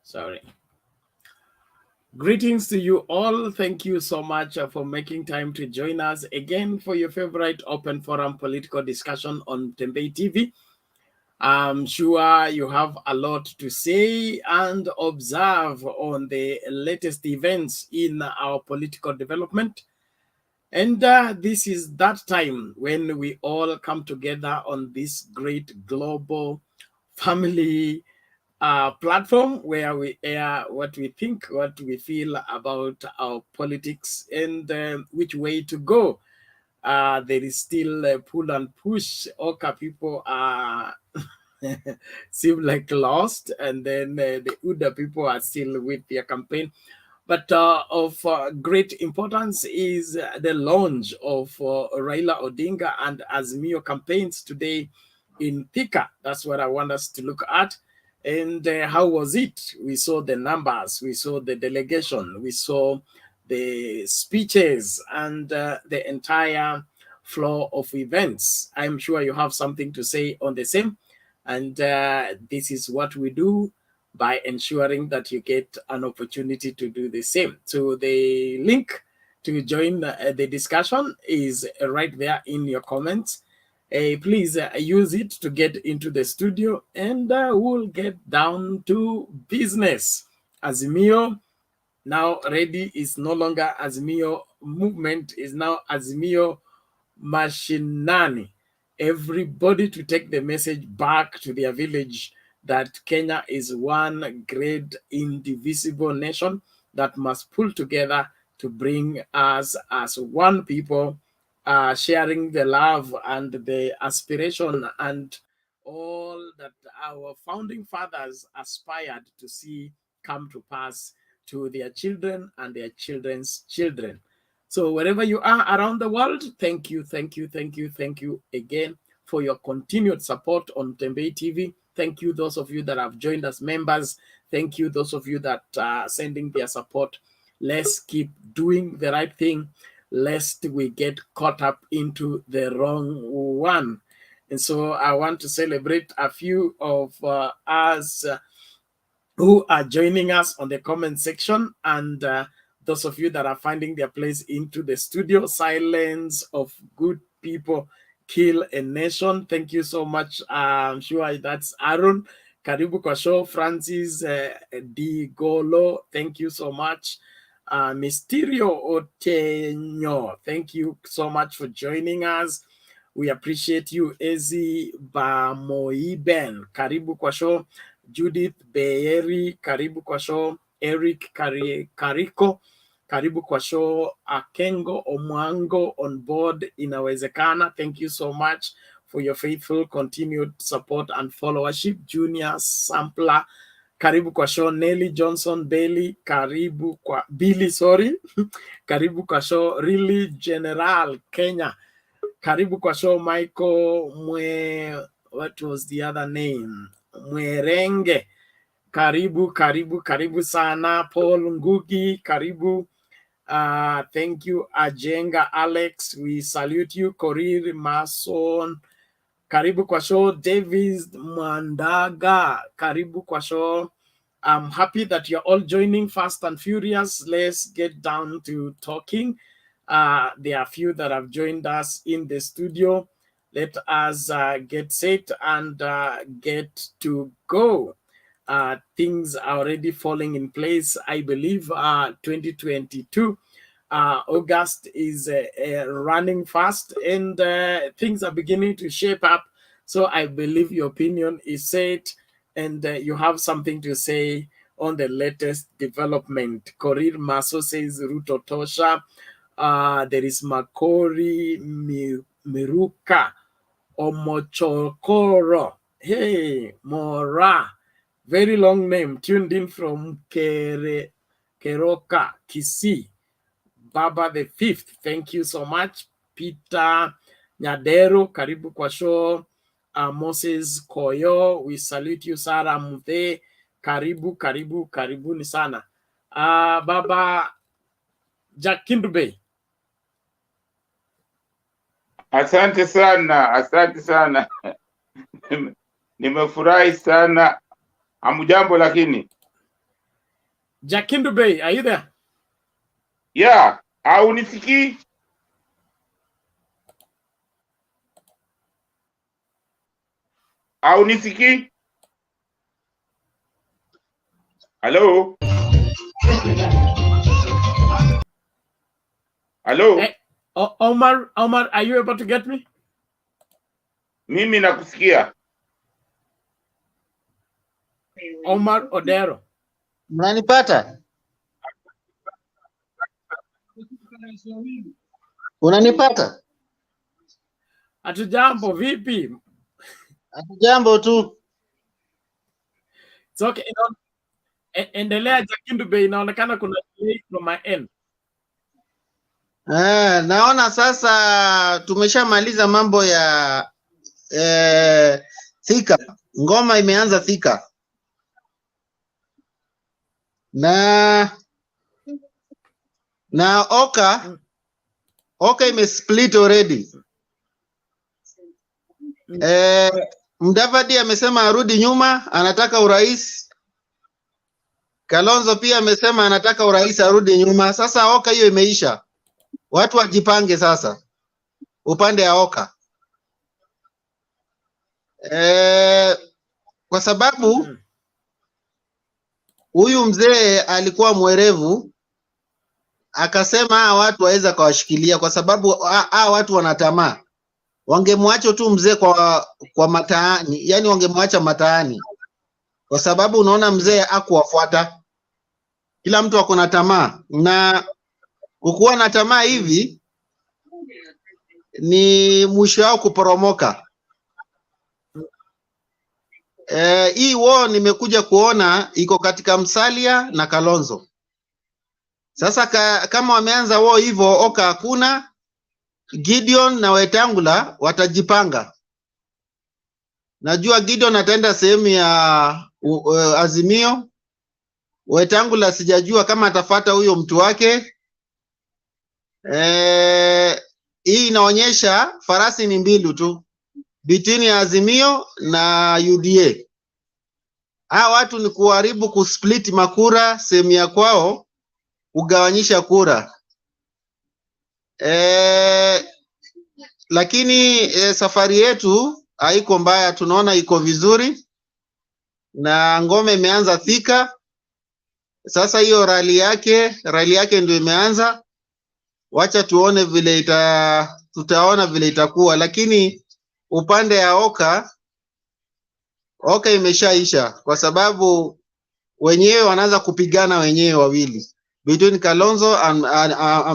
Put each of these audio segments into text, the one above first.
Sorry. Greetings to you all. Thank you so much for making time to join us again for your favorite open forum political discussion on Tembei TV. I'm sure you have a lot to say and observe on the latest events in our political development. And this is that time when we all come together on this great global family platform where we air what we think, what we feel about our politics, and which way to go. There is still a pull and push. Oka people are seem like lost, and then the Uda people are still with their campaign. But of great importance is the launch of Raila Odinga and Azimio campaigns today in Thika. That's what I want us to look at. And how was it? We saw the numbers, we saw the delegation, we saw the speeches, and the entire flow of events. I'm sure you have something to say on the same. And this is what we do by ensuring that you get an opportunity to do the same. So the link to join the discussion is right there in your comments. Please use it to get into the studio, and we'll get down to business. Azimio now ready is no longer Azimio movement, is now Azimio Mashinani. Everybody to take the message back to their village that Kenya is one great indivisible nation that must pull together to bring us as one people, sharing the love and the aspiration and all that our founding fathers aspired to see come to pass to their children and their children's children. So wherever you are around the world, thank you again for your continued support on Tembei TV. Thank you, those of you that have joined as members. Thank you, those of you that are sending their support. Let's keep doing the right thing, lest we get caught up into the wrong one. And so I want to celebrate a few of us who are joining us on the comment section, and those of you that are finding their place into the studio. Silence of good people kill a nation. Thank you so much. I'm sure that's Aaron. Karibu kwa show. Francis Di Golo, thank you so much. Mysterio Oteño, thank you so much for joining us. We appreciate you. Ezi Bamoiben, karibu kwa show. Judith Beeri, karibu kwa show. Eric Kariko, karibu kwa show. Akengo Omwango on board, inawezekana. Thank you so much for your faithful continued support and followership. Junior Sampler, karibu kwa show. Nelly Johnson Bailey, karibu kwa Billy, sorry. Karibu kwa show. Really General Kenya, karibu kwa show. Michael what was the other name? Mwerenge, karibu sana. Paul Ngugi, karibu. Thank you. Ajenga Alex, we salute you. Korir Mason, karibu kwa show. Davis Mandaga, karibu kwa show. I'm happy that you're all joining fast and furious. Let's get down to talking. There are a few that have joined us in the studio. Let us get set and get to go. Things are already falling in place. I believe 2022, August is running fast, and things are beginning to shape up. So I believe your opinion is set, and you have something to say on the latest development. Korir Maso says Ruto Tosha. There is Makori Miruka Omochokoro. Hey, Mora. Very long name. Tuned in from Keroka, Kisii. Baba the Fifth. Thank you so much. Peter Nyadero, karibu kwa show. Moses Koyo, we salute you. Sarah Muthe, karibu ni sana. Baba Jack Kindube. Asante sana. Nimefurahi sana. Hamujambo lakini? Jakindu Bey, are you there? Yeah, haunisikii? Haunisikii? Hello? Hello? Hey, Omar, are you able to get me? Mimi nakusikia. Omar Odero. Mnanipata? Unanipata? Hatujambo, vipi? Jambo tu. It's okay. Endelea Jakindu Bey, inaonekana kuna delay from my end. Naona sasa tumeshamaliza mambo ya Thika. Ngoma imeanza Thika. Na Oka imesplit already. Mdavadi amesema arudi nyuma, anataka urais. Kalonzo pia amesema anataka urais arudi nyuma. Sasa Oka hiyo imeisha. Watu wajipange sasa. Upande ya Oka. Kwa sababu huyu mzee alikuwa mwerevu, akasema hawa watu waweza kawashikilia kwa sababu hawa watu wanatamaa. Wangemwacha tu mzee kwa mataani, yani wangemwacha mataani, kwa sababu unaona mzee hakuwafuata. Kila mtu ako na tamaa, na ukuwa na tamaa hivi ni mwisho wao kuporomoka. Hii wao nimekuja kuona iko katika Musalia na Kalonzo. Sasa kama wameanza wao hivyo, Oka hakuna, Gideon na Wetangula watajipanga. Najua Gideon ataenda sehemu ya Azimio. Wetangula sijajua kama atafata huyo mtu wake. Hii inaonyesha farasi ni mbili tu between ya Azimio na UDA. Hawa watu ni kuharibu, kusplit makura sehemu ya kwao, kugawanyisha kura. Lakini safari yetu haiko mbaya, tunaona iko vizuri na ngome imeanza Thika. Sasa hiyo rally yake ndio imeanza. Wacha tuone vile tutaona vile itakuwa, lakini upande ya Oka imeshaisha kwa sababu wenyewe wanaanza kupigana wenyewe wawili between Kalonzo and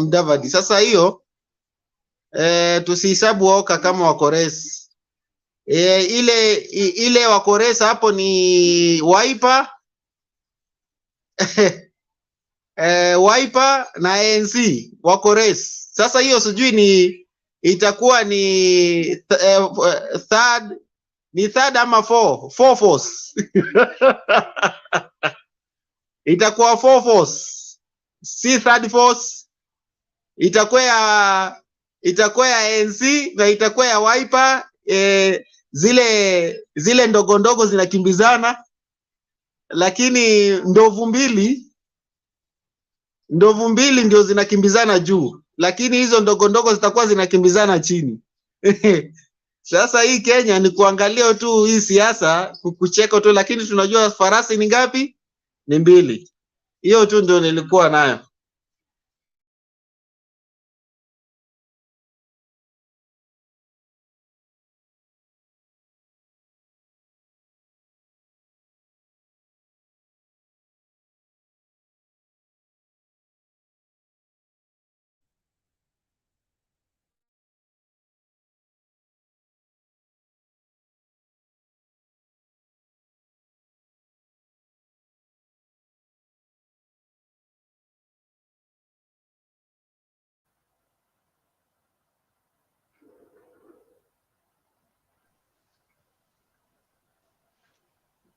Mudavadi. Sasa hiyo tusihesabu Oka kama wakores. Ile wakores hapo ni Wiper Wiper na ANC wakores. Sasa hiyo sijui itakuwa ni third ama four force itakuwa four force, si third force. Itakuwa ya ANC na itakuwa ya Wiper. Zile ndogo ndogo zinakimbizana, lakini ndovu mbili ndio zinakimbizana juu, lakini hizo ndogo ndogo zitakuwa zinakimbizana chini. Sasa hii Kenya ni kuangalia tu hii siasa, kucheka tu, lakini tunajua farasi ni ngapi? Ni mbili. Hiyo tu ndio nilikuwa nayo.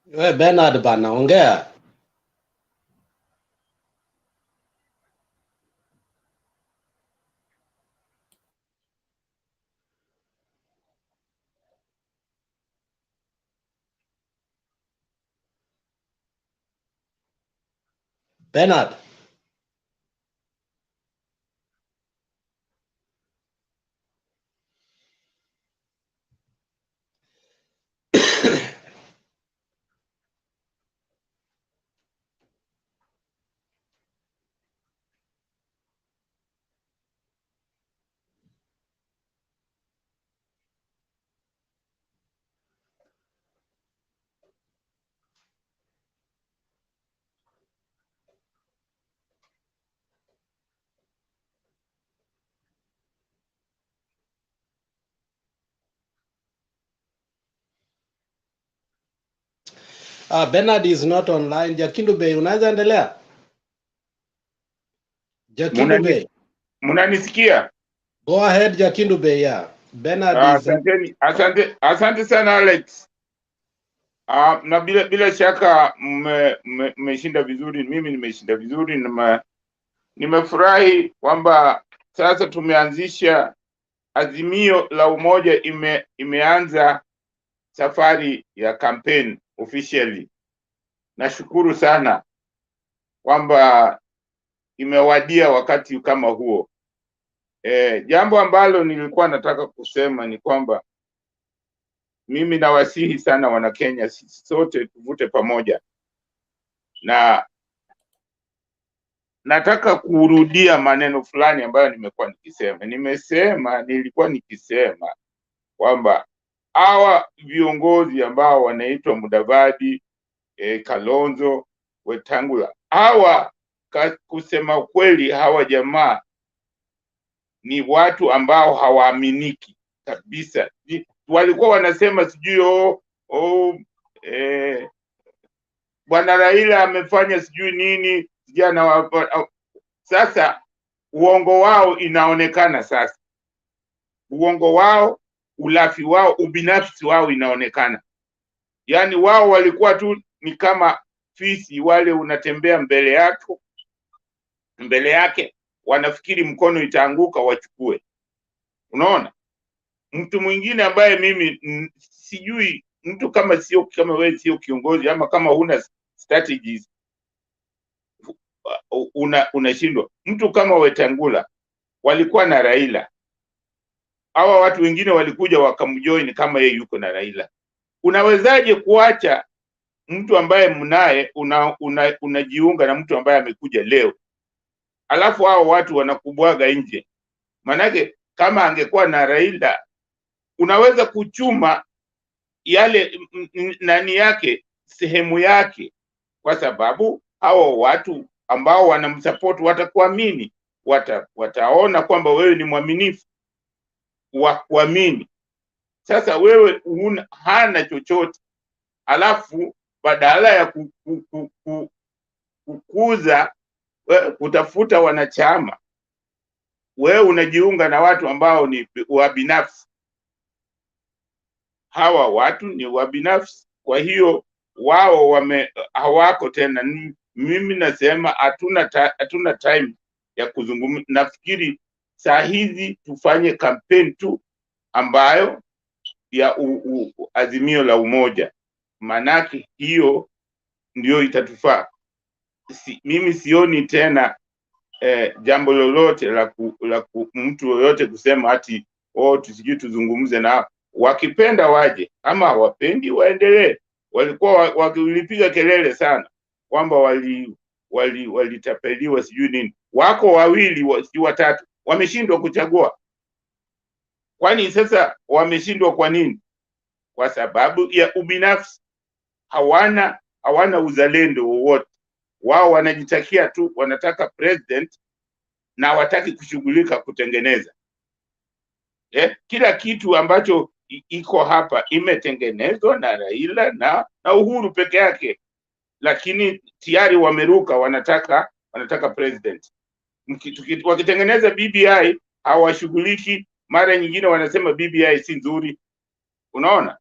We Bernard bana, ongea. Bernard. Bernard is not online. Jakindu Bey, unaweza endelea? Jakindu Bey. Munanisikia? Go ahead, Jakindu Bey. Yeah. Bernard is... Asante sana Alex. Na bila shaka mmeshinda vizuri, mimi nimeshinda vizuri, nimefurahi kwamba sasa tumeanzisha Azimio la Umoja imeanza safari ya campaign officially. Nashukuru sana kwamba imewadia wakati kama huo. Jambo ambalo nilikuwa nataka kusema ni kwamba mimi nawasihi sana wana Kenya, sisi sote tuvute pamoja, na nataka kurudia maneno fulani ambayo nilikuwa nikisema kwamba hawa viongozi ambao wanaitwa Mudavadi, Kalonzo, Wetangula, hawa kusema kweli, hawa jamaa ni watu ambao hawaaminiki kabisa. Walikuwa wanasema sijui Bwana Raila amefanya sijui nini jana. Sasa uongo wao inaonekana sasa. Uongo wao, ulafi wao, ubinafsi wao inaonekana. Yaani wao walikuwa tu ni kama fisi wale, unatembea mbele yake wanafikiri mkono itaanguka wachukue. Unaona? Mtu mwingine ambaye mimi sijui, mtu kama wewe sio kiongozi ama kama huna strategies unashindwa. Mtu kama Wetangula walikuwa na Raila. Hawa watu wengine walikuja wakamjoin kama yeye yuko na Raila. Unawezaje kuacha mtu ambaye mnaye unajiunga na mtu ambaye amekuja leo? Alafu hao watu wanakubwaga nje. Manake kama angekuwa na Raila unaweza kuchuma yale nani yake, sehemu yake, kwa sababu hao watu ambao wanamsupport watakuamini, wataona kwamba wewe ni mwaminifu wa kuamini. Sasa wewe hana chochote, alafu badala ya kukuza kutafuta wanachama, wewe unajiunga na watu ambao ni wabinafsi. Hawa watu ni wabinafsi, kwa hiyo wao hawako tena. Mimi nasema hatuna time ya kuzungumza. Nafikiri saa hizi tufanye campaign tu ambayo ya Azimio la Umoja, manake hiyo ndio itatufaa. Mimi sioni tena jambo lolote la mtu yoyote kusema ati tusijui tuzungumze na. Wakipenda waje, ama hawapendi waendelee. Walikuwa wakilipiga kelele sana kwamba walitapeliwa sijui nini. Wako wawili sijui watatu wameshindwa kuchagua. Kwani sasa wameshindwa kwa nini? Kwa sababu ya ubinafsi. Hawana uzalendo wowote. Wao wanajitakia tu, wanataka president na wataki kushughulika kutengeneza. Kila kitu ambacho iko hapa imetengenezwa na Raila na Uhuru peke yake, lakini tayari wameruka, wanataka president. Wakitengeneza BBI hawashughuliki, mara nyingine wanasema BBI si nzuri. Unaona?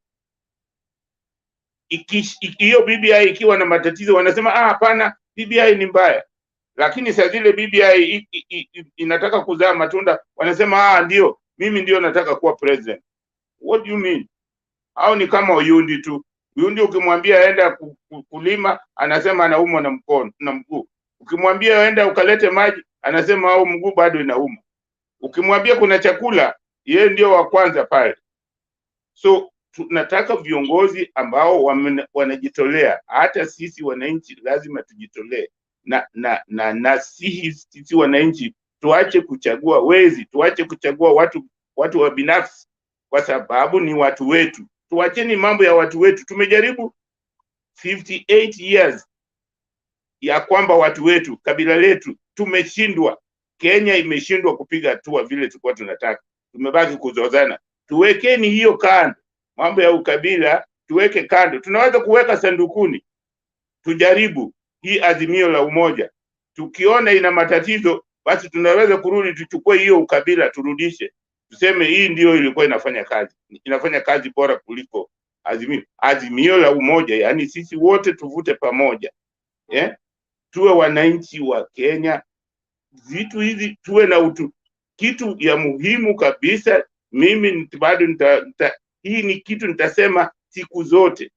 Hiyo BBI ikiwa na matatizo wanasema hapana, BBI ni mbaya. Lakini saa zile BBI inataka kuzaa matunda, wanasema ndio, mimi ndio nataka kuwa president. What do you mean? Au ni kama Uyundi tu. Uyundi ukimwambia aenda kulima, anasema anaumwa na mkono na mguu. Ukimwambia enda ukalete maji, anasema au mguu bado inauma. Ukimwambia kuna chakula, yeye ndio wa kwanza pale. So tunataka viongozi ambao wanajitolea. Hata sisi wananchi lazima tujitolee, na sisi wananchi tuache kuchagua wezi, tuache kuchagua watu wa binafsi, kwa sababu ni watu wetu. Tuacheni mambo ya watu wetu. Tumejaribu 58 years ya kwamba watu wetu, kabila letu, tumeshindwa. Kenya imeshindwa kupiga hatua vile tulikuwa tunataka. Tumebaki kuzozana. Tuwekeni hiyo kando. Mambo ya ukabila tuweke kando. Tunaweza kuweka sandukuni. Tujaribu hii azimio la umoja. Tukiona ina matatizo, basi tunaweza kurudi tuchukue hiyo ukabila turudishe. Tuseme hii ndio ilikuwa inafanya kazi. Inafanya kazi bora kuliko azimio la umoja, yani sisi wote tuvute pamoja. Tuwe wananchi wa Kenya. Vitu hizi tuwe na utu. Kitu ya muhimu kabisa, mimi bado hii ni kitu nitasema siku zote.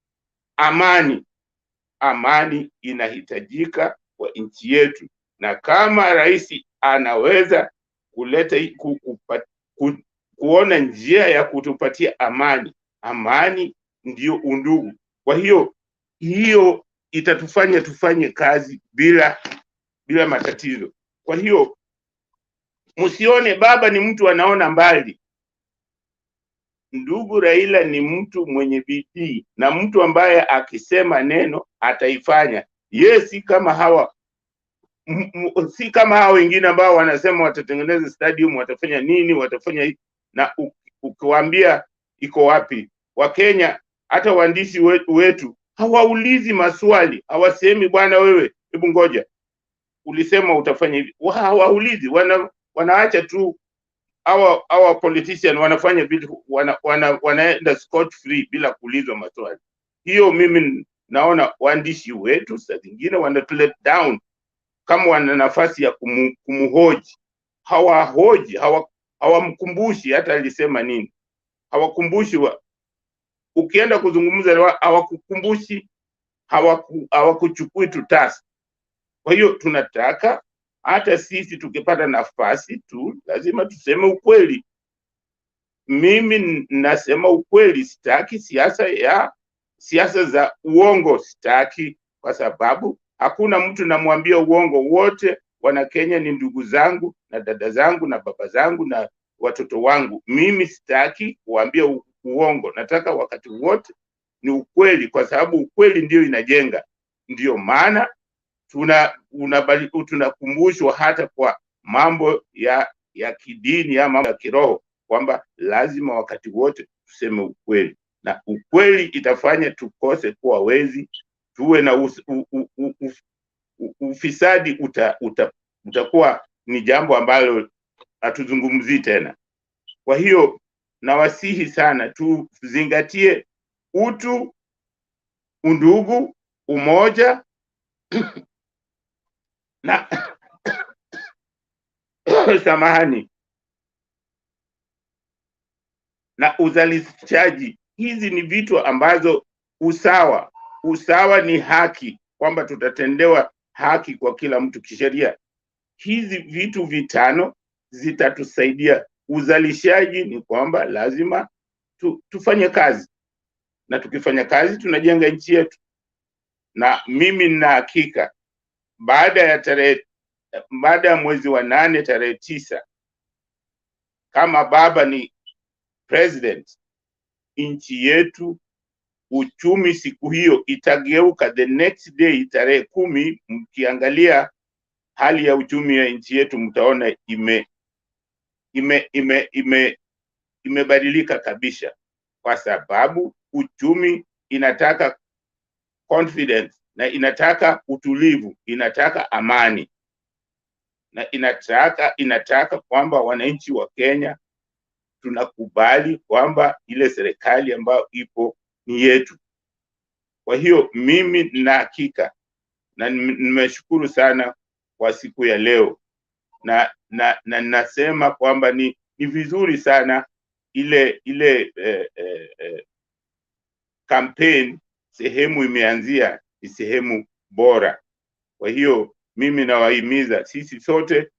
Amani inahitajika kwa nchi yetu, na kama rais anaweza kuleta kuona njia ya kutupatia amani ndio undugu. Kwa hiyo itatufanya tufanye kazi bila matatizo. Kwa hiyo msione baba ni mtu anaona mbali. Ndugu Raila ni mtu mwenye bidii, na mtu ambaye akisema neno ataifanya. Si kama hawa wengine ambao wanasema watatengeneza stadium, watafanya nini, watafanya hii, na ukiwaambia iko wapi? Wakenya, hata waandishi wetu hawaulizi maswali, hawasemi bwana wewe hebu ngoja ulisema utafanya hivi. Hawaulizi, wanaacha tu hawa politician wanafanya vitu, wanaenda scot free bila kuulizwa maswali. Hiyo mimi naona waandishi wetu saa zingine let down. Kama wana nafasi ya kumhoji, hawahoji, hawamkumbushi hata alisema nini. Hawakumbushi ukienda kuzungumza hawakukumbushi, hawakuchukui tu task. Kwa hiyo tunataka hata sisi tukipata nafasi tu lazima tuseme ukweli. Mimi nasema ukweli, sitaki siasa za uongo, sitaki, kwa sababu hakuna mtu namwambia uongo. Wote wana Kenya ni ndugu zangu na dada zangu na baba zangu na watoto wangu. Mimi sitaki kuambia uongo, nataka wakati wote ni ukweli, kwa sababu ukweli ndio inajenga. Ndio maana tunakumbushwa hata kwa mambo ya kidini ya mambo ya kiroho kwamba lazima wakati wote tuseme ukweli, na ukweli itafanya tukose kuwa wezi, tuwe na ufisadi utakuwa ni jambo ambalo hatuzungumzii tena. Kwa hiyo nawasihi sana tuzingatie utu, undugu, umoja na samahani, na uzalishaji. Hizi ni vitu ambazo usawa ni haki, kwamba tutatendewa haki kwa kila mtu kisheria. Hizi vitu vitano zitatusaidia. Uzalishaji ni kwamba lazima tufanye kazi, na tukifanya kazi tunajenga nchi yetu. Na mimi nina hakika baada ya mwezi wa 8 tarehe 9, kama baba ni president, nchi yetu uchumi siku hiyo itageuka. The next day tarehe 10, mkiangalia hali ya uchumi ya nchi yetu mtaona imebadilika kabisa, kwa sababu uchumi inataka confidence, na inataka utulivu, inataka amani, na inataka kwamba wananchi wa Kenya tunakubali kwamba ile serikali ambayo ipo ni yetu. Kwa hiyo mimi nina hakika, na nimeshukuru sana kwa siku ya leo, na nasema kwamba ni vizuri sana ile campaign sehemu imeanzia ni sehemu bora. Kwa hiyo mimi nawahimiza sisi sote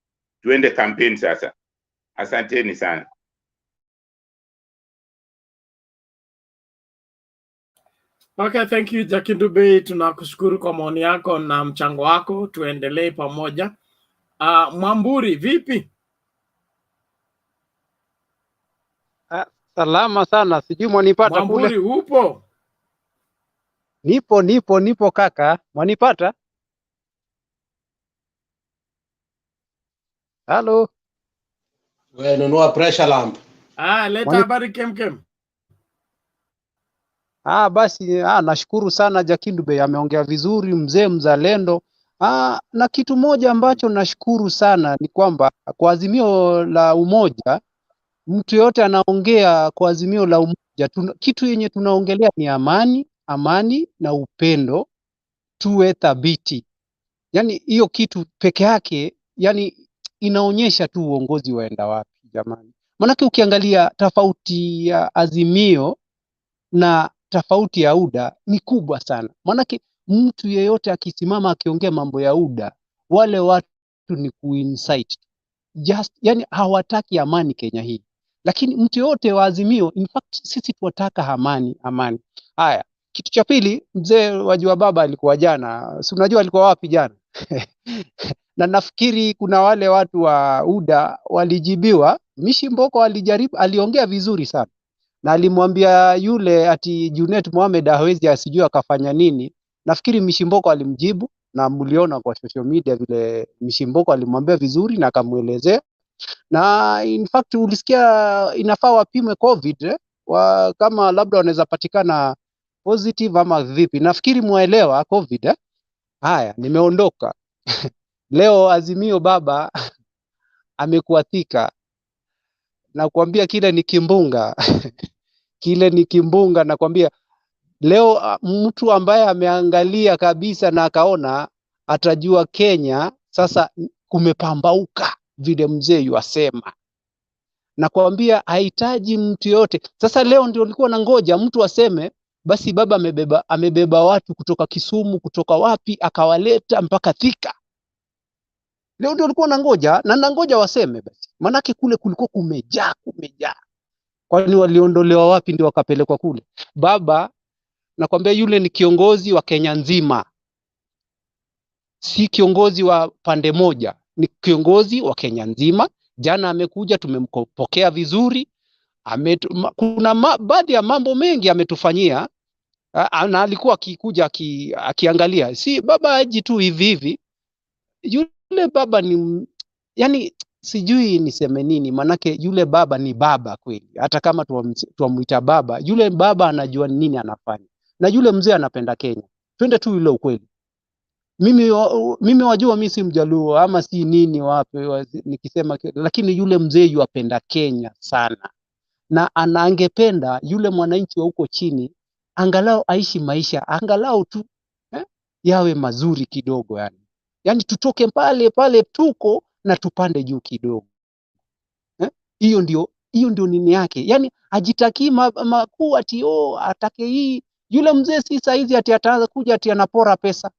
tuende kampeni sasa. Asanteni sana. Okay, thank you Jackie Dube, tunakushukuru kwa maoni yako na mchango wako, tuendelee pamoja. Mwamburi, vipi? Salama sana, sijui mwanipata Mwamburi, kule. upo? Nipo kaka, mwanipata? Halo. Wewe nunua pressure lamp. Leta habari kemkem. Basi nashukuru sana Jackie Dube, ameongea vizuri, mzee mzalendo. Na kitu moja ambacho nashukuru sana ni kwamba kwa azimio la umoja, mtu yote anaongea kwa azimio la umoja, kitu yenye tunaongelea ni amani na upendo, tuwe thabiti. Yani hiyo kitu peke yake, yani inaonyesha tu uongozi waenda wapi jamani. Manake ukiangalia tofauti ya azimio na tofauti ya UDA ni kubwa sana. Manake mtu yeyote akisimama akiongea mambo ya UDA, wale watu ni kuincite. Yani hawataki amani Kenya hii. Lakini mtu yote wa azimio, in fact sisi tunataka amani. Haya, kitu cha pili, mzee wajua baba alikuwa jana. Si unajua alikuwa wapi jana? Na nafikiri kuna wale watu wa UDA walijibiwa. Mishimboko aliongea vizuri sana. Na alimwambia yule ati Junet Mohamed hawezi asijue akafanya nini. Nafikiri Mishimboko alimjibu na mliona kwa social media vile Mishimboko alimwambia vizuri na akamuelezea. Na in fact ulisikia inafaa wapimwe COVID kama labda wanaweza patikana positive ama vipi. Nafikiri muelewa COVID. Haya, nimeondoka. Leo azimio baba amekuwa Thika. Na kuambia kile ni kimbunga. Kile ni kimbunga, nakwambia. Leo mtu ambaye ameangalia kabisa na akaona atajua Kenya sasa kumepambauka vile mzee yuasema. Nakwambia hahitaji mtu yote. Sasa leo ndio nilikuwa nangoja mtu aseme basi baba amebeba watu kutoka Kisumu, kutoka wapi akawaleta mpaka Thika. Leo ndio nilikuwa nangoja waseme basi. Manake kule kulikuwa kumejaa. Kwani waliondolewa wapi ndio wakapelekwa kule? Baba nakwambia yule ni kiongozi wa Kenya nzima. Si kiongozi wa pande moja, ni kiongozi wa Kenya nzima. Jana amekuja, tumempokea vizuri. Kuna baadhi ya mambo mengi ametufanyia. Na alikuwa akikuja akiangalia. Si baba haji tu hivi. Yule baba ni yani sijui niseme nini, manake yule baba ni baba kweli. Hata kama tuamuita baba, yule baba anajua nini anafanya. Na yule mzee anapenda Kenya. Twende tu ile ukweli. Mimi wajua mimi si Mjaluo ama si nini wapi nikisema, lakini yule mzee yuapenda Kenya sana. Na angependa yule mwananchi wa huko chini angalau aishi maisha angalau tu yawe mazuri kidogo yani. Yani tutoke pale tuko na tupande juu kidogo. Hiyo ndio nini yake. Yani ajitaki makuu ati atake hii. Yule mzee si saizi ati ataanza kuja ati anapora pesa.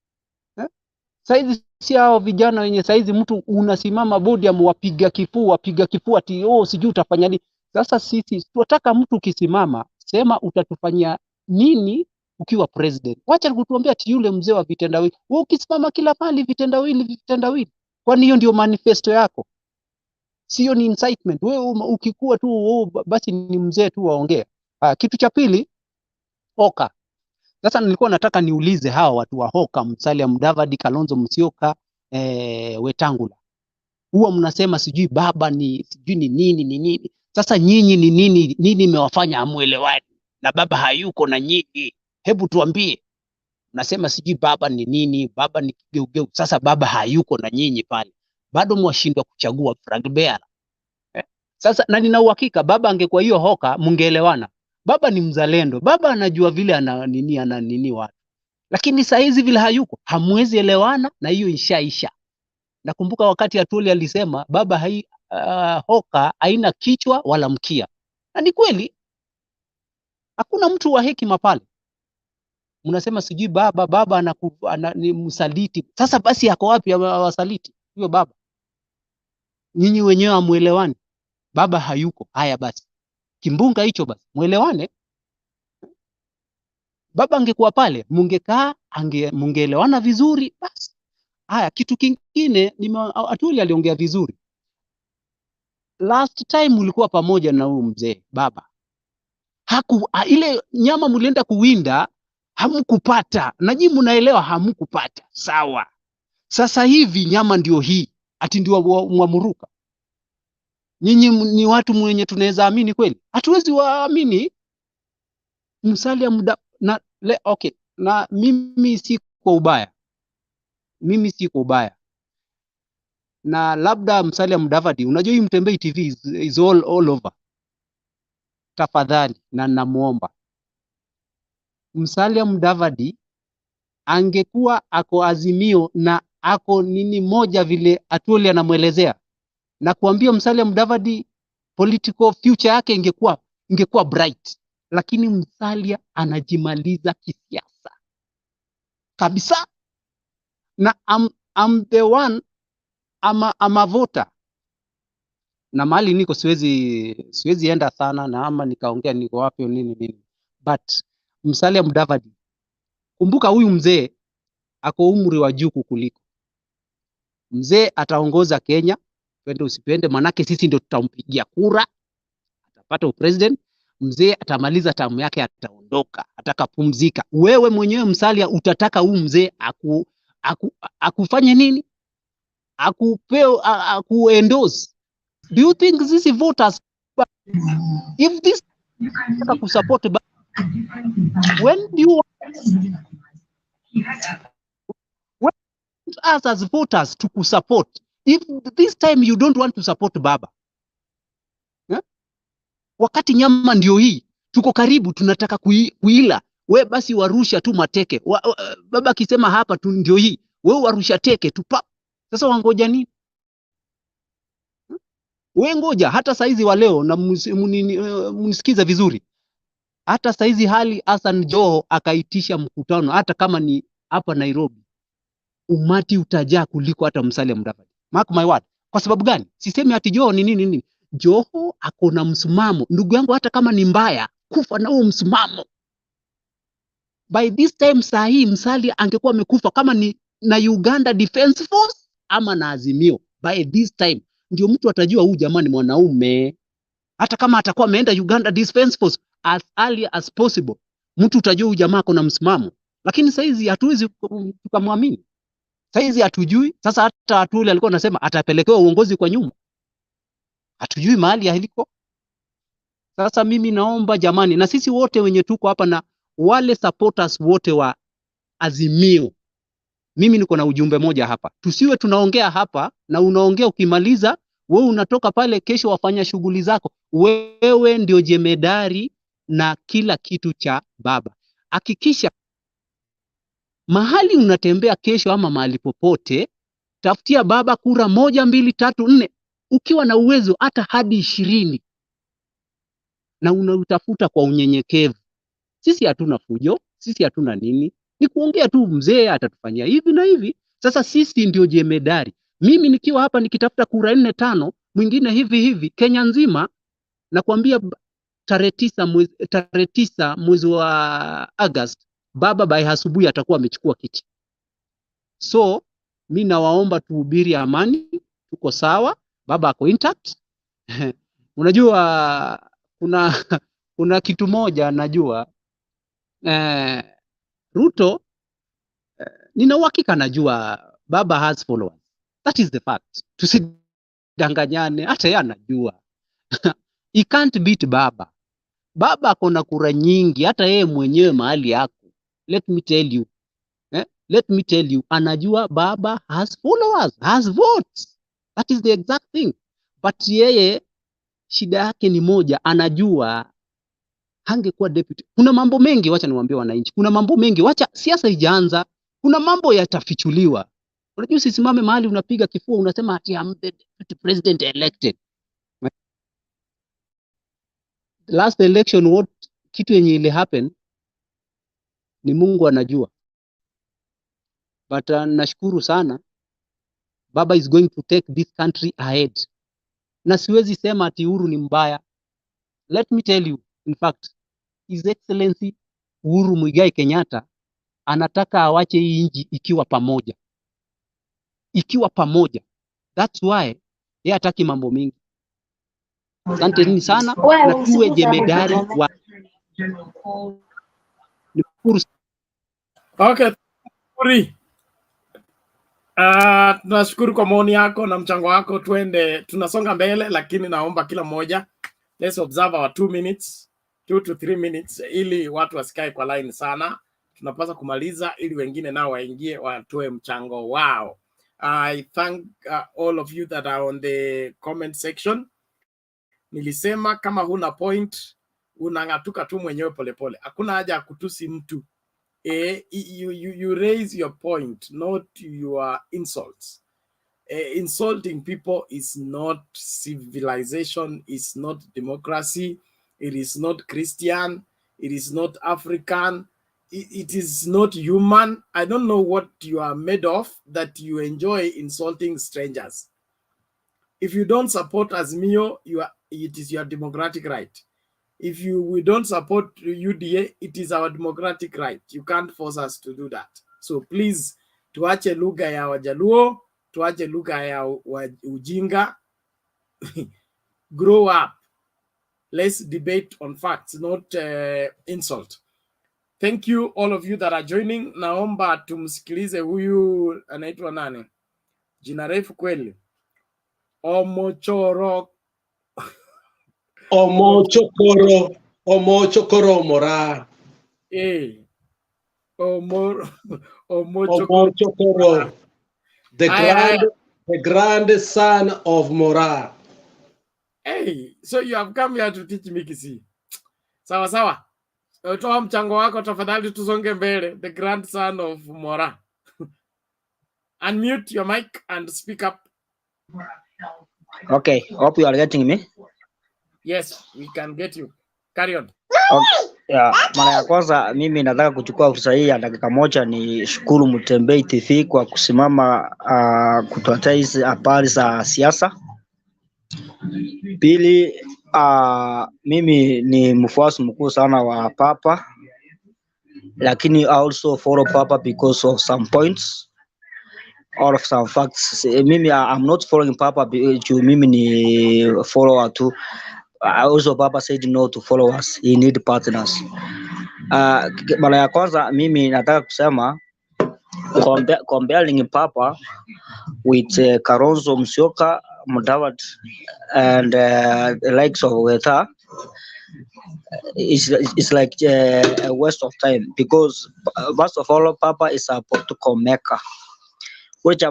Saizi si hao vijana wenye saizi mtu unasimama podium wapiga kifua ati sijui utafanya nini. Sasa sisi tunataka mtu ukisimama sema utatufanyia nini ukiwa president. Wacha kutuambia ati yule mzee wa vitendawili. Wewe ukisimama kila pali vitendawili. Kwani hiyo ndio manifesto yako? Sio ni incitement. Wewe ukikuwa tu basi ni mzee tu waongea. Kitu cha pili, hoka. Sasa nilikuwa nataka niulize hawa watu wa hoka, Musalia Mudavadi, Kalonzo Musyoka, Wetangula. Huwa mnasema sijui baba ni sijui ni nini. Sasa nyinyi ni nini imewafanya amuelewani? Na baba hayuko na nyinyi. Hebu tuambie. Mnasema sijui baba ni nini, baba ni kigeugeu. Sasa baba hayuko na nyinyi pale. Bado mwashindwa kuchagua flag bearer. Sasa na nina uhakika baba angekuwa hiyo hoka mungeelewana. Baba ni mzalendo. Baba anajua vile ana nini watu. Lakini saa hizi vile hayuko, hamwezi elewana na hiyo ishaisha. Nakumbuka wakati Atuli alisema baba hoka haina kichwa wala mkia. Na ni kweli. Hakuna mtu wa hekima pale. Mnasema sijui baba ni msaliti. Sasa basi ako wapi wasaliti huyo baba? Nyinyi wenyewe amuelewani, baba hayuko. Haya basi, kimbunga hicho basi muelewane. Baba angekuwa pale, mungekaa, mungeelewana vizuri basi. Haya, kitu kingine Atuli aliongea vizuri. Last time ulikuwa pamoja na huyu mzee baba, ile nyama mlienda kuwinda hamkupata, na nyinyi mnaelewa hamkupata, sawa. Sasa hivi nyama ndio hii, ati ndio mwamuruka. Nyinyi ni watu mwenye tunaweza amini kweli? Hatuwezi waamini. Musalia okay, na mimi si kwa ubaya, na labda Musalia Mudavadi, unajua hii Mtembei TV is all over. Tafadhali na namuomba Musalia Mudavadi angekuwa ako Azimio na ako nini moja vile Atwoli anamuelezea, na kuambia Musalia Mudavadi political future yake ingekuwa bright, lakini Musalia anajimaliza kisiasa kabisa. Na I'm the one, ama voter, na mali niko siwezi enda sana, na ama nikaongea niko wapi nini, but Musalia Mudavadi, kumbuka huyu mzee ako umri wa juu kukuliko. Mzee ataongoza Kenya, pende usipende, manake sisi ndio tutampigia kura, atapata upresident. Mzee atamaliza tamu yake, ataondoka, atakapumzika. Wewe mwenyewe Musalia utataka huyu mzee akufanye nini? Endorse. Do you think these voters, if this support, when do you want us as voters to support if this time you don't want to support baba? Wakati nyama ndio hii, tuko karibu, tunataka kuila. We basi warusha tu mateke. Baba akisema hapa tu ndio hii, we warusha teke tu pa. Sasa wangoja nini? We ngoja, hata saizi wa leo, na mnisikiza vizuri, hata saizi hali Hassan Joho akaitisha mkutano, hata kama ni hapa Nairobi, umati utajaa kuliko hata Musalia Mudavadi. Mark my word. Kwa sababu gani? Sisemi ati Joho ni nini. Joho ako na msimamo, ndugu yangu, hata kama ni mbaya, kufa na huo msimamo. By this time saa hii Musalia angekuwa amekufa kama ni na Uganda Defense Force ama na Azimio. By this time ndio mtu atajua huyu jamani mwanaume. Hata kama atakuwa ameenda Uganda Defense Force as early as possible, mtu utajua huyu jamaa ako na msimamo. Lakini saizi hatuwezi tukamwamini. Saizi hatujui. Sasa hata Atuli alikuwa anasema atapelekewa uongozi kwa nyuma, hatujui mahali aliko. Sasa mimi naomba jamani, na sisi wote wenye tuko hapa na wale supporters wote wa Azimio, mimi niko na ujumbe moja hapa. Tusiwe tunaongea hapa na unaongea, ukimaliza wewe unatoka pale, kesho wafanya shughuli zako. Wewe ndio jemedari na kila kitu cha baba. Hakikisha mahali unatembea kesho ama mahali popote, tafutia baba kura 1, 2, 3, 4, ukiwa na uwezo hata hadi 20, na unautafuta kwa unyenyekevu. Sisi hatuna fujo, sisi hatuna nini, ni kuongea tu mzee atatufanyia hivi na hivi. Sasa sisi ndio jemedari. Mimi nikiwa hapa nikitafuta kura 4, 5, mwingine hivi Kenya nzima, nakwambia tarehe 9 mwezi wa August, baba by asubuhi atakuwa amechukua kiti. So mimi nawaomba tuhubiri amani, tuko sawa, baba ako intact. Unajua kuna kitu moja najua, Ruto, nina uhakika najua baba has followers. That is the fact. Tusidanganyane, hata yeye anajua. He can't beat baba. Baba ako na kura nyingi, hata yeye mwenyewe mahali yako. Let me tell you, anajua baba has followers, has votes. That is the exact thing. But yeye shida yake ni moja, anajua hangekuwa deputy. Kuna mambo mengi, wacha niwaambie wananchi. Kuna mambo mengi, wacha siasa ijaanza. Kuna mambo yatafichuliwa. Unajua usisimame mahali unapiga kifua unasema ati I'm the deputy president elected. Last election, kitu yenye ile happen, ni Mungu anajua. But nashukuru sana, Baba is going to take this country ahead. Na siwezi sema ati Uhuru ni mbaya. Let me tell you, in fact, His Excellency Uhuru Muigai Kenyatta anataka awache hii nchi ikiwa pamoja. Ikiwa pamoja. That's why yeye hataki mambo mingi. Asanteni sana na tuwe jemedari wa Okay, tunashukuru kwa maoni yako na mchango wako. Tunasonga mbele, lakini naomba kila mmoja let's observe our 2 minutes, 2 to 3 minutes, ili watu wasikae kwa line sana. Tunapaswa kumaliza ili wengine nao waingie watoe mchango wao. I thank all of you that are on the comment section. Nilisema kama huna point unang'atuka tu mwenyewe polepole. Hakuna haja ya kutusi mtu. You raise your point, not your insults. Insulting people is not civilization, is not democracy, it is not Christian, it is not African, it is not human. I don't know what you are made of that you enjoy insulting strangers. If you don't support Azimio, it is your democratic right. If we don't support UDA, it is our democratic right. You can't force us to do that. So please, tuache lugha ya Wajaluo, tuache lugha ya ujinga. Grow up. Let's debate on facts, not insult. Thank you all of you that are joining. Naomba tumsikilize huyu anaitwa nani? Jina refu kweli. Omochokoro Mora. Omochokoro. The grand son of Mora. Hey, so you have come here to teach me Kisii. Sawa sawa. Toa mchango wako tafadhali, tusonge mbele. The grandson of Mora. Unmute your mic and speak up. Okay, hope you are getting me. Yes, we can get you. Carry on. Okay. Yeah, mara ya kwanza mimi nataka kuchukua fursa hii ya dakika moja ni shukuru Mtembei TV kwa kusimama kutuletea hizi habari za siasa. Pili, mimi ni mfuasi mkuu sana wa Papa, lakini I also follow Papa because of some points or of some facts. Mimi I'm not following Papa because mimi ni follower tu. Also Papa said no to followers, he need partners. Mara ya kwanza mimi nataka kusema comparing Papa with Kalonzo Musyoka, Mudavadi and the likes of Weta is like a waste of time, because first of all Papa is a political maker, which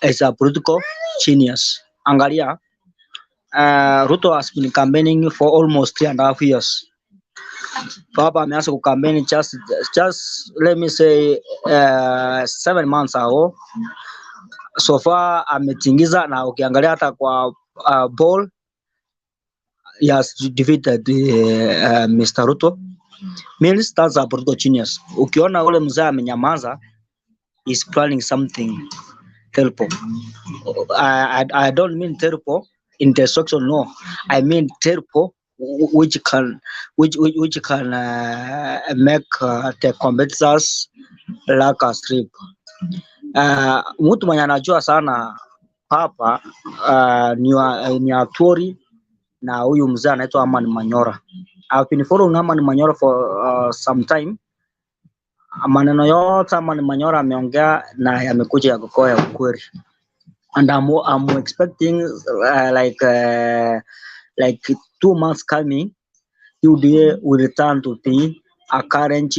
is a political genius. Angalia, Ruto has been campaigning for almost 3.5 years. Papa ameanza kukampeni just let me say 7 months ago. So far ametingiza, na ukiangalia hata kwa poll he has defeated Mr. Ruto. Means that's a political genius. Ukiona ule mzee amenyamaza, is planning something terrible. I don't mean terrible in the section, no. I mean terrible which can make the competitors like a strip. Mtu mwenye anajua sana Papa ni Atori na huyu mzee anaitwa Amani Manyora. I've been following Amani Manyora for some time. Maneno yote Amani Manyora ameongea na yamekuja ya kukoa ya ukweli. And I'm expecting like 2 months coming, UDA will return to be a current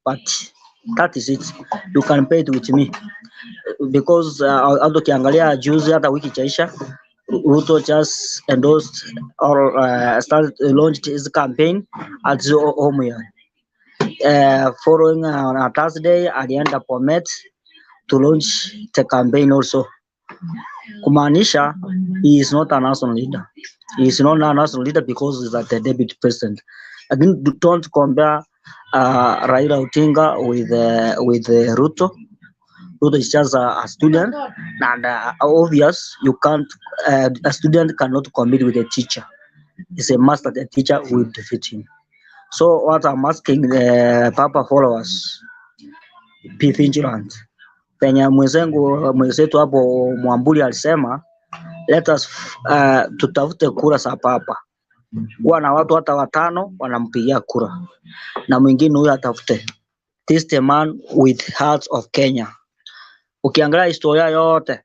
party. That is it. You can pay it with me, because hata kiangalia juzi hata wiki chaisha Ruto just endorsed or launched his campaign at the home here. Following on a Thursday, alienda Bomet to launch the campaign also. Kumaanisha, he is not a national leader. He is not a national leader because he is the deputy president. Again, don't compare Raila Odinga with Ruto. Ruto is just a student, and obvious you can't. A student cannot compete with a teacher. It's a must that a teacher will defeat him. So what I'm asking the Papa followers, be vigilant. Penye mwenzetu hapo Mwambuli alisema, let us tutafute kura za Papa. Kuwa na watu hata 5 wanampigia kura, na mwingine huyo atafute. This the man with hearts of Kenya. Ukiangalia historia yote,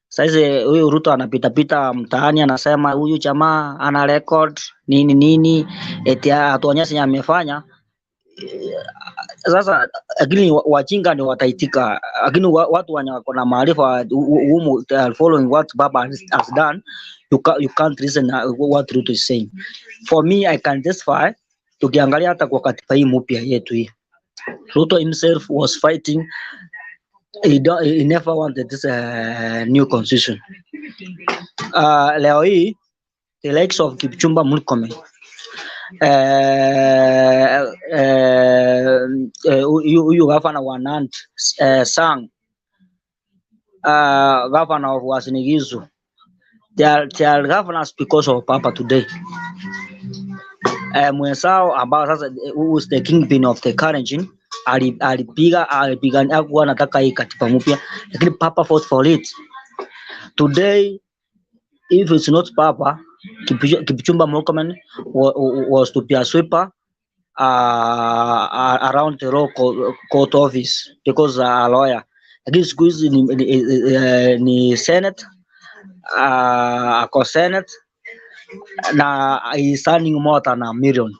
saizi huyu Ruto anapita mtaani anasema huyu jamaa ana record nini eti atuonyeshe amefanya. Sasa lakini wajinga ndio wataitika, lakini watu wenye wako na maarifa who following what Baba has done, you can't listen what Ruto is saying. For me, I can justify. Tukiangalia hata kwa katiba hii mpya yetu hii, Ruto himself was fighting. He never wanted this new constitution. Leo hii the likes of Kipchumba Murkomen, you governor wa Nandi, Sang, governor of Uasin Gishu, they are governors because of Papa today. Mwenzao ambao sasa who is the kingpin of the Kalenjin alipigania kuwa anataka hii katiba mpya, lakini Papa fought for it. Today, if it's not Papa, Kipchumba Murkomen was to be a sweeper around the law court office because a lawyer. Lakini siku hizi ni Senate, ako Senate, na is earning more than $1 million.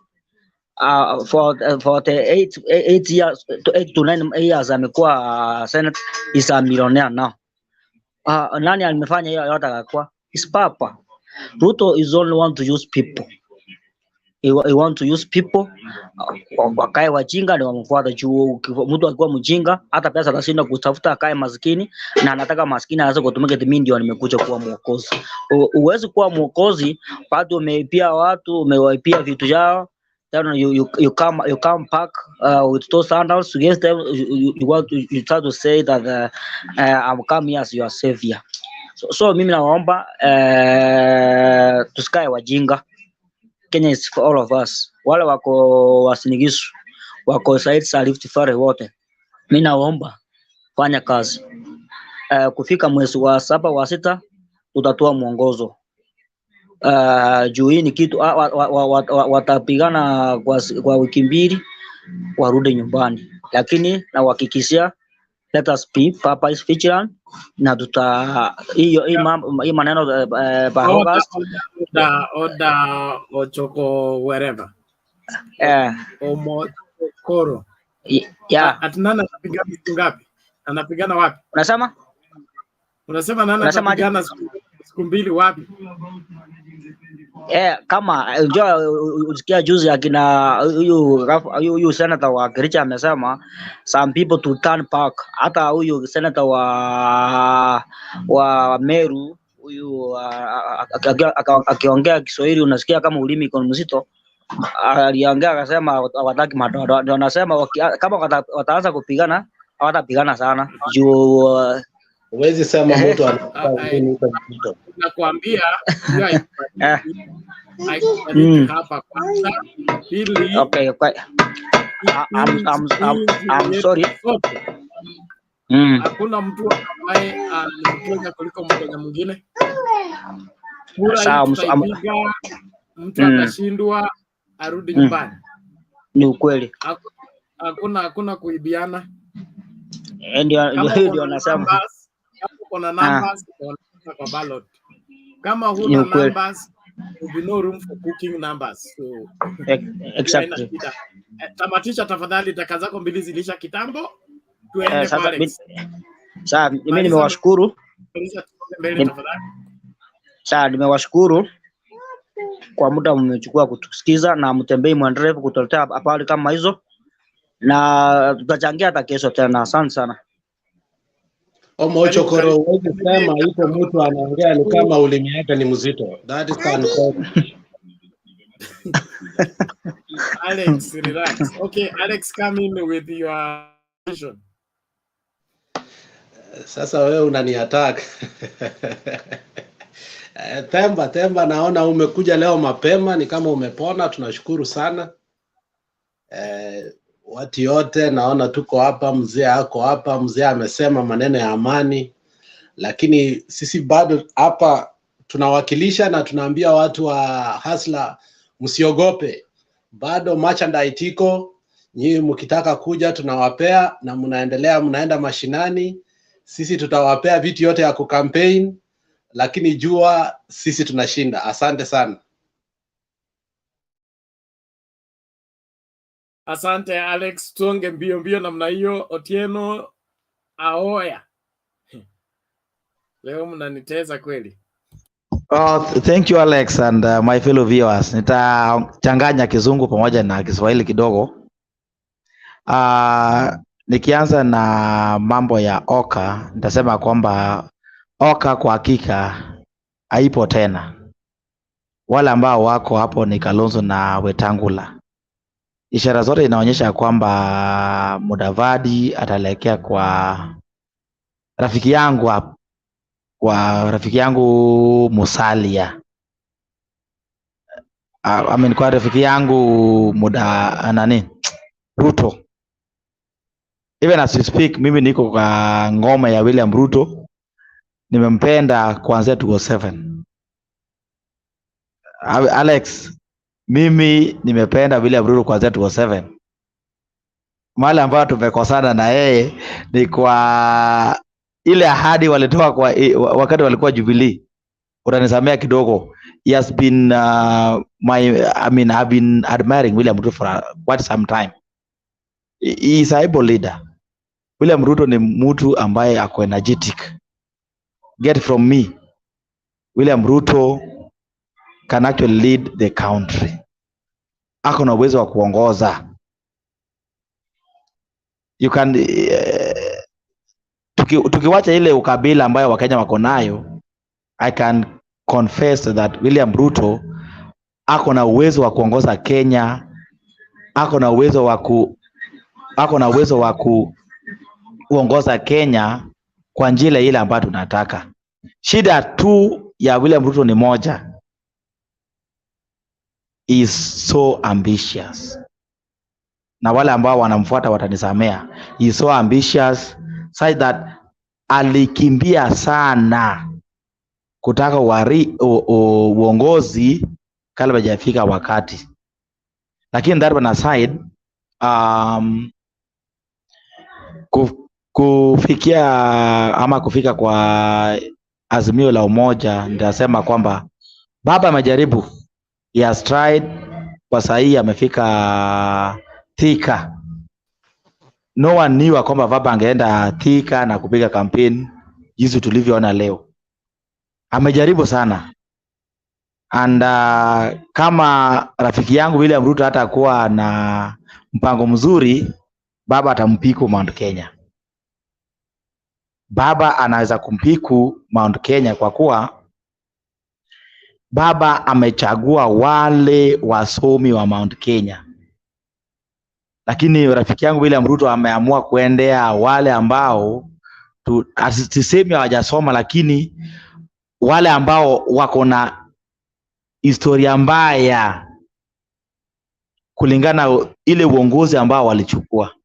For the 8 to 9 years amekuwa Senate, is a millionaire now. Nani alimefanya hiyo yote akakuwa? Is Papa. Ruto is only want to use people. He want to use people. Wakae wajinga ndio wamfuata juu. Mtu akiwa mjinga hata pesa atashinda kutafuta, akae maskini, na anataka maskini aanze kutumika eti mimi ndio nimekuja kuwa mwokozi. Uwezi kuwa mwokozi watu umeipia watu, umewaipia vitu yao. Then you come back with those sandals against them. You try to say that I'm coming as your savior. So mimi naomba tusikae wajinga. Kenya is for all of us. Wale wako Uasin Gishu, wako Said Rift Valley wote, mimi naomba fanya kazi. Kufika mwezi wa 7 wa 6 tutatoa mwongozo. Juu hii ni kitu watapigana kwa wiki 2 warudi nyumbani, lakini na uhakikishia let us be Papa is vigilant, na tuta hii maneno by August order ochoko wherever Koro atinana anapigana siku ngapi? Anapigana wapi? Unasema nani anapigana siku 2 wapi? Kama unajua usikia juzi akina huyu senator wa Kericho amesema some people to turn back. Hata huyu senator wa Meru huyu akiongea Kiswahili unasikia kama ulimi iko mzito. Aliongea akasema hawataki madoa. Ndio nasema kama wataanza kupigana hawatapigana sana juu huwezi sema mtu nakwambia hapa kwanza pili. Okay. I'm sorry. Hakuna mtu ambaye anamkenya kuliko mtu mwingine. Mtu akashindwa arudi nyumbani. Ni ukweli. Hakuna kuibiana. Ndio nasema. Kuna numbers kwa ballot. Kama huna numbers, there will be no room for cooking numbers. So exactly. Tamatisha tafadhali, taka zako 2 zilisha kitambo. Tuende kwa Alex. Sasa mimi nimewashukuru. Sasa nimewashukuru kwa muda mmechukua kutusikiza, na mtembei mwendelee kutuletea habari kama hizo, na tutachangia hata kesho tena. Asante sana. Chokoro, huwezi sema yuko mtu anaongea ni kama ulimi yake ni mzito. That is unfair. Alex, relax. Okay, Alex, come in with your vision. Sasa wewe unaniattack. Temba, naona umekuja leo mapema, ni kama umepona, tunashukuru sana. Watu yote naona tuko hapa, mzee ako hapa, mzee amesema maneno ya amani, lakini sisi bado hapa tunawakilisha na tunaambia watu wa Hasla msiogope, bado merchandise iko, nyinyi mkitaka kuja tunawapea na mnaenda mashinani, sisi tutawapea vitu yote ya kucampaign, lakini jua sisi tunashinda. Asante sana. Asante Alex, tuonge mbio namna hiyo. Otieno Aoya, leo mnaniteza kweli. Thank you Alex and my fellow viewers. Nitachanganya Kizungu pamoja na Kiswahili kidogo. Nikianza na mambo ya Oka, nitasema kwamba Oka kwa hakika haipo tena. Wale ambao wako hapo ni Kalonzo na Wetangula. Ishara zote inaonyesha kwamba Mudavadi ataelekea kwa rafiki yangu Musalia. Kwa rafiki yangu Ruto. Even as we speak, mimi niko kwa ngome ya William Ruto. Nimempenda kuanzia 2007. Alex, mimi nimependa William Ruto kuanzia 2007. Mahali ambayo tumekosana na yeye ni kwa ile ahadi walitoa kwa wakati walikuwa Jubilee. Utanisamea kidogo. He has been I've been admiring William Ruto for quite some time. He is a able leader. William Ruto ni mtu ambaye ako energetic. Get from me, William Ruto can actually lead the country. Ako na uwezo wa kuongoza. You can tukiwacha ile ukabila ambayo Wakenya wako nayo, I can confess that William Ruto ako na uwezo wa kuongoza Kenya, ako na uwezo wa kuongoza Kenya kwa njia ile ambayo tunataka. Shida tu ya William Ruto ni moja. Is so ambitious. Na wale ambao wanamfuata watanisamea. He is so ambitious such that alikimbia sana kutaka uongozi kabla hajafika wakati. Lakini that one aside, kufika kwa azimio la umoja, nitasema kwamba baba amejaribu. He has tried. Kwa sahi amefika Thika. No one knew kwamba baba angeenda Thika na kupiga campaign jinsi tulivyoona leo. Amejaribu sana. And kama rafiki yangu William Ruto hata kuwa na mpango mzuri, baba atampiku Mount Kenya. Baba anaweza kumpiku Mount Kenya kwa kuwa baba amechagua wale wasomi wa Mount Kenya. Lakini rafiki yangu William Ruto ameamua kuendea wale ambao asisemi hawajasoma, lakini wale ambao wako na historia mbaya kulingana ile uongozi ambao walichukua.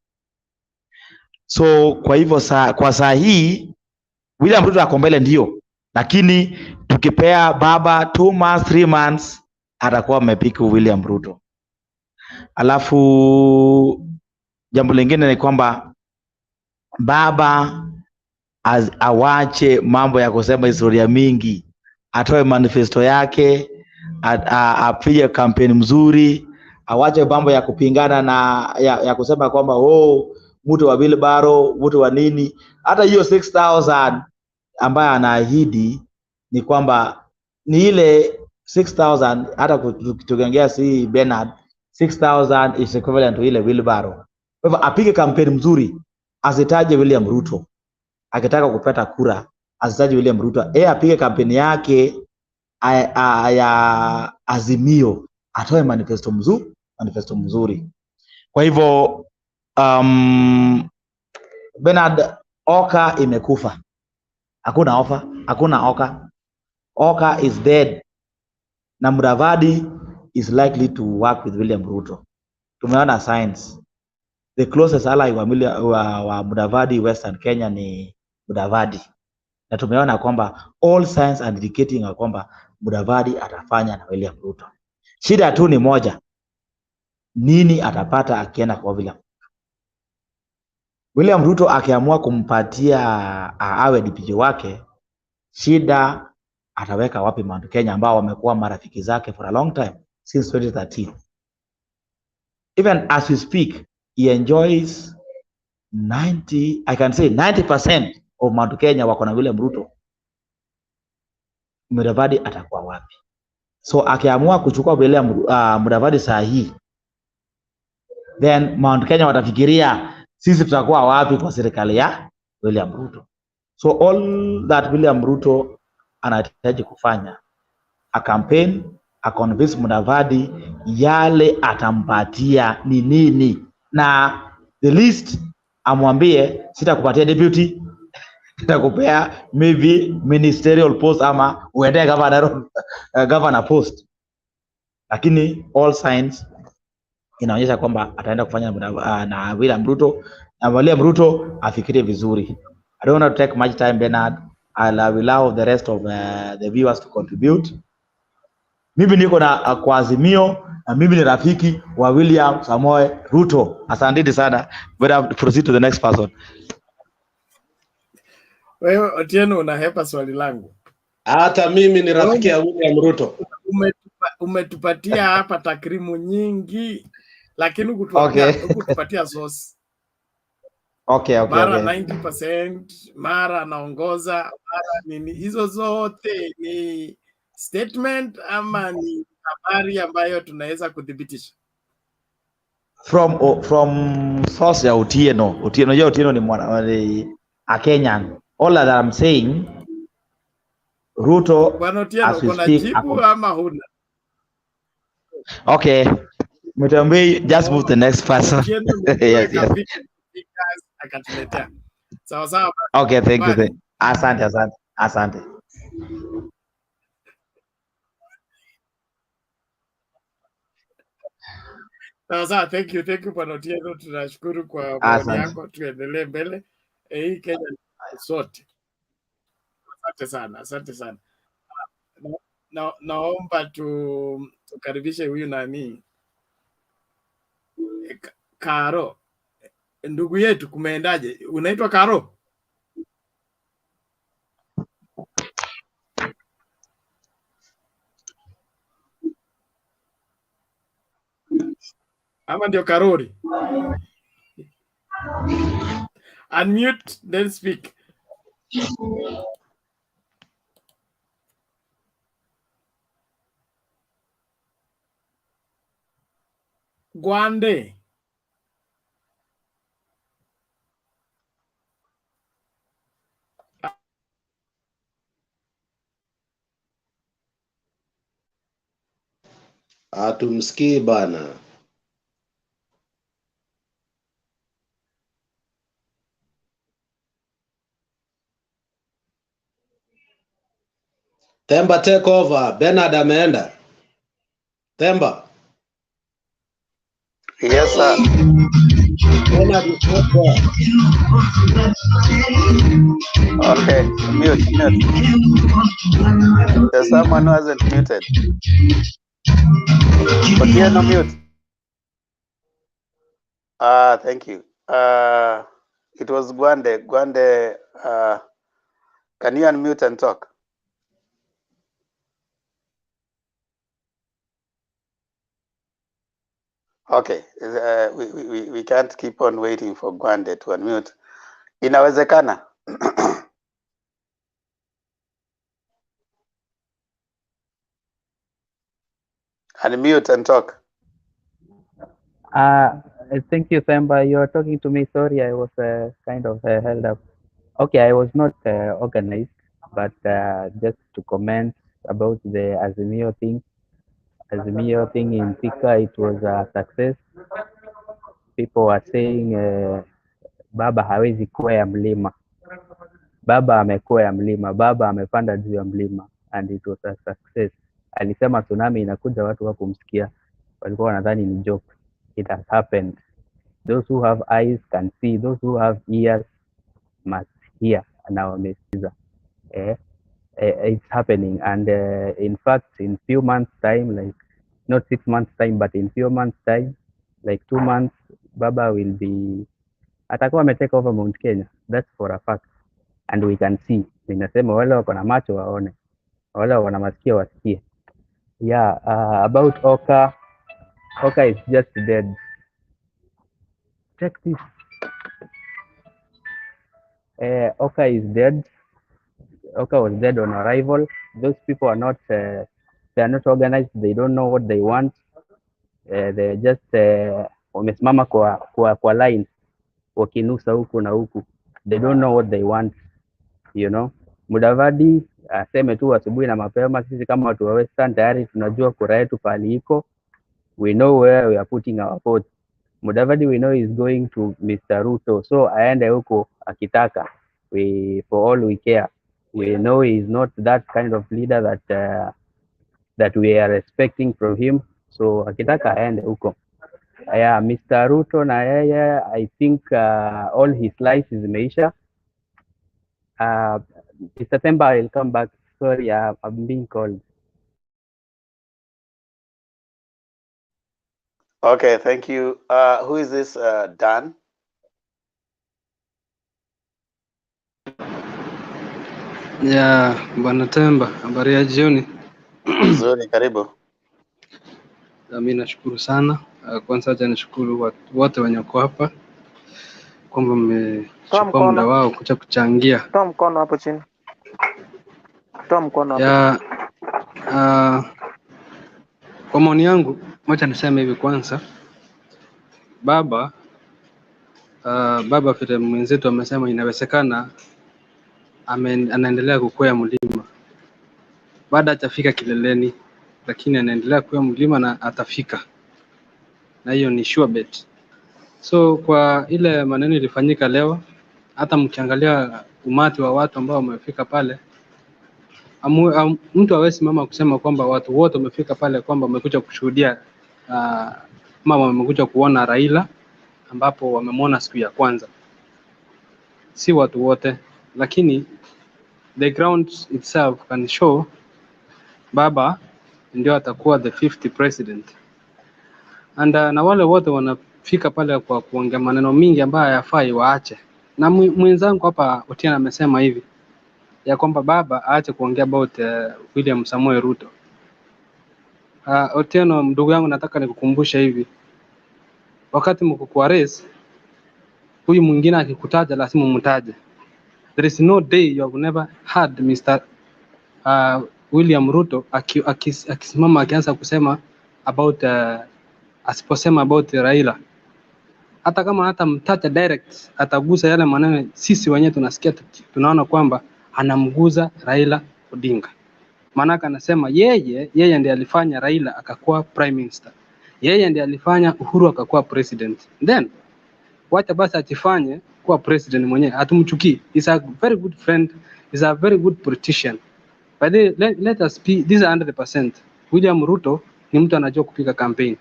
So kwa hivyo kwa saa hii William Ruto ako mbele ndio, lakini tukipea baba 2 months 3 months atakuwa amepika William Ruto. Alafu jambo lingine ni kwamba baba awache mambo ya kusema historia mingi, atoe manifesto yake, apige kampeni mzuri, awache mambo ya kupingana na ya kusema kwamba mtu wa wheelbarrow, mtu wa nini. Hata hiyo 6,000 ambaye anaahidi ni kwamba ni ile 6,000, hata tukiongea si Bernard, 6,000 is equivalent to ile wheelbarrow. Kwa hivyo apige kampeni mzuri, asitaje William Ruto. Akitaka kupata kura, asitaje William Ruto. Apige kampeni yake ya Azimio, atoe manifesto mzuri, manifesto mzuri. Kwa hivyo Bernard, Oka imekufa, hakuna Oka. Oka is dead, na Mudavadi is likely to work with William Ruto. Tumeona signs. The closest ally wa Mudavadi Western Kenya ni Mudavadi, na tumeona kwamba all signs are indicating kwamba Mudavadi atafanya na William Ruto. Shida tu ni moja, nini atapata akienda kwa William Ruto akiamua kumpatia awe DPP wake, shida ataweka wapi Mount Kenya ambao wamekuwa marafiki zake for a long time since 2013. Even as we speak, he enjoys 90% of Mount Kenya wako na William Ruto. Mudavadi atakuwa wapi? So akiamua kuchukua William Mudavadi saa hii, then Mount Kenya watafikiria sisi tutakuwa wapi kwa serikali ya William Ruto. So all that William Ruto anahitaji kufanya, a campaign, a convince Mudavadi yale atampatia ni nini, na the least amwambie sitakupatia deputy, nitakupea maybe ministerial post ama uende governor post. Lakini all signs inaonyesha kwamba ataenda kufanya na William Ruto, na William Ruto afikirie vizuri. I don't want to take much time, Bernard. I'll allow the rest of the viewers to contribute. Mimi niko na kwa Azimio, na mimi ni rafiki wa William Samoei Ruto. Asante sana. But proceed to the next person. Wewe Otieno unahepa swali langu. Hata mimi ni rafiki ya William Ruto. Umetupatia hapa takrimu nyingi, lakini hukutupatia source. Okay. Mara 90%, mara anaongoza, mara nini. Hizo zote ni statement ama ni habari ambayo tunaweza kudhibitisha? From source ya Otieno ni a Kenyan. All that I'm saying, Ruto, Bwana Otieno, kuna jibu ama huna? Okay. Mtambi, just move the next person. Yes. Sawa. Okay, thank you. Asante. Sawa, thank you Bwana Otieno, tunashukuru kwa maoni yako. Tuendelee mbele. Hii Kenya sote. Asante sana. Naomba tukaribishe huyu nani, Karo, ndugu yetu. Kumeendaje? Unaitwa Karo? Ama ndio Karori? Unmute then speak. Gwande. Hatumsikii bana. Temba, take over. Bernard ameenda. Temba. Yes, sir. Bernard is not there. Okay, mute. There's someone who hasn't muted. Otieno, mute. Thank you. It was Gwande. Gwande, can you unmute and talk? Okay, we can't keep on waiting for Gwande to unmute. Inawezekana. Unmute and talk. Thank you, Themba. You are talking to me. Sorry, I was kind of held up. Okay, I was not organized, but just to comment about the Azimio thing. Azimio thing in Thika, it was a success. People were saying baba hawezi kwea mlima. Baba amekwea mlima, baba amepanda juu ya mlima, and it was a success. Alisema tsunami inakuja, watu hawakumsikia, walikuwa wanadhani ni joke. It has happened. Those who have eyes can see, those who have ears must hear. Na wamesikiza. It's happening, and in fact in few months time, like not 6 months time, but in few months time, like 2 months, baba will be atakuwa ametake over Mount Kenya. That's for a fact, and we can see. Ninasema wale wako na macho waone, wale wana masikio wasikie. Yeah, about Oka is just dead. Check this. Oka is dead. Oka was dead on arrival. Those people are not they are not organized. They don't know what they want. They just wamesimama kwa line wakinusa huku na huku. They don't know what they want, you know. Mudavadi aseme tu asubuhi na mapema, sisi kama watu wa Western tayari tunajua kura yetu pali iko. We know where we are putting our vote. Mudavadi we know is going to Mr. Ruto, so aende huko akitaka. For all we care. We know he is not that kind of leader that we are expecting from him, so akitaka aende huko. Yeah, Mr. Ruto na yeye, I think all his life is imeisha. In September I'll come back. Sorry, I'm being called. Okay, thank you. Who is this? Dan? Ya Bwana Temba, habari ya jioni. Nzuri, karibu. Mimi nashukuru sana. Kwanza acha nishukuru watu wote wenye wako hapa kwamba mmechukua muda wao kuja kuchangia. Toa mkono hapo chini. Toa mkono hapo. Ya kwa maoni yangu, wacha niseme hivi kwanza. Baba vile mwenzetu amesema inawezekana anaendelea kukwea mlima. Baada atafika kileleni, lakini anaendelea kukwea mlima na atafika. Na hiyo ni sure bet. So kwa ile maneno ilifanyika leo, hata mkiangalia umati wa watu ambao wamefika pale, mtu hawezi mama kusema kwamba watu wote wamefika pale kwamba wamekuja kushuhudia mama wamekuja kuona Raila ambapo wamemwona siku ya kwanza. Si watu wote, lakini the ground itself can show baba ndio atakuwa the 50th president. And na wale wote wanafika pale kwa kuongea maneno mingi ambayo hayafai waache. Na mwenzangu hapa Otieno amesema hivi ya kwamba baba aache kuongea about William Samoei Ruto. Otieno ndugu yangu, nataka nikukumbusha hivi. Wakati mko kwa race, huyu mwingine akikutaja lazima umtaje. There is no day you have never heard Mr. William Ruto akisimama akianza kusema about asiposema about Raila. Hata kama hata mtaja direct, atagusa yale maneno sisi wenyewe tunasikia, tunaona kwamba anamguza Raila Odinga. Maana anasema yeye ndiye alifanya Raila akakuwa prime minister. Yeye ndiye alifanya Uhuru akakuwa president. Then wacha basi atifanye kuwa president mwenyewe, atumchukii. He's a very good friend, he's a very good politician. But let us be, this is 100%. William Ruto ni mtu anajua kupiga campaign.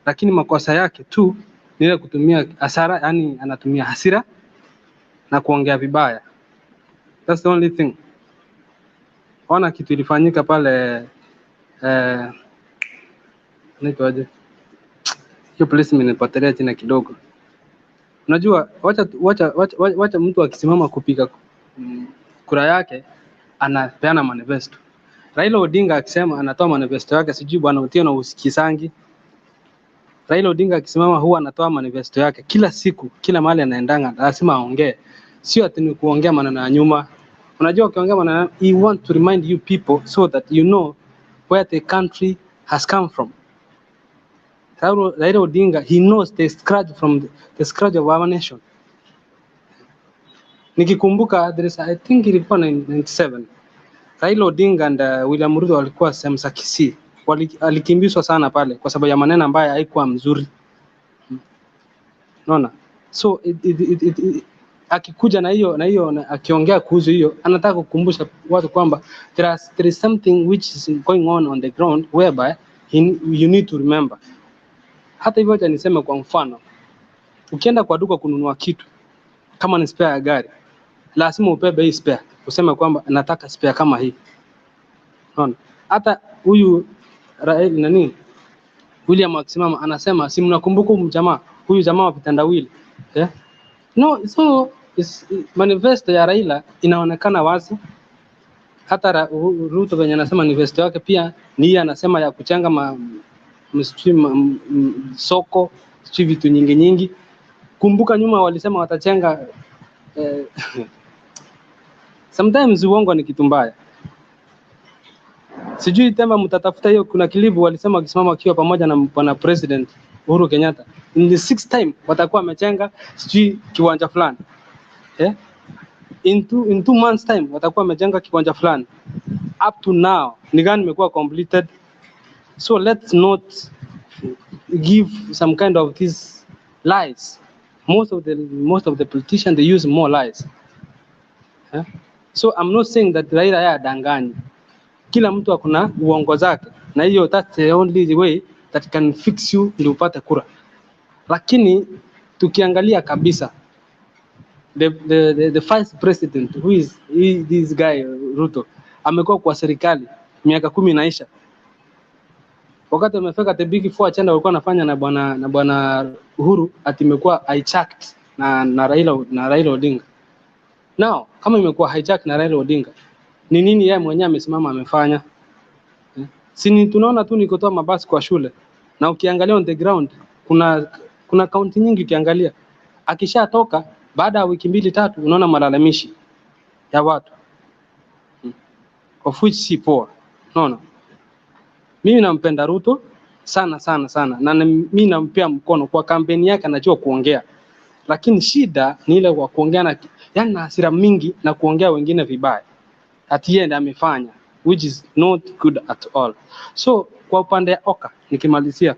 Lakini makosa yake tu ni ile kutumia hasara, yani anatumia hasira na kuongea vibaya. That's the only thing. Ona kitu ilifanyika pale naitwaje? Hiyo place nimepotelea tena kidogo. Unajua wacha mtu akisimama kupiga kura yake anapeana manifesto. Raila Odinga akisema anatoa manifesto yake, sijui bwana Otieno usikisangi. Raila Odinga akisimama huwa anatoa manifesto yake kila siku, kila mahali anaendanga lazima aongee. Sio ati ni kuongea maneno ya nyuma. Unajua ukiongea maneno, he want to remind you people so that you know where the country has come from. Raila Odinga, he knows the scratch from the scratch of our nation. Nikikumbuka there is, I think ilikuwa 97. Raila Odinga and William Ruto walikuwa sehemu za Kisii alikimbizwa sana pale kwa sababu ya maneno ambayo haikuwa mzuri. Unaona? So akikuja na hiyo akiongea kuhusu hiyo, anataka kukumbusha watu kwamba there is something which is going on the ground whereby you need to remember. Hata hivyo niseme kwa mfano, ukienda kwa duka kununua kitu kama ni spare ya gari, lazima ubebe hii spare, useme kwamba nataka spare kama hii. Unaona? Hata huyu William akisimama anasema, si mnakumbuka huyu jamaa wa vitendawili, no, so manifesto ya Raila inaonekana wazi. Hata Ruto venye anasema manifesto yake pia ni yeye anasema ya kuchenga soko, vitu nyingi. Kumbuka nyuma walisema watachenga sometimes uongo ni kitu mbaya. Sijui tena mtatafuta hiyo, kuna kilibu walisema wakisimama wakiwa pamoja na bwana president Uhuru Kenyatta, in the 6th time watakuwa wamechenga sijui kiwanja fulani. In 2 months time watakuwa wamejenga kiwanja fulani. Up to now ni gani imekuwa completed? So let's not give some kind of these lies. Most of the politicians, they use more lies. So I'm not saying that Raila ya danganyi. Kila mtu akuna uongo zake, na hiyo that's the only way that can fix you ndio upate kura. Lakini tukiangalia kabisa the vice president who is this guy Ruto amekuwa kwa serikali miaka 10 inaisha. Wakati amefika the big four agenda walikuwa anafanya na bwana Uhuru, ati imekuwa hijacked na Raila Odinga. Now kama imekuwa hijacked na Raila Odinga, ni nini yeye mwenyewe amesimama amefanya? Si tunaona tu nikotoa mabasi kwa shule, na ukiangalia on the ground kuna kaunti nyingi ukiangalia, akishatoka baada ya wiki 2-3 unaona malalamishi ya watu, of which si poa. Unaona? Mimi nampenda Ruto sana na mimi nampea mkono kwa kampeni yake, anajua kuongea, lakini shida ni ile kwa kuongea na yani na hasira mingi na kuongea wengine vibaya. At the end amefanya, which is not good at all. So kwa upande ya Oka nikimalizia,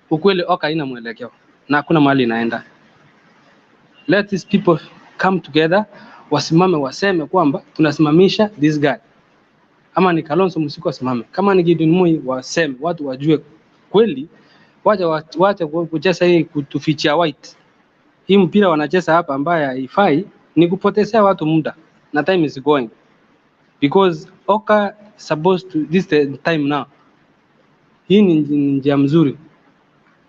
ukweli Oka haina mwelekeo na hakuna mahali inaenda. Let these people come together, wasimame waseme kwamba tunasimamisha this guy. Ama ni Kalonzo Musyoka wasimame, kama ni Gideon Moi waseme, watu wajue kweli. Wacha kucheza hii kutufichia white. Hii mpira wanacheza hapa ambaye haifai, ni kupotezea watu muda, na time is going, because Oka supposed to this the time now. Hii ni njia mzuri.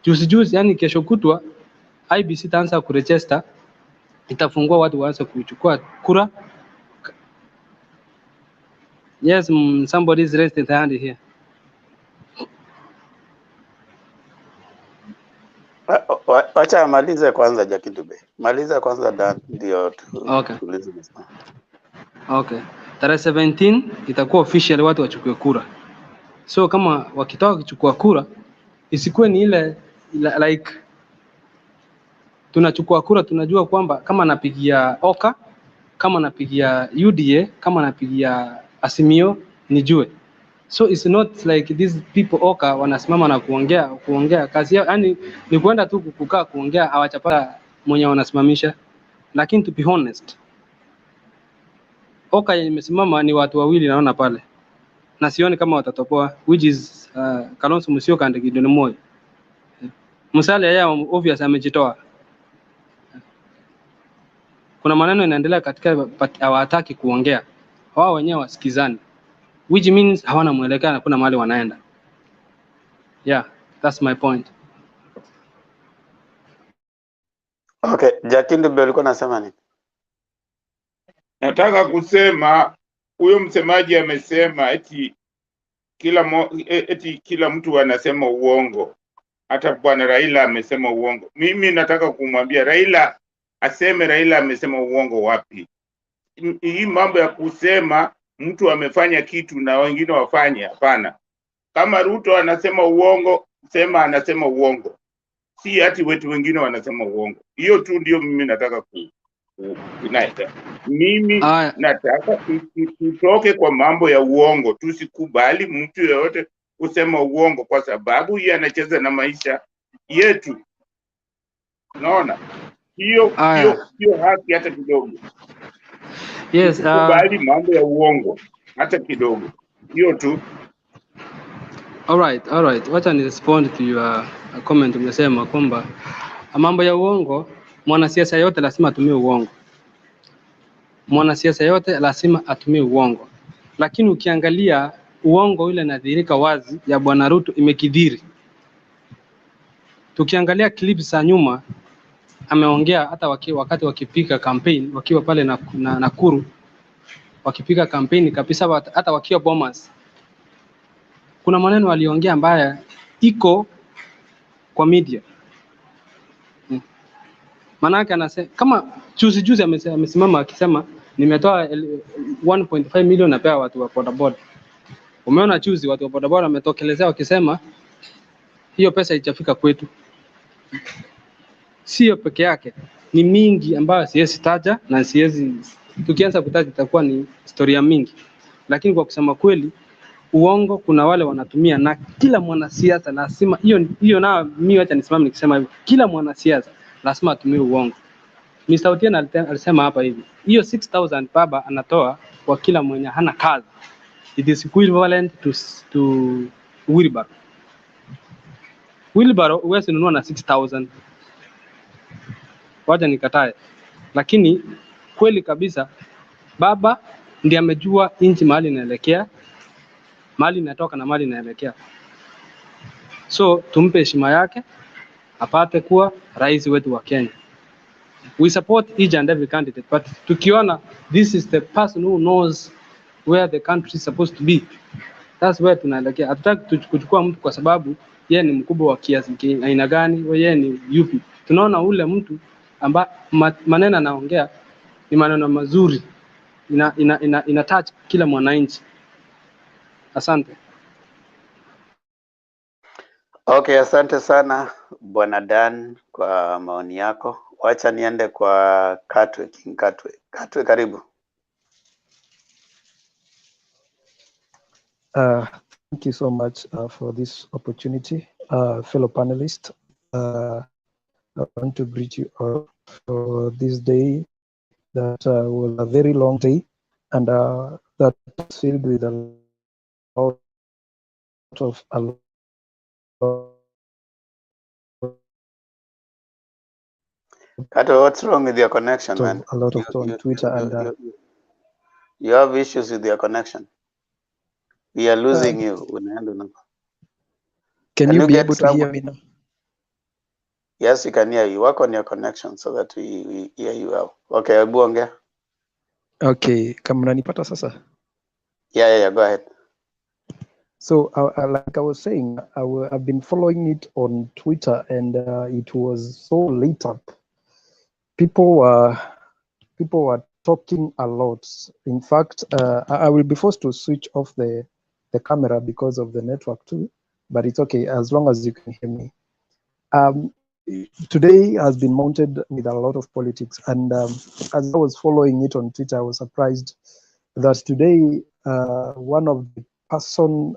Juzi yani kesho kutwa IBC taanza kuregister, itafungua watu waanze kuchukua kura. Yes, somebody is raised their hand here. Wacha amalize kwanza Jakidube. Maliza kwanza Dan ndio Okay. tulize. Okay. Tarehe 17 itakuwa official watu wachukue kura. So kama wakitoka kuchukua kura, isikuwe ni ile like tunachukua kura tunajua kwamba kama napigia Oka, kama napigia UDA, kama napigia Azimio nijue. So it's not like these people Oka wanasimama na kuongea kazi yao, yani ni kwenda tu kukaa kuongea, hawachapata mwenye wanasimamisha. Lakini to be honest, Oka imesimama ni watu wawili naona pale, na sioni kama watatopoa, which is Kalonzo Musyoka and Gideon Moi. Msale yeye obvious amejitoa. Kuna maneno inaendelea katika hawataki kuongea, wao wenyewe wasikizani, which means hawana mwelekeo na kuna mahali wanaenda. Yeah, that's my point. Okay, Jakidube ulikuwa unasema nini? Nataka kusema huyo msemaji amesema eti kila mtu anasema uongo. Hata bwana Raila amesema uongo. Mimi nataka kumwambia Raila aseme Raila amesema uongo wapi? Hii mambo ya kusema mtu amefanya kitu na wengine wafanye, hapana. Kama Ruto anasema uongo, sema anasema uongo. Si ati wetu wengine wanasema uongo. Hiyo tu ndio mimi nataka Mimi Haya, nataka tutoke kwa mambo ya uongo, tusikubali mtu yeyote kusema uongo, kwa sababu yeye anacheza na maisha yetu. Unaona, hiyo haki hata kidogo. yes, Tusikubali mambo ya uongo hata kidogo, hiyo tu. all right. Wacha ni respond to your comment. Umesema kwamba mambo ya uongo, mwanasiasa yote lazima atumie uongo. Mwanasiasa yote lazima atumie uongo, lakini ukiangalia uongo ile inadhihirika wazi ya Bwana Ruto imekidhiri. Tukiangalia clips za nyuma, ameongea hata wakati wakipiga campaign, wakiwa pale na Nakuru wakipiga campaign kabisa, hata wakiwa Bomas, kuna maneno aliongea ambaye iko kwa media. Manake anasema kama juzi amesimama akisema nimetoa 1.5 million napea watu wa bodaboda. Umeona juzi watu wa bodaboda wametokelezea wakisema hiyo pesa haijafika kwetu. Sio peke yake, ni mingi ambayo siwezi taja, na tukianza kutaja itakuwa ni historia mingi. Lakini kwa kusema kweli, uongo kuna wale wanatumia, na kila mwanasiasa lazima hiyo na mimi acha nisimame nikisema hivi, kila mwanasiasa lazima atumie uongo. Mr. Otieno alisema hapa hivi, hiyo 6000 baba anatoa kwa kila mwenye hana kazi, it is equivalent to wheelbarrow. Wheelbarrow huwezi nunua na 6000. Wacha nikatae, lakini kweli kabisa baba ndiye amejua inchi mahali inaelekea, mahali inatoka na mahali inaelekea. So tumpe heshima yake, apate kuwa rais wetu wa Kenya. We support each and every candidate, but tukiona this is the person who knows where the country is supposed to be, that's where tunaelekea. Hatutaki kuchukua mtu kwa sababu yeye ni mkubwa wa kiasi aina gani, yeye ni yupi. Tunaona ule mtu amba maneno anaongea ni maneno mazuri, ina touch kila mwananchi. Asante. Okay, asante sana Bwana Dan kwa maoni yako. Wacha niende kwa Katwe, King Katwe. Katwe, karibu. Thank you so much for this opportunity, fellow panelists. I want to greet you all for this day that was a very long day, and that was filled with a lot of Katwe, what's wrong with your connection, man? a lot of on Twitter, you have issues with your connection. We are losing you. Can you be able to hear me now? Yes, we can hear you. Work on your connection so that we hear you well. Okay, Abu ongea. Okay, kama mnanipata sasa? Yeah, go ahead. So, like I was saying, I've been following it on Twitter, and it was so lit up. People were talking a lot. In fact, I will be forced to switch off the camera because of the network too, but it's okay as long as you can hear me. Today has been mounted with a lot of politics, and as I was following it on Twitter, I was surprised that today one of the person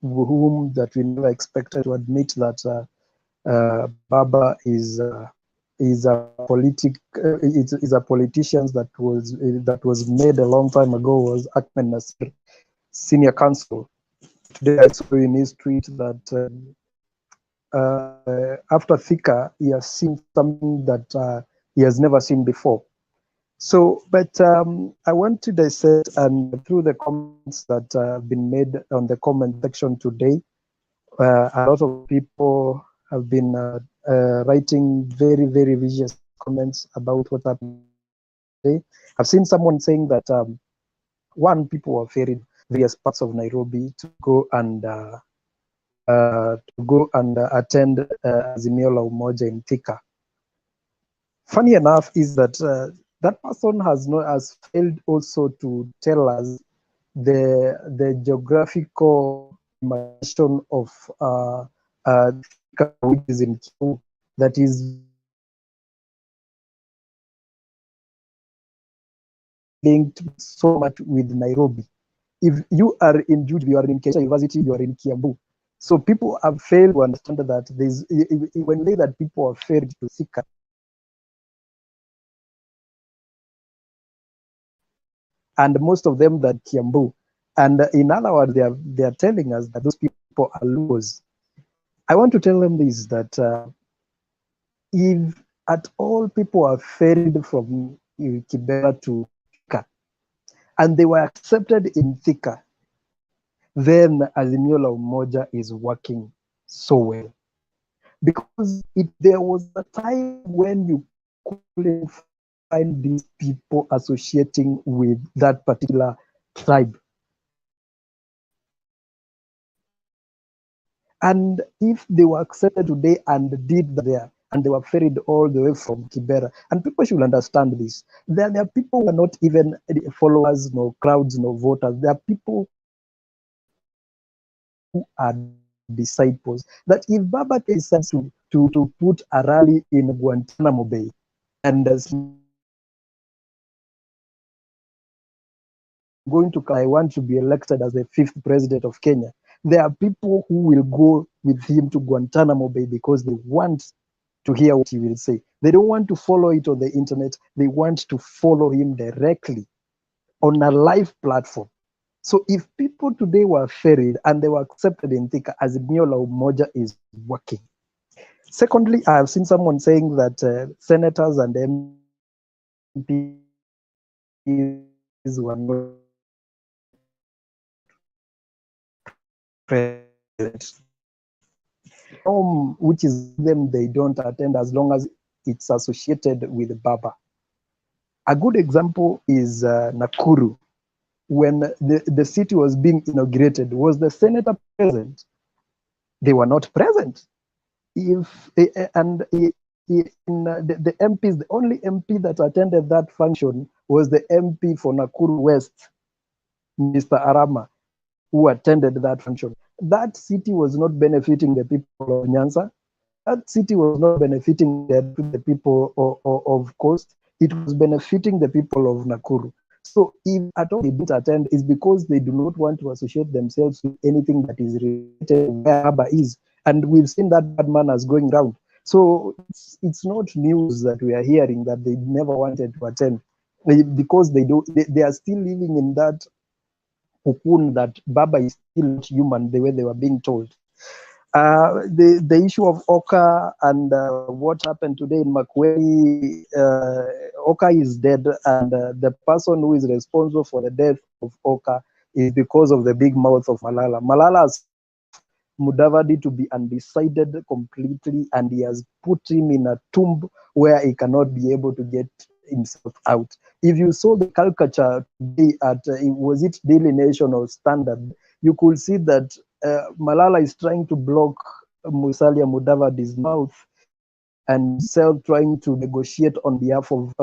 whom that we never expected to admit that Baba is a politician that was made a long time ago was Ahmed Nasir, senior counsel. Today I saw in his tweet that after Thika, he has seen something that he has never seen before. So, but I want to dissect, and through the comments that have been made on the comment section today, a lot of people have been writing very, very vicious comments about what happened today. I've seen someone saying that people were ferried various parts of Nairobi to go and attend Azimio la Umoja in Thika. Funny enough is that that person has failed also to tell us the geographical location of Thika, which is in Kivu, that is linked so much with Nairobi. If you are in Juju, you are in Kenyatta University, you are in Kiambu. So people have failed to understand that there's, when they that people have failed to Thika, and most of them that Kiambu. And in other words, they are telling us that those people are losers. I want to tell them this, that if at all people are ferried from Kibera to Thika, and they were accepted in Thika, then Azimio la Umoja is working so well. Because there was a time when you couldn't find these people associating with that particular tribe. And if they were accepted today and did there, and they were ferried all the way from Kibera, and people should understand this, there are people who are not even followers, no crowds, no voters. There are people who are disciples. That if Baba decides to put a rally in Guantanamo Bay, and going to, I want to be elected as the 5th president of Kenya, there are people who will go with him to Guantanamo Bay because they want to hear what he will say. They don't want to follow it on the internet. They want to follow him directly on a live platform. So if people today were ferried and they were accepted in Thika, Azimio la Umoja is working. Secondly, I have seen someone saying that senators and MPs were not present. Which is them, they don't attend as long as it's associated with Baba. A good example is Nakuru. When the city was being inaugurated, was the senator present? They were not present. The MPs, the only MP that attended that function was the MP for Nakuru West, Mr. Arama, who attended that function. That city was not benefiting the people of Nyanza. That city was not benefiting the people of Coast. It was benefiting the people of Nakuru. So if at all they didn't attend, it's because they do not want to associate themselves with anything that is related to where Baba is. And we've seen that bad manners going round. So it's not news that we are hearing that they never wanted to attend, because they are still living in that cocoon that Baba is still not human the way they were being told. The issue of Oka and what happened today in Makweli, Oka is dead, and the person who is responsible for the death of Oka is because of the big mouth of Malala. Malala has Mudavadi to be undecided completely, and he has put him in a tomb where he cannot be able to get himself out. If you saw the caricature today at, was it Daily Nation or Standard, you could see that Malala is trying to block Musalia Mudavadi's mouth and himself trying to negotiate on behalf of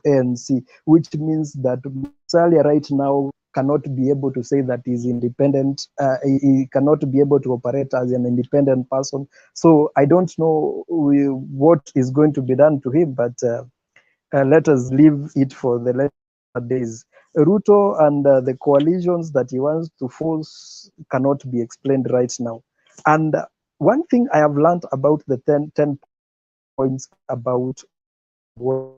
ANC, which means that Musalia right now cannot be able to say that he's independent. He cannot be able to operate as an independent person. So I don't know what is going to be done to him, but let us leave it for the later days. Ruto and the coalitions that he wants to force cannot be explained right now. And one thing I have learned about the 10 points about what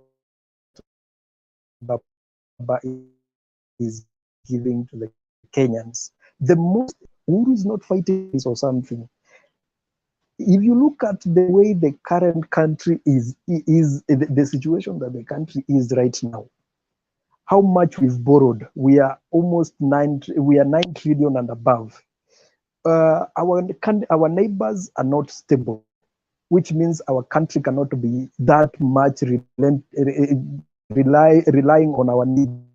Baba is giving to the Kenyans, the most, Uhuru is not fighting this or something. If you look at the way the current country is the situation that the country is right now, how much we've borrowed, we are almost 9 trillion and above. Our neighbors are not stable, which means our country cannot be that much relying on our neighbors.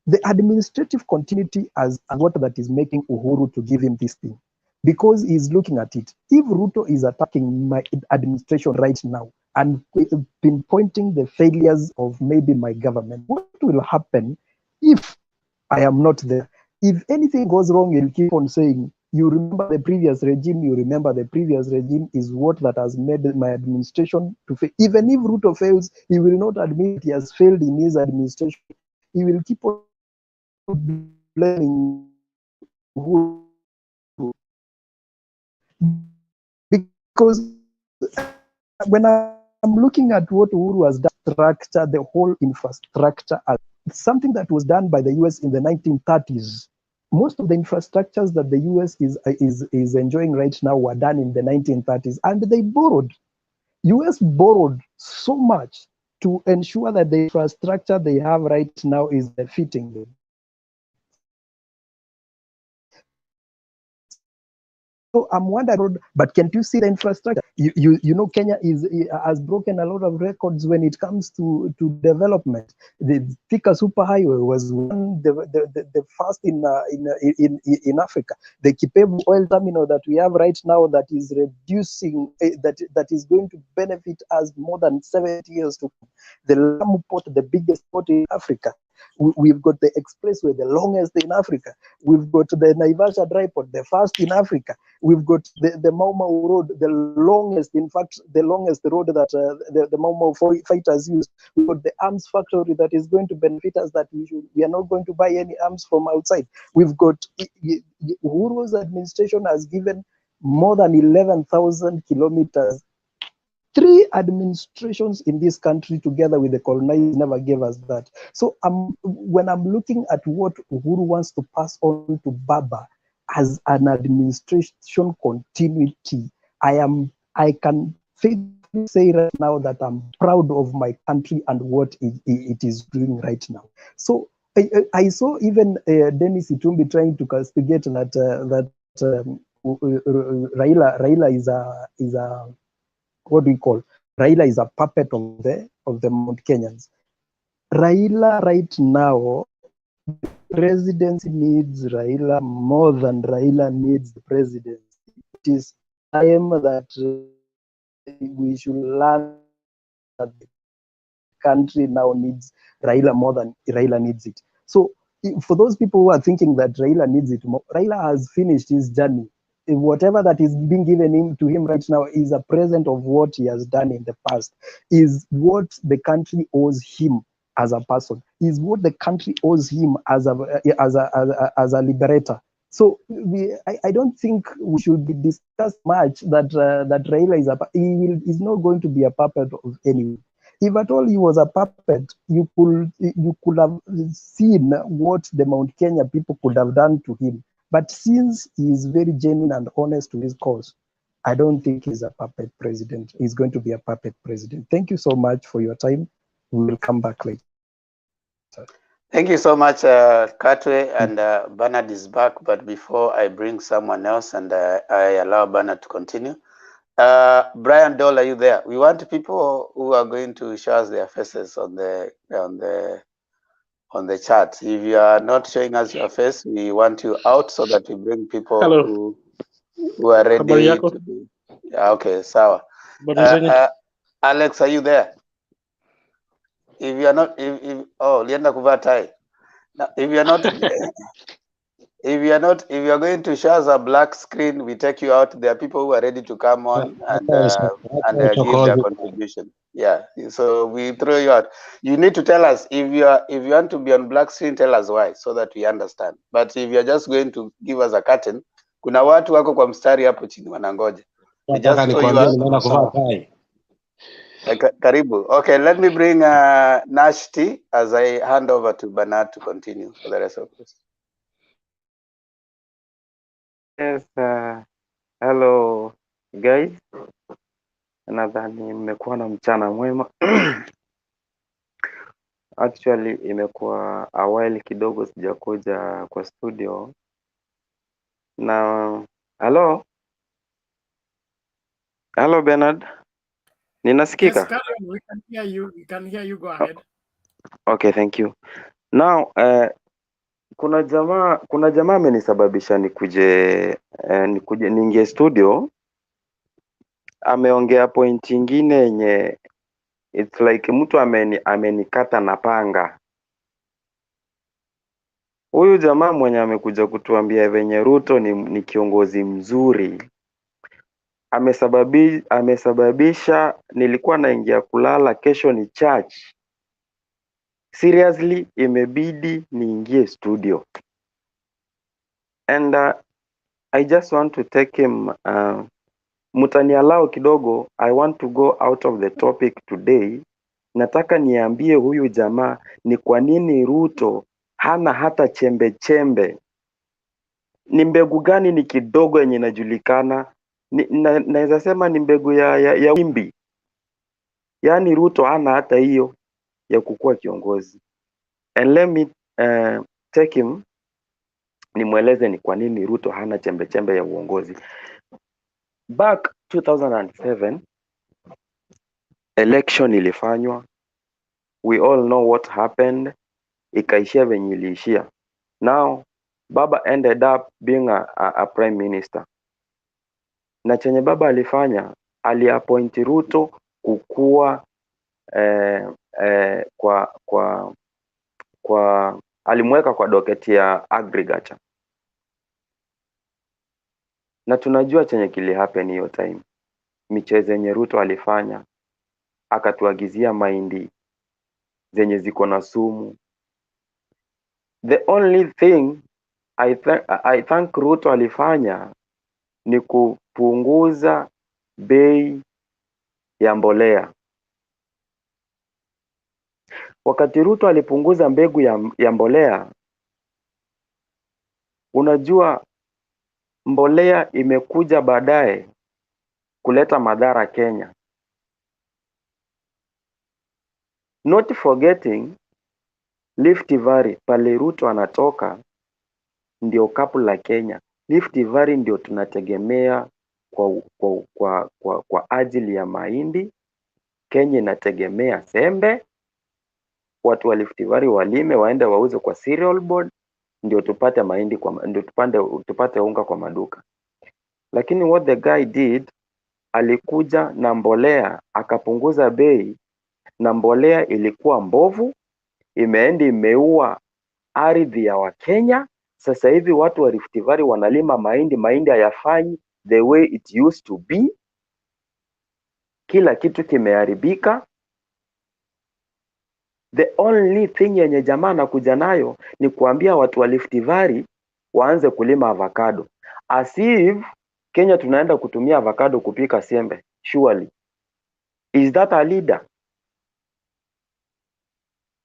The administrative continuity as what that is making Uhuru to give him this thing, because he's looking at it. If Ruto is attacking my administration right now and pinpointing the failures of maybe my government, what will happen if I am not there? If anything goes wrong, he'll keep on saying, You remember the previous regime, is what that has made my administration to fail. Even if Ruto fails, he will not admit he has failed in his administration. He will keep on blaming Uhuru. Because when I'm looking at what Uhuru has done, structure, the whole infrastructure, something that was done by the US in the 1930s. Most of the infrastructures that the US is enjoying right now were done in the 1930s, and they borrowed. US borrowed so much to ensure that the infrastructure they have right now is befitting them. So I'm wondering, but can't you see the infrastructure? You know, Kenya has broken a lot of records when it comes to development. The Thika superhighway was the first in Africa. The Kipevu oil terminal that we have right now that is reducing that is going to benefit us more than 70 years to come. The Lamu port, the biggest port in Africa. We've got the expressway, the longest in Africa. We've got the Naivasha dry port, the first in Africa. We've got the Mau Mau road, the longest, in fact, the longest road that the Mau Mau fighters use. We've got the arms factory that is going to benefit us, that we are not going to buy any arms from outside. We've got Uhuru's administration has given more than 11,000 kilometers. 3 administrations in this country together with the colonizers never gave us that. So when I'm looking at what Uhuru wants to pass on to Baba as an administration continuity, I can faithfully say right now that I'm proud of my country and what it is doing right now. So I saw even Dennis Itumbi trying to castigate that Raila is a what do we call? Raila is a puppet of the Mount Kenyans. Raila right now, the presidency needs Raila more than Raila needs the presidency. It is time that we should learn that the country now needs Raila more than Raila needs it. So for those people who are thinking that Raila needs it more, Raila has finished his journey. Whatever that is being given to him right now is a present of what he has done in the past, is what the country owes him as a person, is what the country owes him as a liberator. So I don't think we should be discussed much that Raila is not going to be a puppet of anyone. If at all he was a puppet, you could have seen what the Mount Kenya people could have done to him. But since he is very genuine and honest to his cause, I don't think he's a puppet president. He's going to be a puppet president. Thank you so much for your time. We will come back later. Thank you so much, Katwe, and Bernard is back. But before I bring someone else and I allow Bernard to continue, Brian Dole, are you there? We want people who are going to show us their faces on the chat. If you are not showing us your face, we want you out so that we bring people who are ready to be. Okay, sawa. Alex, are you there? If you are not, oh, lienda kuvaa tie. Now, if you are not, if you are going to show us a black screen, we take you out. There are people who are ready to come on and give their contribution. Yeah, so we throw you out. You need to tell us if you want to be on black screen, tell us why, so that we understand. But if you're just going to give us a curtain, kuna watu wako kwa mstari hapo chini wanangoja. We just throw you out. Karibu. Okay, let me bring Nashti as I hand over to Bernard to continue for the rest of this. Yes, hello guys. Nadhani mmekuwa na mchana mwema. Actually imekuwa a while kidogo sijakuja kwa studio. Na hello Bernard. Ninasikika? Yes, Karen, we can hear you. We can hear you. Go ahead. Okay, thank you. Now, kuna jamaa amenisababisha nikuje niingie studio. Ameongea point ingine yenye it's like mtu amenikata na panga. Huyu jamaa mwenye amekuja kutuambia venye Ruto ni kiongozi mzuri amesababisha nilikuwa naingia kulala, kesho ni church. Seriously, imebidi niingie studio. And I just want to take him mutanialao kidogo, I want to go out of the topic today. Nataka niambie huyu jamaa ni kwa nini Ruto hana hata chembe chembe. Ni mbegu gani ni kidogo yenye inajulikana? Naweza sema ni mbegu ya wimbi. Yaani Ruto hana hata hiyo ya kukua kiongozi. And let me take him nimweleze ni kwa nini Ruto hana chembe chembe ya uongozi. Back 2007 election ilifanywa. We all know what happened. Ikaishia venye iliishia. Now Baba ended up being a prime minister. Na chenye Baba alifanya, aliappoint Ruto kukua alimweka kwa doketi ya agriculture. Na tunajua chenye kili happen hiyo time. Michezo yenye Ruto alifanya, akatuagizia mahindi zenye ziko na sumu. The only thing I think Ruto alifanya ni kupunguza bei ya mbolea. Wakati Ruto alipunguza mbegu ya mbolea, unajua mbolea imekuja baadaye kuleta madhara Kenya. Not forgetting Rift Valley pale Ruto anatoka ndio kapu la Kenya. Rift Valley ndio tunategemea kwa ajili ya mahindi. Kenya inategemea sembe. Watu wa Rift Valley walime waende wauze kwa cereal board ndio tupate mahindi ndio tupate unga kwa maduka. Lakini what the guy did, alikuja na mbolea akapunguza bei, na mbolea ilikuwa mbovu, imeenda imeua ardhi ya Wakenya. Sasa hivi watu wa Rift Valley wanalima mahindi hayafanyi the way it used to be. Kila kitu kimeharibika. The only thing yenye jamaa anakuja nayo ni kuambia watu wa Rift Valley waanze kulima avocado. As if Kenya tunaenda kutumia avocado kupika sembe. Surely. Is that a leader?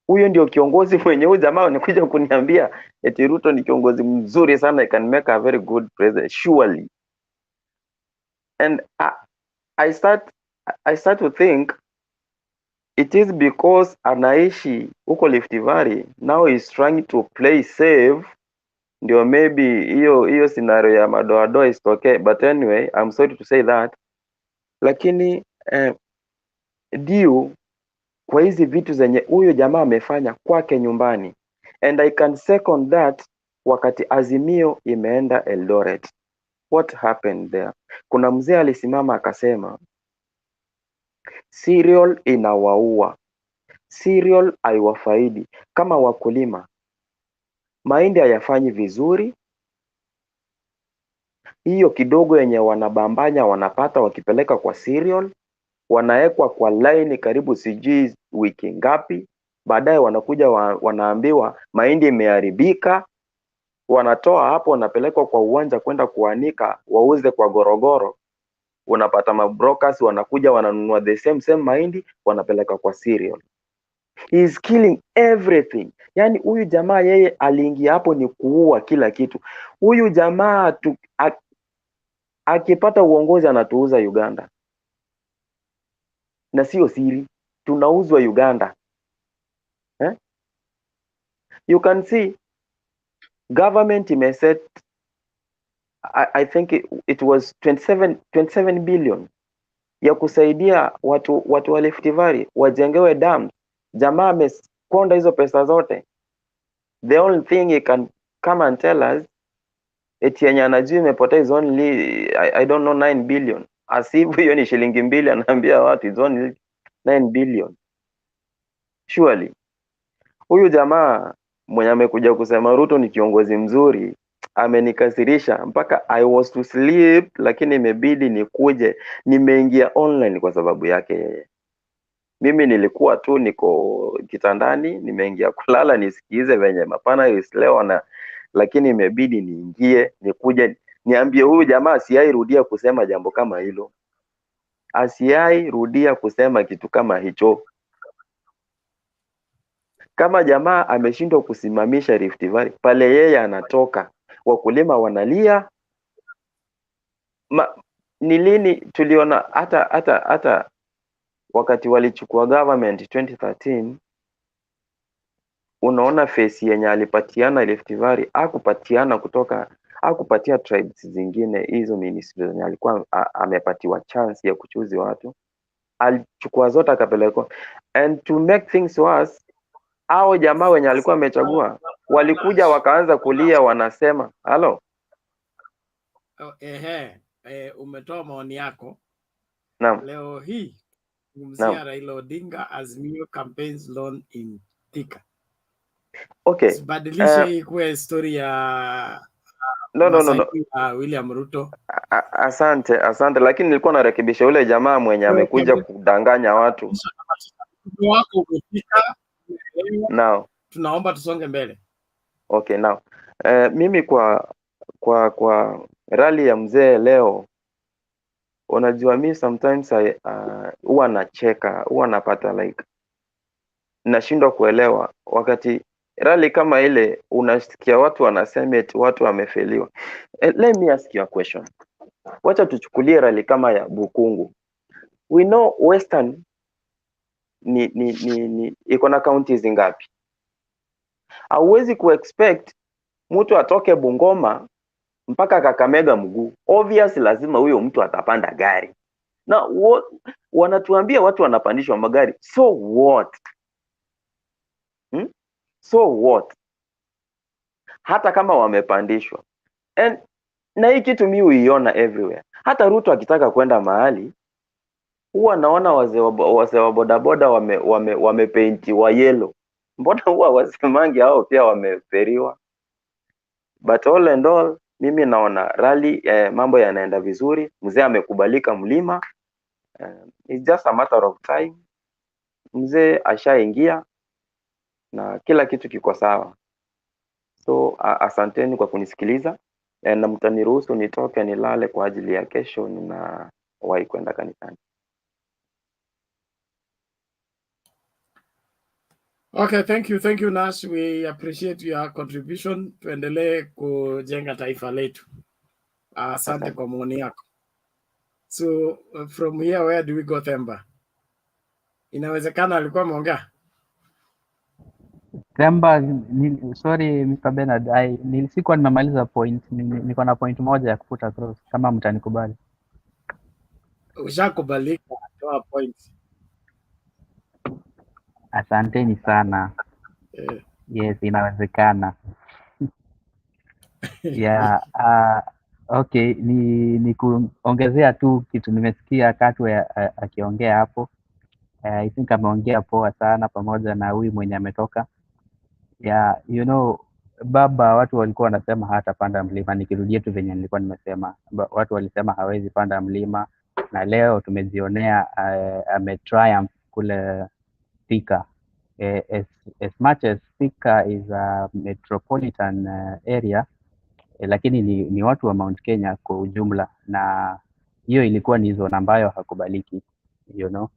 Huyo ndio kiongozi mwenye huyu jamaa anakuja kuniambia eti Ruto ni kiongozi mzuri sana, I can make a very good president. Surely. And I start to think it is because anaishi huko Rift Valley, now he's trying to play safe. Ndio maybe hiyo scenario ya madoadoa is okay, but anyway, I'm sorry to say that. Lakini due kwa hizi vitu zenye huyo jamaa amefanya kwake nyumbani, and I can second that. Wakati Azimio imeenda Eldoret, what happened there? Kuna mzee alisimama akasema cereal inawaua, cereal haiwafaidi. Kama wakulima, mahindi hayafanyi vizuri, hiyo kidogo yenye wanabambanya wanapata wakipeleka kwa cereal, wanaekwa kwa line karibu sijui wiki ngapi, baadaye wanakuja wanaambiwa mahindi imeharibika, wanatoa hapo wanapelekwa kwa uwanja kwenda kuanika wauze kwa gorogoro. Unapata mabrokers wanakuja wananunua the same mahindi wanapeleka kwa cereal. He is killing everything. Yani huyu jamaa yeye aliingia hapo ni kuua kila kitu. Huyu jamaa akipata uongozi anatuuza Uganda. Na sio siri, tunauzwa Uganda. You can see government imeset I think it was 27 billion ya kusaidia watu wa Rift Valley wajengewe dam. Jamaa amekonda hizo pesa zote. The only thing he can come and tell us eti yenye anajua imepotea is only I don't know 9 billion. As if hiyo ni shilingi mbili, anaambia watu is only 9 billion. Surely huyu jamaa mwenye amekuja kusema Ruto ni kiongozi mzuri amenikasirisha mpaka I was to sleep, lakini imebidi nikuje, nimeingia online kwa sababu yake yeye. Mimi nilikuwa tu niko kitandani, nimeingia kulala nisikize venye mapanelists leo na, lakini imebidi niingie nikuje niambie huyu jamaa asiairudia kusema jambo kama hilo, asiairudia kusema kitu kama hicho. Kama jamaa ameshindwa kusimamisha Rift Valley pale yeye anatoka, wakulima wanalia. Ni lini tuliona hata wakati walichukua government 2013, unaona face yenye alipatiana Rift Valley, hakupatia tribes zingine hizo ministries zenye alikuwa amepatiwa chance ya kuchuzi watu, alichukua zote akapeleka. And to make things worse, hao jamaa wenye alikuwa amechagua walikuja wakaanza kulia, wanasema halo. Umetoa maoni yako. Naam. Leo hii ngumzia Raila Odinga Azimio campaigns loan in Thika. Okay. Sibadilishe hii kuwa story ya no. William Ruto. Asante, lakini nilikuwa narekebisha ule jamaa mwenye amekuja kudanganya watu. Wako umefika. Now, tunaomba tusonge mbele. Okay, now. Mimi kwa rally ya mzee leo, unajua mimi sometimes huwa nacheka, huwa napata like nashindwa kuelewa wakati rally kama ile unasikia watu wanasema eti watu wamefeliwa. Let me ask you a question. Wacha tuchukulie rally kama ya Bukungu. We know Western ni iko na counties ngapi? Hauwezi kuexpect mtu atoke Bungoma mpaka Kakamega mguu. Obvious lazima huyo mtu atapanda gari. Na wanatuambia watu wanapandishwa magari. So what? So what? Hata kama wamepandishwa. Na hii kitu mimi huiona everywhere. Hata Ruto akitaka kwenda mahali, huwa naona wazee wa bodaboda wamepainti wa yellow. Mbona huwa wasemangi hao pia wameferiwa? But all and all, mimi naona rally mambo yanaenda vizuri. Mzee amekubalika mlima. It's just a matter of time. Mzee ashaingia na kila kitu kiko sawa. So asanteni kwa kunisikiliza, na mtaniruhusu nitoke nilale kwa ajili ya kesho ninawahi kwenda kanisani. Okay, thank you Nash, we appreciate your contribution. Tuendelee kujenga taifa letu. Asante kwa maoni yako. So from here where do we go, Themba? Inawezekana alikuwa ameongea? Themba, sorry Mr. Bernard, sikuwa nimemaliza point, niko na point moja ya kuputa across kama mtanikubali. Ushakubalika, toa point. Asanteni sana. Yes, inawezekana. Yeah, okay, ni kuongezea tu kitu nimesikia Katwe akiongea hapo. I think ameongea poa sana pamoja na huyu mwenye ametoka. Yeah, you know, baba watu walikuwa wanasema hatapanda mlima, nikirudia tu venye nilikuwa nimesema. Watu walisema hawezi panda mlima, na leo tumejionea ametriumph kule Thika. As much as Thika is a metropolitan area, lakini ni watu wa Mount Kenya kwa ujumla, na hiyo ilikuwa ni zone ambayo hakubaliki, you know.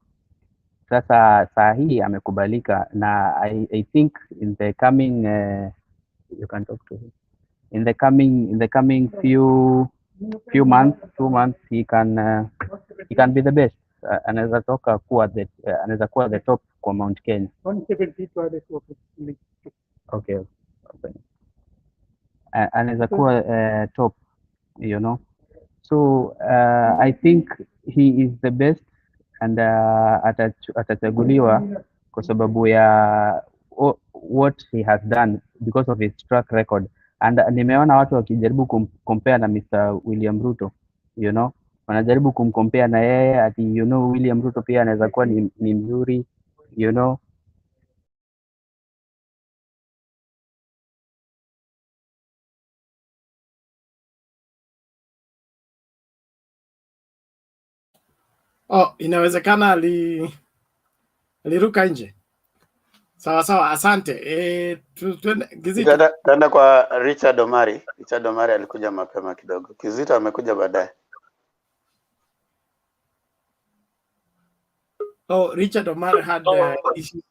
Sasa saa hii amekubalika, na I think in the coming you can talk to him. In the coming few months, 2 months, he can be the best. Anaweza toka kuwa anaweza kuwa the top kwa Mount Kenya. Okay. Anaweza kuwa top, you know. So I think he is the best, and atachaguliwa kwa sababu ya what he has done because of his track record. And nimeona watu wakijaribu compare na Mr. William Ruto, you know, wanajaribu kumcompare na yeye ati, you know, William Ruto pia anaweza kuwa ni mzuri, you know. Oh, inawezekana aliruka nje. Sawa sawa, asante. Kizito. Tutaenda kwa Richard Omari. Richard Omari alikuja mapema kidogo. Kizito amekuja baadaye. Oh, Richard Omari had issues.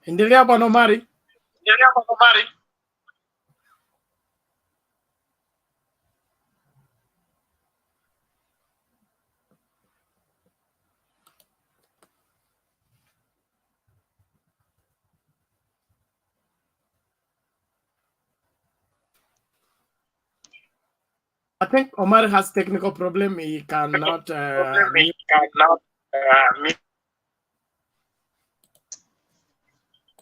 Endelea bwana Omari. I think Omar has technical problem. He cannot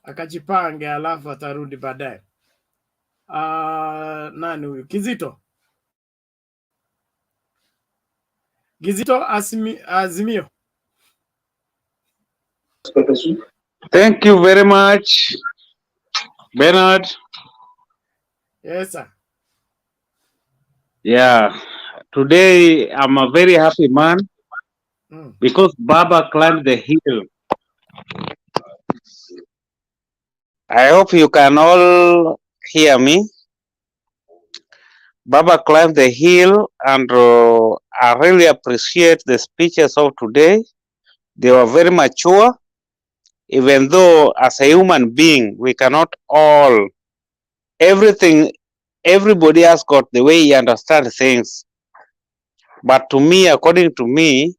akajipange, alafu atarudi baadaye. Nani huyu? Kizito. Kizito Azimio. Thank you very much, Bernard. Yes, sir. Yeah, today I'm a very happy man because Baba climbed the hill. I hope you can all hear me. Baba climbed the hill, and I really appreciate the speeches of today. They were very mature, even though as a human being, we cannot all, everybody has got the way he understands things. But to me, according to me,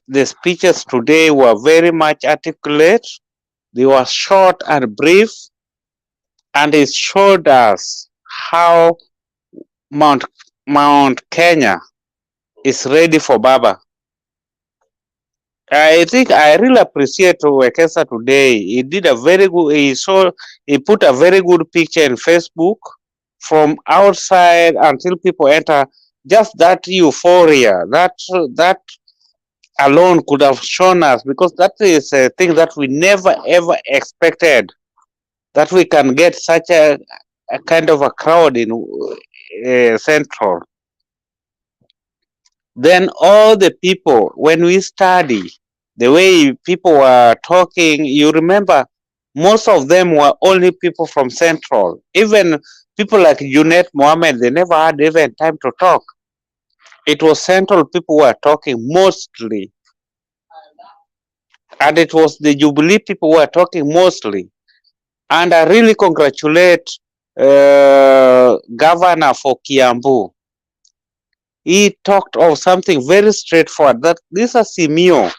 the speeches today were very much articulate. They were short and brief, and it showed us how Mount Kenya is ready for Baba. I think I really appreciate Wekesa today. He did a very good. He put a very good picture in Facebook from outside until people enter. Just that euphoria, that alone could have shown us, because that is a thing that we never ever expected, that we can get such a kind of a crowd in Central. Then all the people, when we study the way people were talking, you remember most of them were only people from Central. Even people like Junet Mohammed, they never had even time to talk. It was Central people who were talking mostly. And it was the Jubilee people who were talking mostly. And I really congratulate Governor for Kiambu. He talked of something very straightforward, that this Azimio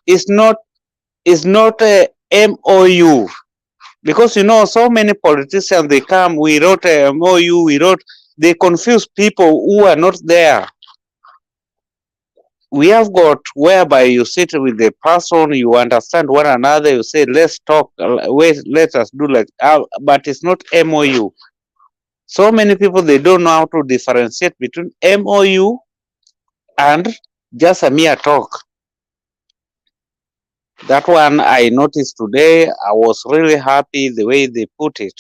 is not a MOU. Because so many politicians, they come, we wrote a MOU, they confuse people who are not there. We have got whereby you sit with the person, you understand one another, you say, let's talk, wait, let us do like, but it's not MOU. So many people, they don't know how to differentiate between MOU and just a mere talk. That one I noticed today. I was really happy the way they put it.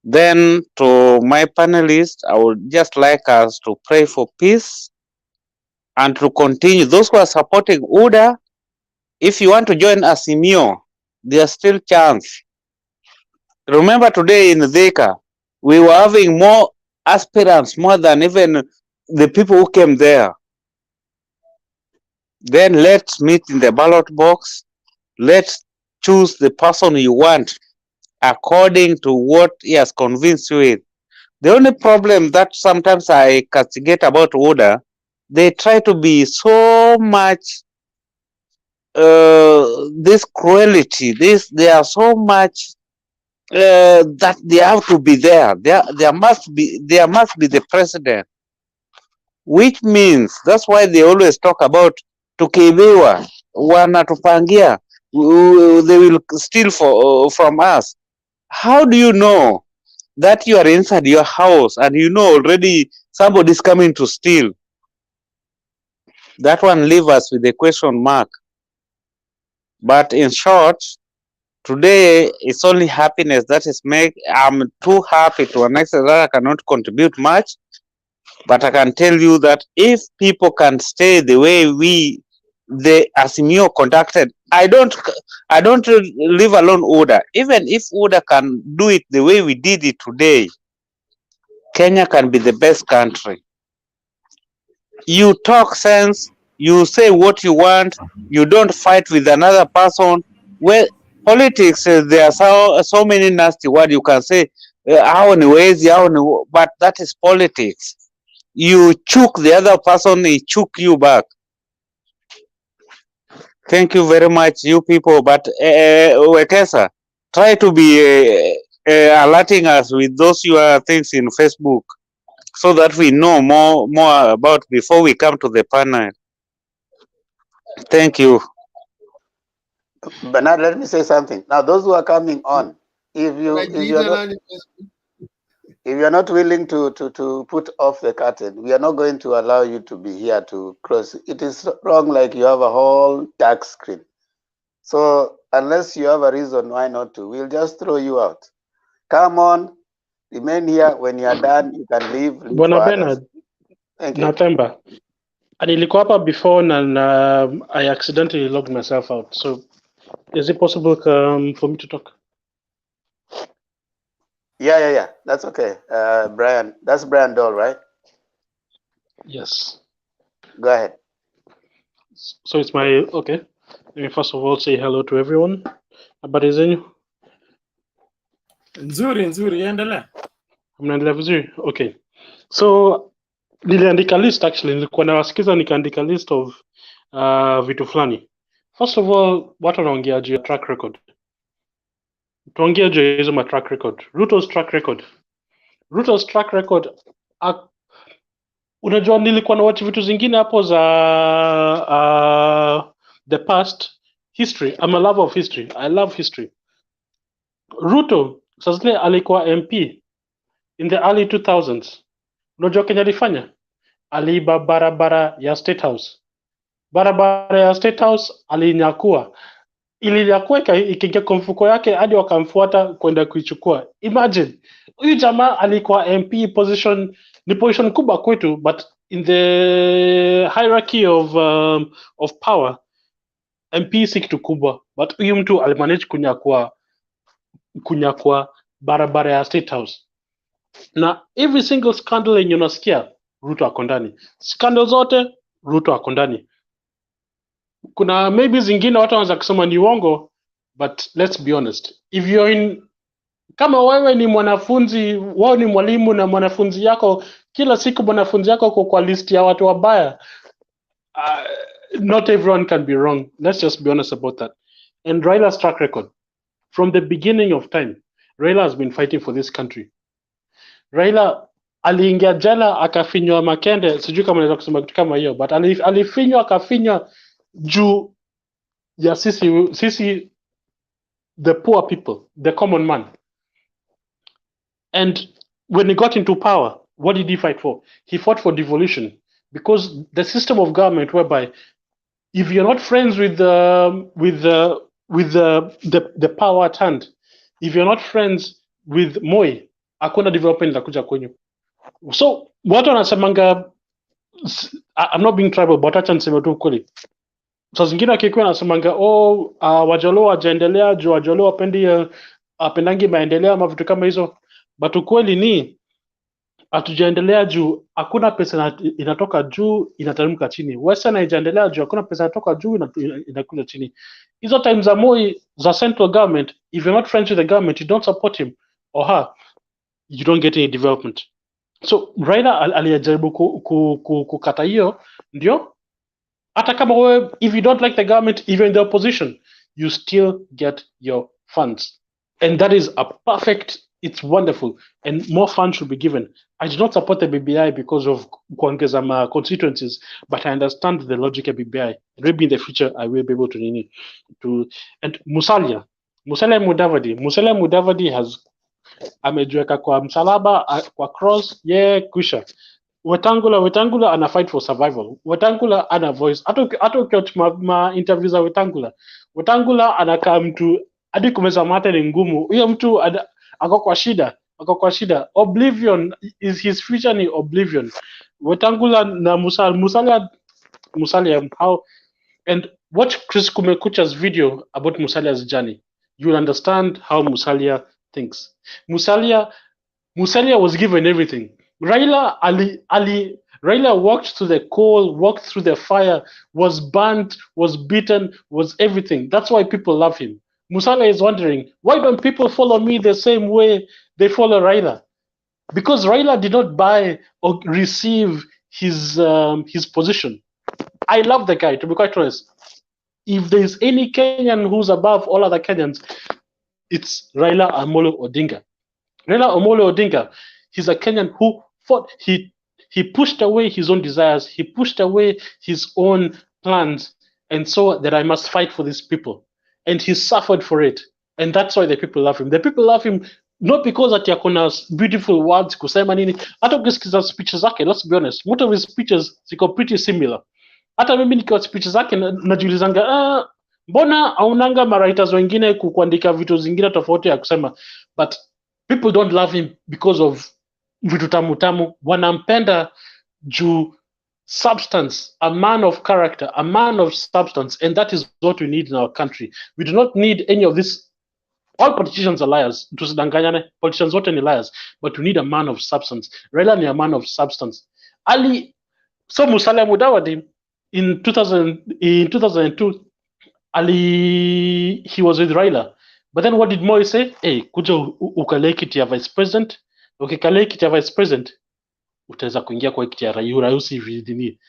Then to my panelists, I would just like us to pray for peace and to continue. Those who are supporting UDA, if you want to join Azimio, there's still chance. Remember today in Thika, we were having more aspirants, more than even the people who came there. Then let's meet in the ballot box. Let's choose the person you want according to what he has convinced you with. The only problem that sometimes I castigate about UDA, they try to be so much this cruelty, they are so much that they have to be there. There must be the president, which means that's why they always talk about tukiibiwa, wanatupangia, they will steal from us. How do you know that you are inside your house and you know already somebody is coming to steal? That one leaves us with a question mark. But in short, Today, it's only happiness that is I'm too happy to an extent that I cannot contribute much. But I can tell you that if people can stay the way the Azimio conducted, I don't leave alone Order. Even if Order can do it the way we did it today, Kenya can be the best country. You talk sense, you say what you want, you don't fight with another person. Well, politics, there are so many nasty words you can say, but that is politics. You choke the other person, he choke you back. Thank you very much, you people. But Wekesa, try to be alerting us with those your things in Facebook, so that we know more about before we come to the panel. Thank you. Bernard, let me say something. Now, those who are coming on, if you're not willing to put off the curtain, we are not going to allow you to be here to cross. It is wrong, like you have a whole dark screen. So unless you have a reason why not to, we'll just throw you out. Come on, remain here. When you are done, you can leave Bwana Bernard, Natemba. And nilikuwa hapa before and I accidentally logged myself out. So is it possible for me to talk? Yeah. That's okay. Brian, that's Brian Dole, right? Yes. Go ahead. So it's my, okay. Let me first of all say hello to everyone. Habari zenyu? Nzuri, endelea. Mnaendelea vizuri? Okay. So niliandika list actually, nilikuwa nawasikiza nikaandika list of vitu fulani. First of all, watu wanaongea juu ya track record. Tuongea juu ya hizo ma track record. Ruto's track record. Unajua nilikuwa na watch vitu zingine hapo za the past history. I'm a lover of history. I love history. Ruto sasa alikuwa MP in the early 2000s. Unajua Kenya alifanya? Aliiba barabara ya State House. Barabara ya State House alinyakua. Ilinyakua ikiingia kwa mfuko yake hadi wakamfuata kwenda kuichukua. Imagine. Huyu jamaa alikuwa MP position, ni position kubwa kwetu, but in the hierarchy of power, MP si kitu kubwa, but huyu mtu alimanage kunyakua barabara ya State House. Na every single scandal yenye unasikia Ruto ako ndani. Scandal zote Ruto ako ndani. Kuna maybe zingine watu wanaweza kusema ni uongo, but let's be honest. If you're in, kama wewe ni mwanafunzi, wewe ni mwalimu na mwanafunzi yako kila siku mwanafunzi yako kwa list ya watu wabaya, not everyone can be wrong. Let's just be honest about that. And Raila's track record from the beginning of time, Raila has been fighting for this country. Raila aliingia jela akafinywa makende, sijui kama naweza kusema kitu kama hiyo, but alifinywa akafinywa juu ya sisi the poor people, the common man. And when he got into power, what did he fight for? He fought for devolution, because the system of government whereby if you're not friends with the power at hand, if you're not friends with Moi, hakuna development itakuja kwenyu. So watu wanasemanga, I'm not being tribal, but acha niseme tu kweli. Sasa zingine akikuwa anasemanga Wajaluo wajaendelea juu Wajaluo wapendangi maendeleo ama vitu kama hizo, but ukweli ni hatujaendelea juu hakuna pesa inatoka juu inateremka chini. Western haijaendelea juu hakuna pesa inatoka juu inakuja chini. Hizo times za Moi za central government, if you're not friends with the government, you don't support him or her, you don't get any development. So Raila alijaribu kukata hiyo, ndio hata kama wewe, if you don't like the government, even in the opposition, you still get your funds. And that is a perfect, it's wonderful. And more funds should be given. I do not support the BBI because of kuongeza my constituencies, but I understand the logic of BBI. Maybe in the future, I will be able to and Musalia Mudavadi has amejiweka kwa msalaba, kwa cross, kusha. Wetangula ana fight for survival. Wetangula ana voice. Hata ukiwatch ma interviews za Wetangula anakaa mtu hadi kumeza mate ni ngumu. Huyo mtu ako kwa shida. Oblivion is his future, ni oblivion. Wetangula na Musalia, how, and watch Chris Kumekucha's video about Musalia's journey. You'll understand how Musalia thinks. Musalia was given everything. Raila walked through the coal, walked through the fire, was burnt, was beaten, was everything. That's why people love him. Musalia is wondering, why don't people follow me the same way they follow Raila? Because Raila did not buy or receive his position. I love the guy, to be quite honest. If there's any Kenyan who's above all other Kenyans, it's Raila Amolo Odinga. Raila Amolo Odinga, he's a Kenyan who fought. He pushed away his own desires. He pushed away his own plans, and so that I must fight for these people. And he suffered for it. And that's why the people love him. The people love him not because ati akona beautiful words kusema nini. Hata ukisikiza speeches zake, let's be honest, most of his speeches ziko pretty similar. Hata mimi nikiwa speeches zake najiulizanga, mbona aunanga mawriters wengine kuandika vitu zingine tofauti ya kusema. But people don't love him because of vitu tamu. Wanampenda juu substance, a man of character, a man of substance, and that is what we need in our country. We do not need any of this. All politicians are liars. Tusidanganyane, politicians wote ni liars, but we need a man of substance. Raila ni a man of substance. So Musalia Mudavadi in 2002, he was with Raila. But then what did Moi say? Hey, kuja ukalee kiti ya vice president. Ukikalee kiti ya vice president, utaweza kuingia kwa kiti ya rais vidini.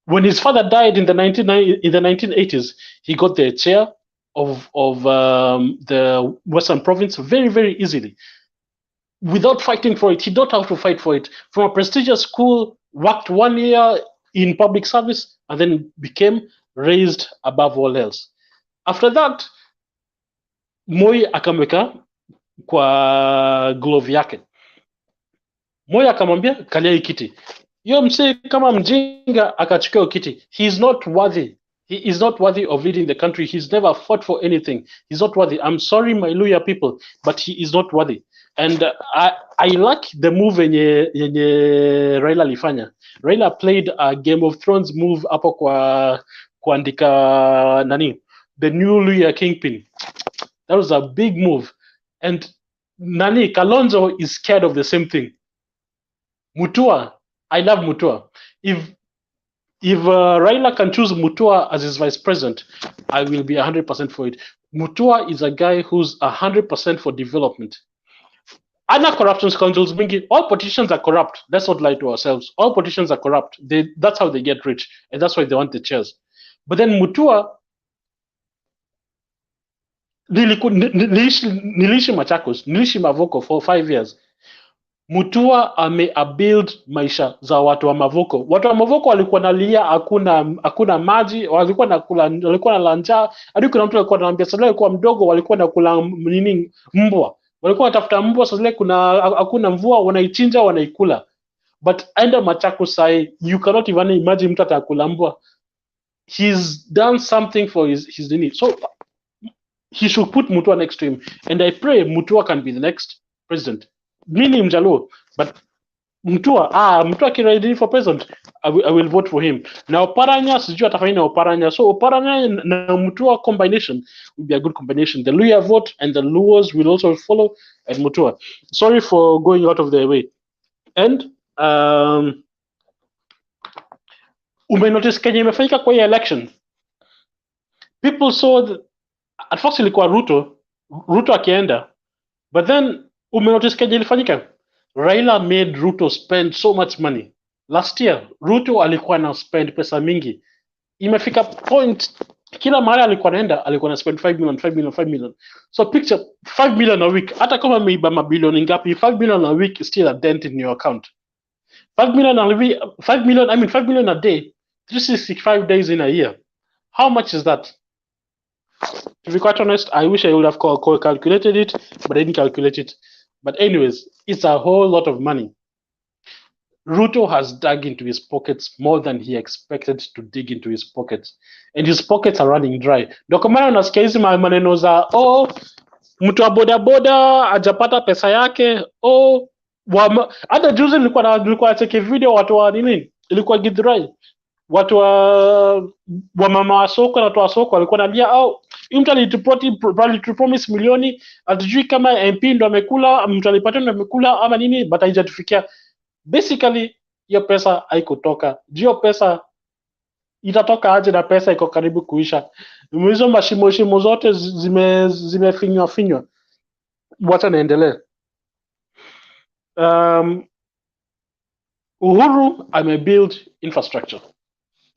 When his father died in the 1980s, he got the chair of the Western Province very, very easily, without fighting for it. He don't have to fight for it. From a prestigious school, worked 1 year in public service, and then became raised above all else. After that, Moi akamweka kwa glove yake. Moi akamwambia kalia hii kiti. Yo msee kama mjinga akachukua kiti. He is not worthy. He is not worthy of leading the country. He's never fought for anything. He's not worthy. I'm sorry, my Luya people, but he is not worthy. And I like the move yenye Raila alifanya. Raila played a Game of Thrones move hapo kuandika nani, the new Luya kingpin. That was a big move. And nani, Kalonzo is scared of the same thing. Mutua, I love Mutua. If Raila can choose Mutua as his vice president, I will be 100% for it. Mutua is a guy who's 100% for development. Other corruption scandals, all politicians are corrupt. Let's not lie to ourselves. All politicians are corrupt. That's how they get rich, and that's why they want the chairs. But then Mutua, niliishi Machakos, niliishi Mavoko for 5 years. Mutua amebuild maisha za watu wa Mavoko. Watu wa Mavoko walikuwa nalia, hakuna maji, walikuwa na njaa. Hadi kuna mtu alikuwa anamwambia sasa alikuwa mdogo, walikuwa nakula nini, mbwa. Walikuwa wanatafuta mbwa, sasa hakuna mvua, wanaichinja wanaikula. But enda Machakos sai, you cannot even imagine mtu atakula mbwa. He's done something for his nini. So he should put Mutua next to him, and I pray Mutua can be the next president. Mimi Mjaluo, but Mutua can for president, I will vote for him. Now Oparanya, sijui atafanya na Oparanya. So Oparanya na Mutua combination will be a good combination. The Luya vote and the Luos will also follow, and Mutua. Sorry for going out of their way. And umenotice Kenya imefanyika kwa election. People saw that at first ilikuwa Ruto akienda, but then umenotice Kenya ilifanyika. Raila made Ruto spend so much money. Last year, Ruto alikuwa na spend pesa mingi. Imefika point, kila mahali alikuwa naenda, alikuwa na spend 5 million. So picture, 5 million a week. Hata kama umeiba mabilioni ngapi, 5 million a week is still a dent in your account. 5 million a day, 365 days in a year. How much is that? To be quite honest, I wish I would have calculated it, but I didn't calculate it. But anyways, it's a whole lot of money. Ruto has dug into his pockets more than he expected to dig into his pockets, and his pockets are running dry. Ndio kwa maana unasikia hizi maneno za mtu wa bodaboda ajapata pesa yake. Hata juzi nilikuwa nacheki video watu wa nini, ilikuwa Githurai, watu wa mama wa soko na watu wa soko walikuwa naambia mtu alitupromise milioni, hatujui kama MP ndo amekula, mtu alipata ndo amekula ama nini, but haijatufikia. Basically hiyo pesa haikutoka. Hiyo pesa itatoka aje? Na pesa iko karibu kuisha. Hizo mashimo zote zimefinywa. Wacha naendelee. Uhuru amebuild infrastructure.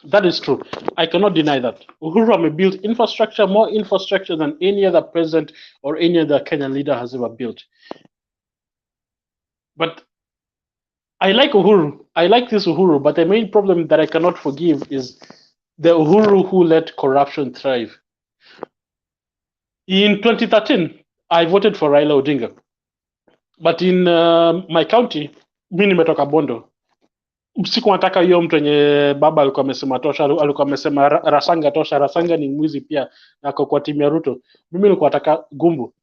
That is true. I cannot deny that. Uhuru amebuild infrastructure, more infrastructure than any other president or any other Kenyan leader has ever built. But I like Uhuru. I like this Uhuru, but the main problem that I cannot forgive is the Uhuru who let corruption thrive. In 2013, I voted for Raila Odinga. But in my county, mimi nimetoka Bondo. Siku nataka hiyo mtu yenye baba alikuwa amesema tosha, alikuwa amesema Rasanga tosha. Rasanga ni mwizi pia na kwa timu ya Ruto. Mimi nilikuwa nataka Gumbo.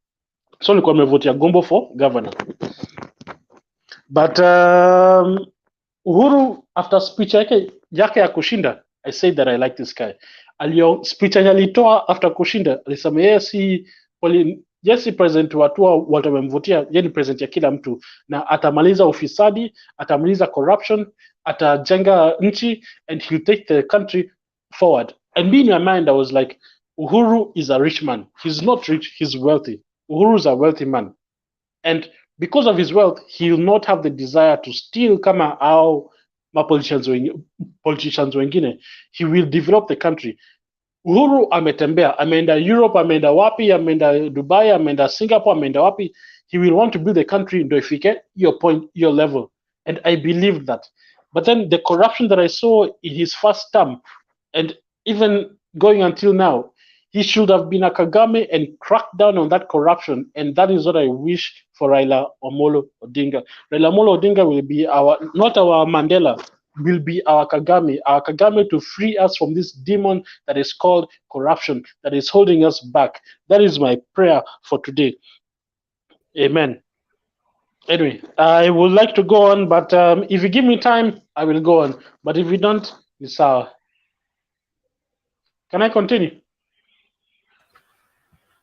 So nilikuwa nimevotia Gumbo for governor. But Uhuru, after speech yake ya kushinda, I said that I like this guy. Speech yake alitoa after kushinda, alisema yeye si president watu wamemvotia, yeye ni president ya kila mtu, na atamaliza ufisadi, atamaliza corruption, atajenga nchi, and he'll take the country forward. And me in my mind, I was like, Uhuru is a rich man. He's not rich, he's wealthy. Uhuru is a wealthy man. And because of his wealth, he'll not have the desire to steal kama au politicians wengine. He will develop the country. Uhuru ametembea, ameenda Europe, ameenda wapi, ameenda Dubai, ameenda Singapore, ameenda wapi. He will want to build the country ndo ifike your level. And I believe that. But then the corruption that I saw in his first term, and even going until now, he should have been a Kagame and cracked down on that corruption. And that is what I wish for Raila Amolo Odinga. Raila Amolo Odinga will be not our Mandela, will be our Kagame to free us from this demon that is called corruption, that is holding us back. That is my prayer for today. Amen. Anyway, I would like to go on, but if you give me time, I will go on. But if you don't, it's Can I continue?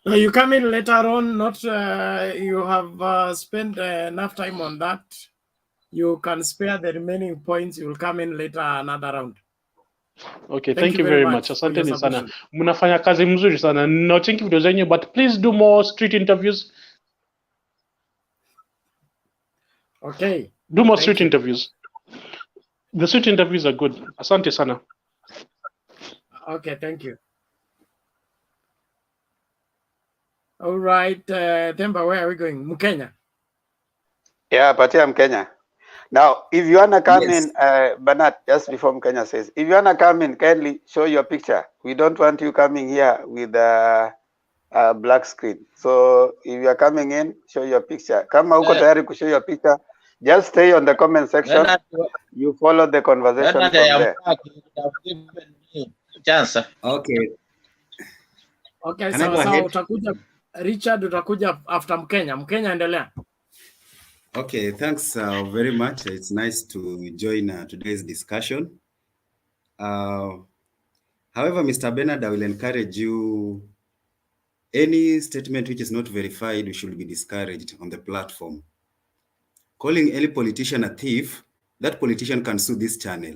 No, you come in later on, not you have spent enough time on that. You can spare the remaining points. You will come in later another round. Okay, thank you very much. Asanteni sana. Mnafanya kazi mzuri sana. Nacheki video zenyu, but please do more street interviews. Okay. Do more street interviews. The street interviews are good. Asante sana. Okay, thank you. All right, Themba, where are we going? Mkenya? Yeah, patia Mkenya. Now, if you wanna come in, Bernard, just before Mkenya says, if you wanna come in, kindly show your picture. We don't want you coming here with a black screen. So if you are coming in, show your picture. Kama uko tayari kushow your picture, just stay on the comment section. You follow the conversation from there. Okay. Okay, sawa utakuja Richard, utakuja after Mkenya. Mkenya, endelea. Okay, thanks very much. It's nice to join today's discussion. However, Mr. Bernard, I will encourage you, any statement which is not verified, we should be discouraged on the platform. Calling any politician a thief, that politician can sue this channel.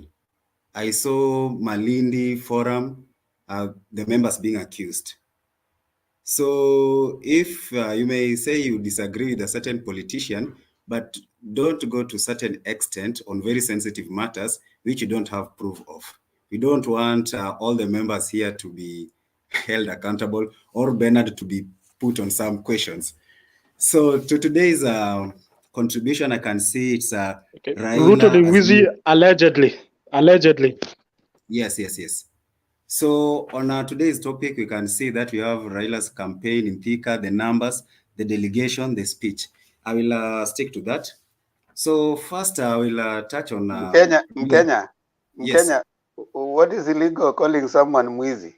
I saw Malindi Forum, the members being accused. So if you may say you disagree with a certain politician, but don't go to certain extent on very sensitive matters which you don't have proof of. We don't want all the members here to be held accountable or Bernard to be put on some questions. So to today's contribution, I can see it's Ruto the Wizi, allegedly. Yes. So on today's topic, we can see that we have Raila's campaign in Thika, the numbers, the delegation, the speech. I will stick to that. So first I will touch on Mkenya, yes. what is illegal calling someone mwizi?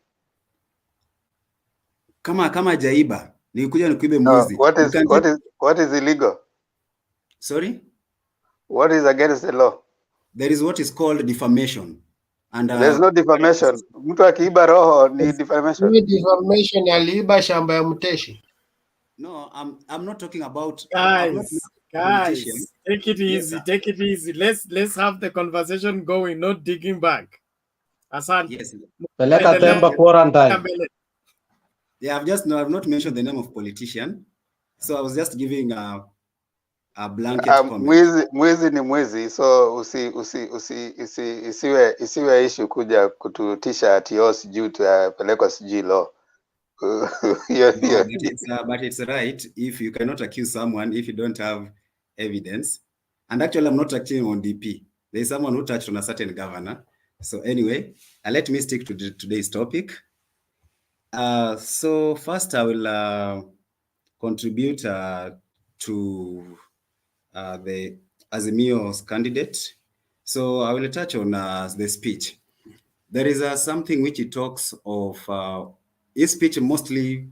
Kama jaiba, nikuja nikuibe mwizi. What is illegal? Sorry? What is against the law? There is what is called defamation. And there's no defamation. Mtu akiiba roho ni defamation. Ni defamation, aliiba shamba ya mteshi. No, I'm not talking about guys, take it easy, yes, take it easy. Let's have the conversation going, not digging back. Asante. Yes. Peleka Temba quarantine. Yeah, I've not mentioned the name of politician. So I was just giving a blanket comment. Mwizi ni mwizi, so isiwe issue kuja kututisha ati sijui tutapelekwa sijui law. No, but it's right if you cannot accuse someone if you don't have evidence. And actually, I'm not touching on DP. There's someone who touched on a certain governor. So anyway, let me stick to today's topic. So first, I will contribute to the Azimio's candidate. So I will touch on the speech. There is something which he talks of. His speech mostly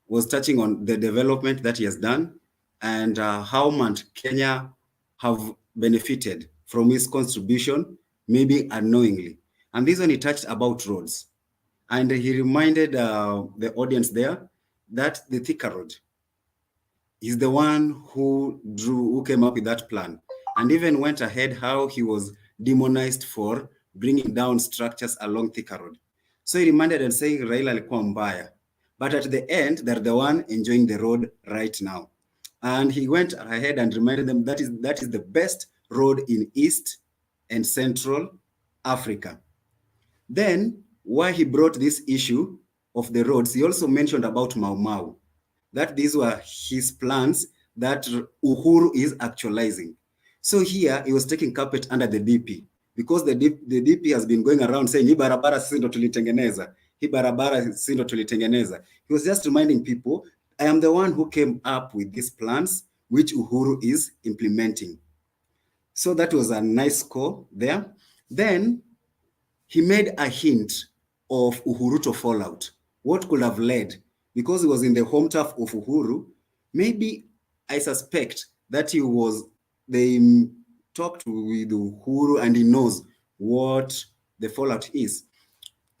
was touching on the development that he has done and how Mount Kenya have benefited from his contribution, maybe unknowingly. And this one he touched about roads. And he reminded the audience there that the Thika road is the one who came up with that plan, and even went ahead how he was demonized for bringing down structures along Thika road. So he reminded and saying Raila alikuwa mbaya, but at the end they're the one enjoying the road right now. And he went ahead and reminded them that is the best road in East and Central Africa. Then why he brought this issue of the roads, he also mentioned about Mau Mau, that these were his plans that Uhuru is actualizing. So here he was taking carpet under the DP, because the DP has been going around saying, hii barabara sisi ndo tulitengeneza, hii barabara sisi ndo tulitengeneza. He was just reminding people, I am the one who came up with these plans, which Uhuru is implementing. So that was a nice score there. Then he made a hint of Uhuru to fall out. What could have led? Because he was in the home turf of Uhuru, maybe I suspect that they talked with Uhuru and he knows what the fallout is.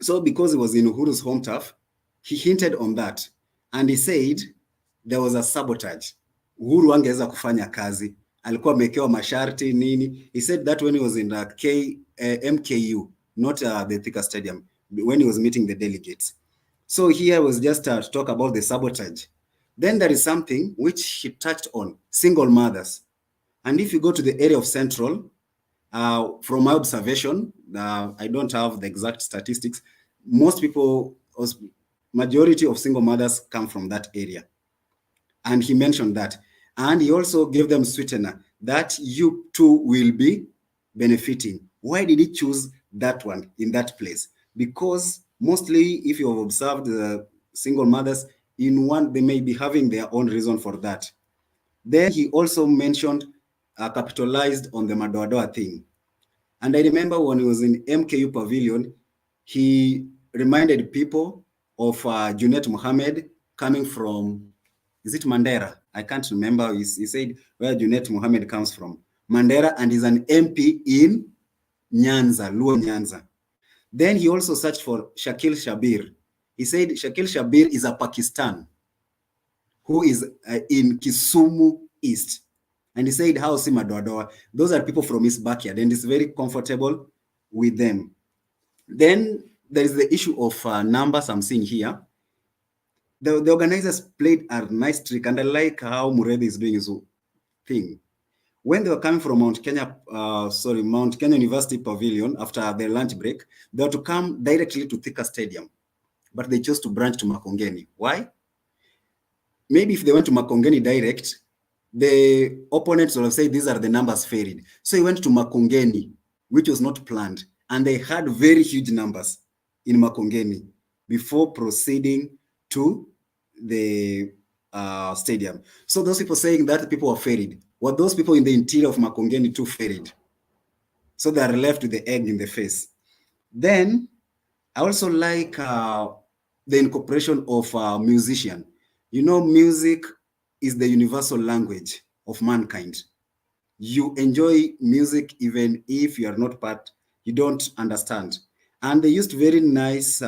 So because he was in Uhuru's home turf, he hinted on that. And he said there was a sabotage. Uhuru angeweza kufanya kazi. Alikuwa amekewa masharti nini. He said that when he was in the MKU, not the Thika Stadium, when he was meeting the delegates. So here was just to talk about the sabotage. Then there is something which he touched on, single mothers. And if you go to the area of Central, from my observation, I don't have the exact statistics, most people, majority of single mothers come from that area. And he mentioned that. And he also gave them sweetener that you too will be benefiting. Why did he choose that one in that place? Because mostly, if you have observed the single mothers, in one, they may be having their own reason for that. Then he also mentioned, capitalized on the Madoadoa thing. And I remember when he was in MKU Pavilion, he reminded people of Junet Mohammed coming from, is it Mandera? I can't remember. He said where Junet Mohammed comes from. Mandera, and is an MP in Nyanza, Luo Nyanza. Then he also searched for Shakil Shabir. He said Shakil Shabir is a Pakistan who is in Kisumu East. And he said, how si Madoadoa? Those are people from his backyard, and he's very comfortable with them. Then there is the issue of numbers I'm seeing here. The organizers played a nice trick, and I like how Murebi is doing his thing. When they were coming from Mount Kenya University Pavilion after their lunch break, they were to come directly to Thika Stadium, but they chose to branch to Makongeni. Why? Maybe if they went to Makongeni direct, the opponents will have said these are the numbers varied. So he went to Makongeni, which was not planned, and they had very huge numbers in Makongeni before proceeding to the stadium. So those people saying that people were ferried, were those people in the interior of Makongeni too ferried? So they are left with the egg in the face. Then I also like the incorporation of musician. You know, music is the universal language of mankind. You enjoy music even if you are not part, you don't understand. And they used very nice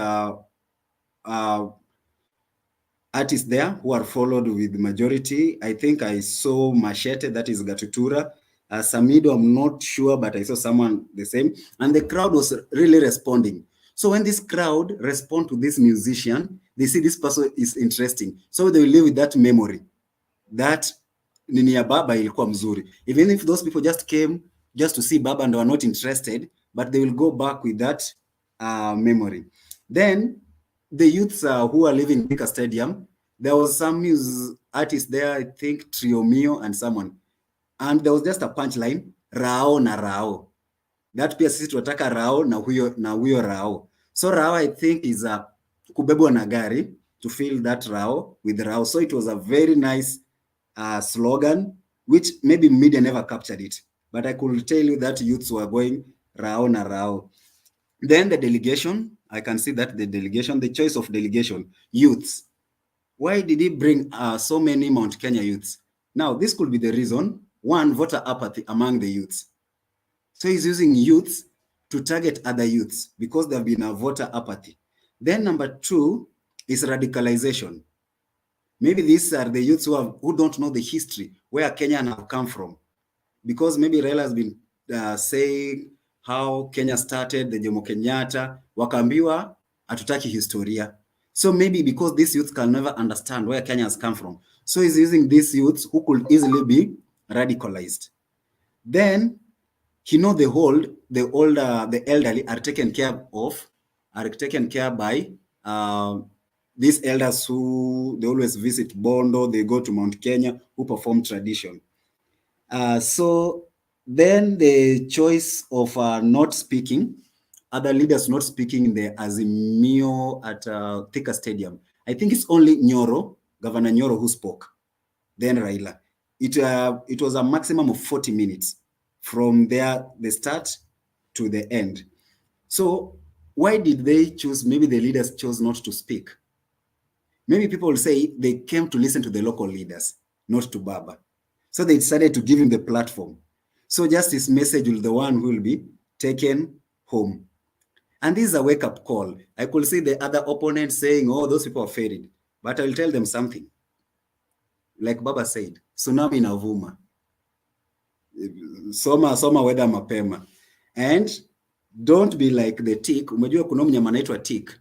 artists there who are followed with the majority. I think I saw Machete, that is Gatutura. Samido, I'm not sure, but I saw someone the same. And the crowd was really responding. So when this crowd respond to this musician, they see this person is interesting. So they will live with that memory. That nini ya baba ilikuwa mzuri. Even if those people just came just to see baba and were not interested, but they will go back with that memory. Then the youths who are living in Thika Stadium, there was some artists there, I think Triomio and someone. And there was just a punchline, Rao na Rao. That pia sisi tunataka Rao na huyo Rao. So Rao, I think, is kubebwa na gari, to feel that Rao with Rao. So it was a very nice slogan, which maybe media never captured it. But I could tell you that youths were going Rao na Rao. Then the delegation, I can see that the delegation, the choice of delegation, youths. Why did he bring so many Mount Kenya youths? Now, this could be the reason. One, voter apathy among the youths. So he's using youths to target other youths because there have been a voter apathy. Then number two is radicalization. Maybe these are the youths who don't know the history, where Kenya have come from. Because maybe Raila has been saying how Kenya started, the Jomo Kenyatta, wakaambiwa hatutaki historia. So maybe because these youths can never understand where Kenya has come from. So he's using these youths who could easily be radicalized. Then he know the elderly are taken care of, are taken care by these elders who they always visit Bondo, they go to Mount Kenya, who perform tradition. So then the choice of not speaking, other leaders not speaking in the Azimio at Thika Stadium. I think it's only Nyoro, Governor Nyoro, who spoke, then Raila. It was a maximum of 40 minutes from the start to the end. So why did they choose, maybe the leaders chose not to speak? Maybe people will say they came to listen to the local leaders, not to Baba. So they decided to give him the platform. So just his message will be the one who will be taken home. And this is a wake-up call. I could see the other opponents saying, oh, those people are faded. But I will tell them something. Like Baba said, tsunami inavuma. Soma weather mapema. And don't be like the tick. Umejua kuna mnyama anaitwa tick.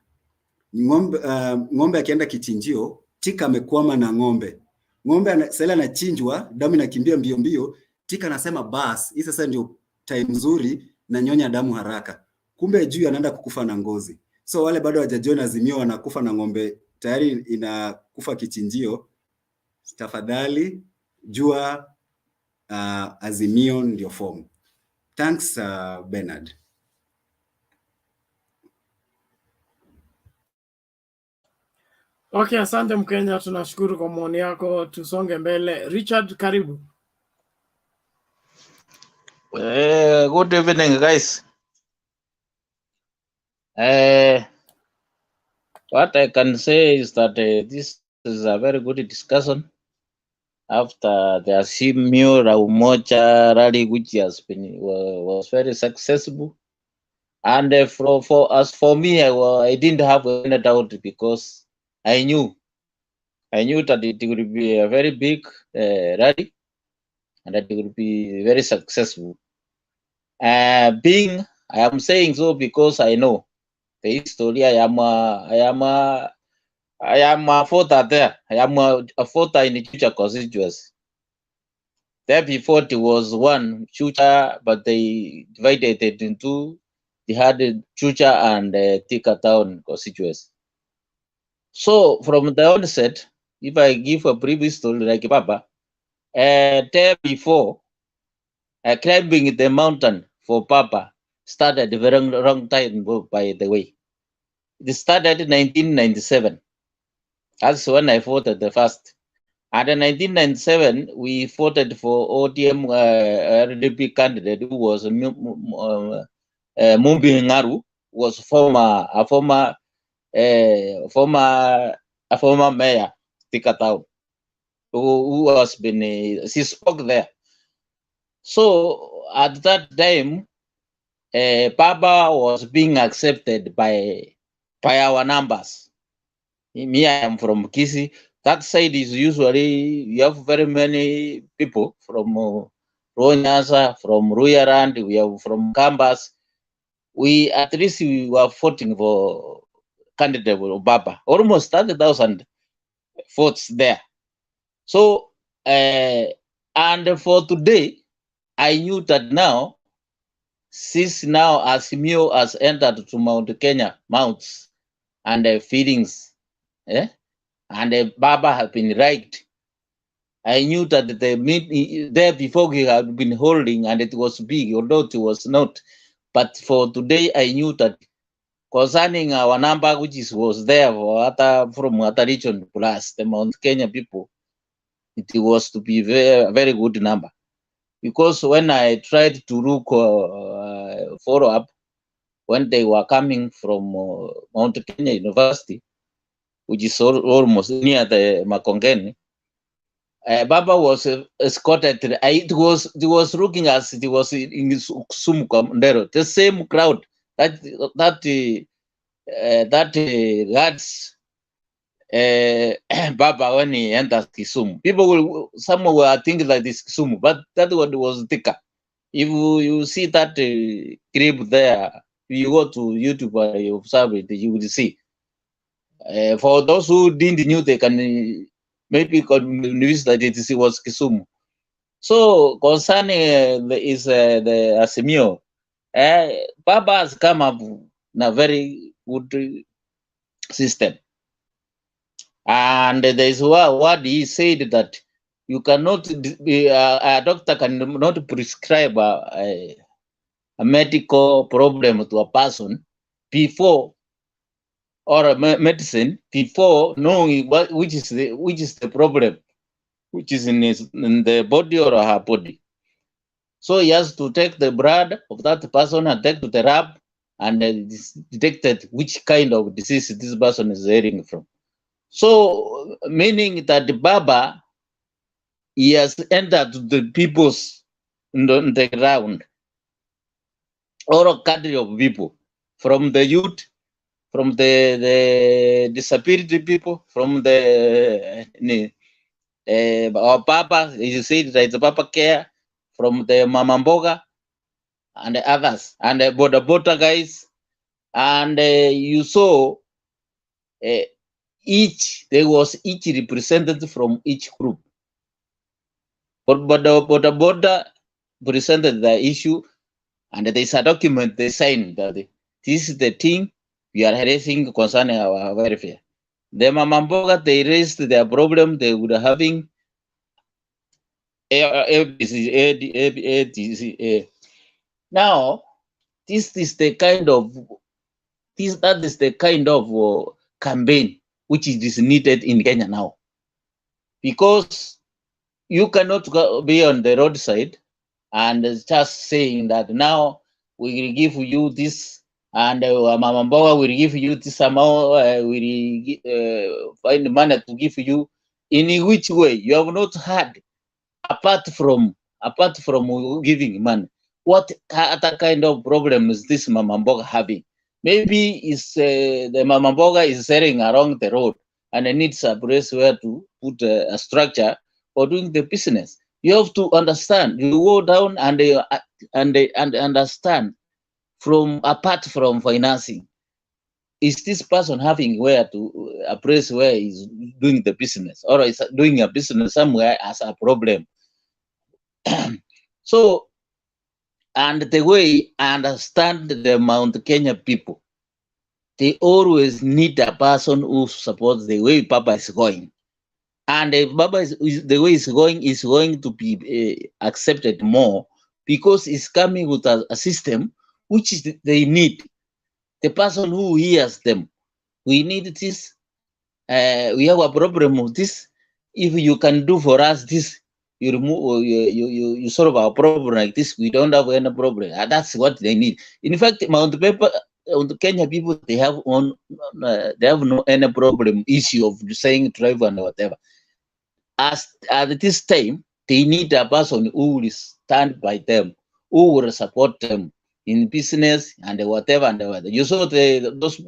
Ng'ombe akienda kichinjio, tick amekwama na ng'ombe. Ng'ombe sasa anachinjwa, damu inakimbia mbio mbio, tick anasema bas, hii sasa ndio time nzuri na nyonya damu haraka. Kumbe juu anaenda kukufa na ngozi. So wale bado hawajajoin Azimio wanakufa na ng'ombe tayari inakufa kichinjio. Tafadhali jua Azimio ndio form. Thanks Bernard. Okay, asante Mkenya, tunashukuru kwa maoni yako. Tusonge mbele. Richard, karibu. Good evening, guys. What I can say is that this is a very good discussion after the Azimio la Umoja rally, which has been was very successful. And for me, I didn't have any doubt because I knew that it would be a very big rally and that it would be very successful. I am saying so because I know the history. I am a voter there. I am a voter in the Chucha constituency. There before it was one Chucha, but they divided it into. They had Chucha and Thika town constituency. So from the onset, if I give a brief story like Papa, there before, climbing the mountain for Papa started a very long time, by the way. It started in 1997. That's when I voted the first. And in 1997, we voted for ODM RDP candidate who was Mumbi Ngaru, was a former mayor, Thika town, who has been, she spoke there. So at that time, Baba was being accepted by our numbers. Me, I am from Kisi. That side is usually, you have very many people from Ronyasa, from Ruyarand, we have from Kambas. We, at least we were voting for candidate Baba, almost 30,000 votes there. So, and for today, I knew that now, since now Azimio has entered to Mount Kenya mounts and feelings, and Baba has been right. I knew that the meeting there before he had been holding, and it was big, although it was not. But for today, I knew that concerning our number, which was there for from other region plus the Mount Kenya people, it was to be very good number. Because when I tried to look follow up, when they were coming from Mount Kenya University, which is almost near the Makongeni, Baba was escorted. It was looking as it was in Sumukondero, the same crowd that guards Baba when he enters Kisumu. People some were thinking like this Kisumu, but that one was Thika. If you see that clip there, if you go to YouTube and you observe it, you will see. For those who didn't know, they can maybe convince that it was Kisumu. So concerning the Azimio, Baba has come up in a very good system. And there is what he said that you cannot, a doctor cannot prescribe a medical problem to a person before, or a medicine before knowing which is the problem, which is in the body or her body. So he has to take the blood of that person and take to the lab and detected which kind of disease this person is hearing from. So meaning that the Baba, he has entered the people's on the ground, or a cadre of people, from the youth, from the disability people, from the our Papa, you see that the Papa care, from the Mama Mboga and the others, and the Boda guys, and you saw there was each represented from each group. But Boda presented the issue, and there is a document they signed that this is the thing we are raising concerning our welfare. The Mama Mboga, they raised their problem they would having now. This is the kind of campaign which is needed in Kenya now, because you cannot be on the roadside and just saying that now we will give you this, and Mama Mboga will give you this amount, we will find money to give you. In which way? You have not had, apart from giving money, what other kind of problem is this Mama Mboga having? Maybe it's the Mama Mboga is selling along the road and it needs a place where to put a structure for doing the business. You have to understand. You go down and understand from apart from financing. Is this person having a place where he's doing the business, or is doing a business somewhere as a problem? So, and the way I understand the Mount Kenya people, they always need a person who supports the way Papa is going. And if Baba the way it's going is going to be accepted more, because it's coming with a system which is they need. The person who hears them, we need this, we have a problem with this, if you can do for us this, you remove, you solve our problem like this, we don't have any problem. And that's what they need. In fact, Mount Paper, the Kenya people, they have no any problem issue of saying tribe and whatever. As at this time, they need a person who will stand by them, who will support them in business and whatever and whatever. You saw those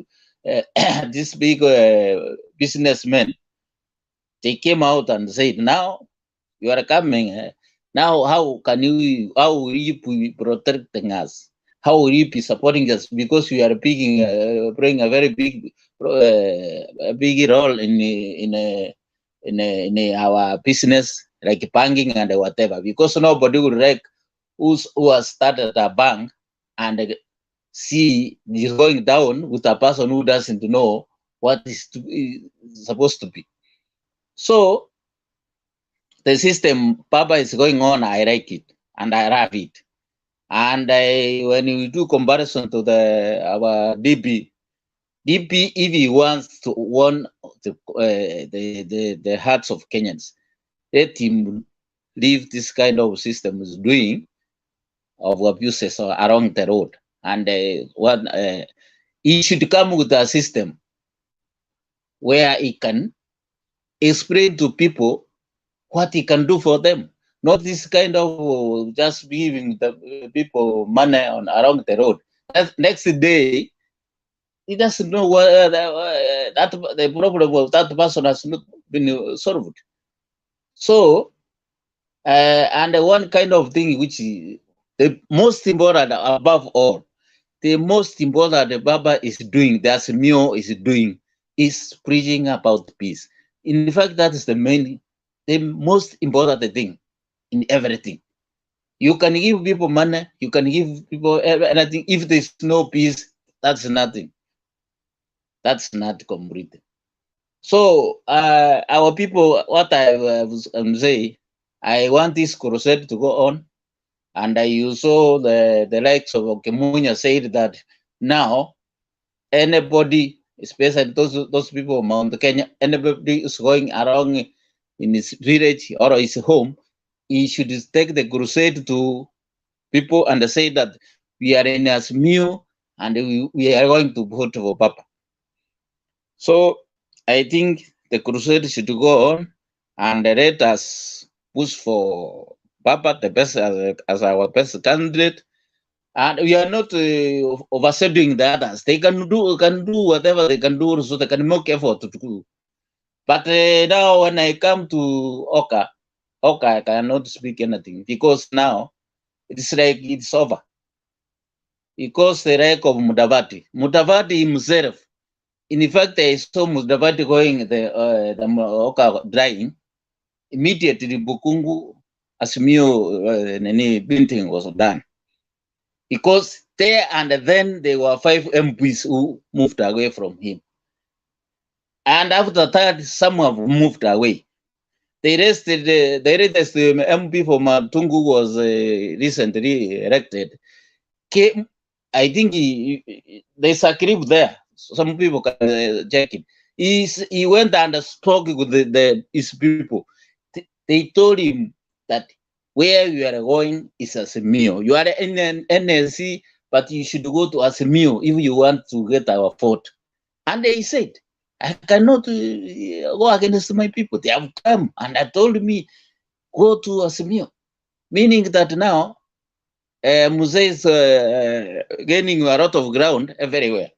these big businessmen. They came out and said, "Now you are coming. Now how will you be protecting us? How will you be supporting us? Because we are playing a very big role in our business, like banking and whatever. Because nobody will like who has started a bank and see is going down with a person who doesn't know what is supposed to be. So the system Papa is going on, I like it and I love it. And when we do comparison to our DP, if he wants to win the hearts of Kenyans, let him leave this kind of system is doing of abuses along the road. And he should come with a system where he can explain to people what he can do for them. Not this kind of just giving the people money around the road. Next day, he doesn't know what that the problem of that person has not been solved. So, and one kind of thing which the most important above all, the most important the Baba is doing, the Azimio is doing, is preaching about peace. In fact, that is the most important thing in everything. You can give people money, you can give people anything. If there's no peace, that's nothing. That's not complete. So our people, what I was saying, I want this crusade to go on. And you saw the likes of Kemunya said that now anybody, especially those people of Mount Kenya, anybody is going around in his village or his home, he should take the crusade to people and say that we are in Azimio and we are going to vote for Papa. So I think the crusade should go on and let us push for Papa, the best as our best candidate. And we are not overshadowing the others. They can do whatever they can do, so they can make effort to do. But now when I come to Oka, I cannot speak anything because now it's like it's over. Because the rank of Mudavadi himself, in fact, I saw Mudavadi going the Oka dying. Immediately, Bukungu Azimio Binting was done. Because there and then there were 5 MPs who moved away from him. And after that, some have moved away. The rest, the MP for Matungu was recently elected. Came, I think there's a clip there. Some people can check it. He went and spoke with his people. They told him that where you are going is Azimio. You are in an NLC, but you should go to Azimio if you want to get our vote. And they said, I cannot go against my people. They have come and they told me, go to Azimio. Meaning that now, Muse is gaining a lot of ground everywhere,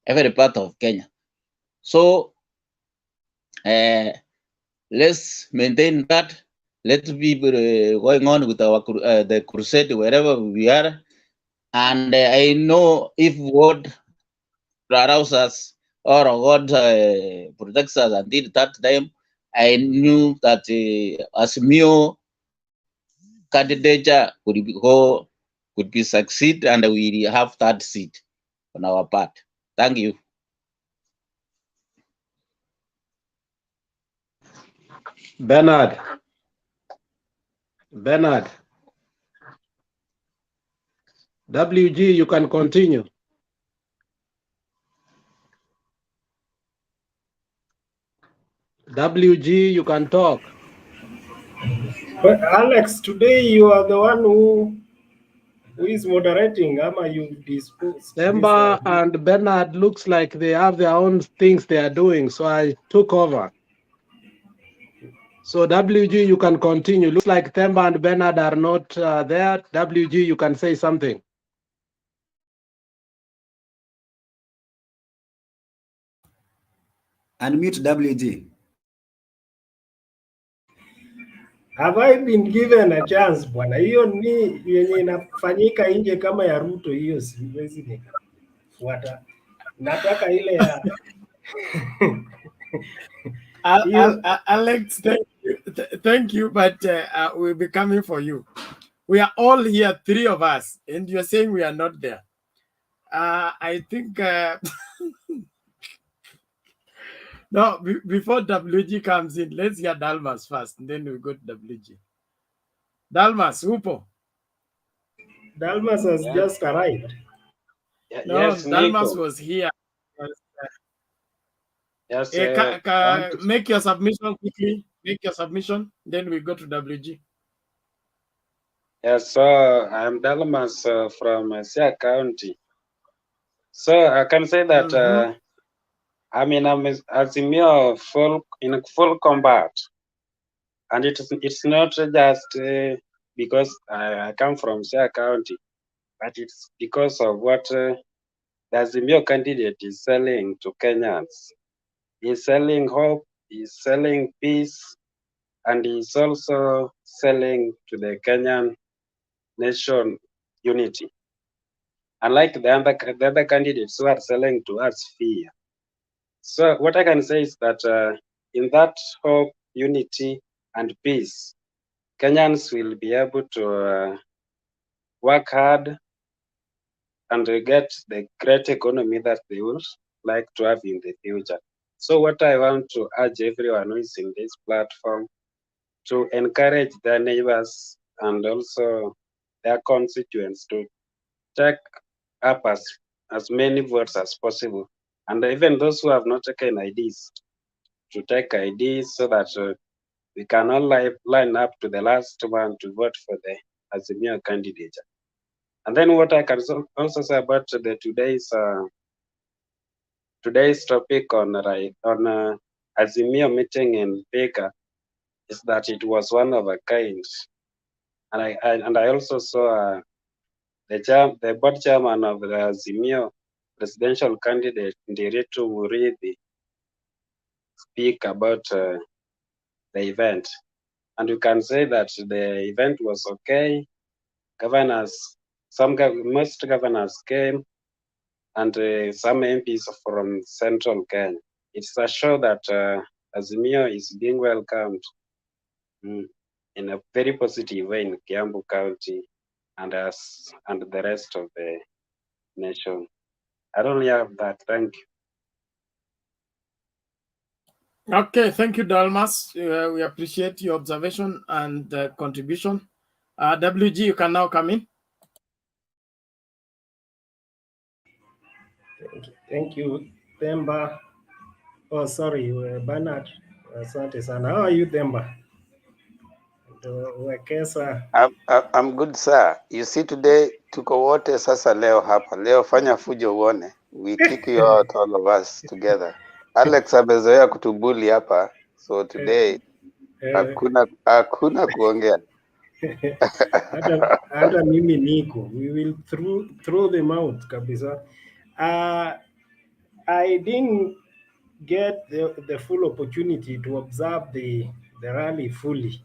every part of Kenya. So let's maintain that. Let's be going on with our the crusade wherever we are. And I know if God arouses us or God protects us until that time, I knew that Azimio candidature could be succeed and we have that seat on our part. Thank you. Bernard, WG, you can continue. WG, you can talk. But Alex, today you are the one who is moderating. Ama you disposed Themba and Bernard looks like they have their own things they are doing, so I took over. So WG, you can continue. Looks like Themba and Bernard are not there. WG, you can say something. Unmute WG. Have I been given a chance bwana? Hiyo ni yenye inafanyika nje kama ya Ruto, hiyo siwezi nikafuata. Nataka ile ya Alex, thank you, but we'll be coming for you. We are all here, 3 of us, and you're saying we are not there. I think no. Before WG comes in, let's hear Dalmas first, and then we go to WG. Dalmas, Upo. Dalmas has just arrived. No, Yes, Dalmas Nico. was here. Yes, Make your submission quickly. Make your submission. Then we go to WG. yes, so I'm Dalmas from Sia County. So I can say that I'm Azimio in full combat, and it's not just because I come from Sia County, but it's because of what the Azimio candidate is selling to Kenyans. He's selling hope, he's selling peace, and he's also selling to the Kenyan nation unity. Unlike the other candidates who are selling to us fear. So what I can say is that in that hope, unity, and peace, Kenyans will be able to work hard and get the great economy that they would like to have in the future. So what I want to urge everyone who is in this platform to encourage their neighbors and also their constituents to take up as many votes as possible. And even those who have not taken IDs, to take IDs so that we can all line up to the last one to vote for the Azimio candidate. And then what I can also say about today's topic on Azimio meeting in Thika is that it was one of a kind. And I also saw the board chairman of the Azimio presidential candidate Ndiritu Murithi speak about the event. And you can say that the event was okay. Most governors came, and some MPs from central Kenya. It's a show that Azimio is being welcomed in a very positive way in Kiambu County and the rest of the nation. I don't have that. Thank you. Okay, thank you, Dalmas. We appreciate your observation and contribution. WG, you can now come in. Thank you, Themba. Oh, sorry, Bernard. Asante sana. How are you, Themba? I'm good sir. You see today tuko wote sasa leo hapa. Leo fanya fujo uone. We kick you out all of us together. Alex amezoea kutubuli hapa. So today hakuna kuongea. hata mimi niko. We will throw them out kabisa. I didn't get the full opportunity to observe the rally fully.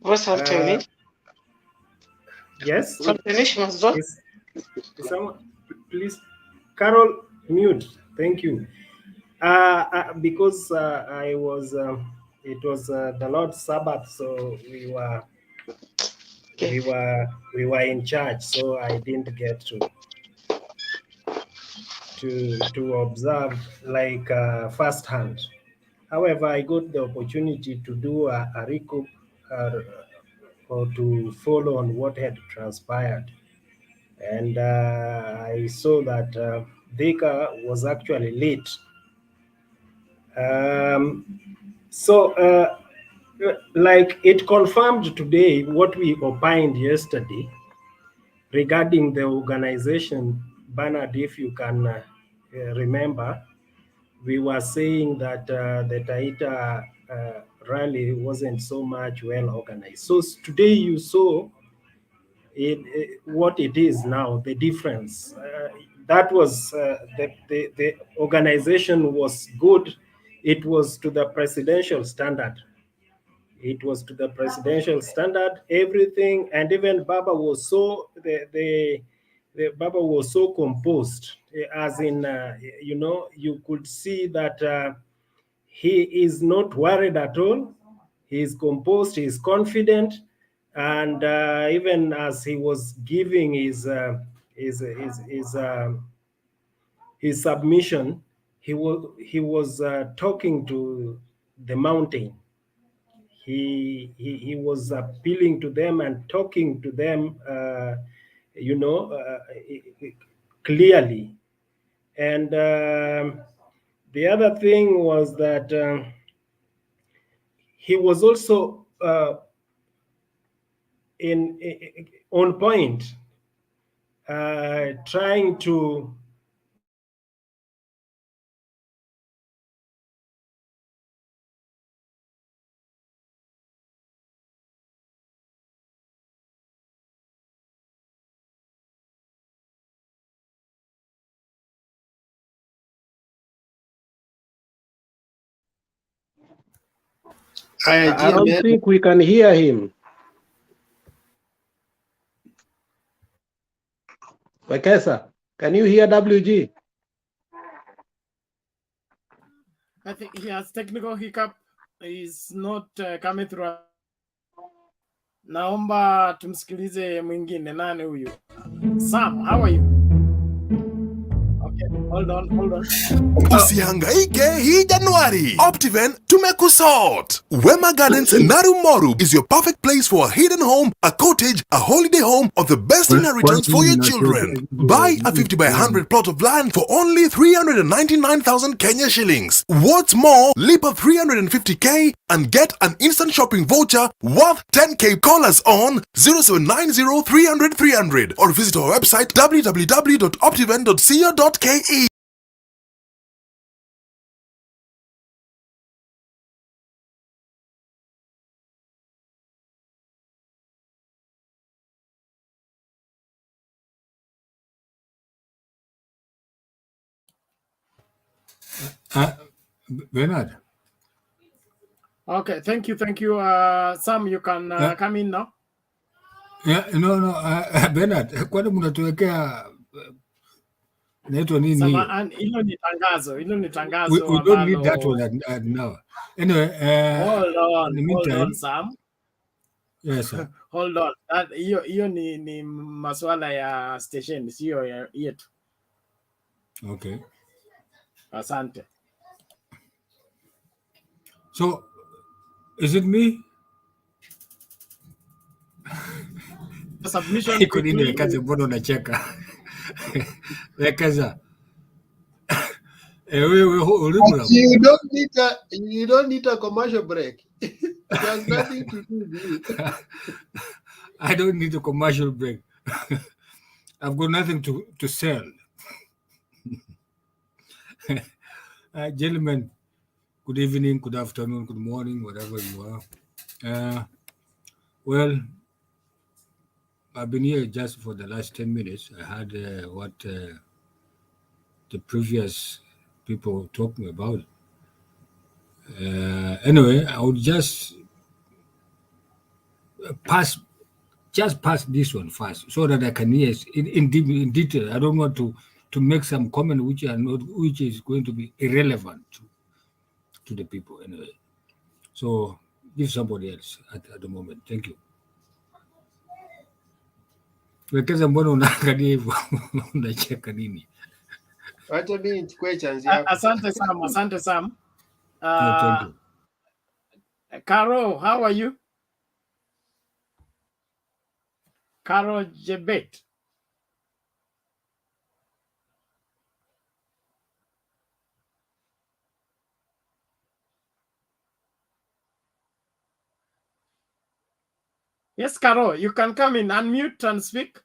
What's happening? Yes. Is someone, please, Carol, mute. Thank you. Because I was, it was the Lord's Sabbath, so we were in church, so I didn't get to observe like firsthand. However, I got the opportunity to do a recap or to follow on what had transpired. And I saw that Thika was actually late. So, like it confirmed today what we opined yesterday regarding the organization. Bernard, if you can remember, we were saying that the Taita rally wasn't so much well organized. So today you saw what it is now, the difference. That was the organization was good. It was to the presidential standard. It was to the presidential standard, everything, and even Baba was so the Baba was so composed, as in you know, you could see that he is not worried at all. He is composed. He is confident, and even as he was giving his submission, he was talking to the mountain. He was appealing to them and talking to them, you know, clearly. And the other thing was that he was also on point, trying to I don't think we can hear him. Wekesa, can you hear WG? I think he has technical hiccup. He's not coming through. Naomba tumsikilize mwingine. Nani huyu? Sam, how are you? Okay, hold on. Usihangaike hii Januari. Optiven tumekusort. Wema Gardens Narumoru is your perfect place for a hidden home, a cottage, a holiday home, or the best inheritance for your children. Buy a 50 by 100 plot of land for only 399,000 Kenya shillings. What's more, leap up 350k and get an instant shopping voucher worth 10k. Call us on 0790 300 300 or visit our website www.optiven.co.ke. Bernard. Okay, thank you. Sam, you can come in now. Yeah, no, Bernard, kwani mnatuwekea inaitwa nini hiyo? Hilo ni tangazo. We don't need that one now. Anyway, hold on, meantime, Sam. Yes, sir. Hold on. Hiyo ni masuala ya station, sio yetu. Okay. Asante. So, is it me? The submission Iko nini Wekaza, mbona unacheka? Wekaza. You don't need a commercial break. It has nothing to do with you. I don't need a commercial break. I've got nothing to sell. Gentlemen, good evening, good afternoon, good morning, whatever you are. Well, I've been here just for the last 10 minutes. I heard what the previous people were talking about. Anyway, I would just pass this one first so that I can hear in detail. I don't want to make some comment which is going to be irrelevant to the people anyway. So give somebody else at the moment. Thank you. Wekeza, mbona unaangalia hivyo? Unacheka nini? Wacha mimi nichukue chance yako. Asante Sam. Thank you. Carol, how are you? Carol Jebet. Yes, Caro, you can come in, unmute and speak.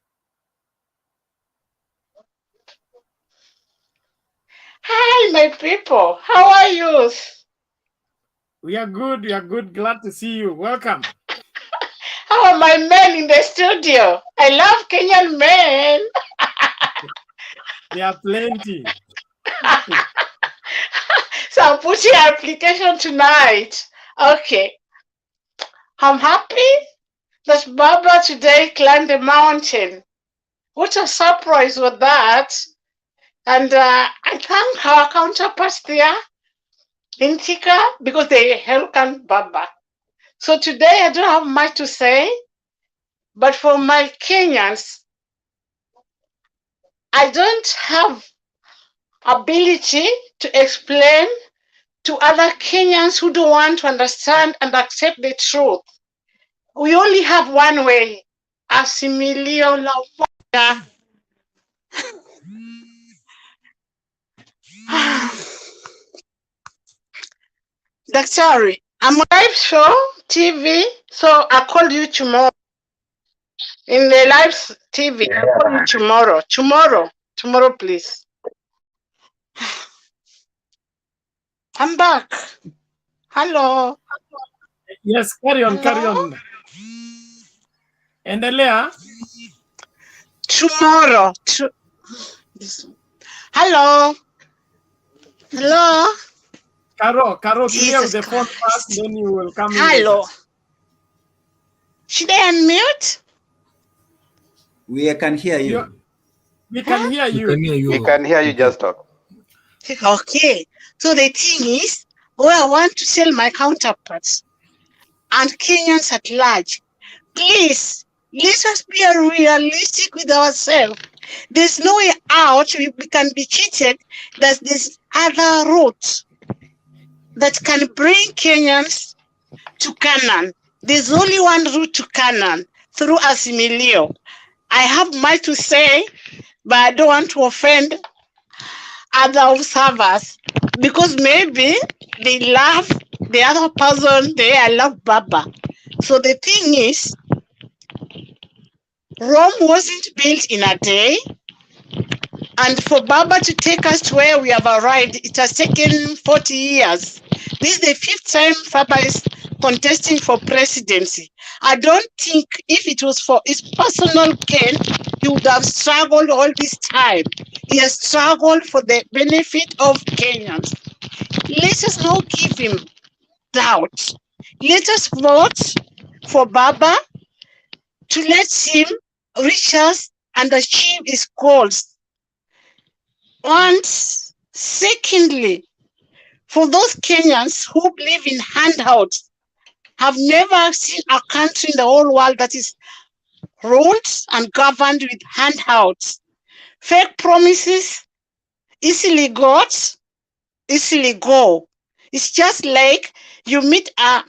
Hi, my people. How are you? We are good. We are good. Glad to see you. Welcome. How are my men in the studio? I love Kenyan men. There are plenty. So I'm putting an application tonight. Okay. I'm happy that Baba today climbed the mountain. What a surprise was that. And I thank our counterparts there in Thika because they helped Baba. So today I don't have much to say, but for my Kenyans, I don't have ability to explain to other Kenyans who don't want to understand and accept the truth. We only have one way. Azimio la Umoja. Daktari, I'm live show TV, so I'll call you tomorrow. In the live TV, I'll call you tomorrow. Tomorrow, please. I'm back. Hello. Yes, carry on, carry on. Endelea. Tomorrow. Hello. Hello. Caro, clear Jesus the phone Christ. first, then you will come in. Hello. Later. Should I unmute? We can hear you. We can hear you. We can hear you, just talk. Okay. So the thing is, I want to tell my counterparts and Kenyans at large, please, let us be realistic with ourselves. There's no way out. We can be cheated. There's other routes that can bring Kenyans to Canaan. There's only one route to Canaan, through Azimio. I have much to say, but I don't want to offend other observers because maybe they love the other person, I love Baba. So the thing is, Rome wasn't built in a day. And for Baba to take us to where we have arrived, it has taken 40 years. This is the 5th time Baba is contesting for presidency. I don't think if it was for his personal gain, he would have struggled all this time. He has struggled for the benefit of Kenyans. Let us not give him doubt. Let us vote for Baba to let him reach us and achieve his goals. And secondly, for those Kenyans who believe in handouts, have never seen a country in the whole world that is ruled and governed with handouts. Fake promises, easily got, easily go. It's just like you meet a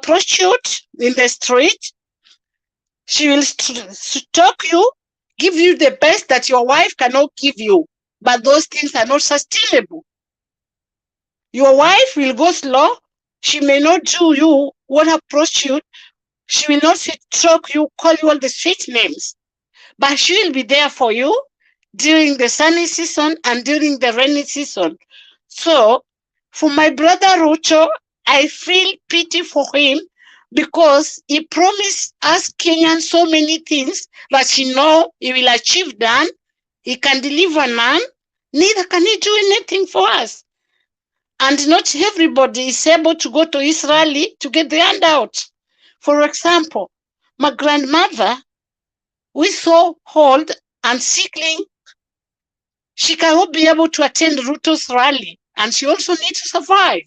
prostitute in the street. She will stalk you, give you the best that your wife cannot give you. But those things are not sustainable. Your wife will go slow. She may not do you what a prostitute. She will not stalk you, call you all the sweet names. But she will be there for you during the sunny season and during the rainy season. So, for my brother Ruto, I feel pity for him because he promised us Kenyans so many things that he know he will achieve none. He can deliver none. Neither can he do anything for us. And not everybody is able to go to Israel to get the handout. For example, my grandmother, we so old and sickly, she cannot be able to attend Ruto's rally, and she also needs to survive.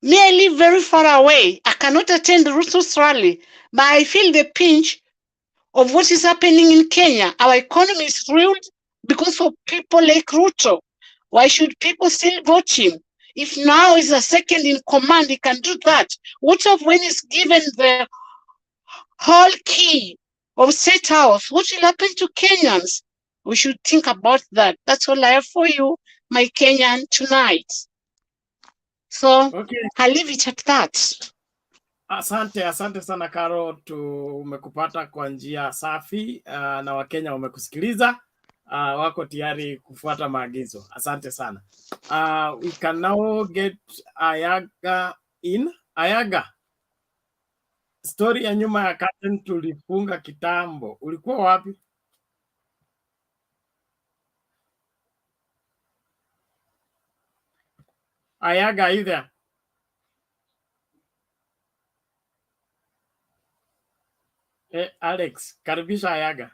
Me, I live very far away. I cannot attend Ruto's rally, but I feel the pinch of what is happening in Kenya. Our economy is ruined because of people like Ruto. Why should people still vote him? If now is a second in command, he can do that. What of when he's given the whole key of State House? What will happen to Kenyans? We should think about that. That's all I have for you, my Kenyan, tonight. So I'll leave it at that. Asante sana Karo, tumekupata kwa njia safi na Wakenya wamekusikiliza, wako tayari kufuata maagizo. Asante sana. We can now get Ayaga in. Ayaga, story ya nyuma ya curtain tulifunga kitambo. Ulikuwa wapi? Ayaga, are you there? Alex, karibisha Ayaga.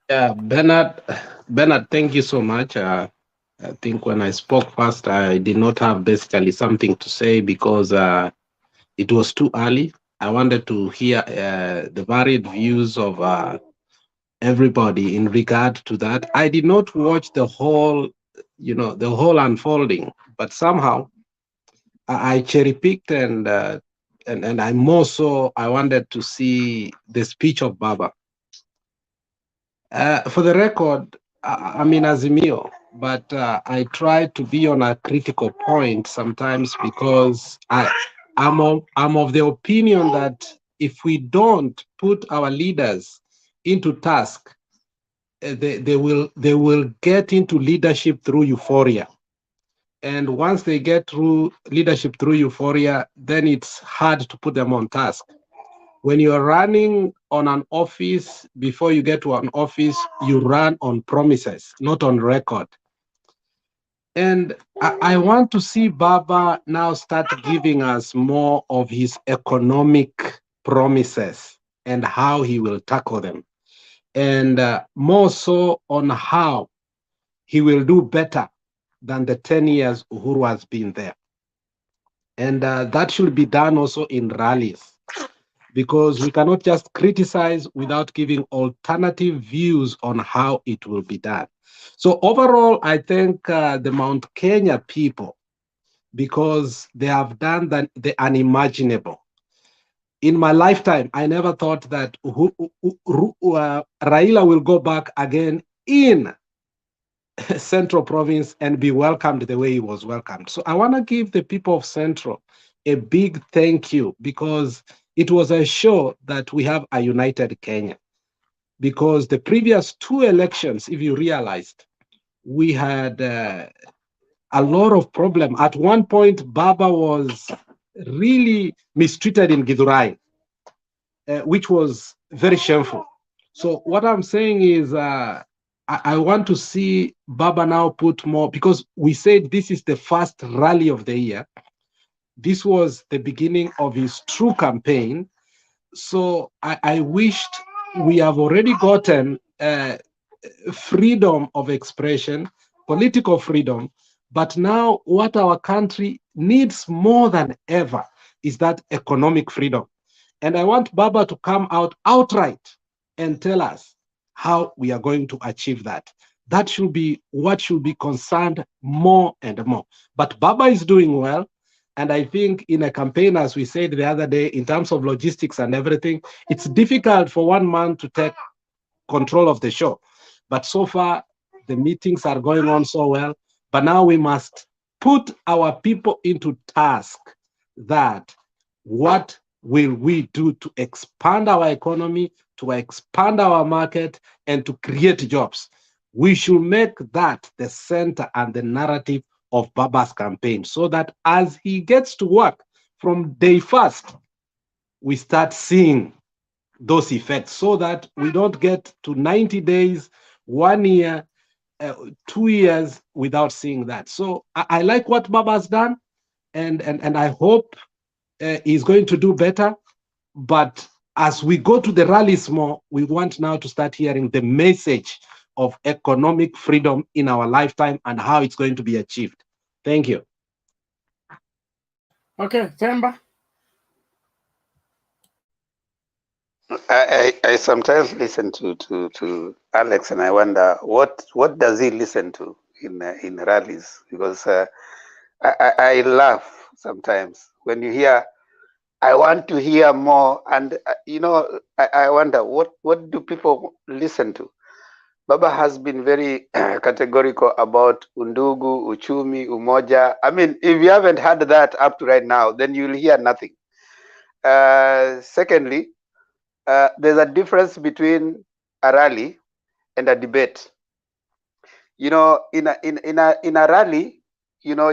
Yeah, Bernard, thank you so much. I think when I spoke first, I did not have basically something to say because it was too early. I wanted to hear the varied views of everybody in regard to that. I did not watch the whole, the whole unfolding, but somehow I cherry picked and I more so I wanted to see the speech of Baba. For the record, I'm in Azimio, but I try to be on a critical point sometimes because I'm of the opinion that if we don't put our leaders into task, they will get into leadership through euphoria. And once they get through leadership through euphoria, then it's hard to put them on task. When you're running on an office, before you get to an office, you run on promises, not on record. And I want to see Baba now start giving us more of his economic promises and how he will tackle them. And more so on how he will do better than the 10 years Uhuru has been there. And that should be done also in rallies, because we cannot just criticize without giving alternative views on how it will be done. So overall, I thank the Mount Kenya people because they have done the unimaginable. In my lifetime, I never thought that Raila will go back again in Central Province and be welcomed the way he was welcomed. So I want to give the people of Central a big thank you, because it was a show that we have a united Kenya. Because the previous two elections, if you realized, we had a lot of problem. At one point, Baba was really mistreated in Githurai, which was very shameful. So what I'm saying is, I want to see Baba now put more, because we said this is the first rally of the year. This was the beginning of his true campaign. So I wished we have already gotten freedom of expression, political freedom, but now what our country needs more than ever is that economic freedom. And I want Baba to come out outright and tell us how we are going to achieve that. That should be what should be concerned more and more. But Baba is doing well. And I think in a campaign, as we said the other day, in terms of logistics and everything, it's difficult for one man to take control of the show. But so far, the meetings are going on so well. But now we must put our people into task that what will we do to expand our economy, to expand our market, and to create jobs. We should make that the center and the narrative of Baba's campaign, so that as he gets to work from day first, we start seeing those effects, so that we don't get to 90 days, 1 year, 2 years without seeing that. So I like what Baba's done, and I hope he's going to do better. But as we go to the rallies more, we want now to start hearing the message of economic freedom in our lifetime and how it's going to be achieved. Thank you. Okay, Themba. I sometimes listen to Alex and I wonder what does he listen to in rallies, because I laugh sometimes when you hear, I want to hear more, and I wonder what do people listen to. Baba has been very categorical about undugu, uchumi, umoja. I mean, if you haven't heard that up to right now, then you'll hear nothing. Secondly, there's a difference between a rally and a debate. You know, in a rally, you know,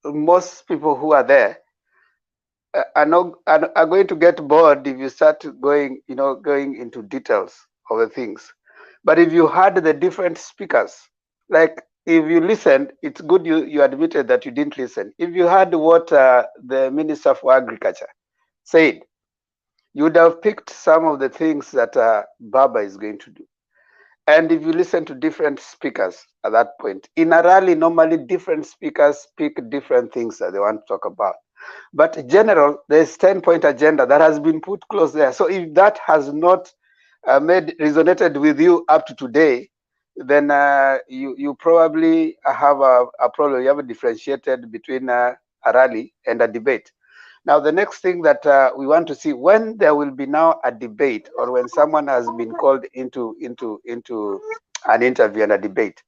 most people who are there are going to get bored if you start going into details of the things. But if you heard the different speakers, like if you listened, it's good you admitted that you didn't listen. If you heard what the Minister for Agriculture said, you would have picked some of the things that Baba is going to do. And if you listen to different speakers at that point, in a rally, normally different speakers speak different things that they want to talk about. But in general, there's 10-point agenda that has been put close there. So if that has not resonated with you up to today, then you probably have a problem. You have differentiated between a rally and a debate. Now, the next thing that we want to see, when there will be now a debate, or when someone has been called into an interview and a debate,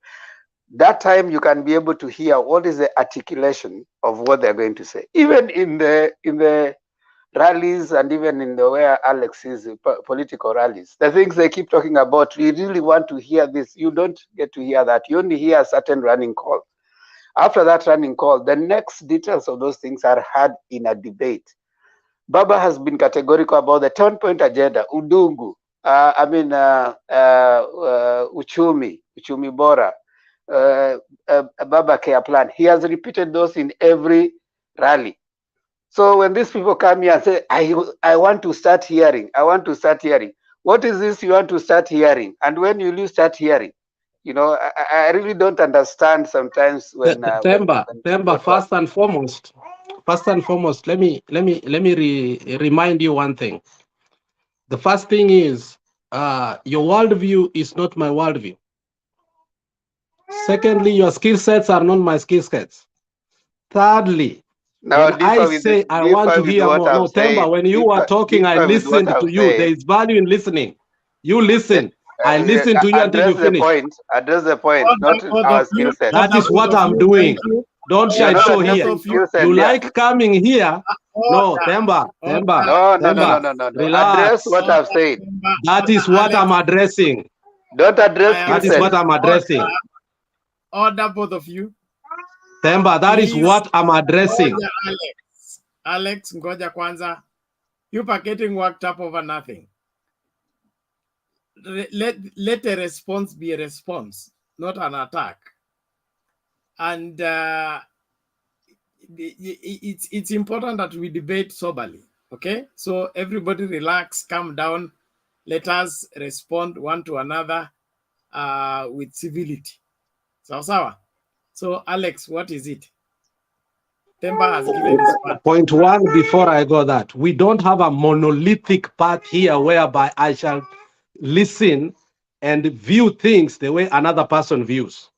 that time you can be able to hear what is the articulation of what they're going to say. Even in the rallies and even in the where Alex is political rallies, the things they keep talking about, we really want to hear this. You don't get to hear that. You only hear a certain running call. After that running call, the next details of those things are heard in a debate. Baba has been categorical about the 10-point agenda, udungu, uchumi bora, Baba Care Plan. He has repeated those in every rally. So when these people come here and say, I want to start hearing, what is this you want to start hearing? And when you start hearing, you know, I really don't understand sometimes when Themba, first and foremost, let me remind you one thing. The first thing is your worldview is not my worldview. Secondly, your skill sets are not my skill sets. Thirdly, when I say I want to hear more, no, Themba, when you are talking, I listened to you. There is value in listening. You listen. I listen to you until you finish. Address the point, not our skill set. That is what I'm doing. Don't shine show here. You like coming here? No, Themba. No. Relax. Address what I've said. That is what I'm addressing. Don't address. That is what I'm addressing. Order, both of you. Themba, that is what I'm addressing. Alex, ngoja kwanza. You are getting worked up over nothing. Let a response be a response, not an attack. And it's important that we debate soberly, okay? So everybody relax, calm down. Let us respond one to another with civility. So Alex, what is it? Themba has given his part. Point one, before I go that, we don't have a monolithic path here whereby I shall listen and view things the way another person views.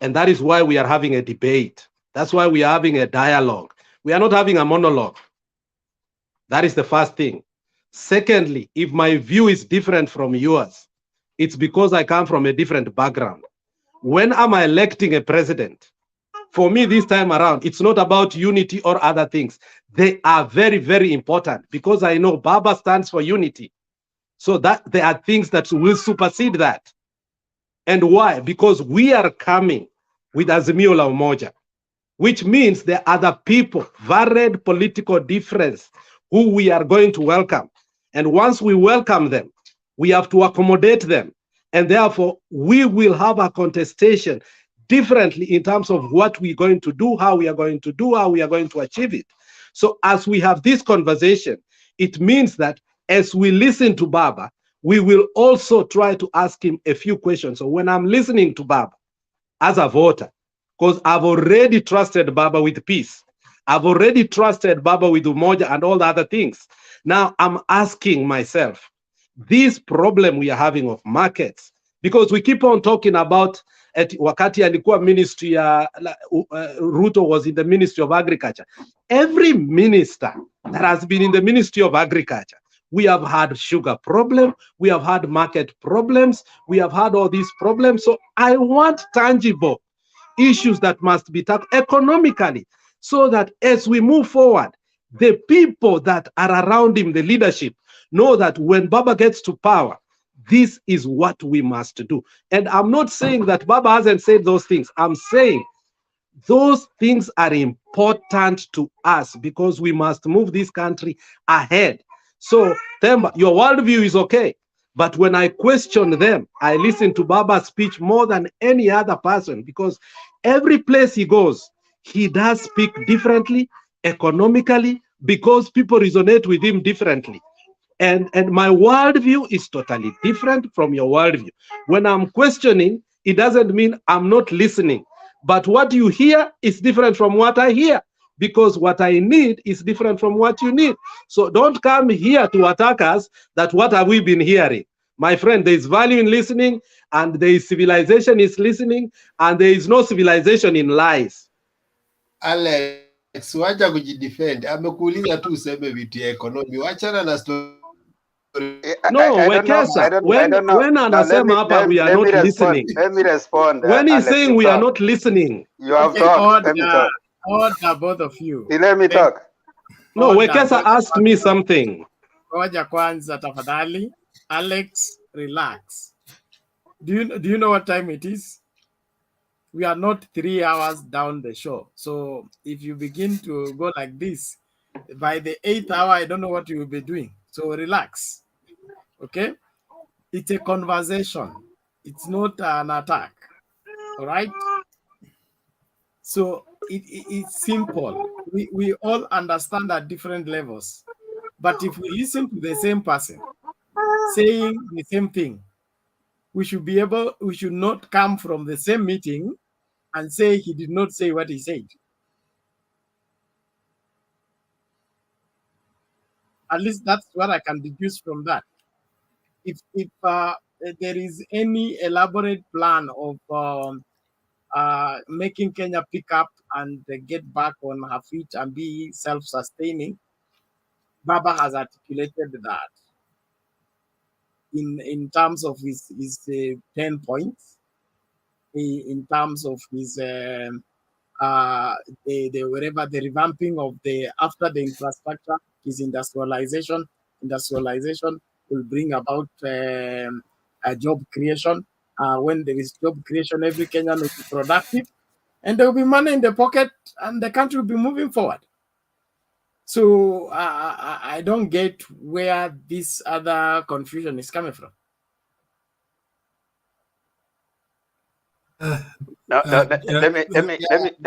And that is why we are having a debate. That's why we are having a dialogue. We are not having a monologue. That is the first thing. Secondly, if my view is different from yours, it's because I come from a different background. When am I electing a president? For me this time around, it's not about unity or other things. They are very, very important because I know Baba stands for unity. So that there are things that will supersede that. And why? Because we are coming with Azimio la Umoja, which means there are other people, varied political difference, who we are going to welcome. And once we welcome them, we have to accommodate them. And therefore, we will have a contestation differently in terms of what we're going to do, how we are going to do, how we are going to achieve it. So as we have this conversation, it means that as we listen to Baba, we will also try to ask him a few questions. So when I'm listening to Baba as a voter, because I've already trusted Baba with peace, I've already trusted Baba with Umoja and all the other things. Now I'm asking myself, this problem we are having of markets, because we keep on talking about wakati alikuwa ministry Ruto was in the Ministry of Agriculture. Every minister that has been in the Ministry of Agriculture, We have had sugar problem. We have had market problems. We have had all these problems. So I want tangible issues that must be tackled economically, so that as we move forward, the people that are around him, the leadership, know that when Baba gets to power, this is what we must do. And I'm not saying that Baba hasn't said those things. I'm saying those things are important to us because we must move this country ahead. So, Themba, your worldview is okay. But when I question them, I listen to Baba's speech more than any other person, because every place he goes, he does speak differently, economically, because people resonate with him differently. And my worldview is totally different from your worldview. When I'm questioning, it doesn't mean I'm not listening. But what you hear is different from what I hear, because what I need is different from what you need. So don't come here to attack us that what have we been hearing. My friend, there is value in listening, and there is civilization is listening, and there is no civilization in lies. Alex, wacha kujidefend. Amekuuliza tu useme vitu ya economy. Wachana na story. No, Wekesa, when anasema hapa we are not listening. Let me respond. When he's Alex, saying we are not listening. You have talked. Let me talk. Order, both of you. Let me talk. No, Wekesa asked me something. Ngoja kwanza tafadhali. Alex, relax. Do you know what time it is? We are not 3 hours down the show. So if you begin to go like this, by the 8th hour, I don't know what you will be doing. So relax. Okay? It's a conversation. It's not an attack. All right? So it's simple. We all understand at different levels. But if we listen to the same person saying the same thing, we should not come from the same meeting and say he did not say what he said. At least that's what I can deduce from that. If there is any elaborate plan of making Kenya pick up and get back on her feet and be self-sustaining, Baba has articulated that in terms of his 10 points, in terms of his the revamping of after the infrastructure, his industrialization will bring about a job creation. When there is job creation, every Kenyan will be productive, and there will be money in the pocket, and the country will be moving forward. So I don't get where this other confusion is coming from. Let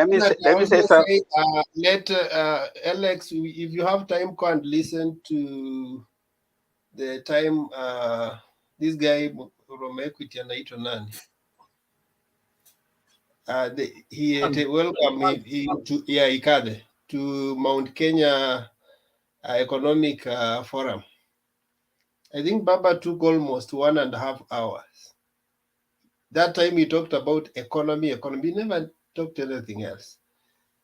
me say something. Let Alex, if you have time, go and listen to the time this guy from Equity anaitwa nani? He had welcome him to Ikade to Mount Kenya Economic Forum. I think Baba took almost 1.5 hours. That time he talked about economy. He never talked anything else.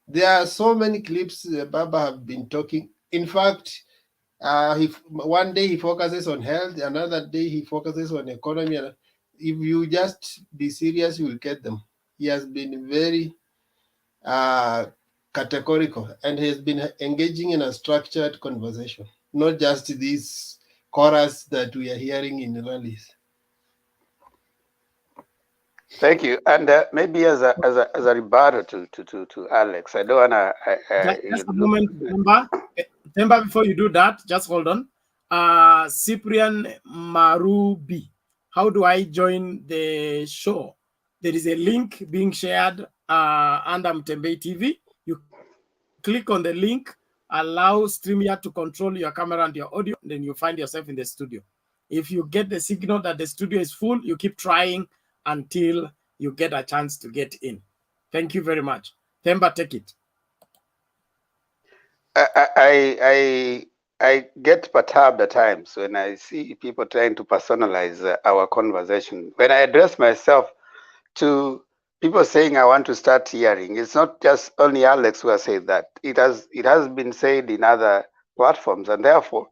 There are so many clips Baba have been talking. In fact, one day he focuses on health, another day he focuses on economy. If you just be serious, you will get them. He has been very categorical and has been engaging in a structured conversation, not just this chorus that we are hearing in the rallies. Thank you. And maybe as a rebuttal to Alex, I don't wanna. Just a moment, Themba, before you do that, just hold on. Cyprian Marubi, how do I join the show? There is a link being shared under Mtembei TV. You click on the link, allow StreamYard to control your camera and your audio, then you find yourself in the studio. If you get the signal that the studio is full, you keep trying until you get a chance to get in. Thank you very much. Themba, take it. I get perturbed at times when I see people trying to personalize our conversation. When I address myself to people saying I want to start hearing, it's not just only Alex who has said that. It has been said in other platforms, and therefore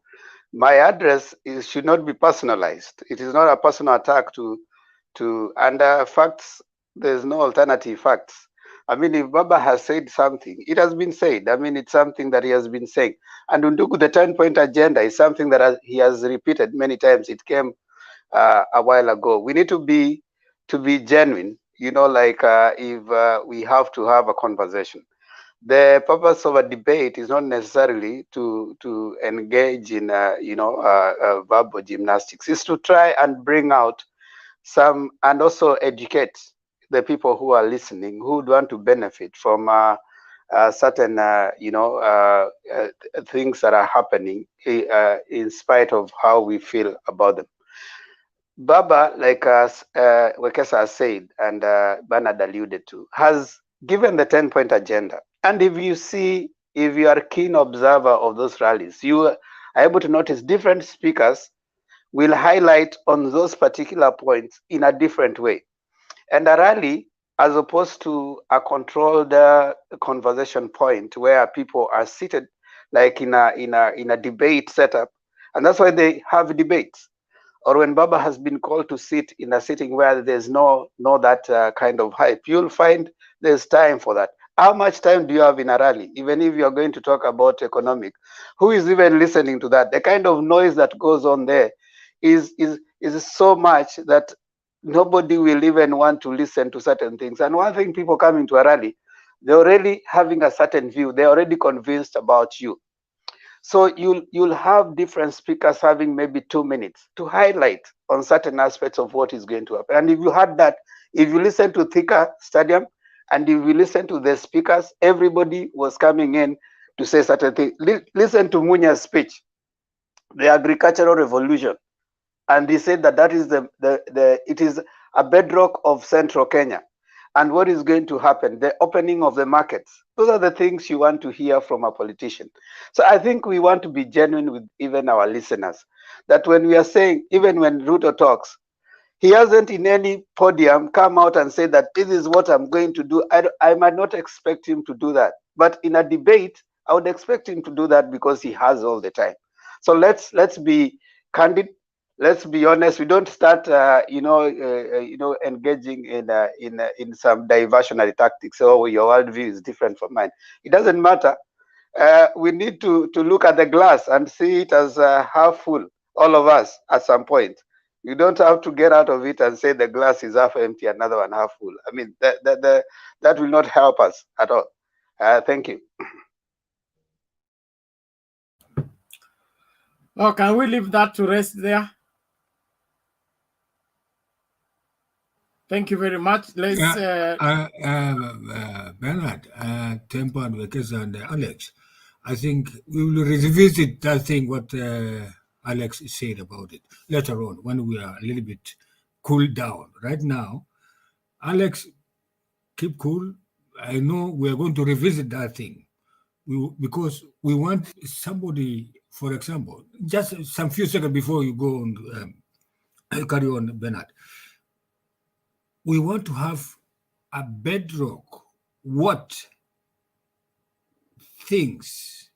my address should not be personalized. It is not a personal attack and facts. There's no alternative facts. I mean, if Baba has said something, it has been said. I mean, it's something that he has been saying. And Undugu, the 10-point agenda is something that he has repeated many times. It came a while ago. We need to be genuine. You know, like if we have to have a conversation. The purpose of a debate is not necessarily to engage in verbal gymnastics. It's to try and bring out some and also educate the people who are listening, who would want to benefit from certain things that are happening in spite of how we feel about them. Baba, like Wekesa has said and Bernard alluded to, has given the 10-point agenda. And if you are a keen observer of those rallies, you are able to notice different speakers will highlight on those particular points in a different way. And a rally, as opposed to a controlled conversation point where people are seated like in a debate setup, and that's why they have debates. Or when Baba has been called to sit in a sitting where there's no that kind of hype, you'll find there's time for that. How much time do you have in a rally? Even if you're going to talk about economic, who is even listening to that? The kind of noise that goes on there is so much that nobody will even want to listen to certain things. And one thing, people coming to a rally, they're already having a certain view. They're already convinced about you. So you'll have different speakers having maybe 2 minutes to highlight on certain aspects of what is going to happen. And if you had that, if you listen to Thika Stadium, and if you listen to the speakers, everybody was coming in to say certain things. Listen to Munya's speech, the agricultural revolution. And he said that is it is a bedrock of central Kenya. And what is going to happen? The opening of the markets. Those are the things you want to hear from a politician. So I think we want to be genuine with even our listeners. That when we are saying, even when Ruto talks, he hasn't in any podium come out and said that this is what I'm going to do. I might not expect him to do that. But in a debate, I would expect him to do that because he has all the time. So let's be candid. Let's be honest. We don't start, engaging in some diversionary tactics. Oh, your worldview is different from mine. It doesn't matter. We need to look at the glass and see it as half full. All of us at some point. You don't have to get out of it and say the glass is half empty, another one half full. I mean, that will not help us at all. Thank you. Oh, can we leave that to rest there? Thank you very much. Let's Bernard, Tempo and Wekesa and Alex. I think we will revisit that thing what Alex said about it later on when we are a little bit cooled down. Right now, Alex, keep cool. I know we are going to revisit that thing because we want somebody, for example, just some few seconds before you go on, carry on, Bernard. We want to have a bedrock. What things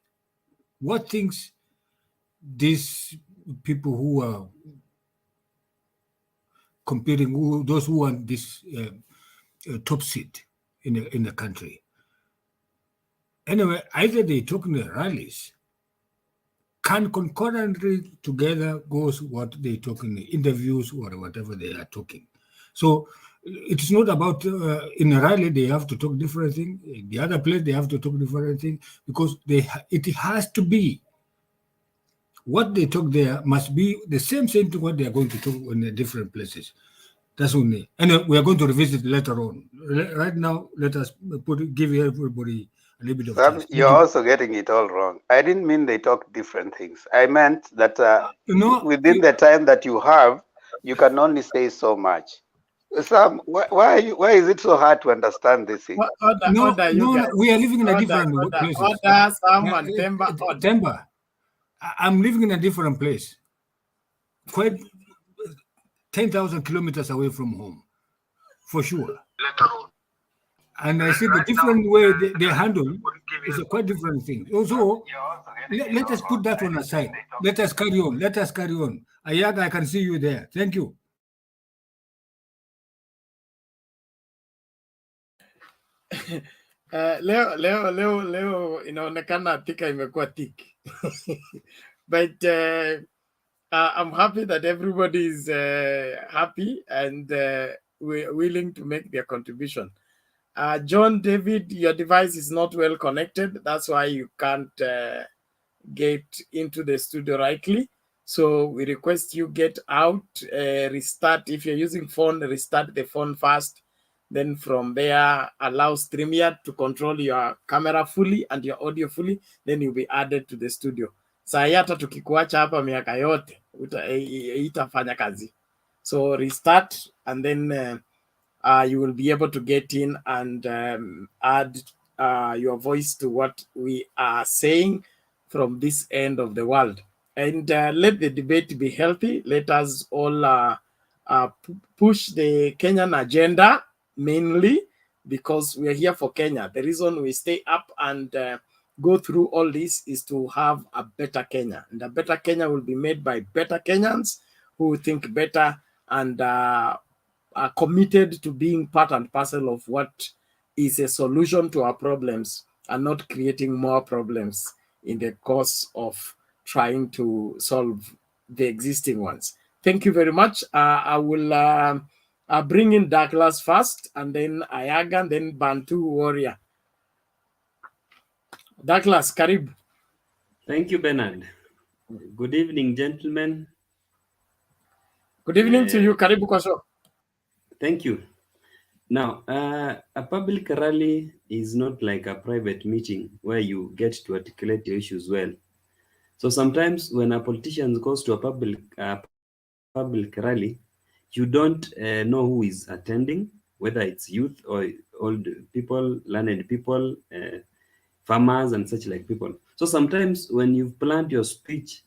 these people who are competing, those who want this top seat in the country. Anyway, either they talk in the rallies, can concurrently together goes what they talk in the interviews or whatever they are talking. So it's not about in a rally they have to talk different thing. The other place they have to talk different thing because it has to be what they talk there must be the same to what they are going to talk in the different places. That's only. And we are going to revisit later on. Right now, let us give everybody a little bit of Sam, chance. you're also getting it all wrong. I didn't mean they talk different things. I meant that within the time that you have, you can only say so much. Sam, why is it so hard to understand this thing? No, we are living in a different places. Temba, I'm living in a different place. Quite 10,000 kilometers away from home, for sure. And I see the different way they handle is a quite different thing. Also, let us put that one aside. Let us carry on. Let us carry on. Ayaga, I can see you there. Thank you. Leo inaonekana Thika imekuwa thick. But I'm happy that everybody is happy and we're willing to make their contribution. John David, your device is not well connected. That's why you can't get into the studio rightly. So we request you get out, restart. If you're using phone, restart the phone first. Then from there, allow StreamYard to control your camera fully and your audio fully. Then you'll be added to the studio. Saa hii hata tukikuacha hapa miaka yote, itafanya kazi. So restart and then you will be able to get in and add your voice to what we are saying from this end of the world. And let the debate be healthy. Let us all push the Kenyan agenda mainly because we are here for Kenya. The reason we stay up and go through all this is to have a better Kenya. And a better Kenya will be made by better Kenyans who think better and are committed to being part and parcel of what is a solution to our problems and not creating more problems in the course of trying to solve the existing ones. Thank you very much. I will bring in Douglas first, and then Ayaga, and then Bantu Warrior. Douglas, karibu. Thank you, Bernard. Good evening, gentlemen. Good evening to you. Karibu kwa show. Thank you. Now, a public rally is not like a private meeting where you get to articulate your issues well. So sometimes when a politician goes to a public rally, you don't know who is attending, whether it's youth or old people, learned people, farmers and such like people. So sometimes when you've planned your speech,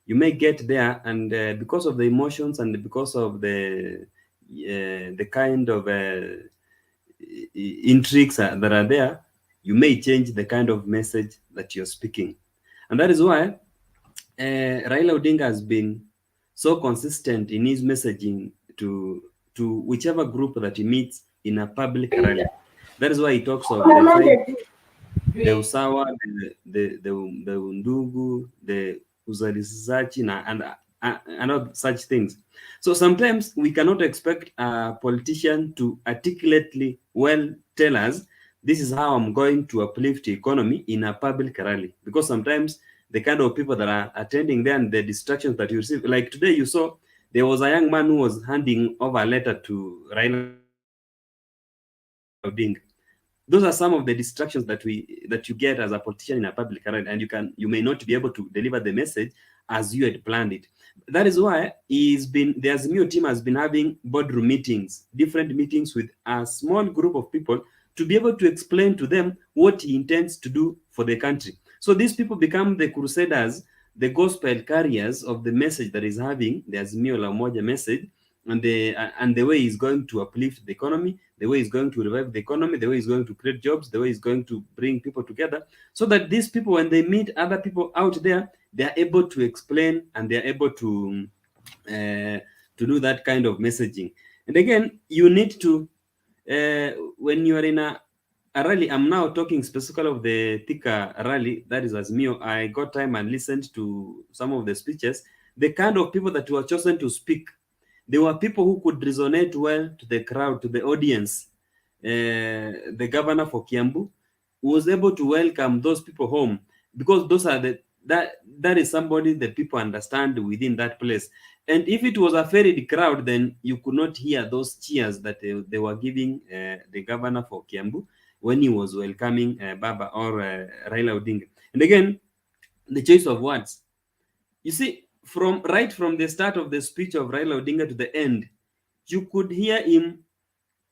you may get there and because of the emotions and because of the kind of intrigues that are there, you may change the kind of message that you're speaking. And that is why Raila Odinga has been so consistent in his messaging to whichever group that he meets in a public rally. That is why he talks of the usawa, the undugu, the uzalishaji and such things. So sometimes we cannot expect a politician to articulately well tell us, this is how I'm going to uplift the economy in a public rally. Because sometimes the kind of people that are attending there and the distractions that you receive, like today you saw, there was a young man who was handing over a letter to Raila Odinga. Those are some of the distractions that you get as a politician in a public rally, and you may not be able to deliver the message as you had planned it. That is why the Azimio team has been having boardroom meetings, different meetings with a small group of people to be able to explain to them what he intends to do for the country. So these people become the crusaders, the gospel carriers of the message that is having the Azimio la Umoja message, and the way he's going to uplift the economy, the way he's going to revive the economy, the way he's going to create jobs, the way he's going to bring people together, so that these people, when they meet other people out there, they are able to explain and they are able to do that kind of messaging. And again, you need to, when you are in a rally, I'm now talking specifically of the Thika rally, that is Azimio. I got time and listened to some of the speeches. The kind of people that were chosen to speak, they were people who could resonate well to the crowd, to the audience. The governor for Kiambu was able to welcome those people home because those are that is somebody that people understand within that place. And if it was a ferried crowd, then you could not hear those cheers that they were giving the governor for Kiambu when he was welcoming Baba or Raila Odinga. And again, the choice of words. You see, right from the start of the speech of Raila Odinga to the end, you could hear him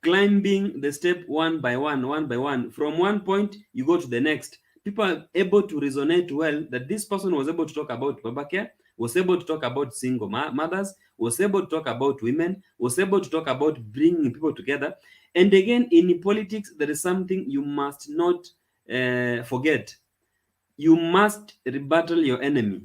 climbing the step one by one. From one point, you go to the next. People are able to resonate well that this person was able to talk about Babacare, was able to talk about single mothers, was able to talk about women, was able to talk about bringing people together. And again, in politics, there is something you must not forget. You must rebuttal your enemy.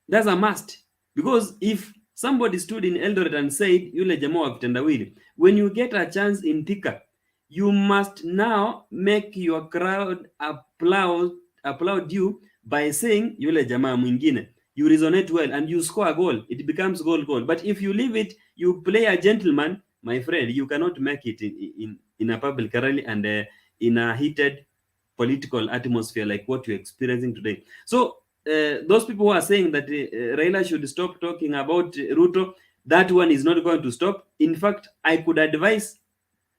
That's a must. Because if somebody stood in Eldoret and said, yule jamaa wa kitendawili, when you get a chance in Thika, you must now make your crowd applaud you by saying, yule jamaa mwingine. You resonate well and you score a goal. It becomes goal. But if you leave it, you play a gentleman, my friend, you cannot make it in a public rally and in a heated political atmosphere like what you're experiencing today. So those people who are saying that Raila should stop talking about Ruto, that one is not going to stop. In fact, I could advise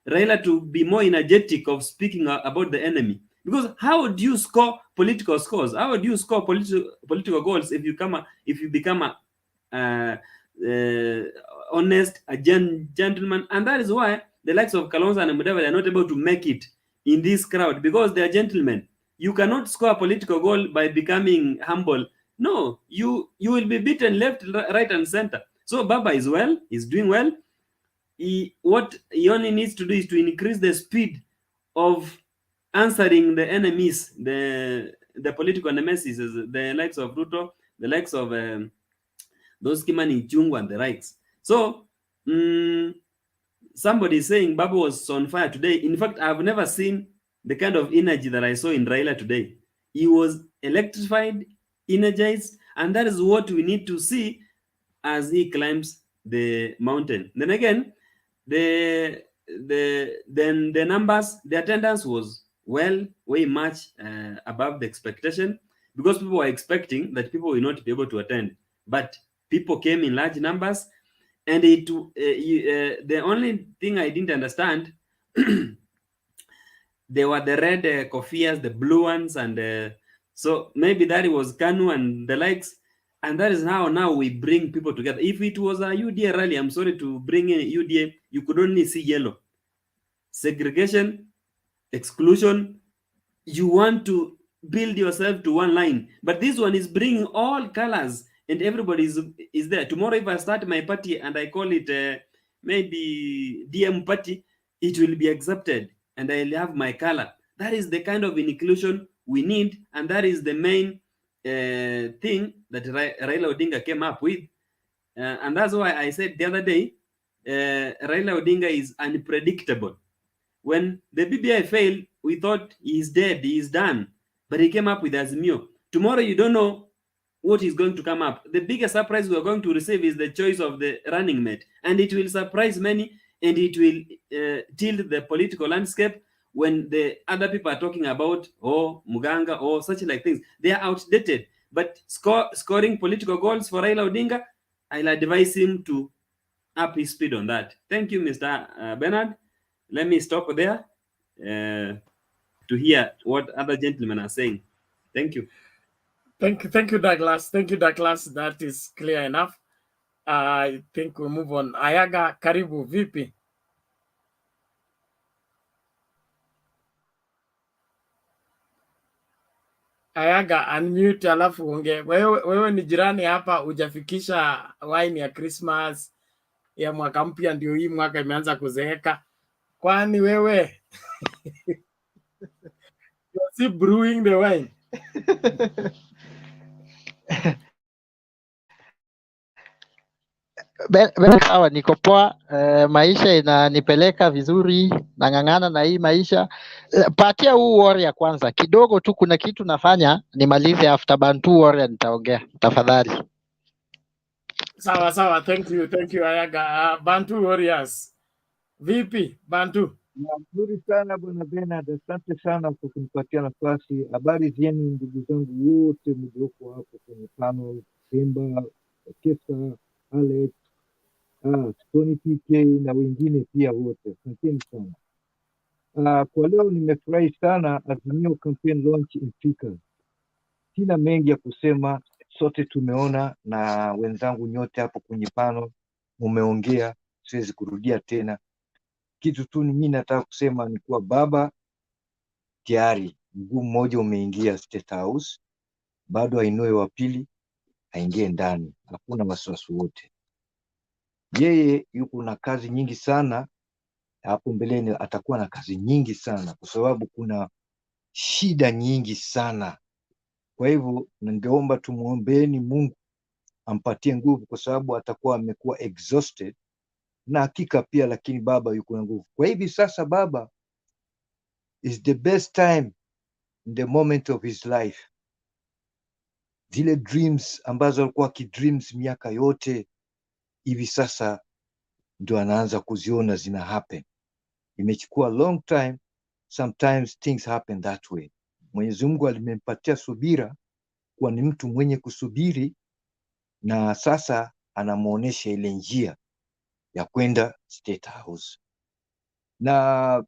Raila to be more energetic of speaking about the enemy. Because how do you score political scores? How do you score political goals if you become a honest, a gentleman? And that is why the likes of Kalonzo and Mudavadi are not able to make it in this crowd, because they are gentlemen. You cannot score a political goal by becoming humble. No, you will be beaten left, right, and center. So Baba is well, he's doing well. What he only needs to do is to increase the speed of answering the enemies, the political nemesis, the likes of Ruto, the likes of those Kimani Ichung'wah and the likes. So somebody is saying Baba was on fire today. In fact, I've never seen the kind of energy that I saw in Raila today. He was electrified, energized, and that is what we need to see as he climbs the mountain. Then again, the numbers, the attendance was way much above the expectation, because people were expecting that people will not be able to attend, but people came in large numbers. And the only thing I didn't understand, there were the red kofias, the blue ones, and so maybe that was Kanu and the likes, and that is how now we bring people together. If it was a UDA rally, I'm sorry to bring in UDA, you could only see yellow. Segregation, exclusion, you want to build yourself to one line. But this one is bringing all colors, and everybody is there. Tomorrow, if I start my party and I call it maybe DM party, it will be accepted, and I'll have my color. That is the kind of inclusion we need, and that is the main thing that Raila Odinga came up with. And that's why I said the other day, Raila Odinga is unpredictable. When the BBI failed, we thought he's dead, he's done. But he came up with Azimio. Tomorrow, you don't know what is going to come up. The biggest surprise we are going to receive is the choice of the running mate. And it will surprise many, and it will tilt the political landscape when the other people are talking about, Muganga, or such like things. They are outdated. But scoring political goals for Raila Odinga, I'll advise him to up his speed on that. Thank you, Mr. Bernard. Let me stop there to hear what other gentlemen are saying. Thank you. Thank you, Douglas. Thank you, Douglas. That is clear enough. I think we move on. Ayaga, karibu, vipi? Ayaga, unmute alafu unge. Wewe ni jirani hapa, hujafikisha wine ya Christmas ya mwaka mpya, ndio hii mwaka imeanza kuzeeka. Kwani wewe you're still brewing the wine? Sawa, niko poa. Maisha inanipeleka vizuri, nang'ang'ana na hii maisha. Patia huu warrior kwanza kidogo tu, kuna kitu nafanya nimalize, after Bantu warrior nitaongea tafadhali. Sawa, thank you Ayaga. Bantu warriors, vipi Bantu? Nzuri sana bwana Bernard, asante sana kwa kunipatia nafasi. Habari zenu ndugu zangu wote mlioko hapo kwenye panel, Simba, Kesa, Alex, Tony PK na wengine pia wote, asanteni sana. Kwa leo nimefurahi sana Azimio campaign launch in Thika. Sina mengi ya kusema, sote tumeona na wenzangu nyote hapo kwenye panel mumeongea, siwezi kurudia tena. Kitu tu mimi nataka kusema ni kuwa baba tayari mguu mmoja umeingia State House, bado ainue wa pili, aingie ndani, hakuna wasiwasi wote. Yeye yuko na kazi nyingi sana hapo mbeleni, atakuwa na kazi nyingi sana kwa sababu kuna shida nyingi sana. Kwa hivyo ningeomba tumuombeeni Mungu ampatie nguvu, kwa sababu atakuwa amekuwa exhausted na hakika pia, lakini baba yuko na nguvu. Kwa hivi sasa baba is the best time in the moment of his life. Zile dreams ambazo alikuwa akidreams miaka yote, hivi sasa ndio anaanza kuziona zina happen. Imechukua long time, sometimes things happen that way. Mwenyezi Mungu alimempatia subira, kuwa ni mtu mwenye kusubiri, na sasa anamuonesha ile njia ya kwenda State House. Na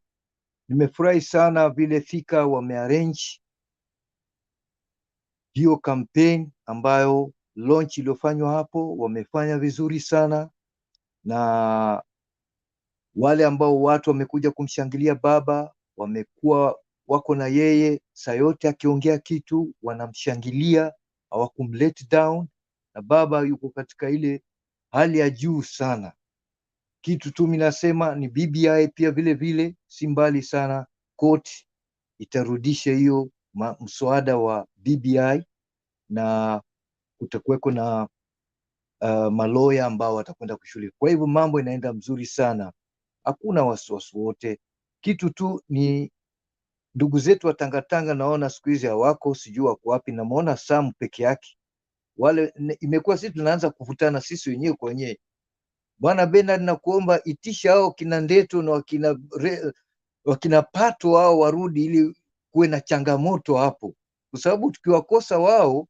nimefurahi sana vile Thika wamearrange hiyo campaign ambayo launch iliyofanywa hapo, wamefanya vizuri sana, na wale ambao watu wamekuja kumshangilia baba wamekuwa wako na yeye saa yote, akiongea kitu wanamshangilia, hawakumlet down, na baba yuko katika ile hali ya juu sana. Kitu tu mimi nasema ni BBI pia vile vile si mbali sana, court itarudisha hiyo mswada wa BBI na kutakuweko na maloya ambao watakwenda kushughulika. Kwa hivyo mambo inaenda mzuri sana, hakuna wasiwasi wote. Kitu tu ni ndugu zetu wa Tangatanga, naona siku hizi hawako, sijui wako wapi. Namuona Sam peke yake, wale imekuwa sisi tunaanza kuvutana sisi wenyewe kwa wenyewe. Bwana Bernard, nakuomba itisha hao kina Ndeto na wakina Pato wao warudi, ili kuwe na changamoto hapo, kwa sababu tukiwakosa wao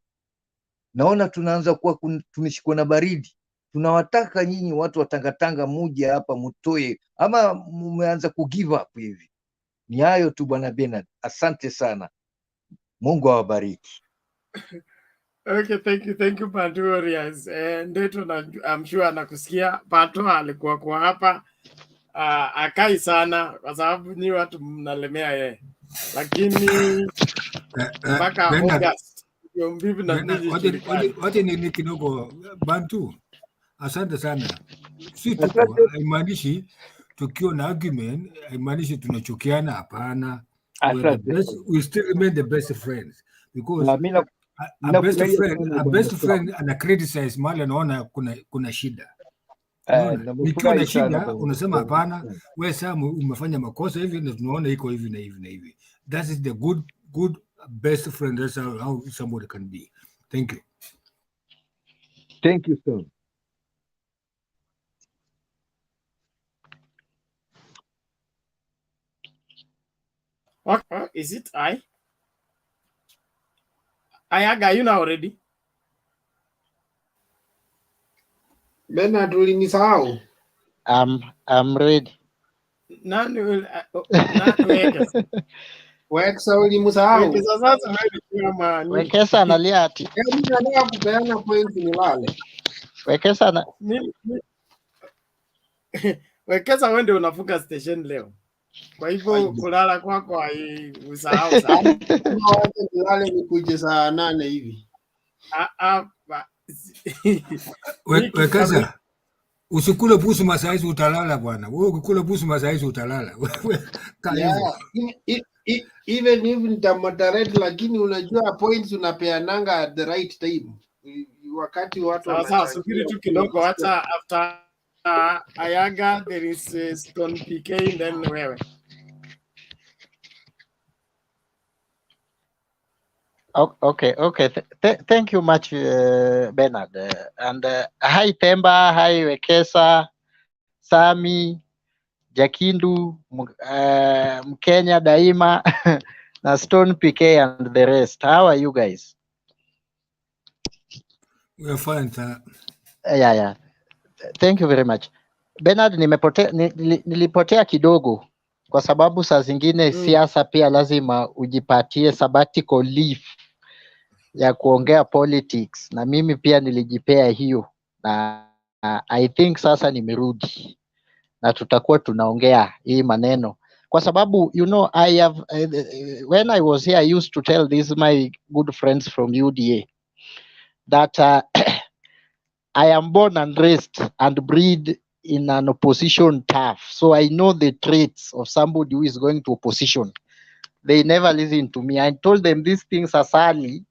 naona tunaanza kuwa tumeshikwa na baridi. Tunawataka nyinyi watu wa Tangatanga muje hapa mutoe, ama mumeanza kugive up hivi? Ni hayo tu Bwana Bernard, asante sana, Mungu awabariki. Okay, thank you Pantu Warriors. Ndeto I'm sure anakusikia. Pato alikuwa kwa hapa akai sana kwa sababu ni watu mnalemea yeye, lakini mpaka August ndio mbivu na mbivu. Wacha ni kidogo Bantu. Asante sana. Si tuko haimaanishi tukiwa na argument, haimaanishi tunachukiana, hapana. We still remain the best friends, because a best friend ana criticize mali anaona kuna shida. Nikiwa na shida unasema hapana, wewe sasa umefanya makosa hivi na tunaona iko hivi na hivi na hivi. That is the good best friend. That's how somebody can be. Thank you. Thank you sir. What is it? Ayaga, you now ready? Bernard, ulinisahau? I'm ready. Nani Wekesa ulimsahau? Wekesa sasa wewe kama ni. Wekesa analia ati. Hebu nataka kupeana point nilale. Wekesa na Wekesa wewe ndio unafunga station leo. Kwa hivyo kulala kwako usahau sana. Nilale nikuje saa 8 hivi. Wekesa, usikule pusu masaizi utalala bwana. Wewe ukikula pusu masaizi utalala. Even if nitamoderate, lakini unajua points unapeananga at the right time. Wakati watu sasa subiri tu kidogo, hata after Ayaga there is Stone PK then wewe. Okay. Thank you much, Bernard. And hi Temba, hi Wekesa, Sami, Jakindu, Mkenya Daima, na Stone PK and the rest. How are you guys? We're fine, sir. Yeah. Thank you very much. Bernard, nilipotea kidogo kwa sababu saa zingine siasa pia lazima ujipatie sabbatical leave ya kuongea politics, na mimi pia nilijipea hiyo, na I think sasa nimerudi na tutakuwa tunaongea hii maneno, kwa sababu I have when I was here I used to tell these my good friends from UDA that I am born and raised and breed in an opposition turf. So I know the traits of somebody who is going to opposition. They never listen to me. I told them these things as early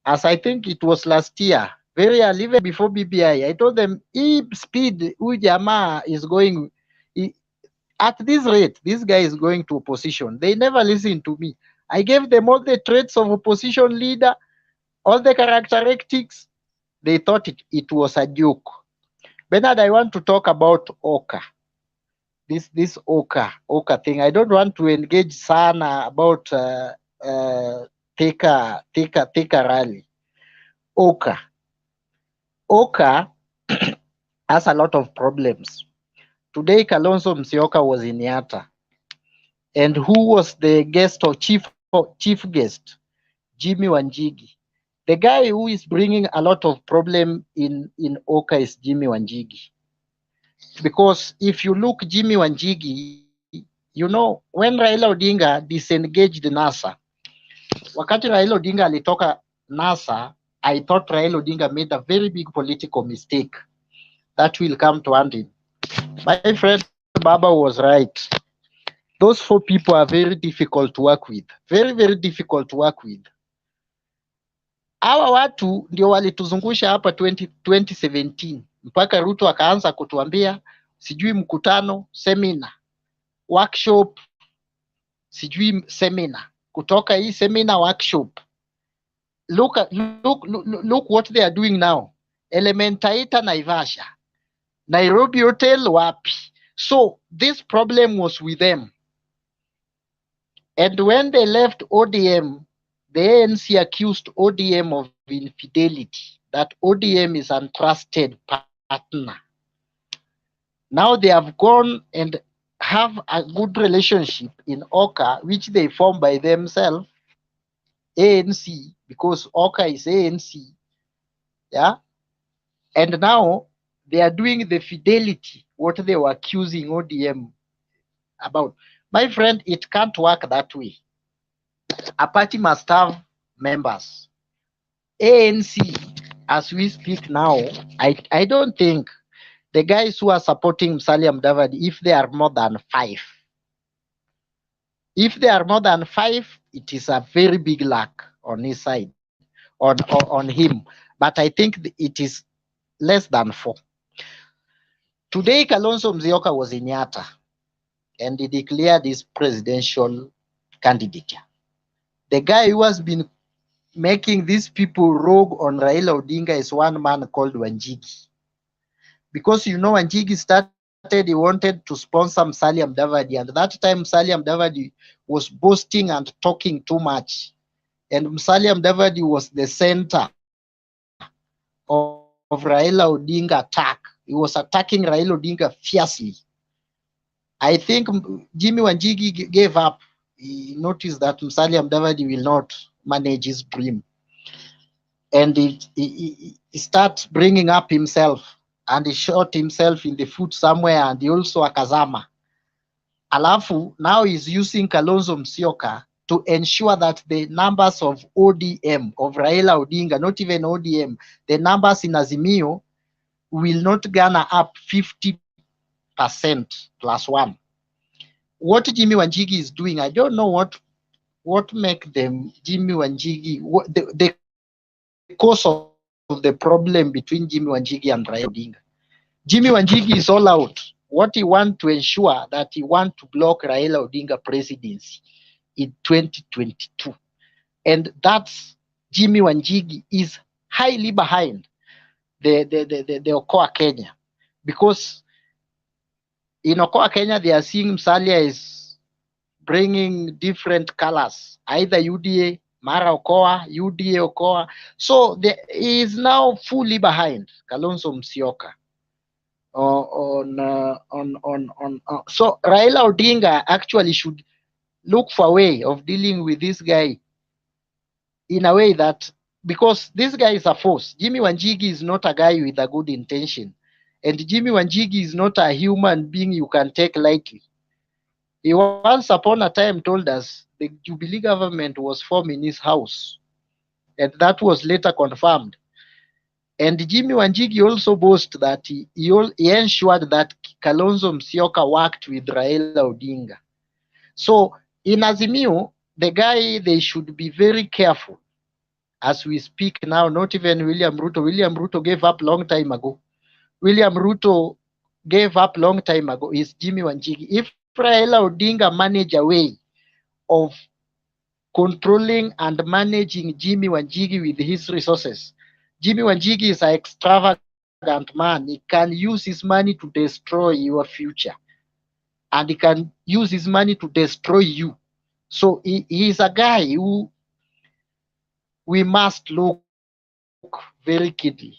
as I think it was last year, very early, even before BBI. I told them, if speed, Ujama is going, at this rate, this guy is going to opposition. They never listen to me. I gave them all the traits of opposition leader, all the characteristics. They thought it was a joke. Bernard, I want to talk about Oka. This Oka thing. I don't want to engage Sana about Thika rally. Oka has a lot of problems. Today, Kalonzo Musyoka was in Yatta. And who was the guest or chief guest? Jimmy Wanjigi. The guy who is bringing a lot of problem in Oka is Jimmy Wanjigi. Because if you look Jimmy Wanjigi, you know, when Raila Odinga disengaged NASA, wakati Raila Odinga alitoka NASA, I thought Raila Odinga made a very big political mistake that will come to hand him. My friend Baba was right. Those 4 people are very difficult to work with. Very, very difficult to work with. Hawa watu ndio walituzungusha hapa 2017 mpaka Ruto akaanza kutuambia sijui mkutano, seminar, workshop, sijui seminar. Kutoka hii seminar workshop, look what they are doing now. Elementaita Naivasha, Nairobi Hotel wapi. So this problem was with them. And when they left ODM, the ANC accused ODM of infidelity, that ODM is untrusted partner. Now they have gone and have a good relationship in Oka, which they form by themselves, ANC, because Oka is ANC. Yeah. And now they are doing the fidelity, what they were accusing ODM about. My friend, it can't work that way. A party must have members. ANC, as we speak now, I don't think the guys who are supporting Musalia Mudavadi, if they are more than 5, if they are more than 5, it is a very big lack on his side, on him. But I think it is less than 4. Today, Kalonzo Musyoka was in Yatta, and he declared his presidential candidature. The guy who has been making these people rogue on Raila Odinga is one man called Wanjigi. Because you know Wanjigi started, he wanted to sponsor Musalia Mudavadi, and that time Musalia Mudavadi was boasting and talking too much. And Musalia Mudavadi was the center of Raila Odinga attack. He was attacking Raila Odinga fiercely. I think Jimmy Wanjigi gave up. He noticed that Musalia Mudavadi will not manage his dream. And he starts bringing up himself, and he shot himself in the foot somewhere, and he also akazama. Alafu, now he's using Kalonzo Musyoka to ensure that the numbers of ODM, of Raila Odinga, not even ODM, the numbers in Azimio will not garner up 50% +1. What Jimmy Wanjigi is doing, I don't know what make them Jimmy Wanjigi, the cause of the problem between Jimmy Wanjigi and Raila Odinga. Jimmy Wanjigi is all out. What he want to ensure that he want to block Raila Odinga presidency in 2022. And that's Jimmy Wanjigi is highly behind the Okoa Kenya. Because in Okoa Kenya, they are seeing Musalia is bringing different colors, either UDA, Mara Okoa, UDA Okoa. So he is now fully behind Kalonzo Musyoka. So Raila Odinga actually should look for a way of dealing with this guy in a way that, because this guy is a force. Jimmy Wanjigi is not a guy with a good intention. And Jimmy Wanjigi is not a human being you can take lightly. He once upon a time told us the Jubilee government was formed in his house. And that was later confirmed. And Jimmy Wanjigi also boasts that he ensured that Kalonzo Musyoka worked with Raila Odinga. So in Azimio, the guy, they should be very careful as we speak now. Not even William Ruto. William Ruto gave up long time ago. William Ruto gave up long time ago. Is Jimmy Wanjigi. If Raila Odinga manage a way of controlling and managing Jimmy Wanjigi with his resources, Jimmy Wanjigi is an extravagant man. He can use his money to destroy your future. And he can use his money to destroy you. So he is a guy who we must look very keenly.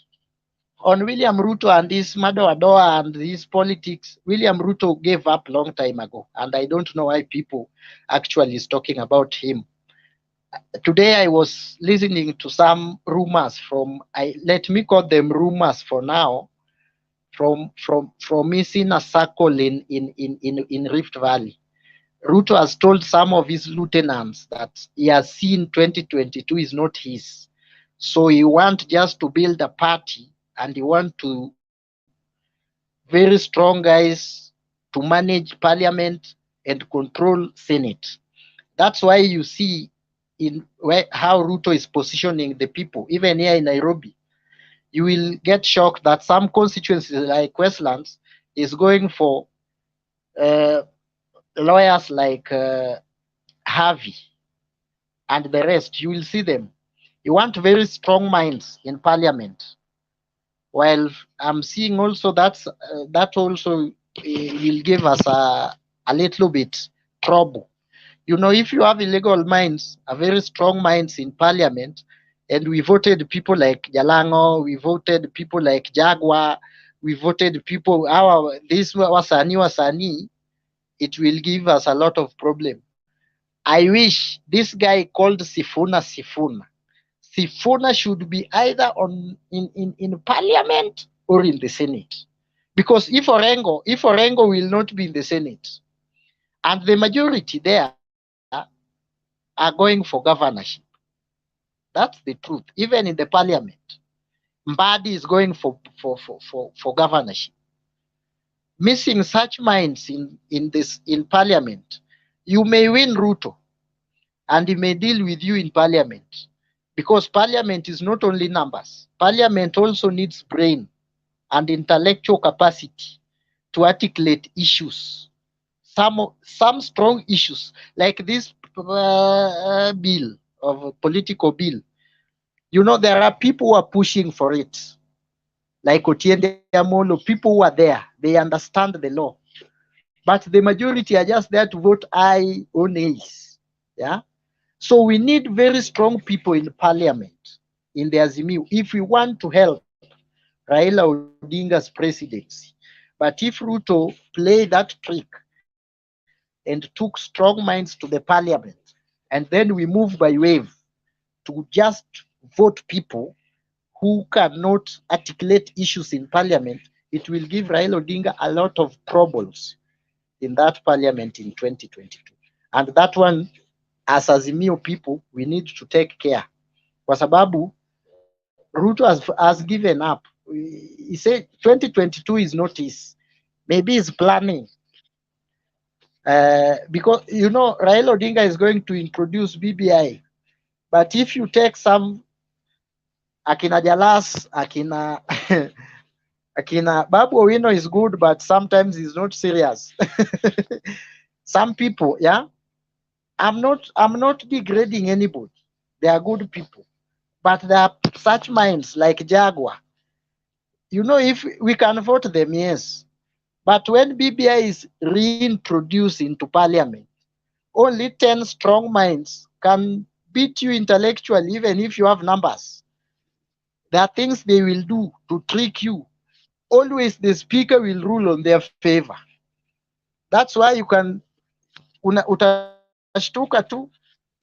On William Ruto and his Madoadoa and his politics, William Ruto gave up long time ago. And I don't know why people actually is talking about him. Today I was listening to some rumors from, let me call them rumors for now, from missing a circle in Rift Valley. Ruto has told some of his lieutenants that he has seen 2022 is not his. So he wants just to build a party, and he wants to very strong guys to manage parliament and control Senate. That's why you see in how Ruto is positioning the people, even here in Nairobi. You will get shocked that some constituencies like Westlands is going for lawyers like Harvey and the rest. You will see them. You want very strong minds in parliament. While I'm seeing also that also will give us a little bit trouble. You know, if you have illegal minds, a very strong minds in parliament, and we voted people like Jalango, we voted people like Jaguar, we voted people, this Wasani, it will give us a lot of problem. I wish this guy called Sifuna. Sifuna should be either in parliament or in the Senate. Because if Orengo will not be in the Senate, and the majority there are going for governorship. That's the truth. Even in the parliament, Mbadi is going for governorship. Missing such minds in parliament, you may win Ruto, and he may deal with you in parliament, because parliament is not only numbers. Parliament also needs brain and intellectual capacity to articulate issues. Some strong issues like this bill of political bill. You know, there are people who are pushing for it, like Otiende Amolo. People who are there, they understand the law, but the majority are just there to vote aye or nays. Yeah. So we need very strong people in parliament, in the Azimio, if we want to help Raila Odinga's presidency. But if Ruto played that trick and took strong minds to the parliament, and then we move by wave to just vote people who cannot articulate issues in parliament, it will give Raila Odinga a lot of troubles in that parliament in 2022. And that one, as Azimio people, we need to take care. Kwa sababu Ruto has given up. He said 2022 is not his. Maybe he's planning. Because, you know, Raila Odinga is going to introduce BBI. But if you take some Akina Jalas, Akina Babu Owino is good, but sometimes he's not serious. Some people, yeah. I'm not degrading anybody. They are good people. But there are such minds like Jaguar. You know, if we can vote them, yes. But when BBI is reintroduced into parliament, only 10 strong minds can beat you intellectually, even if you have numbers. There are things they will do to trick you. Always the speaker will rule on their favor. That's why you can utashtuka tu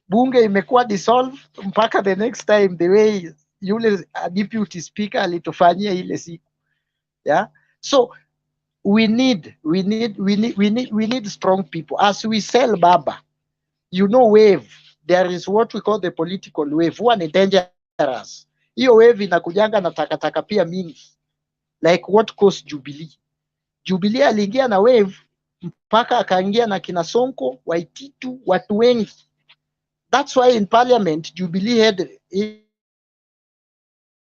bunge imekuwa dissolve mpaka the next time, the way yule deputy speaker alitufanyia ile siku. Yeah. So we need strong people. As we sell Baba, you know, wave. There is what we call the political wave. One is dangerous. Hiyo wave inakujanga na takataka pia mingi. Like what caused Jubilee? Jubilee aliingia na wave mpaka akaingia na kina Sonko, Waititu, watu wengi. That's why in parliament Jubilee had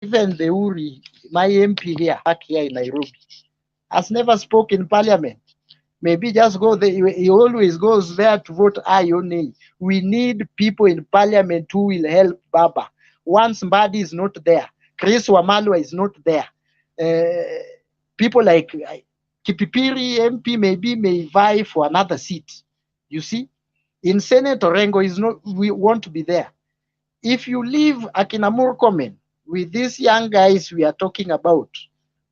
even the Uri, my MP here, back here in Nairobi, has never spoken in parliament. Maybe just go there. He always goes there to vote aye or nay. We need people in parliament who will help Baba. Once Mbadi is not there, Chris Wamalwa is not there. People like Kipipiri MP maybe may vie for another seat. You see, in Senate Orengo is not. We want to be there. If you leave Akina Murkomen with these young guys we are talking about,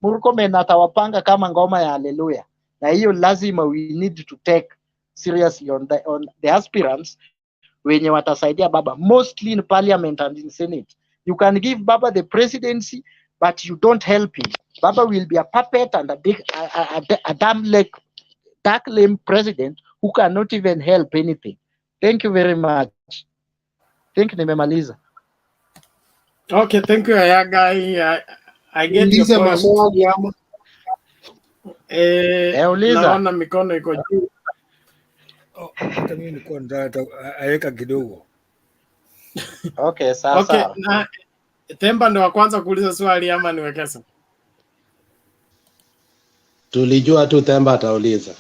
Murkomen atawapanga kama ngoma ya haleluya. Na hiyo lazima we need to take seriously on the aspirants wenye watasaidia Baba, mostly in parliament and in Senate. You can give Baba the presidency, but you don't help him. Baba will be a puppet and a dark lame president who cannot even help anything. Thank you very much. Think nimemaliza. Okay, thank you, Ayaga. I get your point. Maswali ama Naona mikono iko juu. Hata mimi niko nataka aweka kidogo. Okay, sasa. Okay, na Temba ndo wa kwanza kuuliza swali ama niwekesa? Tulijua tu Temba atauliza.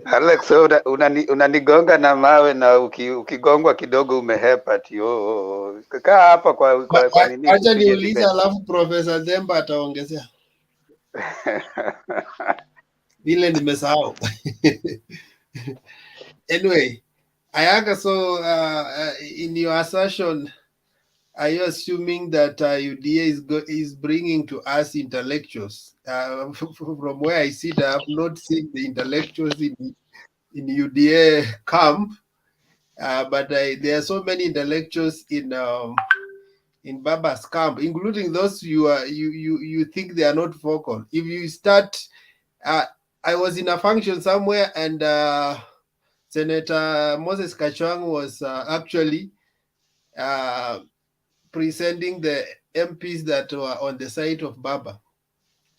Alex, unanigonga na mawe na ukigongwa kidogo umehepa tio. Kaa hapa kwa nini? Acha niulize alafu Professor Demba ataongezea. Vile nimesahau. Anyway, Ayaga, so in your assertion, are you assuming that UDA is bringing to us intellectuals? From where I see that, I've not seen the intellectuals in UDA camp, but there are so many intellectuals in Baba's camp, including those you think they are not vocal. If you start, I was in a function somewhere and Senator Moses Kachwang was actually presenting the MPs that were on the side of Baba.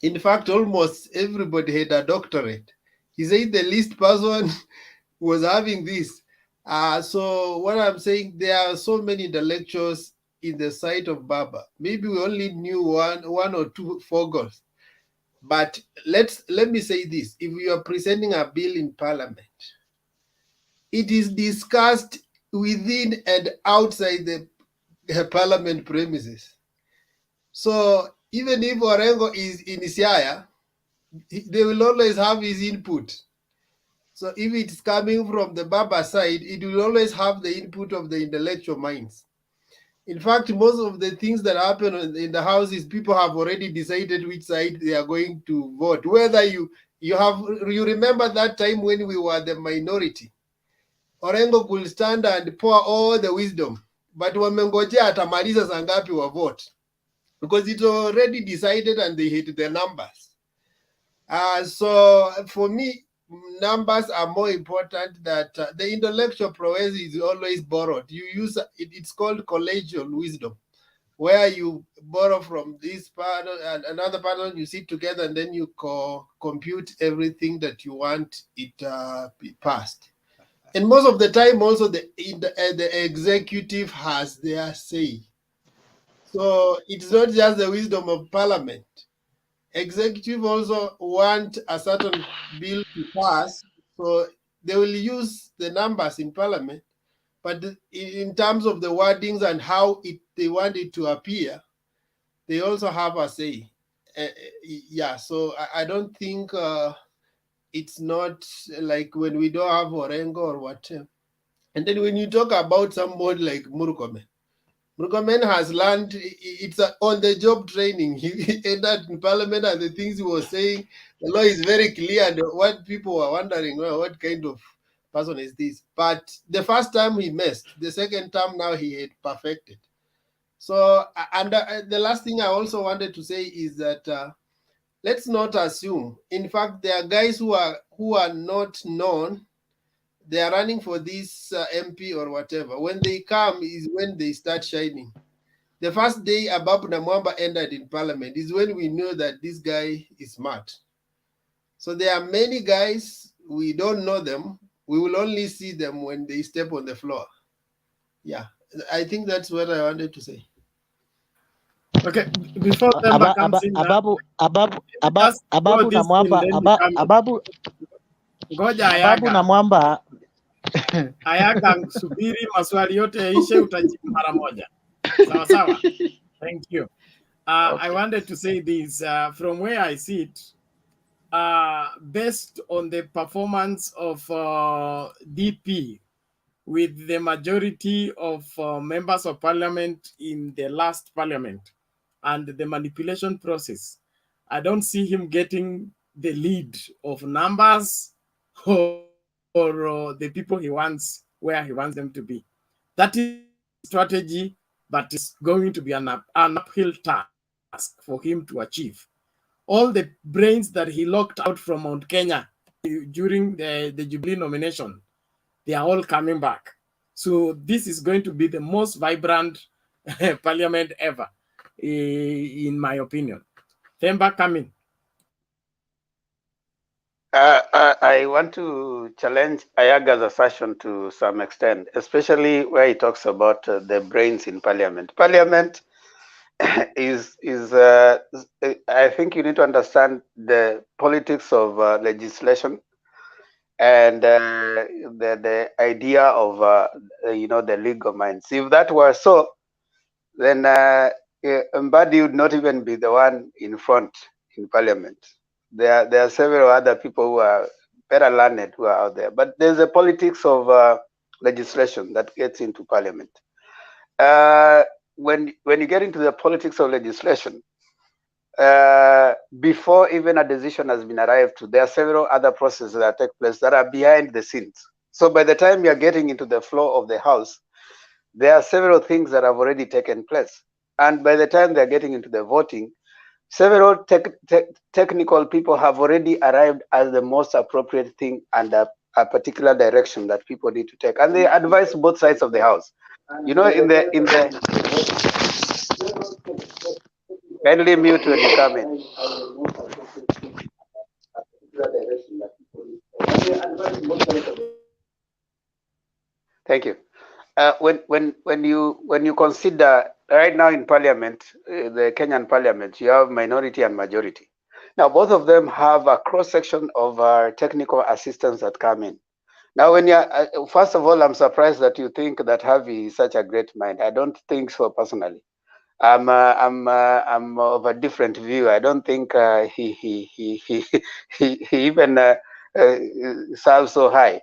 In fact, almost everybody had a doctorate. He said the least person was having this. So what I'm saying, there are so many intellectuals in the side of Baba. Maybe we only knew one or two fogos. But let me say this. If we are presenting a bill in Parliament, it is discussed within and outside the Parliament premises. So even if Orengo is in Siaya, they will always have his input. So if it's coming from the Baba side, it will always have the input of the intellectual minds. In fact, most of the things that happen in the houses, people have already decided which side they are going to vote. Whether you remember that time when we were the minority, Orengo could stand and pour all the wisdom, but wamengojea atamaliza saa ngapi wa vote, because it's already decided and they hit the numbers. So for me, numbers are more important. That the intellectual prowess is always borrowed. You use it's called collegial wisdom, where you borrow from this part and another part, you sit together and then you compute everything that you want it be passed. And most of the time, also the executive has their say. So it's not just the wisdom of Parliament. Executive also want a certain bill to pass, so they will use the numbers in Parliament. But in terms of the wordings and how they want it to appear, they also have a say. Yeah, so I don't think it's not like when we don't have Orengo or whatever. And then when you talk about somebody like Murkomen has learned, it's on-the-job training. He entered in Parliament and the things he was saying, the law is very clear, and what people were wondering, well, what kind of person is this? But the first time he missed, the second time now he had perfected. So, and the last thing I also wanted to say is that let's not assume. In fact, there are guys who are not known they are running for this MP or whatever. When they come is when they start shining. The first day Ababu Namwamba entered in parliament is when we know that this guy is smart. So there are many guys, we don't know them. We will only see them when they step on the floor. Yeah, I think that's what I wanted to say. Okay, before Themba comes in now, just go Ababu this na Mwamba, thing, then you come in. Ngoja Ababu na Ayaga. Mwamba. Ayaga, subiri maswali yote yaishe, utajibu mara moja. Sawa sawa. Thank you. I wanted to say this from where I sit, based on the performance of DP with the majority of members of parliament in the last parliament and the manipulation process, I don't see him getting the lead of numbers or the people he wants, where he wants them to be. That is strategy, but it's going to be an uphill task for him to achieve. All the brains that he locked out from Mount Kenya during the Jubilee nomination, they are all coming back. So this is going to be the most vibrant parliament ever, in my opinion. Themba, coming. I want to challenge Ayaga's assertion to some extent, especially where he talks about the brains in parliament. Parliament is I think you need to understand the politics of legislation and the idea of the legal minds. If that were so, then Mbadi would not even be the one in front in parliament. There are several other people who are better learned who are out there, but there's a politics of legislation that gets into parliament. When you get into the politics of legislation, before even a decision has been arrived to, there are several other processes that take place that are behind the scenes. So by the time you're getting into the floor of the house, there are several things that have already taken place. And by the time they're getting into the voting, several technical people have already arrived as the most appropriate thing and a particular direction that people need to take. And they advise both sides of the house. You know, in the kindly mute when you come in. Thank you. When you consider right now in parliament, the Kenyan parliament, you have minority and majority. Now both of them have a cross section of technical assistants that come in. Now, when you first of all, I'm surprised that you think that Harvey is such a great mind. I don't think so personally. I'm of a different view. I don't think he even serves so high.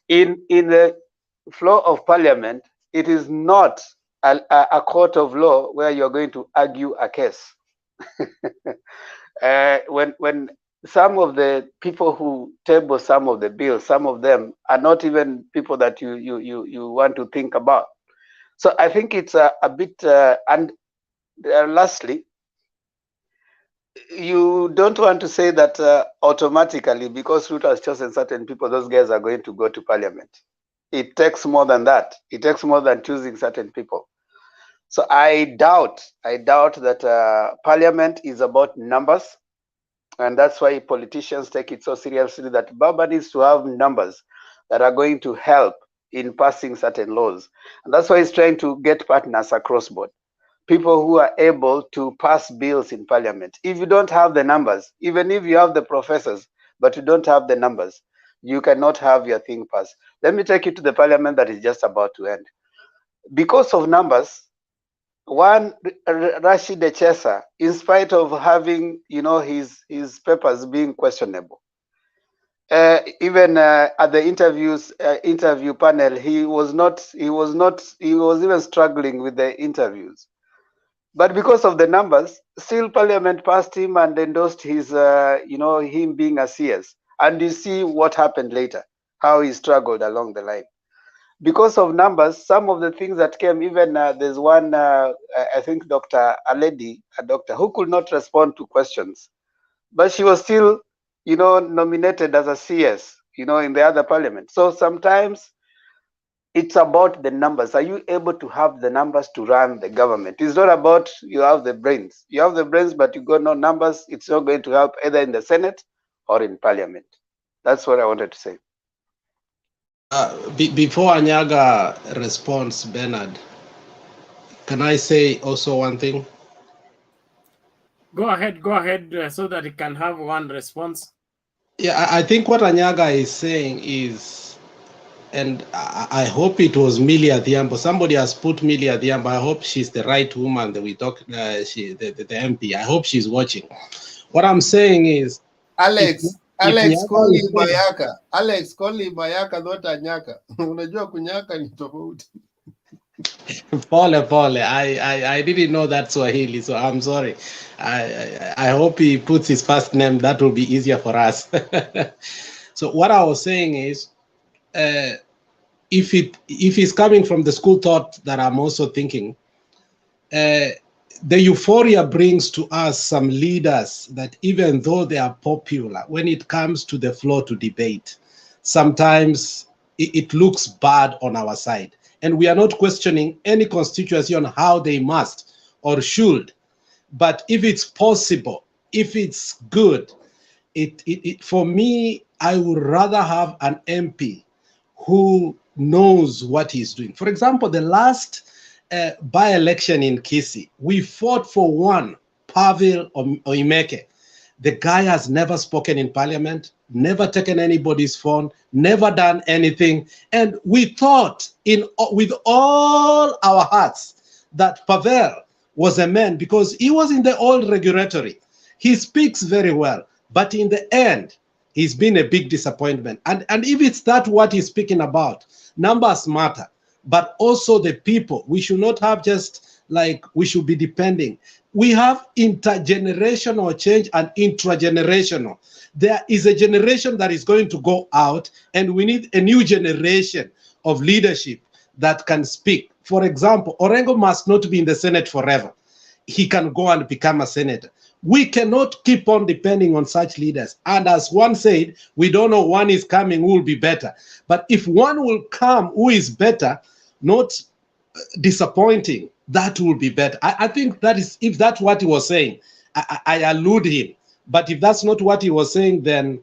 In the floor of parliament, it is not a court of law where you're going to argue a case. When some of the people who table some of the bills, some of them are not even people that you want to think about. So I think it's a bit, and lastly, you don't want to say that automatically because Ruto has chosen certain people, those guys are going to go to parliament. It takes more than that. It takes more than choosing certain people. So I doubt that parliament is about numbers. And that's why politicians take it so seriously that Baba needs to have numbers that are going to help in passing certain laws. And that's why he's trying to get partners across board. People who are able to pass bills in parliament. If you don't have the numbers, even if you have the professors, but you don't have the numbers, you cannot have your thing passed. Let me take you to the parliament that is just about to end. Because of numbers, one Rashid Echesa, in spite of having his papers being questionable, even at the interview panel, he was even struggling with the interviews. But because of the numbers, still Parliament passed him and endorsed his him being a CS. And you see what happened later, how he struggled along the line. Because of numbers, some of the things that came, even there's one, I think Dr. Aledi, a doctor, who could not respond to questions. But she was still, nominated as a CS. in the other parliament. So sometimes it's about the numbers. Are you able to have the numbers to run the government? It's not about you have the brains. You have the brains, but you got no numbers. It's not going to help either in the Senate or in parliament. That's what I wanted to say. Before Anyaga responds, Bernard, can I say also one thing? Go ahead, so that it can have one response. Yeah, I think what Anyaga is saying is, and I hope it was Millie Adhiambo. Somebody has put Millie Adhiambo. I hope she's the right woman that we talk. The MP. I hope she's watching. What I'm saying is, Alex, if call Nyaga him is saying, Mayaka. Alex, call him Mayaka, not Anyaka. Unajua kunyaka ni tofauti. Pole. I didn't know that Swahili, so I'm sorry. I hope he puts his first name. That will be easier for us. So what I was saying is, if it's coming from the school thought that I'm also thinking, the euphoria brings to us some leaders that even though they are popular, when it comes to the floor to debate, sometimes it looks bad on our side. And we are not questioning any constituency on how they must or should. But if it's possible, if it's good, for me, I would rather have an MP who knows what he's doing. For example, the last by-election in Kisii, we fought for one, Pavel Oimeke. The guy has never spoken in parliament, never taken anybody's phone, never done anything. And we thought with all our hearts that Pavel was a man because he was in the old regulatory. He speaks very well, but in the end, he's been a big disappointment. And if it's that what he's speaking about, numbers matter, but also the people. We should not have just like we should be depending. We have intergenerational change and intragenerational. There is a generation that is going to go out, and we need a new generation of leadership that can speak. For example, Orengo must not be in the Senate forever. He can go and become a senator. We cannot keep on depending on such leaders. And as one said, we don't know one is coming who will be better. But if one will come who is better, not disappointing, that will be better. I think that is, if that's what he was saying, I allude him. But if that's not what he was saying, then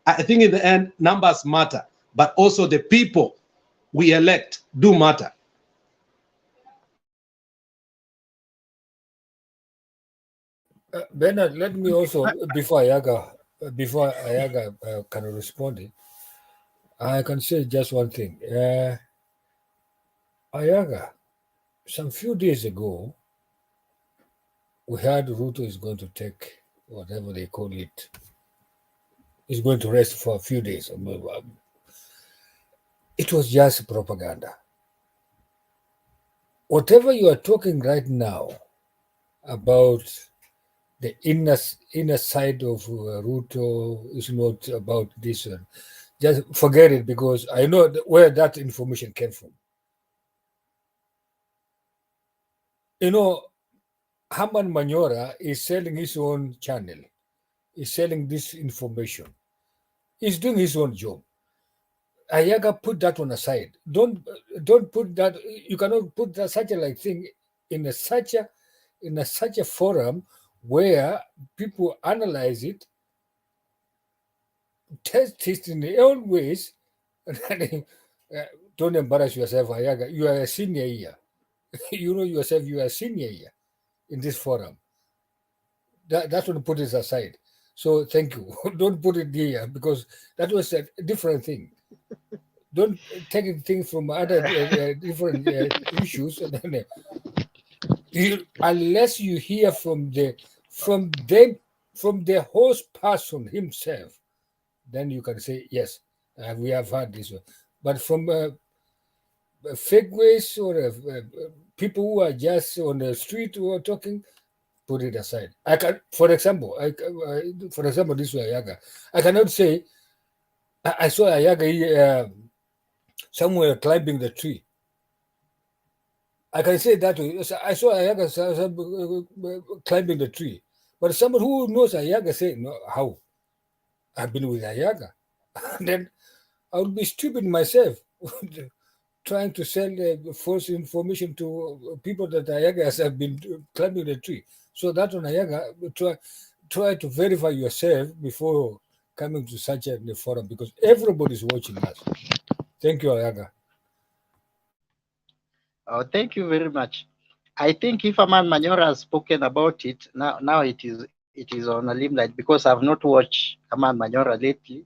I think in the end, numbers matter. But also the people we elect do matter. Bernard, let me also, before Ayaga can respond, I can say just one thing. Ayaga, some few days ago, we heard Ruto is going to take whatever they call it. He's going to rest for a few days. It was just propaganda. Whatever you are talking right now about the inner side of Ruto is not about this one. Just forget it, because I know where that information came from. Herman Manyora is selling his own channel. He's selling this information. He's doing his own job. Ayaga, put that one aside. Don't put that. You cannot put that such a thing in such a forum where people analyze it, test it in their own ways. Don't embarrass yourself, Ayaga. You are a senior here. You know yourself. You are a senior here in this forum. That's what put it aside. So thank you. Don't put it here, because that was a different thing. Don't take things from other different issues. Unless you hear from the host person himself, then you can say yes, we have heard this one. But from fake ways or people who are just on the street who are talking, put it aside. I can, for example, this way, Ayaga. I cannot say I saw Ayaga somewhere climbing the tree. I can say that way. I saw Ayaga climbing the tree, but someone who knows Ayaga say, "No, how? I've been with Ayaga." Then I would be stupid myself trying to sell false information to people that Ayagas have been climbing the tree. So that on Ayaga, try to verify yourself before coming to such a forum, because everybody's watching us. Thank you, Ayaga. Oh, thank you very much. I think if Aman Manyora has spoken about it, now it is on a limelight, because I've not watched Aman Manyora lately.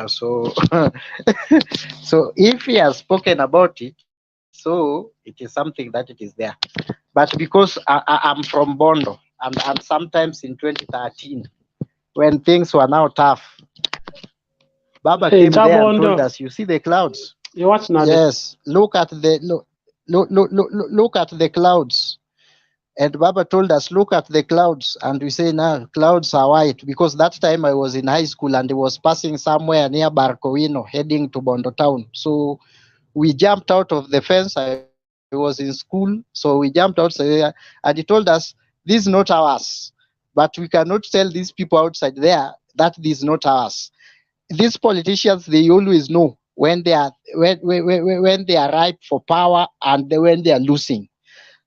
So so if he has spoken about it, so it is something that it is there. But because I'm from Bondo, and sometimes in 2013, when things were now tough, Baba came there and told us, you see the clouds? Yes, look at the look at the clouds. And Baba told us, look at the clouds. And we say, now clouds are white, because that time I was in high school and he was passing somewhere near Barcowino heading to Bondo town. So we jumped out of the fence. I was in school. So we jumped outside there and he told us, this is not ours. But we cannot tell these people outside there that this is not ours. These politicians, they always know when they are when they are ripe for power and when they are losing.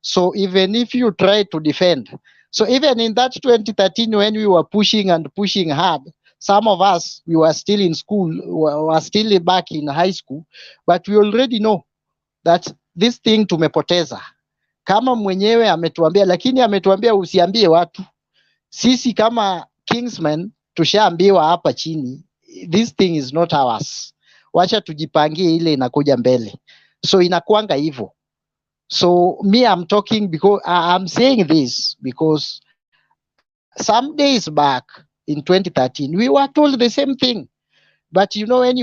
So even if you try to defend, so even in that 2013 when we were pushing and pushing hard, some of us, we were still in school, were still back in high school, but we already know that this thing tumepoteza. Kama mwenyewe ametuambia, lakini ametuambia usiambie watu. Sisi kama Kingsmen tushaambiwa hapa chini, this thing is not ours. Wacha tujipangie ile inakuja mbele. So inakuanga hivyo. So me, I'm talking because I'm saying this because some days back in 2013, we were told the same thing. But you know, when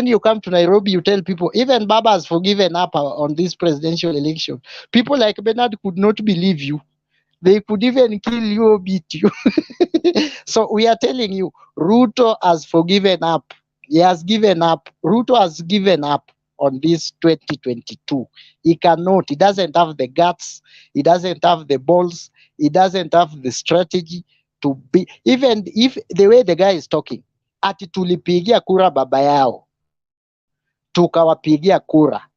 you come to Nairobi, you tell people, even Baba has forgiven up on this presidential election. People like Bernard could not believe you. They could even kill you or beat you. So we are telling you, Ruto has forgiven up. He has given up. Ruto has given up on this 2022. He cannot. He doesn't have the guts. He doesn't have the balls. He doesn't have the strategy to be. Even if the way the guy is talking, ati tulipigia kura baba yao, tukawapigia kura,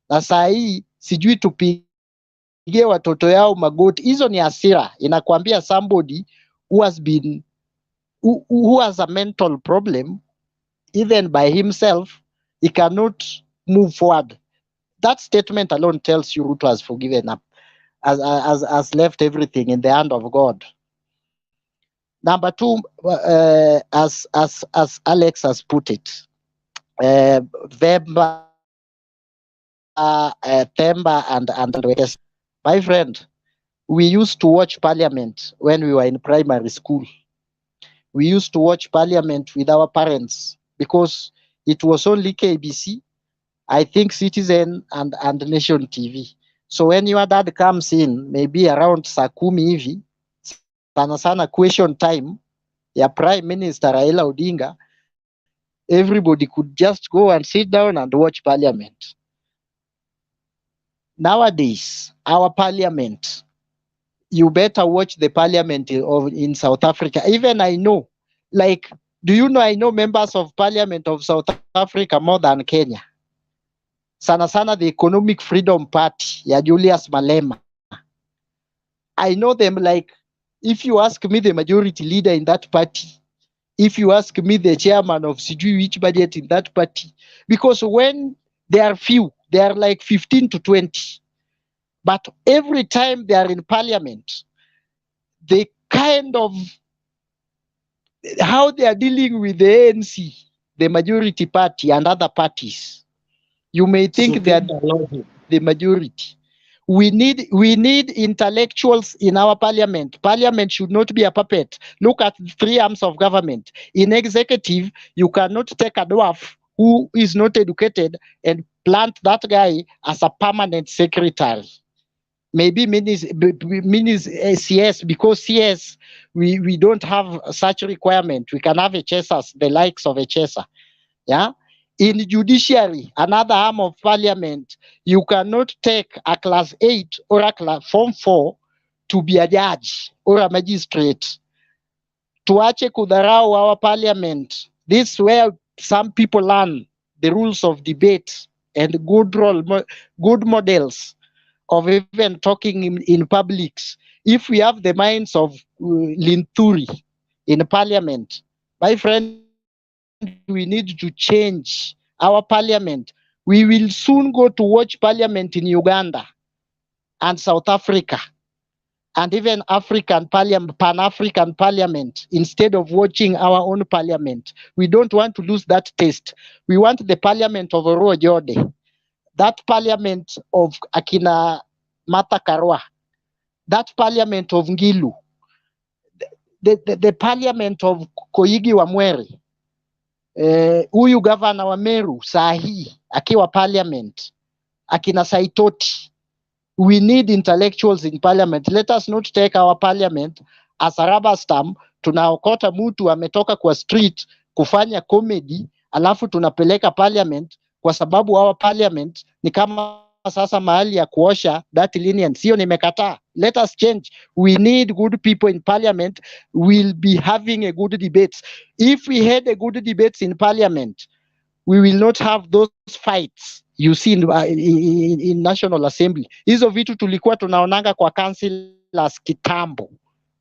na saa hii sijui tupigie watoto yao magoti. Hizo ni hasira. Inakwambia somebody who has been who has a mental problem, even by himself, he cannot move forward. That statement alone tells you Ruto has forgiven up, has left everything in the hand of God. Number two, as Alex has put it, Themba and my friend, we used to watch Parliament when we were in primary school. We used to watch Parliament with our parents because it was only KBC, I think Citizen and Nation TV. So when your dad comes in, maybe around saa 10 hivi, sana question time ya Prime Minister Raila Odinga, everybody could just go and sit down and watch Parliament. Nowadays, our Parliament, you better watch the Parliament in South Africa. Even I know, like, do you know I know members of Parliament of South Africa more than Kenya? Sana the Economic Freedom Party, ya Julius Malema. I know them like, if you ask me the majority leader in that party, if you ask me the chairman of Sijui which budget in that party, because when they are few, they are like 15 to 20. But every time they are in Parliament, the kind of how they are dealing with the ANC, the majority party and other parties, you may think they are the majority. We need intellectuals in our parliament. Parliament should not be a puppet. Look at the three arms of government. In executive, you cannot take a dwarf who is not educated and plant that guy as a permanent secretary. Maybe minis CS, because CS, we don't have such requirement. We can have a chasers, the likes of a chaser. Yeah. In judiciary, another arm of parliament, you cannot take a class 8 or a class form 4 to be a judge or a magistrate. Tuache kudharau our parliament. This is where some people learn the rules of debate and good models of even talking in publics. If we have the minds of Linturi in parliament, my friend, we need to change our parliament. We will soon go to watch parliament in Uganda and South Africa and even African parliament, Pan-African parliament, instead of watching our own parliament. We don't want to lose that taste. We want the parliament of Orojode, that parliament of Akina Martha Karua, that parliament of Ngilu, the parliament of Koigi Wamwere, huyu governor wa Meru sahi akiwa parliament, akina Saitoti. We need intellectuals in parliament. Let us not take our parliament as a rubber stamp. Tunaokota mtu ametoka kwa street kufanya comedy, alafu tunapeleka parliament kwa sababu our parliament ni kama sasa mahali ya kuosha that linen. Sio, nimekataa. Let us change. We need good people in parliament. We'll be having a good debates. If we had a good debates in parliament, we will not have those fights you see in National Assembly. Hizo vitu tulikuwa tunaonanga kwa councillors kitambo,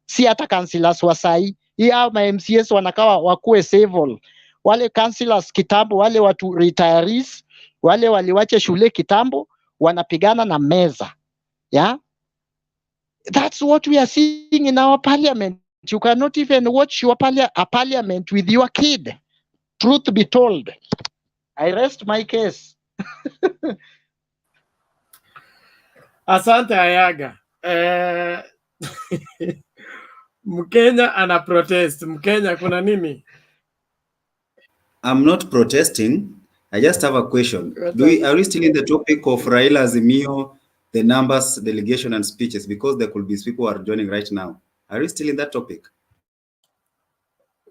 si hata councillors wa sai. Hii hao ma MCS wanakawa wakuwe civil. Wale councillors kitambo, wale watu retirees, wale waliwache shule kitambo, wanapigana na meza. Yeah, that's what we are seeing in our parliament. You cannot even watch your parliament with your kid. Truth be told. I rest my case. Asante Ayaga. Mkenya ana protest. Mkenya kuna nini? I'm not protesting. I just have a question. Are we still in the topic of Raila Azimio, the numbers, delegation, and speeches? Because there could be people who are joining right now. Are we still in that topic?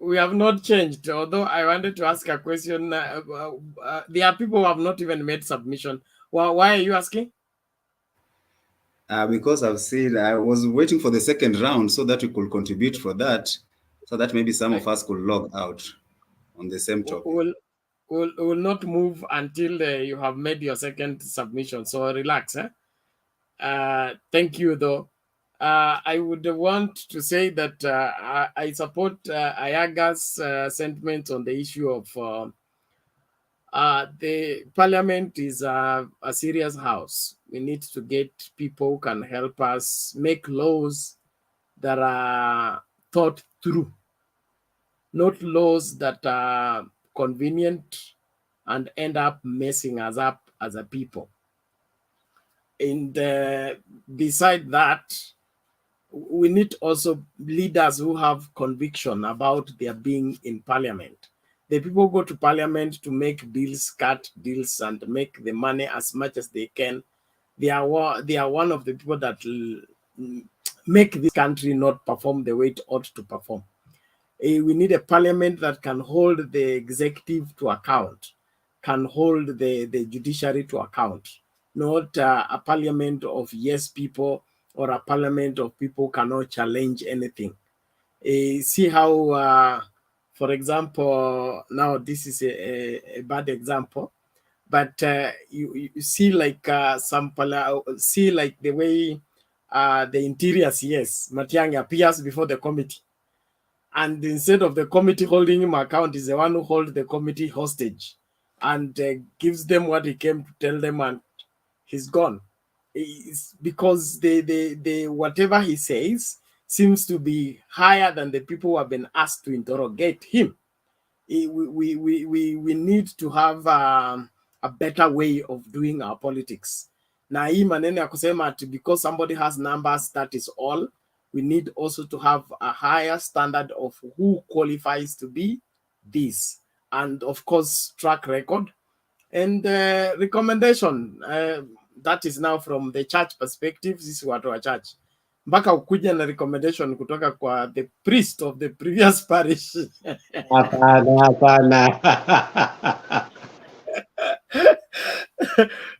We have not changed, although I wanted to ask a question. There are people who have not even made submission. Why are you asking? Because I've seen, I was waiting for the second round so that we could contribute for that, so that maybe some of us could log out on the same topic. Will not move until you have made your second submission. So relax. Thank you, though. I would want to say that I support Ayaga's sentiment on the issue of the parliament is a serious house. We need to get people who can help us make laws that are thought through, not laws that are convenient and end up messing us up as a people. And beside that, we need also leaders who have conviction about their being in parliament. The people go to parliament to make deals, cut deals, and make the money as much as they can. They are one of the people that make this country not perform the way it ought to perform. We need a parliament that can hold the executive to account, can hold the judiciary to account, not a parliament of yes people or a parliament of people who cannot challenge anything. See how, for example, now this is a bad example, but you see like see like the way the interior CS, Matiang'i, appears before the committee. And instead of the committee holding him account, is the one who holds the committee hostage and gives them what he came to tell them, and he's gone. It's because the whatever he says seems to be higher than the people who have been asked to interrogate him. We need to have a better way of doing our politics. Na hii maneno ya kusema ati because somebody has numbers, that is all. We need also to have a higher standard of who qualifies to be this. And of course, track record and recommendation. That is now from the church perspective. This is watu wa church. Mpaka ukuja na recommendation kutoka kwa the priest of the previous parish. Hapana.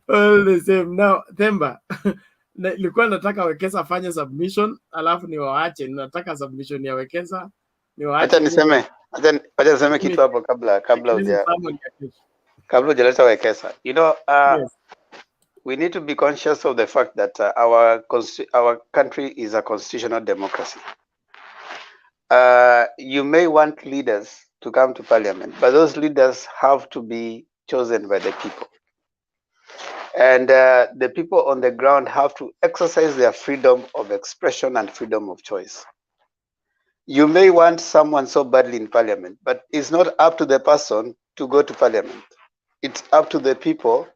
All the same. Now, Themba, nilikuwa nataka Wekesa afanye submission, alafu niwaache. Nataka submission ya Wekesa niwaache. Acha niseme kitu hapo kabla uja. Kabla hujaleta Wekesa. You know, Yes. we need to be conscious of the fact that our country is a constitutional democracy. You may want leaders to come to parliament, but those leaders have to be chosen by the people. And the people on the ground have to exercise their freedom of expression and freedom of choice. You may want someone so badly in parliament, but it's not up to the person to go to parliament. It's up to the people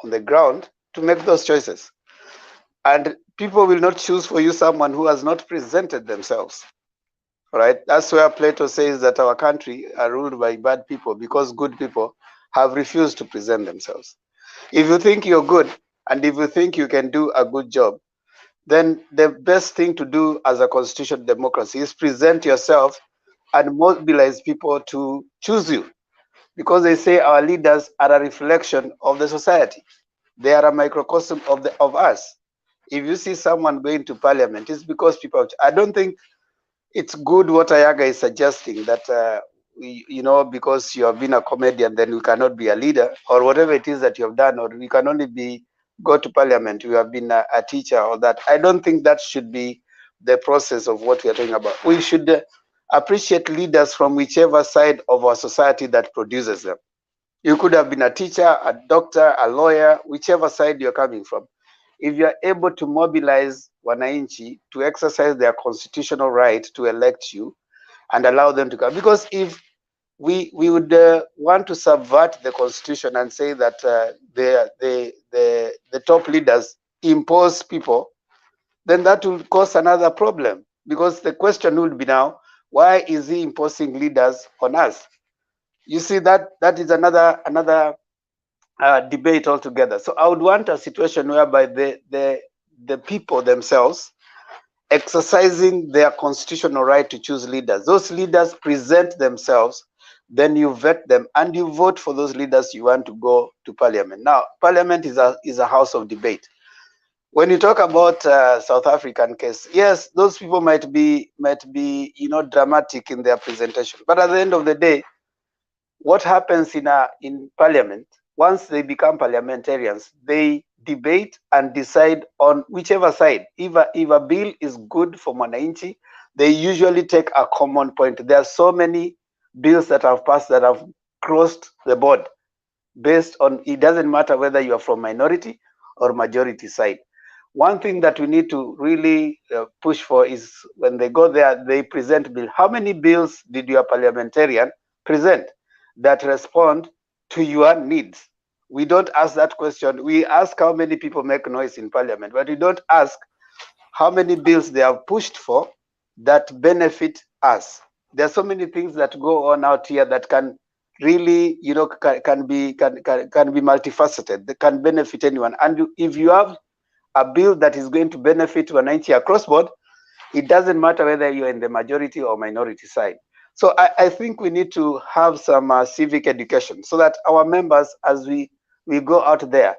on the ground to make those choices. And people will not choose for you someone who has not presented themselves. Right? That's where Plato says that our country are ruled by bad people because good people have refused to present themselves. If you think you're good and if you think you can do a good job, then the best thing to do as a constitutional democracy is present yourself and mobilize people to choose you. Because they say our leaders are a reflection of the society. They are a microcosm of us. If you see someone going to parliament, it's because people, I don't think it's good what Ayaga is suggesting that, you know, because you have been a comedian, then you cannot be a leader or whatever it is that you have done, or you can only go to parliament, you have been a teacher or that. I don't think that should be the process of what we are talking about. We should appreciate leaders from whichever side of our society that produces them. You could have been a teacher, a doctor, a lawyer, whichever side you're coming from. If you're able to mobilize wananchi to exercise their constitutional right to elect you and allow them to come, because if we would want to subvert the constitution and say that the top leaders impose people, then that will cause another problem, because the question would be now, why is he imposing leaders on us? You see, that is another debate altogether. So I would want a situation whereby the people themselves exercising their constitutional right to choose leaders. Those leaders present themselves, then you vet them and you vote for those leaders you want to go to parliament. Now, parliament is a house of debate. When you talk about South African case, yes, those people might be dramatic in their presentation, but at the end of the day, what happens in parliament, once they become parliamentarians, they debate and decide on whichever side. If a bill is good for Mwananchi, they usually take a common point. There are so many bills that have passed that have crossed the board based on, it doesn't matter whether you are from minority or majority side. One thing that we need to really push for is when they go there, they present bill. How many bills did your parliamentarian present that respond to your needs? We don't ask that question. We ask how many people make noise in parliament, but we don't ask how many bills they have pushed for that benefit us. There are so many things that go on out here that can really, can be multifaceted. They can benefit anyone. And if you have a bill that is going to benefit wananchi across board, it doesn't matter whether you're in the majority or minority side. So I think we need to have some civic education so that our members, as we go out there,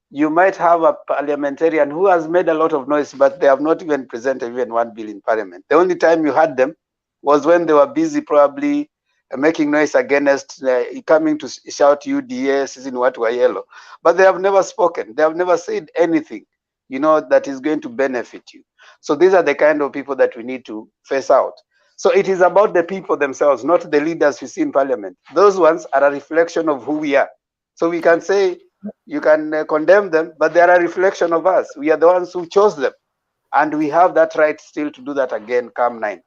you might have a parliamentarian who has made a lot of noise, but they have not even presented even one bill in parliament. The only time you had them was when they were busy probably making noise against coming to shout UDA, in what were yellow. But they have never spoken. They have never said anything, that is going to benefit you. So these are the kind of people that we need to face out. So it is about the people themselves, not the leaders we see in parliament. Those ones are a reflection of who we are. So we can say, you can condemn them, but they are a reflection of us. We are the ones who chose them. And we have that right still to do that again come 9th.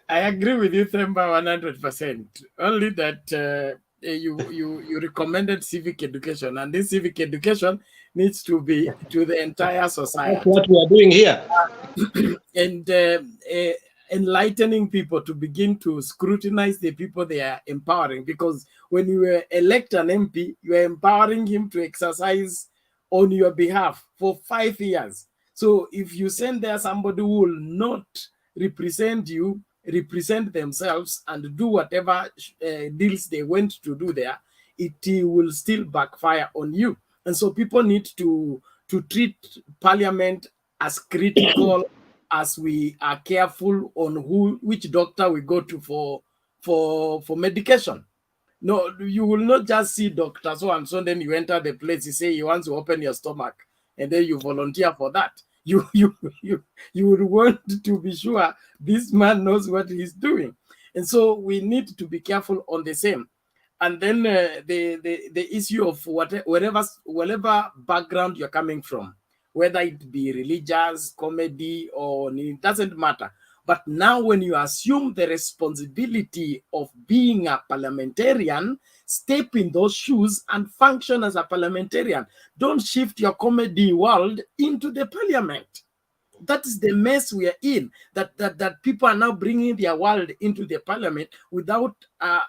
I agree with you, Themba, 100%. Only that you recommended civic education, and this civic education needs to be to the entire society. That's what we are doing here. And enlightening people to begin to scrutinize the people they are empowering, because when you elect an MP, you are empowering him to exercise on your behalf for 5 years. So if you send there somebody who will not represent you, represent themselves and do whatever deals they went to do there, it will still backfire on you. And so people need to treat parliament as critical as we are careful on which doctor we go to for medication. No, you will not just see doctor so and so, then you enter the place, you say you want to open your stomach, and then you volunteer for that. You would want to be sure this man knows what he's doing. And so we need to be careful on the same. And then the issue of whatever background you're coming from, whether it be religious, comedy, or it doesn't matter. But now when you assume the responsibility of being a parliamentarian, step in those shoes and function as a parliamentarian. Don't shift your comedy world into the parliament. That is the mess we are in, that people are now bringing their world into the parliament without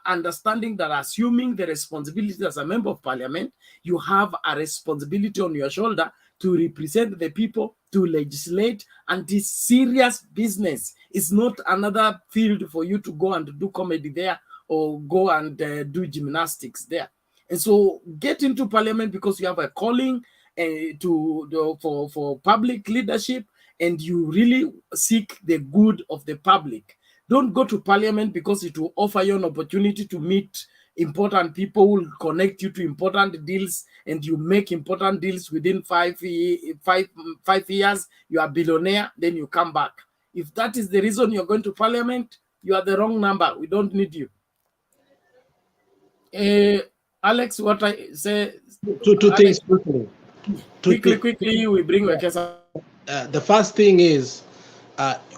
understanding that, assuming the responsibility as a member of parliament, you have a responsibility on your shoulder to represent the people, to legislate, and this serious business. It's not another field for you to go and do comedy there or go and do gymnastics there. And so get into parliament because you have a calling for public leadership, and you really seek the good of the public. Don't go to parliament because it will offer you an opportunity to meet important people who will connect you to important deals, and you make important deals within 5 years, you are a billionaire, then you come back. If that is the reason you're going to parliament, you are the wrong number. We don't need you. Alex, what I say? Two things quickly. Quickly, we bring Wekesa. The first thing is,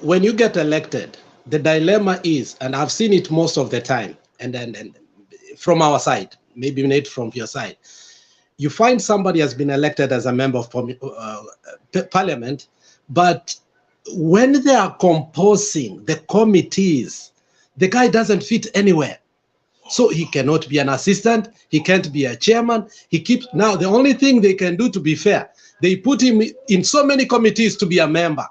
when you get elected, the dilemma is, and I've seen it most of the time, and then from our side, maybe not from your side, you find somebody has been elected as a member of parliament, but when they are composing the committees, the guy doesn't fit anywhere. So he cannot be an assistant, he can't be a chairman, now the only thing they can do, to be fair, they put him in so many committees to be a member.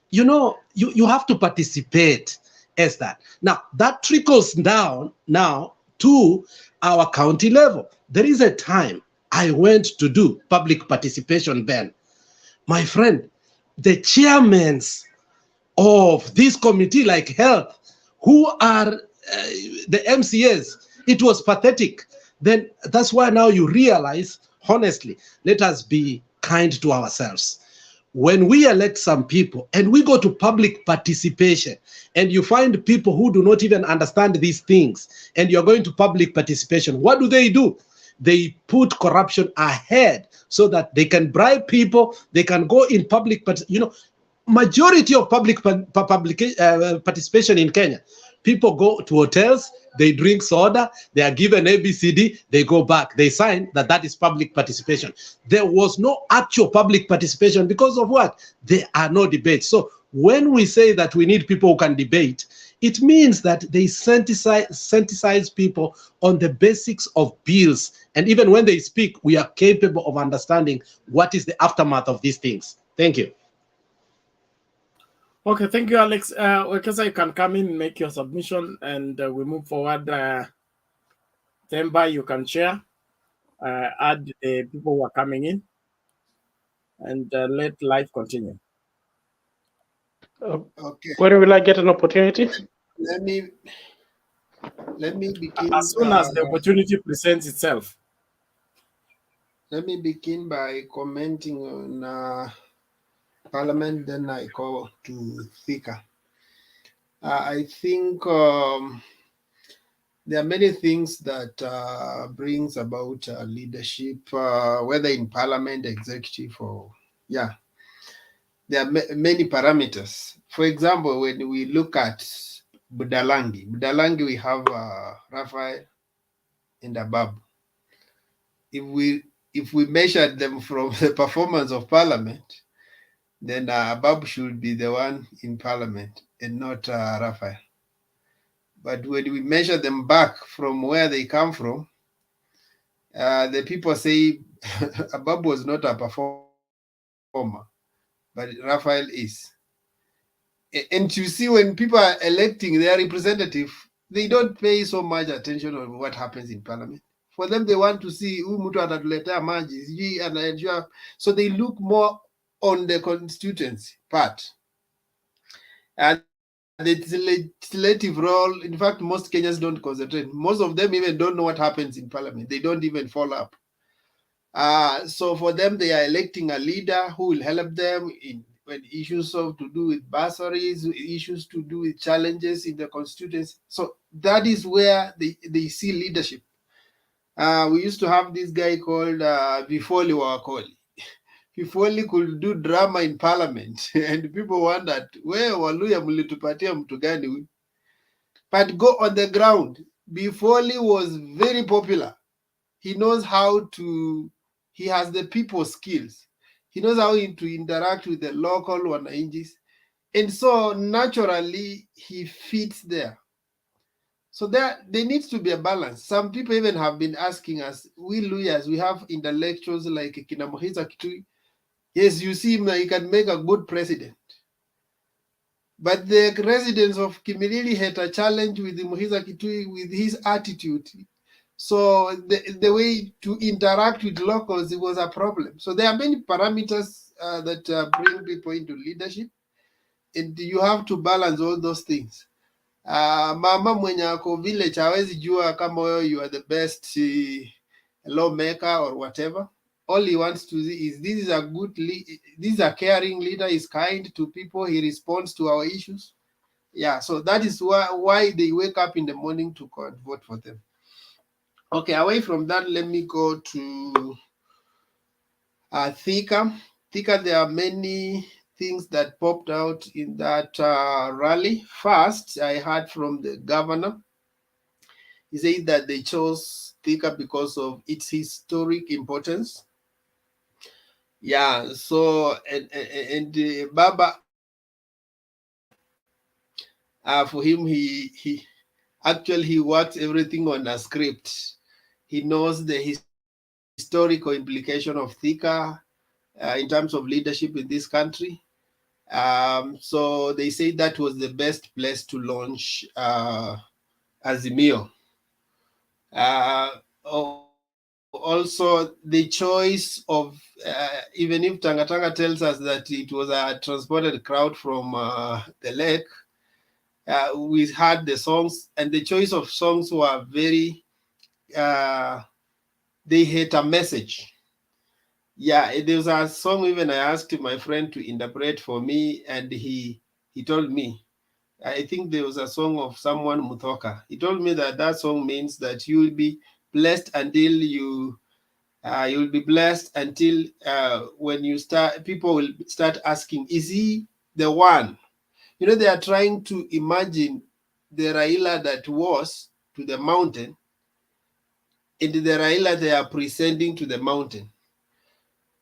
You know, you have to participate as that. Now, that trickles down now to our county level. There is a time I went to do public participation then. My friend, the chairmen of this committee like health, who are the MCAs, it was pathetic. Then that's why now you realize, honestly, let us be kind to ourselves. When we elect some people and we go to public participation, and you find people who do not even understand these things, and you're going to public participation, what do? They put corruption ahead so that they can bribe people, they can go in public, majority of public participation in Kenya, people go to hotels, they drink soda, they are given ABCD, they go back, they sign that is public participation. There was no actual public participation because of what? There are no debates. So when we say that we need people who can debate, it means that they sensitize people on the basics of bills. And even when they speak, we are capable of understanding what is the aftermath of these things. Thank you. Okay, thank you, Alex. Wekesa, you can come in and make your submission, and we move forward. Themba, you can share, add the people who are coming in, and let life continue. Okay. When will I get an opportunity? Let me begin. As soon as the opportunity presents itself. Let me begin by commenting on Parliament, then I go to Thika. I think there are many things that brings about leadership, whether in Parliament, executive, or there are many parameters. For example, when we look at Budalangi, we have Raphael and Abab. If we measured them from the performance of Parliament, then Abab should be the one in Parliament and not Raphael. But when we measure them back from where they come from, the people say Abab was not a performer, but Raphael is. And you see, when people are electing their representative, they don't pay so much attention on what happens in Parliament. For them, they want to see who mtu atatuletea maji, so they look more on the constituency part. And the legislative role. In fact, most Kenyans don't concentrate. Most of them even don't know what happens in parliament. They don't even follow up. So for them, they are electing a leader who will help them in when issues of to do with bursaries, issues to do with challenges in the constituency. So that is where they see leadership. We used to have this guy called Bifoli Wakoli. Bifoli could do drama in parliament, and people wondered, where Waluya mulitupatia mtu gani huyu? But go on the ground. Bifoli was very popular. He knows how to, he has the people skills. He knows how to interact with the local wananchis. And so naturally, he fits there. So there needs to be a balance. Some people even have been asking us, we Luyas, we have intellectuals like Kinamohisa Kitui. Yes, you see, he can make a good president. But the residents of Kimilili had a challenge with Mohiza Kitui with his attitude. So the way to interact with locals, it was a problem. So there are many parameters that bring people into leadership. And you have to balance all those things. Mama mwenye ako village hawezi jua kama wewe you are the best lawmaker or whatever. All he wants to see is this is a good this is a caring leader, is kind to people, he responds to our issues. Yeah, so that is why they wake up in the morning to go and vote for them. Okay, away from that, let me go to Thika. Thika, there are many things that popped out in that rally. First, I heard from the governor. He said that they chose Thika because of its historic importance. Yeah, so, and Baba, for him, he actually, he works everything on a script. He knows the historical implication of Thika in terms of leadership in this country. So they say that was the best place to launch Azimio. Also, the choice of, even if Tangatanga tells us that it was a transported crowd from the lake, we heard the songs, and the choice of songs were very, they had a message. Yeah, there was a song even I asked my friend to interpret for me, and he told me, I think there was a song of someone Muthoka. He told me that that song means that you will be blessed until you will be blessed until when you start, people will start asking, is he the one? You know, they are trying to imagine the Raila that was to the mountain and the Raila they are presenting to the mountain.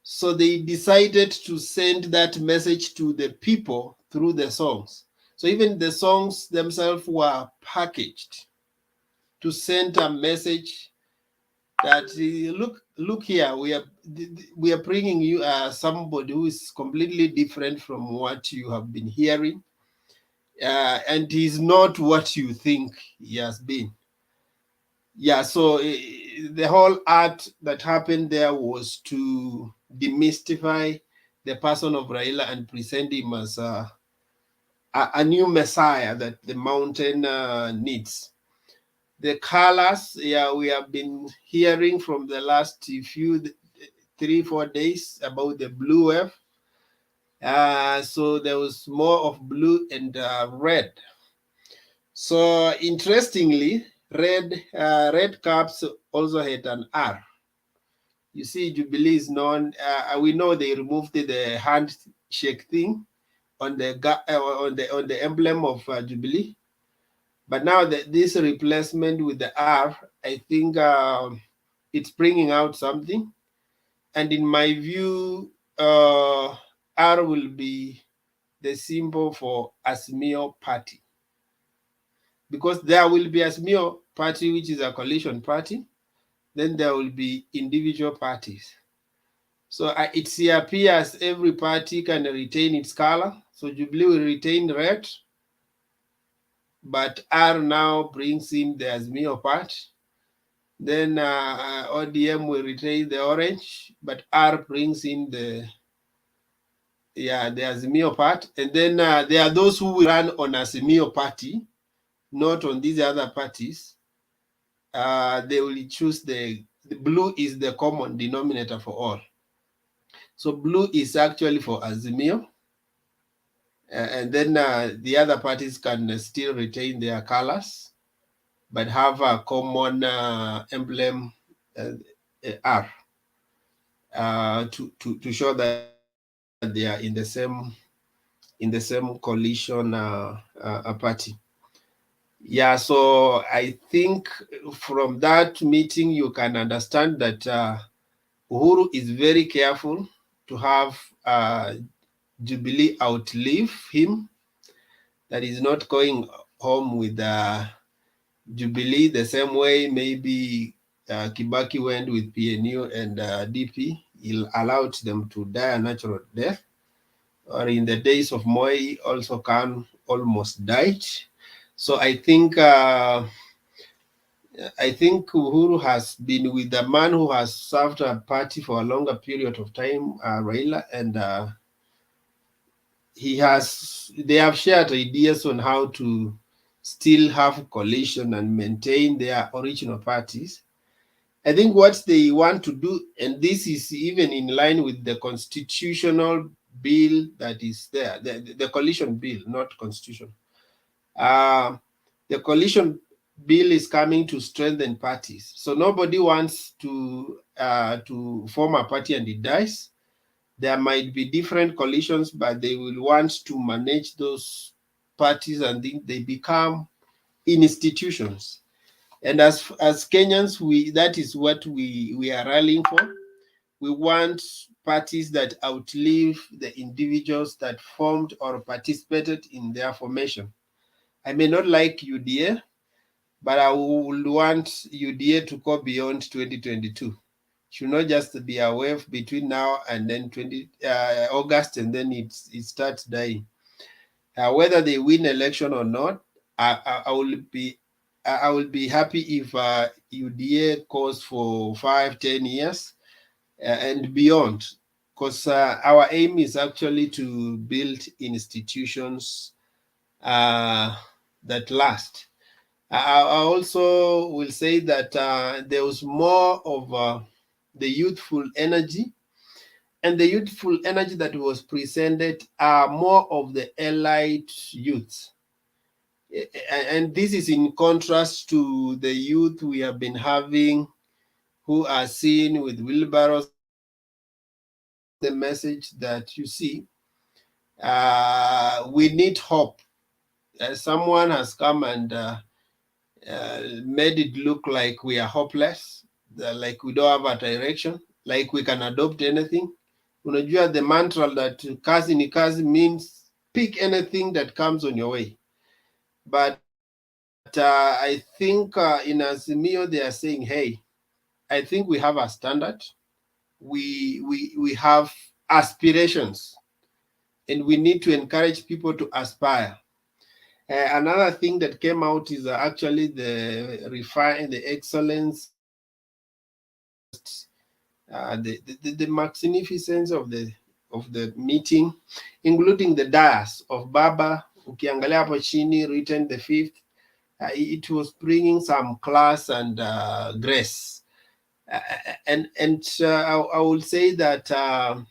So they decided to send that message to the people through the songs. So even the songs themselves were packaged to send a message that look here, we are bringing you somebody who is completely different from what you have been hearing, and he's not what you think he has been. Yeah, so the whole art that happened there was to demystify the person of Raila and present him as a new messiah that the mountain needs. The colors, yeah, we have been hearing from the last 3-4 days about the blue wave. So there was more of blue and red. So interestingly, red caps also had an R. You see, Jubilee is known. We know they removed the handshake thing on the emblem of Jubilee, but now this replacement with the R, I think it's bringing out something. And in my view, R will be the symbol for Azimio Party, because there will be Azimio Party, which is a coalition party. Then there will be individual parties. So it appears every party can retain its color. So Jubilee will retain red, but R now brings in the Azimio part. Then ODM will retain the orange, but R brings in the Yeah, the Azimio part. And then there are those who will run on Azimio party, not on these other parties. They will choose the blue is the common denominator for all. So blue is actually for Azimio. And then the other parties can still retain their colors, but have a common emblem R to show that they are in the same coalition party. Yeah, so I think from that meeting you can understand that Uhuru is very careful to have Jubilee outlive him. That is not going home with Jubilee the same way maybe Kibaki went with PNU and DP. He'll allow them to die a natural death. Or in the days of Moi, also Khan almost died. So I think Uhuru has been with the man who has served a party for a longer period of time, Raila, and they have shared ideas on how to still have coalition and maintain their original parties. I think what they want to do, and this is even in line with the constitutional bill that is there, the coalition bill, not constitution. The coalition bill is coming to strengthen parties. So nobody wants to form a party and it dies. There might be different coalitions, but they will want to manage those parties and then they become institutions. And as Kenyans, that is what we are rallying for. We want parties that outlive the individuals that formed or participated in their formation. I may not like UDA, but I would want UDA to go beyond 2022. Should not just be a wave between now and then August, and then it starts dying. Whether they win election or not, I will be happy if UDA goes for 5-10 years and beyond, because our aim is actually to build institutions that last. I also will say that there was more of the youthful energy, and the youthful energy that was presented are more of the elite youth. And this is in contrast to the youth we have been having who are seen with wheelbarrows. The message that you see, we need hope. Someone has come and made it look like we are hopeless, like we don't have a direction, like we can adopt anything. Unajua, the mantra that kazi ni kazi means pick anything that comes on your way. But I think in Azimio they are saying, hey, I think we have a standard. We have aspirations, and we need to encourage people to aspire. Another thing that came out is actually the excellence, the magnificence of the meeting, including the dais of Baba. Ukiangalia hapo chini, written the 5th, it was bringing some class and grace. And I will say that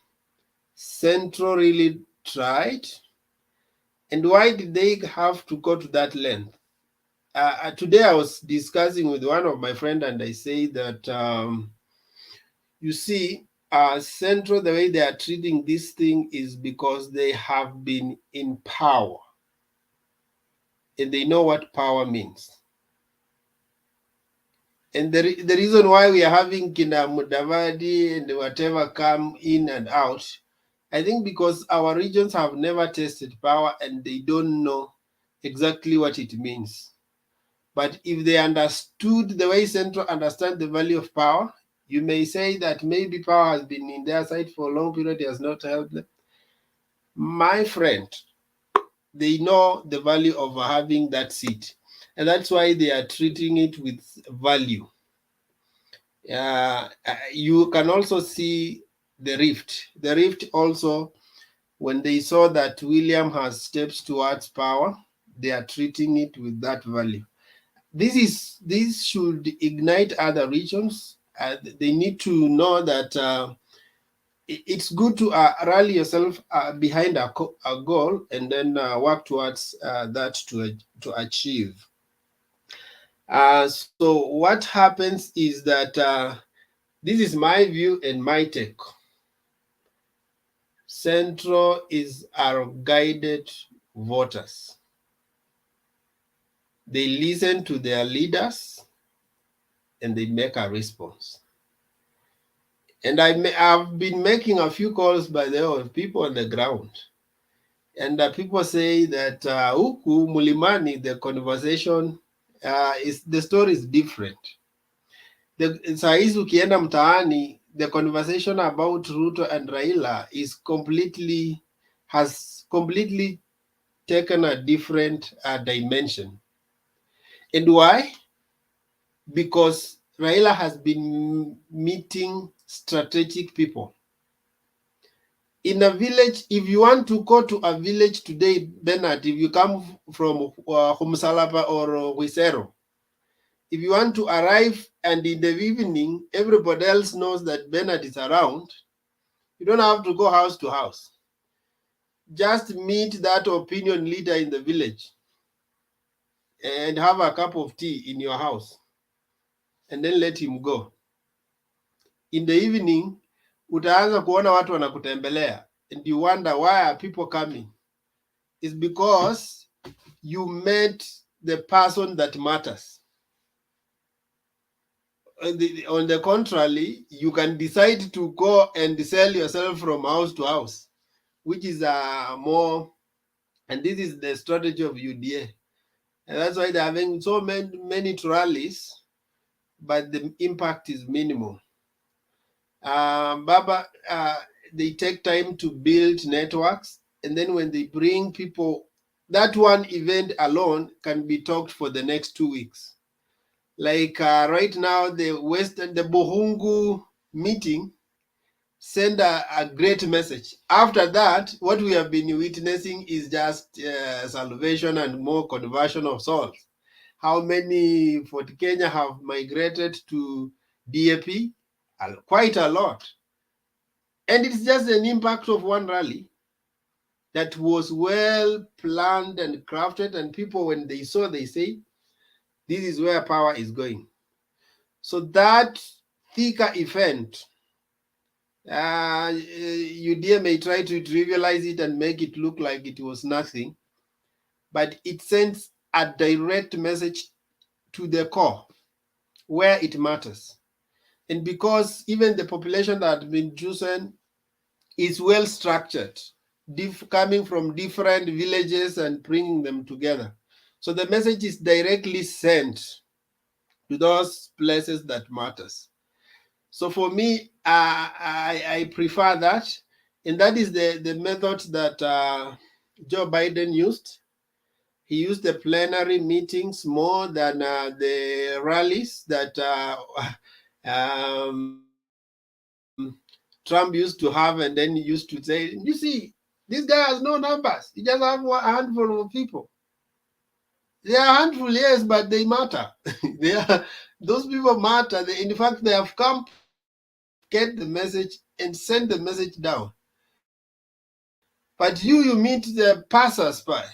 Central really tried. And why did they have to go to that length? Today I was discussing with one of my friends, and I say that you see, Central, the way they are treating this thing is because they have been in power, and they know what power means. And the reason why we are having Kina Mudavadi and whatever come in and out, I think because our regions have never tasted power and they don't know exactly what it means. But if they understood the way Central understand the value of power, you may say that maybe power has been in their side for a long period, it has not helped them. My friend, they know the value of having that seat. And that's why they are treating it with value. You can also see the rift. The rift also When they saw that William has steps towards power, they are treating it with that value. This should ignite other regions. They need to know that it's good to rally yourself behind a goal and then work towards that to achieve. So what happens is that this is my view and my take. Central is our guided voters. They listen to their leaders and they make a response. And I've been making a few calls by the people on the ground. And people say that huku Mulimani, the conversation the story is different. Saa hizi ukienda mtaani, the conversation about Ruto and Raila has completely taken a different dimension. And why? Because Raila has been meeting strategic people. In a village, if you want to go to a village today, Bernard, if you come from Humsalapa or Wisero, if you want to arrive and in the evening, everybody else knows that Bernard is around, you don't have to go house to house. Just meet that opinion leader in the village and have a cup of tea in your house and then let him go. In the evening, utaanza kuona watu wanakutembelea and you wonder why are people coming? It's because you met the person that matters. On the contrary, you can decide to go and sell yourself from house to house, which is more, and this is the strategy of UDA. And that's why they're having so many rallies, but the impact is minimal. They take time to build networks, and then when they bring people, that one event alone can be talked for the next 2 weeks. Like right now, the Bohungu meeting send a great message. After that, what we have been witnessing is just salvation and more conversion of souls. How many Fort Kenya have migrated to DAP? Quite a lot. And it's just an impact of one rally that was well planned and crafted, and people, when they saw, they say, this is where power is going. So that Thika event, UDA may try to trivialize it and make it look like it was nothing, but it sends a direct message to the core where it matters. And because even the population that has been chosen is well structured, coming from different villages and bringing them together. So the message is directly sent to those places that matters. So for me, I prefer that. And that is the method that Joe Biden used. He used the plenary meetings more than the rallies that Trump used to have, and then he used to say, you see, this guy has no numbers. He just have a handful of people. They are a handful, yes, but they matter. Those people matter. In fact, they have come to get the message and send the message down. But you meet the passers-by.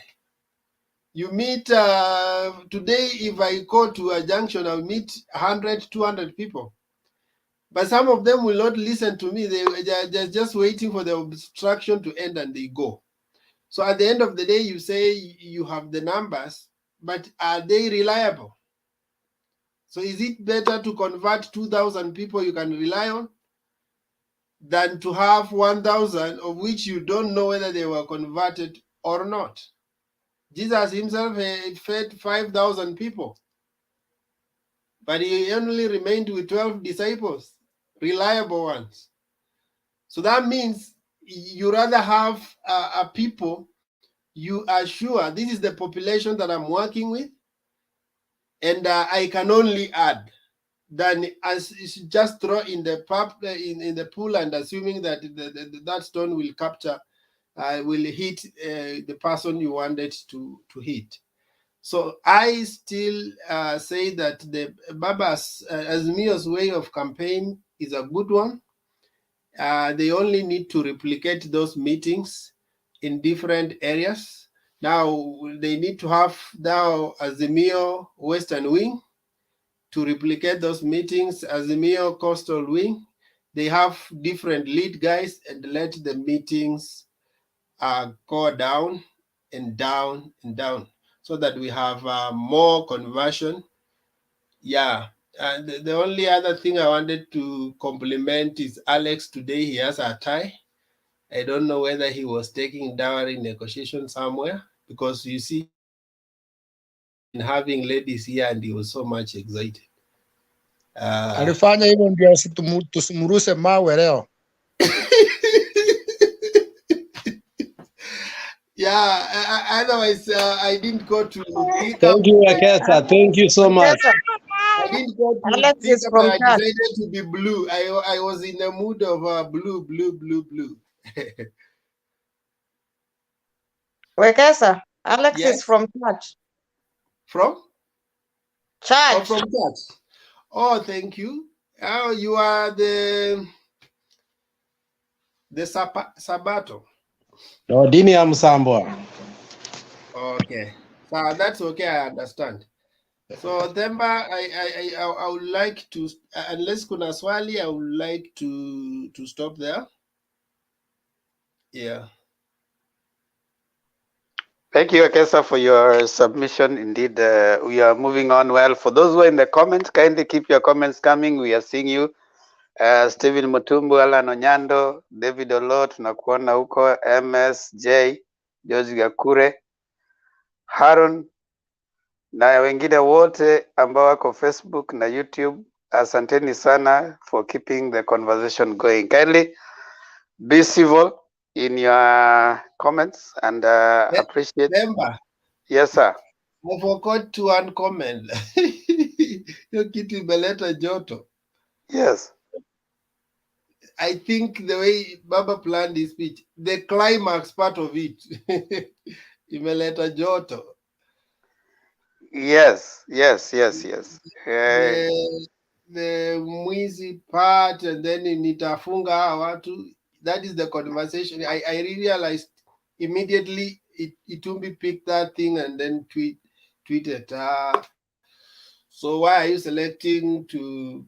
You meet, today, if I go to a junction, I'll meet 100, 200 people. But some of them will not listen to me. They're just waiting for the obstruction to end and they go. So at the end of the day, you say you have the numbers, but are they reliable? So is it better to convert 2,000 people you can rely on than to have 1,000 of which you don't know whether they were converted or not? Jesus himself fed 5,000 people, but he only remained with 12 disciples, reliable ones. So that means you rather have a people you are sure this is the population that I'm working with, and I can only add, than as just throw in the in the pool and assuming that that stone will capture will hit the person you wanted to hit. So I still say that the Baba's Azimio's way of campaign is a good one. They only need to replicate those meetings in different areas. Now they need to have now Azimio Western Wing to replicate those meetings, Azimio Coastal Wing. They have different lead guys and let the meetings go down and down and down so that we have more conversion. Yeah. And the only other thing I wanted to compliment is Alex today. He has a tie. I don't know whether he was taking dowry negotiation somewhere, because you see, in having ladies here, and he was so much excited. Alifanya hivyo ndio tusimruse mawe leo. Yeah, otherwise I didn't go to Thika. Thank you, Akesa. Thank you so much. I didn't go to Alex is Thika, from but I Chad. decided to be blue. I was in the mood of blue. Wekesa, Alex Yes? is from church. From? Church. Oh, from church. Oh, thank you. Oh, you are the Sabato. No, dini ya Msambwa. Okay. So that's okay, I understand. So Themba, I would like to, unless kuna swali, I would like to stop there. Yeah. Thank you, Akesa, for your submission. Indeed, we are moving on well. For those who are in the comments, kindly keep your comments coming. We are seeing you. Stephen Mutumbu, Alan Onyando, David Olot, tunakuona huko, MSJ, George Gakure, Haron, na wengine wote ambao wako Facebook na YouTube. Asanteni sana for keeping the conversation going. Kindly be civil in your comments and appreciate. Themba, Yes, sir. I forgot to one comment. Hiyo kitu imeleta joto. Yes. I think the way Baba planned his speech, the climax part of it, imeleta joto. Yes. The mwizi part, and then nitafunga hawa watu. That is the conversation. I realized immediately Itumbi picked that thing and then tweeted. So why are you selecting to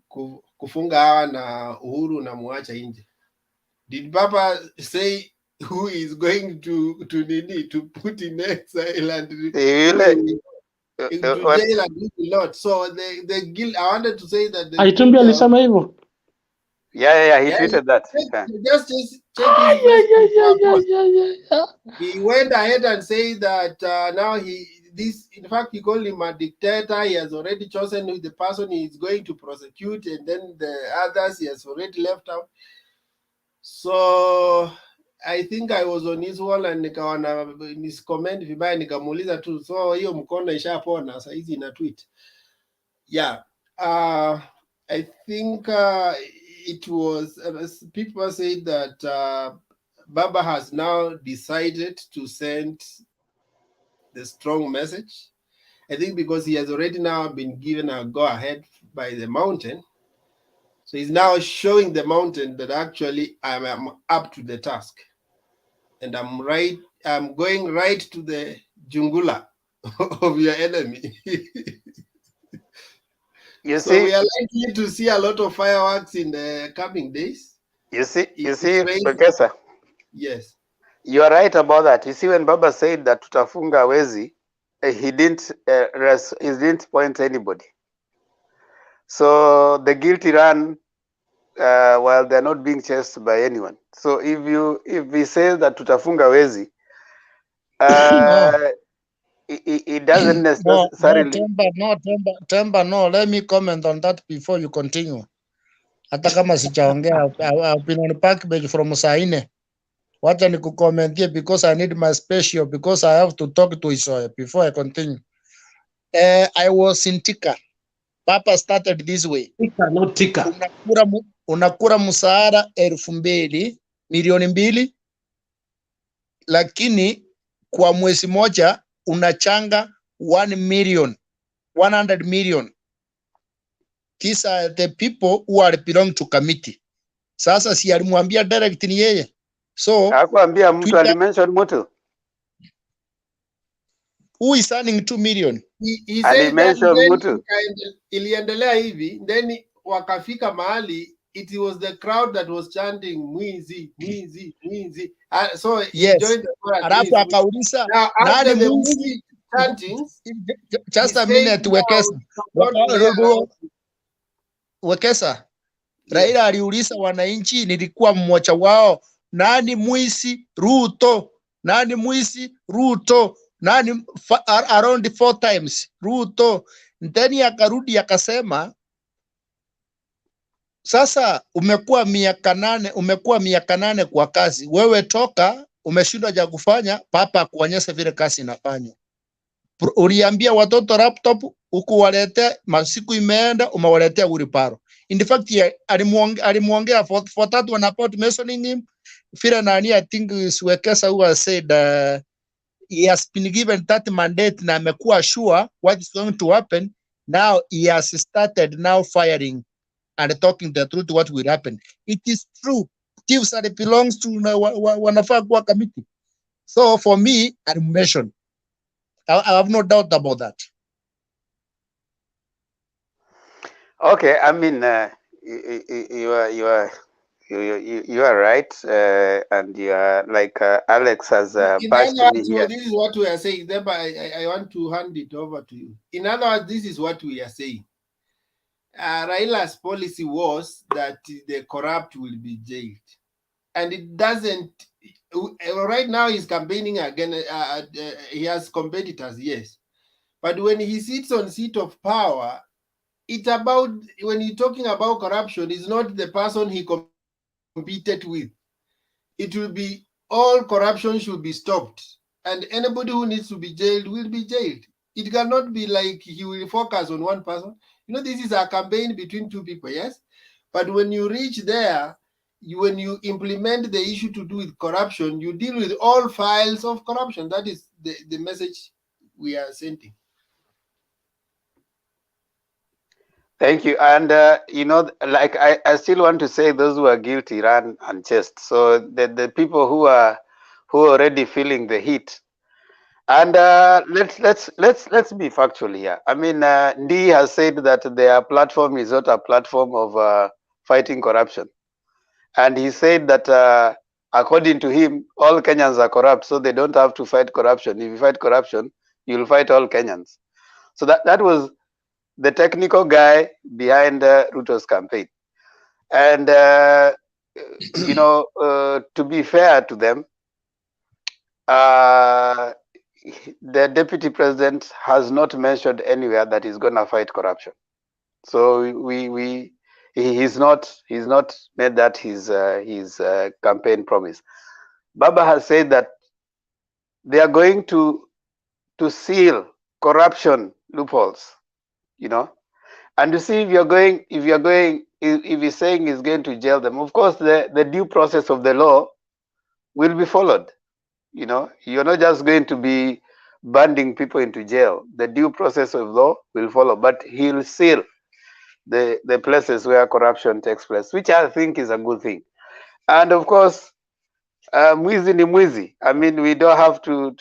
kufunga hawa na Uhuru na muacha nje? Did Papa say who is going to put in exile and to jail and do the lot? So the guilt. I wanted to say that Aitumbi alisema hivyo. Yeah, he tweeted that. Just check his Facebook. He went ahead and said that now in fact, he called him a dictator. He has already chosen who the person he is going to prosecute, and then the others he has already left out. So I think I was on his wall and nikaona his comment vibaya, nikamuuliza tu, so hiyo mkono ishapona sasa hizi ina tweet. Yeah. I think it was people said that Baba has now decided to send the strong message. I think because he has already now been given a go-ahead by the mountain. So he's now showing the mountain that actually I am up to the task. And I'm going right to the jungula of your enemy. So we are likely to see a lot of fireworks in the coming days. You see, Professor. Yes. You are right about that. You see, when Baba said that tutafunga wezi, he didn't point anybody. So the guilty run while they're not being chased by anyone. So if he says that tutafunga wezi, it doesn't necessarily. No, let me comment on that before you continue. Hata kama sijaongea, I've been on Parkbench from saa 4. Wacha nikukomentie because I need my special, because I have to talk to Isoya before I continue. I was in Thika. Papa started this way. Thika, not Thika. Unakura msaada 2,000 milioni 2 lakini kwa mwezi moja unachanga 1 million, 100 million. These are the people who are belong to committee. Sasa si alimwambia direct ni yeye. So hakuambia mtu, alimention mtu. Who is earning 2 million? He said that mtu. Iliendelea hivi, then wakafika mahali, it was the crowd that was chanting mwizi mwizi mwizi. So yes, he joined the chorus. Alafu akauliza now after nani the mwizi? mwizi chanting, Just a minute, Wekesa. Raila aliuliza wananchi, nilikuwa mmoja wao, nani mwizi? Ruto. Nani mwizi? Ruto. Nani around 4 times? Ruto. Then akarudi akasema, sasa umekuwa miaka 8 kwa kazi, wewe toka, umeshindwa ja kufanya, papa kuonyesha vile kazi inafanywa. Uliambia watoto laptop, ukuwaletea, masiku imeenda, umewaletea wheelbarrow. In fact, alimuongea for that one about mentioning him. Vile nani, I think Wekesa who has said he has been given that mandate na amekuwa sure what is going to happen. Now he has started now firing and talking the truth what will happen. It is true. Chiefs that belongs to wanafaa kuwa committee. So for me, admission. I have no doubt about that. Okay, I mean, you are right, and you are like Alex has bashed me here. This is what we are saying. Therefore, I want to hand it over to you. In other words, this is what we are saying. Raila's policy was that the corrupt will be jailed, and it doesn't. Right now, he's campaigning again. He has competitors, yes, but when he sits on seat of power, it's about, when you're talking about corruption, it's not the person he competed with. It will be all corruption should be stopped, and anybody who needs to be jailed will be jailed. It cannot be like he will focus on one person. You know, this is a campaign between 2 people, yes? But when you reach there, when you implement the issue to do with corruption, you deal with all files of corruption. That is the message we are sending. Thank you. And, you know, like I still want to say those who are guilty run unchased. So the people who are already feeling the heat. And let's be factual here. I mean, Ndi has said that their platform is not a platform of fighting corruption. And he said that according to him, all Kenyans are corrupt, so they don't have to fight corruption. If you fight corruption, you'll fight all Kenyans. So that was the technical guy behind Ruto's campaign. And, you know, to be fair to them, the deputy president has not mentioned anywhere that he's going to fight corruption. So he's not made that his campaign promise. Baba has said that they are going to seal corruption loopholes, you know. And you see, if he's saying he's going to jail them, of course the due process of the law will be followed. You know, you're not just going to be banding people into jail. The due process of law will follow, but he'll seal the places where corruption takes place, which I think is a good thing. And of course, mwizi ni mwizi. I mean, we don't have to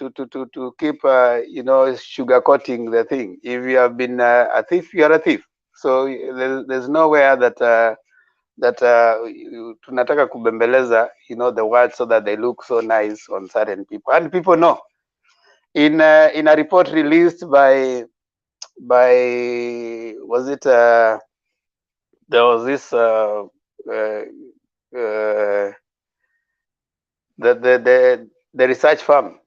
keep you know, sugarcoating the thing. If you have been a thief, you are a thief. So there's nowhere that tunataka kubembeleza, you know, the word so that they look so nice on certain people, and people know. In a report released by was it there was this the research firm.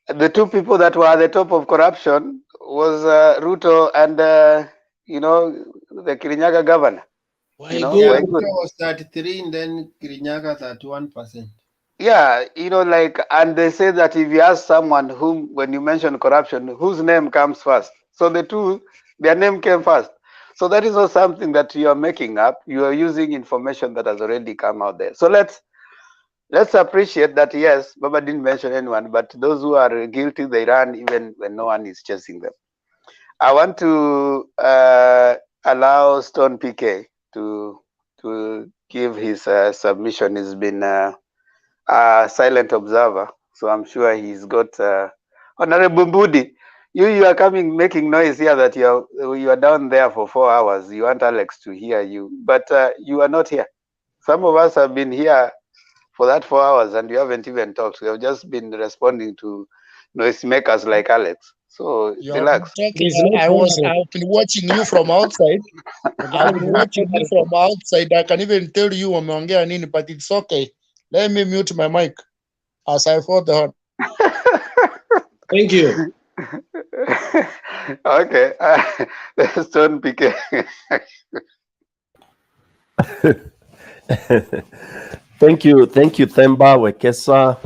The 2 people that were at the top of corruption was Ruto and you know, the Kirinyaga governor. You know, yeah, Ruto was 33 and then Kirinyaga 31%. Yeah, you know, like, and they say that if you ask someone whom, when you mention corruption, whose name comes first? So the 2, their name came first. So that is not something that you are making up. You are using information that has already come out there. So let's let's appreciate that, yes, Baba didn't mention anyone, but those who are guilty, they run even when no one is chasing them. I want to allow Stone PK to give his submission. He's been a silent observer, so I'm sure he's got Honorable Mbudi. You are coming making noise here that you are down there for 4 hours. You want Alex to hear you, but you are not here. Some of us have been here for that 4 hours and you haven't even talked. We have just been responding to noisemakers like Alex. So You have relax. been talking. I've been watching you from outside. I've been watching you from outside. I can even tell you umeongea nini, but it's okay. Let me mute my mic as I fought the horn. Thank you. Okay. Stone PK. Thank you, Themba Wekesa.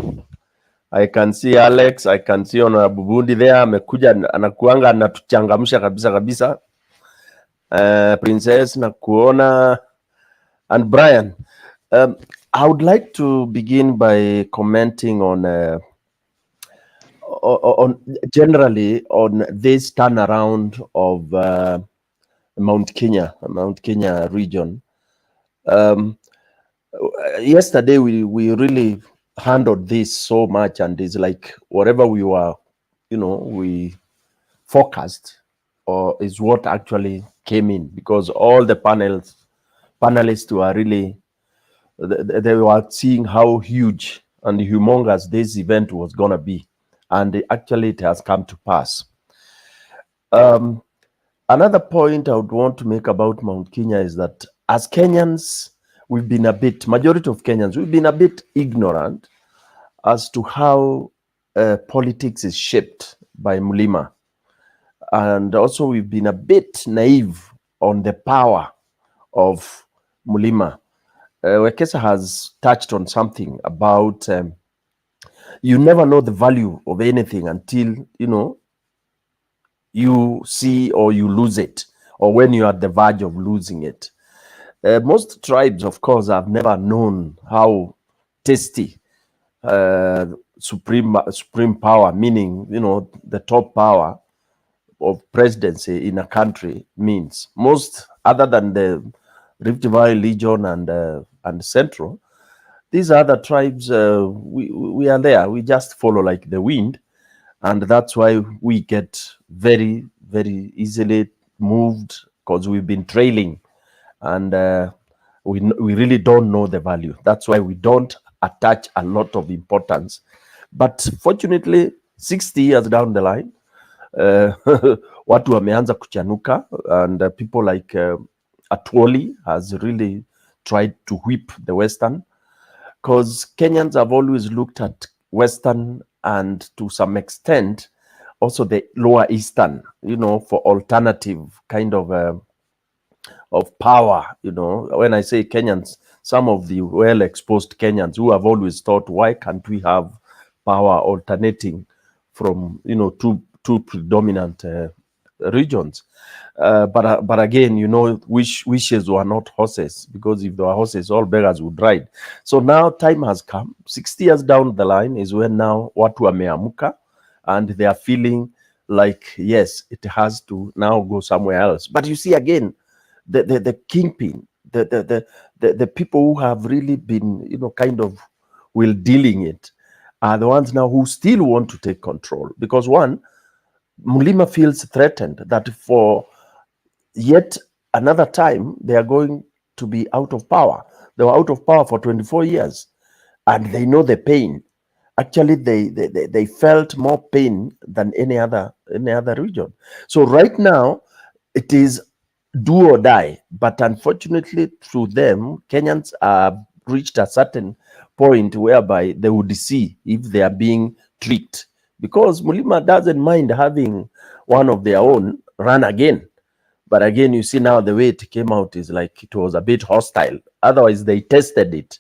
I can see Alex, I can see Honorable Bundi there. Amekuja anakuanga anatuchangamsha kabisa. Princess nakuona and Brian. I would like to begin by commenting on generally on this turnaround of Mount Kenya region. Yesterday we really handled this so much, and it's like whatever we were, we forecast or is what actually came in, because all the panelists were really, they were seeing how huge and humongous this event was going to be, and actually it has come to pass. Another point I would want to make about Mount Kenya is that as Kenyans, majority of Kenyans, we've been a bit ignorant as to how politics is shaped by Mlima. And also we've been a bit naive on the power of Mlima. Wekesa has touched on something about you never know the value of anything until, you see or you lose it, or when you're at the verge of losing it. Most tribes, of course, have never known how tasty supreme power, meaning, the top power of presidency in a country means. Most, other than the Rift Valley Legion and Central, these other tribes, we are there. We just follow like the wind, and that's why we get very, very easily moved, because we've been trailing, and we really don't know the value. That's why we don't attach a lot of importance. But fortunately, 60 years down the line, watu wameanza kuchanuka, and people like Atwoli has really tried to whip the Western, because Kenyans have always looked at Western and to some extent also the Lower Eastern, for alternative kind of power. When I say Kenyans, some of the well-exposed Kenyans who have always thought, why can't we have power alternating from, two predominant regions? But again, wishes were not horses, because if they were horses, all beggars would ride. So now time has come. 60 years down the line is when now watu wameamuka, and they are feeling like, yes, it has to now go somewhere else. But you see, again, the kingpin, the people who have really been, kind of will dealing it, are the ones now who still want to take control. Because one, Mlima feels threatened that for yet another time they are going to be out of power. They were out of power for 24 years, and they know the pain. Actually, they felt more pain than any other region. So right now, it is do or die. But unfortunately, through them, Kenyans have reached a certain point whereby they would see if they are being tricked, because Mlima doesn't mind having one of their own run again. But again, you see now the way it came out is like it was a bit hostile. Otherwise, they tested it.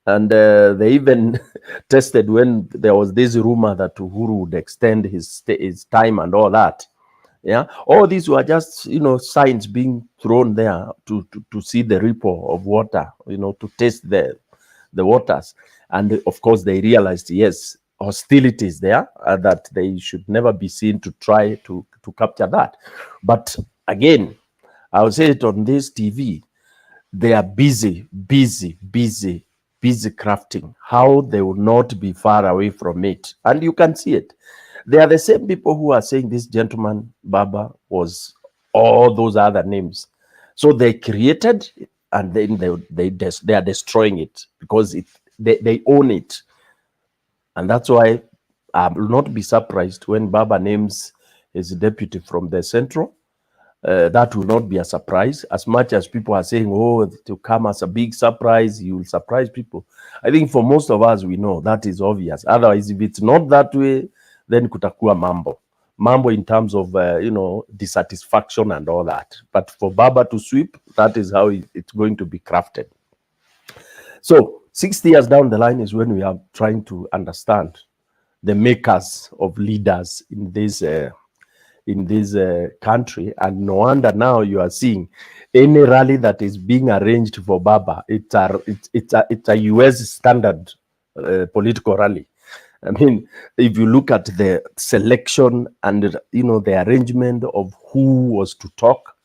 And they even tested when there was this rumor that Uhuru would extend his time and all that. Yeah, all these were just, signs being thrown there to see the ripple of water, to taste the the waters. And of course, they realized, yes, hostilities there, that they should never be seen to try to capture that. But again, I will say it on this TV, they are busy crafting how they will not be far away from it. And you can see it. They are the same people who are saying this gentleman, Baba, was all those other names. So they created, and then they are destroying it because they own it. And that's why I will not be surprised when Baba names his deputy from the central. That will not be a surprise. As much as people are saying, oh, to come as a big surprise, you will surprise people. I think for most of us, we know that is obvious. Otherwise, if it's not that way, then kutakuwa mambo. Mambo in terms of, dissatisfaction and all that. But for Baba to sweep, that is how it's going to be crafted. So 60 years down the line is when we are trying to understand the makers of leaders in this country, and no wonder now you are seeing any rally that is being arranged for Baba. It's a US standard political rally. I mean, if you look at the selection and the arrangement of who was to talk,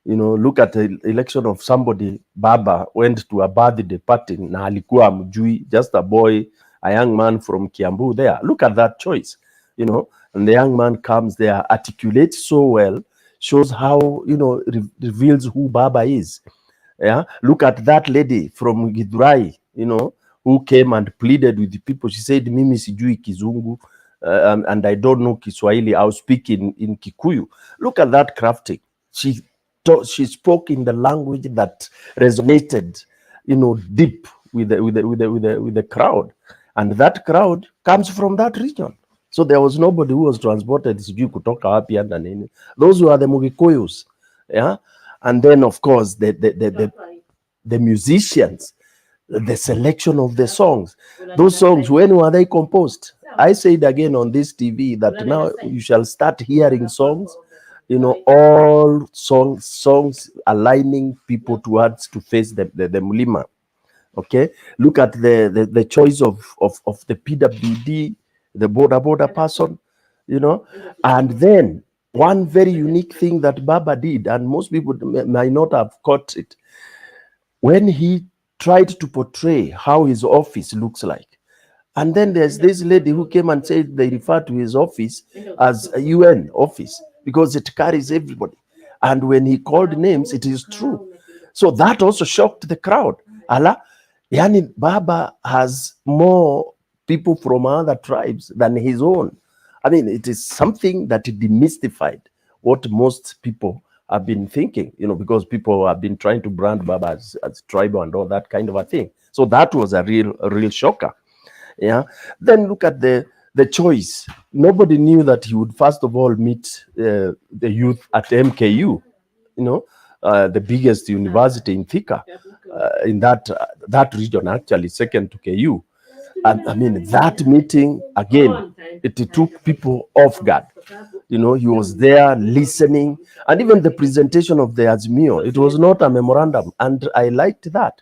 look at the election of somebody. Baba went to a birthday party, na alikuwa mjui, just a boy, a young man from Kiambu there. Look at that choice, and the young man comes there, articulates so well, shows how, reveals who Baba is. Yeah. Look at that lady from Githurai, who came and pleaded with the people. She said, Mimi sijui Kizungu, and I don't know Kiswahili. I'll speak in Kikuyu. Look at that crafting. She spoke in the language that resonated, deep with the crowd, and that crowd comes from that region. So there was nobody who was transported sijui kutoka wapi and nini. Those were the Mugikuyus, yeah. And then of course the musicians, the selection of the songs. Those songs, when were they composed? I said again on this TV that now you shall start hearing songs, all songs aligning people towards to face the Mulima. Okay, look at the choice of the PWD, the border person, and then one very unique thing that Baba did, and most people might not have caught it, when he tried to portray how his office looks like. And then there's this lady who came and said they refer to his office as a UN office because it carries everybody. And when he called names, it is true. So that also shocked the crowd. Allah, Yani Baba has more people from other tribes than his own. I mean, it is something that demystified what most people have been thinking, because people have been trying to brand Baba as tribal and all that kind of a thing. So that was a real shocker. Yeah. Then look at the choice. Nobody knew that he would first of all meet the youth at MKU, the biggest university in Thika, in that region, actually second to KU. And I mean, that meeting again, it took people off guard. He was there listening, and even the presentation of the Azimio, it was not a memorandum, and I liked that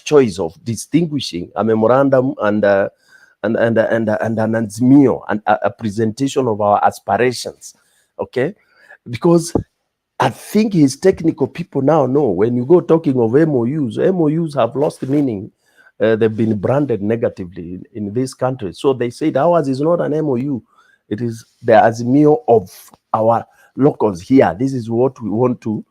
choice of distinguishing a memorandum and an Azimio, and a presentation of our aspirations. Okay, because I think his technical people now know when you go talking of MOUs have lost meaning. They've been branded negatively in this country. So they said ours is not an MOU. It is the Azimio of our locals here. This is what we want to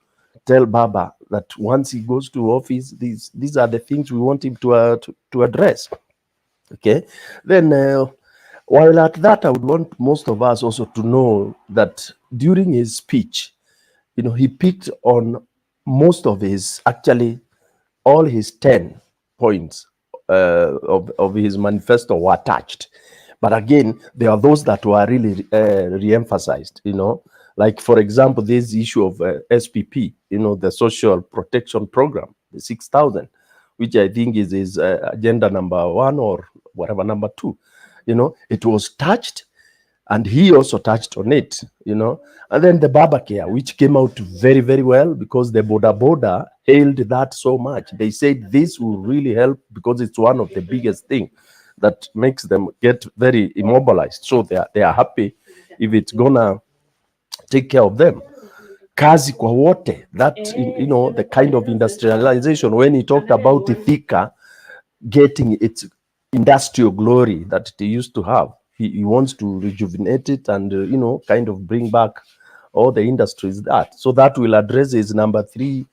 tell Baba, that once he goes to office, these are the things we want him to address. Okay. Then while at that, I would want most of us also to know that during his speech, he picked on most of his, actually all his 10 points of his manifesto were touched. But again, there are those that were really re-emphasized, like, for example, this issue of SPP, the social protection program, the 6,000, which I think is his agenda number 1 or whatever, number 2. It was touched. And he also touched on it, you know. And then the Baba Care, which came out very, very well, because the Boda hailed that so much. They said this will really help because it's one of the biggest things that makes them get very immobilized. So they are happy if it's gonna take care of them. Kazi kwa wote, that, you know, the kind of industrialization, when he talked about Thika getting its industrial glory that it used to have, he wants to rejuvenate it and, you know, kind of bring back all the industries that. So that will address his number 3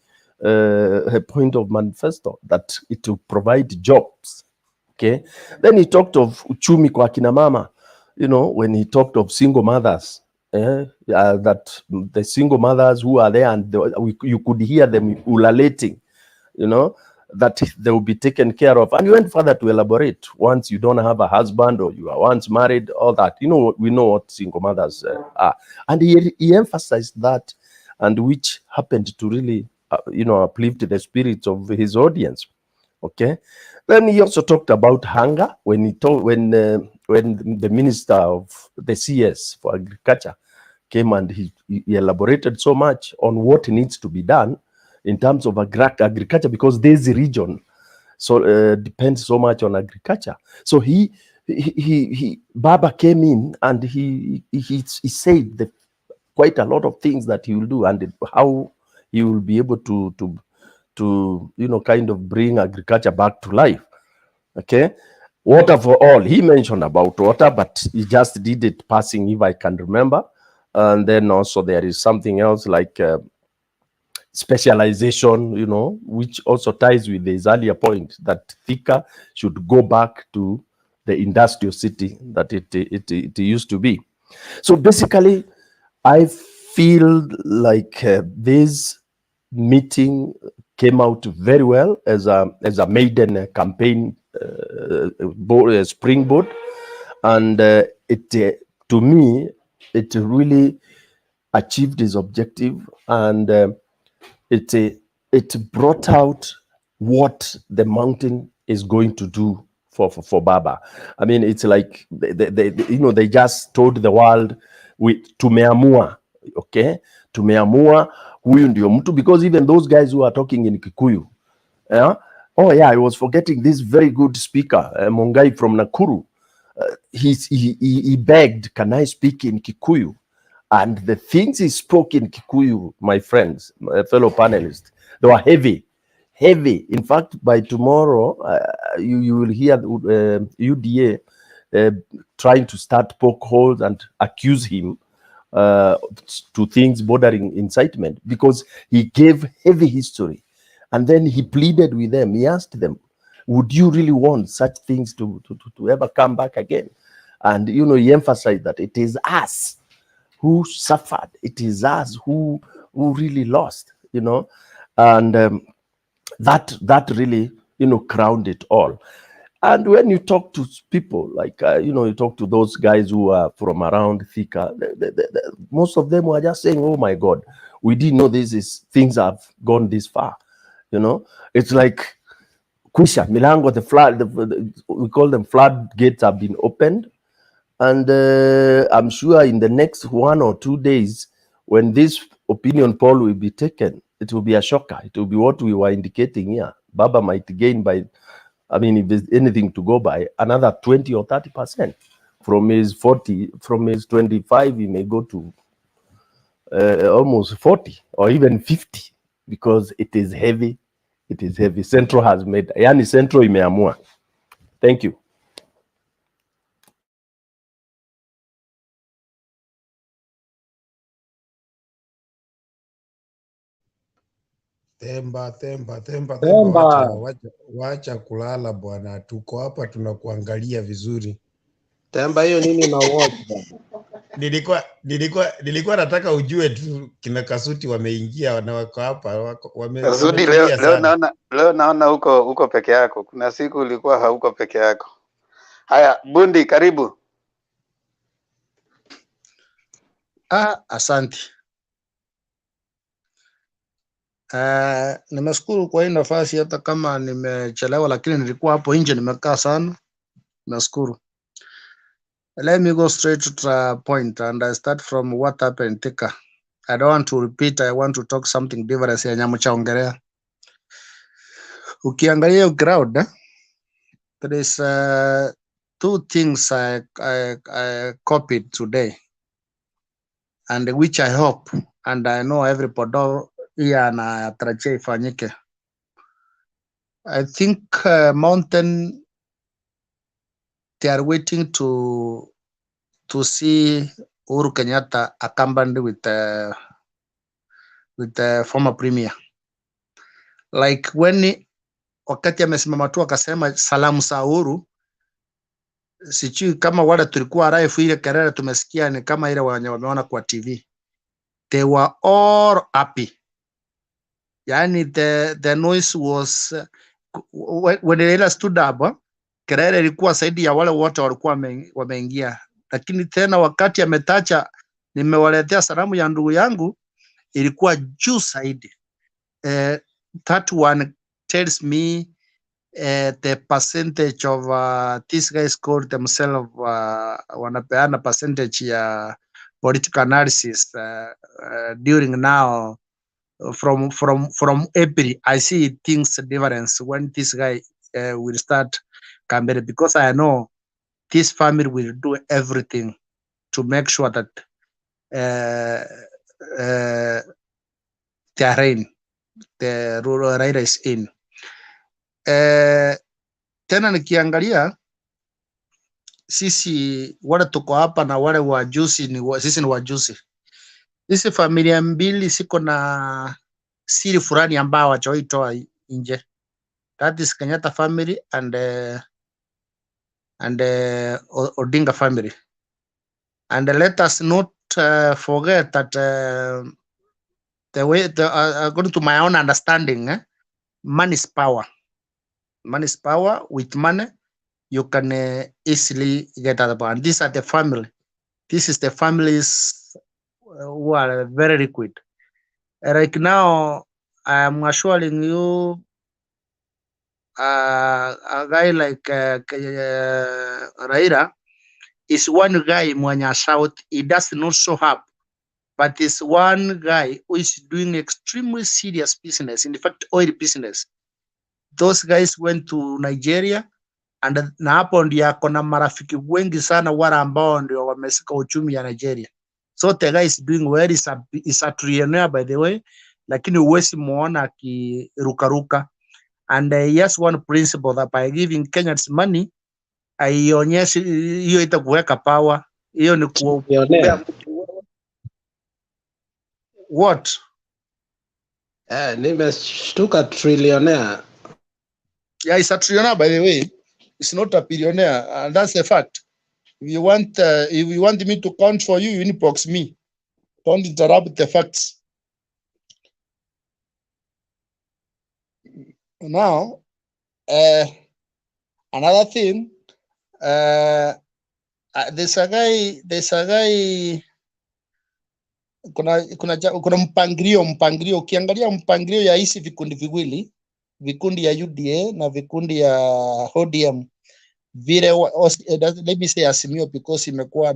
point of manifesto, that it will provide jobs. Okay. Then he talked of uchumi kwa kina mama, you know, when he talked of single mothers, that the single mothers who are there, and you could hear them ululating, you know, that they will be taken care of. And he went further to elaborate, once you don't have a husband or you are once married, all that, you know, we know what single mothers are. And he emphasized that, and which happened to really, you know, uplift the spirits of his audience. Okay. Then he also talked about hunger when he told, when the minister of the CS for agriculture came, and he elaborated so much on what needs to be done in terms of agriculture, because this region so depends so much on agriculture. So Baba came in and he said that quite a lot of things that he will do, and how he will be able to you know, kind of bring agriculture back to life. Okay. Water for all, he mentioned about water, but he just did it passing, if I can remember. And then also there is something else like specialization, you know, which also ties with his earlier point that Thika should go back to the industrial city that it used to be. So basically, I feel like this meeting came out very well as a maiden campaign springboard, and to me it really achieved its objective, and it brought out what the mountain is going to do for Baba. I mean, it's like you know, they just told the world, tumeamua, okay, tumeamua, huyu ndio mtu, because even those guys who are talking in Kikuyu, yeah? Oh yeah, I was forgetting this very good speaker, Mongai from Nakuru. He begged, can I speak in Kikuyu? And the things he spoke in Kikuyu, my friends, my fellow panelists, they were heavy. In fact, by tomorrow, you will hear UDA trying to start poke holes and accuse him to things bordering incitement, because he gave heavy history. And then he pleaded with them. He asked them, would you really want such things to ever come back again? And, you know, he emphasized that it is us who suffered. It is us who really lost, you know. And that really, you know, crowned it all. And when you talk to people, like, you know, you talk to those guys who are from around Thika, most of them were just saying, oh my God, we didn't know things have gone this far. You know, it's like Kusha, Milango, the flood, we call them floodgates have been opened. And I'm sure in the next 1 or 2 days, when this opinion poll will be taken, it will be a shocker. It will be what we were indicating here. Baba might gain by, I mean, if there's anything to go by, another 20 or 30%. From his 40, from his 25, he may go to almost 40 or even 50, because it is heavy. It is heavy. Central has made, yani Central imeamua. Thank you. Temba, wacha kulala bwana, tuko hapa tunakuangalia vizuri. Temba hiyo nini na watch bwana? Nilikuwa nataka ujue tu kina Kasuti wameingia na wako hapa, Kasuti, leo naona huko peke yako. Kuna siku ulikuwa hauko peke yako. Haya, Bundi, karibu. Asante. Nimeshukuru kwa hii nafasi, hata kama nimechelewa, lakini nilikuwa hapo nje nimekaa sana. Nashukuru. Let me go straight to the point, and I start from what happened in Thika. I don't want to repeat. I want to talk something different. Nyamuchaongelea. Ukiangalia crowd, there is two things I copied today, and which I hope, and I know everybody here na trache ifanyike. I think Mountain, they are waiting to see Uhuru Kenyatta accompanied with the former premier. Like when wakati amesimama tu akasema salamu za Uhuru, sijui kama wale tulikuwa raifu ile kelele tumesikia ni kama ile wameona kwa TV. They were all happy. Yani the noise was when Raila stood up, kelele ilikuwa zaidi ya wale wote walikuwa wameingia. Lakini tena wakati ametacha nimewaletea salamu ya ndugu yangu, ilikuwa juu zaidi. That one tells me the percentage of these guys called themselves wanapeana percentage ya political analysis during now from April. I see things difference when this guy will start campaign, because I know this family will do everything to make sure that their reign, the rural Raila is in. Tena nikiangalia sisi wale tuko hapa na wale wajuzi sisi ni wajuzi. Hizi familia mbili siko na siri fulani ambao wachoitoa nje. That is Kenyatta family and Odinga family. And let us not forget that the way according to my own understanding, money is power. Money is power. With money, you can easily get out of power. And these are the family. This is the families who are very liquid. Right now, I am assuring you, a guy like Raila is one guy mwenye shout. He does not show up, but is one guy who is doing extremely serious business. In fact, oil business. Those guys went to Nigeria, and na hapo ndio ako na marafiki wengi sana wala ambao ndio wamesika uchumi ya Nigeria. So the guy is doing well. Is a trillionaire by the way, lakini uwezi muona akirukaruka. And he has one principle that by giving Kenyans money, aionyeshi hiyo itakuweka power. Hiyo ni kuombea what? Nimeshtuka trillionaire. Yeah, it's a trillionaire by the way. It's not a billionaire, and that's a fact. If you want me to count for you, you inbox me. Don't interrupt the facts. Now, another thing, there's a guy. Kuna mpangilio. Ukiangalia mpangilio ya hizi vikundi viwili, vikundi ya UDA na vikundi ya ODM, vile let me say Azimio, because imekuwa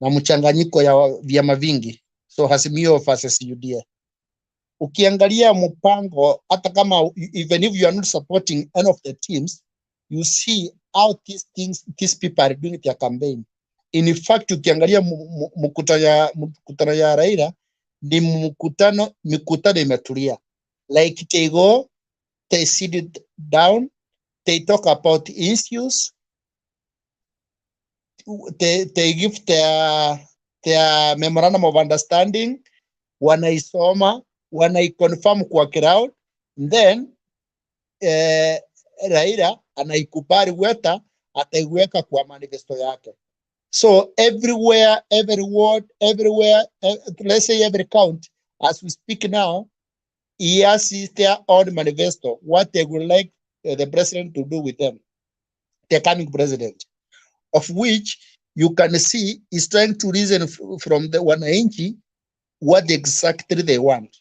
na mchanganyiko ya vyama vingi, so Azimio versus UDA. Ukiangalia mpango, hata kama even if you are not supporting any of the teams, you see how these people are doing their campaign. In fact, ukiangalia mkutano ya Raila ni mikutano imetulia. Like they go, they sit it down, they talk about issues, they give their memorandum of understanding, wanaisoma, wanaiconfirm kwa crowd, then Raila anaikubali weta, ataiweka kwa manifesto yake. So everywhere, every word, everywhere, let's say every count, as we speak now, he has their own manifesto, what they would like the president to do with them, the coming president, of which you can see is trying to reason from the wananchi what exactly they want.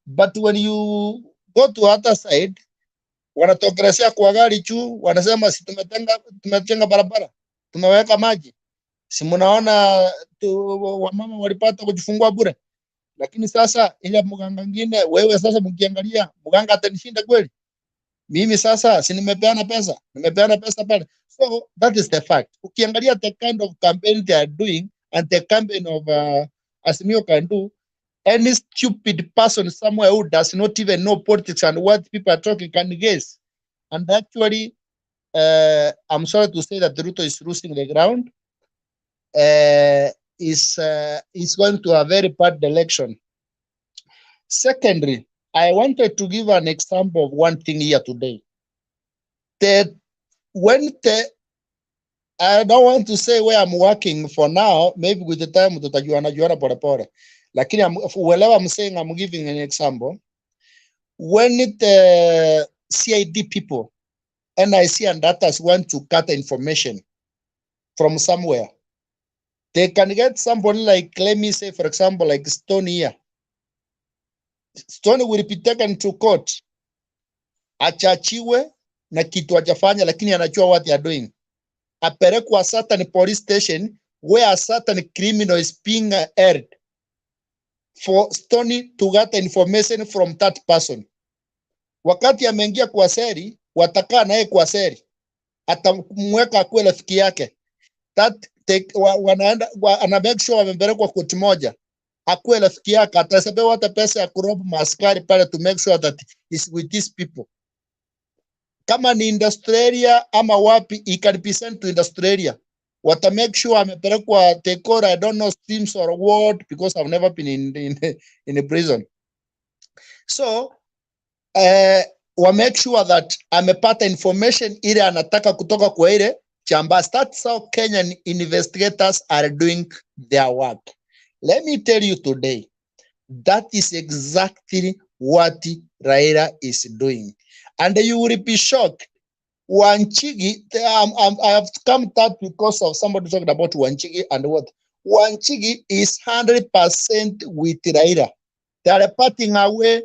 But when you go to other side, wanatokelezea kwa gari juu, wanasema si tumetenga barabara. tumeweka maji. Si mnaona wamama walipata kujifungua bure. Lakini sasa ile mganga mwingine, wewe sasa mkiangalia mganga atanishinda kweli? Mimi sasa si nimepeana pesa pale. So that is the fact. Ukiangalia the kind of campaign they are doing and the campaign of Azimio can do, any stupid person somewhere who does not even know politics and what people are talking can guess. And actually, I'm sorry to say that Ruto is losing the ground. Is going to a very bad election. Secondly, I wanted to give an example of one thing here today. I don't want to say where I'm working for now. Maybe with the time tutajuana pole pole. Lakini wherever I'm saying, I'm giving an example. When the CID people, NIC and others want to cut information from somewhere, they can get somebody like, let me say, for example, like Stone here. Stone will be taken to court. Achachiwe na kitu ajafanya, lakini anajua what they are doing. Apelekwa a certain police station where a certain criminal is being aired for Stony to get information from that person. Wakati ameingia kwa seri, watakaa naye kwa seri. Atamweka kwa rafiki yake. Ana make sure wamempelekwa koti moja. Akuwe rafiki yake, atasebewa hata pesa ya kurobu maaskari pale to make sure that is with these people. Kama ni Australia ama wapi, he can be sent to Australia. Wata make sure amepelekwa Tekora, I don't know streams or what, because I've never been in a prison. So, wa make sure that amepata information ile anataka kutoka kwa ile chamba. That's how Kenyan investigators are doing their work. Let me tell you today, that is exactly what Raila is doing. And you will be shocked. Wanchigi, I have come that because of somebody talking about Wanchigi and what. Wanchigi is 100% with Raila. They are parting away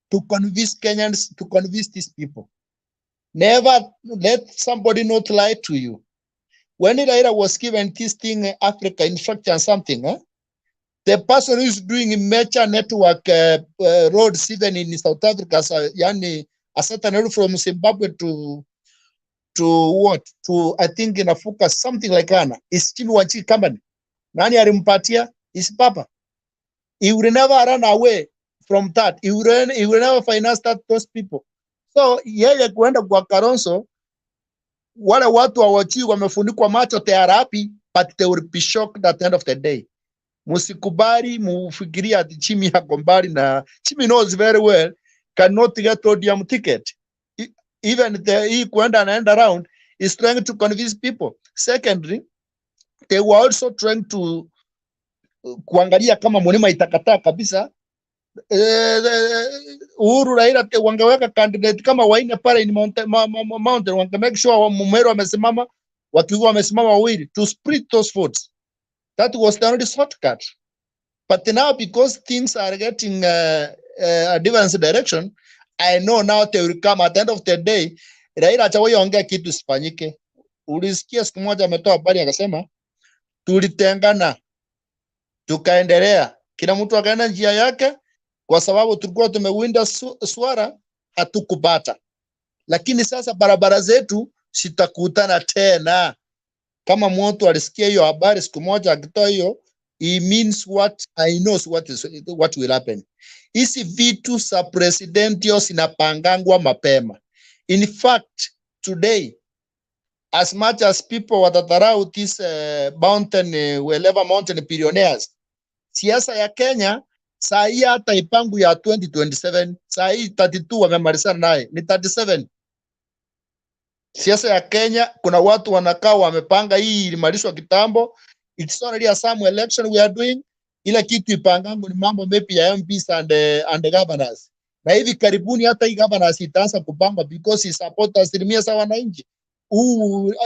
to convince Kenyans, to convince these people. Never let somebody not lie to you. When Raila was given this thing, Africa infrastructure something, the person who is doing major network roads even in South Africa, yani a certain road from Zimbabwe to what? To I think in Afuka, something like that. Is Chimi Wanchigi company. Nani alimpatia? Is Papa. He will never run away from that. He will never finance those people. So yeye kuenda kwa Kalonzo, wale watu hawajui wamefunikwa macho, they are happy, but they will be shocked at the end of the day. Musikubali mufikiria ati Chimi yako mbali, na Chimi knows very well cannot get ODM ticket. Even he kuenda and around is trying to convince people. Secondly, they were also trying to kuangalia kama Mulima itakataa kabisa. Uhuru Raila wangeweka candidate kama waine pale in mountain, wange make sure Mumeru wamesimama, wakiwa wamesimama wawili to split those votes. That was the only shortcut. But now, because things are getting a different direction, I know now they will come at the end of the day. Raila achawahi ongea kitu sifanyike. Ulisikia siku moja ametoa habari akasema tulitengana tukaendelea, kila mtu akaenda njia yake, kwa sababu tulikuwa tumewinda swara hatukupata. Lakini sasa barabara zetu sitakutana tena. Kama mtu alisikia hiyo habari siku moja akitoa hiyo, he means what I know what will happen. Hizi vitu za presidentio zinapangangwa mapema. In fact, today, as much as people watadharau this mountain billionaires, siasa ya Kenya saa hii hata ipangu ya 2027, saa hii 32 wamemalizana naye, ni 37. Siasa ya Kenya kuna watu wanakaa wamepanga, hii ilimalizwa kitambo. It's only a some election we are doing. Ila kitu ipangangu ni mambo maybe ya MPs and governors. Na hivi karibuni hata hii governors itaanza kupanga because he support asilimia za wananchi.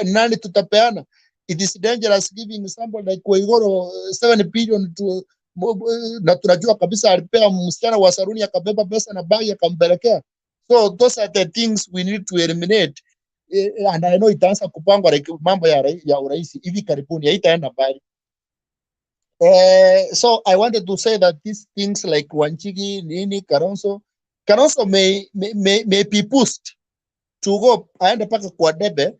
Nani tutapeana? It is dangerous giving somebody like Waigoro 7 billion to, na tunajua kabisa alipea msichana wa saruni akabeba pesa na bagi akampelekea. So those are the things we need to eliminate. and I know itaanza kupangwa mambo ya urais hivi karibuni, haitaenda mbali. So I wanted to say that these things like Wanchigi, Nini, Kalonzo may be pushed to go aende paka kwa debe,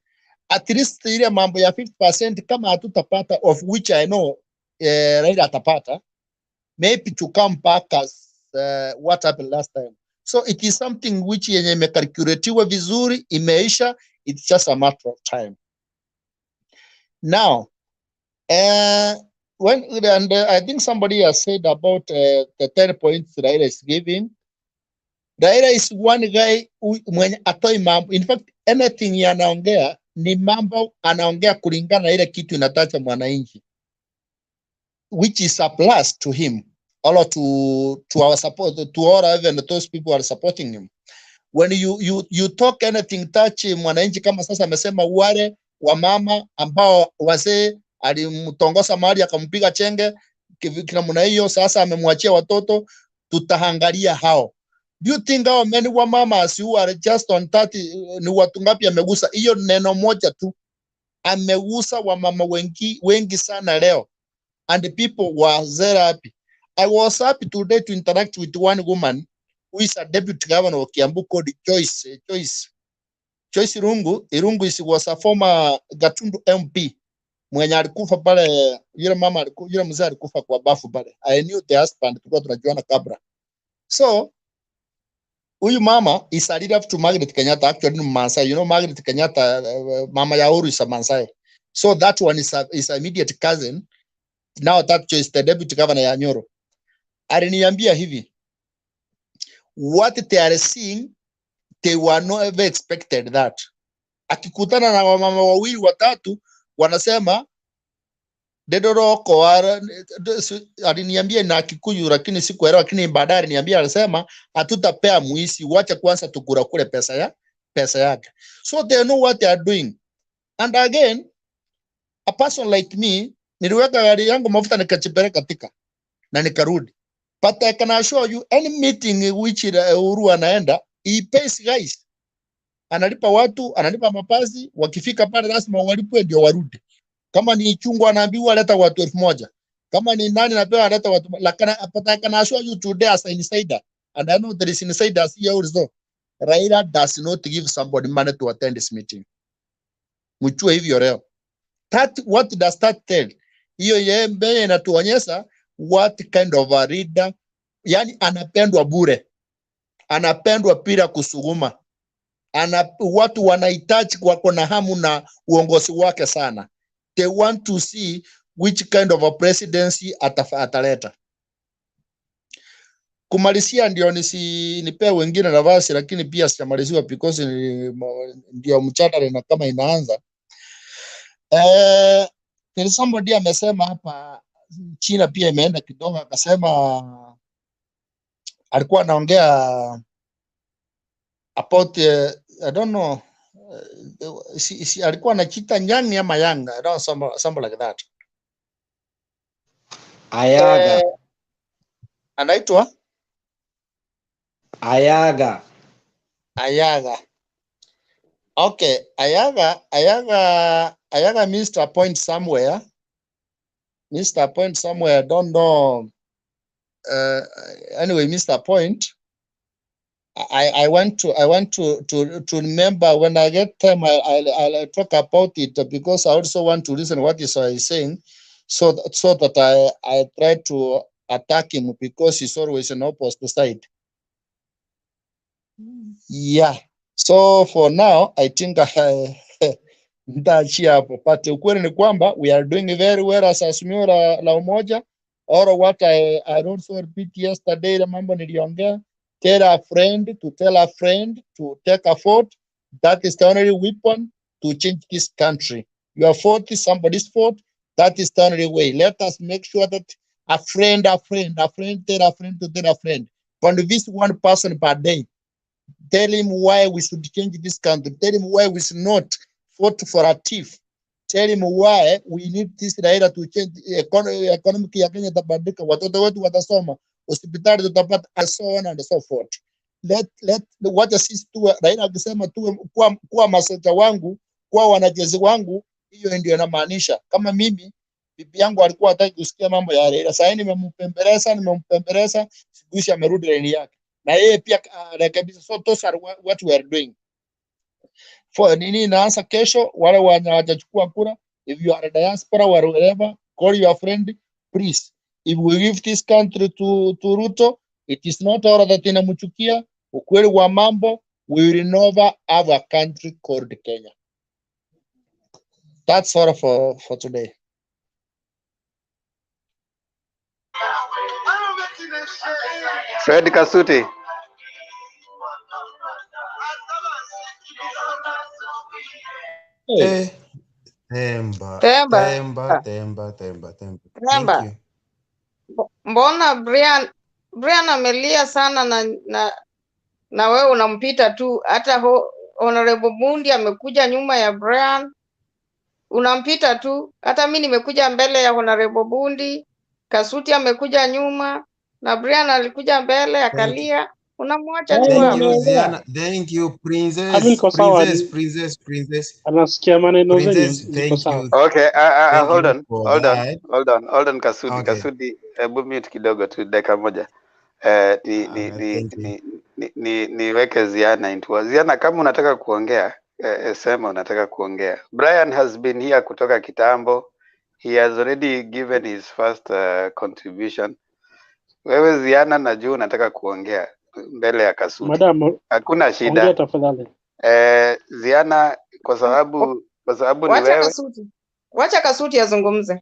at least ile mambo ya 50% kama hatutapata, of which I know Raila atapata, maybe to come back as what happened last time. So it is something which yenye imekalkuletiwa vizuri, imeisha, it's just a matter of time. Now, I think somebody has said about the 10 points Raila is giving. Raila is one guy mwenye atoi mambo. In fact, anything anaongea ni mambo anaongea kulingana na ile kitu inatacha mwananchi, which is a plus to him, or to our support, to all even those people who are supporting him. When you talk anything touch mwananchi, kama sasa amesema wale wa mama ambao wazee alimtongosa mahali akampiga chenge kina mna hiyo, sasa amemwachia watoto, tutahangalia hao. Do you think how many wa mama who are just on 30 ni watu ngapi amegusa? Hiyo neno moja tu amegusa wa mama wengi sana leo, and the people were very happy. I was happy today to interact with one woman who is a deputy governor of Kiambu called Joyce Irungu was a former Gatundu MP mwenye alikufa pale, yule mama yule mzee alikufa kwa bafu pale. I knew the husband, tulikuwa tunajuana kabla. So huyu mama is a leader to Margaret Kenyatta, actually ni Maasai. You know Margaret Kenyatta, mama ya Uhuru is a Maasai. So that one is a immediate cousin. Now that is the deputy governor ya Nyoro. Aliniambia hivi, what they are seeing, they were not ever expected that. Akikutana na wamama wawili watatu wanasema dedoroko, aliniambia na Kikuyu lakini sikuelewa, lakini baadaye aliniambia, alisema hatutapea muisi, wacha kwanza tukura kule pesa yake. So they know what they are doing. And again, a person like me, niliweka gari yangu mafuta nikachipeleka Thika na nikarudi. But I can assure you, any meeting which Uhuru anaenda, he pays guys. Analipa watu, analipa mapazi, wakifika pale lazima walipwe ndio warudi. Kama ni chungwa anaambiwa leta watu 1000. Kama ni nani anapewa leta watu, lakini but I can assure you today as an insider, and I know there is insiders here also, Raila does not give somebody money to attend this meeting. Mchue hivyo leo. What does that tell? Hiyo yeye mbele inatuonyesha what kind of a leader, yani anapendwa bure, anapendwa bila kusuguma, watu wanahitaji, wako na hamu na uongozi wake sana. They want to see which kind of a presidency ataleta. Kumalizia ndio nipe wengine nafasi, lakini pia sijamaliziwa because ndio mchana na kama inaanza. Somebody amesema hapa China pia imeenda kidogo, akasema alikuwa anaongea about I don't know, alikuwa anachita nyani ama yanga, I don't know, something like that. Ayaga. Anaitwa Ayaga. Okay, Ayaga missed a point somewhere. I don't know. Anyway, missed a point. I want to remember when I get time. I'll talk about it, because I also want to listen what he's saying, so that I try to attack him, because he's always an opposite side. Yeah. So for now, I think nitaachia hapo. But ukweli ni kwamba we are doing very well as Azimio la Umoja. Or what I also repeat yesterday, the mambo niliongea, tell a friend to tell a friend to take a vote. That is the only weapon to change this country. Your vote is somebody's vote. That is the only way. Let us make sure that a friend tell a friend to tell a friend. Convince one person per day. Tell him why we should change this country. Tell him why we should not vote for a thief. Tell him why we need this Raila to change economic ya Kenya tabadilika, watoto wetu watasoma, hospitali tutapata, and so on and so forth. wacha sisi tuwe, Raila akisema tuwe kuwa maseta wangu, kuwa wanajeshi wangu, hiyo ndio inamaanisha. Kama mimi bibi yangu alikuwa hataki kusikia mambo ya Raila, sasa nimempembeleza, sikuishi amerudi laini yake, na yeye pia rekebisha. So those are what we are doing. For nini inaanza kesho, wale wajachukua kura, if you are a diaspora or wherever, call your friend, please. If we give this country to Ruto, it is not all that inamchukia. Ukweli wa mambo, we will never have a country called Kenya. That's all for today. Fred Kasuti. Temba. Temba. Thank you. Mbona Brian amelia sana na wewe unampita tu. Hata Honorable Bundi amekuja nyuma ya Brian, unampita tu. Hata mimi nimekuja mbele ya Honorable Bundi, Kasuti amekuja nyuma na Brian alikuja mbele akalia, unamwacha tu hapo. Thank you Princess. Anasikia maneno Princess, thank you. Okay, hold that. on Kasudi. Okay. Kasudi, hebu mute kidogo tu dakika moja. Niweke Ziana into Ziana, kama unataka kuongea sema unataka kuongea. Brian has been here kutoka kitambo. He has already given his first contribution. Wewe Ziana, najua unataka kuongea mbele ya Kasudi. Madam, hakuna shida. Ongea tafadhali. Ziana, kwa sababu ni wewe. Wacha Kasuti azungumze.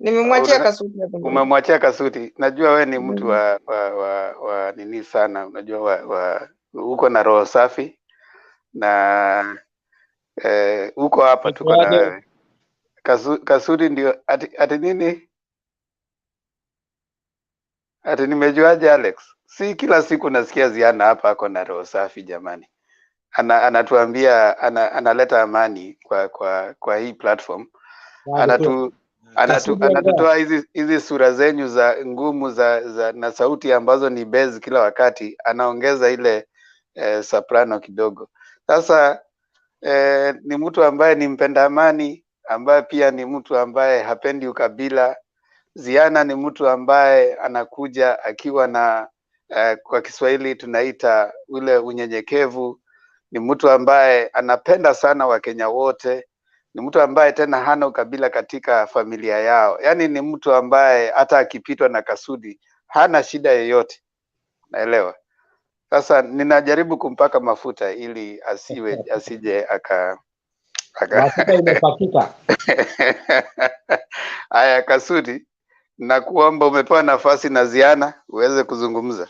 Nimemwachia Kasuti azungumze. Umemwachia Kasuti. Najua wewe ni mtu wa nini sana. Unajua uko na roho safi na uko hapa tuko na wewe. Kasuti ndio ati nini? Ati nimejuaje Alex? Si kila siku nasikia Ziana hapa ako na roho safi jamani. Anatuambia analeta amani kwa hii platform. Anatutoa hizi sura zenyu za ngumu za na sauti ambazo ni base kila wakati, anaongeza ile soprano kidogo. Sasa ni mtu ambaye ni mpenda amani, ambaye pia ni mtu ambaye hapendi ukabila. Ziana ni mtu ambaye anakuja akiwa na kwa Kiswahili tunaita ule unyenyekevu. Ni mtu ambaye anapenda sana Wakenya wote. Ni mtu ambaye tena hana ukabila katika familia yao. Yaani ni mtu ambaye hata akipitwa na Kasudi hana shida yoyote. Naelewa. Sasa ninajaribu kumpaka mafuta ili asije mafuta imepakika. Aya, Kasudi, na kuomba umepewa nafasi na Ziana uweze kuzungumza.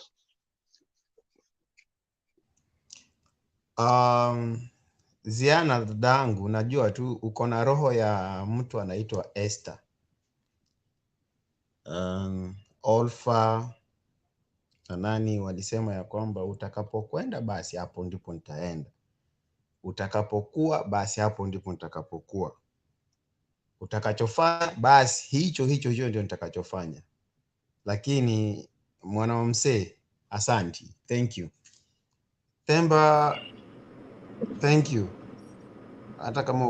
Ziana dadangu, najua tu uko na roho ya mtu anaitwa Esther. Olfa na nani walisema ya kwamba utakapokwenda basi hapo ndipo nitaenda. Utakapokuwa basi hapo ndipo nitakapokuwa. Utakachofanya basi hicho ndio nitakachofanya. Lakini mwana wa msee, asanti. Thank you. Temba, thank you. Hata kama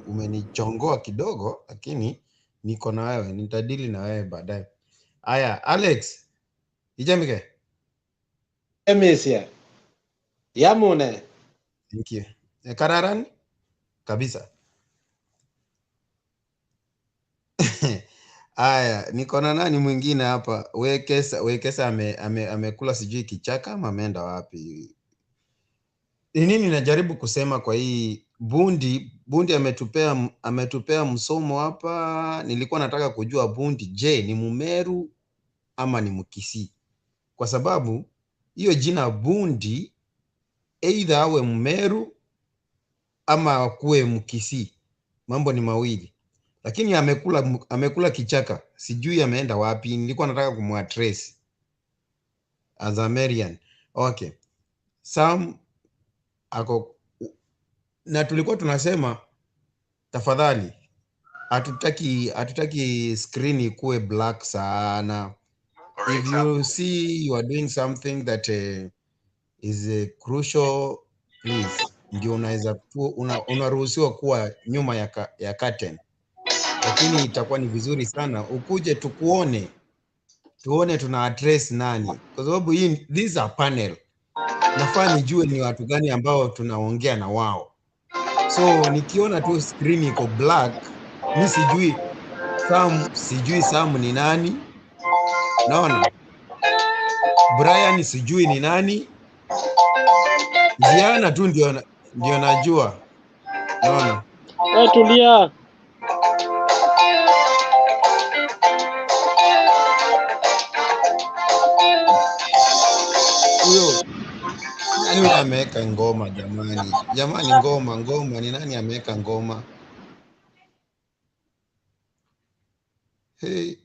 umenichongoa kidogo, lakini niko na wewe, nitadili na wewe baadaye. Aya, Alex. Ijamike. Emesia. Yamune. Thank you. Kararan? Kabisa. Aya, niko na nani mwingine hapa? Wekesa amekula sijui kichaka ama ameenda wapi? Nini najaribu kusema kwa hii Bundi ametupea msomo hapa. Nilikuwa nataka kujua Bundi, je, ni Mumeru ama ni Mkisii? Kwa sababu hiyo jina Bundi either awe Mumeru ama kuwe Mkisii. Mambo ni mawili. Lakini amekula kichaka. Sijui ameenda wapi. Nilikuwa nataka kumuaddress as a Marian. Okay. Sam ako na tulikuwa tunasema tafadhali hatutaki screen ikuwe black sana. If you see you are doing something that is a crucial please, ndio unaweza unaruhusiwa kuwa nyuma ya curtain, lakini itakuwa ni vizuri sana ukuje tuone tuna address nani, kwa sababu these are panel. Nafaa nijue ni watu gani ambao tunaongea na wao. So nikiona tu screen iko black, mi sijui Sam ni nani, naona Brian sijui ni nani, Ziana tu ndio najua, naona. Tulia. Huyo nani ameweka ngoma jamani? Jamani, ngoma ni nani ameweka ngoma? Hey,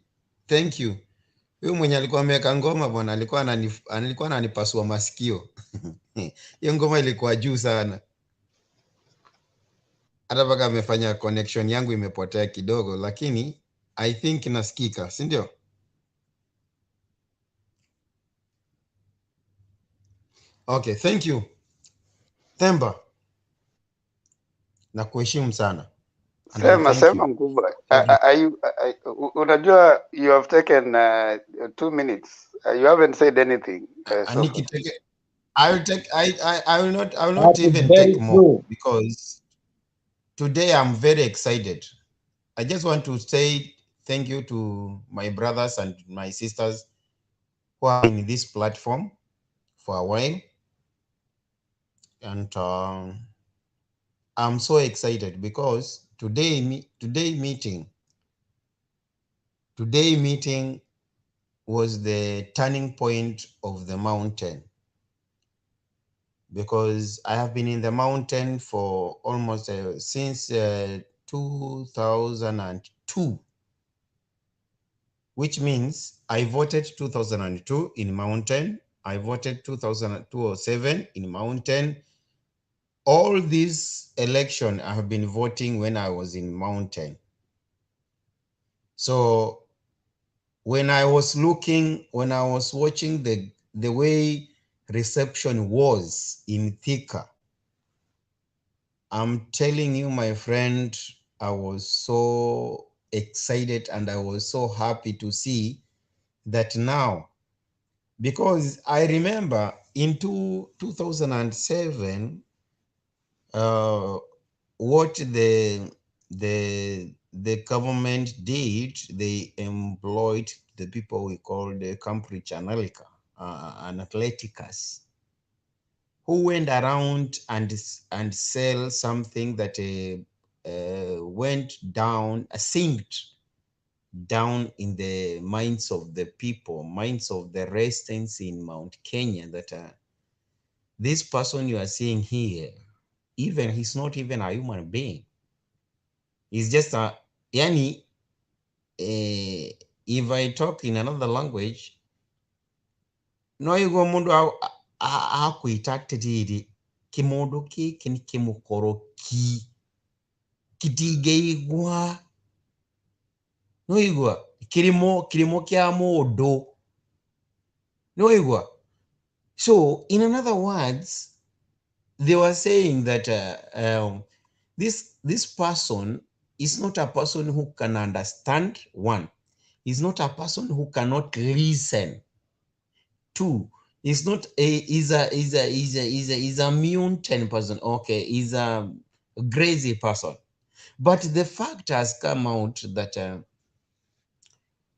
thank you. Huyo mwenye alikuwa ameweka ngoma bwana alikuwa ananipasua masikio. Hiyo ngoma ilikuwa juu sana. Hata mpaka amefanya connection yangu imepotea kidogo, lakini I think nasikika, si ndio? Okay, thank you. Themba, nakuheshimu sana. Sema mkubwa. Unajua you have taken 2 minutes. You haven't said anything so far. I will not even take more because today I'm very excited. I just want to say thank you to my brothers and my sisters who are in this platform for a while. And I'm so excited because today meeting was the turning point of the mountain, because I have been in the mountain for almost since 2002, which means I voted 2002 in mountain, I voted 2007 in mountain. All these election I have been voting when I was in mountain. So when I was watching the way reception was in Thika, I'm telling you, my friend, I was so excited and I was so happy to see that now, because I remember in 2007, what the government did, they employed the people we call the Cambridge Analyticus, who went around and sell something that went down, sinked down in the minds of the people, minds of the residents in Mount Kenya, that this person you are seeing here, even he's not even a human being. He's just a yani. If I talk in another language, no yugo mundu akuitatiri kimodo kiki ni kimukoroki kitigeigwa no igwa kirimo kya modo no igwa. So in other words, they were saying that this person is not a person who can understand. One, is not a person who cannot listen. Two, is a mutant person. Okay, is a crazy person. But the fact has come out that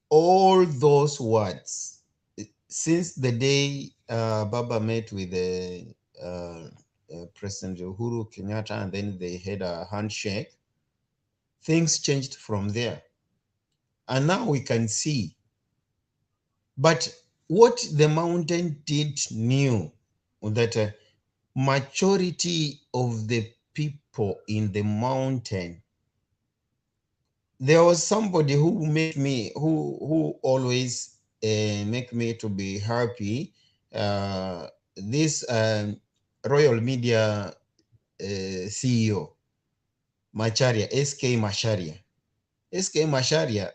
all those words, since the day Baba met with President Uhuru Kenyatta, and then they had a handshake, things changed from there. And now we can see. But what the mountain did knew that majority of the people in the mountain, there was somebody who made me, who always make me to be happy. This Royal Media CEO, Macharia, SK Macharia,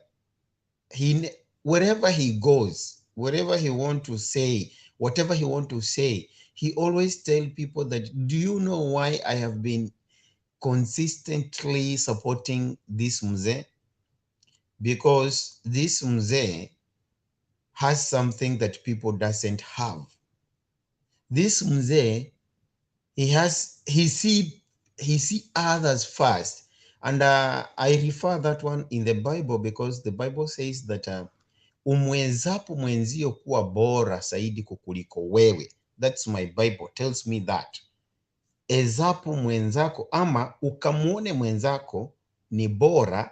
wherever he goes, wherever he want to say, whatever he want to say, he always tell people that, do you know why I have been consistently supporting this mzee? Because this mzee has something that people doesn't have. This mzee, he see others first. And I refer that one in the Bible because the Bible says that umwezapo mwenzio kuwa bora zaidi kukuliko wewe. That's my Bible tells me that. Ezapo mwenzako ama ukamuone mwenzako ni bora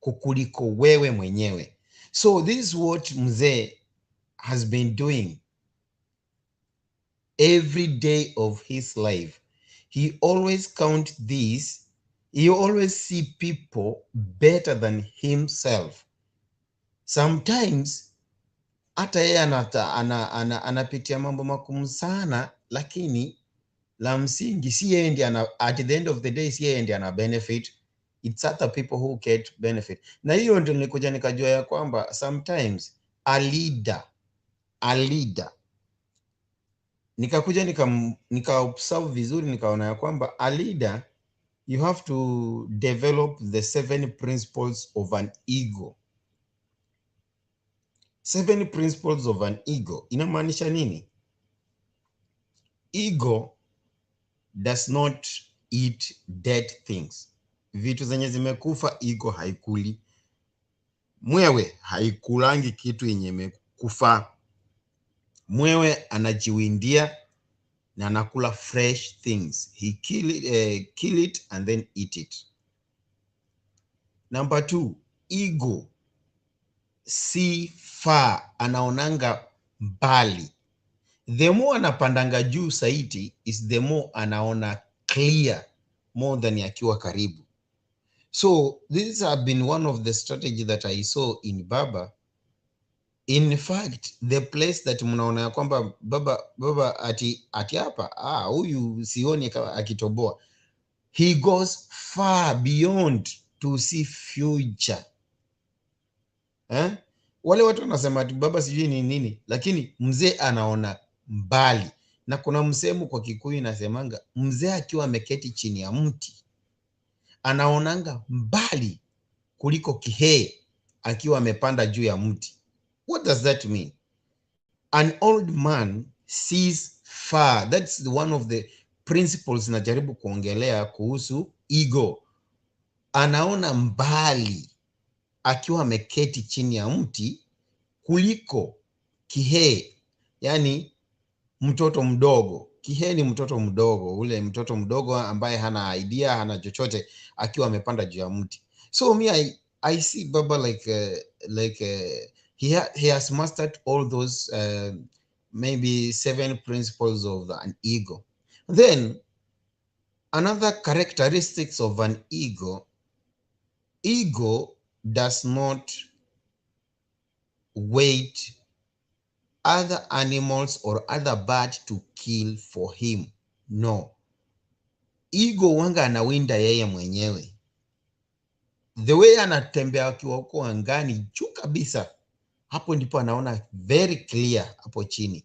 kukuliko wewe mwenyewe. So this is what mzee has been doing every day of his life. He always count this. He always see people better than himself. Sometimes hata yeye anapitia mambo magumu sana, lakini la msingi si yeye ndiye at the end of the day si yeye ndiye ana benefit. It's other people who get benefit. Na hiyo ndio nilikuja nikajua ya kwamba sometimes a leader nikakuja nika observe vizuri, nikaona ya kwamba a leader, you have to develop the 7 principles of an ego. 7 principles of an ego inamaanisha nini? Ego does not eat dead things. Vitu zenye zimekufa ego haikuli. Mwewe haikulangi kitu yenye imekufa. Mwewe anajiwindia na anakula fresh things. He kill it and then eat it. Number 2, ego si far, anaonanga mbali. The more anapandanga juu zaidi is the more anaona clear more than akiwa karibu. So this have been one of the strategy that I saw in Baba. In fact, the place that mnaona ya kwamba baba ati hapa huyu sioni akitoboa. He goes far beyond to see future. Wale watu wanasema ati baba sijui ni nini, lakini mzee anaona mbali. Na kuna msemo kwa Kikuyu inasemanga mzee akiwa ameketi chini ya mti anaonanga mbali kuliko kihee akiwa amepanda juu ya mti. What does that mean? An old man sees far. That's one of the principles najaribu kuongelea kuhusu ego. Anaona mbali akiwa ameketi chini ya mti kuliko kihee, yani mtoto mdogo. Kihee ni mtoto mdogo, ule mtoto mdogo ambaye hana idea, hana chochote akiwa amepanda juu ya mti. So me I see Baba like he has mastered all those maybe 7 principles of an ego. Then another characteristics of an ego does not wait other animals or other birds to kill for him. No. Ego wanga anawinda yeye mwenyewe. The way anatembea akiwa huko angani juu kabisa, hapo ndipo anaona very clear hapo chini.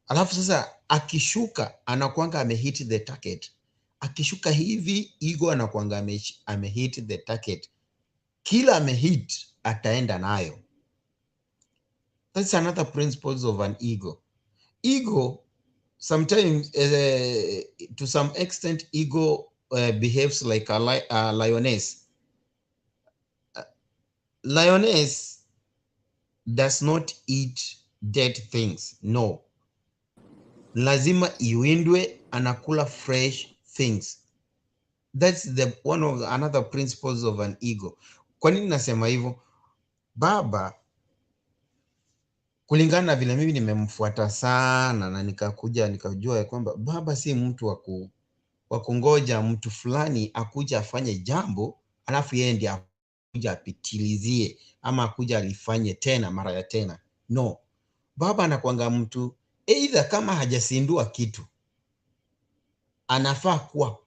Alafu sasa akishuka anakuanga amehit the target. Akishuka hivi ego anakuanga amehit the target. Kila amehit ataenda nayo. That's another principles of an ego. Ego sometimes to some extent ego behaves like a lioness. Lioness does not eat dead things. No. Lazima iwindwe, anakula fresh things. That's one of another principles of an ego. Kwa nini nasema hivyo? Baba, kulingana na vile mimi nimemfuata sana na nikajua ya kwamba baba si mtu wa kungoja mtu fulani akuja afanye jambo alafu yeye ndiye akuja apitilizie ama akuja alifanye tena mara ya tena. No. Baba anakuanga mtu either kama hajasindua kitu anafaa kuwa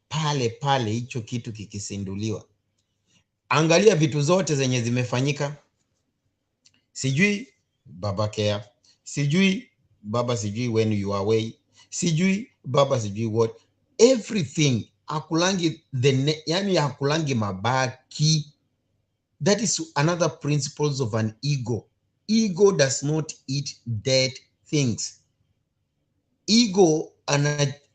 pale hicho kitu kikisinduliwa. Angalia vitu zote zenye zimefanyika. Sijui Baba Care, sijui baba sijui when you are away, sijui baba sijui what, everything hakulangi yani hakulangi mabaki. That is another principles of an ego. Ego does not eat dead things. Ego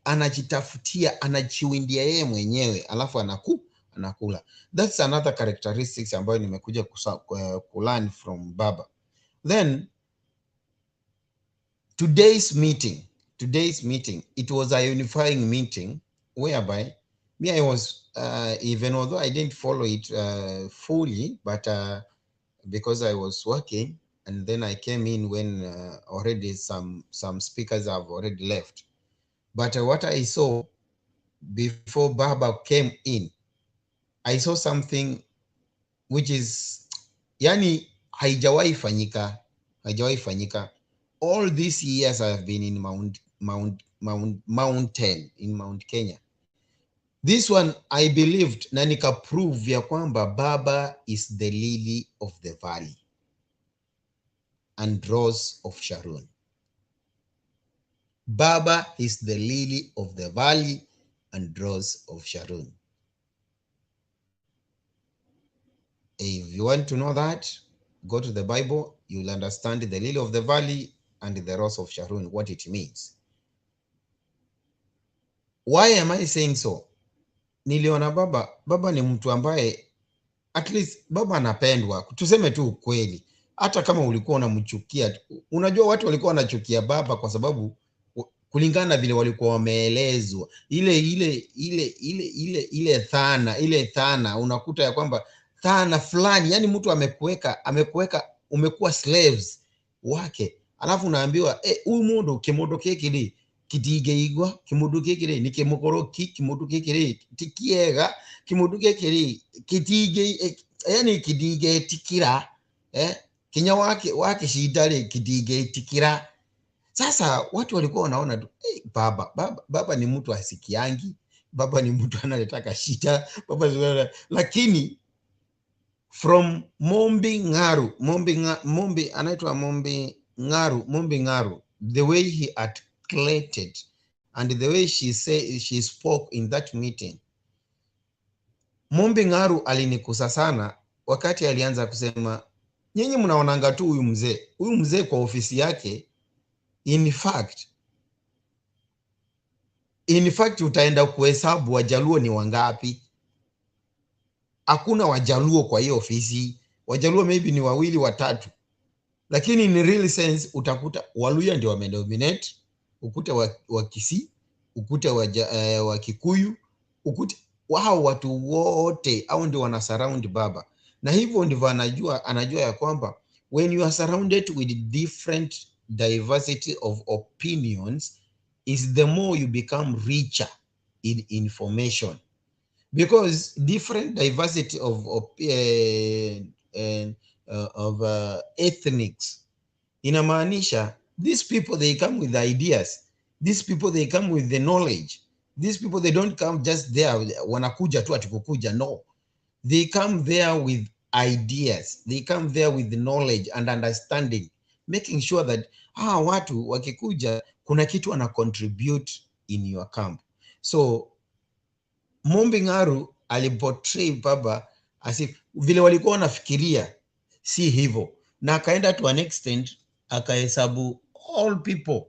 anajitafutia, anajiwindia yeye mwenyewe alafu anakula. That's another characteristics ambayo nimekuja kulearn from baba. Then today's meeting, it was a unifying meeting whereby me, I was even although I didn't follow it fully, but because I was working, and then I came in when already some speakers have already left. But what I saw before Baba came in, I saw something which is, yani haijawahi fanyika. All these years I have been in mountain in Mount Kenya. This one I believed na nikaprove ya kwamba Baba is the lily of the valley and rose of Sharon. Baba is the lily of the valley and rose of Sharon. If you want to know that, go to the Bible, you'll understand the lily of the valley and the rose of Sharon, what it means. Why am I saying so? Niliona baba ni mtu ambaye at least baba anapendwa. Tuseme tu ukweli. Hata kama ulikuwa unamchukia, unajua watu walikuwa wanachukia baba kwa sababu kulingana na vile walikuwa wameelezwa. Ile thana unakuta ya kwamba thana fulani, yani mtu amekuweka umekuwa slaves wake. Alafu unaambiwa huyu mundu kimodo kekili kidige igwa, kimodo kekili ni kimokoroki, kimodo kekili tikiega, kimodo kekili kidige, yani kidige tikira, kinya wake shidale kidige tikira. Sasa watu walikuwa wanaona tu baba ni mtu asikiangi, baba ni mtu analetaka shida, lakini from Mombi anaitwa Mombi Ngaru, the way he articulated and the way she spoke in that meeting, Mombi Ngaru alinikusa sana wakati alianza kusema, nyinyi mnaonanga tu huyu mzee kwa ofisi yake. In fact utaenda kuhesabu Wajaluo ni wangapi. Hakuna Wajaluo kwa hiyo ofisi. Wajaluo maybe ni 2 3, lakini in real sense utakuta Waluya ndio wamenominate, ukute wa Kisii, ukute wa Kikuyu, ukute wao watu wote au ndio wana surround baba. Na hivyo ndivyo anajua ya kwamba when you are surrounded with different diversity of opinions, is the more you become richer in information, because different diversity of ethnics inamaanisha these people they come with ideas, these people they come with the knowledge, these people they don't come just there wanakuja tu atikukuja, no, they come there with ideas, they come there with the knowledge and understanding, making sure that watu wakikuja kuna kitu wana contribute in your camp. So Mombi Ngaru aliportray baba as if vile walikuwa wanafikiria si hivyo, na akaenda to an extent akahesabu all people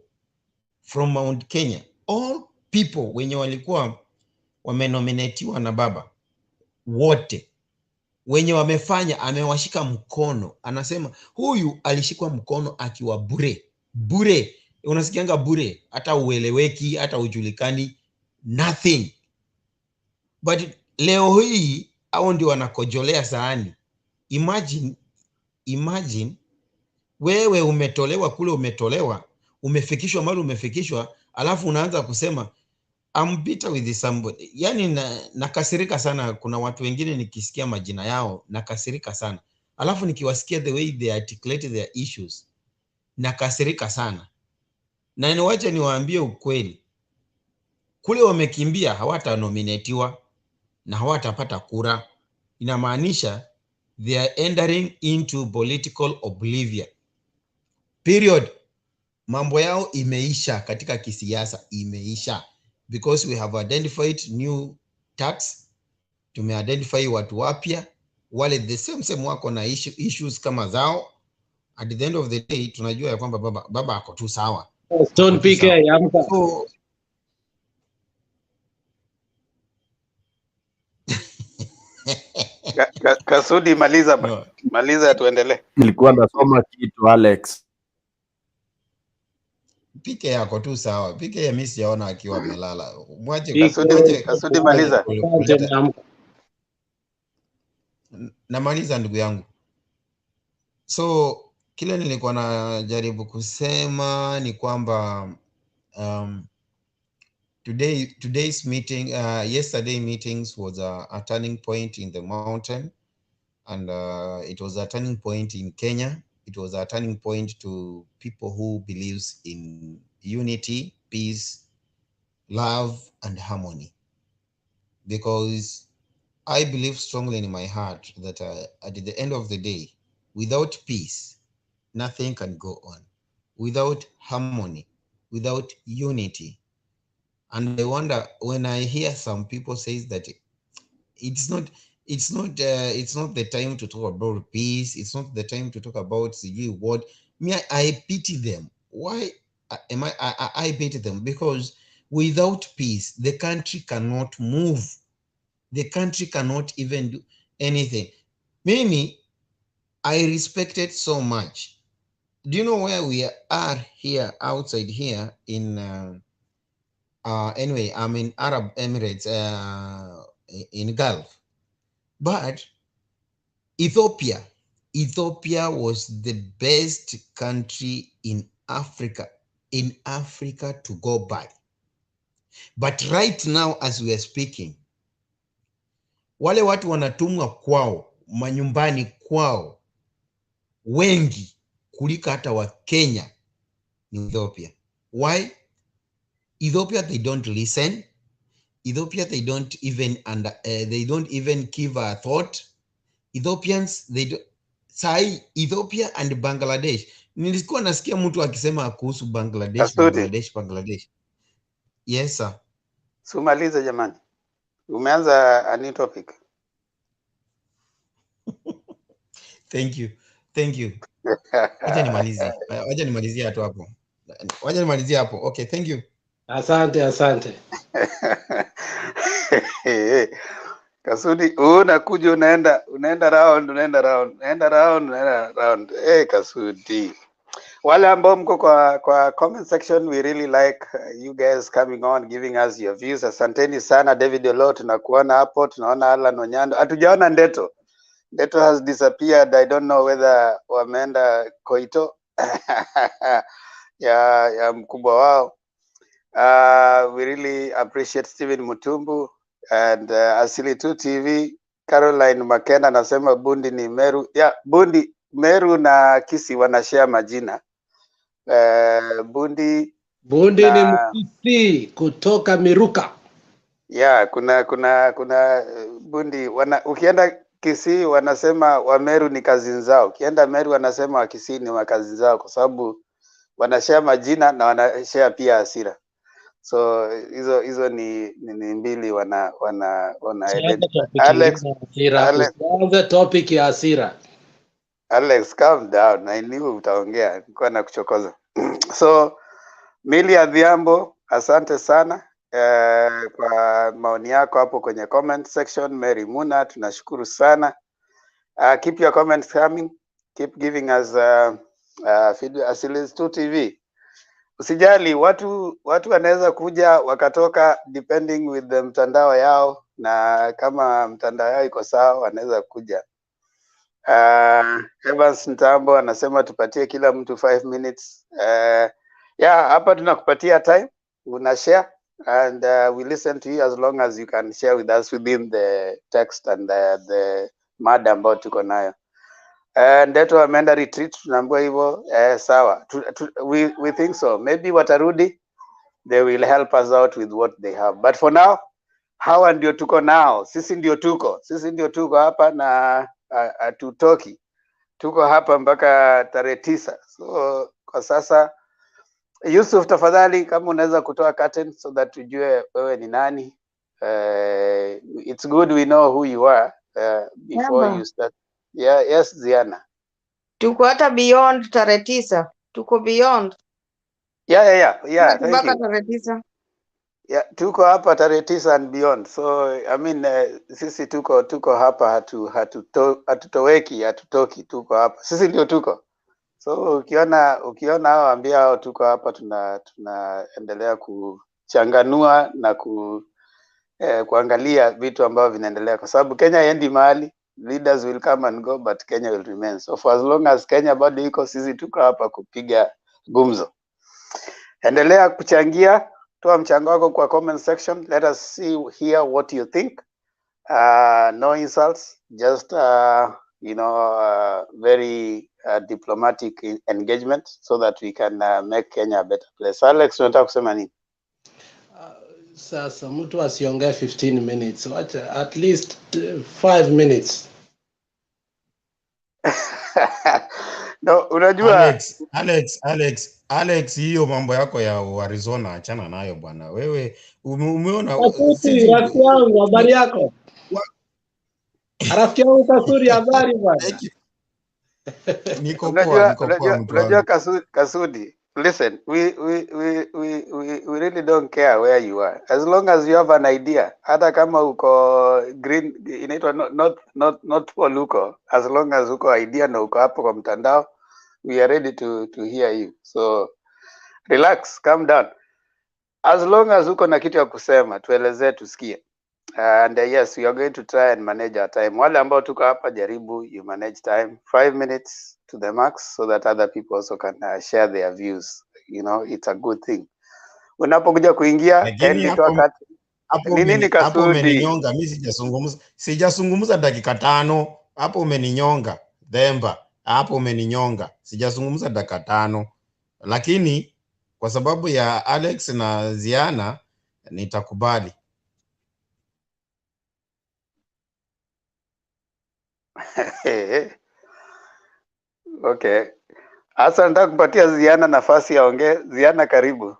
from Mount Kenya, all people wenye walikuwa wamenominatiwa na baba wote wenye wamefanya, amewashika mkono. Anasema huyu alishikwa mkono akiwa bure. Unasikianga bure, hata ueleweki, hata ujulikani, nothing. But leo hii hao ndio wanakojolea sahani. Imagine wewe umetolewa kule, umefikishwa mahali umefikishwa, alafu unaanza kusema I'm bitter with somebody. Yani nakasirika sana. Kuna watu wengine nikisikia majina yao nakasirika sana, alafu nikiwasikia the way they articulate their issues nakasirika sana. Na niwache niwaambie ukweli, kule wamekimbia hawatanominatiwa na hawatapata kura. Inamaanisha they are entering into political oblivion, period. mambo yao imeisha katika kisiasa, imeisha, because we have identified new tax, tume-identify watu wapya wale the same wako na issues kama zao. At the end of the day tunajua ya kwamba baba ako tu sawa. Stone PK amka. So Kasudi, maliza maliza, tuendelee. Nilikuwa nasoma kitu Alex. PK yako tu sawa. PK ya mimi sijaona akiwa amelala. Mwache Kasudi, maliza. Namaliza ndugu yangu. So kile nilikuwa najaribu kusema ni kwamba today's meeting, yesterday meetings was a turning point in the mountain, and it was a turning point in Kenya. It was a turning point to people who believes in unity, peace, love, and harmony. Because I believe strongly in my heart that at the end of the day, without peace, nothing can go on. Without harmony, without unity. And I wonder when I hear some people say that it's not the time to talk about peace. It's not the time to talk about what. Me, I pity them. Why am I pity them? Because without peace, the country cannot move. The country cannot even do anything. Mimi, I respect it so much. Do you know where we are here, outside here in, anyway, I'm in Arab Emirates, in Gulf. But Ethiopia was the best country in Africa to go by. But right now, as we are speaking, wale watu wanatumwa kwao, manyumbani kwao, wengi kuliko hata wa Kenya ni Ethiopia. Why? Ethiopia, they don't listen. Ethiopia, they don't even give a thought. Ethiopians, they do. Sai Ethiopia and Bangladesh. Nilikuwa nasikia mtu akisema kuhusu Bangladesh. Yes sir. Sumaliza jamani. Umeanza a new topic. Thank you. Wacha nimalizie tu hapo. Okay, thank you. Asante. Kasudi, unakuja unaenda round. Kasudi. Wale ambao mko kwa comment section, we really like you guys coming on, giving us your views. Asanteni sana. David Olo, tunakuona hapo, tunaona Alan Onyando. Hatujaona Ndeto has disappeared. I don't know whether wameenda Koito ya mkubwa wao. We really appreciate Stephen Mutumbu and Asili 2 TV. Caroline Makena anasema Bundi ni Meru. Bundi, Meru na Kisii wanashare majina. Bundi ni Mkisii kutoka Miruka. Kuna Bundi ukienda Kisii wanasema Wameru ni kazi zao. Ukienda Meru wanasema wa Kisii ni makazi zao, kwa sababu wanashare majina na wanashare pia hasira. So hizo ni mbili wana topic ya hasira. Alex, calm down. I knew utaongea. Nilikuwa nakuchokoza. So Mili Adhiambo, asante sana kwa maoni yako hapo kwenye comment section. Mary Muna, tunashukuru sana. Keep your comments coming. Keep giving us feedback. Asili 2 TV. Usijali, watu wanaweza kuja wakatoka depending with the mtandao yao, na kama mtandao yao iko sawa wanaweza kuja. Evans Ntambo anasema tupatie kila mtu 5 minutes. Hapa tunakupatia time, una share and we listen to you as long as you can share with us within the text and the mada ambayo tuko nayo. Ndeto ameenda retreat, tunaambiwa hivyo. Sawa. We think so. Maybe watarudi, they will help us out with what they have. But for now, hawa ndio tuko nao. Sisi ndio tuko hapa na hatutoki. Tuko hapa mpaka tarehe 9. So kwa sasa Yusuf, tafadhali kama unaweza kutoa curtain so that tujue wewe ni nani. It's good we know who you are before you start. Yeah, yes, Ziana. Tuko hata beyond tarehe 9. Tuko beyond. Yeah, thank Mpaka you. tarehe 9. Yeah, tuko hapa tarehe 9 and beyond. So I mean sisi tuko hapa hatutoweki, hatutoki, tuko hapa. Sisi ndio tuko. So ukiona hao ambia hao tuko hapa tunaendelea kuchanganua na kuangalia vitu ambavyo vinaendelea kwa sababu Kenya haendi mahali. Leaders will come and go but Kenya will remain. So for as long as Kenya bado iko, sisi tuko hapa kupiga gumzo. Endelea kuchangia, toa mchango wako kwa comment section. Let us hear what you think. No insults, just very diplomatic engagement so that we can make Kenya a better place. Alex, unataka kusema nini? Sasa mtu asiongee 15 minutes, wacha at least 5 minutes. No, unajua Alex, hiyo mambo yako ya Arizona achana nayo bwana. Wewe umeona Kasuri, rafiki yangu, habari yako? Rafiki yangu Kasuri, habari bwana? Niko poa mtu unajua wangu. Kasudi, listen, we really don't care where you are as long as you have an idea. Hata kama uko green, inaitwa not pole uko, as long as uko idea na uko hapo kwa mtandao, we are ready to hear you. So relax, calm down. As long as uko na kitu ya kusema, tuelezee tusikie. And yes, we are going to try and manage our time. Wale ambao tuko hapa, jaribu you manage time 5 minutes to the max so that other people also can share their views. It's a good thing. Unapokuja kuingia, Lakini hapo umeninyonga, mimi sijazungumza dakika 5. Hapo umeninyonga Themba, hapo umeninyonga, sijazungumza dakika 5. Lakini kwa sababu ya Alex na Ziana nitakubali. Okay. Asa nataka kupatia Ziana nafasi aongee. Ziana, karibu.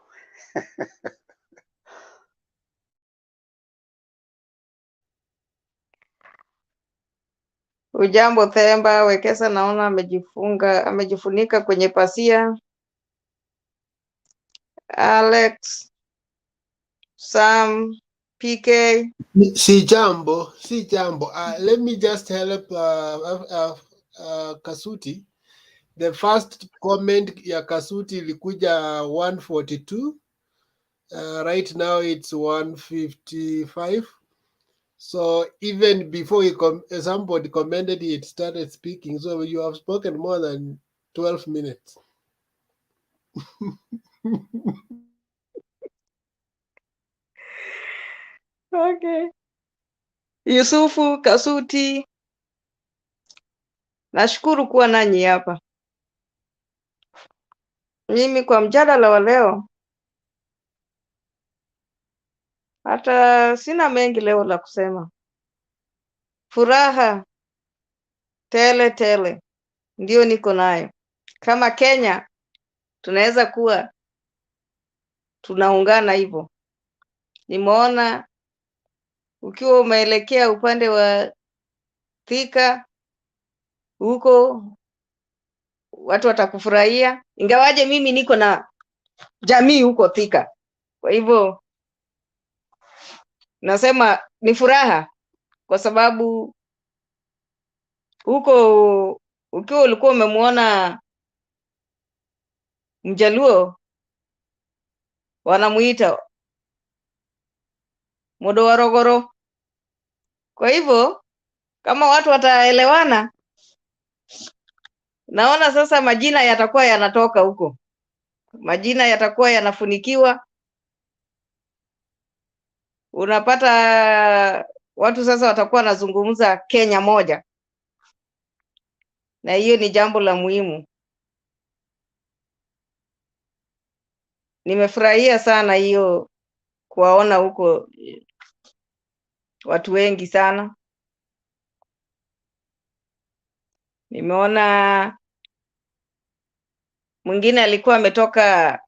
Ujambo Themba, Wekesa naona amejifunika kwenye pasia. Alex, Sam, PK. Si jambo. Let me just help Kasuti. The first comment ya Kasuti ilikuja 142. Right now it's 155. So even before somebody commented, it started speaking. So you have spoken more than 12 minutes. Okay. Yusufu, Kasuti, nashukuru kuwa nanyi hapa. Mimi kwa mjadala wa leo, hata sina mengi leo la kusema. Furaha tele ndio niko nayo. Kama Kenya tunaweza kuwa tunaungana hivyo. Nimeona ukiwa umeelekea upande wa Thika huko watu watakufurahia, ingawaje mimi niko na jamii huko Thika. Kwa hivyo nasema ni furaha kwa sababu huko ukiwa ulikuwa umemuona Mjaluo wanamuita Modo wa Rogoro. Kwa hivyo kama watu wataelewana, naona sasa majina yatakuwa yanatoka huko. Majina yatakuwa yanafunikiwa. Unapata watu sasa watakuwa wanazungumza Kenya moja. Na hiyo ni jambo la muhimu. Nimefurahia sana hiyo kuwaona huko watu wengi sana. Nimeona mwingine alikuwa ametoka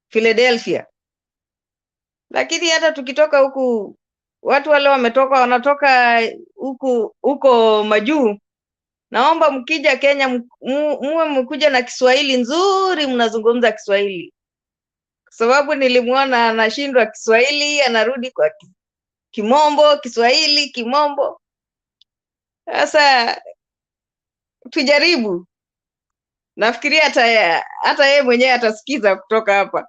Philadelphia. Lakini hata tukitoka huku, watu wale wanatoka huko majuu, naomba mkija Kenya muwe mkuja na Kiswahili nzuri, mnazungumza Kiswahili. Kwa sababu nilimuona anashindwa Kiswahili, anarudi kwa Kimombo, Kiswahili, Kimombo. Sasa tujaribu. Nafikiria hata yeye mwenyewe atasikiza kutoka hapa.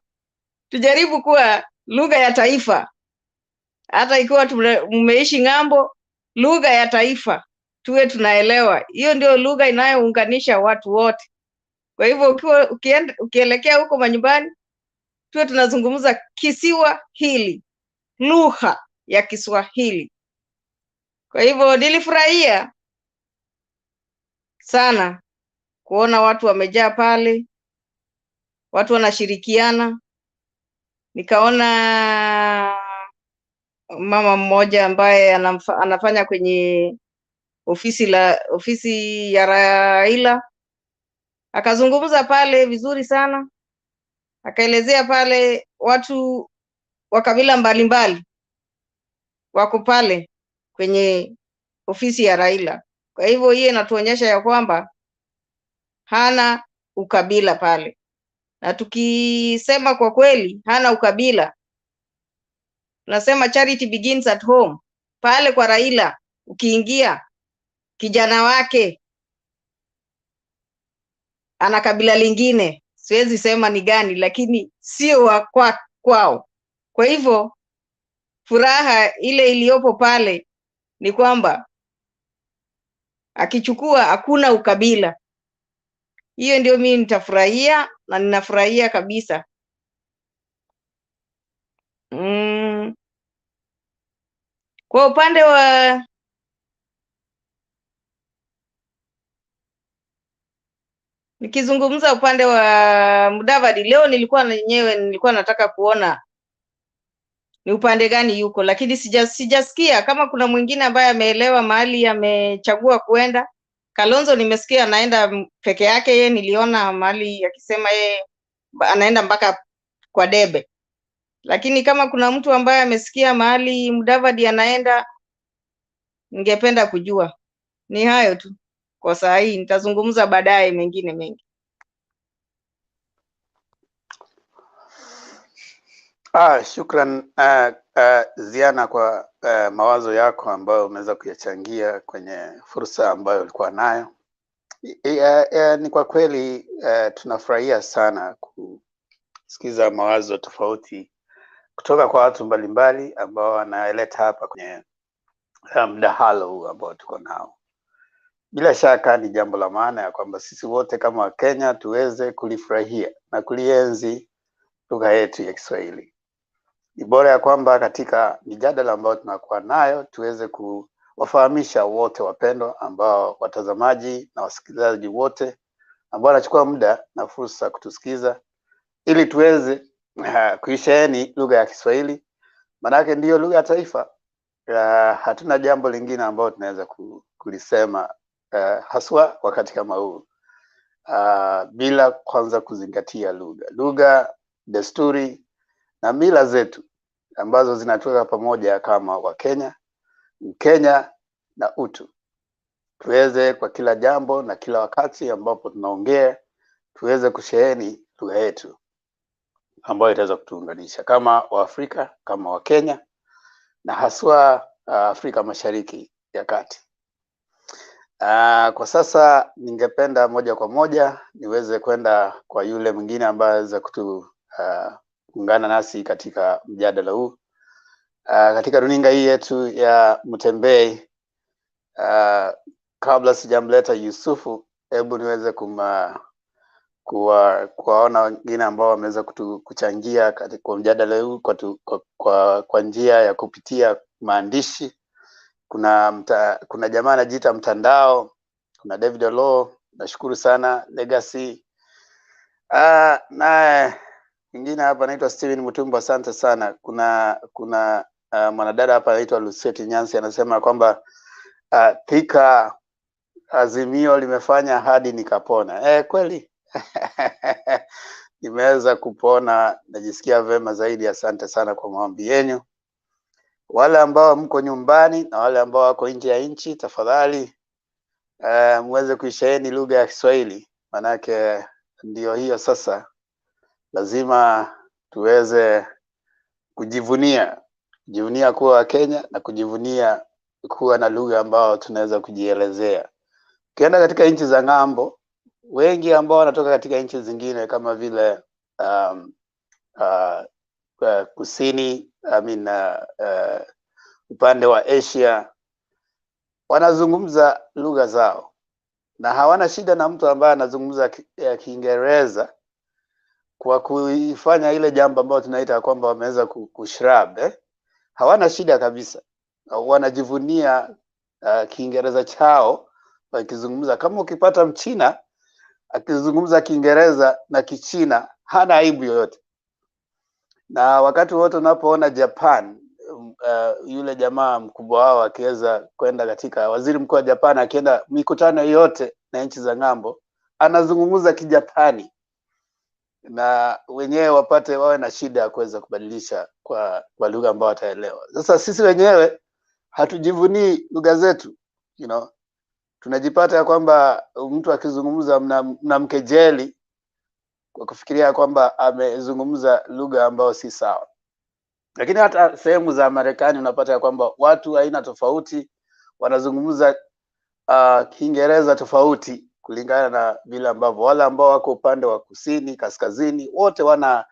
Tujaribu kuwa lugha ya taifa. Hata ikiwa mmeishi ng'ambo, lugha ya taifa tuwe tunaelewa. Hiyo ndio lugha inayounganisha watu wote. Kwa hivyo ukielekea huko manyumbani, tuwe tunazungumza kisiwa hili, lugha ya Kiswahili. Kwa hivyo nilifurahia sana kuona watu wamejaa pale, watu wanashirikiana. Nikaona mama mmoja ambaye anafanya kwenye ofisi ya Raila, akazungumza pale vizuri sana, akaelezea pale watu wa kabila mbalimbali wako pale kwenye ofisi ya Raila. Kwa hivyo hiyo inatuonyesha ya kwamba hana ukabila pale, na tukisema kwa kweli hana ukabila, tunasema charity begins at home. Pale kwa Raila ukiingia, kijana wake ana kabila lingine, siwezi sema ni gani, lakini sio wa kwao. Kwa hivyo furaha ile iliyopo pale ni kwamba akichukua hakuna ukabila. Hiyo ndio mimi nitafurahia na ninafurahia kabisa. Kwa upande wa nikizungumza upande wa Mudavadi, leo nilikuwa nataka kuona ni upande gani yuko, lakini sijasikia kama kuna mwingine ambaye ameelewa mahali amechagua kuenda. Kalonzo nimesikia anaenda peke yake, yeye niliona mahali akisema yeye anaenda mpaka kwa debe. Lakini kama kuna mtu ambaye amesikia mahali Mudavadi anaenda, ningependa kujua. Ni hayo tu kwa saa hii, nitazungumza baadaye mengine mengi. Shukran Ziana kwa mawazo yako ambayo umeweza kuyachangia kwenye fursa ambayo ulikuwa nayo. Ni kwa kweli tunafurahia sana kusikiza mawazo tofauti kutoka kwa watu mbalimbali ambao wanaleta hapa kwenye mdahalo huu ambao tuko nao. Bila shaka ni jambo la maana ya kwamba sisi wote kama Wakenya tuweze kulifurahia na kulienzi lugha yetu ya Kiswahili. Ni bora ya kwamba katika mijadala ambayo tunakuwa nayo tuweze kuwafahamisha wote wapendwa, ambao watazamaji na wasikilizaji wote ambao wanachukua muda na fursa kutusikiza, ili tuweze kuisheheni lugha ya Kiswahili, manake ndiyo lugha ya taifa. Hatuna jambo lingine ambalo tunaweza kulisema haswa wakati kama huu bila kwanza kuzingatia lugha, desturi na mila zetu ambazo zinatuweka pamoja kama Wakenya, Mkenya na utu. Tuweze kwa kila jambo na kila wakati ambapo tunaongea, tuweze kusheheni lugha yetu ambayo itaweza kutuunganisha kama Waafrika, kama Wakenya na haswa Afrika Mashariki ya Kati. Kwa sasa ningependa moja kwa moja niweze kwenda kwa yule mwingine ambaye anaweza kuungana nasi katika mjadala huu katika runinga hii yetu ya Mtembei. Kabla sijamleta Yusufu, hebu niweze kuwaona wengine ambao wameweza kuchangia katika mjadala huu kwa njia ya kupitia maandishi. Kuna jamaa anajiita Mtandao, kuna David Olo, nashukuru sana, Legacy. Na mwingine hapa anaitwa Steven Mutumba, asante sana. Kuna mwanadada hapa anaitwa Lucette Nyansi, anasema kwamba Thika Azimio limefanya hadi nikapona. Kweli. nimeweza kupona, najisikia vema zaidi. Asante sana kwa maombi yenu. Wale ambao mko nyumbani na wale ambao wako nje ya nchi, tafadhali muweze kuisheheni lugha ya Kiswahili, manake ndio hiyo sasa lazima tuweze kujivunia kuwa Wakenya na kujivunia kuwa na lugha ambao tunaweza kujielezea. Ukienda katika nchi za ng'ambo, wengi ambao wanatoka katika nchi zingine kama vile kusini, upande wa Asia, wanazungumza lugha zao na hawana shida na mtu ambaye anazungumza Kiingereza kwa kuifanya ile jambo ambalo tunaita kwamba wameweza kushrub. Hawana shida kabisa, wanajivunia Kiingereza chao wakizungumza. Kama ukipata Mchina akizungumza Kiingereza na Kichina, hana aibu yoyote. Na wakati wote unapoona Japan, yule jamaa mkubwa wao akiweza kwenda katika, waziri mkuu wa Japan akienda mikutano yote na nchi za ng'ambo, anazungumza Kijapani, na wenyewe wawe na shida ya kuweza kubadilisha kwa lugha ambayo wataelewa. Sasa sisi wenyewe hatujivunii lugha zetu, tunajipata ya kwamba mtu akizungumza mnamkejeli kwa kufikiria kwamba amezungumza lugha ambayo si sawa. Lakini hata sehemu za Marekani unapata ya kwamba watu aina tofauti wanazungumza Kiingereza tofauti kulingana na vile ambavyo wale ambao wako upande wa kusini, kaskazini, wote wana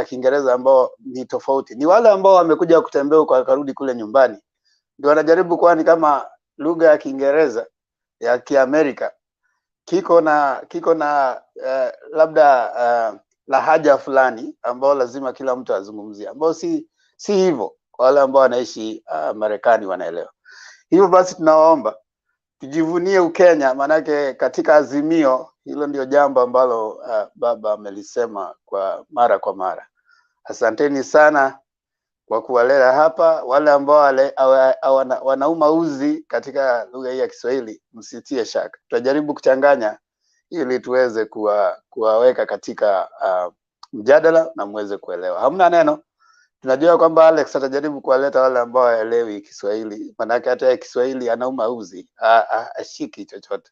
Kiingereza ambao ni tofauti. Ni wale ambao wamekuja kutembea kwa karudi kule nyumbani ndio wanajaribu kwani kama lugha ya Kiingereza ya Kiamerika kiko na labda lahaja fulani ambao lazima kila mtu azungumzie, ambao si hivyo kwa wale ambao wanaishi Marekani wanaelewa. Hivyo basi tunawaomba tujivunie Ukenya, manake katika azimio hilo ndio jambo ambalo baba amelisema kwa mara. Asanteni sana kwa kuwalea hapa. Wale ambao wanauma uzi katika lugha hii ya Kiswahili, msitie shaka, tutajaribu kuchanganya ili tuweze kuwaweka katika mjadala na muweze kuelewa. Hamna neno. Tunajua kwamba Alex atajaribu kuwaleta wale ambao haelewi Kiswahili, manake hata Kiswahili anauma uzi, ashiki chochote.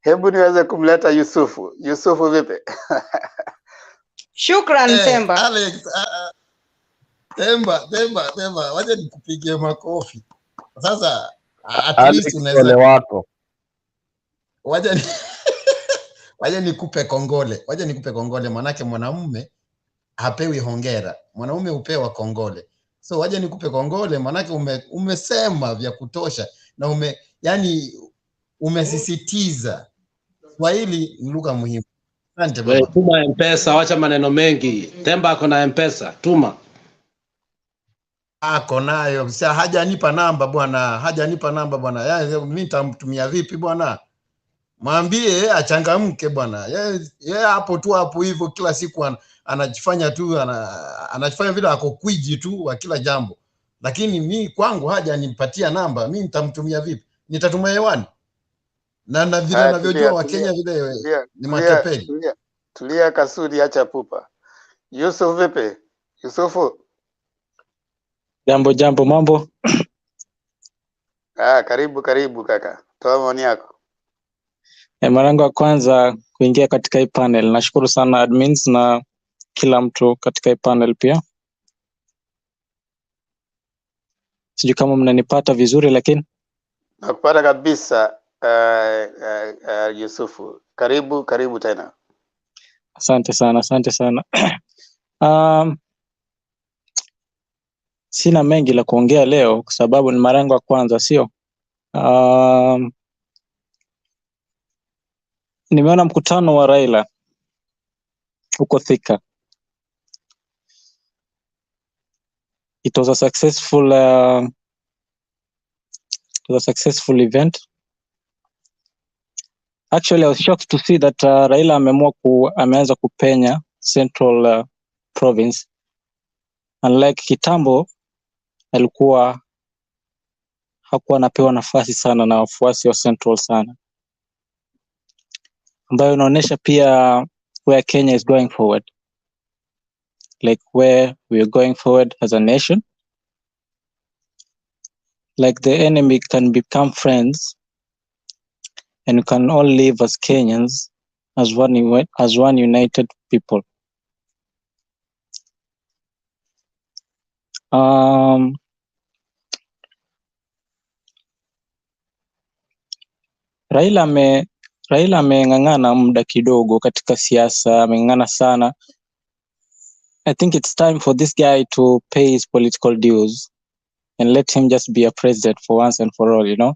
Hebu niweze kumleta Yusufu. Yusufu vipi? Shukran Temba. Alex, Temba, waje nikupigie makofi. Sasa at least unaweza wako. Waje nikupe kongole, manake mwanamume hapewi hongera, mwanamume upewa kongole. So waje nikupe kongole, manake umesema vya kutosha na umesisitiza Swahili ni lugha muhimu. Asante baba. Tuma M-Pesa, wacha maneno mengi. Temba ako na M-Pesa, tuma. Ako nayo. Sasa hajanipa namba bwana. Mimi nitamtumia vipi bwana? Mwambie achangamke bwana. Yeye hapo hivyo kila siku anajifanya tu anajifanya vile ako kwiji tu wa kila jambo. Lakini mimi kwangu hajanipatia namba, mimi nitamtumia vipi? Nitatuma hewani. Na vile anavyojua Wakenya vile ni matapeli. Tulia Kasudi, acha pupa. Yusuf vipi? Yusufu. Jambo, mambo. Karibu kaka. Toa maoni yako. Mara yangu ya kwanza kuingia katika hii panel. Nashukuru sana admins na kila mtu katika hii panel pia. Sijui kama mnanipata vizuri lakini nakupata kabisa. Yusufu, karibu tena. Asante sana. Sina mengi la kuongea leo kwa sababu ni mara yangu ya kwanza, sio? Nimeona mkutano wa Raila huko Thika. It was a successful event. Actually, I was shocked to see that Raila ameanza kupenya Central Province. Unlike kitambo, hakuwa anapewa nafasi sana na wafuasi wa Central sana. Ambayo inaonyesha pia where Kenya is going forward, like where we are going forward as a nation. Like the enemy can become friends, and we can all live as Kenyans, as one united people. Raila ameng'ang'ana muda kidogo katika siasa, ameng'ang'ana sana. I think it's time for this guy to pay his political dues and let him just be a president for once and for all, you know.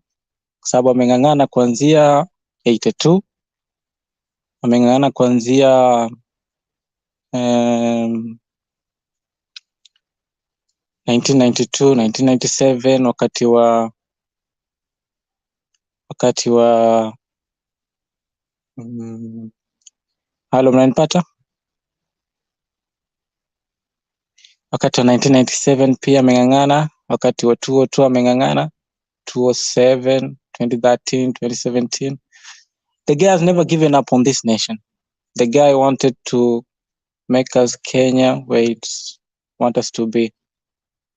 Kwa sababu ameng'ang'ana kuanzia 82, ameng'ang'ana kuanzia 1992, 1997 wakati wa halo, mnanipata? Wakati wa 1997 pia ameng'ang'ana, wakati wa 2002 ameng'ang'ana, 2007, 2013, 2017. The guy has never given up on this nation. The guy wanted to make us Kenya where it want us to be.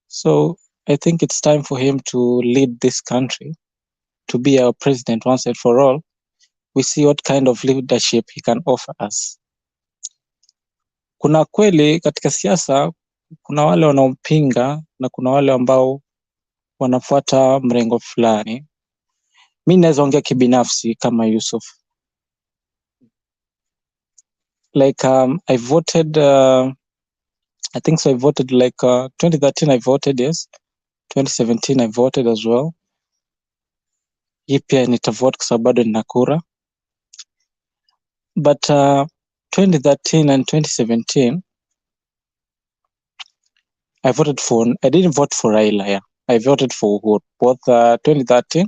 So I think it's time for him to lead this country, to be our president once and for all. We see what kind of leadership he can offer us. Kuna kweli katika siasa, kuna wale wanaompinga na kuna wale ambao wanafuata mrengo fulani. Mimi naweza ongea kibinafsi kama Yusuf. Like I voted I think so I voted like 2013 I voted, yes. 2017 I voted as well. Hii pia nitavote kwa sababu bado nina kura. But 2013 and 2017 I didn't vote for Raila, yeah. I voted for Uhuru, both 2013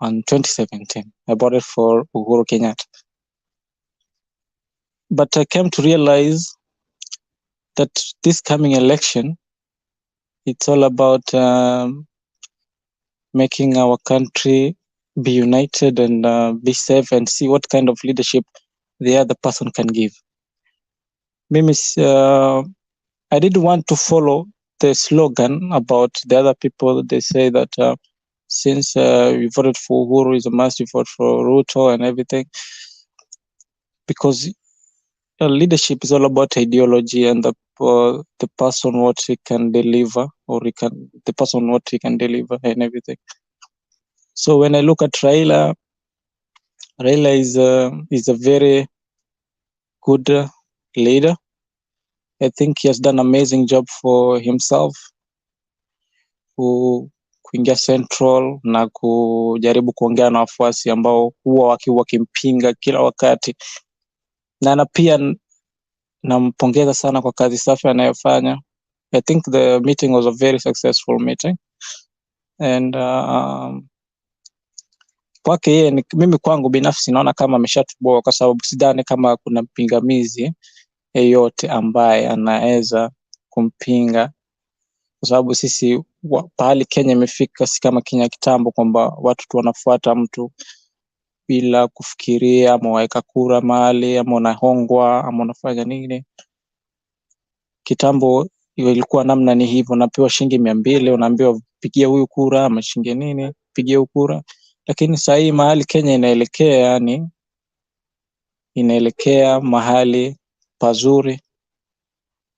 and 2017. I voted for Uhuru Kenyatta. But I came to realize that this coming election, it's all about making our country be united and be safe and see what kind of leadership the other person can give. Mimi, I didn't want to follow the slogan about the other people. They say that since you voted for Uhuru, is a must you vote for Ruto and everything. Because leadership is all about ideology and the person what he can deliver, or the person what he can deliver and everything. So when I look at Raila is a very good leader. I think he has done an amazing job for himself kuingia Central na kujaribu kuongea na wafuasi ambao huwa wakimpinga kila wakati, na pia nampongeza sana kwa kazi safi anayofanya. I think the meeting was a very successful meeting, and kwake yeye, mimi kwangu binafsi naona kama ameshatuboa, kwa sababu sidhani kama kuna mpingamizi yeyote ambaye anaweza kumpinga, kwa sababu sisi pahali Kenya imefika si kama Kenya kitambo, kwamba watu tu wanafuata mtu bila kufikiria, ama waeka kura mahali, ama unahongwa, ama unafanya nini. Kitambo ilikuwa namna ni hivyo, unapewa shilingi 200, unaambiwa pigia huyu kura, ama shilingi nini, pigia huyu kura. Lakini sasa hii mahali Kenya inaelekea, yani inaelekea mahali pazuri.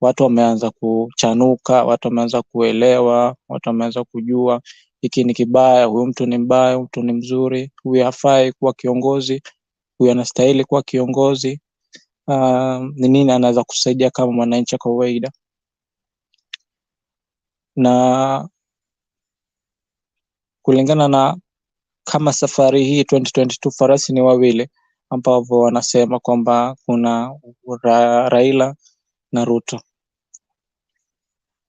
Watu wameanza kuchanuka, watu wameanza kuelewa, watu wameanza kujua hiki ni kibaya, huyu mtu ni mbaya, huyu mtu ni mzuri, huyu hafai kuwa kiongozi, huyu anastahili kuwa kiongozi. Ni nini anaweza kusaidia kama mwananchi kwa kawaida. Na kulingana na kama safari hii 2022 farasi ni wawili, ambao wanasema kwamba kuna Raila na Ruto.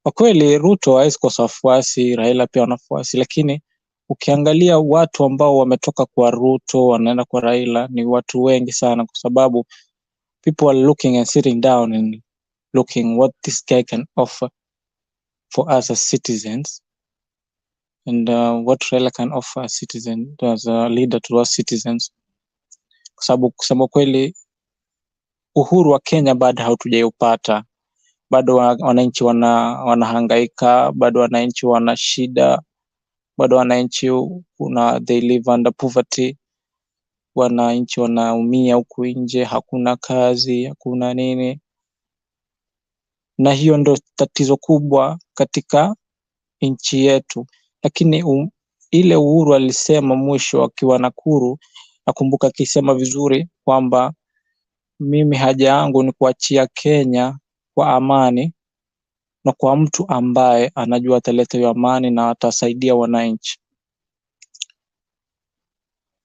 Kwa kweli Ruto hawezi kosa wafuasi, Raila pia wanafuasi, lakini ukiangalia watu ambao wametoka kwa Ruto wanaenda kwa Raila ni watu wengi sana, kwa sababu people are looking and sitting down and looking what this guy can offer for us as citizens, and what Raila can offer as citizen, as a leader to us citizens. Kwa sababu kusema kweli uhuru wa Kenya bado hatujaupata. Bado wananchi wanahangaika, bado wananchi wana shida, bado wananchi they live under poverty. Wananchi wanaumia huku nje, hakuna kazi, hakuna nini. Na hiyo ndo tatizo kubwa katika nchi yetu. Lakini ile Uhuru alisema mwisho akiwa Nakuru, nakumbuka akisema vizuri kwamba mimi haja yangu ni kuachia Kenya kwa amani na kwa mtu ambaye anajua ataleta hiyo amani na atasaidia wananchi.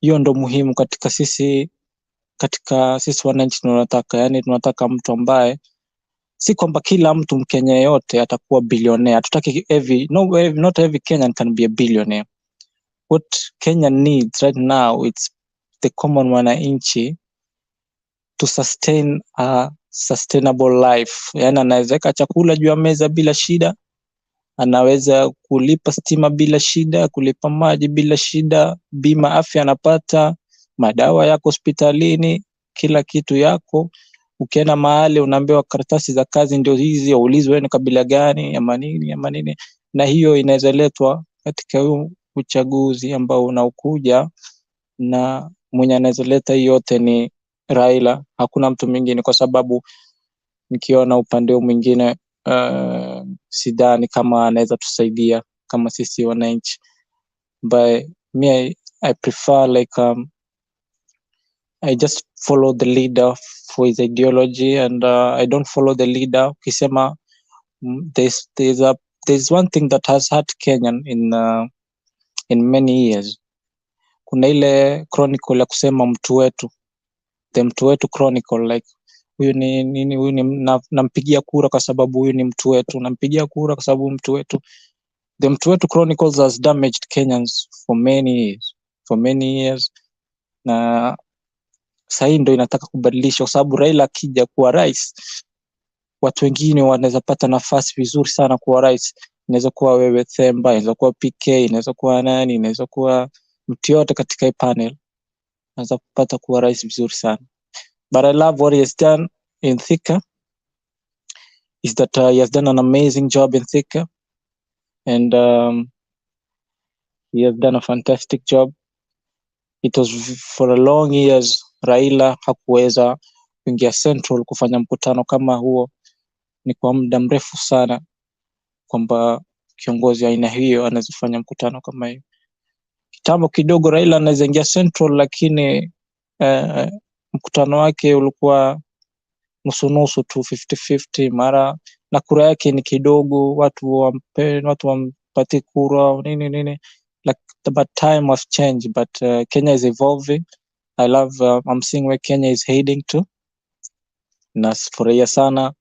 Hiyo ndo muhimu katika sisi wananchi tunataka, yani tunataka mtu ambaye si kwamba kila mtu Mkenya yote atakuwa billionaire. Tutaki not every Kenyan can be a billionaire. What Kenya needs right now, it's the common wananchi to sustain a sustainable life. Yani anaweza weka chakula juu ya meza bila shida, anaweza kulipa stima bila shida, kulipa maji bila shida, bima afya anapata, madawa yako hospitalini, kila kitu yako. Ukienda mahali unaambiwa karatasi za kazi ndio hizi, uulizwe wewe ni kabila gani, ama nini. Na hiyo inaweza letwa katika huu uchaguzi ambao unaokuja, na mwenye anaweza leta hiyo yote ni Raila, hakuna mtu mwingine, kwa sababu nikiona upande mwingine sidhani kama anaweza tusaidia kama sisi wananchi. But me, I prefer like I just follow the leader for his ideology, and I don't follow the leader. Ukisema there's one thing that has hurt Kenyan in many years. Kuna ile chronicle ya kusema mtu wetu, the mtu wetu chronicle, like huyu ni nini, huyu ni nampigia kura kwa sababu huyu ni mtu wetu, nampigia kura kwa sababu mtu wetu. The mtu wetu chronicles has damaged Kenyans for many years, na sasa ndo inataka kubadilisha, kwa sababu Raila akija kuwa rais, watu wengine wanaweza pata nafasi vizuri sana kuwa rais. Inaweza kuwa wewe Themba, inaweza kuwa PK, inaweza kuwa nani, inaweza kuwa mtu yote katika hii panel anaweza kupata kuwa rais vizuri sana. But I love what he has done in Thika, is that he has done an amazing job in Thika, and he has done a fantastic job. It was for a long years Raila hakuweza kuingia Central kufanya mkutano kama huo. Ni kwa muda mrefu sana kwamba kiongozi aina hiyo anaweza fanya mkutano kama hiyo. Kitambo kidogo Raila anaweza ingia Central, lakini mkutano wake ulikuwa nusu tu, 50-50, mara na kura yake ni kidogo, watu wampate kura nini. Like, but time has changed, but Kenya is evolving. I love I'm seeing where Kenya is heading to. Nafurahia sana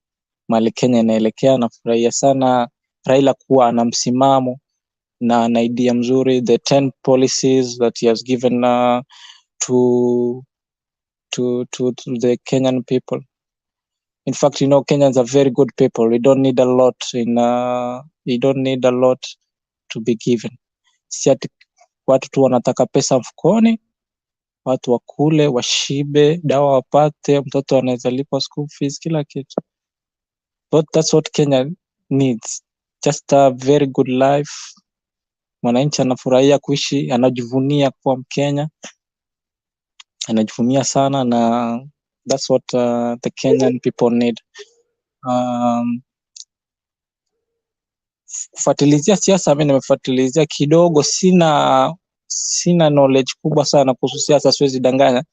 mali Kenya inaelekea, nafurahia sana Raila kuwa ana msimamo na ana idea mzuri, the 10 policies that he has given to the Kenyan people. In fact, Kenyans are very good people. We don't need a lot to be given. Si ati watu tu wanataka pesa mfukoni, watu wakule, washibe, dawa wapate, mtoto anaweza lipa school fees, kila kitu. But that's what Kenya needs. Just a very good life. Mwananchi anafurahia kuishi, anajivunia kuwa Mkenya. Anajivunia sana, na that's what the Kenyan people need. Kufuatilizia siasa, mimi nimefuatilizia kidogo, sina knowledge kubwa sana kuhusu siasa, siwezi danganya.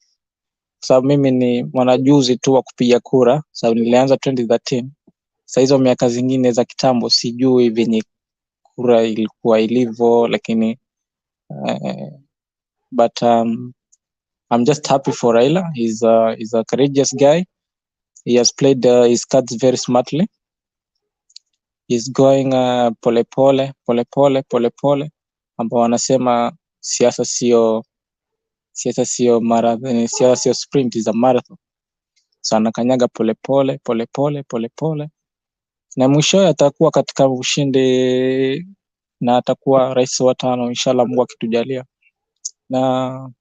Sababu mimi ni mwanajuzi tu wa kupiga kura, sababu nilianza 2013. Sasa hizo miaka zingine za kitambo sijui venye kura ilikuwa ilivyo, lakini but I'm just happy for Raila. He's a courageous guy. He has played his cards very smartly. He's going pole pole, ambao wanasema siasa sio marathon, siasa sio sprint, is a marathon. So anakanyaga pole pole, na mwisho atakuwa katika ushindi na atakuwa rais wa 5 inshallah, Mungu akitujalia. Na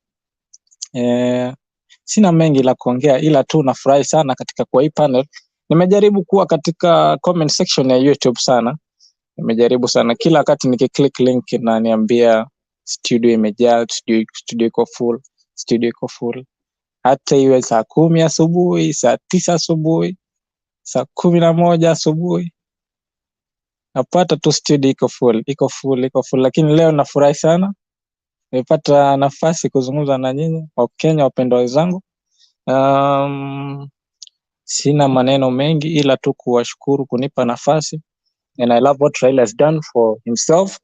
Sina mengi la kuongea, ila tu nafurahi sana katika kwa hii panel. Nimejaribu kuwa katika comment section ya YouTube sana. Nimejaribu sana, kila wakati nikiclick link na niambia studio imejaa, studio iko full, studio iko full. Hata iwe saa 10 asubuhi, saa 9 asubuhi, saa 11 asubuhi, napata tu studio iko full, iko full, iko full. Lakini leo nafurahi sana nimepata nafasi kuzungumza na nyinyi Wakenya wapendwa wenzangu. Sina maneno mengi ila tu kuwashukuru kunipa nafasi, and I love what Raila has done for himself.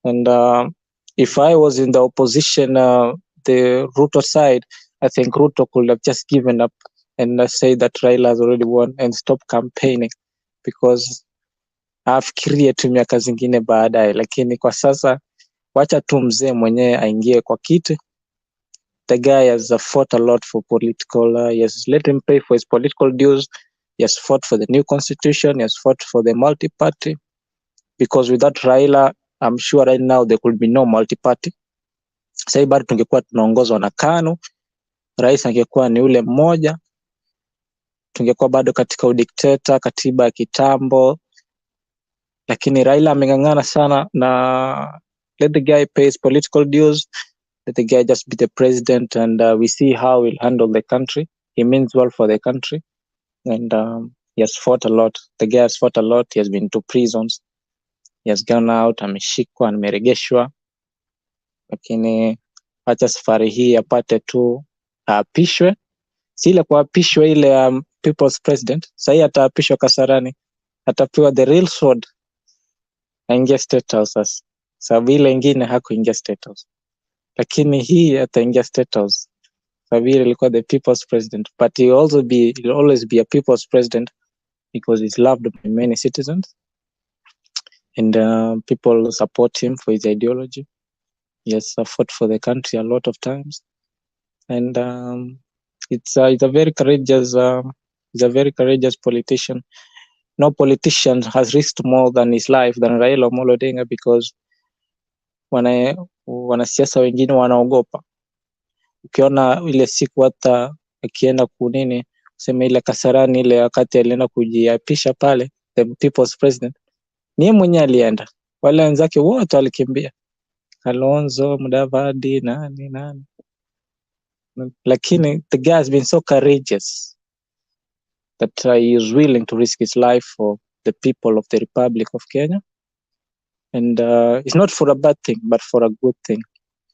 And if I was in the opposition, the Ruto side, I think Ruto could have just given up and say that Raila has already won and stop campaigning, because afikirie tu miaka zingine baadaye. Lakini kwa sasa wacha tu mzee mwenyewe aingie kwa kiti. The guy has fought a lot for political, he has let him pay for his political dues. He has fought for the new constitution. He has fought for the multi-party, because without Raila, I'm sure right now there could be no multi-party. Sasa bado tungekuwa tunaongozwa na KANU, rais angekuwa ni ule mmoja, tungekuwa bado katika udikteta, katiba ya kitambo. Lakini Raila ameng'ang'ana sana, na let the guy pay his political dues. Let the guy just be the president, and we see how he'll handle the country. He means well for the country, and he has fought a lot. The guy has fought a lot. He has been to prisons. He has gone out, ameshikwa, ameregeshwa. Lakini acha safari hii apate tu aapishwe. Si ile kuapishwa ile people's president. Sasa ataapishwa Kasarani. Atapewa the real sword. Aingia State House sasa. Sababu ile ingine hakuingia State House. Lakini hii ataingia State House. Sababu ile ilikuwa the people's president. But he'll always be a people's president, because he's loved by many citizens. And people support him for his ideology. He has fought for the country a lot of times. And it's a very courageous politician. No politician has risked more than his life than Raila Odinga, because wanasiasa wengine wanaogopa. Ukiona ile siku hata akienda kunini sema ile Kasarani, ile wakati alienda kujiapisha pale the people's president, ni mwenye alienda, wale wenzake wote walikimbia, Kalonzo, Mudavadi, nani. Lakini the guy has been so courageous that he is willing to risk his life for the people of the Republic of Kenya. And it's not for a bad thing, but for a good thing.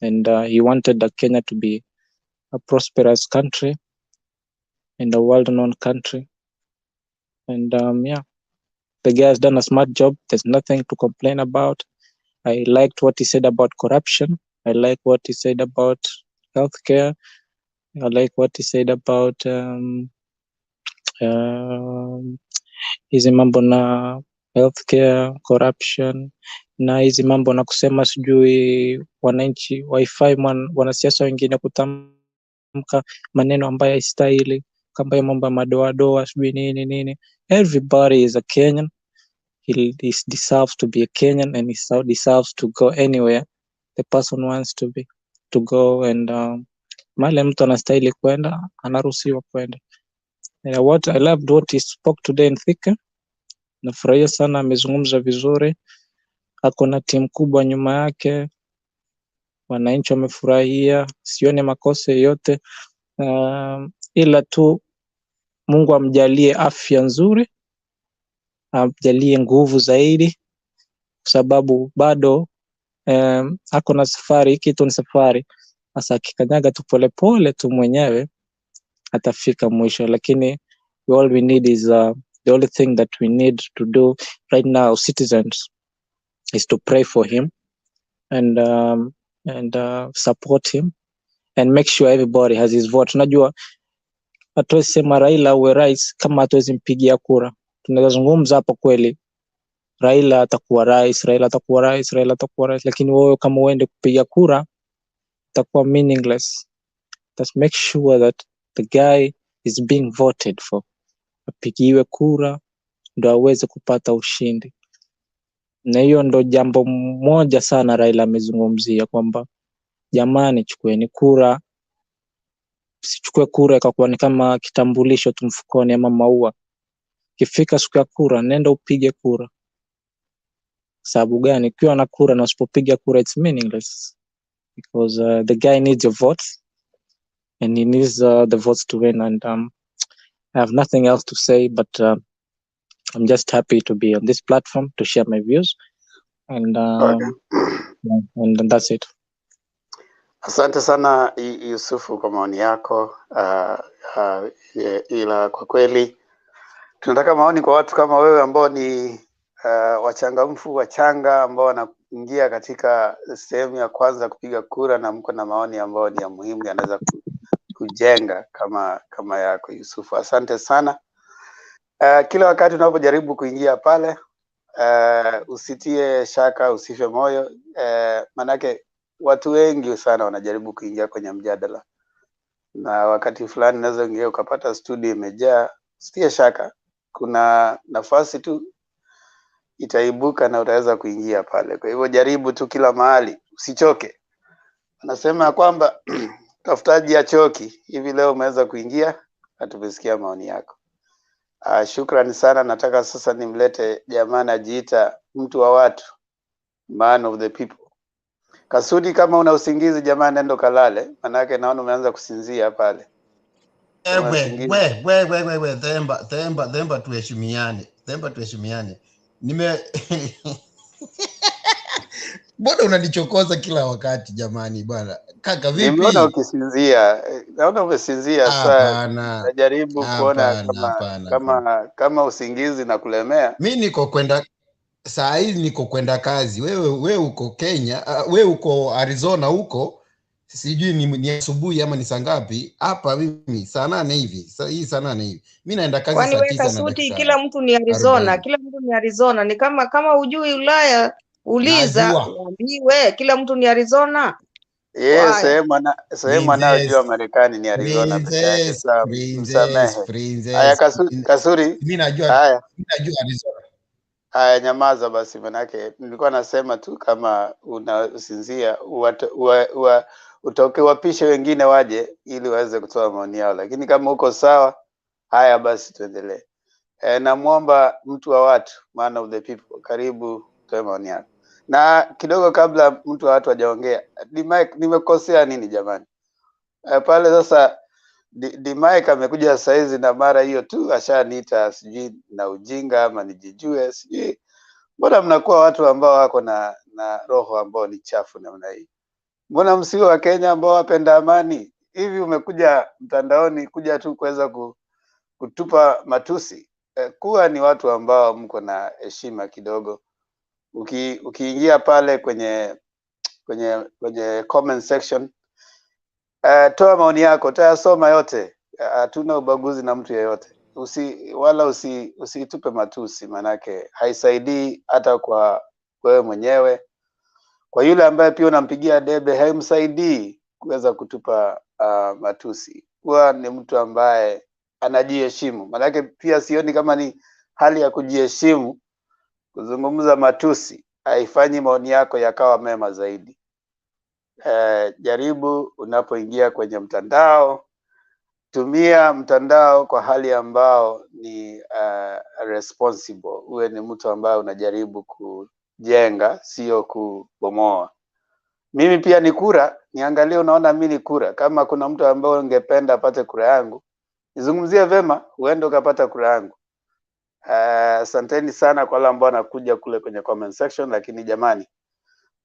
And he wanted Kenya to be a prosperous country and a well-known country. And the guy has done a smart job. There's nothing to complain about. I liked what he said about corruption. I like what he said about healthcare. I like what he said about hizi mambo na healthcare, corruption, na hizi mambo na kusema sijui wananchi wifi, wanasiasa wengine kutamka maneno ambayo haistahili, kama mambo ya madoadoa sijui nini. Everybody is a Kenyan. He deserves to be a Kenyan, and he deserves to go anywhere the person wants to go, and mahali mtu anastahili kwenda anaruhusiwa kwenda. What I loved what he spoke today in Thika. Nafurahia sana, amezungumza vizuri, ako na timu kubwa nyuma yake, wananchi wamefurahia, sione makosa yote. Ila tu Mungu amjalie afya nzuri, amjalie nguvu zaidi, kwa sababu bado ako na safari. Hiki tu ni safari, sasa akikanyaga tu polepole tu mwenyewe atafika mwisho. Lakini all we need is the only thing that we need to do right now, citizens, is to pray for him and support him and make sure everybody has his vote. Unajua hatuwezi sema Raila uwe rais kama hatuwezi mpigia kura. Tunaweza zungumza hapo kweli, Raila atakuwa rais, Raila atakuwa rais, Raila atakuwa rais, lakini wewe kama uende kupiga kura itakuwa meaningless. Just make sure that the guy is being voted for, apigiwe kura ndo aweze kupata ushindi. Na hiyo ndo jambo moja sana Raila amezungumzia, kwamba jamani, chukueni kura usichukue kura ikakuwa ni kama kitambulisho tu mfukoni ama maua. Ikifika siku ya kura, nenda upige kura. Sababu gani? Ukiwa na kura na usipopiga kura, it's meaningless, because the guy needs your votes and he needs the votes to win. And I have nothing else to say, but I'm just happy to be on this platform to share my views, and and that's it. Asante sana Yusufu kwa maoni yako. Ila kwa kweli tunataka maoni kwa watu kama wewe ambao ni wachangamfu, wachanga, ambao wanaingia katika sehemu ya kwanza kupiga kura, na mko na maoni ambao ni ya muhimu, yanaweza kujenga kama yako Yusufu. Asante sana. Kila wakati unapojaribu kuingia pale, usitie shaka, usife moyo, manake watu wengi sana wanajaribu kuingia kwenye mjadala, na wakati fulani unaweza ingia ukapata studio imejaa. Usitie shaka, kuna nafasi tu itaibuka na utaweza kuingia pale. Kwa hivyo jaribu tu kila mahali, usichoke. Anasema kwamba tafutaji ya choki. Hivi leo umeweza kuingia na tumesikia maoni yako. Shukrani sana. Nataka sasa nimlete jamaa anajiita mtu wa watu, man of the people. Kasudi, kama una usingizi jamaa, nenda kalale, manake naona umeanza kusinzia pale. We, Themba tuheshimiane. Mbona unanichokoza kila wakati jamani bwana? Kaka vipi? Nimeona ukisinzia. Naona umesinzia sasa. Najaribu kuona kama usingizi na kulemea. Mimi niko kwenda saa hizi, niko kwenda kazi. Wewe uko Kenya, wewe uko Arizona huko. Sijui ni asubuhi ama ni saa ngapi. Hapa mimi saa 8 hivi. Hii saa 8 hivi. Mimi naenda kazi saa 9 na dakika. Kasuti, kila mtu ni Arizona, 40. Kila mtu ni Arizona. Ni kama ujui Ulaya, uliza uambiwe kila mtu ni Arizona. Yes, sehemu anayojua Marekani ni Arizona peke yake. Msamehe. Haya Kasuri. Mimi najua Arizona. Haya, nyamaza basi, manake nilikuwa nasema tu kama unasinzia utoke wapishe wengine waje ili waweze kutoa maoni yao, lakini kama uko sawa, haya basi tuendelee. Namuomba mtu wa watu, man of the people, karibu toe maoni yako. Na kidogo kabla mtu wa watu hajaongea, nimekosea nini jamani? Pale sasa Mike amekuja saizi na mara hiyo tu ashaniita sijui na ujinga ama nijijue sijui. Mbona mnakuwa watu ambao wako na roho ambao ni chafu namna hii? Mbona msio wa Kenya ambao wapenda amani? Hivi umekuja mtandaoni kuja tu kuweza kutupa matusi? Kuwa ni watu ambao mko na heshima kidogo. Ukiingia pale kwenye comment section, toa maoni yako, tayasoma yote. Hatuna ubaguzi na mtu yeyote. Usitupe matusi, manake haisaidii hata kwa wewe mwenyewe. Kwa yule ambaye pia unampigia debe, haimsaidii kuweza kutupa matusi. Huwa ni mtu ambaye anajiheshimu. Manake pia sioni kama ni hali ya kujiheshimu kuzungumza matusi. Haifanyi maoni yako yakawa mema zaidi. Jaribu unapoingia kwenye mtandao, tumia mtandao kwa hali ambao ni responsible. Uwe ni mtu ambaye unajaribu kujenga, sio kubomoa. Mimi pia ni kura, niangalie unaona mimi ni kura. Kama kuna mtu ambaye ungependa apate kura yangu, nizungumzie vema, uende ukapata kura yangu. Asanteni sana kwa wale ambao wanakuja kule kwenye comment section, lakini jamani,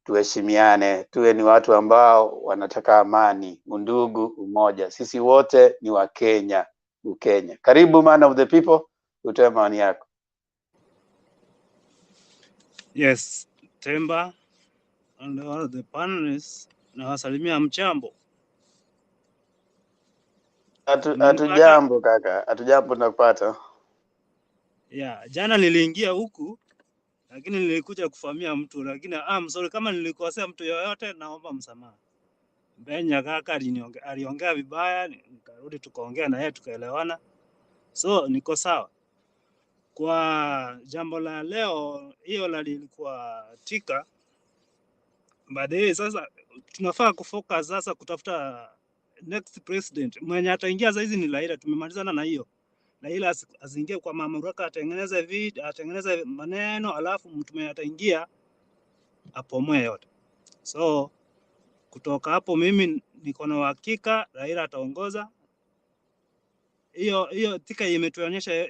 tuheshimiane, tuwe ni watu ambao wanataka amani, undugu, umoja. Sisi wote ni wa Kenya, Ukenya. Karibu man of the people, utoe maoni yako. Yes, Temba and all of the panelists, na wasalimia mchambo. Hatujambo kaka, hatujambo nakupata. Yeah, jana niliingia huku lakini nilikuja kufamia mtu, lakini sorry kama nilikosea mtu yoyote, naomba msamaha. Benya kaka aliongea vibaya, nikarudi tukaongea na yeye tukaelewana. So niko sawa. Kwa jambo la leo, hiyo lilikuwa Thika. Baadaye sasa tunafaa kufocus sasa kutafuta next president mwenye ataingia sasa hizi ni Raila. Tumemalizana na hiyo. Raila asiingie kwa mamlaka, atengeneze maneno, alafu mtu mwenye ataingia apomoe yote. So kutoka hapo mimi niko na uhakika Raila ataongoza. Hiyo Thika imetuonyesha,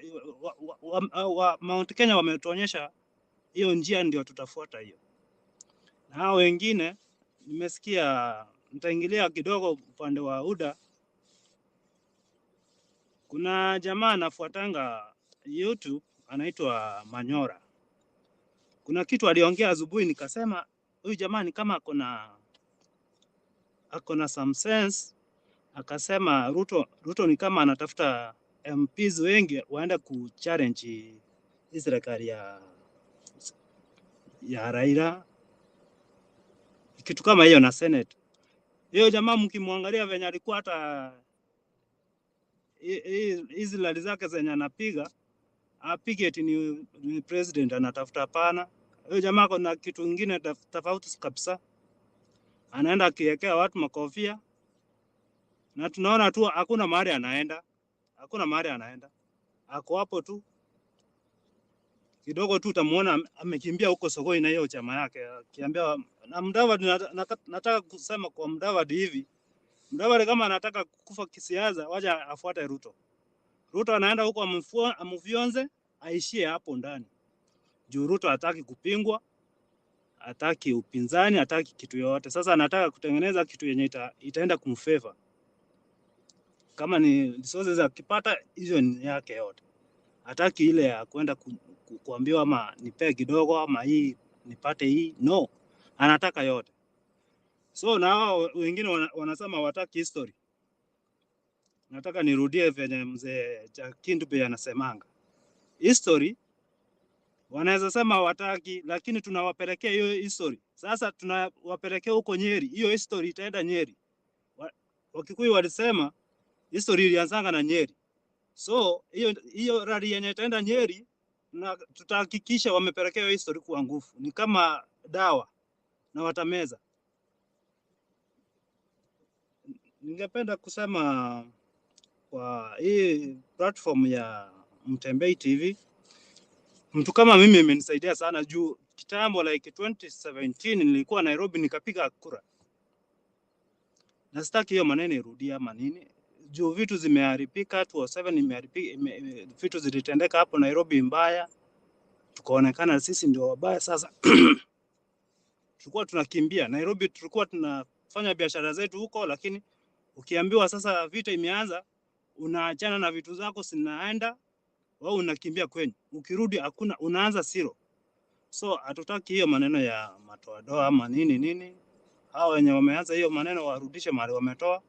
Mount Kenya wametuonyesha hiyo njia, ndio tutafuata hiyo. Na hao wengine nimesikia, nitaingilia kidogo upande wa UDA. Kuna jamaa anafuatanga YouTube anaitwa Manyora. Kuna kitu aliongea asubuhi, nikasema huyu jamaa ni kama akona some sense. Akasema Ruto ni kama anatafuta MPs wengi waenda kuchallenge serikali ya Raila, kitu kama hiyo, na Senate. Hiyo jamaa mkimwangalia venye alikuwa, hata hizi lali zake zenye anapiga, apige eti ni president anatafuta. Hapana, hiyo jamaa kuna kitu kingine tofauti kabisa. Anaenda akiwekea watu makofia, na tunaona tu hakuna mahali anaenda, ako hapo tu kidogo tu, utamuona amekimbia huko sokoni na hiyo chama yake, akiambia na Mudavadi. Nataka kusema kwa Mudavadi hivi, Mudavadi kama anataka kufa kisiasa, wacha afuate Ruto. Ruto anaenda huko amufyonze, aishie hapo ndani. Juu Ruto hataki kupingwa, hataki upinzani, hataki kitu yote. Sasa anataka kutengeneza kitu yenye itaenda kumfavor. Kama ni resources akipata, hizo ni yake yote. Hataki ile ya kwenda kuambiwa ama nipe kidogo ama hii nipate hii. No, anataka yote. So na hao wengine wanasema wataki history. Nataka nirudie venye mzee Kindu anasemanga. History wanaweza sema wataki, lakini tunawapelekea hiyo history. Sasa tunawapelekea huko Nyeri. Hiyo history itaenda Nyeri. Wakikuyu walisema history ilianzanga na Nyeri. So hiyo rally yenye itaenda Nyeri, na tutahakikisha wamepelekea hiyo history kwa nguvu. Ni kama dawa na watameza. Ningependa kusema kwa hii platform ya Mtembei TV, mtu kama mimi imenisaidia sana. Juu kitambo like 2017 nilikuwa Nairobi nikapiga kura, na sitaki hiyo maneno irudie ama nini. Juu vitu zimeharibika, 2007 imeharibika, vitu zilitendeka hapo Nairobi mbaya, tukaonekana sisi ndio wabaya. Sasa tulikuwa tunakimbia Nairobi, tulikuwa tunafanya biashara zetu huko, lakini ukiambiwa sasa vita imeanza, unaachana na vitu zako, sinaenda wao, unakimbia kwenye, ukirudi hakuna, unaanza zero. So hatutaki hiyo maneno ya matoadoa ama nini. Hao wenye wameanza hiyo maneno warudishe mahali wametoa.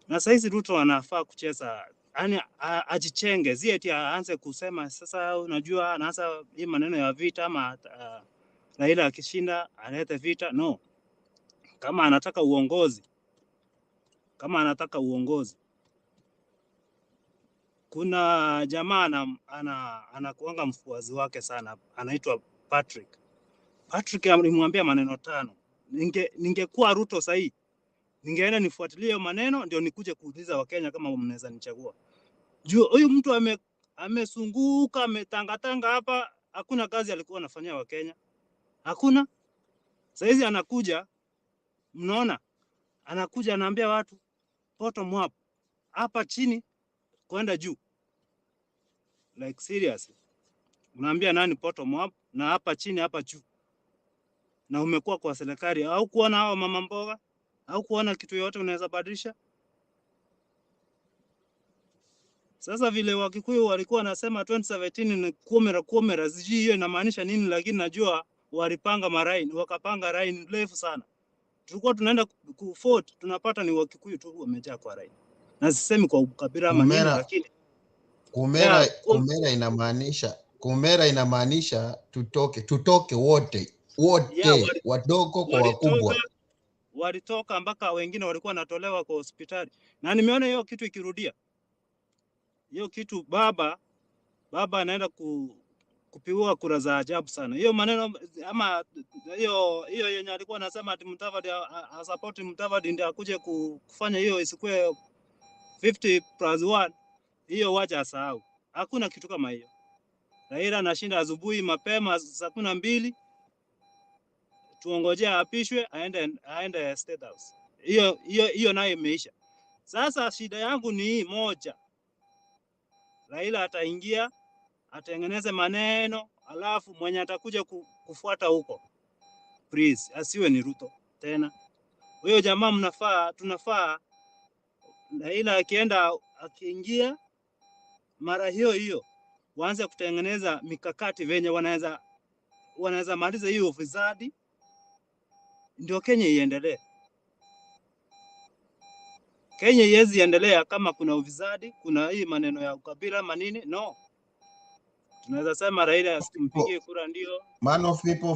Na saizi Ruto anafaa kucheza, yani ajichenge, eti aanze kusema sasa, unajua anaanza hii maneno ya vita ama Raila akishinda alete vita. No, kama anataka uongozi, kuna jamaa anakuanga mfuazi wake sana, anaitwa Patrick. Alimwambia maneno 5. Ningekuwa Ruto sahi, ningeenda nifuatilie hiyo maneno, ndio nikuje kuuliza Wakenya kama mnaweza nichagua. Juu huyu mtu amesunguka, ametangatanga hapa, hakuna kazi alikuwa anafanyia Wakenya. Hakuna. Saizi anakuja, mnaona, anakuja anaambia watu bottom up, hapa chini kwenda juu. Like seriously. Unaambia nani bottom up na hapa chini hapa juu? Na umekuwa kwa serikali au kuona hao mama mboga au kuona kitu yote unaweza badilisha? Sasa vile Wakikuyu walikuwa nasema 2017 ni komera, sijui hiyo inamaanisha nini, lakini najua walipanga maraini, wakapanga raini refu sana. Tulikuwa tunaenda kuvote, tunapata ni Wakikuyu tu wamejaa kwa raini. Na sisemi kwa ukabila ama nini, lakini kumera inamaanisha tutoke wote wadogo kwa wakubwa. Walitoka mpaka wengine walikuwa natolewa kwa hospitali. Na nimeona hiyo kitu ikirudia. Hiyo kitu baba anaenda kupigwa kura za ajabu sana. Hiyo maneno ama hiyo yenye alikuwa anasema ati Mudavadi support Mudavadi ndio akuje kufanya hiyo isikuwe 50+1, hiyo wacha asahau. Hakuna kitu kama hiyo. Raila anashinda asubuhi mapema saa 12, tuongojea apishwe aende State House. Hiyo nayo imeisha. Sasa shida yangu ni hii moja. Raila ataingia, atengeneze maneno, alafu mwenye atakuja kufuata huko, please asiwe ni Ruto tena. Huyo jamaa tunafaa Raila akiingia mara hiyo waanze kutengeneza mikakati venye wanaweza maliza hiyo ufisadi, ndio Kenya iendelee. Kenya iwezi endelea kama kuna ufisadi, kuna hii maneno ya ukabila manini, no. Tunaweza sema Raila asimpigie kura ndio. Man of people,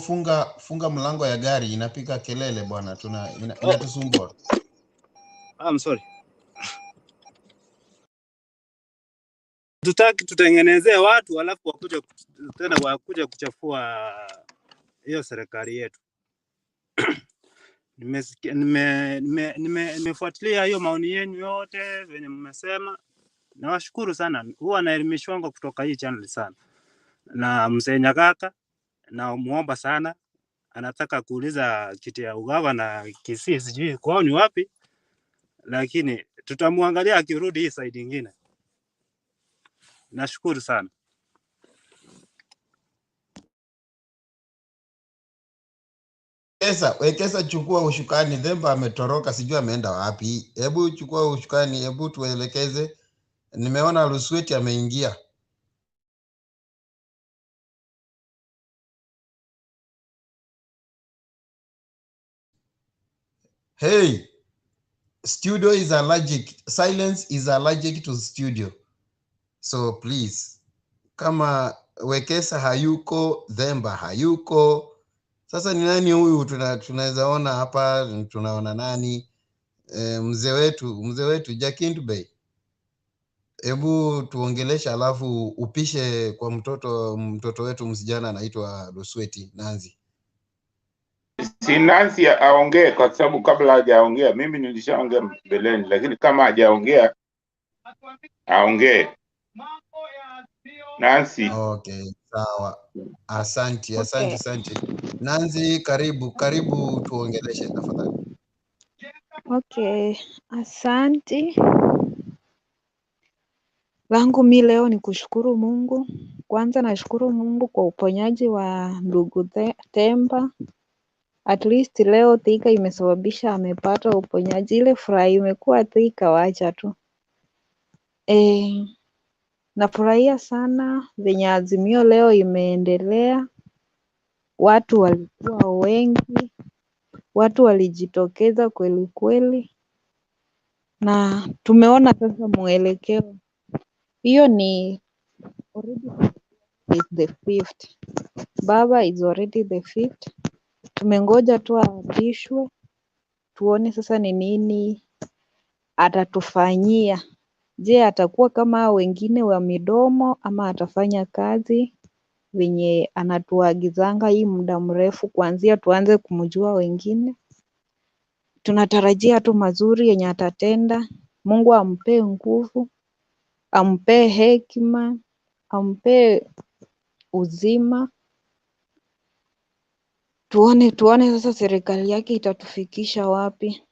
funga mlango ya gari inapiga kelele bwana, inatusumbua. I'm sorry. Tutaki tutengenezee watu alafu wakuja kuchafua hiyo serikali yetu. Nimefuatilia hiyo maoni yenu yote venye mmesema. Nawashukuru sana. Huwa naelimishwa kutoka hii channel sana. Na mzee Nyagaka na muomba sana, anataka kuuliza kiti ya ugawa na Kisii, sijui kwao ni wapi, lakini tutamuangalia akirudi hii side nyingine. Nashukuru sana. Wekesa chukua ushukani, Themba ametoroka, sijui ameenda wapi. Hebu chukua ushukani, hebu tuelekeze. Nimeona Lusweti ameingia. Hey, studio is allergic. Silence is allergic to studio. So please, kama Wekesa hayuko, Themba hayuko. Sasa ni nani huyu tunaweza ona hapa? Tunaona nani? Mzee wetu Jakindu Bey. Hebu tuongelesha, alafu upishe kwa mtoto wetu msijana anaitwa Lusweti Nanzi. Si Nancy aongee, kwa sababu kabla hajaongea mimi nilishaongea mbeleni, lakini kama hajaongea aongee. Nancy. Okay, sawa. Asante. Nanzi, karibu tuongeleshe tafadhali. Okay, asante. Langu mi leo ni kushukuru Mungu. Kwanza nashukuru Mungu kwa uponyaji wa ndugu Themba. At least leo Thika imesababisha amepata uponyaji. Ile furaha imekuwa Thika, wacha tu. Nafurahia sana venye Azimio leo imeendelea. Watu walikuwa wengi, watu walijitokeza kweli kweli, na tumeona sasa mwelekeo. Hiyo ni already is the 5th. Baba is already the 5th. Tumengoja tu aapishwe, tuone sasa ni nini atatufanyia. Je, atakuwa kama wengine wa midomo ama atafanya kazi venye anatuagizanga hii muda mrefu kuanzia tuanze kumjua wengine. Tunatarajia tu mazuri yenye atatenda. Mungu ampee nguvu, ampee hekima, ampee uzima. Tuone sasa serikali yake itatufikisha wapi.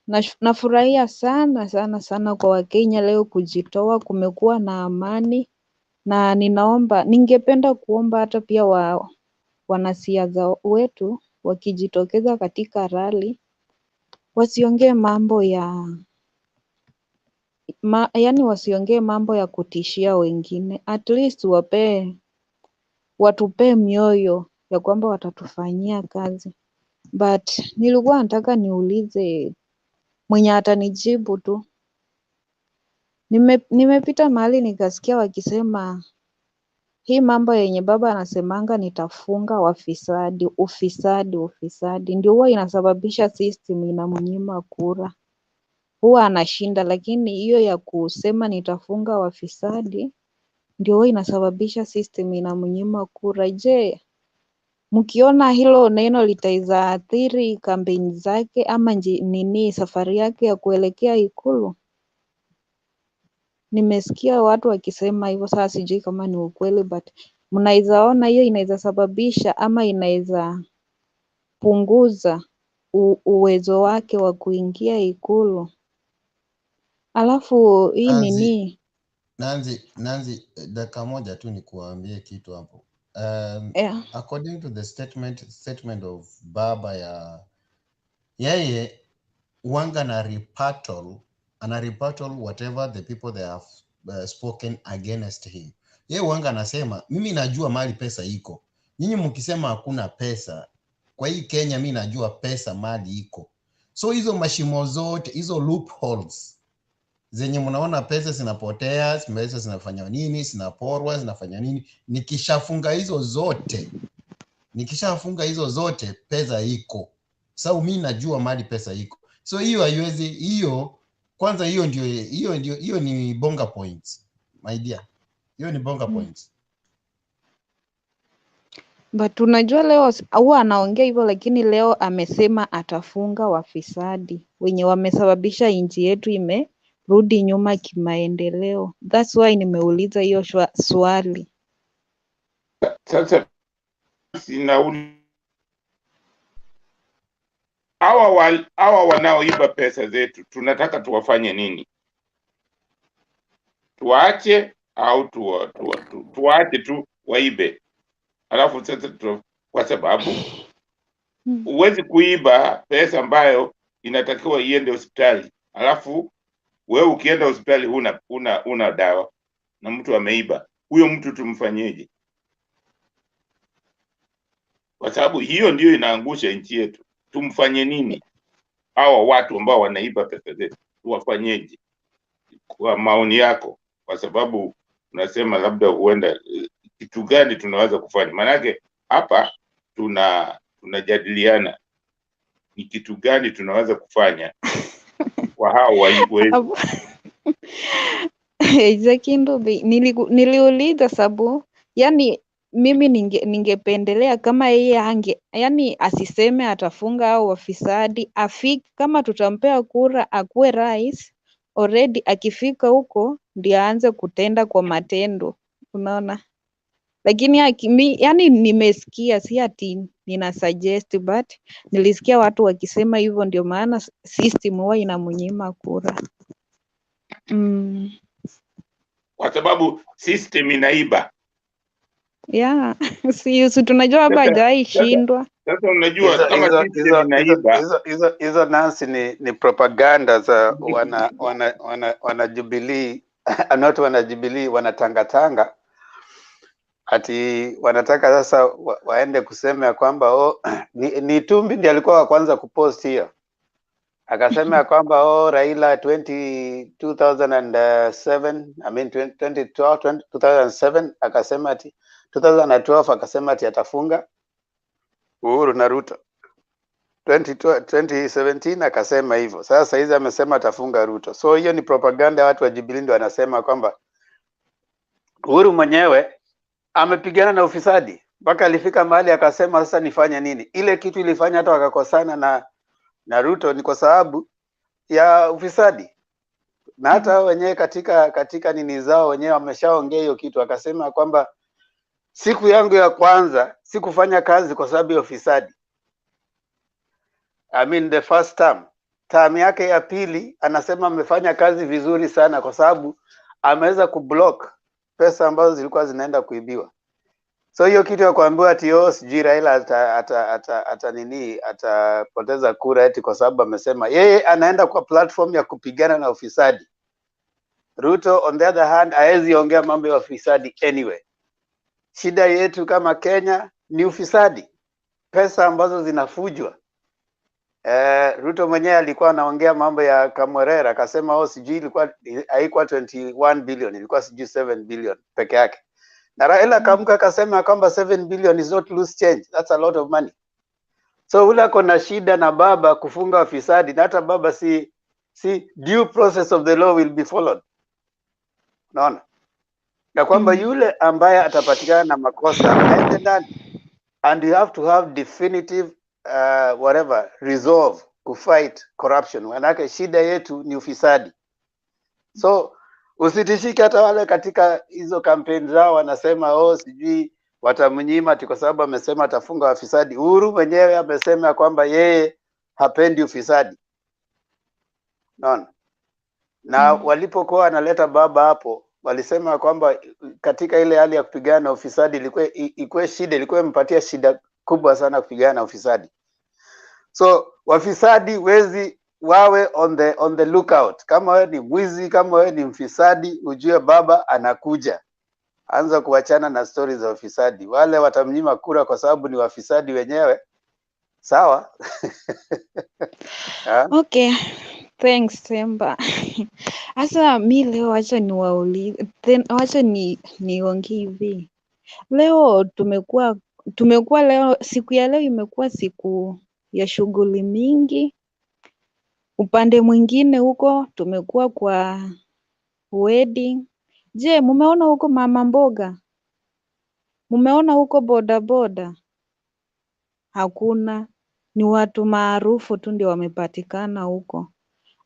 Nafurahia sana kwa Wakenya leo kujitoa, kumekuwa na amani, na ningependa kuomba hata pia wanasiasa wetu wakijitokeza katika rally wasiongee mambo wasiongee mambo ya kutishia wengine. At least watupee mioyo ya kwamba watatufanyia kazi. But nilikuwa nataka niulize mwenye atanijibu tu. Nimepita mahali nikasikia wakisema hii mambo yenye baba anasemanga nitafunga ufisadi ndio huwa inasababisha system inamnyima kura. Huwa anashinda, lakini hiyo ya kusema nitafunga wafisadi ndio huwa inasababisha system inamnyima kura. Je, mkiona hilo neno litaweza athiri kampeni zake ama safari yake ya kuelekea Ikulu? Nimesikia watu wakisema hivyo, sasa sijui kama ni ukweli, but mnaweza ona hiyo inaweza sababisha ama inaweza punguza uwezo wake wa kuingia Ikulu. Alafu hii Nanzi, dakika moja tu ni kuambie kitu hapo. yeah. According to the statement of Baba ya yeye wanga na rebuttal whatever the people they have spoken against him. Yeye wanga anasema mimi najua mali pesa iko. Nyinyi mkisema hakuna pesa kwa hii Kenya, mimi najua pesa mali iko. So hizo mashimo zote, hizo loopholes zenye mnaona pesa zinapotea, pesa zinafanya nini, zinaporwa, zinafanya nini, nikishafunga hizo zote pesa iko. So mimi najua mali pesa iko. So hiyo haiwezi, hiyo kwanza, hiyo ni bonga points my dear, hiyo ni bonga points. But unajua leo huwa anaongea hivyo, lakini leo amesema atafunga wafisadi wenye wamesababisha nchi yetu imerudi nyuma kimaendeleo. That's why nimeuliza hiyo swali. Sasa hawa wanaoiba pesa zetu tunataka tuwafanye nini? Tuache au tuache tu waibe? Alafu sasa kwa sababu huwezi kuiba pesa ambayo inatakiwa iende hospitali, alafu wewe ukienda hospitali una dawa na mtu ameiba, huyo mtu tumfanyeje? Kwa sababu hiyo ndio inaangusha nchi yetu. Tumfanye nini hawa watu ambao wanaiba pesa zetu? Tuwafanyeje kwa maoni yako? Kwa sababu unasema labda huenda, kitu gani tunaweza kufanya? Maanake hapa tunajadiliana ni kitu gani tunaweza kufanya kwa hao waizi. Niliuliza sababu, yani mimi ningependelea kama yeye yani asiseme atafunga au wafisadi, afiki kama tutampea kura akuwe rais already, akifika huko ndio aanze kutenda kwa matendo, unaona. Lakini yani nimesikia, si ati nina suggest, but nilisikia watu wakisema hivyo, ndio maana system huwa inamnyima kura. Kwa sababu system inaiba. Yeah, si tunajua hapa hajawahi shindwa. Sasa unajua kama system inaiba, hizo Nancy ni propaganda za wana Jubilee not wana Jubilee, wanatangatanga ati wanataka sasa waende kusema ya kwamba ni Tumbi ndiye alikuwa wa kwanza kupost hiyo, akasema ya kwamba Raila 2007 I mean 2007 akasema ati 2012 akasema ati atafunga Uhuru na Ruto. 2017 akasema hivyo. Sasa hizi amesema atafunga Ruto. So hiyo ni propaganda, watu wa Jubilee ndio wanasema kwamba Uhuru mwenyewe amepigana na ufisadi mpaka alifika mahali akasema sasa nifanye nini? Ile kitu ilifanya hata wakakosana na Ruto ni kwa sababu ya ufisadi. Na hata wenyewe katika nini zao wenyewe wameshaongea hiyo kitu, akasema kwamba siku yangu ya kwanza sikufanya kazi kwa sababu ya ufisadi. I mean the first term yake ya pili anasema amefanya kazi vizuri sana kwa sababu ameweza kublock pesa ambazo zilikuwa zinaenda kuibiwa. So hiyo kitu ya kuambiwa ati sijui Raila atapoteza kura eti kwa sababu amesema yeye anaenda kwa platform ya kupigana na ufisadi. Ruto on the other hand haezi ongea mambo ya ufisadi anyway. Shida yetu kama Kenya ni ufisadi, pesa ambazo zinafujwa. Ruto mwenyewe alikuwa anaongea mambo ya Kamwerera, akasema sijui ilikuwa haikuwa 21 billion, ilikuwa sijui 7 billion peke yake. Na Raila kamka akasema kwamba 7 billion is not loose change, that's a lot of money. So ule kuna shida na baba kufunga wafisadi, na hata baba si due process of the law will be followed. Unaona? ya kwamba yule ambaye atapatikana na makosa aende ndani, and you have to have definitive whatever resolve to fight corruption. Manake shida yetu ni ufisadi. So usitishike hata wale katika hizo kampeni zao wanasema oh, sijui watamnyima kwa sababu amesema atafunga wafisadi. Uhuru mwenyewe amesema kwamba yeye hapendi ufisadi. Naona. Na walipokuwa wanaleta baba hapo walisema kwamba katika ile hali ya kupigana na ufisadi ilikuwa imepatia shida kubwa sana kupigana na ufisadi. So wafisadi wezi wawe on the lookout. Kama wewe ni mwizi, kama wewe ni mfisadi, ujue baba anakuja. Anza kuachana na stories za ufisadi. Wale watamnyima kura kwa sababu ni wafisadi wenyewe. Sawa? Okay. Thanks, Temba. Asa mi leo wacha niwaulize, wacha niongee hivi. Leo tumekuwa leo, siku ya leo imekuwa siku ya shughuli mingi. Upande mwingine huko tumekuwa kwa wedding. Je, mumeona huko mama mboga? Mumeona huko boda boda? Hakuna. Ni watu maarufu tu ndio wamepatikana huko.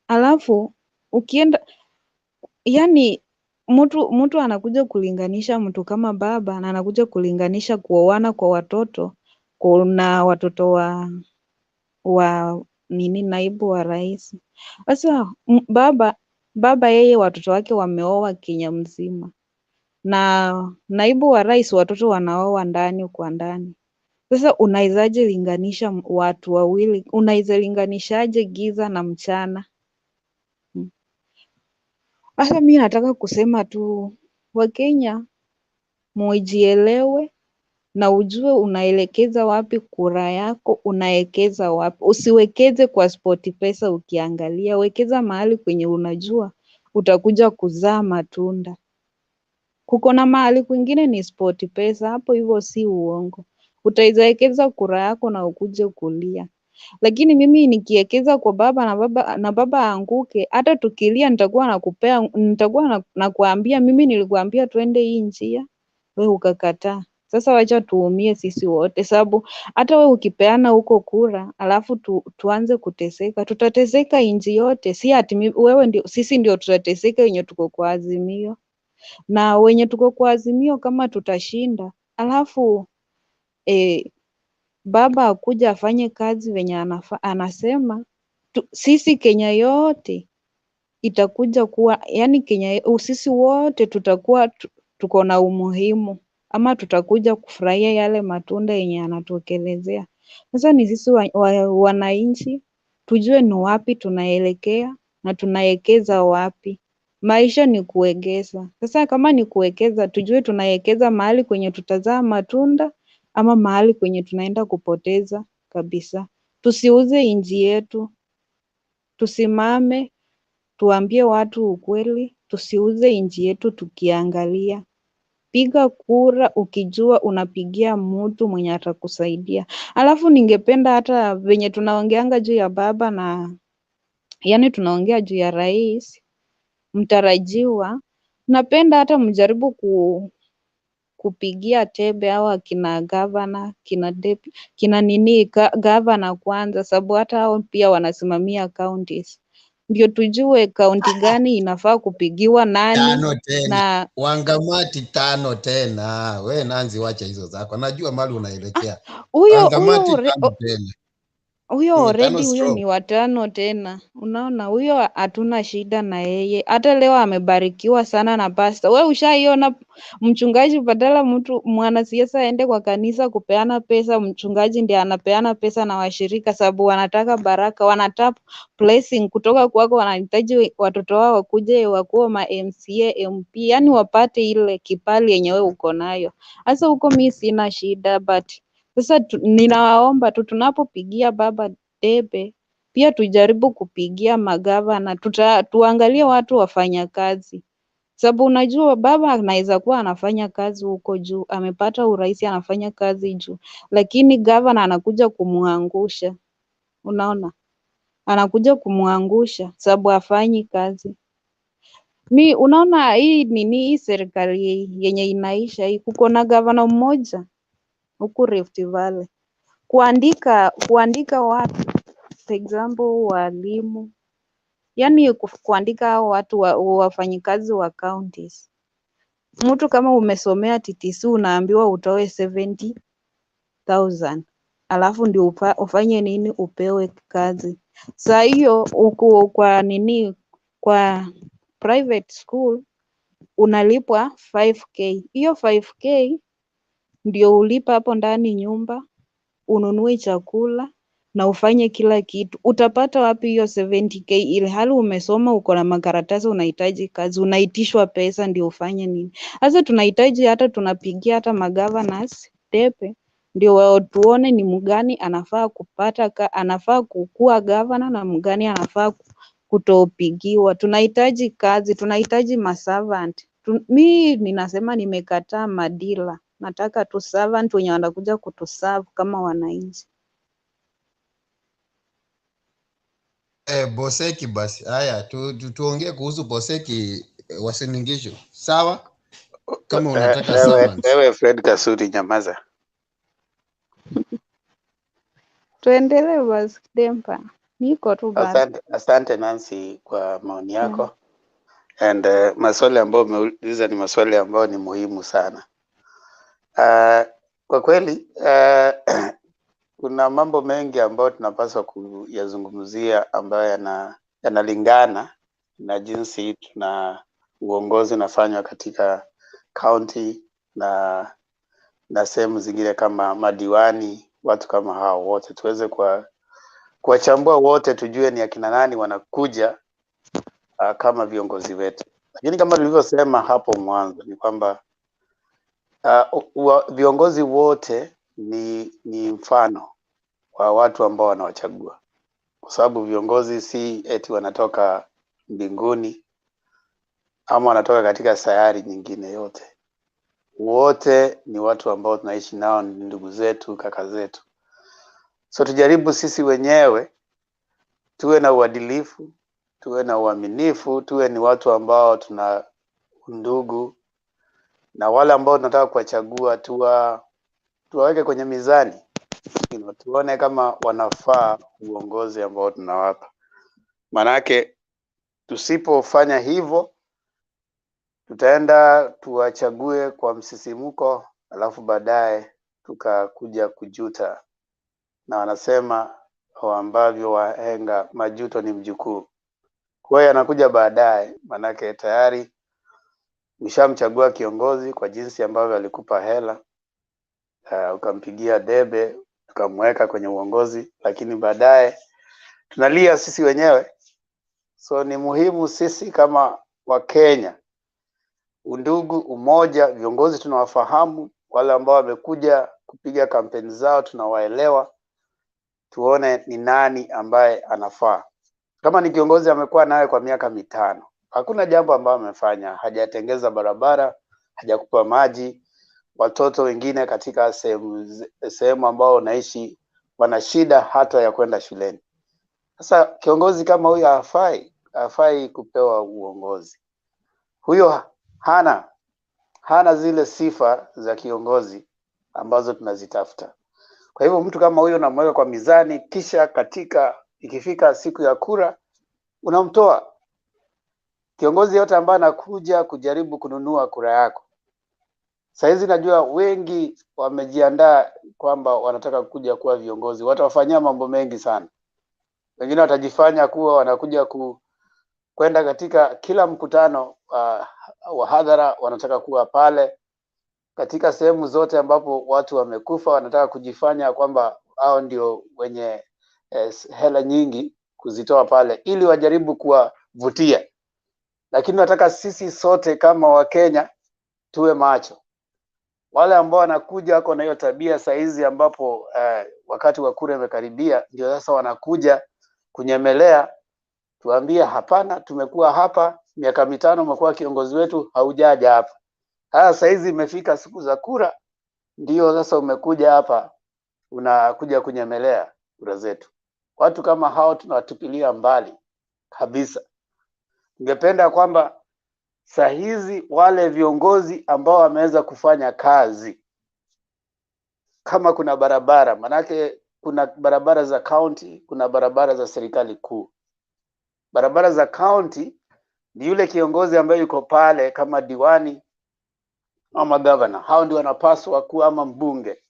Alafu ukienda, yani mtu anakuja kulinganisha mtu kama baba na anakuja kulinganisha kuoana kwa watoto na watoto wa naibu wa rais. Sasa baba yeye watoto wake wameoa Kenya mzima, na naibu wa rais watoto wanaoa ndani kwa ndani. Sasa unawezaje linganisha watu wawili? Unaweza linganishaje giza na mchana? Sasa mimi nataka kusema tu Wakenya mujielewe na ujue unaelekeza wapi kura yako, unaekeza wapi. Usiwekeze kwa SportPesa ukiangalia, wekeza mahali kwenye unajua utakuja kuzaa matunda. Kuko na mahali kwingine ni SportPesa, hapo hivyo si uongo. Utawekeza kura yako na ukuje kulia. Lakini mimi nikiekeza kwa baba na baba aanguke, hata tukilia nitakuwa nakuambia mimi nilikuambia twende hii njia, wewe ukakataa. Sasa wacha tuumie sisi wote, sababu hata wewe ukipeana huko kura alafu tuanze kuteseka, tutateseka nchi yote. Si ati wewe ndio, sisi ndio tutateseka wenye tuko kwa Azimio. Na wenye tuko kwa Azimio kama tutashinda, alafu baba akuja afanye kazi venye anasema, sisi Kenya yote itakuja kuwa, yani Kenya sisi wote tutakuwa tuko na umuhimu, ama tutakuja kufurahia yale matunda yenye yanatokelezea. Sasa ni sisi wananchi tujue ni wapi tunaelekea na tunaekeza wapi. Maisha ni kuegeza. Sasa kama ni kuekeza, tujue tunaekeza mahali kwenye tutazaa matunda ama mahali kwenye tunaenda kupoteza kabisa. Tusiuze nchi yetu. Tusimame tuambie watu ukweli, tusiuze nchi yetu tukiangalia. Piga kura ukijua unapigia mtu mwenye atakusaidia. Alafu ningependa hata venye tunaongeanga juu ya baba na yani tunaongea juu ya rais mtarajiwa, napenda hata mjaribu kupigia tebe au akina gavana, gavana kwanza, sababu hata hao pia wanasimamia counties. Ndio tujue kaunti gani inafaa kupigiwa nani. Tano tena. Na Wangamati tano tena. We Nanzi, wacha hizo zako. Najua mali unaelekea. Wangamati tano tena. Huyo already huyo ni watano tena. Unaona huyo hatuna shida na yeye. Hata leo amebarikiwa sana na pasta. We ushaiona mchungaji badala mtu mwanasiasa aende kwa kanisa kupeana pesa, mchungaji ndiye anapeana pesa na washirika, sababu wanataka baraka, wanataka blessing kutoka kwako, wanahitaji watoto wao wakuje wakuwe ma MCA, MP, yani wapate ile kipali yenye wewe uko nayo. Sasa huko mimi sina shida, but sasa ninawaomba tu tunapopigia baba debe, pia tujaribu kupigia magavana, tuangalie watu wafanya kazi. Sababu unajua baba anaweza kuwa anafanya kazi huko juu, amepata urais anafanya kazi juu, lakini gavana anakuja kumuangusha. Unaona? Anakuja kumuangusha sababu hafanyi kazi. Mi unaona hii serikali yenye inaisha hii, kuko na gavana mmoja huku Rift Valley kuandika watu, for example walimu, yani kuandika watu wafanyikazi wa counties. Mtu kama umesomea TTC unaambiwa utoe 70,000 alafu ndio ufanye nini, upewe kazi. Saa hiyo uko kwa private school unalipwa 5k. Hiyo 5k ndio ulipa hapo ndani nyumba, ununue chakula na ufanye kila kitu. Utapata wapi hiyo 70k ili hali umesoma, uko na makaratasi, unahitaji kazi, unaitishwa pesa ndio ufanye nini? Sasa tunahitaji hata tunapigia hata magovernors tepe ndio wao tuone ni mgani anafaa anafaa kukua governor na mgani anafaa kutopigiwa. Tunahitaji kazi, tunahitaji maservant. Mi ninasema nimekataa madila. Nataka tu servant wenye wanakuja kutuserve kama wananchi. Boseki basi. Haya, tuongee kuhusu Boseki Wasiningisho. Sawa? Kama unataka servants. Wewe Fred Kasuri nyamaza. Tuendelee basi Dempa. Niko tu basi. Asante Nancy kwa maoni yako. And maswali ambayo umeuliza ni maswali ambayo ni muhimu sana. Kwa kweli kuna mambo mengi ambayo tunapaswa kuyazungumzia ambayo yanalingana na jinsi na uongozi unafanywa katika county na sehemu zingine kama madiwani, watu kama hao wote tuweze kuwachambua wote, tujue ni akina nani wanakuja kama viongozi wetu. Lakini kama tulivyosema hapo mwanzo ni kwamba viongozi wote ni mfano wa watu ambao wanawachagua, kwa sababu viongozi si eti wanatoka mbinguni ama wanatoka katika sayari nyingine. Yote wote ni watu ambao tunaishi nao, ni ndugu zetu, kaka zetu. So tujaribu sisi wenyewe tuwe na uadilifu, tuwe na uaminifu, tuwe ni watu ambao tuna ndugu, na wale ambao tunataka kuwachagua tuwaweke kwenye mizani, tuone kama wanafaa uongozi ambao tunawapa. Manake tusipofanya hivyo tutaenda tuwachague kwa msisimuko, alafu baadaye tukakuja kujuta, na wanasema ambavyo wahenga, majuto ni mjukuu. Kwa hiyo anakuja baadaye, manake tayari ushamchagua kiongozi kwa jinsi ambavyo alikupa hela, ukampigia debe, ukamweka kwenye uongozi, lakini baadaye tunalia sisi wenyewe. So ni muhimu sisi kama Wakenya, undugu, umoja, viongozi tunawafahamu, wale ambao wamekuja kupiga kampeni zao tunawaelewa, tuone ni nani ambaye anafaa. Kama ni kiongozi amekuwa nawe kwa miaka 5, hakuna jambo ambalo amefanya, hajatengeza barabara, hajakupa maji, watoto wengine katika sehemu ambao unaishi wana shida hata ya kwenda shuleni. Sasa kiongozi kama huyo hafai kupewa uongozi. Huyo hana zile sifa za kiongozi ambazo tunazitafuta. Kwa hivyo mtu kama huyo unamweka kwa mizani, kisha ikifika siku ya kura unamtoa. Kiongozi yote ambaye anakuja kujaribu kununua kura yako, saizi najua wengi wamejiandaa kwamba wanataka kuja kuwa viongozi, watawafanyia mambo mengi sana. Wengine watajifanya kuwa wanakuja kwenda katika kila mkutano wa hadhara, wanataka kuwa pale. Katika sehemu zote ambapo watu wamekufa, wanataka kujifanya kwamba hao ndio wenye hela nyingi kuzitoa pale ili wajaribu kuwavutia. Lakini nataka sisi sote kama Wakenya tuwe macho. Wale ambao wanakuja wako na hiyo tabia saizi ambapo wakati wa kura imekaribia, ndio sasa wanakuja kunyemelea, tuambie hapana, tumekuwa hapa miaka 5, umekuwa kiongozi wetu, haujaja hapa. Saizi imefika siku za kura, ndio sasa umekuja hapa, unakuja kunyemelea kura zetu. Watu kama hao tunawatupilia mbali kabisa. Ningependa kwamba saa hizi wale viongozi ambao wameweza kufanya kazi, kama kuna barabara, manake kuna barabara za county, kuna barabara za serikali kuu. Barabara za county ni yule kiongozi ambaye yuko pale kama diwani ama governor. Hao ndio wanapaswa kuwa, ama mbunge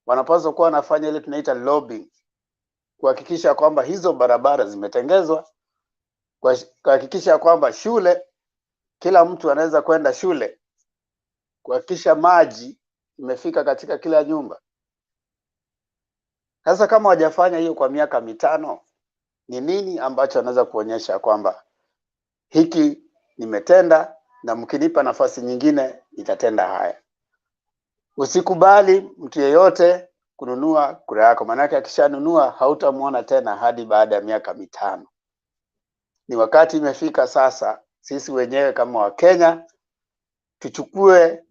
wanapaswa kuwa wanafanya ile tunaita lobbying, kuhakikisha kwamba hizo barabara zimetengezwa, kuhakikisha kwamba shule, kila mtu anaweza kwenda shule, kuhakikisha maji imefika katika kila nyumba. Sasa kama wajafanya hiyo kwa miaka 5, ni nini ambacho anaweza kuonyesha kwamba hiki nimetenda na mkinipa nafasi nyingine nitatenda haya? Usikubali mtu yeyote kununua kura yako, maana akishanunua hautamuona tena hadi baada ya miaka 5. Ni wakati imefika sasa sisi wenyewe kama Wakenya tuchukue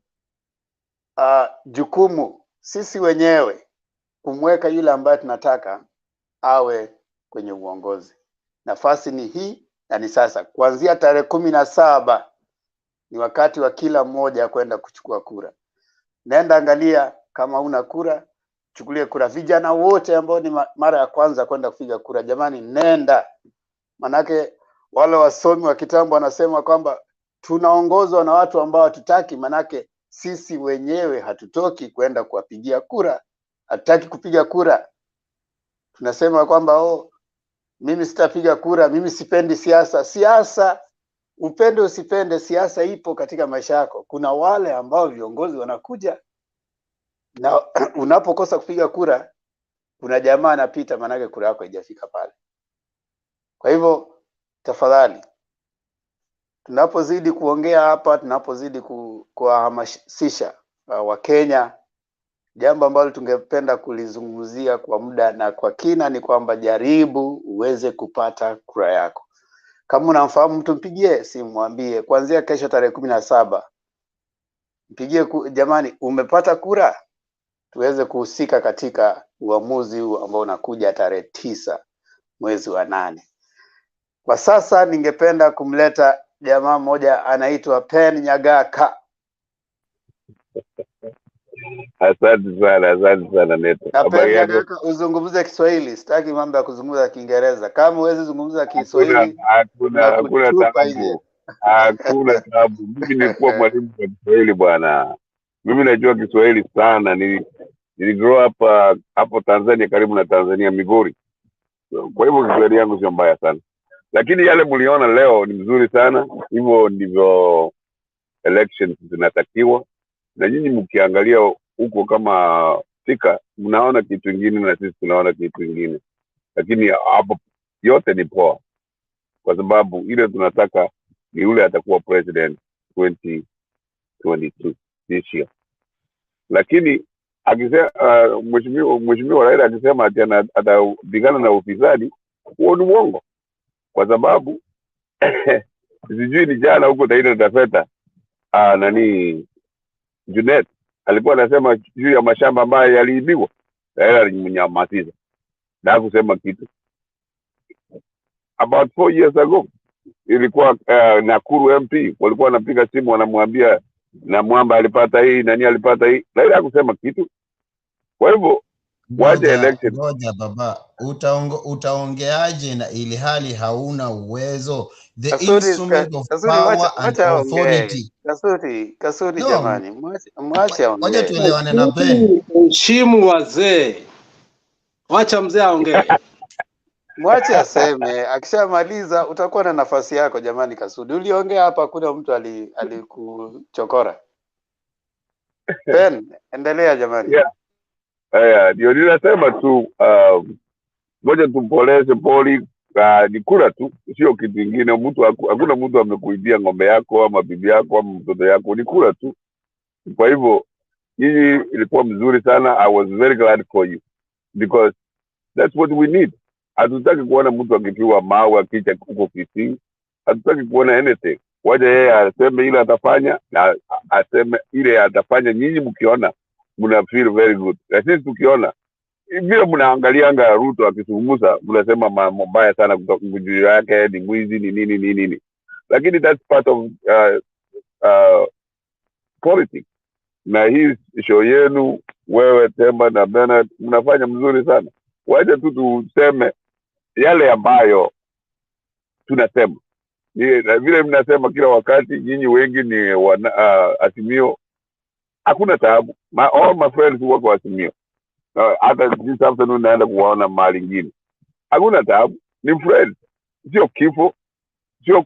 jukumu sisi wenyewe kumweka yule ambaye tunataka awe kwenye uongozi. Nafasi ni hii na ni sasa. Kuanzia tarehe 17 ni wakati wa kila mmoja kwenda kuchukua kura. Nenda angalia, kama una kura, chukulie kura. Vijana wote ambao ni mara ya kwanza kwenda kupiga kura, jamani, nenda. Manake wale wasomi wa kitambo wanasema kwamba tunaongozwa na watu ambao hatutaki, manake sisi wenyewe hatutoki kwenda kuwapigia kura. Hatutaki kupiga kura. Tunasema kwamba mimi sitapiga kura, mimi sipendi siasa. Siasa, upende usipende, siasa ipo katika maisha yako. Kuna wale ambao viongozi wanakuja na unapokosa kupiga kura, kuna jamaa anapita, manake kura yako haijafika pale. Kwa hivyo tafadhali, tunapozidi kuongea hapa, tunapozidi kuwahamasisha Wakenya, jambo ambalo tungependa kulizungumzia kwa muda na kwa kina ni kwamba jaribu uweze kupata kura yako. Kama unamfahamu mtu, mpigie simu, mwambie kuanzia kesho tarehe 17 mpigie, jamani, umepata kura, tuweze kuhusika katika uamuzi huu ambao unakuja tarehe 9 mwezi wa 8. Kwa sasa ningependa kumleta jamaa mmoja anaitwa Pen Nyagaka. Asante sana Neto. Pen Nyagaka, uzungumze Kiswahili, sitaki mambo ya kuzungumza Kiingereza. Kama huwezi zungumza Kiswahili, hakuna taabu. Hakuna taabu. Mimi nilikuwa mwalimu wa Kiswahili bwana. Mimi najua Kiswahili sana. Nili grow up hapo Tanzania, karibu na Tanzania, Migori. Kwa hivyo Kiswahili yangu sio mbaya sana. Lakini yale mliona leo ni mzuri sana. Hivyo ndivyo elections zinatakiwa. Na nyinyi mkiangalia huko kama Thika, mnaona kitu kingine na sisi tunaona kitu kingine. Lakini hapo yote ni poa. Kwa sababu ile tunataka ni yule atakuwa president 2022 this year. Lakini akisema mheshimiwa Raila akisema ati atapigana na ufisadi, huo ni uongo. Kwa sababu sijui ni jana huko Taita Taveta Junet alikuwa anasema juu ya mashamba ambayo yaliibiwa. Raila alimnyamazisha na kusema kitu. About 4 years ago ilikuwa Nakuru MP walikuwa wanapiga simu wanamwambia na Mwamba alipata hii, nani alipata hii. Raila hakusema kitu. Kwa hivyo waje election. Ngoja baba, utaongeaje na ili hali hauna uwezo? The instrument of power and authority. Kasuri jamani, mwache aongee. Ngoja tuelewane na Ben. Heshimu wazee. Wacha mzee aongee. Mwache aseme, akishamaliza utakuwa na nafasi yako jamani. Kasudi, uliongea hapa, kuna mtu alikuchokora. Ben, endelea jamani. Ndio ninasema tu ngoja tupoleze poli, ni kura tu, sio kitu kingine. Hakuna mtu amekuibia ng'ombe yako ama bibi yako ama mtoto yako, ni kura tu. Kwa hivyo hii ilikuwa mzuri sana. I was very glad for you because that's what we need. Hatutaki kuona mtu akipiwa mawe akicha huko Kisii. Hatutaki kuona anything. Waje yeye aseme ile atafanya na aseme ile atafanya. Nyinyi mkiona mna feel very good. Na sisi tukiona vile mnaangalianga Ruto akizungumza mnasema mambo mbaya sana kutoka juu yake, ni mwizi, ni nini. Lakini that's part of politics. Na hii show yenu wewe Temba na Bernard mnafanya mzuri sana. Waje tu tuseme yale ambayo tunasema. Vile mnasema kila wakati, nyinyi wengi ni Azimio. Hakuna taabu. All my friends wako Azimio. Hata this afternoon naenda kuwaona mahali ingine. Hakuna taabu. Ni friends. Sio kifo. Sio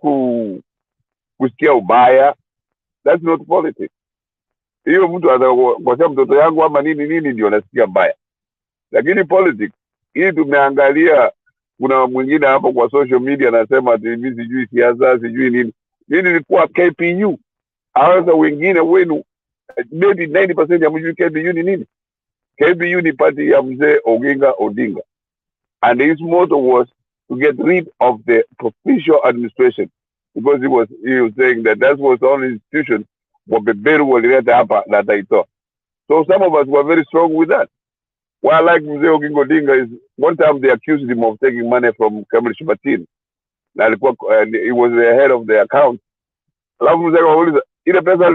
kusikia ubaya. That's not politics. Hiyo mtu kwa mtoto yangu ama nini ndio nasikia mbaya. Lakini politics hii tumeangalia, kuna mwingine hapo kwa social media anasema TV sijui siasa sijui nini. Mimi nilikuwa KPU. Haweza wengine wenu maybe 90% ya mjui KPU ni nini? KPU ni party ya mzee Odinga Odinga. And his motto was to get rid of the provincial administration, because he was saying that was the only institution wabeberu walileta hapa na taito. So some of us were very strong with that. Well, like Mzee Odinga Odinga is, one time they accused him of taking money from Kamil Shibatin. And he was the head of the account. Alafu Mzee akauliza, ile pesa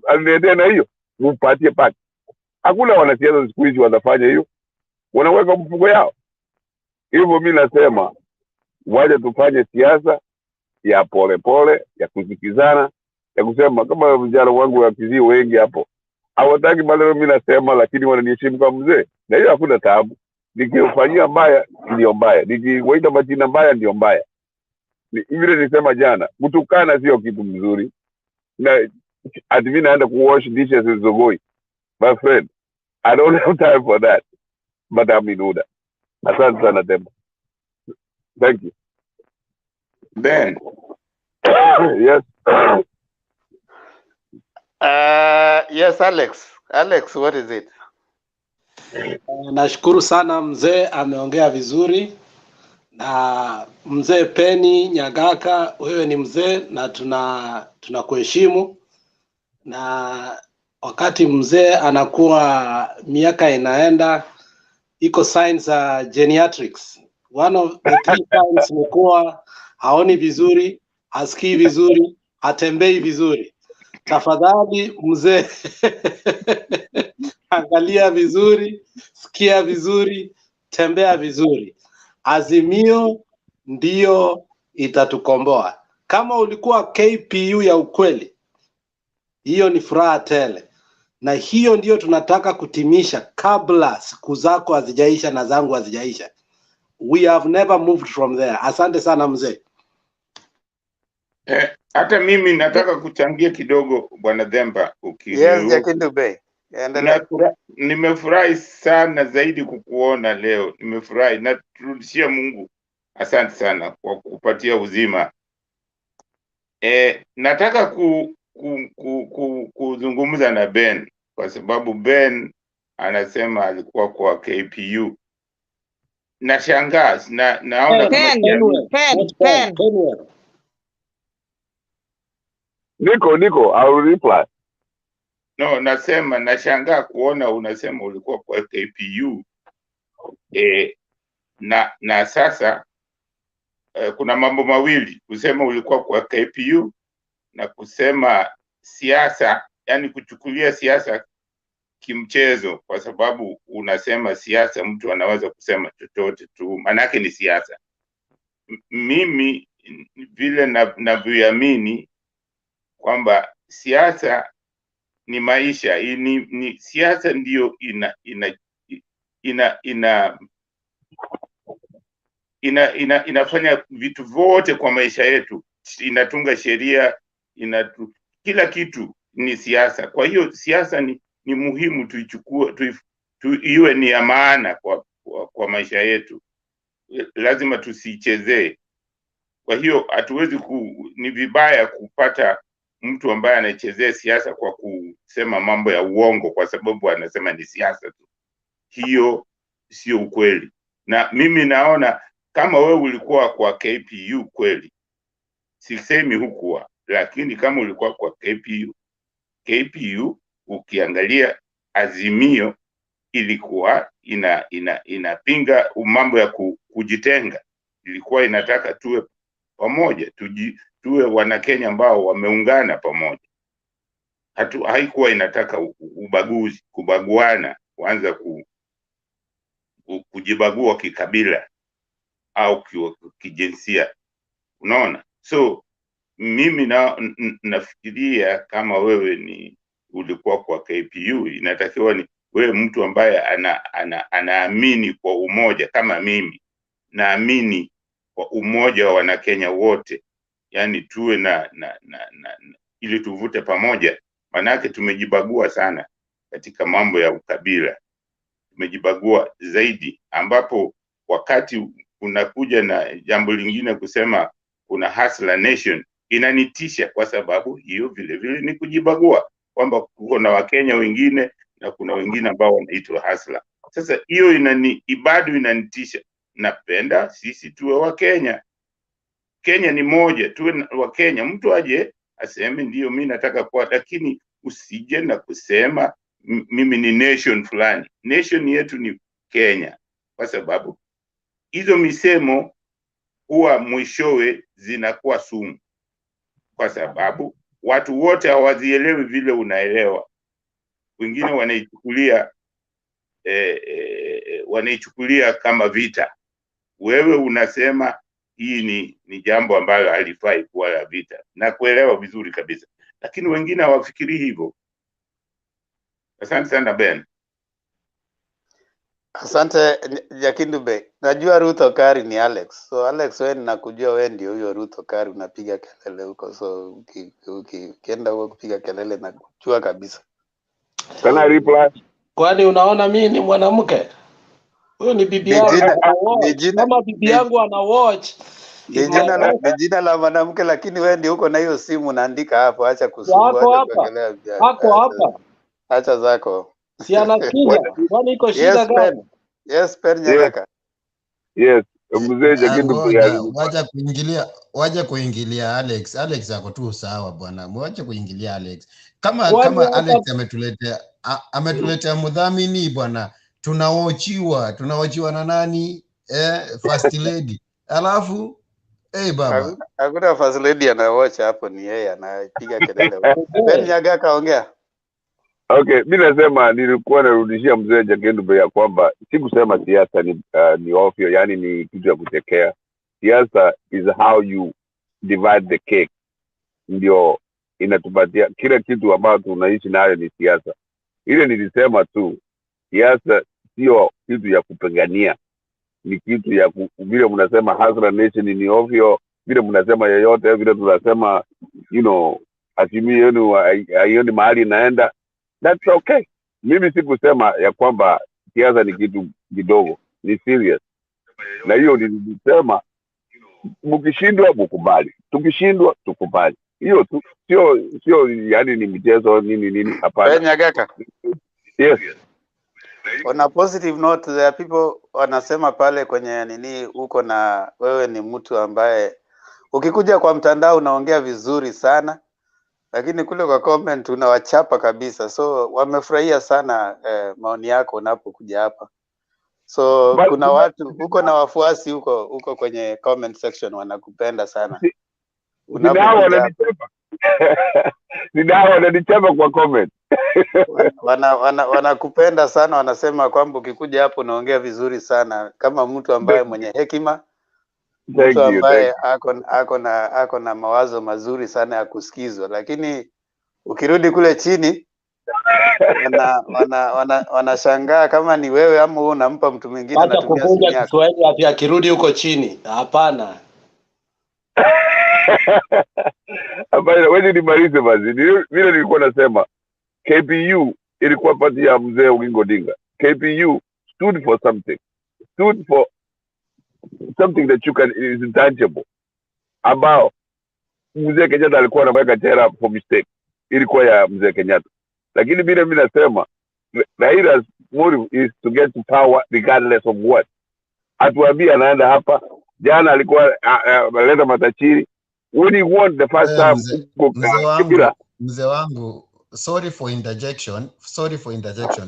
aliniletea na hiyo, mupatie pati. Hakuna wanasiasa siku hizi wanafanya hiyo. Wanaweka mfuko yao. Hivyo mimi nasema, waje tufanye siasa ya pole, ya kusikizana, ya kusema kama vijana wangu wa Kizii wengi hapo. Hawataki maneno mimi nasema, lakini wananiheshimu kama mzee. Na hiyo hakuna taabu. Nikifanyia mbaya ndio mbaya. Nikiwaita majina mbaya ndio mbaya. Vile nilisema jana, kutukana sio kitu mzuri. Na ati mimi naenda kuwash dishes Zogoi. My friend, I don't have time for that. But I'm in order. Asante sana Temba. Thank you. Ben. Yes. Yes, Alex. Alex, what is it? Nashukuru sana mzee, ameongea vizuri. Na mzee Penny Nyagaka, wewe ni mzee na tunakuheshimu. Na wakati mzee anakuwa miaka inaenda, iko signs za geriatrics. One of the 3 signs ni kuwa haoni vizuri, hasikii vizuri, hatembei vizuri. Tafadhali mzee, angalia vizuri, sikia vizuri, tembea vizuri. Azimio ndio itatukomboa. Kama ulikuwa KPU ya ukweli, hiyo ni furaha tele. Na hiyo ndio tunataka kutimisha kabla siku zako hazijaisha na zangu hazijaisha. We have never moved from there. Asante sana mzee. Hata mimi nataka kuchangia kidogo Bwana Themba Yes, Jakindu Bey. Nimefurahi sana zaidi kukuona leo. Nimefurahi na turudishia Mungu. Asante sana kwa kupatia uzima. Nataka kuzungumza na Ben kwa sababu Ben anasema alikuwa kwa KPU. Nashangaa naona Pen. Niko, I will reply. No, nasema nashangaa kuona unasema ulikuwa kwa KPU. Na sasa kuna mambo mawili, kusema ulikuwa kwa KPU na kusema siasa, yani kuchukulia siasa kimchezo, kwa sababu unasema siasa mtu anaweza kusema chochote tu, manake ni siasa. Mimi vile navyoamini kwamba siasa ni maisha, ni siasa ndio inafanya vitu vote kwa maisha yetu, inatunga sheria, kila kitu ni siasa. Kwa hiyo siasa ni muhimu tuichukue, iwe ni ya maana kwa maisha yetu, lazima tusichezee. Kwa hiyo hatuwezi ni vibaya kupata mtu ambaye anachezea siasa kwa kusema mambo ya uongo kwa sababu anasema ni siasa tu. Hiyo sio ukweli. Na mimi naona kama wewe ulikuwa kwa KPU kweli, sisemi hukuwa, lakini kama ulikuwa kwa KPU ukiangalia Azimio ilikuwa inapinga mambo ya kujitenga, ilikuwa inataka tuwe pamoja, tuwe wana Kenya ambao wameungana pamoja. haikuwa inataka ubaguzi, kubaguana, kuanza kujibagua kikabila au kijinsia, unaona. So mimi nafikiria kama wewe ulikuwa kwa KPU, inatakiwa ni wewe mtu ambaye anaamini kwa umoja. Kama mimi naamini kwa umoja wa Wanakenya wote, yani tuwe na ili tuvute pamoja. Manake tumejibagua sana katika mambo ya ukabila, tumejibagua zaidi, ambapo wakati unakuja na jambo lingine kusema kuna hustler nation, inanitisha, kwa sababu hiyo vile vile ni kujibagua, kwamba kuna Wakenya wengine na kuna wengine ambao wanaitwa hustler. Sasa hiyo bado inanitisha. Napenda sisi tuwe Wakenya. Kenya ni moja, tuwe Wakenya. Mtu aje aseme ndio mimi nataka kuwa, lakini usije na kusema mimi ni nation fulani. Nation yetu ni Kenya, kwa sababu hizo misemo huwa mwishowe zinakuwa sumu, kwa sababu watu wote hawazielewi vile unaelewa. Wengine wanaichukulia kama vita. Wewe unasema hii ni jambo ambalo halifai kuwa la vita, na kuelewa vizuri kabisa, lakini wengine hawafikiri hivyo. Asante sana Ben. Asante Jakindube. Najua Ruth Okari ni Alex. So Alex, wewe nakujua wewe ndio huyo Ruth Okari, unapiga kelele huko. So ukienda huko kupiga kelele na kujua kabisa. Can I reply? Kwani unaona mimi ni mwanamke? Huyo ni bibi yangu. Kama bibi yangu ana watch. Ni jina la mwanamke, lakini wewe ndio uko na hiyo simu unaandika hapo. Acha kusumbua, acha kuongelea. Hako hapa. Acha zako. Si anasikiza. Kwani iko shida gani? Yes, Per Nyagaka. Yes. Mzee Jakindube, waje kuingilia Alex. Alex ako tu sawa bwana. Mwache kuingilia Alex. Kama Alex ametuletea mudhamini bwana. Tunawachiwa na nani? First lady. Alafu baba. Hakuna first lady anawacha hapo, ni yeye anapiga kelele. Ben Nyagaka, ongea. Okay, mimi nasema nilikuwa narudishia mzee Jakindube ya kwamba sikusema siasa ni ofyo, yani ni kitu ya kutekea. Siasa is how you divide the cake. Ndio inatupatia kila kitu ambacho tunaishi nayo ni siasa. Ile nilisema tu, siasa sio kitu ya kupigania, ni kitu ya vile mnasema hustler nation ni ofyo, vile mnasema yoyote, vile tunasema Azimio yenu haioni mahali inaenda. That's okay. Mimi sikusema ya kwamba siasa ni kitu kidogo, ni serious. Na hiyo nilisema mkishindwa mkubali, tukishindwa tukubali. Hiyo tu, sio yani ni mchezo nini hapana. Ben Nyagaka. Yes. On a positive note, there are people wanasema pale kwenye uko na wewe ni mtu ambaye ukikuja kwa mtandao unaongea vizuri sana, lakini kule kwa comment unawachapa kabisa. So wamefurahia sana maoni yako unapokuja hapa. So kuna watu uko na wafuasi huko kwenye comment section wanakupenda sana. Wananichapa kwa comment. Wanakupenda sana, wanasema kwamba ukikuja hapo unaongea vizuri sana kama mtu ambaye mwenye hekima, mtu ambaye ako na mawazo mazuri sana ya kusikizwa, lakini ukirudi kule chini wanashangaa kama ni wewe ama wewe unampa mtu mwingine anatumia simu yako. Kiswahili ati akirudi huko chini. Hapana. Hapana, wewe ni Marise basi. Vile nilikuwa nasema KPU ilikuwa party ya mzee Odinga Odinga. KPU stood for something. Stood for something that is intangible. Ambao mzee Kenyatta alikuwa anaweka chera for mistake. Ilikuwa ya mzee Kenyatta. Lakini vile mimi nasema Raila's motive is to get to power regardless of what. Atuambia anaenda hapa. Jana alikuwa analeta matachiri. When he won the first time mzee wangu, sorry for interjection.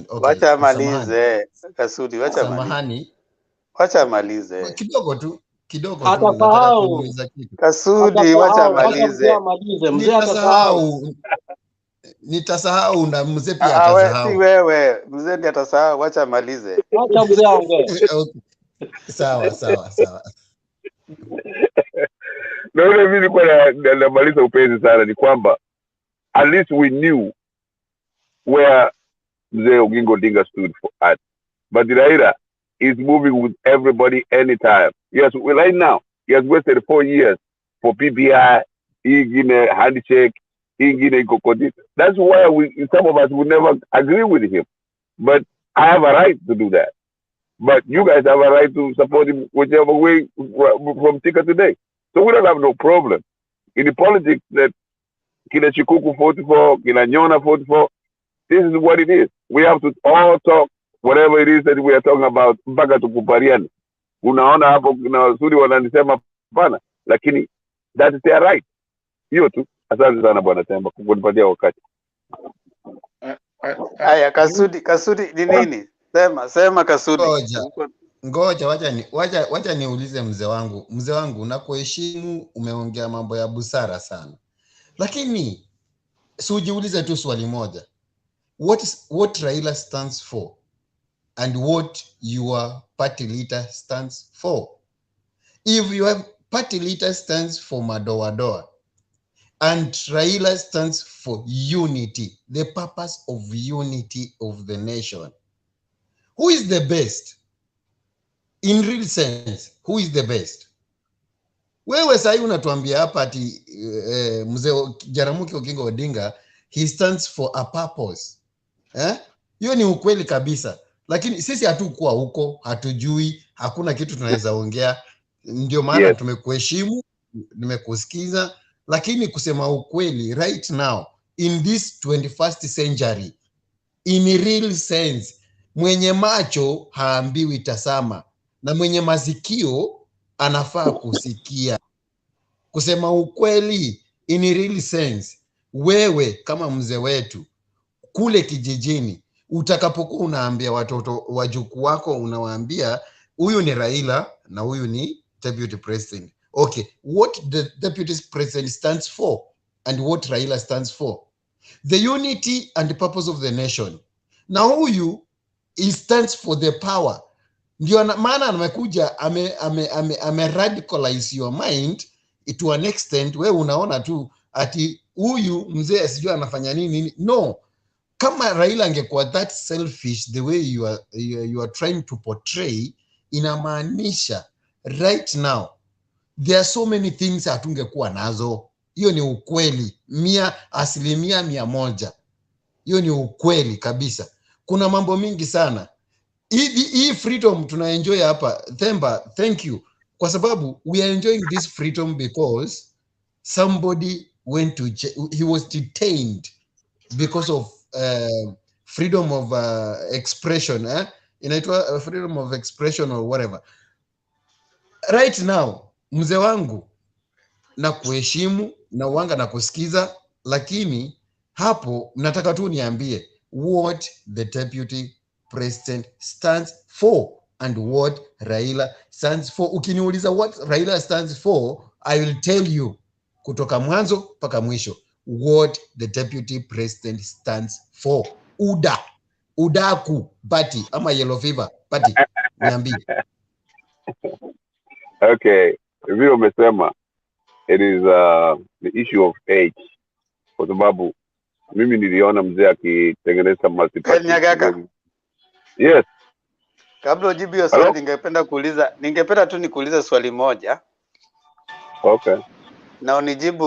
Okay, wacha malize Kasudi, wacha malize. Wacha malize. Kidogo tu. Kasudi, wacha malize. Mzee atasahau. nitasahau na mzee pia Si atasahau. wewe, mzee ndiye atasahau, wacha amalize. Acha mzee aongee. Okay. Sawa. Na ile mimi nilikuwa namaliza upezi sana ni kwamba at least we knew where Mzee Oginga Odinga stood for us. But Raila is moving with everybody anytime. Yes, right now, he has wasted 4 years for PPI, a handshake, a cocodit. That's why some of us would never agree with him. But I have a right to do that. But you guys have a right to support him whichever way from Thika today. So we don't have no problem. In the politics that Kina Chikuku fought for, Kina Nyona fought for, this is what it is. We have to all talk whatever it is that we are talking about mpaka tukubaliane. Unaona hapo kuna wazuri wananisema hapana, lakini that is their right. Hiyo tu. Asante sana Bwana Temba kwa kunipatia wakati. Haya, Kasudi ni nini? Sema Kasudi. Ngoja wacha niulize mzee wangu. Mzee wangu, nakuheshimu, umeongea mambo ya busara sana. Lakini si ujiulize tu swali moja. What Raila stands for and what your party leader stands for? If your party leader stands for madoadoa and Raila stands for unity, the purpose of unity of the nation, who is the best? In real sense, who is the best? Wewe sahi unatuambia hapa ati Mzee Jaramogi Oginga Odinga, he stands for a purpose. Hiyo ni ukweli kabisa. Lakini sisi hatukuwa huko, hatujui, hakuna kitu tunaweza ongea. Ndio maana tumekuheshimu, nimekusikiza, lakini kusema ukweli right now in this 21st century, in real sense, mwenye macho haambiwi tazama na mwenye masikio anafaa kusikia. Kusema ukweli in real sense, wewe kama mzee wetu kule kijijini, utakapokuwa unaambia watoto wajukuu wako, unawaambia huyu ni Raila na huyu ni deputy president. Okay, what the deputy president stands for and what Raila stands for? The unity and the purpose of the nation. Na huyu he stands for the power. Ndio maana amekuja ame radicalize your mind to an extent where unaona tu ati huyu mzee sijui anafanya nini. No. Kama Raila angekuwa that selfish the way you are trying to portray, inamaanisha right now there are so many things hatungekuwa nazo. Hiyo ni ukweli 100%. Hiyo ni ukweli kabisa. Kuna mambo mingi sana. Hii freedom tunaenjoy hapa. Themba, thank you. Kwa sababu we are enjoying this freedom because somebody he was detained because of freedom of expression. Inaitwa freedom of expression or whatever. Right now, mzee wangu, na kuheshimu na uanga na kusikiza, lakini hapo nataka tu niambie what the deputy president stands for and what Raila stands for. Ukiniuliza what Raila stands for, I will tell you kutoka mwanzo mpaka mwisho what the deputy president stands for. Udaku party ama yellow fever party, niambie. Okay, vile umesema, it is the issue of age. Kwa sababu mimi niliona mzee akitengeneza multi-party. Yes. Kabla ujibu hiyo swali, ningependa tu nikuuliza swali moja. Okay. Na unijibu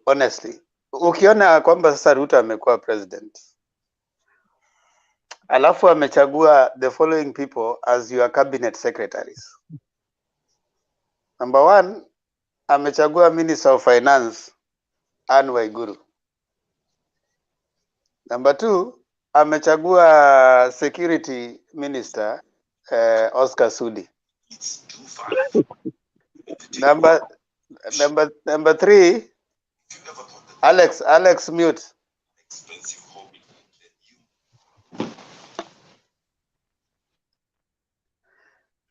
honestly. Ukiona kwamba sasa Ruto amekuwa president, alafu amechagua the following people as your cabinet secretaries. Number 1, amechagua Minister of Finance Anne Waiguru. Number 2, amechagua Security Minister Oscar Sudi. Number 3, Alex Mute.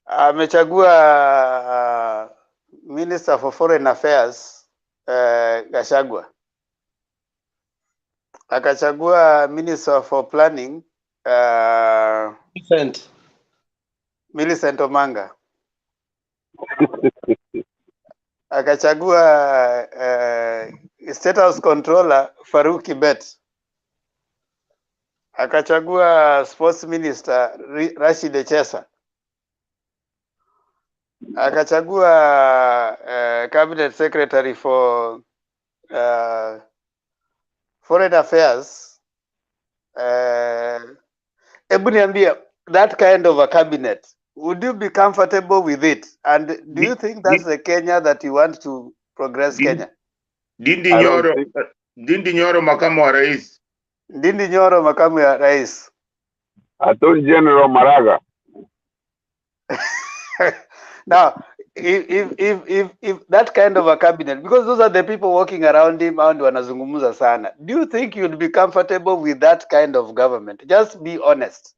Amechagua Minister for Foreign Affairs Gachagua. akachagua Minister for Planning Millicent Omanga. Akachagua State House Controller Farouk Kibet. Akachagua Sports Minister Rashid Echesa. Akachagua Cabinet Secretary for Foreign Affairs. Hebu niambie, that kind of a cabinet, would you be comfortable with it? And do you think that's the Kenya that you want to progress Kenya? Ndindi Nyoro makamu wa rais. Ndindi Nyoro makamu ya rais. Attorney General Maraga. Now, if that kind of a cabinet, because those are the people walking around him and wanazungumuza sana, do you think you'd be comfortable with that kind of government? Just be honest.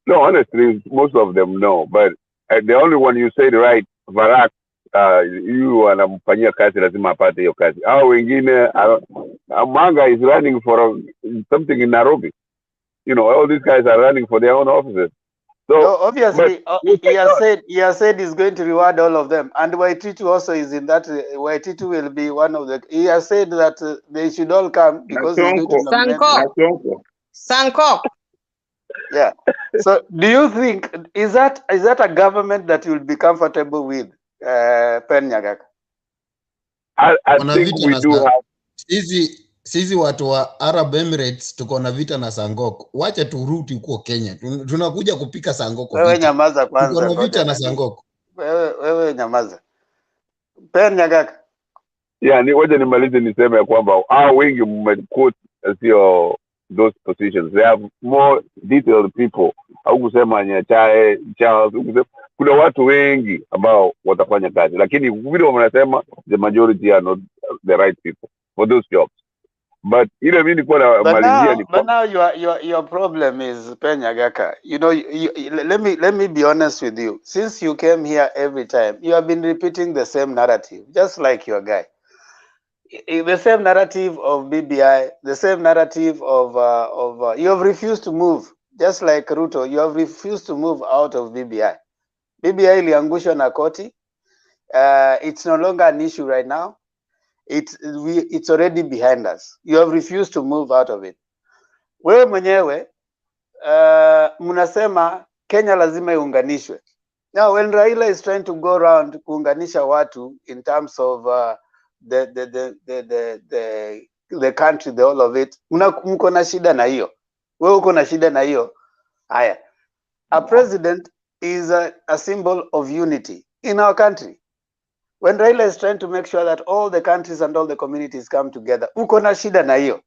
No, honestly, most of them no. But the only one you said right, Barack, you anamfanyia kazi lazima apate hiyo kazi. Hao wengine, Manga is running for something in Nairobi. You know, all these guys are running for their own offices. So no, obviously, he has said he's going to reward all of them, and Waititu also is in that. Waititu will be one of the. He has said that they should all come because he's going to nominate Sanko. Yeah. So, do you think is that a government that you'll be comfortable with, Pen Nyagaka? I think we do have. Sisi watu wa Arab Emirates tuko na vita na Sangoko. Wacha turudi huko Kenya. Tunakuja kupika Sangoko. Wewe nyamaza kwanza. Tuko na vita na Sangoko. Wewe nyamaza. Pen Nyagaka. Yeah, wacha nimalize niseme ya kwamba wengi mmekuwa sio those positions. They have more detailed people. Au kusema Nyachae, Charles, kuna watu wengi ambao watafanya kazi. Lakini vile wanasema the majority are not the right people for those jobs. But ile mimi nilikuwa namalizia ni but now your problem is Pen Nyagaka. You know, let me be honest with you. Since you came here every time, you have been repeating the same narrative, just like your guy. The same narrative of BBI, the same narrative of you have refused to move, just like Ruto. You have refused to move out of BBI. BBI iliangushwa na koti. It's no longer an issue right now. It's already behind us. You have refused to move out of it. Wewe mwenyewe mnasema Kenya lazima iunganishwe. Now when Raila is trying to go around kuunganisha watu in terms of the country, the whole of it, mko na shida na hiyo. Wewe uko na shida na hiyo. Haya. A president is a symbol of unity in our country. When Raila is trying to make sure that all the countries and all the communities come together, uko na shida na hiyo.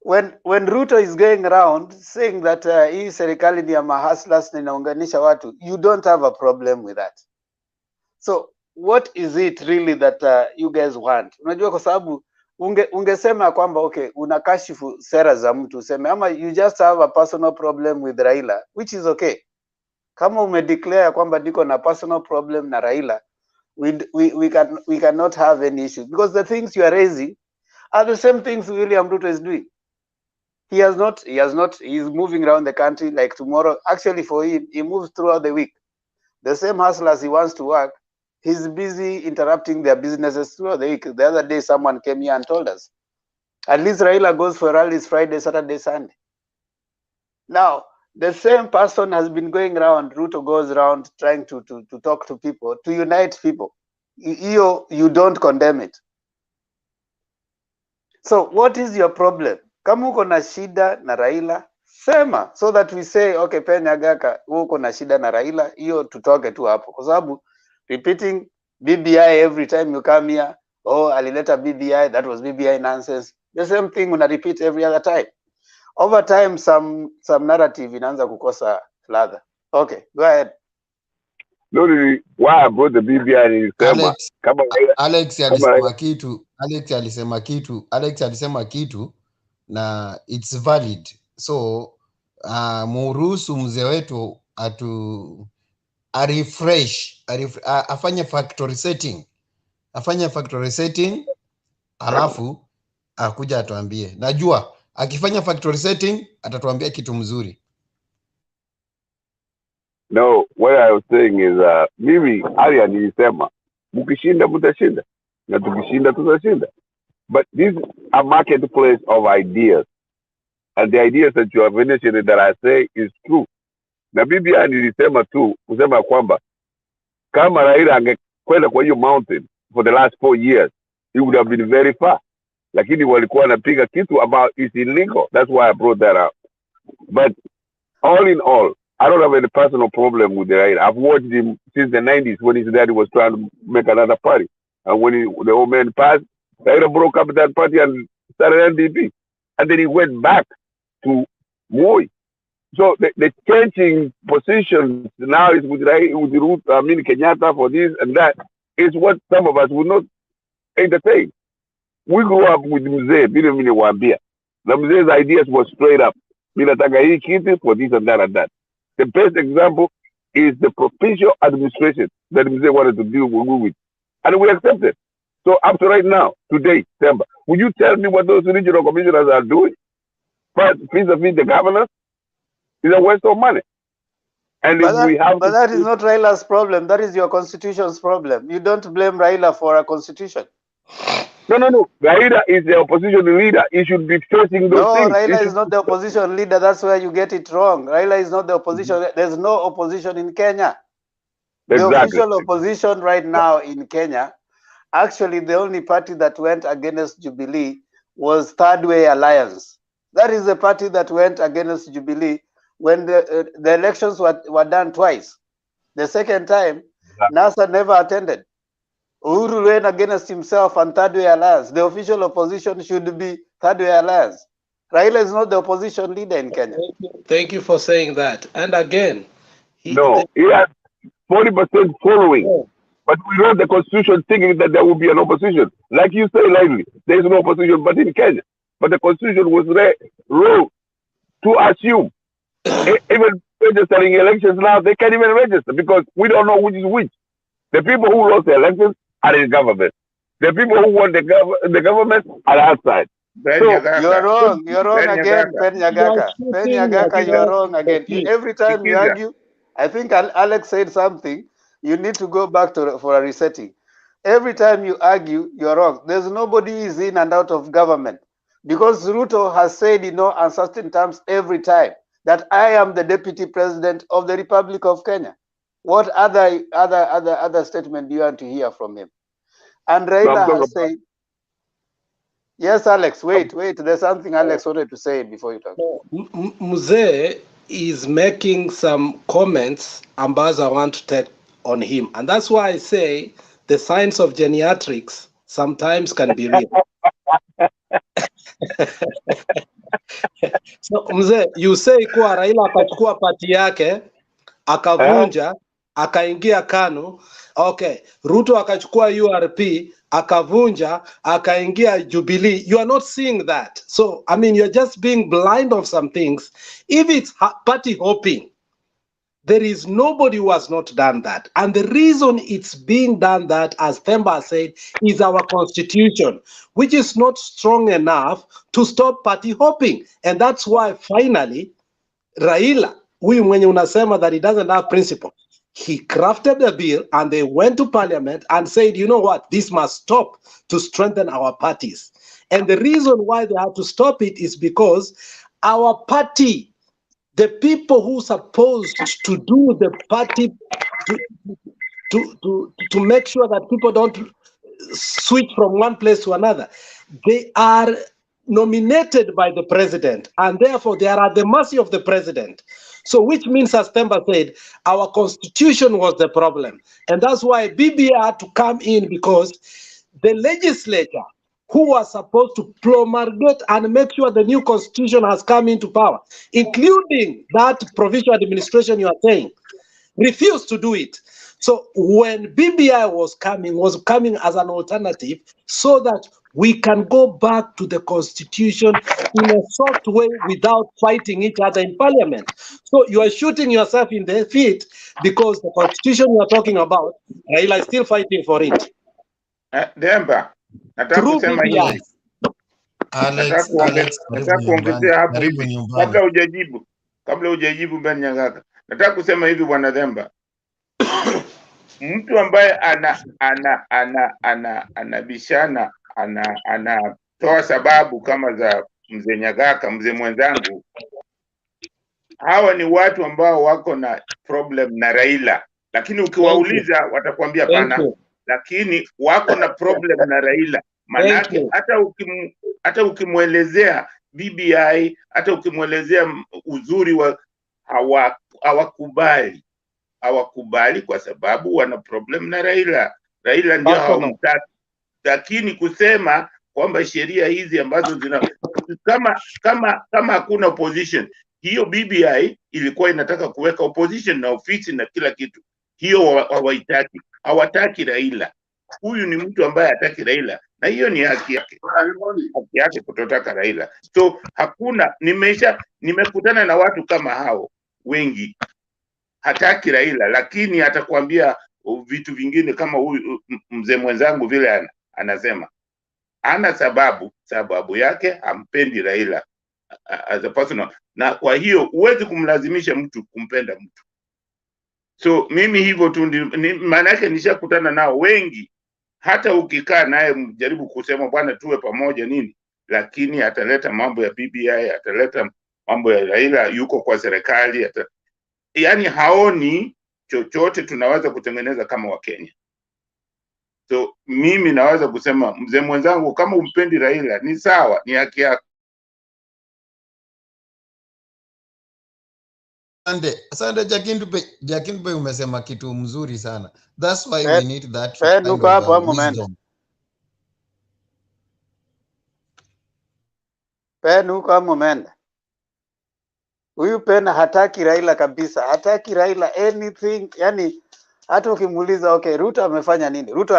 When Ruto is going around saying that hii serikali ni ya mahaslas na inaunganisha watu, you don't have a problem with that. So what is it really that you guys want? Unajua kwa sababu ungesema kwamba okay, unakashifu sera za mtu useme, ama you just have a personal problem with Raila, which is okay. Kama umedeclare kwamba niko na personal problem na Raila, we cannot have any issue because the things you are raising are the same things William Ruto is doing. He's moving around the country like tomorrow. Actually, for him, he moves throughout the week. The same hustlers he wants to work, he's busy interrupting their businesses throughout the week. The other day, someone came here and told us, at least Raila goes for rallies Friday, Saturday, Sunday. Now, the same person has been going around, Ruto goes around trying to talk to people, to unite people. You don't condemn it. So what is your problem? Kama uko na shida na Raila, sema, so that we say, okay, Pen Nyagaka, uko na shida na Raila, hiyo tutoke tu hapo. Kwa sababu repeating BBI every time you come here, oh, alileta BBI, that was BBI nonsense. The same thing una repeat every other time. Over time, some narrative inaanza kukosa ladha. Okay, go ahead. No, why I brought the BBI nilisema kama Alex alisema kitu na it's valid. So muruhusu mzee wetu afanye factory setting. Alafu akuja atuambie. Najua akifanya factory setting atatuambia kitu mzuri. No, what I was saying is mimi hali nilisema mkishinda mtashinda na tukishinda tutashinda. But this is a marketplace of ideas. And the ideas that you have mentioned that I say is true. Na bibi nilisema tu kusema kwamba kama Raila angekwenda kwa hiyo mountain for the last 4 years, it would have been very far. Lakini walikuwa wanapiga kitu about is illegal. That's why I brought that up. But all in all, I don't have any personal problem with Raila. I've watched him since the 90s when his daddy was trying to make another party. And when the old man passed, Raila broke up that party and started NDP. And then he went back to Moi. So the changing positions now is with Ruth, Kenyatta for this and that is what some of us would not entertain. We grew up with Mzee, bila mimi niwaambia. The Mzee's ideas were straight up. Bila taka hii kitu for this and that and that. The best example is the provincial administration that Mzee wanted to deal with. And we accepted. So up to right now, today, December, would you tell me what those regional commissioners are doing? But vis-a-vis the governors, it's a waste of money. And But if we have but that is not Raila's problem. That is your constitution's problem. You don't blame Raila for a constitution. No. Raila is the opposition leader. He should be facing those No, things. Raila is not the opposition leader. That's where you get it wrong. Raila is not the opposition. There's no opposition in Kenya. The Exactly. official opposition right now in Kenya, actually the only party that went against Jubilee was Third Way Alliance. That is the party that went against Jubilee when the elections were done twice. The second time, NASA never attended. Uhuru ran against himself and Third Way Alliance. The official opposition should be Third Way Alliance. Raila is not the opposition leader in Kenya. Thank you for saying that. And again, He has 40% following. But we wrote the constitution thinking that there will be an opposition. Like you say, lightly, there is no opposition but in Kenya. But the constitution was wrote to assume. Even registering elections now, they can't even register because we don't know which is which. The people who lost the elections are in government. The people who won the government are outside. So, you're wrong. You're wrong again, Penyagaka. Penyagaka, you're wrong again. Every time you argue, I think Alex said something. You need to go back for a resetting. Every time you argue, you're wrong. There's nobody is in and out of government because Ruto has said in no uncertain terms every time that I am the deputy president of the Republic of Kenya. What other statement do you want to hear from him? And Raila has said, yes, Alex, wait. There's something Alex wanted to say before you talk. Mzee is making some comments ambazo I want to take on him. And that's why I say the science of geriatrics sometimes can be real. So Mzee, you say kuwa Raila akachukua pati yake, akavunja, akaingia KANU. Okay, Ruto akachukua URP, akavunja, akaingia Jubilee. You are not seeing that. So, I mean, you're just being blind of some things. If it's party hopping, there is nobody who has not done that. And the reason it's being done that, as Themba said, is our constitution, which is not strong enough to stop party hopping. And that's why finally, Raila, huyu mwenye unasema that he doesn't have principle, he crafted a bill and they went to parliament and said, you know what, this must stop to strengthen our parties. And the reason why they had to stop it is because our party, the people who supposed to do the party, to make sure that people don't switch from one place to another, they are nominated by the president, and therefore they are at the mercy of the president. So which means, as Themba said, our constitution was the problem. And that's why BBI had to come in, because the legislature, who was supposed to promulgate and make sure the new constitution has come into power, including that provincial administration you are saying, refused to do it. So when BBI was coming as an alternative so that we can go back to the constitution in a soft way without fighting each other in parliament. So you are shooting yourself in the feet, because the constitution you are talking about, Raila is still fighting for it. Demba, nataka Through kusema BBI. hivi. Nataka kuongezea hapo hivi kabla hujajibu Ben Nyang'aka. Nataka kusema hivi Bwana Themba. Mtu ambaye anabishana anatoa sababu kama za mzee Nyagaka, mzee mwenzangu, hawa ni watu ambao wako na problem na Raila, lakini ukiwauliza watakwambia pana, lakini wako na problem na Raila. Manake hata ukimwelezea BBI, hata ukimwelezea uzuri wa hawakubali kwa sababu wana problem na Raila. Raila ndio hawamtaki. Lakini kusema kwamba sheria hizi ambazo zina kama hakuna opposition, hiyo BBI ilikuwa inataka kuweka opposition na ofisi na kila kitu, hiyo hawataki Raila. Huyu ni mtu ambaye hataki Raila, na hiyo ni haki yake kutotaka Raila. So hakuna, nimekutana na watu kama hao wengi, hataki Raila, lakini atakwambia vitu vingine kama huyu mzee mwenzangu vile anasema ana sababu yake, hampendi Raila as a personal, na kwa hiyo huwezi kumlazimisha mtu kumpenda mtu. So mimi hivyo tu, maana yake nishakutana nao wengi, hata ukikaa naye mjaribu kusema bwana tuwe pamoja nini, lakini ataleta mambo ya BBI, ataleta mambo ya Raila, yuko kwa serikali, yani haoni chochote tunaweza kutengeneza kama Wakenya. So mimi naweza kusema mzee mwenzangu, kama umpendi Raila ni sawa, ni haki yako. Asante Jakindube, umesema kitu mzuri sana. That's why we need that kind of wisdom. Huko mumeenda. Huyu Pena hataki Raila kabisa, hataki Raila anything. Yani hata ukimuuliza okay, Ruto amefanya nini? Ruto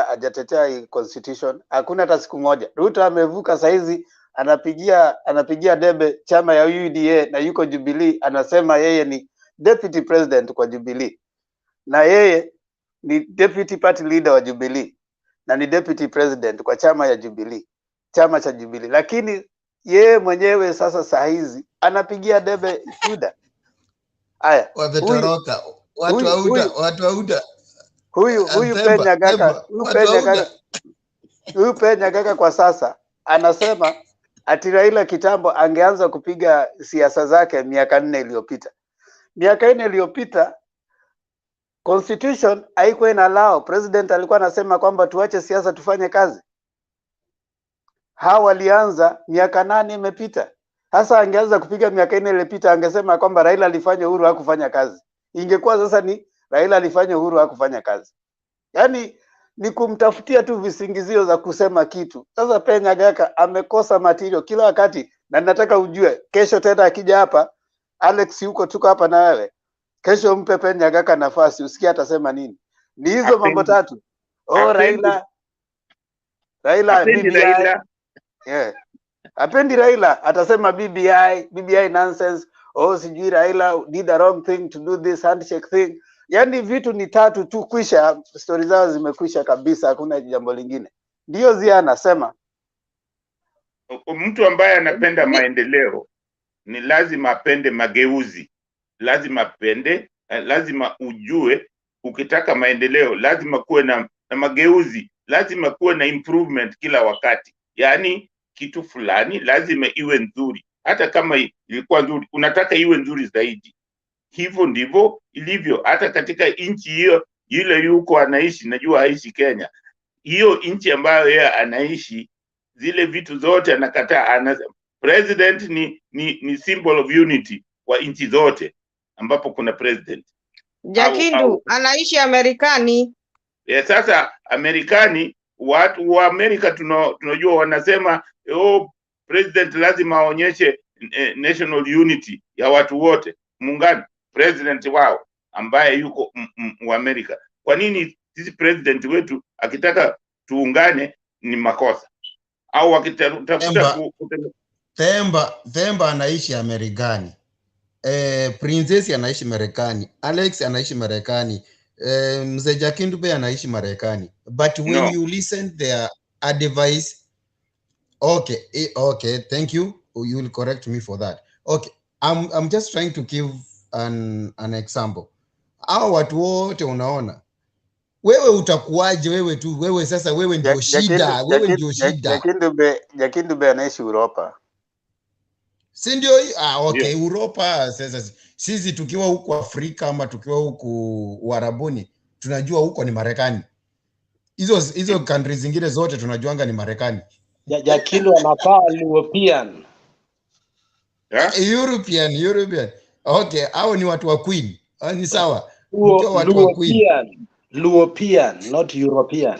hajatetea hii constitution, hakuna hata siku moja. Ruto amevuka saizi, anapigia debe chama ya UDA na yuko Jubilee, anasema yeye ni deputy president kwa Jubilee, na yeye ni deputy party leader wa Jubilee na ni deputy president kwa chama ya Jubilee, chama cha Jubilee, lakini yeye mwenyewe sasa saa hizi anapigia debe UDA. Haya, wametoroka watu wauda huyu Penya Gaka kwa sasa anasema ati Raila kitambo angeanza kupiga siasa zake miaka 4 iliyopita. Miaka 4 iliyopita constitution haikuwa inalao, president alikuwa anasema kwamba tuache siasa tufanye kazi. Hawa walianza miaka 8 imepita. Sasa angeanza kupiga miaka 4 iliyopita, angesema kwamba Raila alifanya uhuru hakufanya kazi. Ingekuwa sasa ni Raila alifanya uhuru hakufanya kazi. Yaani ni kumtafutia tu visingizio za kusema kitu. Sasa Penya Gaka amekosa material kila wakati, na nataka ujue kesho tena akija hapa, Alex yuko tuko hapa na wewe. Kesho mpe Penya Gaka nafasi, usikie atasema nini. Ni hizo mambo tatu. Raila BBI. Yeah. Apendi Raila, atasema BBI nonsense. Sijui Raila did the wrong thing to do this handshake thing. Yani vitu ni tatu tu, kwisha, story zao zimekwisha kabisa, hakuna jambo lingine. Ndio Ziana sema. Mtu ambaye anapenda maendeleo ni lazima apende mageuzi. Lazima ujue ukitaka maendeleo lazima kuwe na mageuzi, lazima kuwe na improvement kila wakati. Yani kitu fulani lazima iwe nzuri. Hata kama ilikuwa nzuri, unataka iwe nzuri zaidi. Hivyo ndivyo ilivyo hata katika nchi hiyo yule yuko anaishi, najua haishi Kenya. Hiyo nchi ambayo yeye anaishi, zile vitu zote anakataa. President ni symbol of unity kwa nchi zote ambapo kuna president. Jakindu anaishi Amerikani. Sasa Amerikani, watu wa Amerika tunajua wanasema president lazima aonyeshe national unity ya watu wote, muungano. President wao ambaye yuko wa Amerika, kwa nini sisi president wetu akitaka tuungane ni makosa? Au akitafuta Themba anaishi Amerikani, Princess anaishi Marekani, Alex anaishi Marekani, Mzee Jakindube anaishi Marekani. But when you listen their advice, Okay, okay, thank you. You will correct me for that. Okay, I'm just trying to give an example. Hao watu wote unaona, wewe utakuwaje? Wewe tu, wewe sasa, wewe ndio shida, wewe ndio shida, Jakindube anaishi Uropa. si ndio? Okay, Uropa. Sasa sisi tukiwa huko Afrika ama tukiwa huko Uarabuni, tunajua huko ni Marekani. Hizo countries zingine zote tunajuanga ni Marekani. Jakindo anakaa European. European. Okay, hao ni watu wa Queen. Ni sawa. Mkiwa watu wa Queen. European, not European.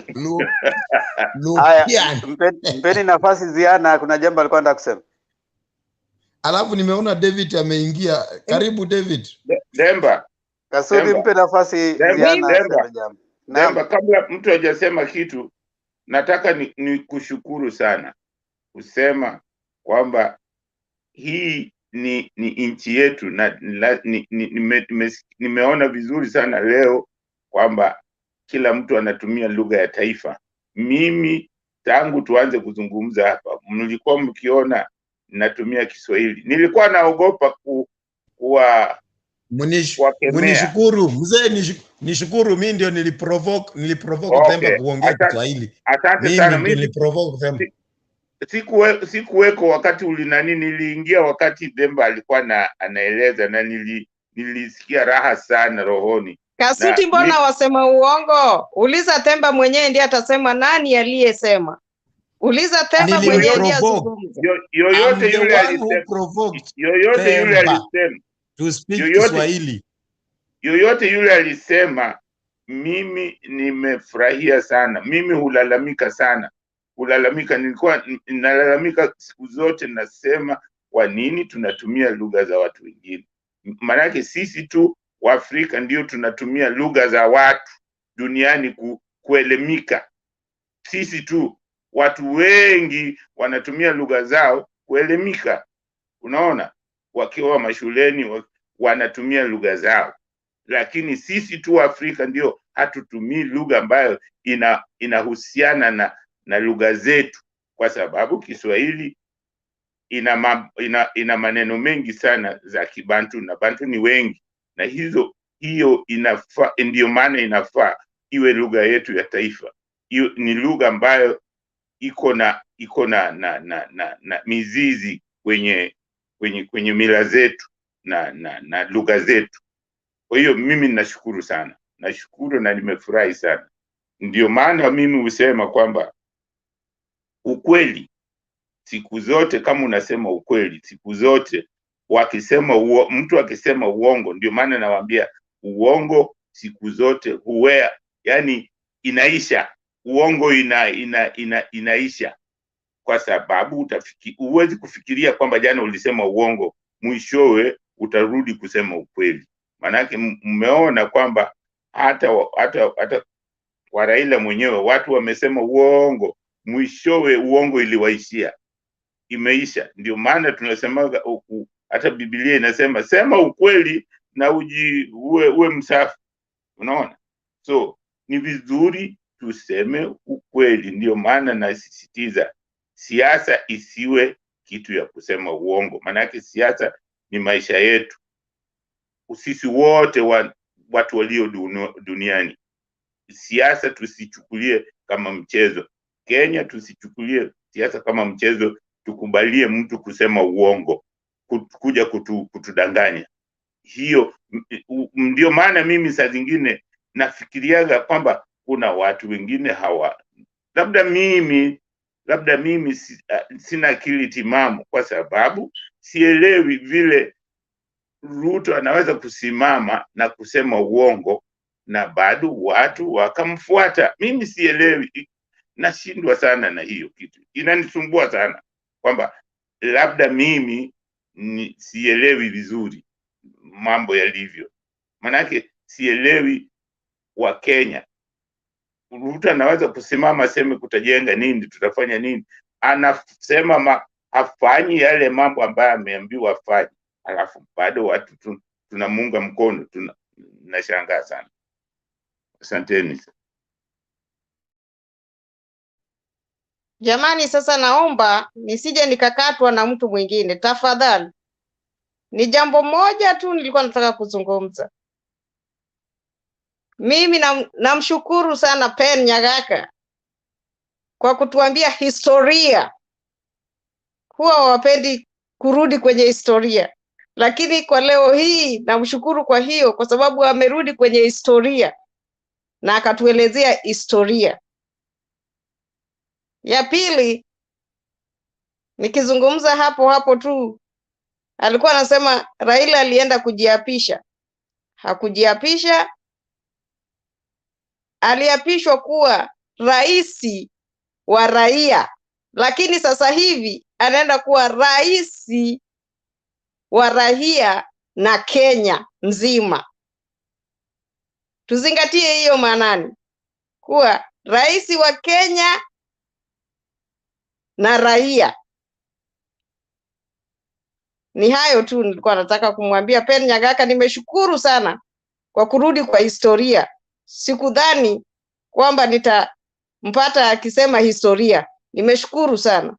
Haya, mpeni nafasi Ziana, kuna jambo alikuwa anataka kusema. Alafu nimeona David ameingia. Karibu David. Demba. Kasudi, mpe nafasi Ziana. Demba, kabla mtu hajasema kitu, nataka ni kushukuru sana kusema kwamba hii ni nchi yetu, na nimeona vizuri sana leo kwamba kila mtu anatumia lugha ya taifa. Mimi tangu tuanze kuzungumza hapa, mlikuwa mkiona natumia Kiswahili. Nilikuwa naogopa kuwa Munishukuru mzee, nishukuru. Mimi ndio niliprovoke Themba kuongea Kiswahili. Asante sana. Mimi niliprovoke Themba. Sikuweko wakati niliingia wakati Themba alikuwa anaeleza, na nilisikia raha sana rohoni. Kasuti, mbona wasema uongo? Uliza Themba mwenyewe ndiye atasema nani aliyesema. Uliza Themba mwenyewe ndiye azungumze. Yoyote yule alisema to speak Kiswahili. Yoyote yule alisema, mimi nimefurahia sana. Mimi hulalamika sana. Nilikuwa nalalamika siku zote, nasema kwa nini tunatumia lugha za watu wengine? Maanake sisi tu wa Afrika ndio tunatumia lugha za watu duniani kuelimika. Sisi tu, watu wengi wanatumia lugha zao kuelimika. Unaona, wakiwa mashuleni wanatumia lugha zao, lakini sisi tu wa Afrika ndio hatutumii lugha ambayo inahusiana na lugha zetu, kwa sababu Kiswahili ina maneno mengi sana za Kibantu, na Bantu ni wengi, na hiyo inafaa, ndio maana inafaa iwe lugha yetu ya taifa. Hiyo ni lugha ambayo iko na mizizi kwenye mila zetu na lugha zetu. Kwa hiyo mimi nashukuru sana, na nimefurahi sana. Ndio maana mimi husema kwamba ukweli siku zote, kama unasema ukweli siku zote, mtu akisema uongo, ndio maana nawaambia uongo siku zote yani inaisha. Uongo inaisha, kwa sababu huwezi kufikiria kwamba jana ulisema uongo, mwishowe utarudi kusema ukweli. Manake mmeona kwamba hata kwa Raila mwenyewe watu wamesema uongo, mwishowe uongo iliwaishia, imeisha. Ndio maana tunasemaga, hata Biblia inasema sema ukweli na uwe msafi. Unaona, so ni vizuri tuseme ukweli. Ndio maana nasisitiza siasa isiwe kitu ya kusema uongo, manake siasa ni maisha yetu sisi wote, watu walio duniani. Siasa tusichukulie kama mchezo. Kenya tusichukulie siasa kama mchezo, tukubalie mtu kusema uongo, kuja kutudanganya. Hiyo ndio maana mimi saa zingine nafikiriaga kwamba kuna watu wengine labda mimi sina akili timamu, kwa sababu sielewi vile Ruto anaweza kusimama na kusema uongo na bado watu wakamfuata. Mimi sielewi, nashindwa sana na hiyo kitu, inanisumbua sana kwamba labda mimi sielewi vizuri mambo yalivyo. Manake sielewi wa Kenya. Ruto anaweza kusimama aseme kutajenga nini, tutafanya nini, anasema hafanyi yale mambo ambayo ameambiwa afanye, alafu bado watu tunamuunga mkono. Nashangaa sana. Asanteni. Jamani, sasa naomba nisije nikakatwa na mtu mwingine tafadhali. Ni jambo moja tu nilikuwa nataka kuzungumza. Mimi namshukuru sana Pen Nyagaka kwa kutuambia historia. Huwa hawapendi kurudi kwenye historia, lakini kwa leo hii namshukuru kwa hiyo, kwa sababu amerudi kwenye historia na akatuelezea historia. Ya pili, nikizungumza hapo tu, alikuwa anasema Raila alienda kujiapisha. Hakujiapisha, aliapishwa kuwa rais wa raia, lakini sasa hivi anaenda kuwa rais wa raia na Kenya nzima. Tuzingatie hiyo maanani, kuwa rais wa Kenya na raia. Ni hayo tu nilikuwa nataka kumwambia Pen Nyagaka. Nimeshukuru sana kwa kurudi kwa historia. Sikudhani kwamba nitampata akisema historia. Nimeshukuru sana.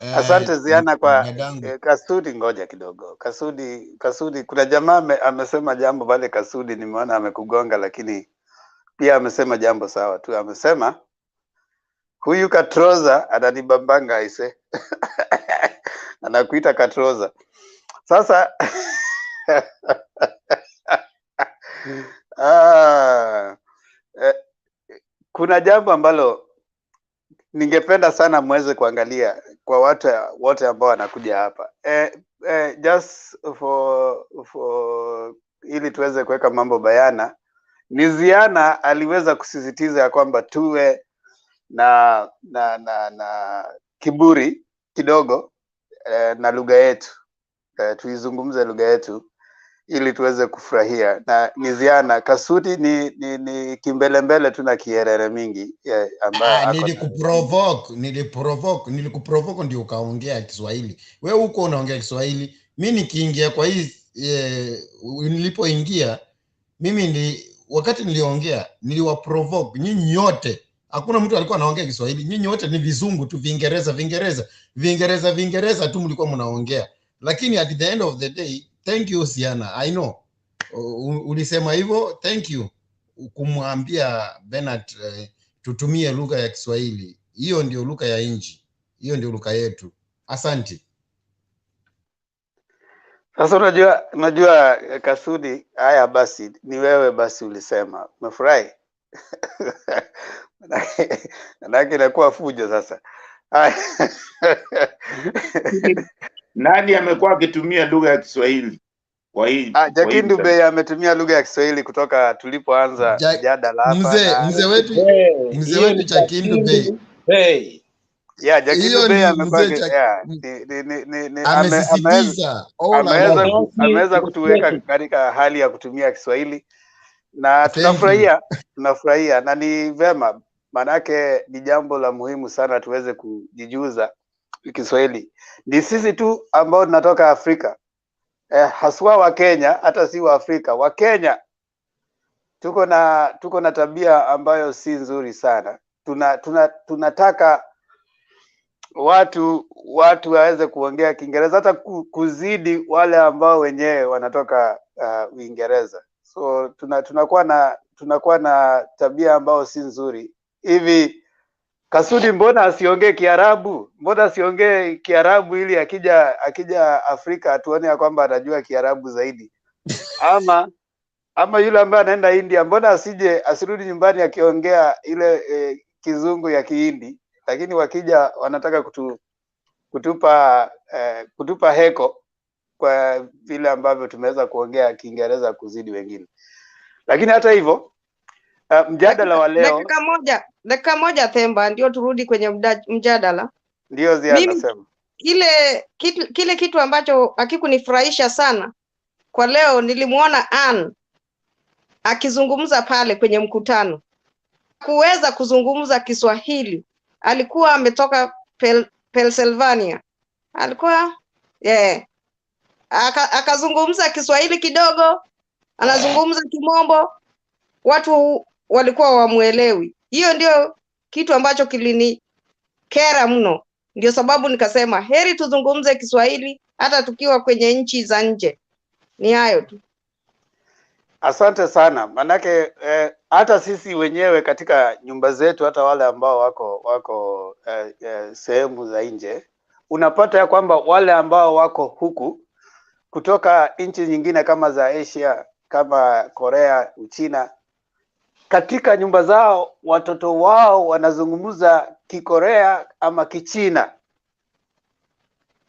Asante Ziana kwa Kasudi. Ngoja kidogo, Kasudi, kuna jamaa amesema jambo pale. Kasudi nimeona amekugonga, lakini pia amesema jambo sawa tu. Amesema huyu Katroza ananibambanga aise. Anakuita Katroza sasa. Kuna jambo ambalo ningependa sana muweze kuangalia kwa watu wote ambao wanakuja hapa. Just for ili tuweze kuweka mambo bayana, ni Ziana aliweza kusisitiza ya kwamba tuwe na kiburi kidogo na lugha yetu, tuizungumze lugha yetu ili tuweze kufurahia. Na ni Ziana. Kasudi ni kimbelembele tu na kierere mingi ambayo nilikuprovoke ndio ukaongea Kiswahili. Wewe huko unaongea Kiswahili, mimi nikiingia kwa hii nilipoingia mimi wakati niliongea niliwaprovoke nyinyi nyote. Hakuna mtu alikuwa anaongea Kiswahili, nyinyi wote ni vizungu tu, Vingereza tu mlikuwa mnaongea. Lakini at the end of the day, thank you Siana, I know ulisema hivyo, thank you kumwambia Bernard tutumie lugha ya Kiswahili. Hiyo ndio lugha ya nchi, hiyo ndio lugha yetu. Asante. Sasa unajua Kasudi, haya basi ni wewe basi ulisema. Umefurahi? Manake inakuwa fujo sasa. Nani amekuwa akitumia lugha ya Kiswahili kwa hii? Jakindu Bey ametumia lugha ya Kiswahili kutoka tulipoanza mjadala hapa. Mzee wetu Jakindu Bey. Yeah, Jakindu Bey ameweza kutuweka katika hali ya kutumia Kiswahili na tunafurahia na ni vema, manake ni jambo la muhimu sana tuweze kujijuza Kiswahili. Ni sisi tu ambao tunatoka Afrika, haswa wa Kenya, hata si wa Afrika, wa Kenya tuko na tabia ambayo si nzuri sana. Tunataka watu waweze kuongea Kiingereza hata kuzidi wale ambao wenyewe wanatoka Uingereza. So tunakuwa na tabia ambao si nzuri. Hivi Kasudi, mbona asiongee Kiarabu? Mbona asiongee Kiarabu ili akija Afrika tuone ya kwamba anajua Kiarabu zaidi? Ama yule ambaye anaenda India, mbona asirudi nyumbani akiongea ile kizungu ya Kihindi? Lakini wakija wanataka kutupa heko kwa vile ambavyo tumeweza kuongea Kiingereza kuzidi wengine. Lakini hata hivyo mjadala wa leo, dakika moja Themba, ndio turudi kwenye mjadala. Ndio Ziana nasema. Kile kitu ambacho hakikunifurahisha sana kwa leo, nilimuona Ann akizungumza pale kwenye mkutano. Kuweza kuzungumza Kiswahili. Alikuwa ametoka Pennsylvania. Alikuwa akazungumza Kiswahili kidogo, anazungumza Kimombo, watu walikuwa wamuelewi. Hiyo ndio kitu ambacho kilinikera mno. Ndio sababu nikasema heri tuzungumze Kiswahili hata tukiwa kwenye nchi za nje. Ni hayo tu. Asante sana. Manake hata sisi wenyewe katika nyumba zetu, hata wale ambao wako sehemu za nje, unapata ya kwamba wale ambao wako huku kutoka nchi nyingine kama za Asia, kama Korea, Uchina, katika nyumba zao watoto wao wanazungumza Kikorea ama Kichina.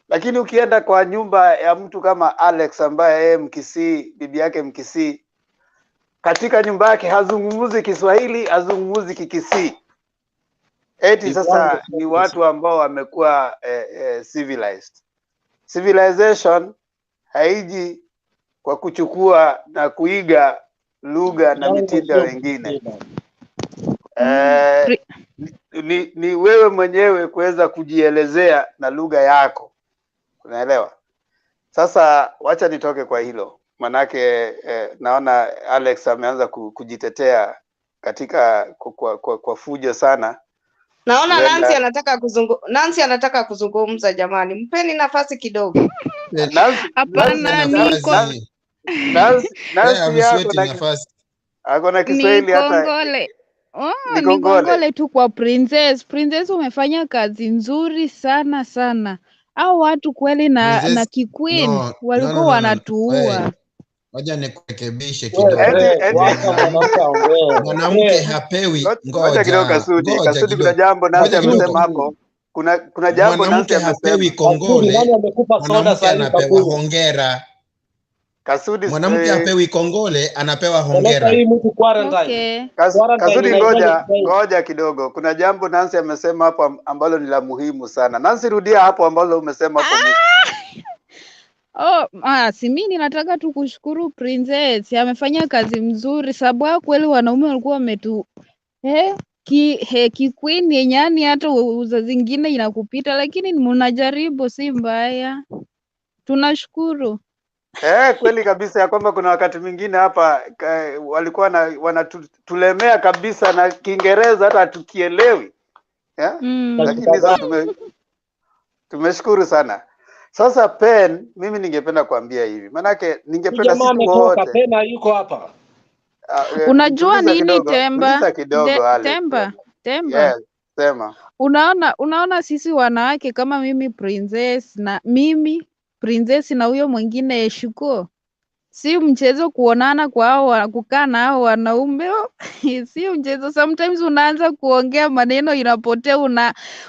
Lakini ukienda kwa nyumba ya mtu kama Alex ambaye yeye Mkisii, bibi yake Mkisii, katika nyumba yake hazungumuzi Kiswahili, hazungumuzi Kikisii. Eti sasa ni watu ambao wamekuwa civilized. Civilization haiji kwa kuchukua na kuiga lugha na mitindo wengine. Ni wewe mwenyewe kuweza kujielezea na lugha yako. Unaelewa? Sasa wacha nitoke kwa hilo. Manake naona Alex ameanza kujitetea katika kwa fujo sana. Naona Nancy anataka kuzungumza jamani. Mpeni nafasi kidogo. Hapana, Akona Kiswahili hata ni kongole tu kwa Princess. Princess umefanya kazi nzuri sana sana. Au watu kweli na Kiqueen walikuwa wanatuua. Ngoja nikurekebishe kidogo. Mwanamke hapewi, ngoja kidogo Kasudi. Kasudi kuna jambo Nancy amesema hapo. Kuna jambo Nancy amesema. Hapewi kongole. Mwanamke anapewa hongera. Kasudi mwanamke hapewi kongole, anapewa hongera. Okay. Kasudi ngoja kidogo. Kuna jambo Nancy amesema hapo ambalo ni la muhimu sana. Nancy, rudia hapo ambalo umesema hapo. Si mimi nataka tu kushukuru Princess. Amefanya kazi mzuri sababu kweli wanaume walikuwa wametu Kiqueen yenyani hata uza zingine inakupita, lakini mnajaribu, si mbaya. Tunashukuru. Kweli kabisa ya kwamba kuna wakati mwingine hapa walikuwa wanatulemea kabisa na Kiingereza hata tukielewi. Lakini sasa tumeshukuru sana. Sasa Pen, mimi ningependa kuambia hivi. Manake ningependa sisi wote. Pen yuko hapa. Unajua nini Temba? Temba. Yes, sema. Unaona sisi wanawake kama mimi Princess na huyo mwingine Shuko. Si mchezo kuonana kwa kukaa na hao wanaume. Si mchezo. Sometimes unaanza kuongea maneno inapotea,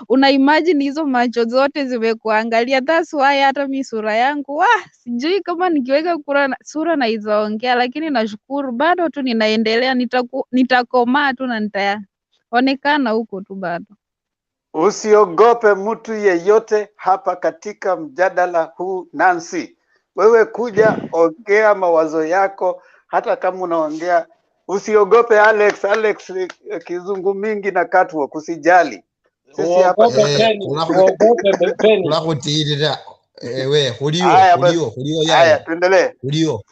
una imagine hizo macho zote zimekuangalia. That's why hata mimi sura yangu sijui kama nikiweka sura na izaongea, lakini nashukuru bado tu ninaendelea, nitakomaa tu na nitaonekana huko tu bado. Usiogope mtu yeyote hapa katika mjadala huu Nancy. Wewe kuja ongea mawazo yako, hata kama unaongea usiogope. Alex kizungu mingi na katwa, kusijali. Sisi hapa tunakutirira hulio haya tuendelee. Hulio.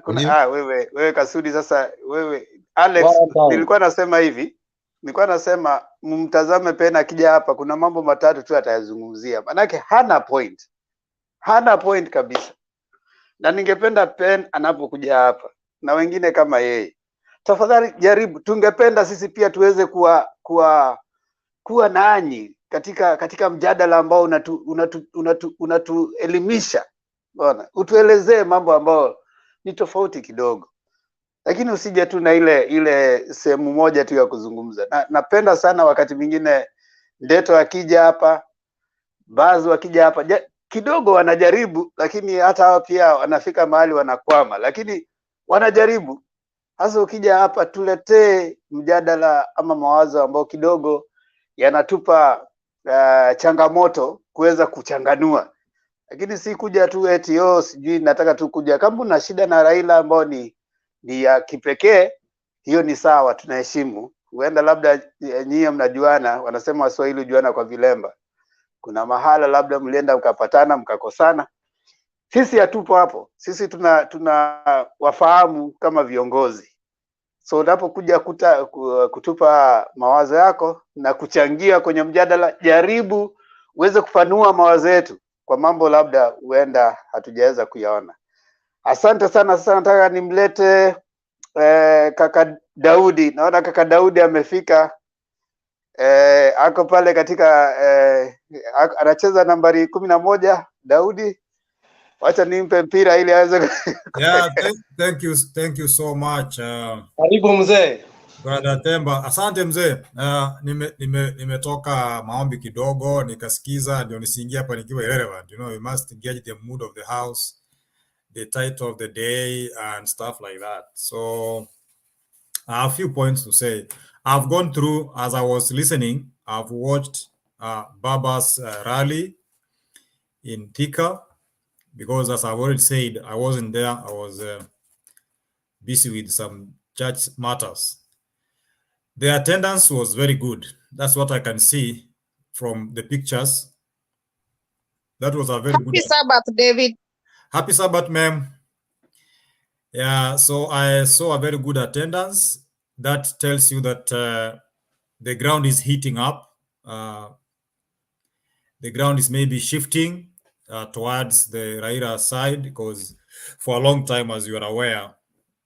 Kuna wewe Kasudi, sasa wewe Alex, nilikuwa nasema mtazame Pen akija hapa, kuna mambo matatu tu atayazungumzia. Manake hana point kabisa. Na ningependa Pen anapokuja hapa na wengine kama yeye, tafadhali jaribu, tungependa sisi pia tuweze kuwa nanyi katika mjadala ambao unatuelimisha. Unaona? Utuelezee mambo ambayo ni tofauti kidogo. Lakini usije tu na ile sehemu moja tu ya kuzungumza. Napenda sana wakati mwingine Ndeto akija hapa, Bazu akija hapa, kidogo wanajaribu, lakini hata hao pia wanafika mahali wanakwama, lakini wanajaribu. Hasa ukija hapa tuletee mjadala ama mawazo ambao kidogo yanatupa changamoto kuweza kuchanganua. Lakini si kuja tu eti sijui nataka tu kuja. Kama una shida na Raila ambao ni ya kipekee, hiyo ni sawa, tunaheshimu. Huenda labda nyie mnajuana, wanasema Waswahili hujuana kwa vilemba. Kuna mahala labda mlienda mkapatana mkakosana. Sisi hatupo hapo. Sisi tuna wafahamu kama viongozi. So unapokuja kutupa mawazo yako na kuchangia kwenye mjadala, jaribu uweze kupanua mawazo yetu kwa mambo labda huenda hatujaweza kuyaona. Asante sana. Sasa nataka nimlete kaka Daudi. Naona kaka Daudi amefika, ako pale katika anacheza nambari 11. Daudi, wacha nimpe mpira ili aweze Yeah, thank you so much. Karibu mzee. Brother Temba. Asante mzee. Nimetoka maombi kidogo nikasikiza, ndio nisiingia hapa nikiwa irrelevant. You know, you must gauge the mood of the house, the title of the day and stuff like that. So I have a few points to say. I've gone through, as I was listening, I've watched Baba's rally in Thika, because as I've already said, I wasn't there. I was busy with some church matters. The attendance was very good. That's what I can see from the pictures. That was a very good. Happy Sabbath, David. Happy Sabbath, ma'am. Yeah, so I saw a very good attendance. That tells you that the ground is heating up. The ground is maybe shifting towards the Raila side, because for a long time, as you are aware,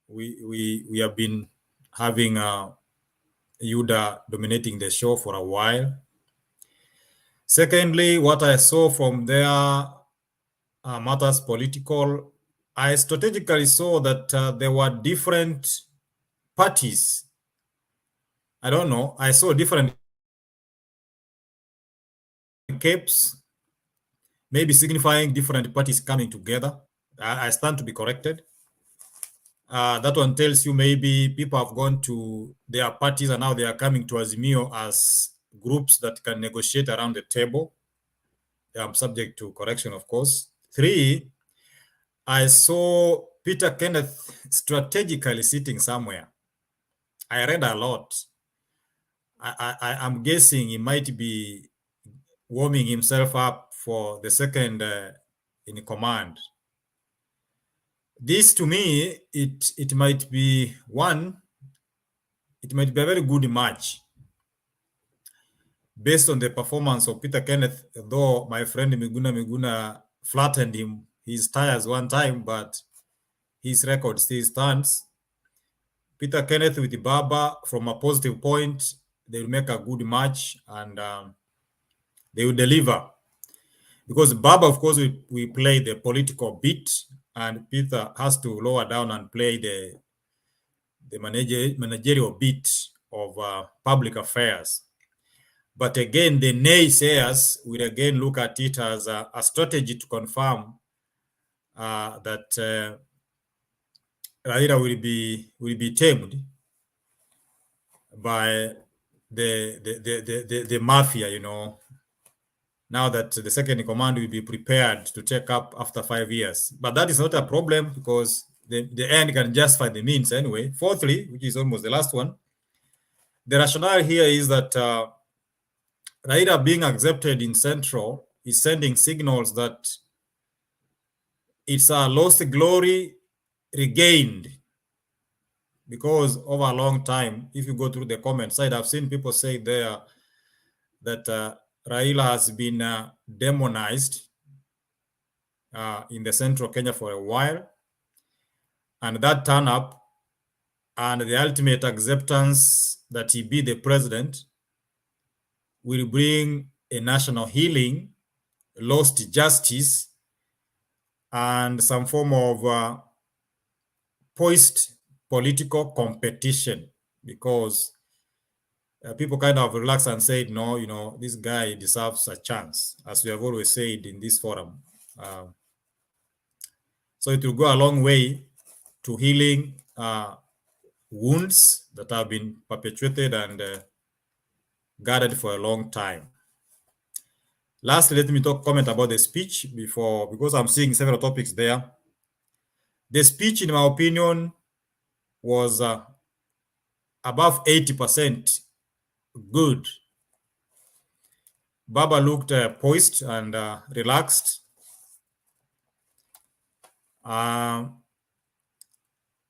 we have been having Yuda dominating the show for a while. Secondly, what I saw from their matters political, I strategically saw that there were different parties. I don't know. I saw different capes, maybe signifying different parties coming together. I stand to be corrected. That one tells you maybe people have gone to their parties and now they are coming to Azimio as groups that can negotiate around the table. I'm subject to correction, of course. 3, I saw Peter Kenneth strategically sitting somewhere. I read a lot. I'm guessing he might be warming himself up for the second in command. This, to me, it might be it might be a very good match based on the performance of Peter Kenneth, though my friend Miguna flattened his tires one time, but his record still stands. Peter Kenneth with Baba, from a positive point, they will make a good match and they will deliver. Because Baba, of course, we play the political beat, and Peter has to lower down and play the managerial beat of public affairs. But again, the naysayers will again look at it as a strategy to confirm that Raila will be tamed by the mafia, you know. Now that the second in command will be prepared to take up after 5 years. But that is not a problem, because the end can justify the means anyway. Fourthly, which is almost the last one, the rationale here is that Raila being accepted in Central is sending signals that it's a lost glory regained, because over a long time, if you go through the comment side, I've seen people say there that Raila has been demonized in the Central Kenya for a while, and that turn up and the ultimate acceptance that he be the president will bring a national healing, lost justice, and some form of poised political competition, because people kind of relaxed and said, no, you know, this guy deserves a chance, as we have always said in this forum. So it will go a long way to healing wounds that have been perpetuated and guarded for a long time. Lastly, let me comment about the speech because I'm seeing several topics there. The speech, in my opinion, was above 80% good. Baba looked poised and relaxed.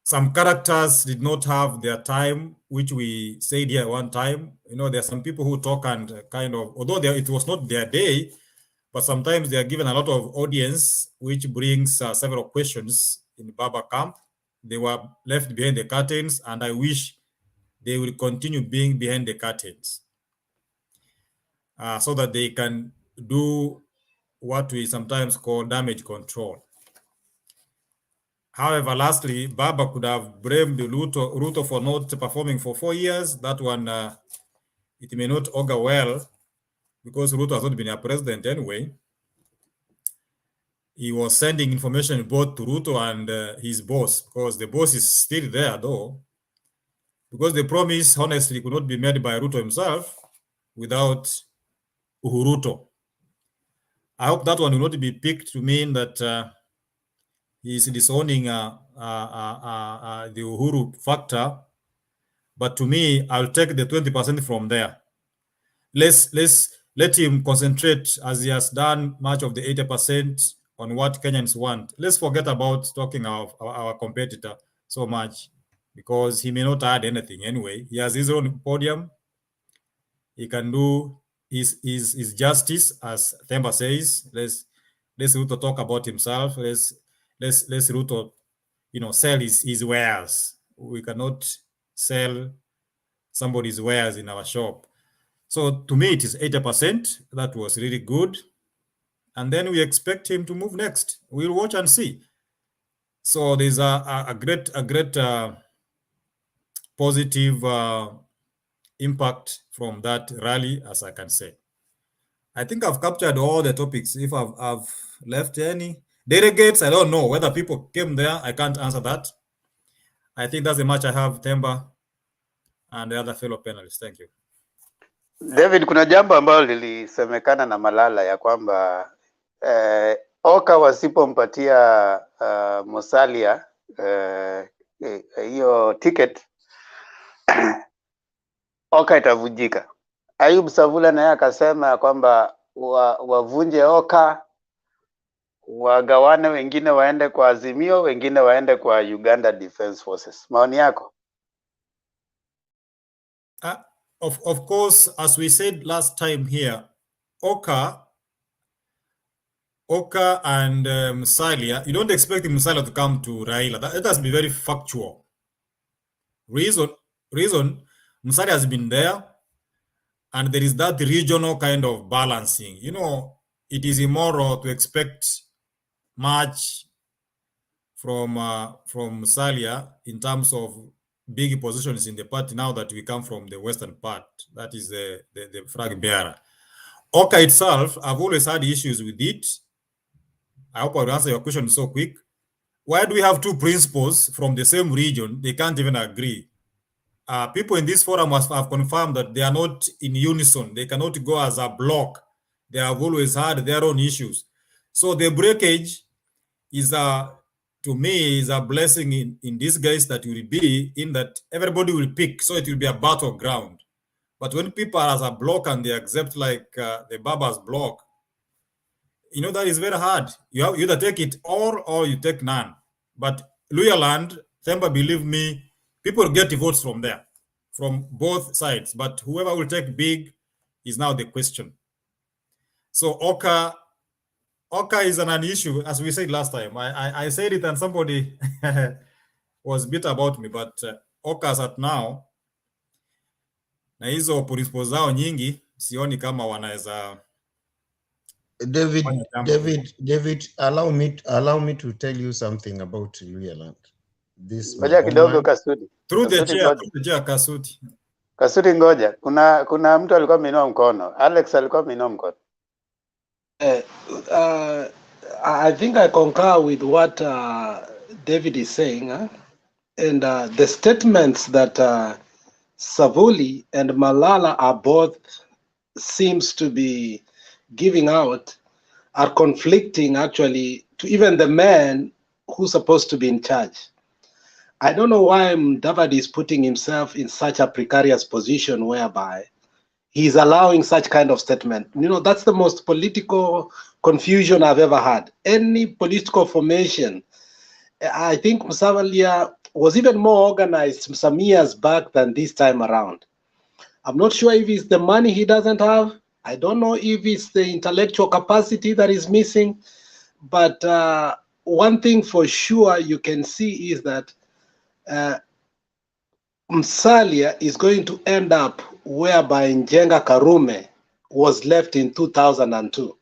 some characters did not have their time, which we said here one time. You know, there are some people who talk and kind of, although it was not their day, but sometimes they are given a lot of audience, which brings several questions in Baba camp. They were left behind the curtains, and I wish they will continue being behind the curtains so that they can do what we sometimes call damage control. However, lastly, Baba could have blamed Ruto for not performing for 4 years. That one, it may not augur well, because Ruto has not been a president anyway. He was sending information both to Ruto and his boss, because the boss is still there though, because the promise, honestly, could not be made by Ruto himself without Uhuruto. I hope that one will not be picked to mean that he's disowning the Uhuru factor, but to me, I'll take the 20% from there. Let him concentrate, as he has done much of the 80%, on what Kenyans want. Let's forget about talking of our competitor so much, because he may not add anything anyway. He has his own podium. He can do his justice, as Themba says. Let's Ruto talk about himself. Let's Ruto, sell his wares. We cannot sell somebody's wares in our shop. So to me, it is 80%. That was really good. And then we expect him to move next. We'll watch and see. So there's a great positive impact from that rally, as I can say. I think I've captured all the topics. If I've left any delegates, I don't know whether people came there. I can't answer that. I think that's the much I have, Themba and the other fellow panelists. Thank you. David, kuna jambo ambalo lilisemekana na Malala ya kwamba Oka wasipompatia Musalia hiyo ticket Oka itavunjika. Ayub Savula naye akasema kwamba wavunje Oka, wagawane, wengine waende kwa Azimio, wengine waende kwa Uganda Defense Forces. Maoni yako? Of course, as we said last time here, Oka and Musalia, you don't expect Musalia to come to Raila. That has to be very factual. Reason, Musalia has been there, and there is that regional kind of balancing. It is immoral to expect much from Musalia in terms of big positions in the party now that we come from the western part. That is the flag bearer. Oka itself, I've always had issues with it. I hope I'll answer your question so quick. Why do we have two principals from the same region? They can't even agree. People in this forum have confirmed that they are not in unison. They cannot go as a block. They have always had their own issues. So the breakage is to me, is a blessing in disguise that will be in that everybody will pick, so it will be a battleground. But when people are as a block and they accept like the Baba's block, that is very hard. You either take it all or you take none. But Luyaland, Themba, believe me, people get votes from there, from both sides. But whoever will take big is now the question. So Oka is an issue, as we said last time. I said it and somebody was bitter about me, but Oka's at now, na hizo principles zao nyingi, sioni kama wanaweza. David, allow me to tell you something about Luyaland. Ngoja kidogo Kasudi. Through the chair, Kasudi. Kasudi ngoja. Kuna mtu alikuwa ameinua mkono. Alex alikuwa ameinua mkono. I think I concur with what David is saying, and the statements that Savuli and Malala are both seems to be giving out are conflicting actually to even the man who's supposed to be in charge. I don't know why Mudavadi is putting himself in such a precarious position whereby he's allowing such kind of statement. That's the most political confusion I've ever had. Any political formation, I think Musalia was even more organized some years back than this time around. I'm not sure if it's the money he doesn't have. I don't know if it's the intellectual capacity that is missing. But one thing for sure you can see is that Musalia is going to end up whereby Njenga Karume was left in 2002.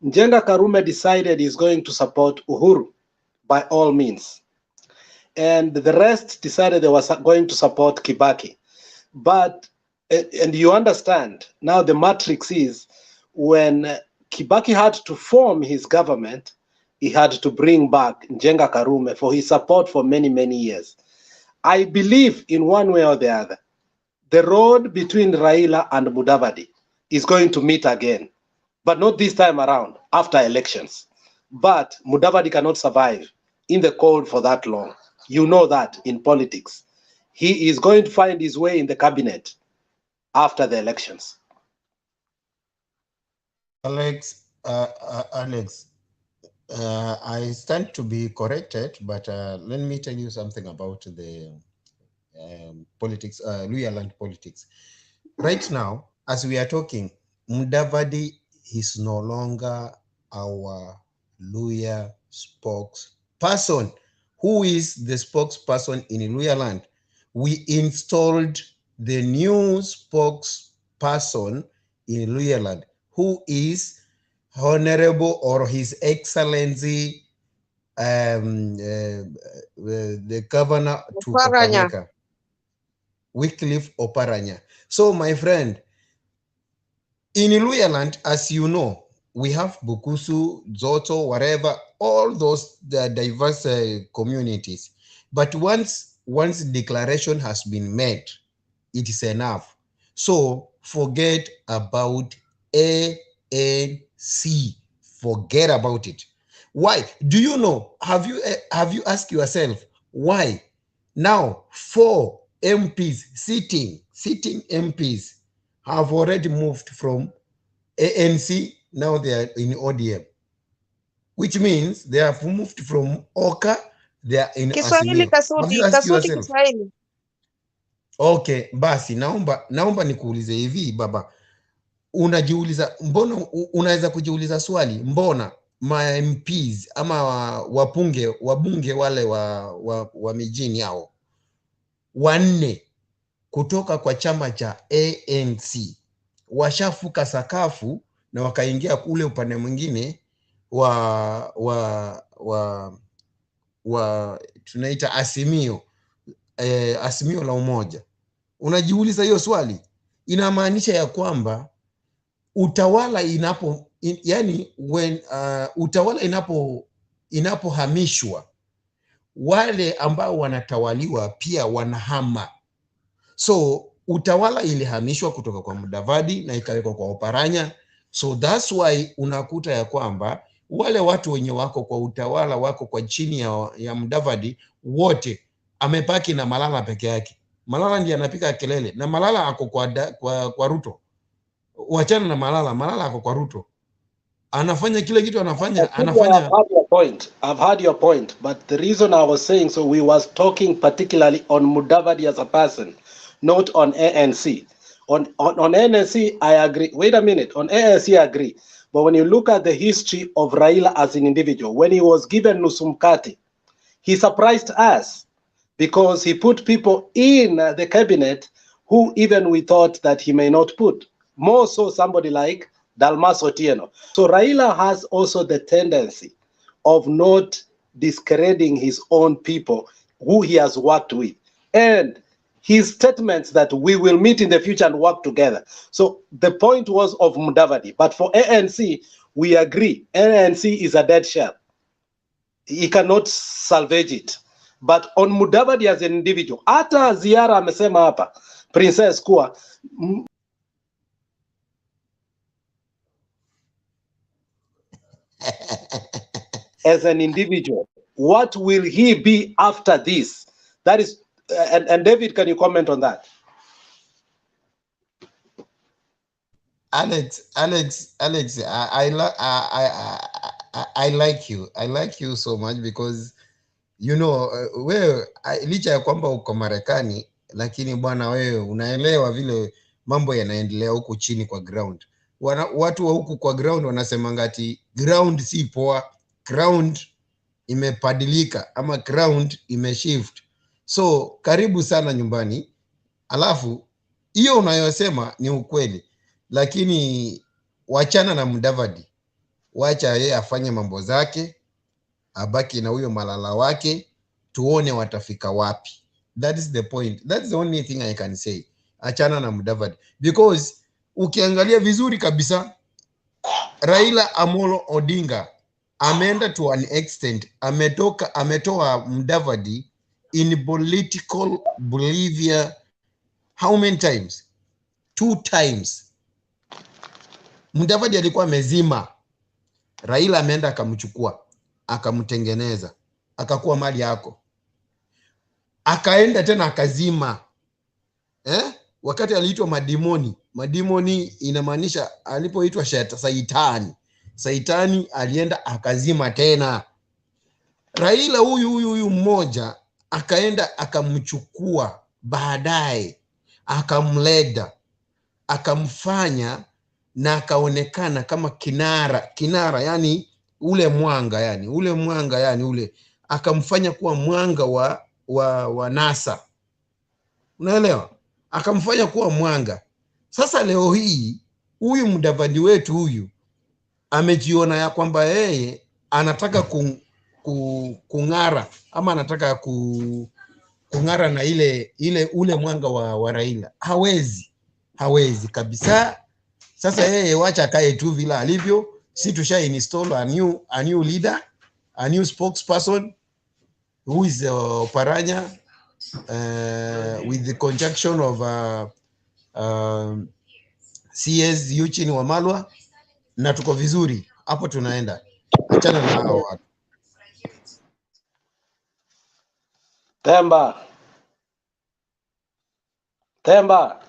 Njenga Karume decided he's going to support Uhuru by all means. And the rest decided they were going to support Kibaki. But, and you understand, now the matrix is when Kibaki had to form his government, he had to bring back Njenga Karume for his support for many, many years. I believe in one way or the other, the road between Raila and Mudavadi is going to meet again, but not this time around, after elections. But Mudavadi cannot survive in the cold for that long. You know that in politics. He is going to find his way in the cabinet after the elections. Alex, I stand to be corrected, but let me tell you something about the politics, Luhya politics. Right now, as we are talking, Mudavadi is no longer our Luhya spokesperson. Who is the spokesperson in Luhya land? We installed the new spokesperson in Luhya land, who is Honorable or His Excellency the Governor to Oparanya. Kakamega, Wycliffe Oparanya. So, my friend, in Luhya land, as you know, we have Bukusu, Zoto, whatever, all those diverse communities. But once declaration has been made, it is enough. So forget about ANC. Forget about it. Why? Do you know? Have you asked yourself why? Now 4 MPs sitting MPs have already moved from ANC. Now they are in ODM, which means they have moved from Oka. They are in Kiswahili Azimio. Have you asked Kasudi yourself? Kiswahili. Okay, basi naomba nikuulize hivi baba, unajiuliza mbona, unaweza kujiuliza swali, mbona ma MPs ama wabunge wale wa mijini hao 4 kutoka kwa chama cha ANC washafuka sakafu na wakaingia kule upande mwingine wa tunaita Azimio, Azimio la Umoja. Unajiuliza hiyo swali, inamaanisha ya kwamba utawala utawala inapohamishwa, wale ambao wanatawaliwa pia wanahama. So utawala ilihamishwa kutoka kwa Mudavadi na ikawekwa kwa Oparanya. So that's why unakuta ya kwamba wale watu wenye wako kwa utawala wako kwa chini ya Mudavadi wote, amepaki na Malala peke yake. Malala ndiye anapiga kelele, na Malala ako kwa Ruto. Wachana na Malala ako kwa Ruto, anafanya kile kitu anafanya. I've had your point. I've had your point, but the reason I was saying so, we was talking particularly on Mudavadi as a person, not on ANC. On ANC, I agree. Wait a minute. On ANC, I agree. But when you look at the history of Raila as an individual, when he was given Nusumkati, he surprised us because he put people in the cabinet who even we thought that he may not put. More so somebody like Dalmas Otieno. So Raila has also the tendency of not discrediting his own people who he has worked with. And his statements that we will meet in the future and work together. So the point was of Mudavadi. But for ANC, we agree. ANC is a dead shell. He cannot salvage it. But on Mudavadi as an individual, hata Ziara amesema hapa, Princess kuwa as an individual, what will he be after this? That is, and David, can you comment on that? Alex, I like you. I like you so much because you know, wewe licha ya kwamba uko Marekani, lakini bwana wewe unaelewa vile mambo yanaendelea huku chini kwa ground. Watu wa huku kwa ground wanasema ngati ground si poa, ground imepadilika ama ground imeshift. So karibu sana nyumbani. Alafu hiyo unayosema ni ukweli, lakini wachana na Mudavadi, wacha yeye afanye mambo zake, abaki na huyo malala wake, tuone watafika wapi. That is the point. That's the only thing I can say. Achana na Mudavadi, because ukiangalia vizuri kabisa Raila Amolo Odinga ameenda to an extent, ametoa Mudavadi in political Bolivia. How many times? 2 times. Mudavadi alikuwa mezima, Raila ameenda akamchukua, akamtengeneza, akakuwa mali yako. Akaenda tena akazima. Wakati aliitwa madimoni inamaanisha alipoitwa Saitani alienda akazima tena. Raila huyu mmoja akaenda akamchukua, baadaye akamleda, akamfanya na akaonekana kama kinara, yani ule mwanga, akamfanya kuwa mwanga wa NASA. Unaelewa? Akamfanya kuwa mwanga. Sasa leo hii huyu Mudavadi wetu huyu amejiona ya kwamba yeye anataka kung'ara ama anataka kung'ara na ule mwanga wa Raila. Hawezi kabisa. Sasa yeye wacha akae tu vile alivyo. Si tusha install a new leader, a new spokesperson who is Paranya, with the conjunction of CS Eugene Wamalwa, na tuko vizuri hapo, tunaenda. Achana na hao watu. Temba.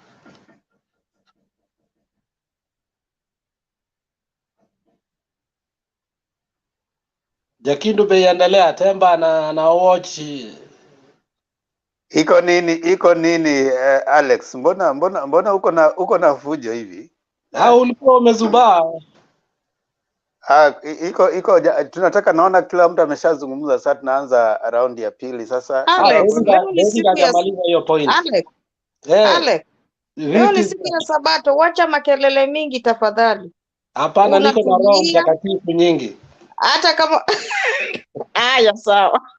Jakindu beiendelea. Temba na watch. Iko nini Alex? Mbona uko na fujo hivi? Ulikuwa umezubaa. Tunataka, naona kila mtu ameshazungumza, sasa tunaanza round ya pili sasa. Alex, leo ni siku ya Alex, leo ni siku ya Sabato, wacha makelele mingi tafadhali. Hapana, niko na Roho Mtakatifu nyingi. Hata kama haya sawa.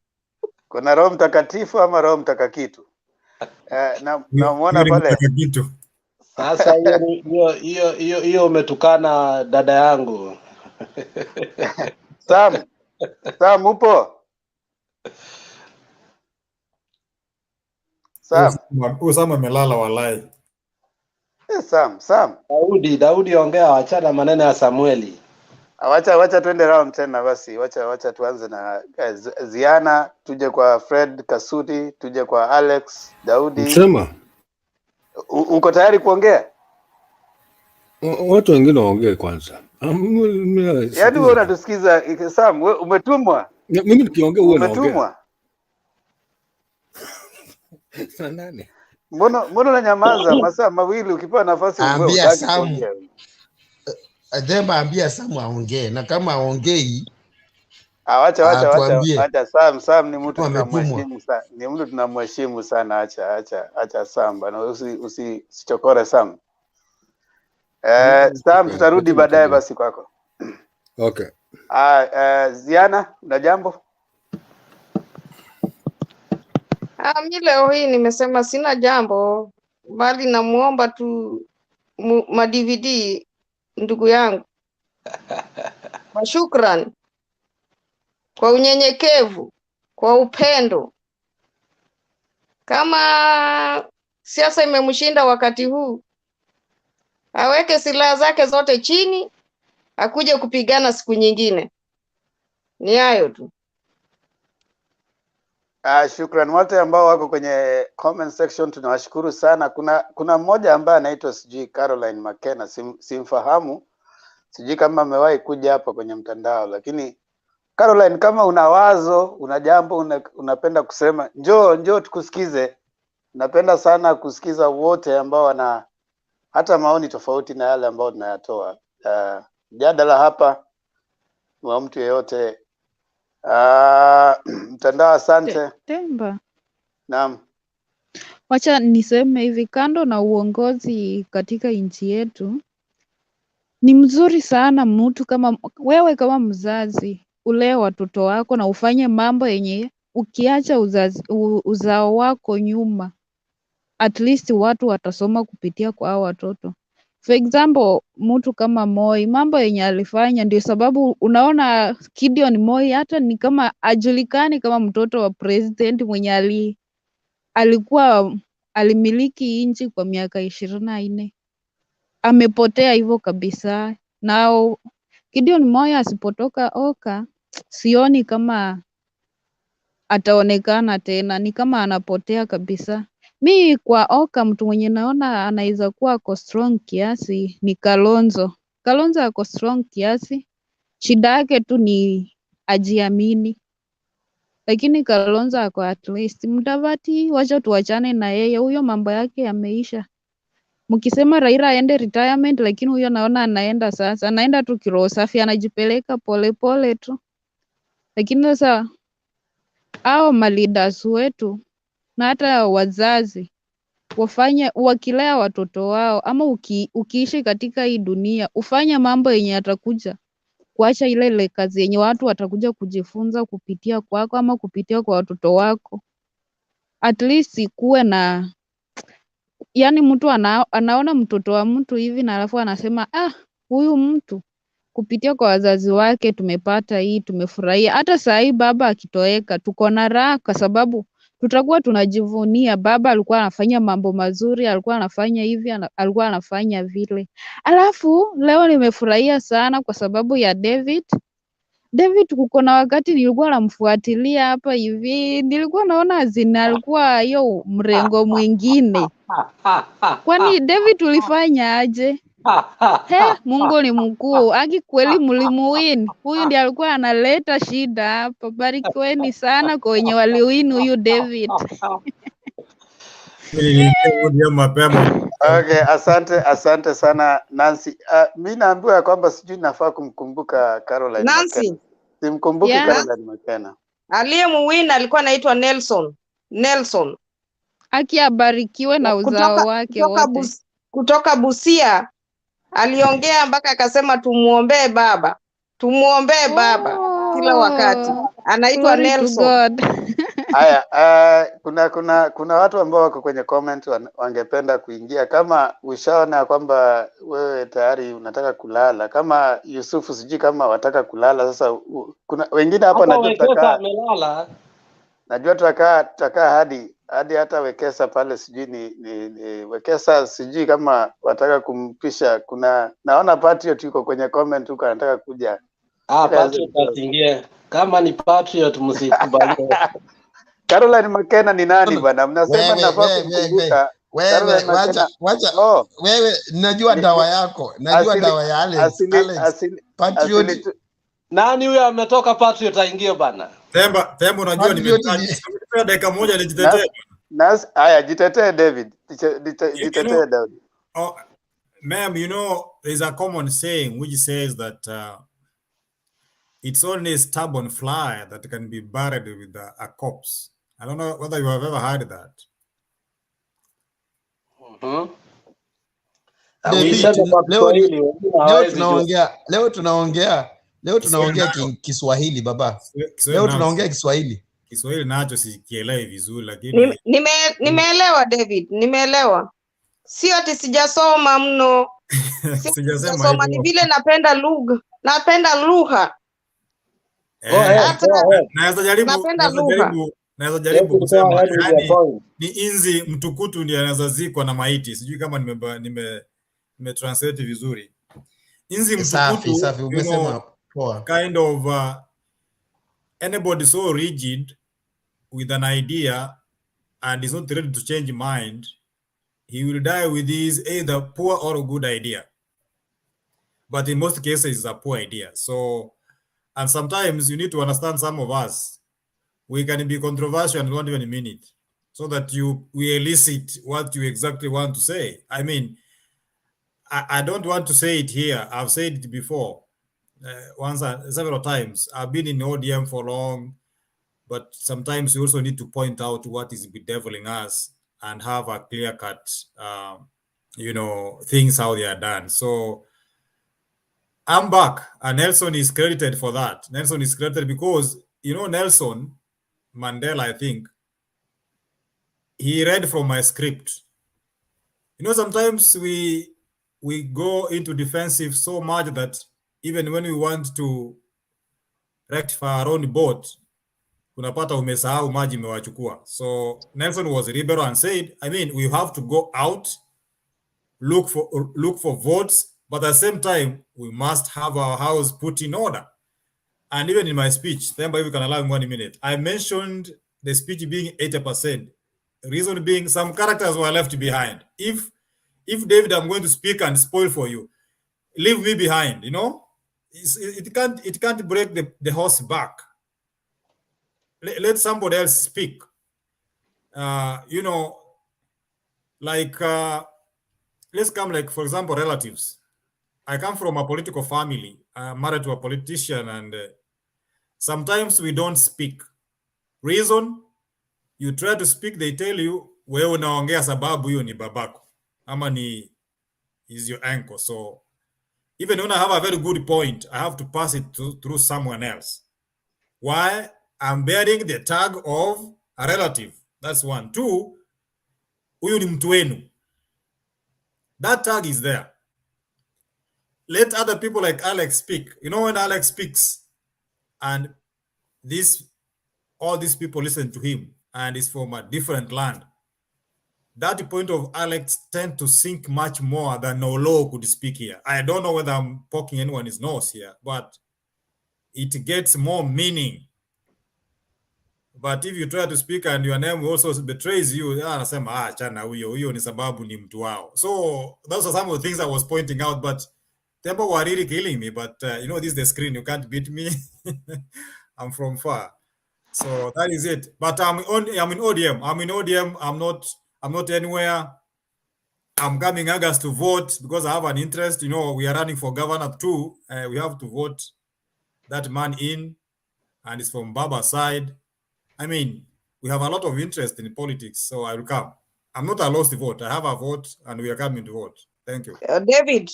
Kuna Roho Mtakatifu ama Roho Mtakakitu? Namuona pale. Sasa hiyo umetukana dada yangu. Sam upo? Sam amelala walai. Sam. Daudi ongea, wachana maneno ya Samueli. Wacha tuende round tena basi. Wacha tuanze na Ziana, tuje kwa Fred Kasudi, tuje kwa Alex, Daudi. Msema. Uko tayari kuongea? Watu wengine waongee kwanza. Yaani wewe unatusikiza Sam, wewe umetumwa? Mimi nikiongea wewe unaongea. Umetumwa? Na nani? Mbona unanyamaza masaa mawili ukipewa nafasi ambia Sam. Demba ambia Sam aongee, na kama aongei acha Sam ni mtu tunamheshimu sana. Ni mtu tunamheshimu sana, acha Sam bana, usichokore Sam. Sam tutarudi baadaye basi kwako. Okay. Ziana, una jambo? Mimi leo hii nimesema sina jambo, bali namuomba tu ma-DVD ndugu yangu kwa shukrani, kwa unyenyekevu, kwa upendo. Kama siasa imemshinda wakati huu, aweke silaha zake zote chini, akuje kupigana siku nyingine. Ni hayo tu. Shukrani wote ambao wako kwenye comment section, tunawashukuru sana. Kuna mmoja ambaye anaitwa sijui Caroline McKenna, simfahamu. Sijui kama amewahi kuja hapa kwenye mtandao, lakini Caroline, kama una wazo, una jambo unapenda kusema, njoo tukusikize. Napenda sana kusikiza wote ambao wana hata maoni tofauti na yale ambao tunayatoa. Mjadala hapa wa mtu yeyote. Mtandao, asante. Temba. Naam. Wacha niseme hivi, kando na uongozi katika nchi yetu, ni mzuri sana mtu kama wewe kama mzazi ulee watoto wako na ufanye mambo yenye ukiacha uzao wako nyuma, at least watu watasoma kupitia kwa hao watoto. For example, mtu kama Moi, mambo yenye alifanya ndio sababu unaona Gideon Moi hata ni kama ajulikani kama mtoto wa president mwenye alikuwa alimiliki nchi kwa miaka 24. Amepotea hivyo kabisa. Na Gideon Moi asipotoka Oka, sioni kama ataonekana tena, ni kama anapotea kabisa. Mi kwa Oka mtu mwenye naona anaweza kuwa ako strong kiasi ni Kalonzo. Kalonzo ako strong kiasi, shida yake tu ni ajiamini. Lakini Kalonzo ako at least. Mudavadi, wacha tuachane na yeye, huyo mambo yake yameisha. Mkisema Raila aende retirement, lakini huyo naona anaenda sasa, anaenda tu kiroho safi, anajipeleka polepole tu. Lakini sasa hao maleaders wetu na hata wazazi wafanye, wakilea watoto wao ama ukiishi katika hii dunia, ufanye mambo yenye atakuja kuacha ile kazi yenye watu watakuja kujifunza kupitia kwako ama kupitia kwa watoto wako. At least kuwe na, yani mtu anaona mtoto wa mtu hivi na alafu anasema huyu mtu kupitia kwa wazazi wake tumepata hii, tumefurahia. Hata saa hii baba akitoweka tuko na raha kwa sababu tutakuwa tunajivunia baba alikuwa anafanya mambo mazuri, alikuwa anafanya hivi, alikuwa anafanya vile. Alafu leo nimefurahia sana kwa sababu ya David. Kuko na wakati nilikuwa namfuatilia hapa hivi, nilikuwa naona alikuwa hiyo mrengo mwingine. Kwani David ulifanya aje? Mungu ni mkuu. Aki kweli mlimuwin. Huyu ndiye alikuwa analeta shida hapa. Barikiweni sana kwa wenye waliwin huyu David. Okay, asante sana Nancy. Mimi naambiwa kwamba sijui nafaa kumkumbuka Caroline Nancy. Simkumbuki Caroline Makena. Aliyemuwin alikuwa anaitwa Nelson. Akiabarikiwe na uzao wake wote. Kutoka Busia. Aliongea mpaka akasema tumuombee baba. Kila wakati. Anaitwa Nelson. Haya, kuna watu ambao wako kwenye comment wangependa kuingia. Kama ushaona kwamba wewe tayari unataka kulala, kama Yusufu sijui kama wataka kulala sasa, kuna wengine hapa najua tutakaa hadi hata Wekesa pale, sijui ni Wekesa, sijui kama wataka kumpisha. Kuna naona Patriot yuko kwenye comment huko anataka kuja. Patriot atingie. Kama ni Patriot msikubali. Caroline Makena ni nani bwana? Mnasema nafaa kumkumbuka. Wewe najua dawa yako. Najua dawa ya Alex. Patriot. Nani huyo ametoka Patriot aingie bana? Temba unajua nimepata dakika moja nijitetee. Haya, jitetee David. Jitetee David. Ma'am, there's a common saying which says that it's only a stubborn fly that can be buried with a corpse. I don't know whether you have ever heard that. Leo tunaongea Kiswahili baba. Leo tunaongea Kiswahili. Kiswahili nacho sikielewi vizuri lakini nimeelewa David, nimeelewa. Sio ati sijasoma mno. Sijasoma, ni vile napenda lugha. Naweza jaribu kusema ni inzi mtukutu ndiye anazazikwa na maiti. Sijui kama nime translate vizuri. Inzi mtukutu umesema poa. Kind of anybody so rigid with an idea and is not ready to change mind, he will die with his either poor or a good idea. But in most cases it's a poor idea. So And sometimes you need to understand some of us. We can be controversial and don't even mean it, so that we elicit what you exactly want to say. I mean, I don't want to say it here. I've said it before, several times. I've been in ODM for long, but sometimes you also need to point out what is bedeviling us and have a clear-cut, things how they are done. So I'm back, and Nelson is credited for that. Nelson is credited because, Nelson Mandela, I think, he read from my script. Sometimes we go into defensive so much that even when we want to rectify our own boat, unapata umesahau maji imewachukua. So Nelson was liberal and said, we have to go out, look for votes, but at the same time, we must have our house put in order. And even in my speech, then if you can allow me 1 minute, I mentioned the speech being 80%. Reason being, some characters were left behind. If David, I'm going to speak and spoil for you, leave me behind. It can't break the horse back. Let somebody else speak. Let's come, like, for example, relatives. I come from a political family. I'm married to a politician, and sometimes we don't speak. Reason, you try to speak, they tell you, wewe unaongea sababu hiyo ni babako, ama ni is your uncle. So even when I have a very good point, I have to pass it through someone else. Why? I'm bearing the tag of a relative. That's one. Two, huyu ni mtu wenu. That tag is there. Let other people like Alex speak. When Alex speaks and all these people listen to him and is from a different land, that point of Alex tend to sink much more than Nolo could speak here. I don't know whether I'm poking anyone's nose here, but it gets more meaning. But if you try to speak and your name also betrays you, anasema chana huyo ni sababu ni mtu wao. So those are some of the things I was pointing out, but Tempo were really killing me. But this is the screen, you can't beat me. I'm from far. So that is it. But I'm in ODM. I'm not anywhere. I'm coming August to vote because I have an interest. We are running for governor too. We have to vote that man in, and it's from Baba's side. We have a lot of interest in politics, so I will come. I'm not a lost vote. I have a vote, and we are coming to vote. Thank you. David.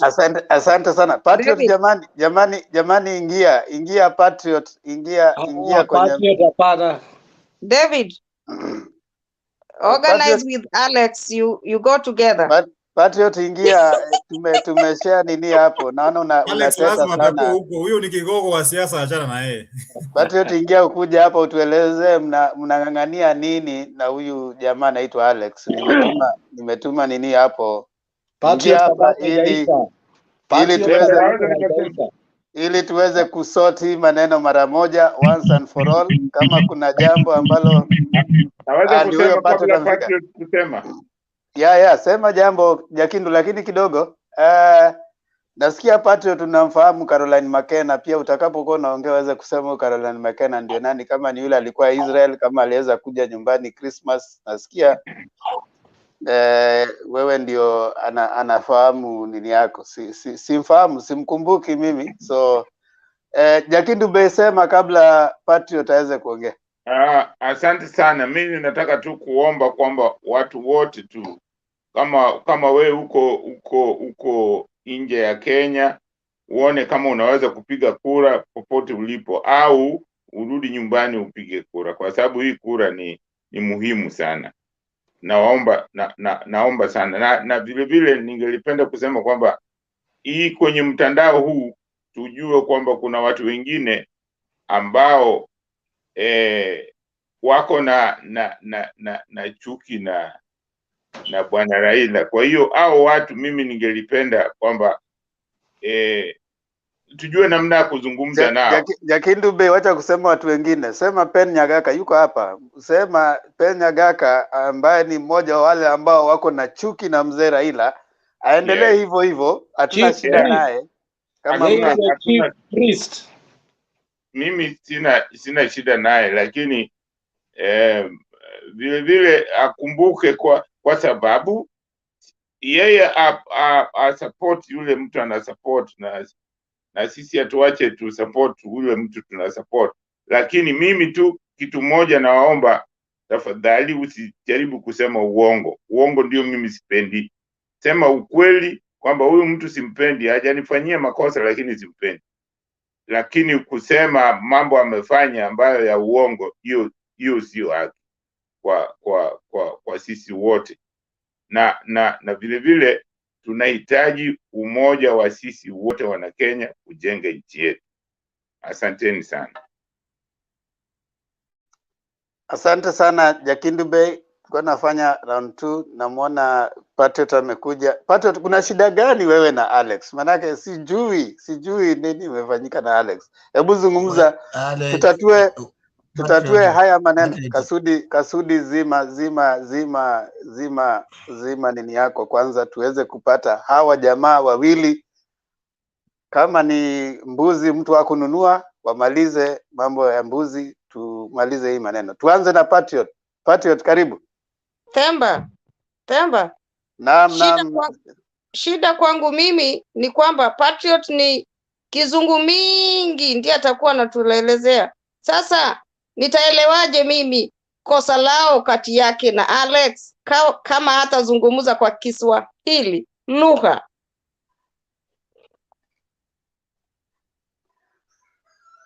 Asante sana. Patriot, David. jamani, ingia Patriot, ingia kwenye Patriot hapana. David. Organize with Alex, you go together. Patriot, ingia, tumeshare nini hapo. Naona Alex lazima atakuwa huko. Huyo ni kigogo wa siasa, achana na yeye. Patriot, ingia ukuja hapa utueleze mnang'ang'ania nini na huyu jamaa anaitwa Alex. Nimetuma nini hapo. Ingia hapa ili tuweze kusort hii maneno mara moja once and for all. Kama kuna jambo ambalo naweza kusema kabla Patriot kusema. Sema jambo Jakindu, lakini kidogo nasikia Patriot tunamfahamu Caroline McKenna, pia utakapokuwa unaongea uweze kusema Caroline McKenna ndio nani, kama ni yule alikuwa Israel, kama aliweza kuja nyumbani Christmas. Nasikia wewe ndio anafahamu nini yako. Simfahamu, simkumbuki mimi. So Jakindu besema kabla Patriot aweze kuongea. Asante sana. Mimi nataka tu kuomba kwamba watu wote tu kama we uko nje ya Kenya, uone kama unaweza kupiga kura popote ulipo, au urudi nyumbani upige kura, kwa sababu hii kura ni muhimu sana. Naomba sana na vile vile ningelipenda kusema kwamba hii kwenye mtandao huu tujue kwamba kuna watu wengine ambao wako na chuki na bwana Raila. Kwa hiyo watu mimi ningelipenda kwamba tujue namna ya kuzungumza nao. Jakindu Bey, wacha kusema watu wengine. Sema Pen Nyagaka yuko hapa. Sema Pen Nyagaka ambaye ni mmoja wa wale ambao wako na chuki na mzee Raila. Aendelee hivyo, hatuna shida naye. Kama priest. mimi sina shida naye, lakini vile vile akumbuke kwa sababu yeye a support yule mtu ana support, na sisi hatuache tu support yule mtu tuna support. Lakini mimi tu kitu moja nawaomba, tafadhali usijaribu kusema uongo. Uongo ndio mimi sipendi. Sema ukweli kwamba huyu mtu simpendi, hajanifanyia makosa lakini simpendi. Lakini kusema mambo amefanya ambayo ya uongo, hiyo sio haki kwa sisi wote. Na vile vile tunahitaji umoja wa sisi wote wana Kenya kujenga nchi yetu. Asanteni sana. Asante sana Jakindu Bey. Kwa nafanya round 2, namwona Patriot amekuja. Patriot, kuna shida gani wewe na Alex? Manake sijui nini imefanyika na Alex. Hebu zungumza, tutatue haya maneno. Kasudi zima nini yako kwanza, tuweze kupata hawa jamaa wawili. Kama ni mbuzi mtu wa kununua, wamalize mambo ya mbuzi, tumalize hii maneno. Tuanze na Patriot. Patriot, karibu. Themba. Shida kwangu mimi ni kwamba Patriot ni kizungu mingi, ndiye atakuwa anatuelezea. Sasa nitaelewaje mimi kosa lao kati yake na Alex kama hatazungumza kwa Kiswahili lugha?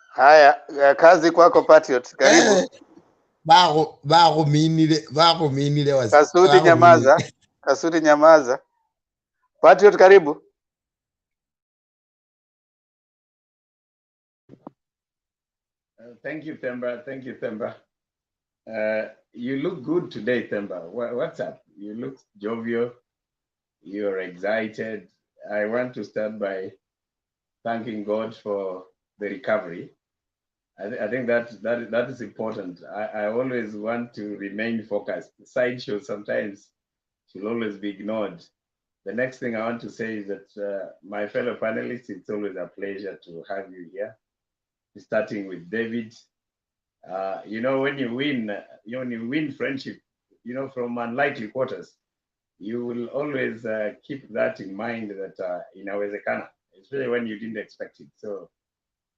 Haya, kazi kwako Patriot, karibu. Bago minile wasi. Kasudi nyamaza. Patriot, karibu. Thank you, Themba. You look good today, Themba. What's up? You look jovial. You're excited. I want to start by thanking God for the recovery. I think that is important. I always want to remain focused. Sideshow sometimes should always be ignored. The next thing I want to say is that my fellow panelists, it's always a pleasure to have you here. Starting with David. When you win friendship, from unlikely quarters, you will always keep that in mind that inawezekana, especially when you didn't expect it. So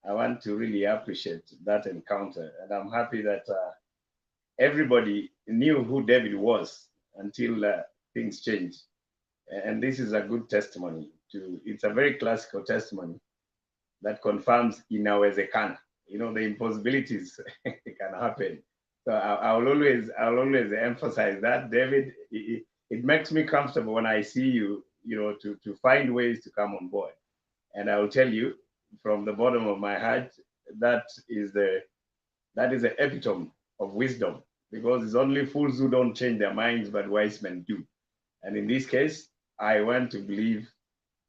I want to really appreciate that encounter. And I'm happy that everybody knew who David was until things changed. And this is a good testimony it's a very classical testimony that confirms inawezekana. The impossibilities can happen. So I'll always emphasize that, David. It makes me comfortable when I see you, to find ways to come on board. And I will tell you from the bottom of my heart, that is the epitome of wisdom, because it's only fools who don't change their minds, but wise men do. And in this case, I want to believe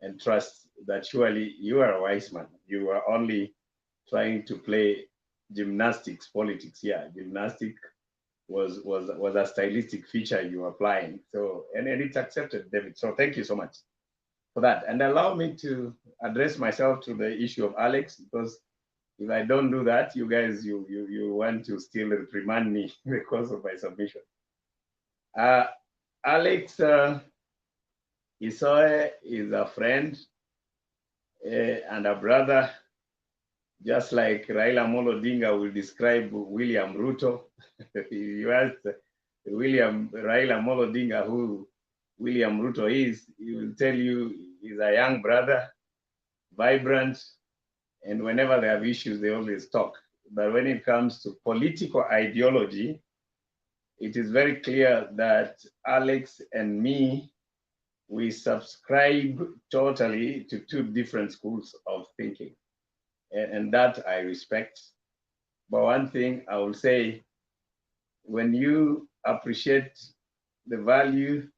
and trust that surely you are a wise man. You are only trying to play gymnastics, politics here. Gymnastic was a stylistic feature you were applying. So, and it's accepted, David. So thank you so much for that. And allow me to address myself to the issue of Alex, because if I don't do that, you guys, you want to still reprimand me because of my submission. Alex Isoe is a friend and a brother, just like Raila Odinga will describe William Ruto. You asked Raila Odinga who William Ruto is, he will tell you he's a young brother, vibrant, and whenever they have issues, they always talk. But when it comes to political ideology, it is very clear that Alex and me, we subscribe totally to two different schools of thinking. And that I respect. But one thing I will say, when you appreciate the value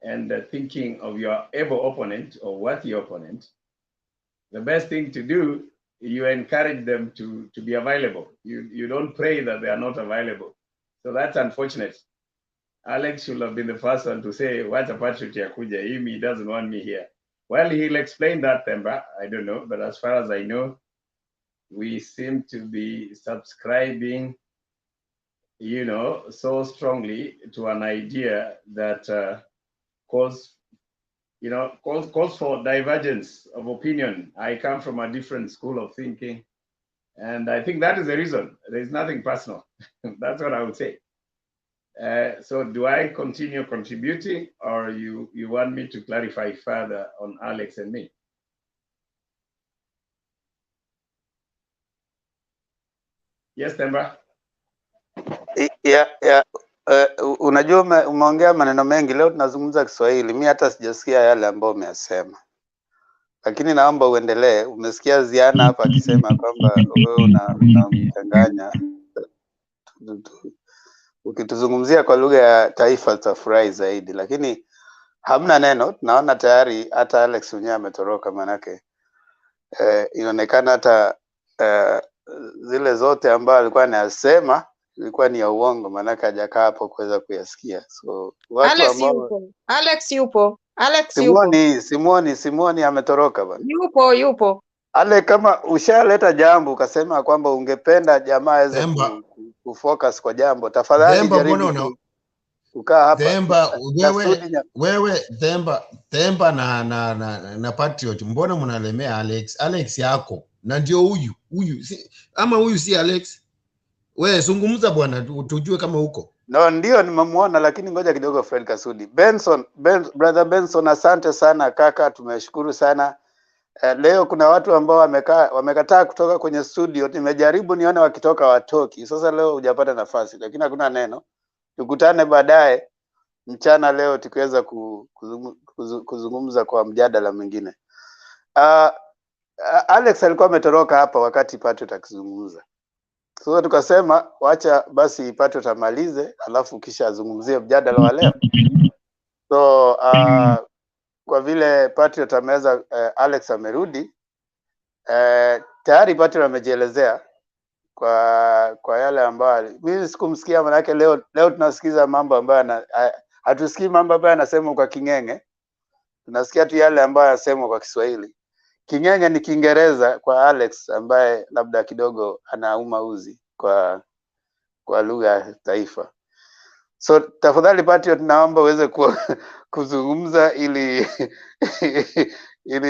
and the thinking of your able opponent or worthy opponent, the best thing to do, you encourage them to be available. You don't pray that they are not available. So that's unfortunate. Alex should have been the first one to say, what's a Patriot Yakuja? He doesn't want me here. Well, he'll explain that, Themba. I don't know. But as far as I know, we seem to be subscribing, you know, so strongly to an idea that calls for divergence of opinion. I come from a different school of thinking, and I think that is the reason. There's nothing personal. That's what I would say. So do I continue contributing, or you want me to clarify further on Alex and me? Yes, Temba. Unajua umeongea maneno mengi leo, tunazungumza Kiswahili. Mimi hata sijasikia yale ambayo umeyasema, lakini naomba uendelee. Umesikia Ziana hapa akisema kwamba wewe unamchanganya. Ukituzungumzia kwa lugha ya taifa tutafurahi zaidi, lakini hamna neno. Naona tayari hata Alex mwenyewe ametoroka, manake inaonekana hata zile zote ambazo alikuwa anasema ilikuwa ni ya uongo, manake hajakaa hapo kuweza kuyasikia. So watu Alex ambao yupo. Alex yupo. Simoni ametoroka bwana. Yupo. Ale, kama ushaleta jambo ukasema kwamba ungependa jamaa aweze kufocus kwa jambo, tafadhali jaribu kukaa hapa. Themba na Patriot, mbona mnalemea Alex? Alex yako na ndio huyu ama huyu si Alex? Wewe zungumza bwana, tujue kama huko. No, ndio nimemuona, lakini ngoja kidogo. Fred Kasudi, brother Benson, asante sana kaka, tumeshukuru sana. Leo kuna watu ambao wamekataa kutoka kwenye studio. Nimejaribu nione wakitoka watoki. Sasa leo hujapata nafasi, lakini hakuna neno. Tukutane baadaye mchana leo tukiweza kuzungumza kwa mjadala mwingine. Alex alikuwa ametoroka hapa wakati Patriot akizungumza. Sasa tukasema wacha basi Patriot amalize, alafu kisha azungumzie mjadala wa leo. So kwa vile Patriot ameweza, Alex amerudi, tayari Patriot amejielezea kwa yale ambayo mimi sikumsikia, manake leo tunasikiza mambo ambayo hatusikii mambo ambayo anasema kwa King'eng'e, tunasikia tu yale ambayo anasema kwa Kiswahili. King'eng'e ni Kiingereza kwa Alex ambaye labda kidogo anauma uzi kwa lugha ya taifa. So tafadhali Patriot, naomba uweze kuzungumza ili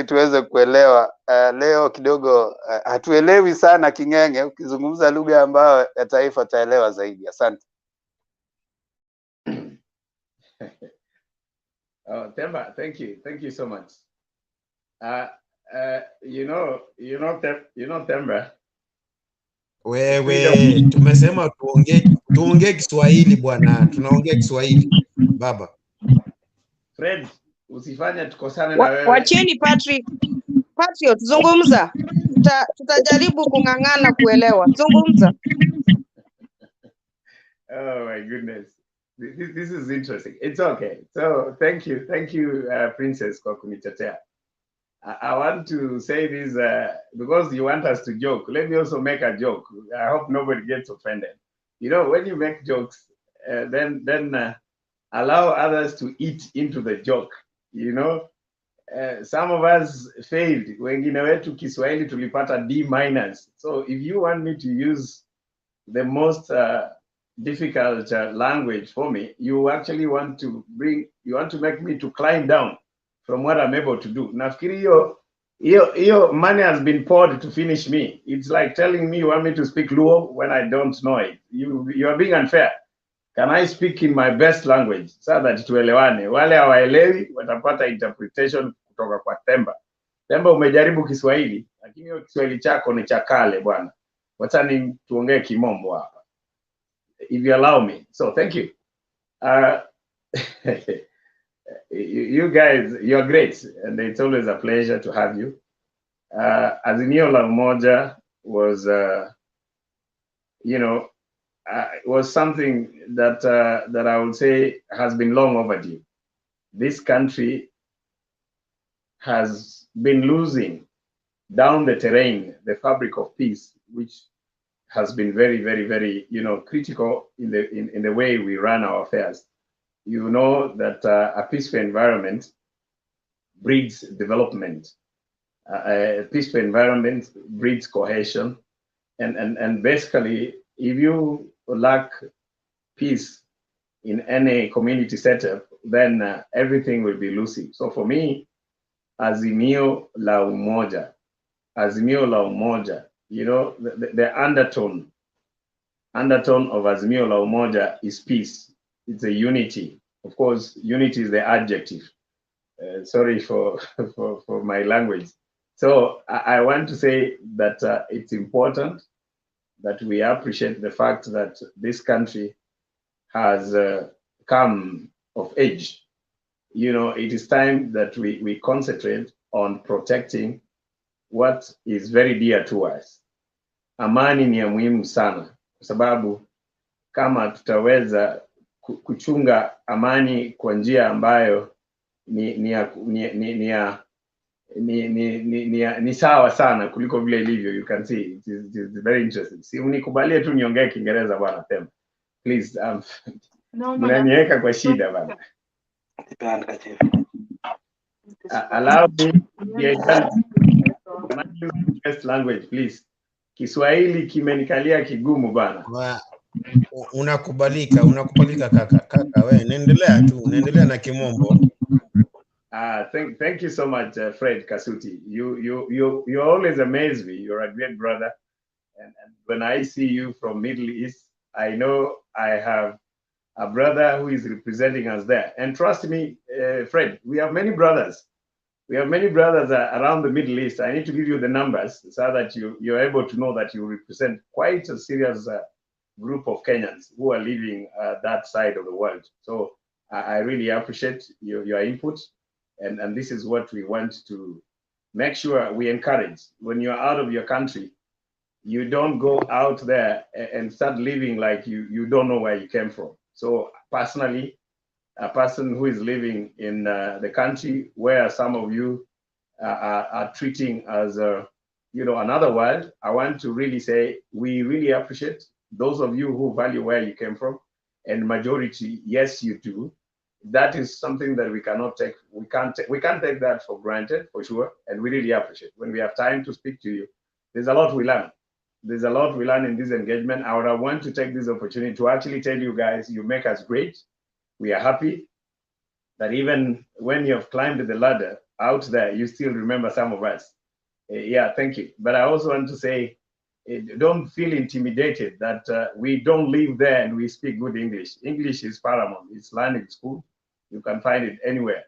tuweze kuelewa. Leo kidogo hatuelewi sana King'eng'e. Ukizungumza lugha ambayo ya taifa taelewa zaidi. Asante. Themba, thank you so much. You know Themba, wewe tumesema tuongee Kiswahili bwana, tunaongea Kiswahili baba. Fred, usifanye tukosane na wewe. Wacheni Patriot, zungumza. Tutajaribu kung'ang'ana kuelewa. Zungumza. Oh my goodness. This is interesting. It's okay. So thank you, Princess, kwa kunitetea. I want to say this because you want us to joke. Let me also make a joke. I hope nobody gets offended. You know, when you make jokes, then allow others to eat into the joke. You know, some of us failed. Wengine wetu Kiswahili tulipata D-. So if you want me to use the most difficult language for me, you actually want to make me to climb down from what I'm able to do. Nafikiri your money has been poured to finish me. It's like telling me you want me to speak Luo when I don't know it. You are being unfair. Can I speak in my best language so that tuelewane? Wale hawaelewi watapata interpretation kutoka kwa Themba. Themba, umejaribu Kiswahili, lakini hiyo Kiswahili chako ni cha kale bwana. Wacha ni tuongee Kimombo hapa, if you allow me. So thank you. You guys, you're great, and it's always a pleasure to have you. Azimio la Umoja was, was something that I would say has been long overdue. This country has been losing down the terrain the fabric of peace, which has been very, very, very, critical in the way we run our affairs. You know that a peaceful environment breeds development. A peaceful environment breeds cohesion. And basically, if you lack peace in any community setup, then everything will be loosey. So for me, Azimio la Umoja, you know, the undertone of Azimio la Umoja is peace. It's a unity. Of course, unity is the adjective. Sorry for my language. So I want to say that it's important that we appreciate the fact that this country has come of age. You know, it is time that we concentrate on protecting what is very dear to us. Amani ni ya muhimu sana, kwa sababu kama tutaweza kuchunga amani kwa njia ambayo ni sawa sana kuliko vile ilivyo, you can see it is very interesting. Si unikubalie tu niongee Kiingereza bwana Temba, please. Mnaniweka kwa shida bwana. Allow me best language please. Kiswahili kimenikalia kigumu bana. Unakubalika kaka, we naendelea na kimombo. Thank you so much, Fred Kasuti. You always amaze me. You're a great brother, and when I see you from Middle East, I know I have a brother who is representing us there. And trust me, Fred, we have many brothers. We have many brothers around the Middle East. I need to give you the numbers so that you're able to know that you represent quite a serious group of Kenyans who are living that side of the world. So I really appreciate your input. And this is what we want to make sure we encourage. When you're out of your country, you don't go out there and start living like you don't know where you came from. So personally, a person who is living in the country where some of you are treating as another world, I want to really say we really appreciate those of you who value where you came from, and majority, yes, you do. That is something that we cannot take. We can't take that for granted, for sure, and we really appreciate. When we have time to speak to you, there's a lot we learn. There's a lot we learn in this engagement. I would want to take this opportunity to actually tell you guys, you make us great. We are happy that even when you have climbed the ladder out there, you still remember some of us. Yeah, thank you. But I also want to say, don't feel intimidated that we don't live there and we speak good English. English is paramount. It's learned in school. You can find it anywhere.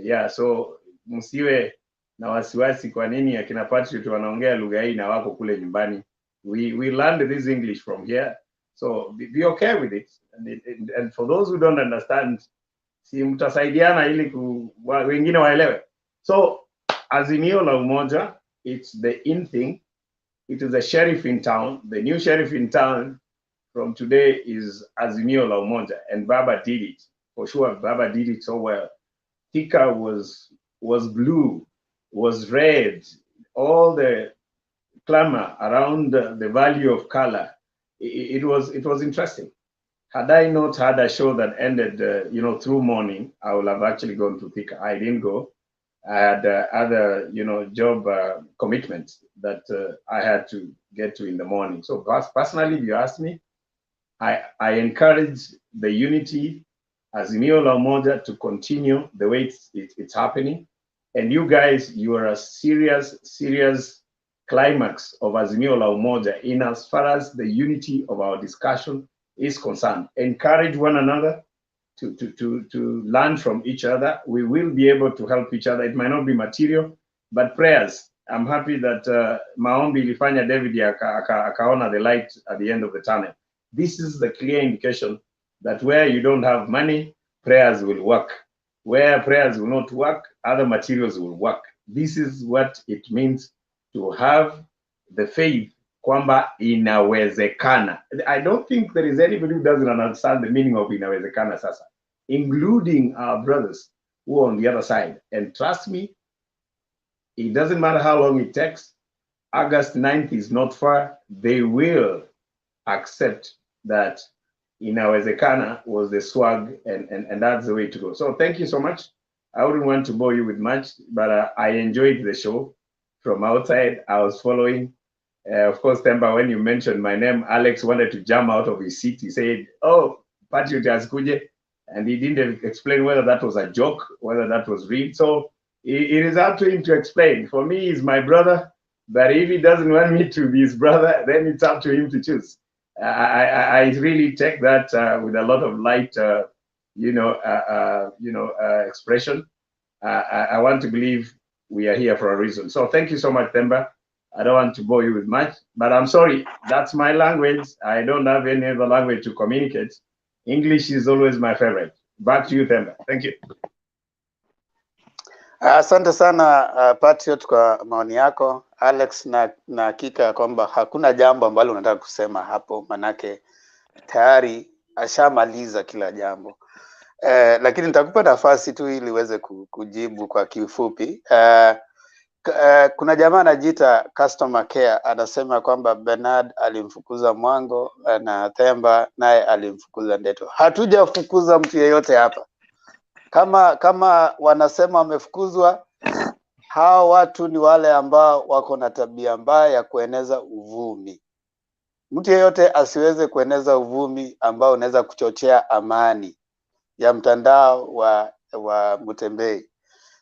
Yeah, so msiwe na wasiwasi kwa nini akina Patrick wanaongea lugha hii na wako kule nyumbani. We learned this English from here. So be okay with it. And for those who don't understand, si mtasaidiana ili wengine waelewe. So Azimio la Umoja, it's the in thing. It is the sheriff in town. The new sheriff in town from today is Azimio la Umoja, and Baba did it. For sure, Baba did it so well. Thika was blue, was red. All the clamor around the value of color. It was interesting. Had I not had a show that ended, through morning, I would have actually gone to Thika. I didn't go. I had other, job commitments that I had to get to in the morning. So personally, if you ask me, I encourage the unity, Azimio la Umoja, to continue the way it's happening. And you guys, you are a serious climax of Azimio la Umoja in as far as the unity of our discussion is concerned. Encourage one another to learn from each other. We will be able to help each other. It might not be material, but prayers. I'm happy that maombi ilifanya David akaona the light at the end of the tunnel. This is the clear indication that where you don't have money, prayers will work. Where prayers will not work, other materials will work. This is what it means to have the faith kwamba inawezekana. I don't think there is anybody who doesn't understand the meaning of inawezekana sasa, including our brothers who are on the other side. And trust me, it doesn't matter how long it takes. August 9th is not far. They will accept that inawezekana was the swag, and that's the way to go. So thank you so much. I wouldn't want to bore you with much, but I enjoyed the show. From outside, I was following, Of course, Temba, when you mentioned my name, Alex wanted to jump out of his seat. He said, "Oh, Patriot Askuje," and he didn't explain whether that was a joke, whether that was real. So it is up to him to explain. For me, he's my brother, but if he doesn't want me to be his brother, then it's up to him to choose. I really take that with a lot of light, expression. I want to believe we are here for a reason. So thank you so much, Temba. I don't want to bore you with much, but I'm sorry, that's my language. I don't have any other language to communicate. English is always my favorite. Back to you, Temba. Thank you. Asante sana Patriot kwa maoni yako. Alex, na hakika kwamba hakuna jambo ambalo unataka kusema hapo, manake tayari ashamaliza kila jambo. Lakini nitakupa nafasi tu ili uweze kujibu kwa kifupi. Kuna jamaa anajiita customer care anasema kwamba Bernard alimfukuza Mwango na Themba naye alimfukuza Ndeto. Hatujafukuza mtu yeyote hapa. Kama wanasema wamefukuzwa, hao watu ni wale ambao wako na tabia mbaya ya kueneza uvumi. Mtu yeyote asiweze kueneza uvumi ambao unaweza kuchochea amani ya mtandao wa Mutembei.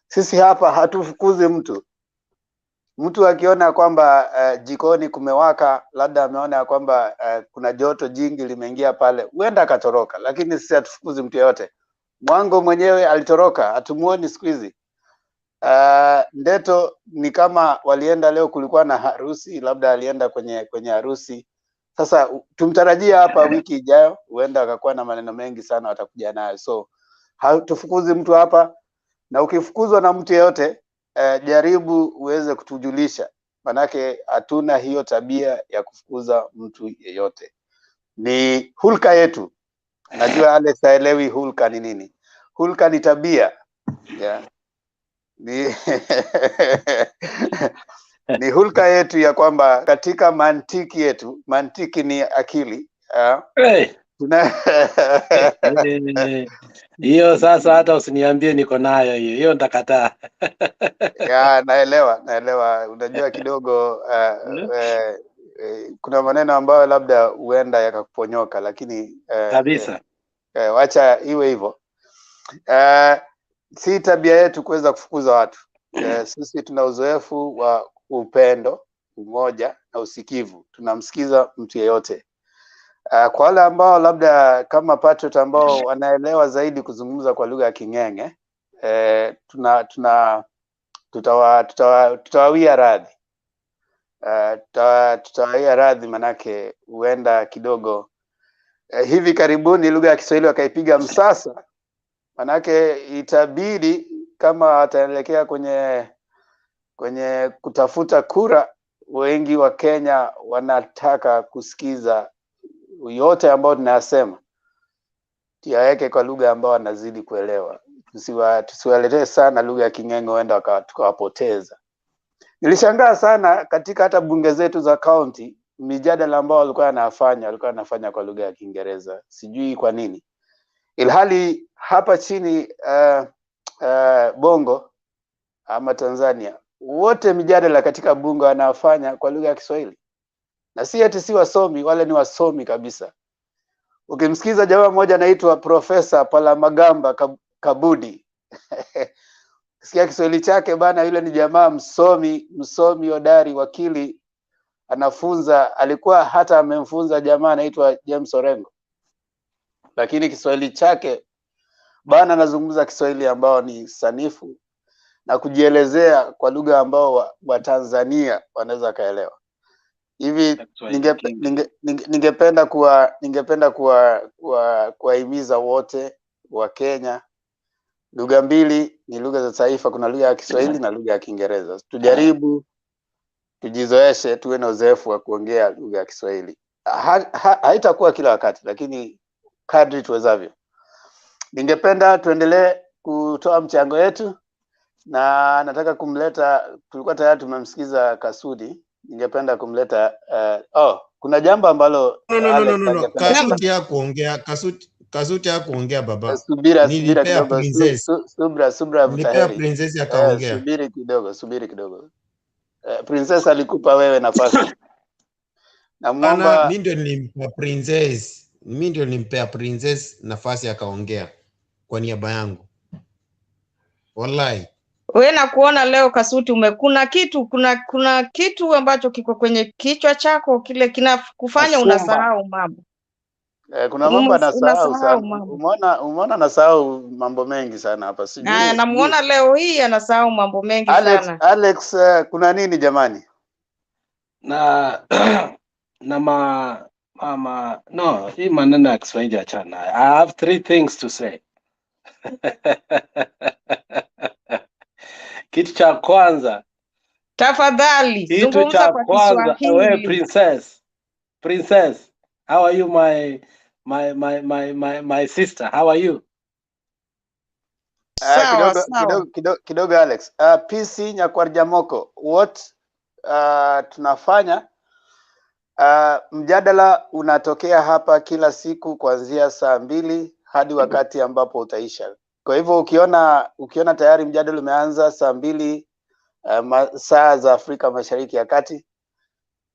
Sisi hapa hatufukuzi mtu. Mtu akiona kwamba jikoni kumewaka, labda ameona kwamba kuna joto jingi limeingia pale, huenda akatoroka, lakini sisi hatufukuzi mtu yeyote. Mwango mwenyewe alitoroka, hatumuoni siku hizi. Ndeto ni kama walienda leo, kulikuwa na harusi, labda alienda kwenye harusi. Sasa tumtarajia hapa wiki ijayo, huenda akakuwa na maneno mengi sana watakuja nayo. So hatufukuzi mtu hapa, na ukifukuzwa na mtu yeyote jaribu uweze kutujulisha, manake hatuna hiyo tabia ya kufukuza mtu yeyote. Ni hulka yetu. Najua Alex haelewi hulka ni nini. Hulka ni tabia. Yeah. Ni hulka yetu ya kwamba katika mantiki yetu, mantiki ni akili. Hey. Hiyo sasa hata usiniambie niko nayo hiyo nitakataa. Ya, naelewa. Unajua kidogo kuna maneno ambayo labda huenda yakakuponyoka, lakini kabisa. Wacha iwe hivyo. Si tabia yetu kuweza kufukuza watu. Sisi tuna uzoefu wa upendo, umoja na usikivu. Tunamsikiza mtu yeyote. Kwa wale ambao labda kama Patriot ambao wanaelewa zaidi kuzungumza kwa lugha ya King'eng'e, tutawawia radhi. Tutawawia radhi, manake huenda kidogo hivi karibuni lugha ya Kiswahili wakaipiga msasa, manake itabidi kama wataelekea kwenye kutafuta kura. Wengi wa Kenya wanataka kusikiza yote ambao tunayasema, tuyaweke kwa lugha ambao wanazidi kuelewa. Tusiwaletee sana lugha ya King'eng'e, huenda tukawapoteza. Nilishangaa sana katika hata bunge zetu za county, mijadala ambao walikuwa wanafanya kwa lugha ya Kiingereza. Sijui kwa nini. Ilhali hapa chini Bongo ama Tanzania, wote mijadala katika bunge wanafanya kwa lugha ya Kiswahili. Na si eti si wasomi, wale ni wasomi kabisa. Ukimsikiza jamaa mmoja anaitwa Profesa Palamagamba Kabudi. Sikia Kiswahili chake bana, yule ni jamaa msomi hodari, wakili, anafunza, alikuwa hata amemfunza jamaa anaitwa James Orengo. Lakini Kiswahili chake bana, anazungumza Kiswahili ambao ni sanifu na kujielezea kwa lugha ambao wa Tanzania wanaweza kaelewa. Hivi ningependa kuwahimiza wote wa Kenya, lugha mbili ni lugha za taifa, kuna lugha ya Kiswahili na lugha ya Kiingereza. Tujaribu tujizoeshe, tuwe na uzoefu wa kuongea lugha ya Kiswahili. Haitakuwa kila wakati, lakini kadri tuwezavyo. Ningependa tuendelee kutoa mchango yetu, na nataka kumleta, tulikuwa tayari tumemsikiza Kasudi, ningependa kumleta kuna jambo ambalo no. Kasuti ya kuongea baba. Subira kidogo. Princess. Subra Mtaheri. Princess akaongea. Subiri kidogo. Princess alikupa wewe nafasi. Namwomba mimi ndio nilimpa princess. Mimi ndio nilimpea princess nafasi akaongea kwa niaba yangu. Wallahi. We na kuona leo Kasuti kuna kitu ambacho kiko kwenye kichwa chako kile kinakufanya unasahau mambo. kuna mambo anasahau Unasahau sana. mambo. Umeona anasahau mambo mengi sana hapa. Sijui. Namuona leo hii anasahau mambo mengi sana. Alex, kuna nini jamani? No, hii maneno ya Kiswahili achana. I have 3 things to say. Kitu cha kwanza, tafadhali zungumza kwa Kiswahili. Wewe princess, how are you my sister? How are you? Kidogo Alex. PC Nyakwarjamoko, what tunafanya mjadala unatokea hapa kila siku kuanzia saa 2 hadi wakati ambapo utaisha. Kwa hivyo ukiona tayari mjadala umeanza saa 2 saa za Afrika Mashariki ya Kati,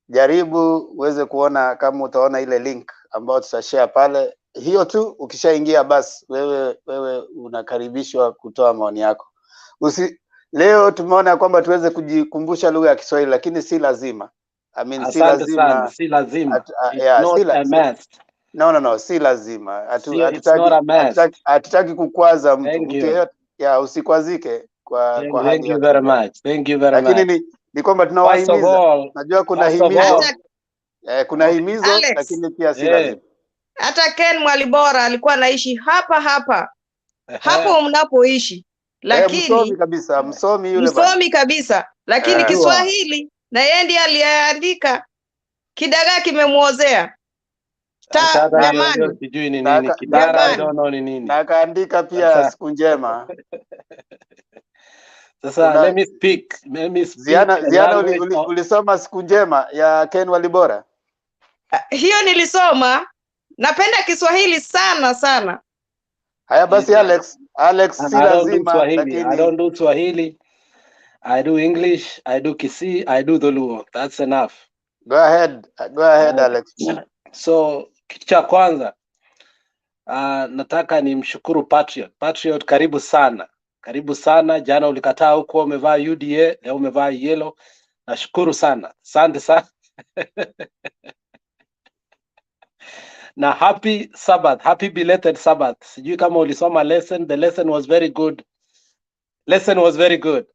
jaribu uweze kuona kama utaona ile link ambayo tutashare pale. Hiyo tu ukishaingia basi wewe unakaribishwa kutoa maoni yako. Leo tumeona kwamba tuweze kujikumbusha lugha ya Kiswahili, lakini si lazima. Si lazima. Si lazima. No, si lazima. Hatutaki kukwaza mtu yeyote. Usikwazike kwa hali. Thank you very much. Lakini ni kwamba tunawahimiza. Najua kuna himizo. Kuna himizo, Alex, lakini pia si lazima. Hata Ken Mwalibora alikuwa anaishi hapa hapo mnapoishi, lakini msomi kabisa, lakini Kiswahili na yeye ndiye aliandika. Kidagaa kimemuozea. Jamani, sijui ni nini kidara, I don't know ni nini. Na kaandika pia siku njema. Sasa let me speak. Ziana ulisoma siku njema ya Ken Walibora? Hiyo nilisoma. Napenda Kiswahili sana. Haya basi Alex si lazima, lakini I don't do Swahili. I do English, I do Kisii, I do Dholuo. That's enough. Go ahead Alex. So kitu cha kwanza nataka nimshukuru Patriot, karibu sana. Jana ulikataa huko umevaa UDA, leo umevaa yellow. Nashukuru sana. Asante sana. Na happy Sabbath, happy belated Sabbath. Sijui kama ulisoma lesson. The lesson was very good.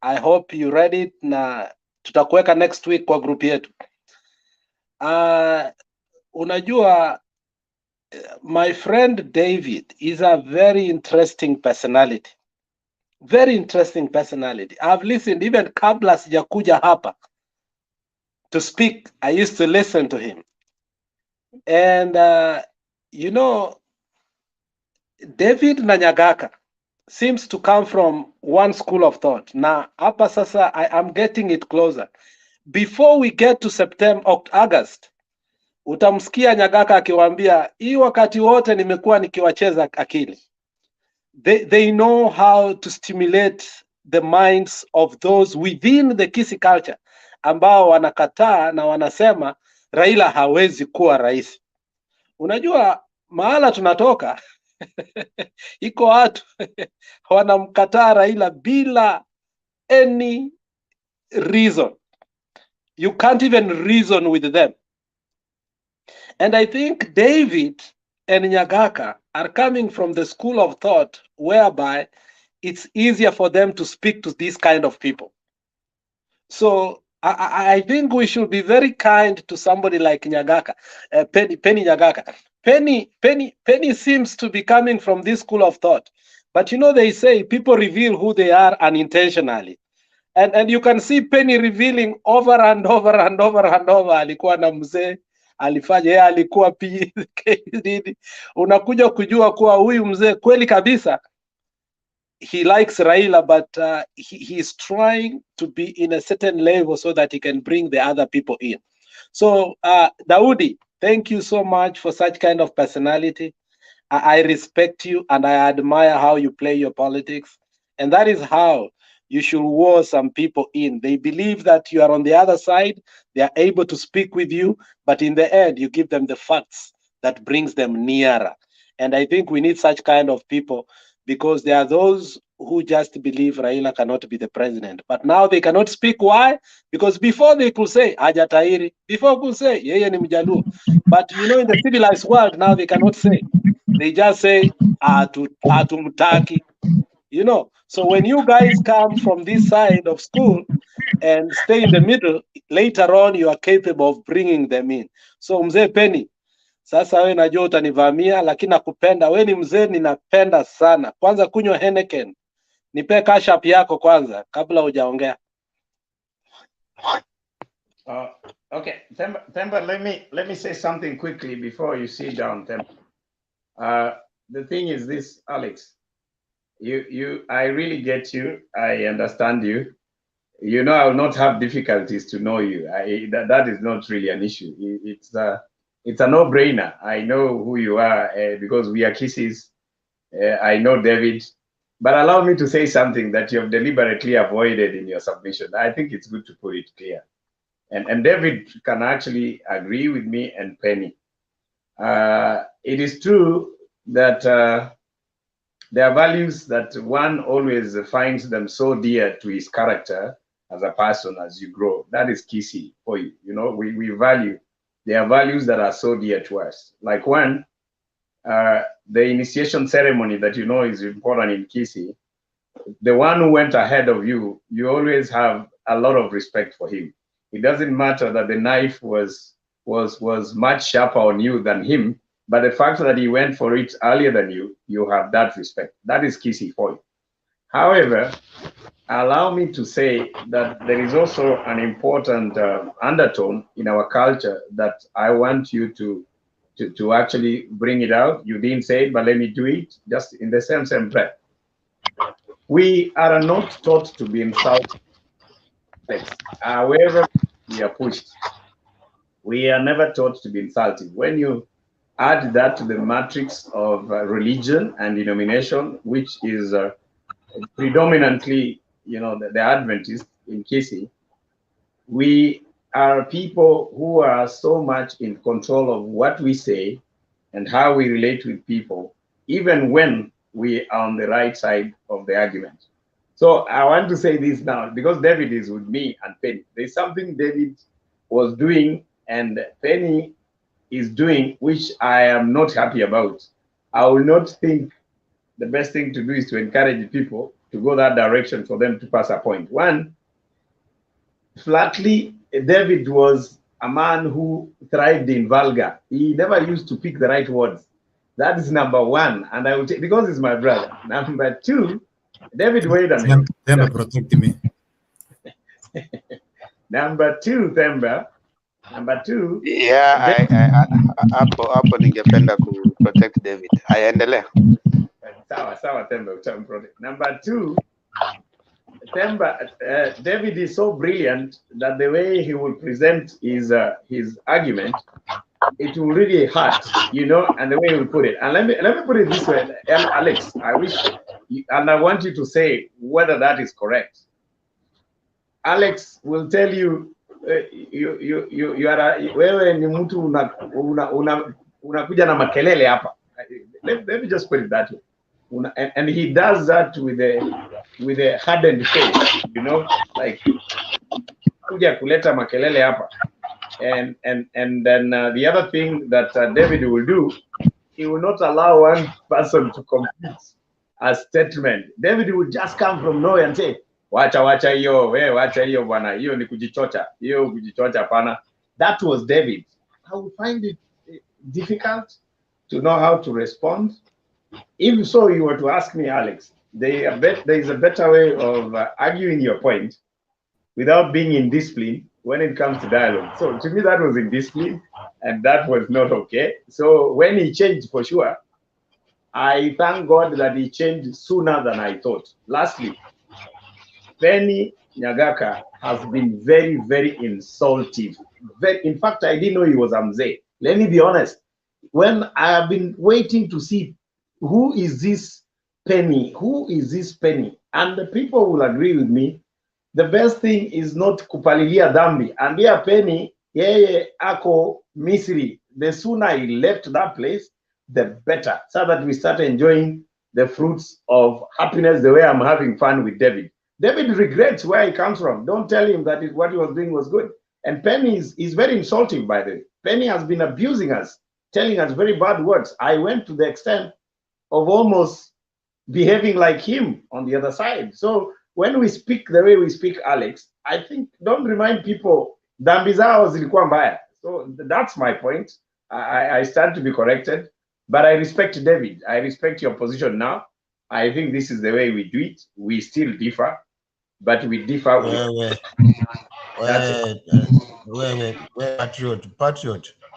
I hope you read it, na tutakuweka next week kwa group yetu. Unajua, my friend David is a very interesting personality. I've listened even kabla sijakuja hapa to speak. I used to listen to him. And David na Nyagaka seems to come from one school of thought. Na hapa sasa I am getting it closer. Before we get to August, utamsikia Nyagaka akiwaambia, hii wakati wote nimekuwa nikiwacheza akili. They know how to stimulate the minds of those within the Kisii culture ambao wanakataa na wanasema Raila hawezi kuwa rais. Unajua mahala tunatoka iko watu wanamkataa Raila bila any reason. You can't even reason with them. And I think David and Nyagaka are coming from the school of thought whereby it's easier for them to speak to these kind of people. So I think we should be very kind to somebody like Nyagaka, Penny Nyagaka. Penny seems to be coming from this school of thought. But they say people reveal who they are unintentionally. And you can see Penny revealing over and over. Alikuwa na mzee, alifanya yeye alikuwa PhD. Unakuja kujua kuwa huyu mzee kweli kabisa he likes Raila, but he's trying to be in a certain level so that he can bring the other people in. So Daudi, thank you so much for such kind of personality. I respect you and I admire how you play your politics. And that is how you should lure some people in. They believe that you are on the other side, they are able to speak with you, but in the end, you give them the facts that brings them nearer. And I think we need such kind of people, because there are those who just believe Raila cannot be the president. But now they cannot speak. Why? Because before they could say, Haja Tairi, before could say, yeye ni Mjaluo. But you know, in the civilized world, now they cannot say. They just say, Atumtaki. You know, so when you guys come from this side of school and stay in the middle, later on you are capable of bringing them in. So mzee Penny, sasa we najua utanivamia, lakini nakupenda. We ni mzee ninapenda sana. Kwanza kunywa Henneken. Nipe cash app yako kwanza kabla hujaongea. Okay, Themba, let me say something quickly before you sit down, Themba. The thing is this, Alex. I really get you. I understand you. You know, I will not have difficulties to know you. That is not really an issue. It's a no-brainer. I know who you are because we are kisses. I know David. But allow me to say something that you have deliberately avoided in your submission. I think it's good to put it clear. And David can actually agree with me and Penny. It is true that there are values that one always finds them so dear to his character as a person as you grow. That is Kisi for you. You know, we value. There are values that are so dear to us. Like one, the initiation ceremony that you know is important in Kisi. The one who went ahead of you, you always have a lot of respect for him. It doesn't matter that the knife was much sharper on you than him, but the fact that he went for it earlier than you, you have that respect. That is Kisi for you. However, allow me to say that there is also an important undertone in our culture that I want you to actually bring it out. You didn't say it, but let me do it just in the same breath. We are not taught to be insulted. However, we are pushed. We are never taught to be insulted. When you add that to the matrix of religion and denomination, which is predominantly, you know, the Adventists in Kisi, we are people who are so much in control of what we say and how we relate with people, even when we are on the right side of the argument. So I want to say this now, because David is with me and Penny. There's something David was doing and Penny is doing, which I am not happy about. I will not think the best thing to do is to encourage people to go that direction for them to pass a point. One, flatly, David was a man who thrived in vulgar. He never used to pick the right words. That is number one. And I will take, because he's my brother. Number two, David, wait a minute. Themba, protect me. Number two, Themba. Number two. Yeah, hapo ningependa ku protect David. Aendelea. Sawa, Themba, protect. Number two, Themba, David is so brilliant that the way he will present his argument, it will really hurt, you know, and the way he will put it. And let me put it this way, Alex. I wish, and I want you to say whether that is correct. Alex will tell you, you are wewe ni mtu unakuja na makelele hapa. Let me just put it that way. And he does that with a hardened face, you know, like kuja kuleta makelele hapa. And then the other thing that David will do, he will not allow one person to complete a statement. David will just come from nowhere and say, wacha hiyo, wacha hiyo bwana, hiyo ni kujichocha pana. That was David. I would find it difficult to know how to respond. If so, you were to ask me, Alex, there is a better way of arguing your point without being in discipline when it comes to dialogue. So to me, that was indiscipline, and that was not okay. So when he changed, for sure, I thank God that he changed sooner than I thought. Lastly, Penny Nyagaka has been very, very insultive. In fact, I didn't know he was a mzee. Let me be honest. When I have been waiting to see who is this Penny. Who is this Penny? And the people will agree with me. The best thing is not kupalilia dhambi. And here Penny, yeye ako Misri. The sooner he left that place, the better. So that we start enjoying the fruits of happiness the way I'm having fun with David. David regrets where he comes from. Don't tell him that what he was doing was good. And Penny is very insulting, by the way. Penny has been abusing us, telling us very bad words. I went to the extent of almost behaving like him on the other side. So when we speak the way we speak, Alex, I think don't remind people dhambi zao zilikuwa mbaya. So that's my point. I stand to be corrected, but I respect David. I respect your position now. I think this is the way we do it. We still differ, but we differ with...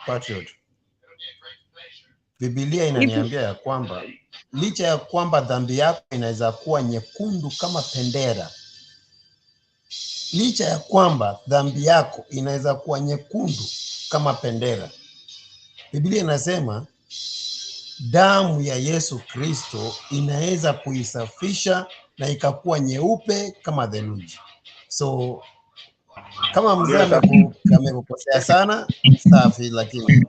Patriot. Biblia inaniambia ya kwamba licha ya kwamba dhambi yako inaweza kuwa nyekundu kama bendera, licha ya kwamba dhambi yako inaweza kuwa nyekundu kama bendera, Biblia inasema damu ya Yesu Kristo inaweza kuisafisha na ikakuwa nyeupe kama theluji. So kama mzee amekukosea sana, safi, lakini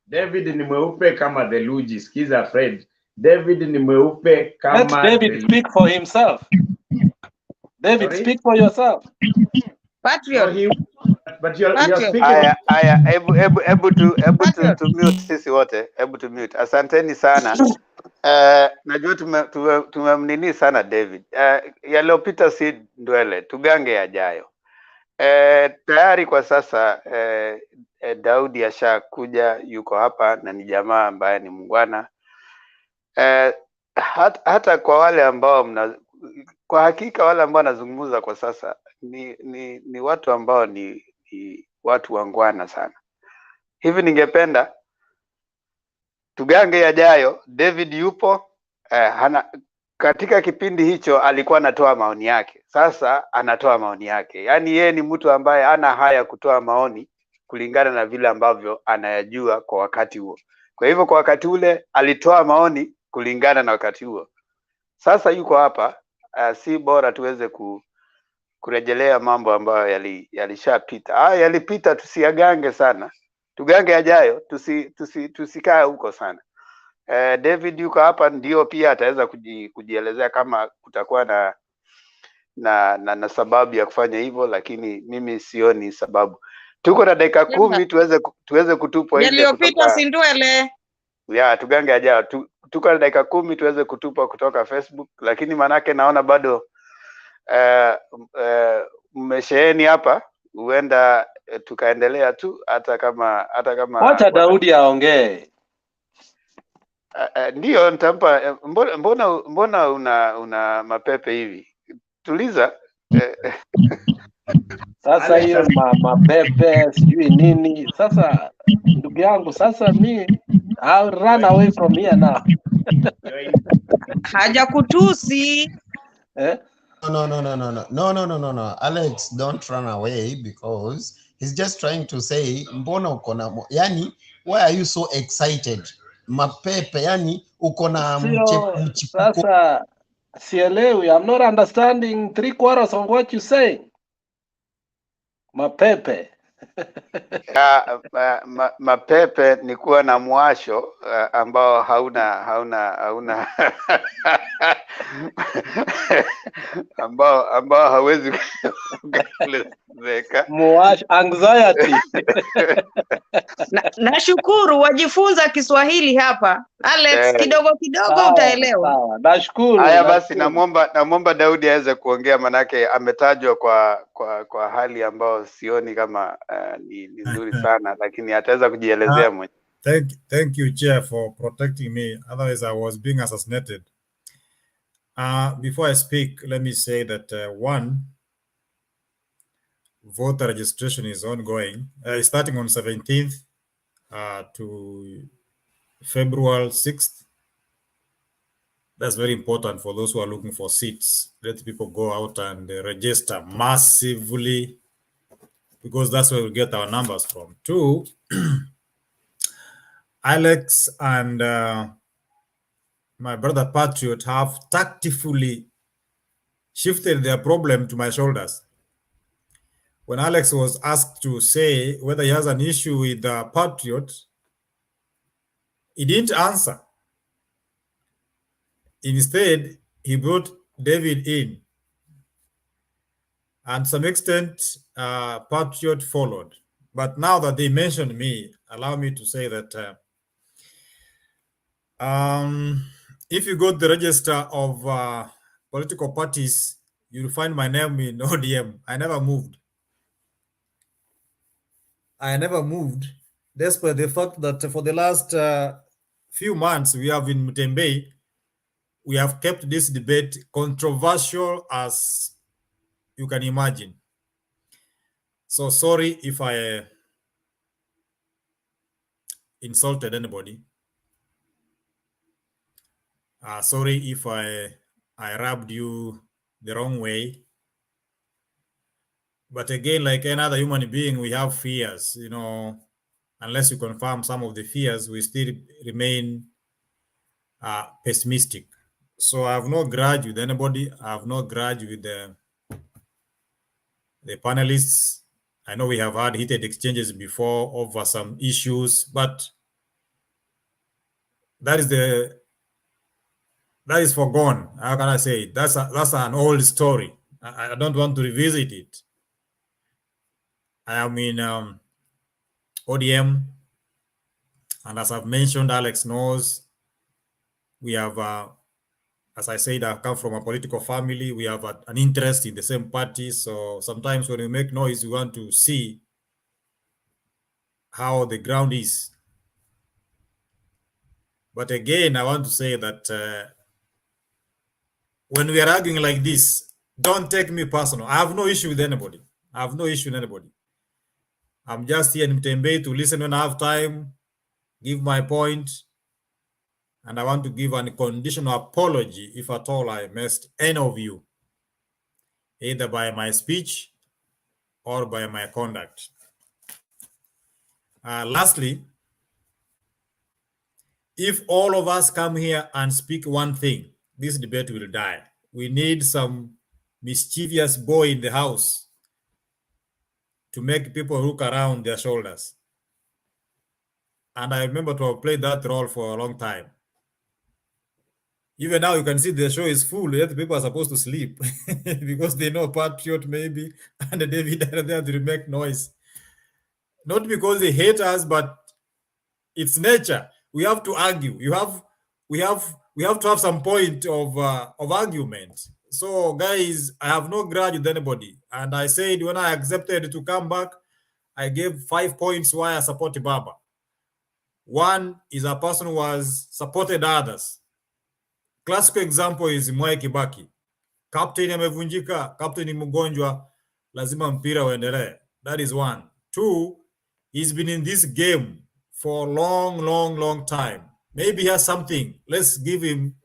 David ni mweupe kama theluji. Sikiza Fred. David ni mweupe kama Let David speak for himself. David, Sorry? speak for yourself. Patriot. But you're speaking. Able to mute sisi wote. Able to mute. Asanteni sana. Najua tumemnini sana David. Yaliyopita si ndwele, tugange yajayo. Tayari kwa sasa Daudi ashakuja, yuko hapa na ni jamaa ambaye ni mungwana. Hata kwa wale ambao kwa hakika wale ambao wanazungumza kwa sasa ni watu ambao ni watu wangwana sana. Hivi ningependa tugange yajayo. David yupo, katika kipindi hicho alikuwa anatoa maoni yake. Sasa anatoa maoni yake. Yaani yeye ni mtu ambaye ana haya kutoa maoni kulingana na vile ambavyo anayajua kwa wakati huo. Kwa hivyo kwa wakati ule alitoa maoni kulingana na wakati huo. Sasa yuko hapa, si bora tuweze kurejelea mambo ambayo yalishapita. Yalipita, tusiagange sana. Tugange yajayo, tusikae huko sana. David yuko hapa, ndio pia ataweza kujielezea kama kutakuwa na sababu ya kufanya hivyo, lakini mimi sioni sababu. Tuko na dakika 10 tuweze kutupwa nje Yaliyopita si ndwele. Ya tugange yajayo. Tuko na dakika 10 tuweze kutupwa kutoka Facebook, lakini manake naona bado mmesheheni hapa, huenda tukaendelea tu hata kama Wacha Daudi aongee. Ndio nitampa. Mbona una mapepe hivi? Tuliza. Sasa hiyo mapepe sijui nini. Sasa ndugu yangu, sasa I'll run away from here now. Haja kutusi. No. Alex, don't run away, because he's just trying to say mbona uko na yani, why are you so excited? Mapepe, yani uko na mchipuko. Sasa sielewi. I'm not understanding 3/4 on what you say. Mapepe. Mapepe ni kuwa na mwasho ambao hauna ambao hawezi kuelezeka. Mwasho, anxiety. Nashukuru wajifunza Kiswahili hapa. Alex, kidogo utaelewa. Sawa. Nashukuru. Haya basi, namwomba Daudi aweze kuongea, manake ametajwa kwa hali ambayo sioni kama ni nzuri sana, lakini ataweza kujielezea mwenyewe. Thank you, Chair, for protecting me. Otherwise, I was being assassinated. Before I speak, let me say that one, voter registration is ongoing, starting on 17th to February 6th. That's very important for those who are looking for seats. Let people go out and register massively, because that's where we get our numbers from. Two, Alex and my brother Patriot have tactfully shifted their problem to my shoulders. When Alex was asked to say whether he has an issue with Patriot, he didn't answer. Instead, he brought David in. And to some extent, Patriot followed. But now that they mentioned me, allow me to say that if you go to the register of political parties, you'll find my name in ODM. I never moved. I never moved, despite the fact that for the last few months we have in Mutembe, we have kept this debate controversial as you can imagine. So sorry if I insulted anybody. Sorry if I rubbed you the wrong way. But again, like any other human being, we have fears, you know. Unless you confirm some of the fears, we still remain pessimistic. So I have no grudge with anybody. I have no grudge with the panelists. I know we have had heated exchanges before over some issues, but that is forgone. How can I say it? That's an old story. I don't want to revisit it. I am in ODM, and as I've mentioned, Alex knows, we have, as I said, I've come from a political family. We have an interest in the same party. So sometimes when we make noise, we want to see how the ground is. But again, I want to say that when we are arguing like this, don't take me personal. I have no issue with anybody. I have no issue with anybody. I'm just here in Mutembe to listen when I have time, give my point, and I want to give an conditional apology if at all I missed any of you, either by my speech or by my conduct. Lastly, if all of us come here and speak one thing, this debate will die. We need some mischievous boy in the house to make people look around their shoulders. And I remember to have played that role for a long time. Even now, you can see the show is full, yet people are supposed to sleep because they know Patriot maybe and David are there to make noise. Not because they hate us, but it's nature. We have to argue. We have to have some point of argument. So, guys, I have no grudge with anybody. And I said when I accepted to come back, I gave 5 points why I support Baba. One is a person who has supported others. Classical example is Mwai Kibaki. Captain amevunjika, captain ni mgonjwa, lazima mpira uendelee. That is one. Two, he's been in this game for a long time. Maybe he has something. Let's give him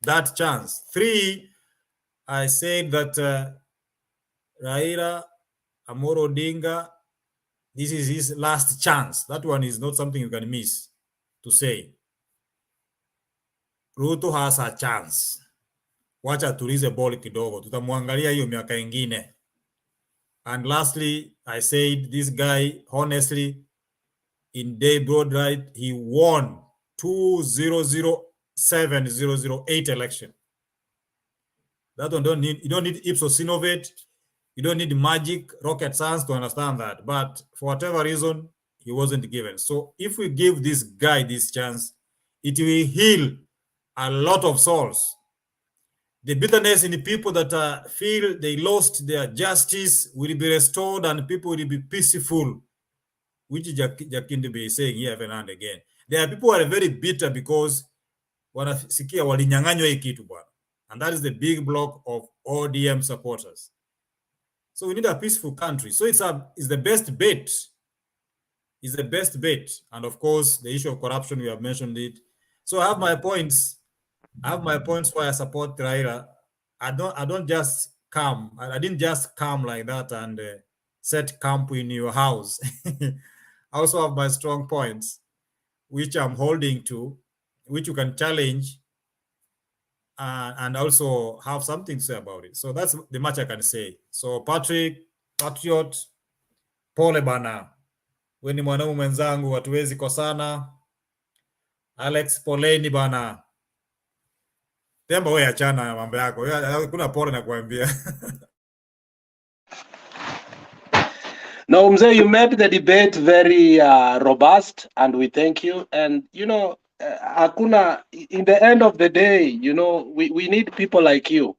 that chance. Three, I said that Raila Odinga, this is his last chance. That one is not something you can miss to say. Ruto has a chance. Wacha tulize ball kidogo. Tutamwangalia hiyo miaka ingine. And lastly, I said this guy, honestly, in day broad right, he won 2007-008 election. That one you don't need Ipsos Innovate. You don't need magic, rocket science to understand that. But for whatever reason, he wasn't given. So if we give this guy this chance, it will heal a lot of souls. The bitterness in the people that feel they lost their justice will be restored and people will be peaceful, which Jakindi be saying here every now and again. There are people who are very bitter because wanasikia walinyang'anywa hii kitu bwana. And that is the big block of ODM supporters. So we need a peaceful country. So it's the best bet. It's the best bet. And of course, the issue of corruption, we have mentioned it. So I have my points. I have my points why I support Raila. I didn't just come like that and set camp in your house. I also have my strong points, which I'm holding to, which you can challenge and also have something to say about it. So that's the much I can say. So Patrick, Patriot, pole bana. We ni mwanaume mwenzangu, hatuwezi kosana. Alex, poleni bana. Temba wewe achana na mambo yako. Kuna pole na kuambia. No, Mzee, you made the debate very robust, and we thank you. And, you know, Akuna, in the end of the day, you know, we need people like you.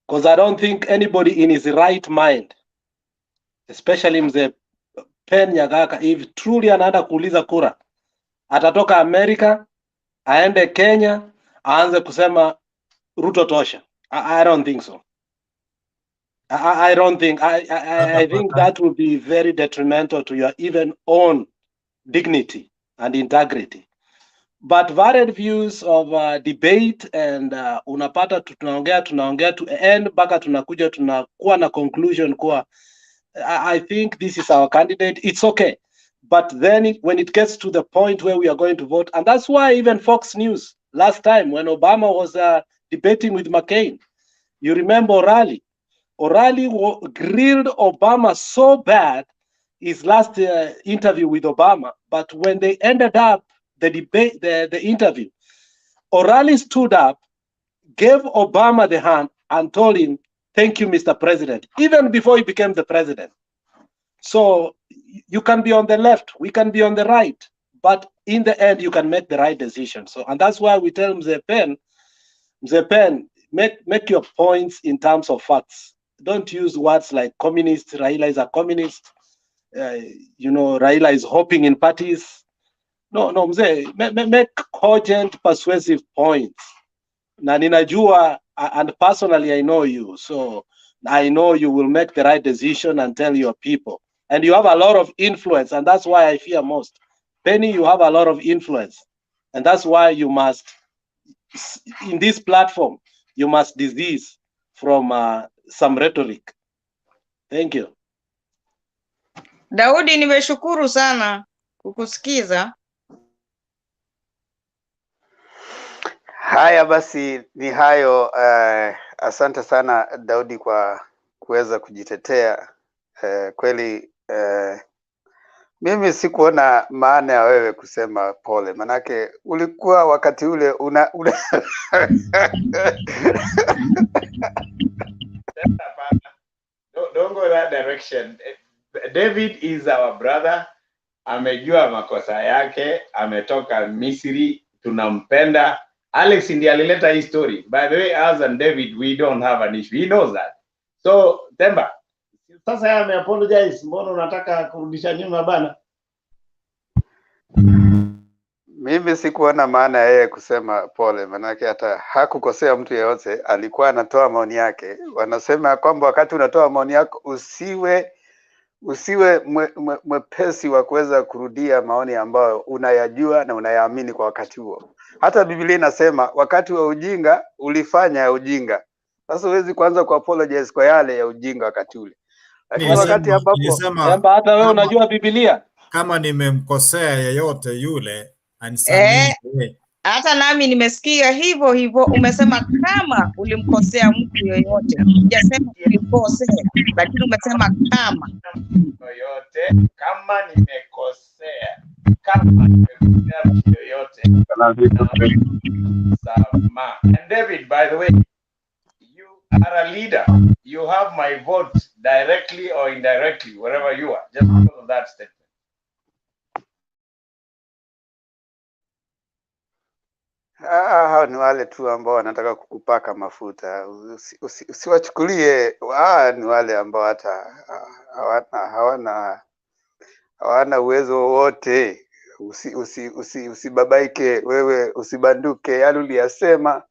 Because I don't think anybody in his right mind, especially Mzee Pen Nyagaka, if truly anaenda kuuliza kura, atatoka America, aende Kenya, aanze kusema Ruto tosha. I don't think so. I don't think, I think that would be very detrimental to your even own dignity and integrity. But varied views of debate and unapata tunaongea to end mpaka tunakuja tunakuwa na conclusion kuwa I think this is our candidate. It's okay. But then when it gets to the point where we are going to vote, and that's why even Fox News last time when Obama was debating with McCain, you remember O'Reilly grilled Obama so bad his last interview with Obama, but when they ended up the debate, the interview, O'Reilly stood up, gave Obama the hand, and told him, "Thank you, Mr. President," even before he became the president. So you can be on the left, we can be on the right, but in the end, you can make the right decision. So, and that's why we tell Mzee Pen, make your points in terms of facts. Don't use words like communist. Raila is a communist. You know, Raila is hopping in parties. No, Mzee, make cogent, persuasive points. Na ninajua, and personally, I know you, so I know you will make the right decision and tell your people. And you have a lot of influence, and that's why I fear most. Penny, you have a lot of influence, and that's why you must, in this platform, you must desist from some rhetoric. Thank you. Daudi, nimeshukuru sana kukusikiza. Haya basi ni hayo. Asante sana Daudi kwa kuweza kujitetea. Kweli mimi sikuona maana ya wewe kusema pole, manake ulikuwa wakati ule Don't go that direction. David is our brother. Amejua makosa yake, ametoka Misri, tunampenda. Alex ndiye alileta hii story. By the way, us and David, we don't have an issue. He knows that. So, Temba, sasa yeye ameapologize, mbona unataka kurudisha nyuma bana? Mimi sikuona maana yeye kusema pole, manake hata hakukosea mtu yeyote, alikuwa anatoa maoni yake. Wanasema kwamba wakati unatoa maoni yako usiwe mwepesi wa kuweza kurudia maoni ambayo unayajua na unayaamini kwa wakati huo. Hata Biblia inasema wakati wa ujinga ulifanya ya ujinga. Sasa huwezi kuanza ku apologize kwa yale ya ujinga wakati ule. Lakini wakati ambapo hata wewe unajua Biblia, kama nimemkosea yeyote yule anisamehe. Hata nami nimesikia hivyo hivyo, umesema kama ulimkosea mtu yoyote. Hujasema ulimkosea, lakini umesema kama yoyote, kama nimekosea, mtu yoyote. And David, by the way, you are a leader. You have my vote directly or indirectly, wherever you are. Just because of that statement. hao ni wale tu ambao wanataka kukupaka mafuta. Usiwachukulie, ni wale ambao hata hawana uwezo wowote. Usibabaike wewe, usibanduke yale uliyasema.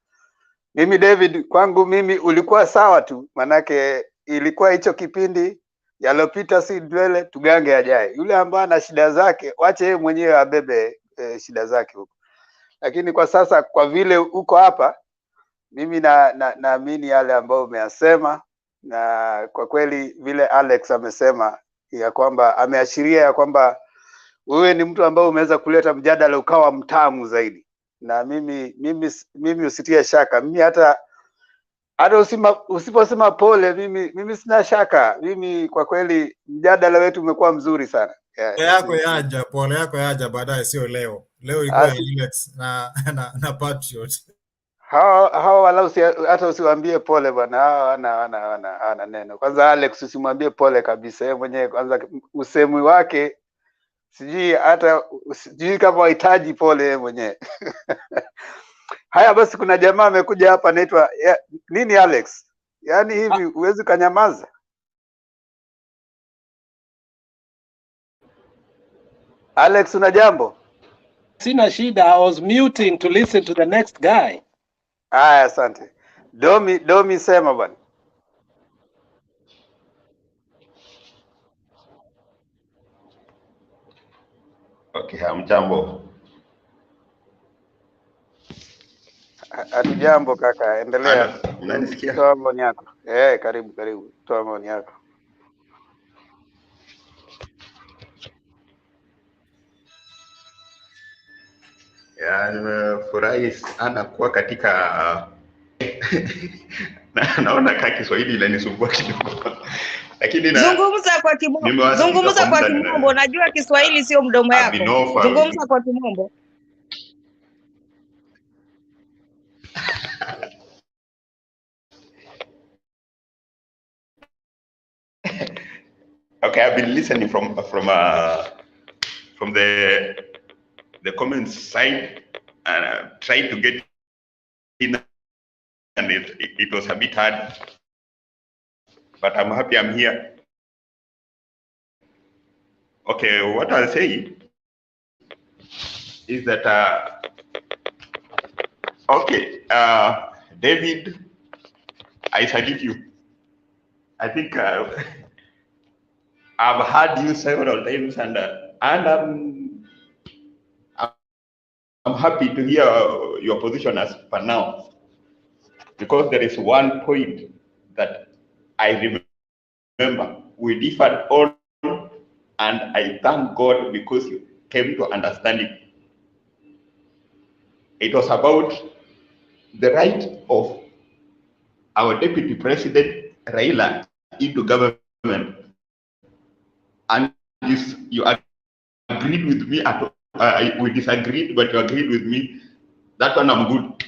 Mimi David, kwangu mimi ulikuwa sawa tu, manake ilikuwa hicho kipindi yalopita si dwele tugange ajaye. Yule ambaye ana shida zake wache yeye mwenyewe abebe shida zake huko. Lakini kwa sasa kwa vile uko hapa, mimi naamini yale ambayo umeyasema, na kwa kweli vile Alex amesema ya kwamba ameashiria ya kwamba wewe ni mtu ambaye umeweza kuleta mjadala ukawa mtamu zaidi. na mimi usitie shaka, mimi hata usiposema pole, mimi sina shaka. Mimi kwa kweli mjadala wetu umekuwa mzuri sana. Pole yako yaja baadaye, sio leo. Leo ilikuwa ya Alex na Patriot. Hawa wala hata usiwaambie pole bwana, hawa ana neno. Kwanza Alex usimwambie pole kabisa, yeye mwenyewe kwanza usemi wake sijui kama wahitaji pole yeye mwenyewe. Haya basi, kuna jamaa amekuja hapa anaitwa nini Alex? Yaani hivi huwezi kanyamaza? Alex, una jambo? Sina shida, I was muting to listen to the next guy. Aya, asante. Domi sema bwana. Okay, hamjambo. Hatujambo kaka, endelea. Unanisikia? Toa maoni yako. Karibu. Toa maoni yako. Ya, nimefurahi sana kuwa katika naona kaa Kiswahili inanisumbua kidogo. Lakini zungumza kwa kimombo. Najua Kiswahili sio mdomo yako. Zungumza kwa kimombo. Okay, I've been listening from the comments side and tried to get in, and it was a bit hard, but I'm happy I'm here. Okay, what I'll say is that David, I salute you. I think I've heard you several times, and I'm happy to hear your position as per now, because there is one point that I remember we differed on, and I thank God because you came to understanding. It was about the right of our Deputy President Raila into government, and you agreed with me at we disagreed, but you agreed with me. That one I'm good.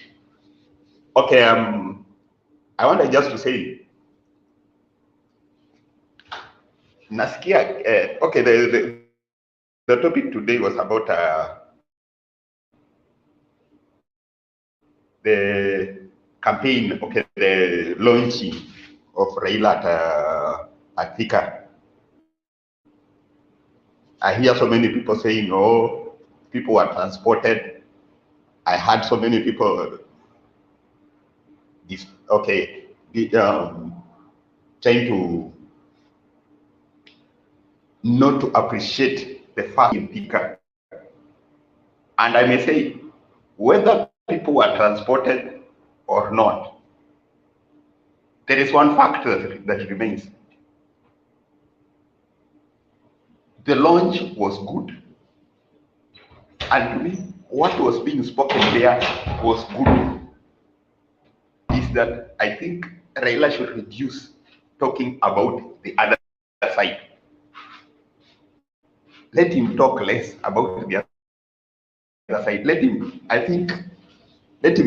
Okay, I wanted just to say, nasikia, okay, the topic today was about the campaign, okay, the launching of Raila at Thika. I hear so many people saying, oh, people were transported. I heard so many people, trying to not to appreciate the fact in Thika. And I may say, whether people were transported or not, there is one factor that remains. The launch was good. And to me, what was being spoken there was good. Is that I think Raila should reduce talking about the other side. Let him talk less about the other side. Let him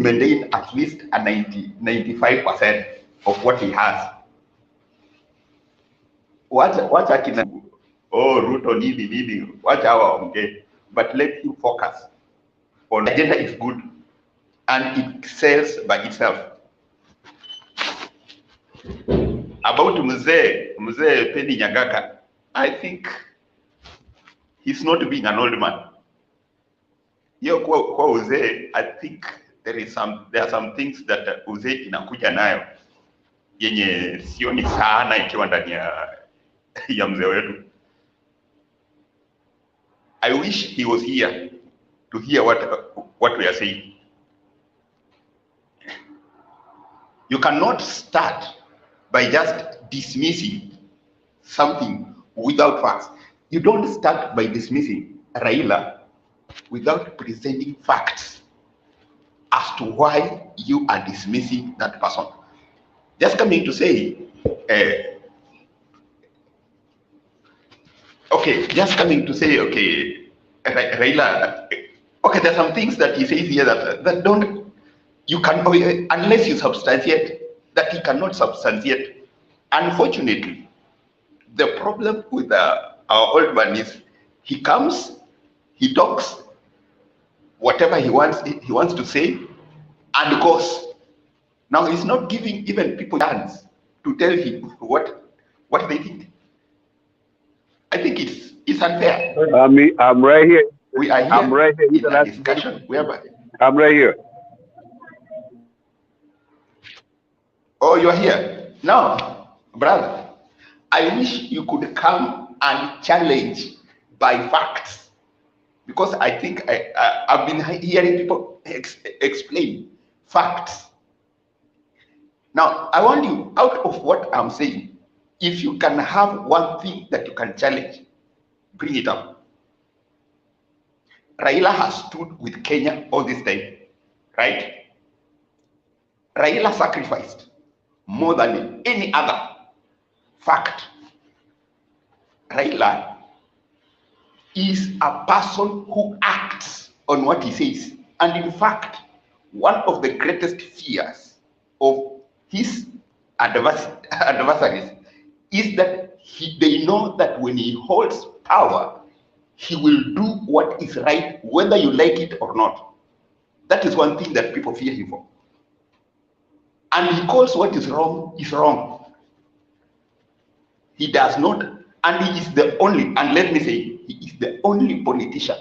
maintain at least a 95% of what he has. What I can, Ruto nini, watch our okay, but let him focus on the agenda is good and it sells by itself. About Mzee Penny Nyagaka, I think he's not being an old man. Kwa uzee, I think there are some things that uzee inakuja nayo yenye sioni sana ikiwa ndani ya mzee wetu. I wish he was here to hear what we are saying. You cannot start by just dismissing something without facts. You don't start by dismissing Raila without presenting facts. as to why you are dismissing that person. Just coming to say, okay, Raila, okay, there's some things that he says here that don't, you can, unless you substantiate, that he cannot substantiate. Unfortunately, the problem with our old man is he comes, he talks, whatever he wants to say, and goes. Now he's not giving even people chance to tell him what they think. I think it's unfair. I'm right here. We are here. I'm right here. In a discussion whereby. I'm right here. Oh, you're here now, brother. I wish you could come and challenge by facts, because I think I've been hearing people explain facts. Now, I want you, out of what I'm saying, if you can have one thing that you can challenge, bring it up. Raila has stood with Kenya all this time, right? Raila sacrificed more than any other. Fact. Raila is a person who acts on what he says. And in fact, one of the greatest fears of his adversaries is that they know that when he holds power, he will do what is right, whether you like it or not. That is one thing that people fear him for. And he calls what is wrong is wrong. He does not, and he is the only, and let me say, he is the only politician.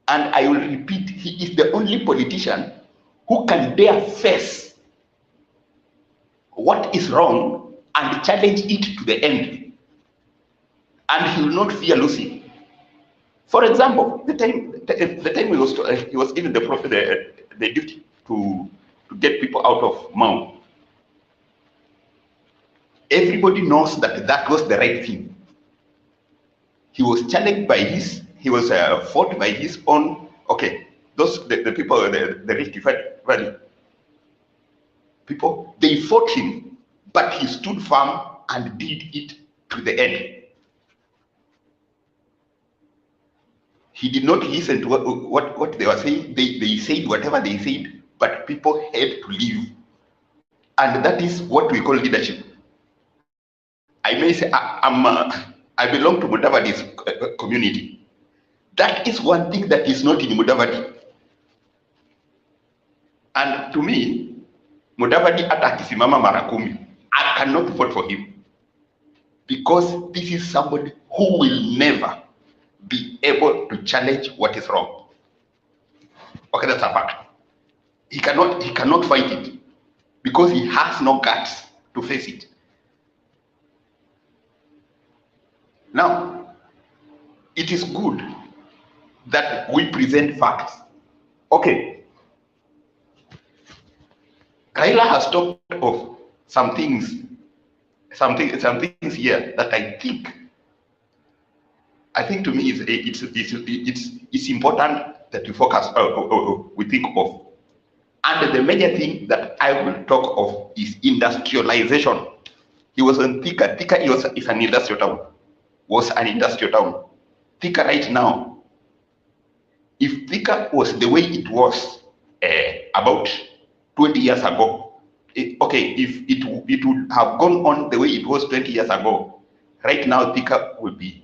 And I will repeat, he is the only politician who can dare face what is wrong and challenge it to the end. And he will not fear losing. For example, the time he was given the duty to get people out of Mount. Everybody knows that that was the right thing. He was challenged by he was fought by his own, okay, the people, the Rift Valley people, they fought him, but he stood firm and did it to the end. He did not listen to what they were saying. They said whatever they said, but people had to leave. And that is what we call leadership. I may say I belong to Mudavadi's community. That is one thing that is not in Mudavadi. And to me, Mudavadi atakisimama mara kumi, I cannot vote for him, because this is somebody who will never be able to challenge what is wrong. Okay, that's a fact. He cannot fight it because he has no guts to face it. Now, it is good that we present facts. Okay. Raila has talked of some things here that I think to me it's important that we focus, we think of. And the major thing that I will talk of is industrialization. He was in Thika. Thika is an industrial town. Was an industrial town. Thika right now, if Thika was the way it was about 20 years ago, if it would have gone on the way it was 20 years ago, right now Thika will be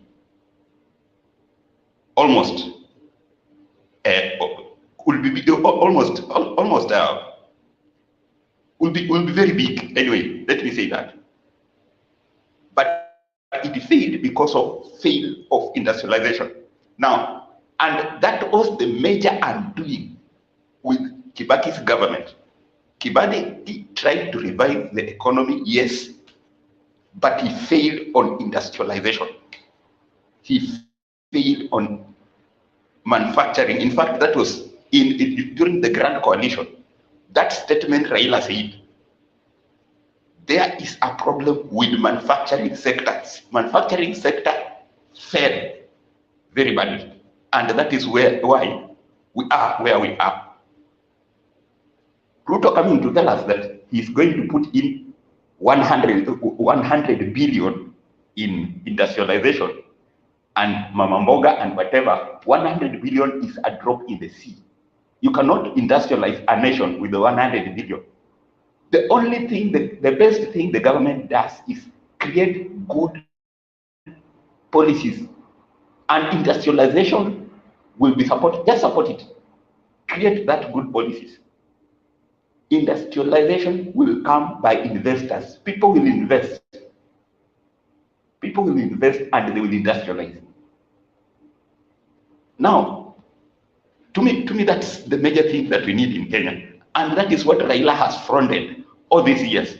almost will be very big. Anyway, let me say that. But it failed because of fail of industrialization. Now, and that was the major undoing with Kibaki's government. Kibaki tried to revive the economy, yes, but he failed on industrialization. He failed on manufacturing. In fact, that was during the Grand Coalition. That statement Raila said, there is a problem with manufacturing sectors. Manufacturing sector failed very badly. And that is why we are where we are. Ruto coming to tell us that he's going to put in 100 billion in industrialization and Mama Mboga and whatever. 100 billion is a drop in the sea. You cannot industrialize a nation with the 100 billion. The only thing, the best thing the government does is create good policies, and industrialization will be supported. Just support it. Create that good policies. Industrialization will come by investors. People will invest. People will invest and they will industrialize. Now, to me, that's the major thing that we need in Kenya. And that is what Raila has fronted all these years.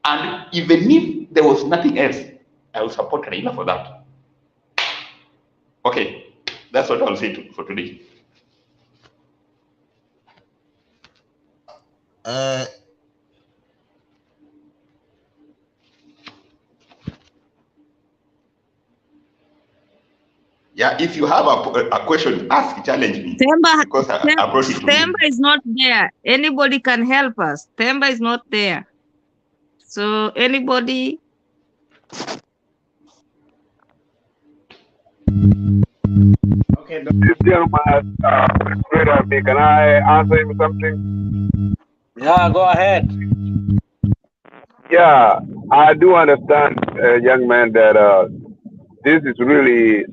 And even if there was nothing else, I will support Raila for that. Okay, that's what I'll say for today. Yeah, if you have a question, ask, challenge me. Because I brought it to Themba is not there. Anybody can help us. Themba is not there. So anybody. Okay. This gentleman, can I answer him something? Yeah, go ahead. Yeah, I do understand, young man, that this is really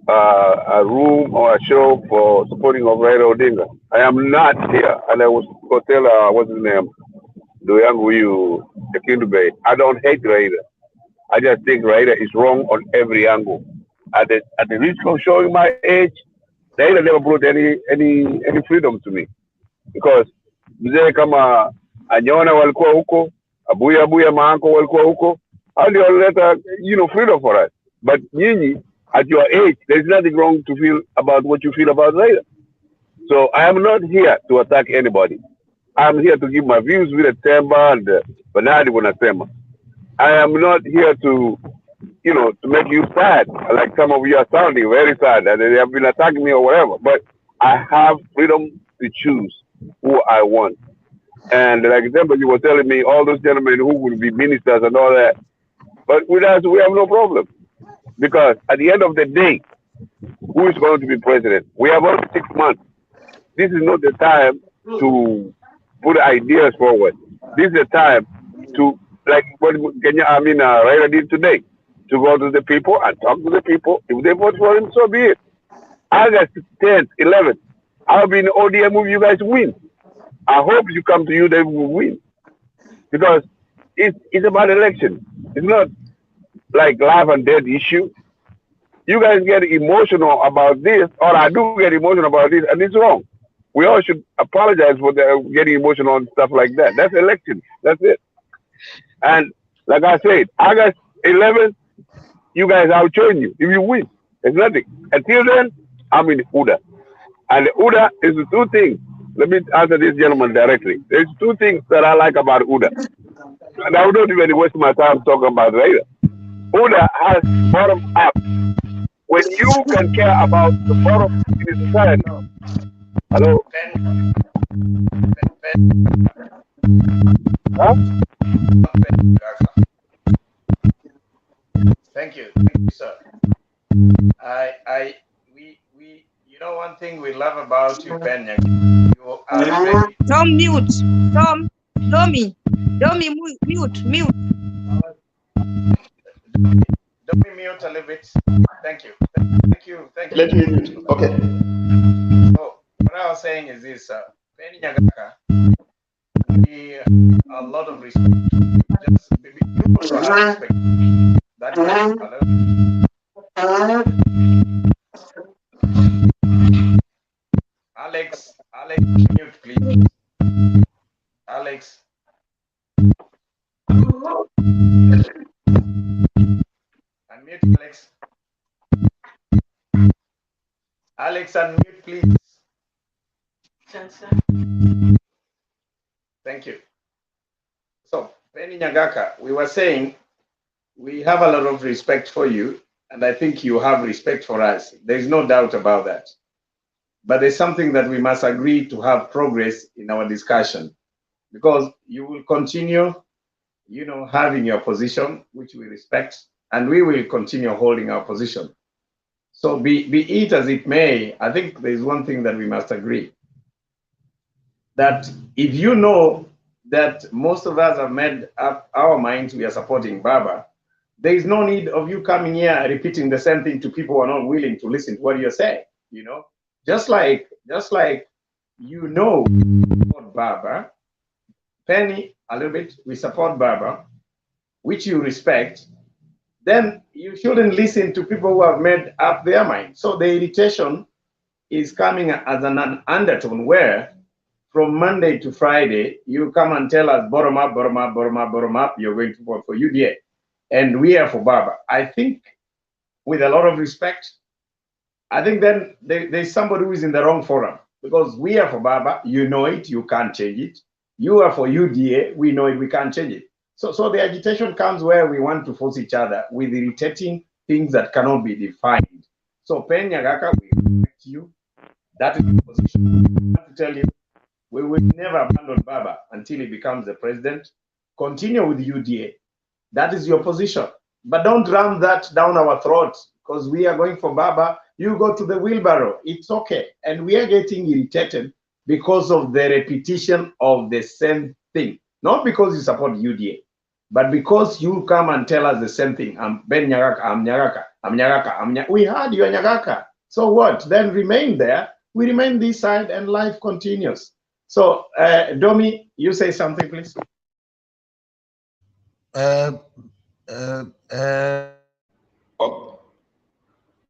a room or a show for supporting of Raila Odinga. I am not here, and I was going to tell what's his name, the young you, the Kindube. I don't hate Raila. I just think Raila is wrong on every angle. At the risk of showing my age, Raila never brought any freedom to me, because mzee kama Anyona walikuwa huko, abuya maanko walikuwa huko, how do you let freedom for us? But nyinyi, at your age, there's nothing wrong to feel about what you feel about Raila. So I am not here to attack anybody. I am here to give my views with the Themba and Bernardi Bonasema. I am not here to make you sad, like some of you are sounding very sad, and they have been attacking me or whatever. But I have freedom to choose who I want. And like example, you were telling me all those gentlemen who would be ministers and all that. But with us, we have no problem. Because at the end of the day, who is going to be president? We have only 6 months. This is not the time to put ideas forward. This is the time to, like what Raila did today, to go to the people and talk to the people. If they vote for him, so be it. August 10th, 11th, I'll be in the ODM if you guys win. I hope you come to you, they will win. Because it's about election. It's not like life and death issue. You guys get emotional about this, or I do get emotional about this, and it's wrong. We all should apologize for getting emotional and stuff like that. That's election. That's it. And like I said, August 11th, you guys, I'll join you if you win. It's nothing. Until then, I'm in UDA. And UDA is the two things. Let me answer this gentleman directly. There's two things that I like about UDA. And I don't even waste my time talking about Raila. UDA has bottom up. When you can care about the bottom in the society. Hello? Huh? Thank you, sir. You know, one thing we love about you, Penya, you are very... Tom, mute. Tom, Domi, mute. Domi, mute a little bit. Thank you. Let me mute. Okay. So, what I was saying is this, Penya Gaka, we a lot of respect. Just people should have respect. That is Alex, mute, please. Alex. Unmute, Alex. Alex, unmute, please. Thank you. So, Penny Nyagaka, we were saying we have a lot of respect for you, and I think you have respect for us. There's no doubt about that. But there's something that we must agree to have progress in our discussion. because you will continue, you know, having your position, which we respect, and we will continue holding our position. So be it as it may, I think there's one thing that we must agree, that if you know that most of us have made up our minds, we are supporting Baba, there is no need of you coming here repeating the same thing to people who are not willing to listen to what you're saying. You know, just like you know, support Baba, Penny a little bit, we support Baba, which you respect. Then you shouldn't listen to people who have made up their mind. So the irritation is coming as an undertone where from Monday to Friday, you come and tell us bottom up, bottom up, bottom up, bottom up, you're going to vote for UDA. And we are for Baba. I think with a lot of respect, I think then there's somebody who is in the wrong forum, because we are for Baba, you know it, you can't change it. You are for UDA, we know it, we can't change it. So the agitation comes where we want to force each other with irritating things that cannot be defined. So Pen Nyagaka, we respect you. That is the position. I want to tell you, we will never abandon Baba until he becomes the president. Continue with UDA. That is your position. But don't ram that down our throats, because we are going for Baba. You go to the wheelbarrow. It's okay. And we are getting irritated because of the repetition of the same thing. Not because you support UDA, but because you come and tell us the same thing. I'm Ben Nyagaka, I'm Nyagaka, I'm Nyagaka, I'm Nyagaka. We heard you are Nyagaka. So what? Then remain there. We remain this side and life continues. So, Domi, you say something, please.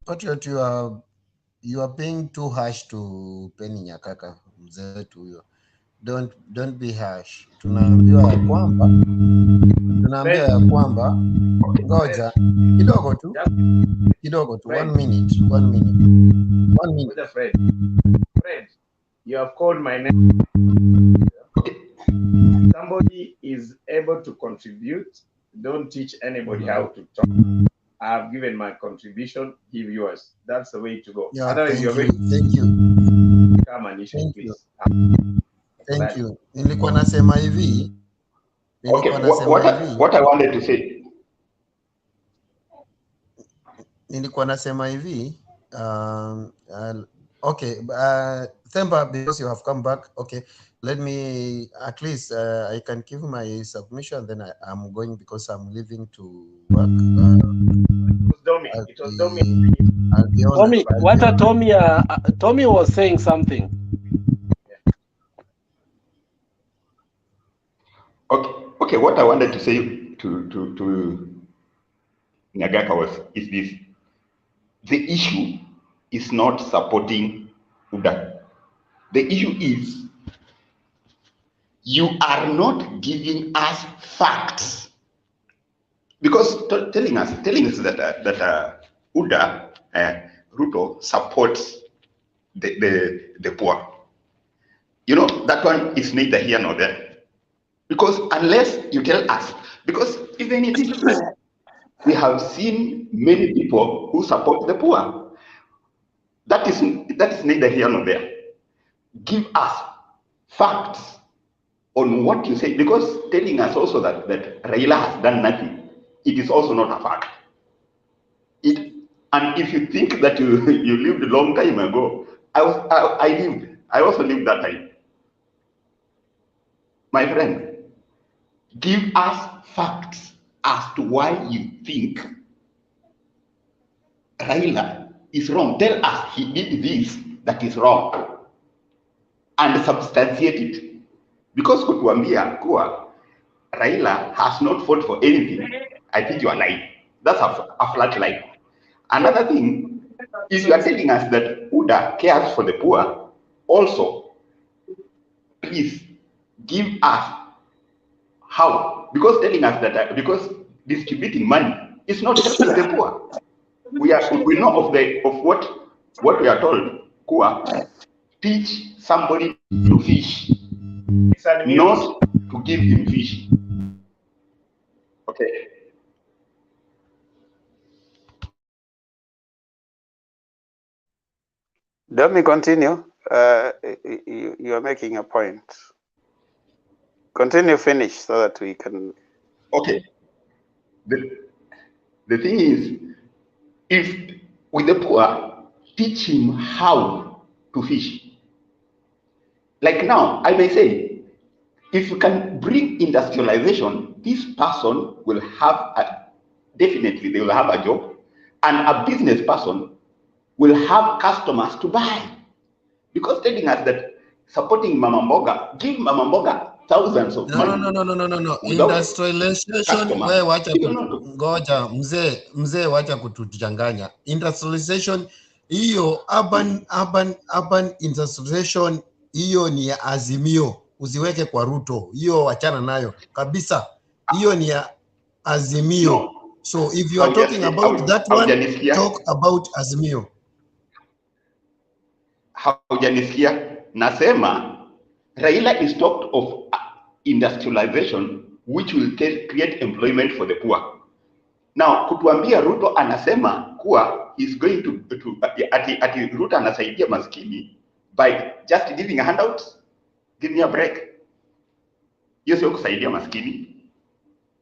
Patriot, you are being too harsh to Penny Nyakaka, mzee wetu huyo. Don't be harsh. Tunaambiwa ya kwamba ngoja kidogo tu 1 minute. Fred, you have called my name. Somebody is able to contribute. Don't teach anybody how to talk. I've given my contribution, give yours. That's the way to go. Yeah, Otherwise, you're going thank you. come and issue, please. Thank you. Nilikuwa nasema hivi. Okay, what I wanted to say. Nilikuwa nasema hivi. Okay, Themba, because you have come back. Okay, let me at least I can give my submission. Then I'm going because I'm leaving to work. It was Domi. Tommy was saying something. Okay, what I wanted to say to Nyagaka is this: the issue is not supporting UDA. The issue is you are not giving us facts, because telling us that UDA Ruto supports the poor. You know, that one is neither here nor there. Because unless you tell us, because even if we have seen many people who support the poor, that is neither here nor there. Give us facts on what you say, because telling us also that Raila has done nothing, it is also not a fact. And if you think that you lived a long time ago, I also lived that time. My friend, give us facts as to why you think Raila is wrong. Tell us he did this that is wrong and substantiate it. Because kutuambia kuwa Raila has not fought for anything, I think you are lying. That's a flat lie. Another thing is you are telling us that UDA cares for the poor. Also, please give us how, because telling us that because distributing money is not helping the poor. We know of what we are told. Kuwa, teach somebody to fish, not to give him fish. Okay. Let me continue. You are making a point. Continue, finish so that we can. Okay. The thing is, if with the poor, teach him how to fish. Like now, I may say, if you can bring industrialization, this person will have definitely they will have a job, and a business person will have customers to buy. Because telling us that supporting Mama Mboga, give Mama Mboga thousands of money. No. Without Industrialization, customers. wewe wacha ngoja mzee wacha kutuchanganya. Industrialization hiyo urban industrialization hiyo ni ya Azimio, usiweke kwa Ruto. Hiyo wachana nayo kabisa. Hiyo ni ya Azimio. No. So if you are talking about that one, talk about Azimio. Haujanisikia? Nasema Raila is talked of industrialization which will create employment for the poor. Now kutuambia Ruto anasema kuwa is going to ati Ruto anasaidia maskini by just giving a handout. Give me a break. Hiyo sio kusaidia maskini.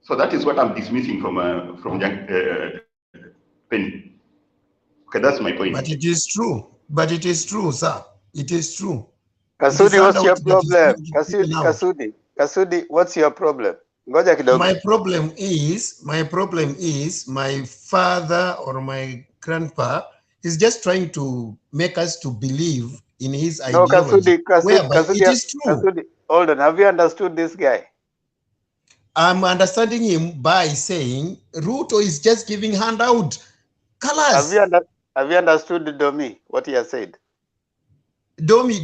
So that is what I'm dismissing from Penny. Okay, that's my point. But it is true. But it is true, sir. It is true. Kasudi, what's your problem? Kasudi, what's your problem? Ngoja kidogo. My problem is my father or my grandpa is just trying to make us to believe in his ideology. Kasudi, it is true. Kasudi, hold on. Have you understood this guy? I'm understanding him by saying Ruto is just giving handout. Colors. Have you understood Domi, what he has said? Domi,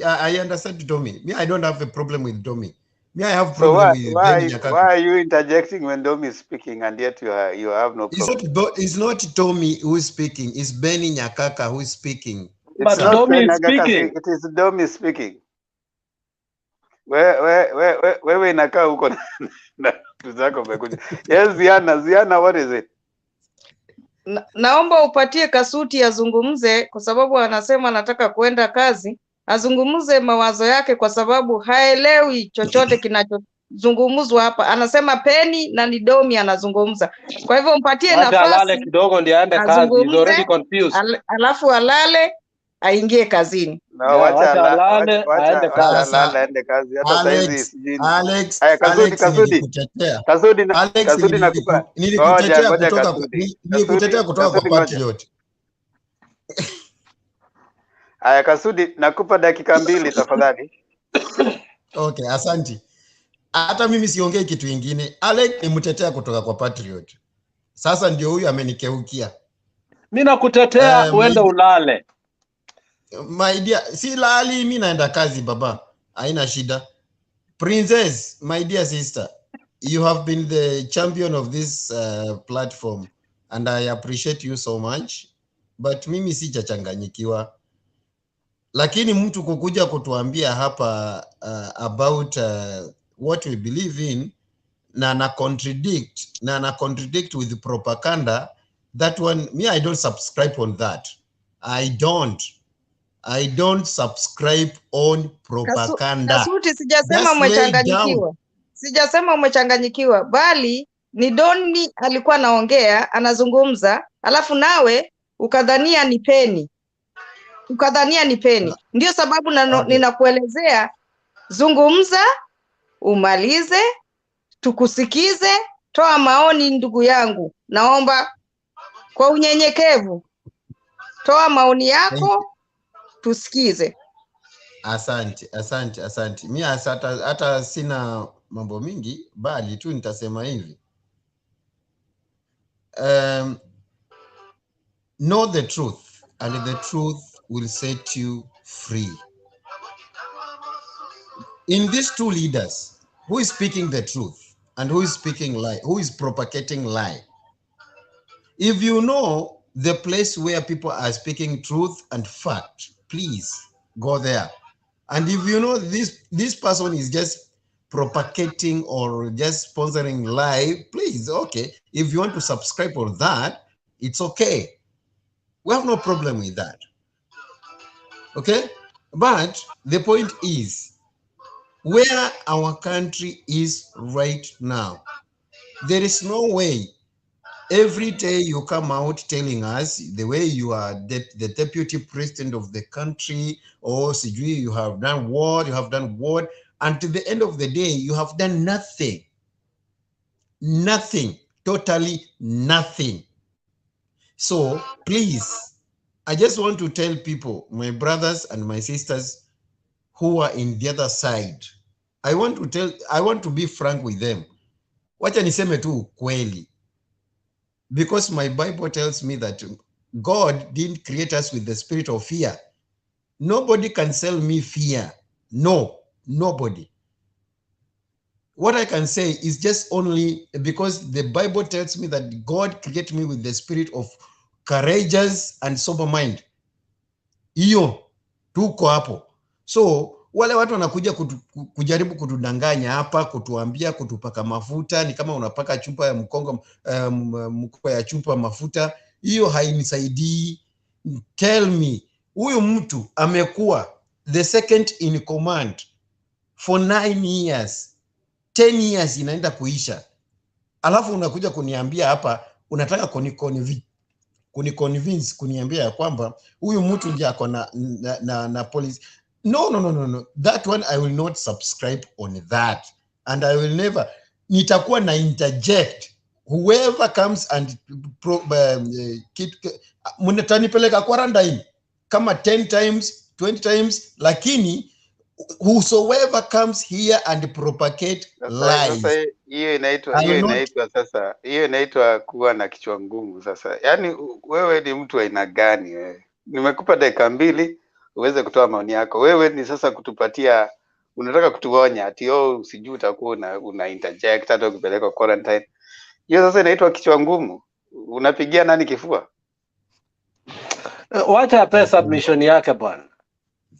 I understand Domi. Me, I don't have a problem with Domi. Me, I have problem with why are you interjecting when Domi is speaking and yet you have no problem? It's not Domi who is speaking. It's Benny Nyakaka who is speaking. It's not Domi is speaking. It is Domi speaking. Wewe inakaa huko na tuzako umekuja. Yes, Ziana, what is it? Naomba upatie Kasuti azungumze kwa sababu anasema anataka kwenda kazi, azungumze mawazo yake kwa sababu haelewi chochote kinachozungumzwa hapa. Anasema Penny na ni Domi anazungumza. Kwa hivyo mpatie nafasi. Alale kidogo ndio aende kazi. He's already confused. Alafu alale aingie kazini. No, wacha alale aende kazi. Hata saizi sijini. Kasudi nakupa. Nilikutetea kutoka kwa Patriot. Haya Kasudi nakupa dakika 2 tafadhali. Okay, asante. Hata mimi siongei kitu kingine. Alex nimtetea kutoka kwa Patriot. Sasa ndio huyu amenikeukia. Mimi nakutetea uende ulale. My dear, si lali, mimi naenda kazi baba. Haina shida. Princess, my dear sister, you have been the champion of this platform and I appreciate you so much. But mimi sijachanganyikiwa. Lakini mtu kukuja kutuambia hapa about what we believe in na contradict with propaganda, that one, me, I don't subscribe on that. I don't subscribe on propaganda. Kasuti, sijasema umechanganyikiwa, bali ni Doni alikuwa anaongea, anazungumza, alafu nawe ukadhania ni Penny. Ndio sababu ninakuelezea, zungumza, umalize, tukusikize, toa maoni ndugu yangu. Naomba kwa unyenyekevu, toa maoni yako. Tusikize. Asante. Mimi hata sina mambo mingi, bali tu nitasema hivi. Know the truth and the truth will set you free. In these two leaders, who is speaking the truth and who is speaking lie, who is propagating lie? If you know the place where people are speaking truth and fact, please go there. And if you know this person is just propagating or just sponsoring lie, please, okay. If you want to subscribe on that, it's okay. We have no problem with that. Okay? But the point is, where our country is right now. There is no way every day you come out telling us the way you are the deputy president of the country, or sijui you have done what, and to the end of the day, you have done nothing. Nothing, totally nothing. So please, I just want to tell people, my brothers and my sisters who are in the other side, I want to be frank with them. Wacha niseme tu kweli. Because my Bible tells me that God didn't create us with the spirit of fear. Nobody can sell me fear. No, nobody. What I can say is just only because the Bible tells me that God created me with the spirit of courageous and sober mind. Hiyo tuko hapo. So wale watu wanakuja kujaribu kutudanganya hapa, kutuambia, kutupaka mafuta, ni kama unapaka chupa ya mko ya chupa mafuta, hiyo hainisaidii. Tell me, huyu mtu amekuwa the second in command for 9 years, 10 years inaenda kuisha, alafu unakuja kuniambia hapa unataka kuniconvince kuniambia ya kwamba huyu mtu ndiye ako na policy. No. That one I will not subscribe on that, and I will never. Nitakuwa na interject whoever comes and mnatanipeleka quarantine kama 10 times 20 times, lakini whosoever comes here and propagate lies. Sasa hiyo inaitwa kuwa na kichwa ngumu. Sasa yani wewe ni mtu aina gani wewe? Nimekupa dakika 2 uweze kutoa maoni yako. Wewe ni sasa kutupatia, unataka kutuonya ati usijui utakuwa una interject hata ukipeleka quarantine. Hiyo sasa inaitwa kichwa ngumu. Unapigia nani kifua? Wacha ape submission yake bwana.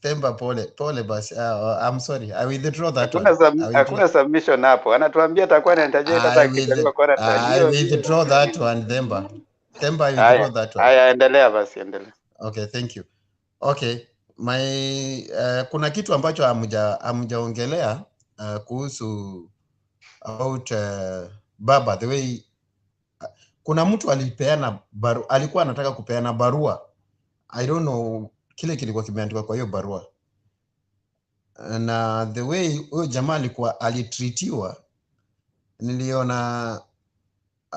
Temba pole basi. I'm sorry. I will withdraw that one. Hakuna submission hapo. Anatuambia atakuwa na interject hata akipeleka quarantine. I will withdraw that one, Temba. Temba, I withdraw that one. Haya, endelea basi, endelea. Okay, thank you. Okay. Kuna kitu ambacho hamjaongelea kuhusu about baba, the way kuna mtu alikuwa anataka kupeana barua. I don't know kile kilikuwa kimeandikwa kwa hiyo barua, na the way huyo jamaa alikuwa alitritiwa, niliona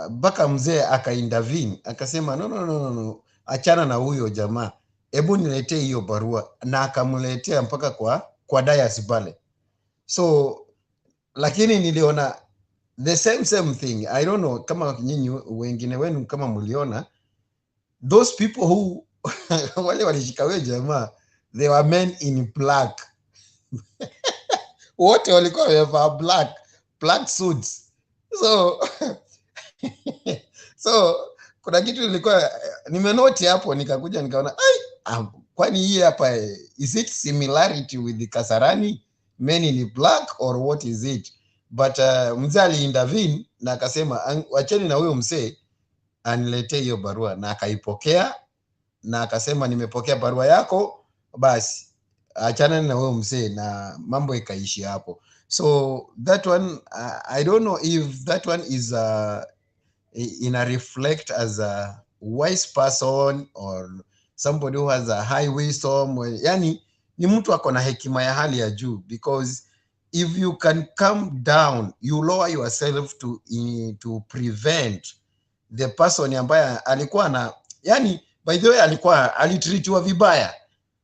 mpaka mzee akaintervene akasema no, achana na huyo jamaa, hebu niletee hiyo barua, na akamletea mpaka kwa dayas pale. So lakini niliona the same thing. I don't know kama nyinyi wengine wenu kama mliona, those people who wale walishika wewe jamaa, they were men in black. Wote walikuwa wamevaa black suits. So kuna kitu nilikuwa nimenoti hapo, nikakuja nikaona kwani hii hapa is it similarity with the Kasarani men in black or what is it? But mzee aliintervene na akasema wacheni na huyo mzee aniletee hiyo barua, na akaipokea na akasema nimepokea barua yako, basi achana na huyo mzee, na mambo ikaishi hapo. So that one I don't know if that one is reflect as a wise person or somebody who has a high wisdom. Yani ni mtu ako na hekima ya hali ya juu, because if you can come down, you lower yourself to prevent the person ambaye alikuwa na, yani by the way alitritiwa vibaya.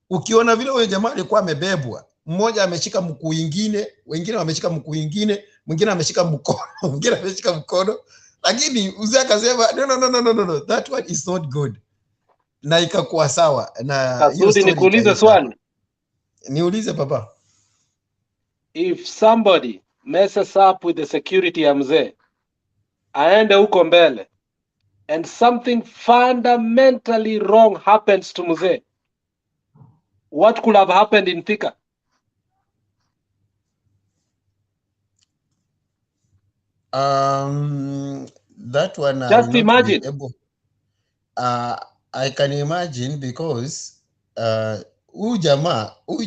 Ukiona vile huyo jamaa alikuwa amebebwa, mmoja ameshika mkuu ingine, wengine wameshika mkuu ingine, mwingine ameshika mkono, mwingine ameshika mkono, lakini mzee akasema no, that one is not good, na ikakuwa sawa. Na Kasudi, nikuulize swali. Niulize papa. If somebody messes up with the security ya mzee, aende huko mbele, and something fundamentally wrong happens to mzee, what could have happened in Thika? That one just imagine. I can imagine, because huyu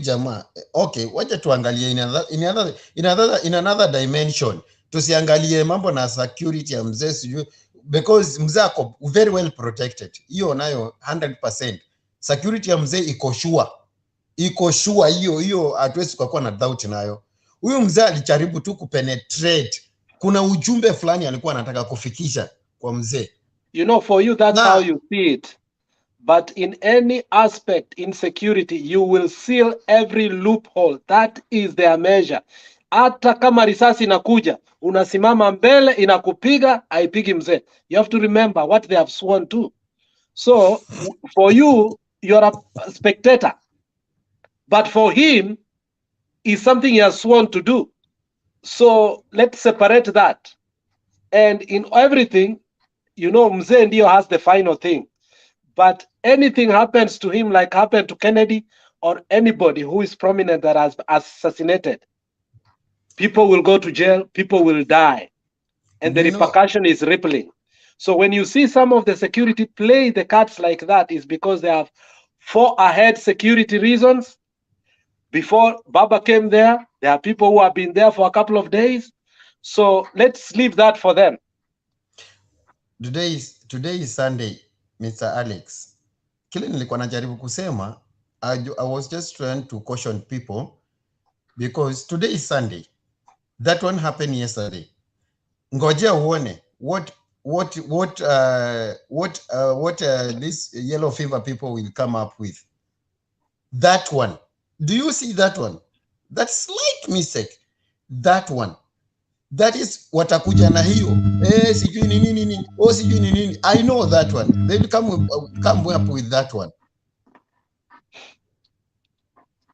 jamaa okay, wacha tuangalie in another dimension. Tusiangalie mambo na security ya mzee sijui, because mzee ako very well protected, hiyo nayo 100%. Security ya mzee iko sure, hiyo hatuwezi kuwa na doubt nayo. Huyu mzee alijaribu tu kupenetrate, kuna ujumbe fulani alikuwa anataka kufikisha kwa mzee. You know, for you that's how you see it. But in any aspect in security, you will seal every loophole. That is their measure. Hata kama risasi inakuja, unasimama mbele, inakupiga, haipigi mzee. You have to remember what they have sworn to. So for you, you're a spectator. But for him, is something he has sworn to do. So let's separate that. And in everything, you know, mzee ndio has the final thing. But anything happens to him, like happened to Kennedy or anybody who is prominent that has assassinated, people will go to jail, people will die, and the repercussion is rippling. So when you see some of the security play the cards like that, is because they have fought ahead security reasons. Before Baba came there, there are people who have been there for a couple of days. So let's leave that for them. Today is Sunday, Mr. Alex. Kile nilikuwa najaribu kusema, I was just trying to caution people, because today is Sunday. That one happened yesterday. Ngojea uone what this yellow fever people will come up with. That one. Do you see that one? That slight mistake. That one. That is watakuja na hiyo. Sijui ni nini. Sijui ni nini. I know that one. They will come up with that one.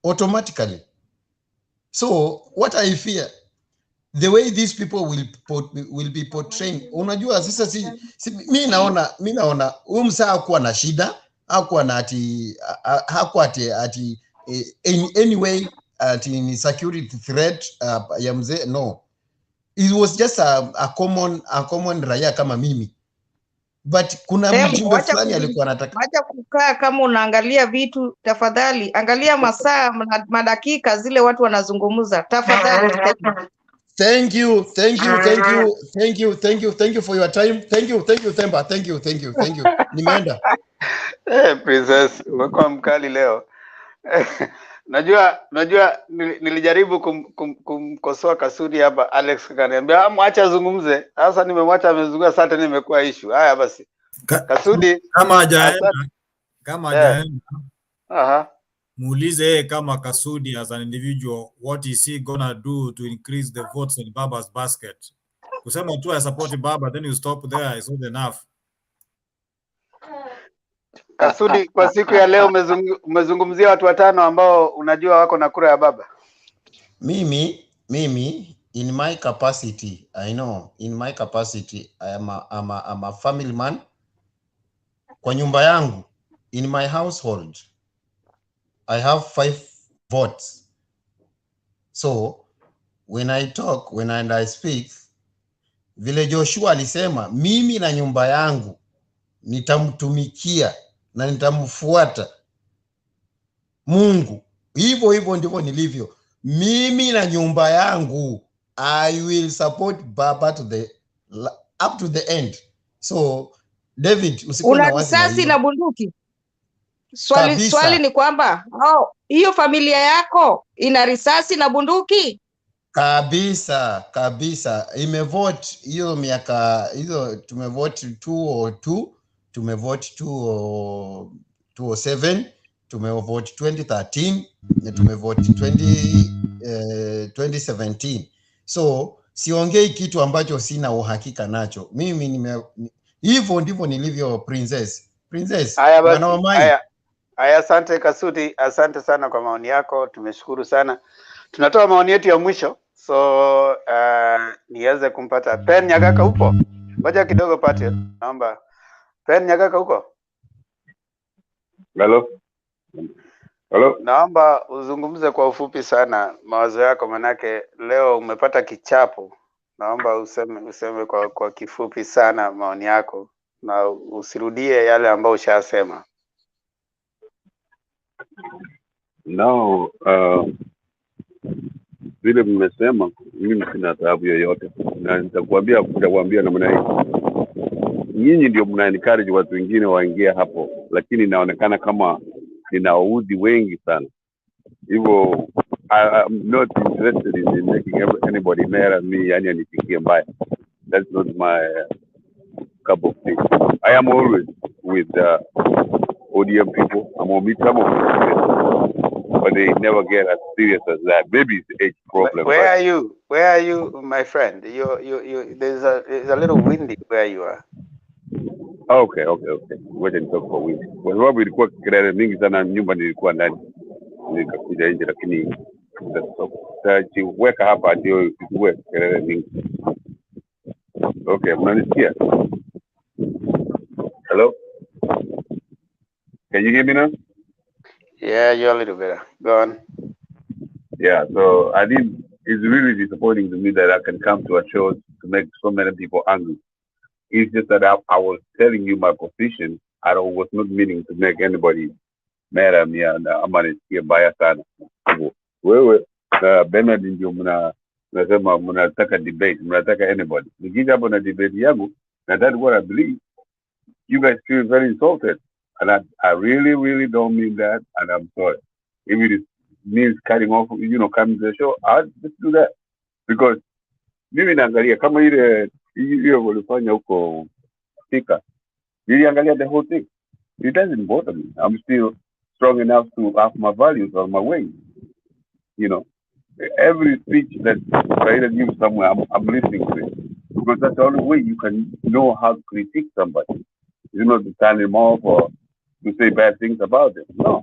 Automatically. So what I fear, the way these people will be portraying. Unajua sasa mimi naona msa hakuwa na shida, hakuwa na ati in any way ati security threat ya mzee, no. It was just a common raia kama mimi. But kuna mjumbe fulani alikuwa anataka. Acha kukaa kama unaangalia vitu, tafadhali angalia masaa madakika zile watu wanazungumza, tafadhali. Thank you for your time. Thank you Themba. Thank you. Nimeenda. Princess, umekuwa mkali leo. Najua nilijaribu kumkosoa Kasudi hapa, Alex kaniambia mwacha azungumze. Sasa nimemwacha amezungumza, sasa nimekuwa issue. Haya basi. Kasudi kama hajaenda. Aha. Muulize kama Kasudi as an individual, what is he gonna do to increase the votes in Baba's basket? Kusema tu I support Baba, then you stop there, is not enough. Kasudi, kwa siku ya leo umezungumzia watu watano ambao unajua wako na kura ya Baba. Mimi in my capacity, I know, in my capacity I am a family man. Kwa nyumba yangu, in my household, I have 5 votes. So when I talk, when I speak, vile Joshua alisema, mimi na nyumba yangu nitamtumikia na nitamfuata Mungu. Hivyo ndivyo nilivyo. Mimi na nyumba yangu, I will support Baba up to the end. So David, usikuwa na wasi. Una risasi na bunduki? Swali ni kwamba hiyo familia yako ina risasi na bunduki? Kabisa. Imevote hiyo miaka hizo, tumevote 202, tumevote 207, tumevote 2013 na tumevote 2017. So siongei kitu ambacho sina uhakika nacho. Mimi hivyo ndivyo nilivyo, Princess. Haya, asante Kasudi, asante sana kwa maoni yako, tumeshukuru sana. Tunatoa maoni yetu ya mwisho, so niweze kumpata Pen Nyagaka. Upo? Ngoja kidogo pate, naomba. Pen Nyagaka uko? Hello. Naomba uzungumze kwa ufupi sana mawazo yako, manake leo umepata kichapo. Naomba useme kwa kifupi sana maoni yako na usirudie yale ambayo ushasema. No, vile mmesema, mimi sina taabu yoyote, na nitakwambia namna hii. Nyinyi ndio mna encourage watu wengine waingie hapo, lakini inaonekana kama ninawaudhi wengi sana. Hivyo I'm not interested in making anybody mad at me, yani anifikie mbaya. That's not my cup of tea. I am always with ODM people. I'm gonna meet some of them, but they never get as serious as that. Maybe it's age problem. Where are you? Where are you, my friend? You. There's a little windy where you are. Okay. Ngoja nitoke kwa wingi. Kwa sababu ilikuwa kelele mingi sana, nyumba nilikuwa ndani. Nikakuja nje, lakini weka hapa ndio isiwe kelele mingi. Okay, mnanisikia? Hello? Can you hear me now? Yeah, you're a little better. Go on. Yeah, so it's really disappointing to me that I can come to a show to make so many people angry. It's just that I was telling you my position. I was not meaning to make anybody mad at me, and I'm going to see a bias sana. Wewe, Bernard ndio mnasema mnataka debate, mnataka anybody. Nikija hapo na debate yangu, and that's what I believe. You guys feel very insulted. And I really, really don't mean that, and I'm sorry. If it means cutting off, coming to the show, I'll just do that. Because mimi naangalia kama ile walifanya huko Thika, niliangalia the whole thing. It doesn't bother me. I'm still strong enough to have my values on my way. Every speech that Raila gives somewhere, I'm listening to it. Because that's the only way you can know how to critique somebody. To turn him off or to say bad things about them. No.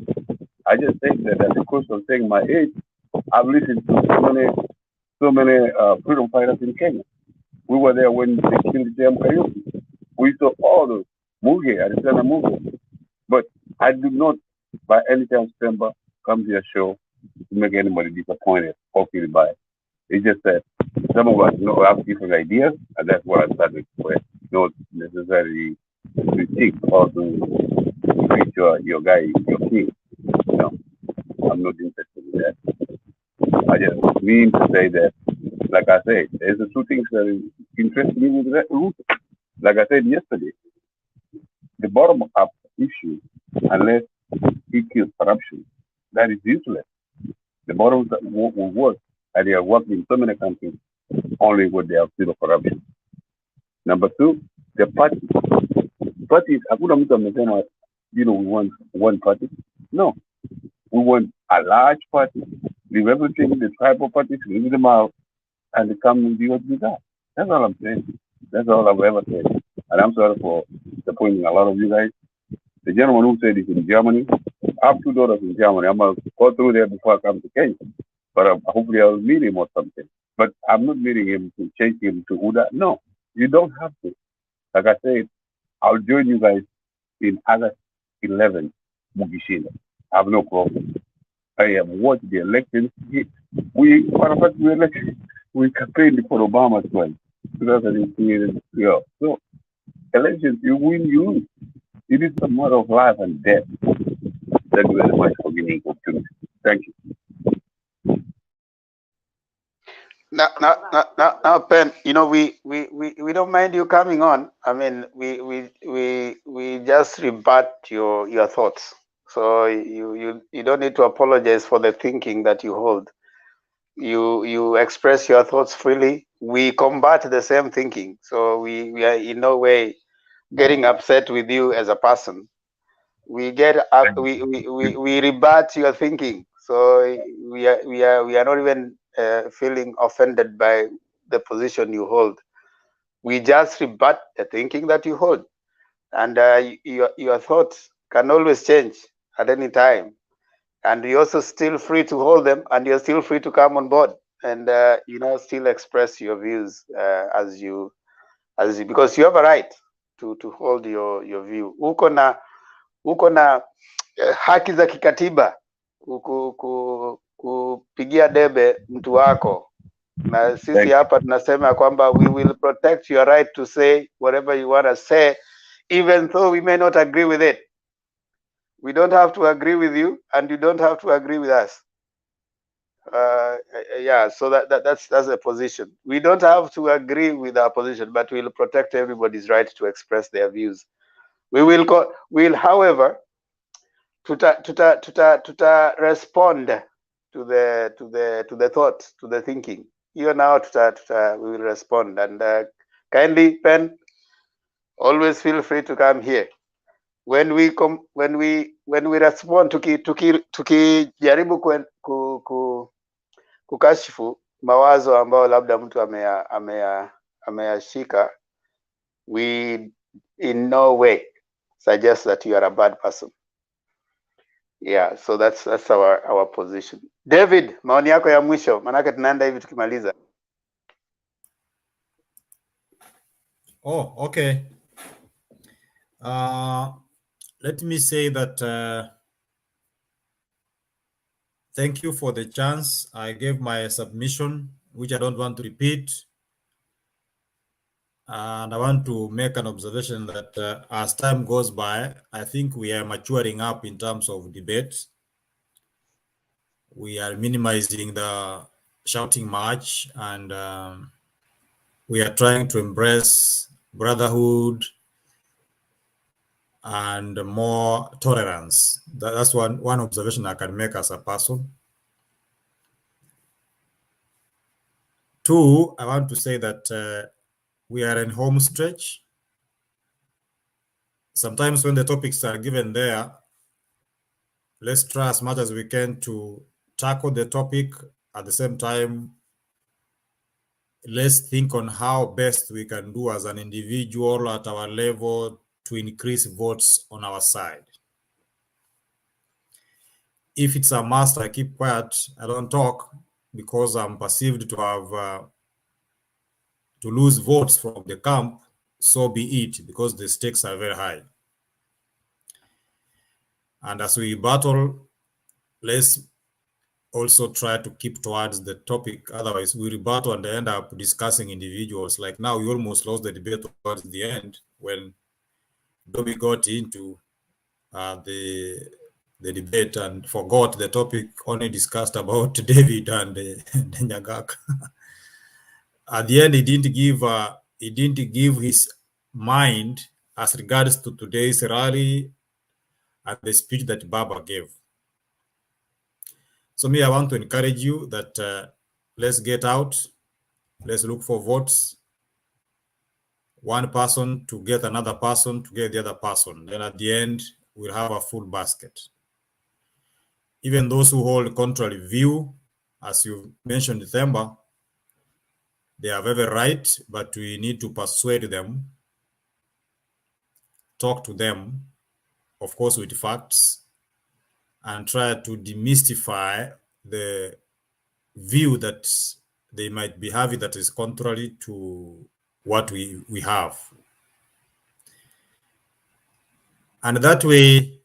I just think that at the cost of saying my age, I've listened to so many freedom fighters in Kenya. We were there when they killed J.M. Kariuki. We saw all those Muge, Arizona Muge. But I do not, by any chance, come to a show to make anybody disappointed or feel bad. It's just that some of us have different ideas, and that's what I started with. Not necessarily critique or to reach your guy, your king. No, I'm not interested in that. I just mean to say that, like I said, there's two things that interest me with that root. Like I said yesterday, the bottom-up issue, unless it kills corruption, that is useless. The bottom will work, and they are working in so many countries only when they have zero corruption. Number two, the parties. Parties, hakuna mtu amesema, we want one party. No, we want a large party. Leave everything, the tribal parties, leave them out, and come and do what we got. That's all I'm saying. That's all I've ever said. And I'm sorry for disappointing a lot of you guys. The gentleman who said he's in Germany, I have 2 daughters in Germany. I'm going to go through there before I come to Kenya. But hopefully I'll meet him or something. But I'm not meeting him to change him to Uda. No, you don't have to. Like I said, I'll join you guys in August 11, Mugishinda. I have no problem. I have watched the elections. We campaigned for Obama twice, 2018. Yeah. So elections, you win, you lose. It is a matter of life and death. Thank you very much for giving me the opportunity. Thank you. Now, Ben, we don't mind you coming on. I mean, we just rebut your thoughts. So you don't need to apologize for the thinking that you hold. You express your thoughts freely. We combat the same thinking. So we are in no way getting upset with you as a person. We get up. We rebut your thinking. So we are not even feeling offended by the position you hold. We just rebut the thinking that you hold, and your thoughts can always change at any time, and you're also still free to hold them, and you're still free to come on board and still express your views as you because you have a right to hold your view. Uko na haki za kikatiba kupigia debe mtu wako, na sisi hapa tunasema kwamba we will protect your right to say whatever you want to say, even though we may not agree with it. We don't have to agree with you, and you don't have to agree with us. Yeah, so that's a position. We don't have to agree with our position, but we'll protect everybody's right to express their views. We'll, however, tuta respond to the thought, to the thinking. Here now, we will respond, and kindly, Pen, always feel free to come here. When we respond, tukijaribu kukashifu mawazo ambao labda mtu ameyashika, we in no way suggest that you are a bad person. Yeah, so that's our position. David, maoni yako ya mwisho, manake tunaenda hivi tukimaliza. Oh, okay. Let me say that thank you for the chance. I gave my submission, which I don't want to repeat. And I want to make an observation that as time goes by, I think we are maturing up in terms of debate. We are minimizing the shouting match, and we are trying to embrace brotherhood and more tolerance. That's one observation I can make as a person. Two, I want to say that we are in home stretch. Sometimes when the topics are given there, let's try as much as we can to tackle the topic. At the same time, let's think on how best we can do as an individual at our level to increase votes on our side. If it's a must, I keep quiet, I don't talk, because I'm perceived to have to lose votes from the camp, so be it, because the stakes are very high. And as we battle, let's also try to keep towards the topic. Otherwise, we rebuttal and end up discussing individuals. Like now, we almost lost the debate towards the end when Dobby got into the debate and forgot the topic, only discussed about David and Nyagaka. At the end, he didn't give his mind as regards to today's rally and the speech that Baba gave. So me, I want to encourage you that let's get out, let's look for votes. One person to get another person to get the other person. Then at the end, we'll have a full basket. Even those who hold contrary view, as you mentioned, Themba, they have every right, but we need to persuade them, talk to them, of course, with facts, and try to demystify the view that they might be having that is contrary to what we have. And that way,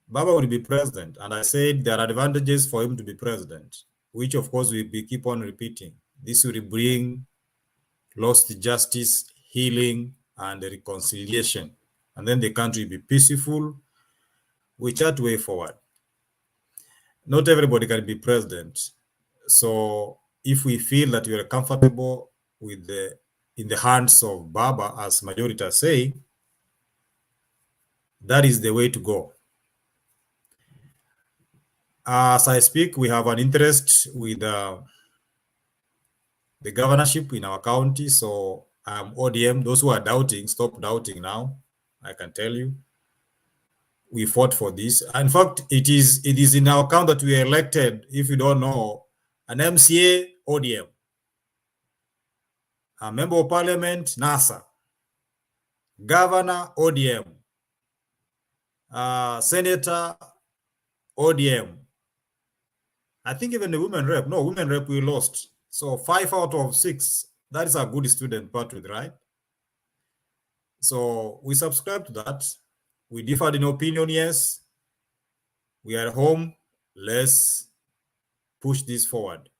Baba will be president. And I said there are advantages for him to be president, which of course we keep on repeating. This will bring lost justice, healing, and reconciliation. And then the country will be peaceful. We chart way forward. Not everybody can be president. So if we feel that we are comfortable with in the hands of Baba, as majority are saying, that is the way to go. As I speak, we have an interest with the governorship in our county. So ODM, those who are doubting, stop doubting now. I can tell you, we fought for this. In fact, it is in our count that we elected, if you don't know, an MCA ODM, a member of parliament NASA, governor ODM, senator ODM. I think even the women rep we lost. So 5 out of 6, that is a good student part with, right? So we subscribe to that. We differed in opinion, yes. We are home. Let's push this forward.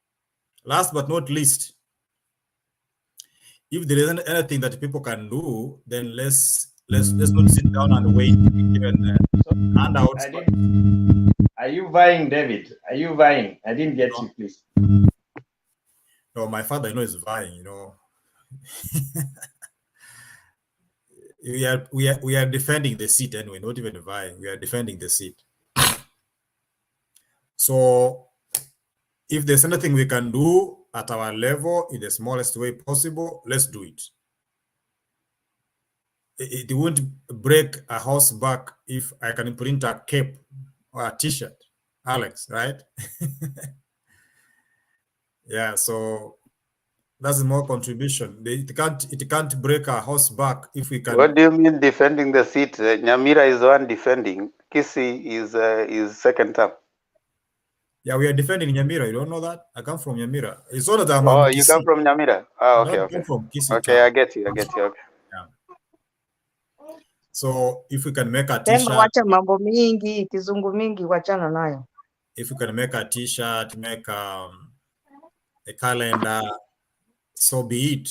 Last but not least, if there isn't anything that people can do, then let's not sit down and wait. handouts. Are you vying, David? Are you vying? I didn't get you, please. No, my father, is vying. We are defending the seat anyway, not even vying. We are defending the seat. So if there's anything we can do at our level in the smallest way possible, let's do it. It won't break a house back if I can print a cape or a t-shirt, Alex, right? Yeah, so that's more contribution. It can't break a house back if we can. What do you mean defending the seat? Nyamira is the one defending. Kisi is second term. Yeah, we are defending Nyamira. You don't know that? I come from Nyamira. It's not that I'm Oh, on you Kisii. come from Nyamira? Oh, okay, I okay. come from Kisii Okay, town. I get you. Okay. Yeah. So if we can make a Temba, t-shirt, wacha mambo mingi, kizungu mingi, wachana nayo. if we can make a t-shirt, make a calendar, so be it.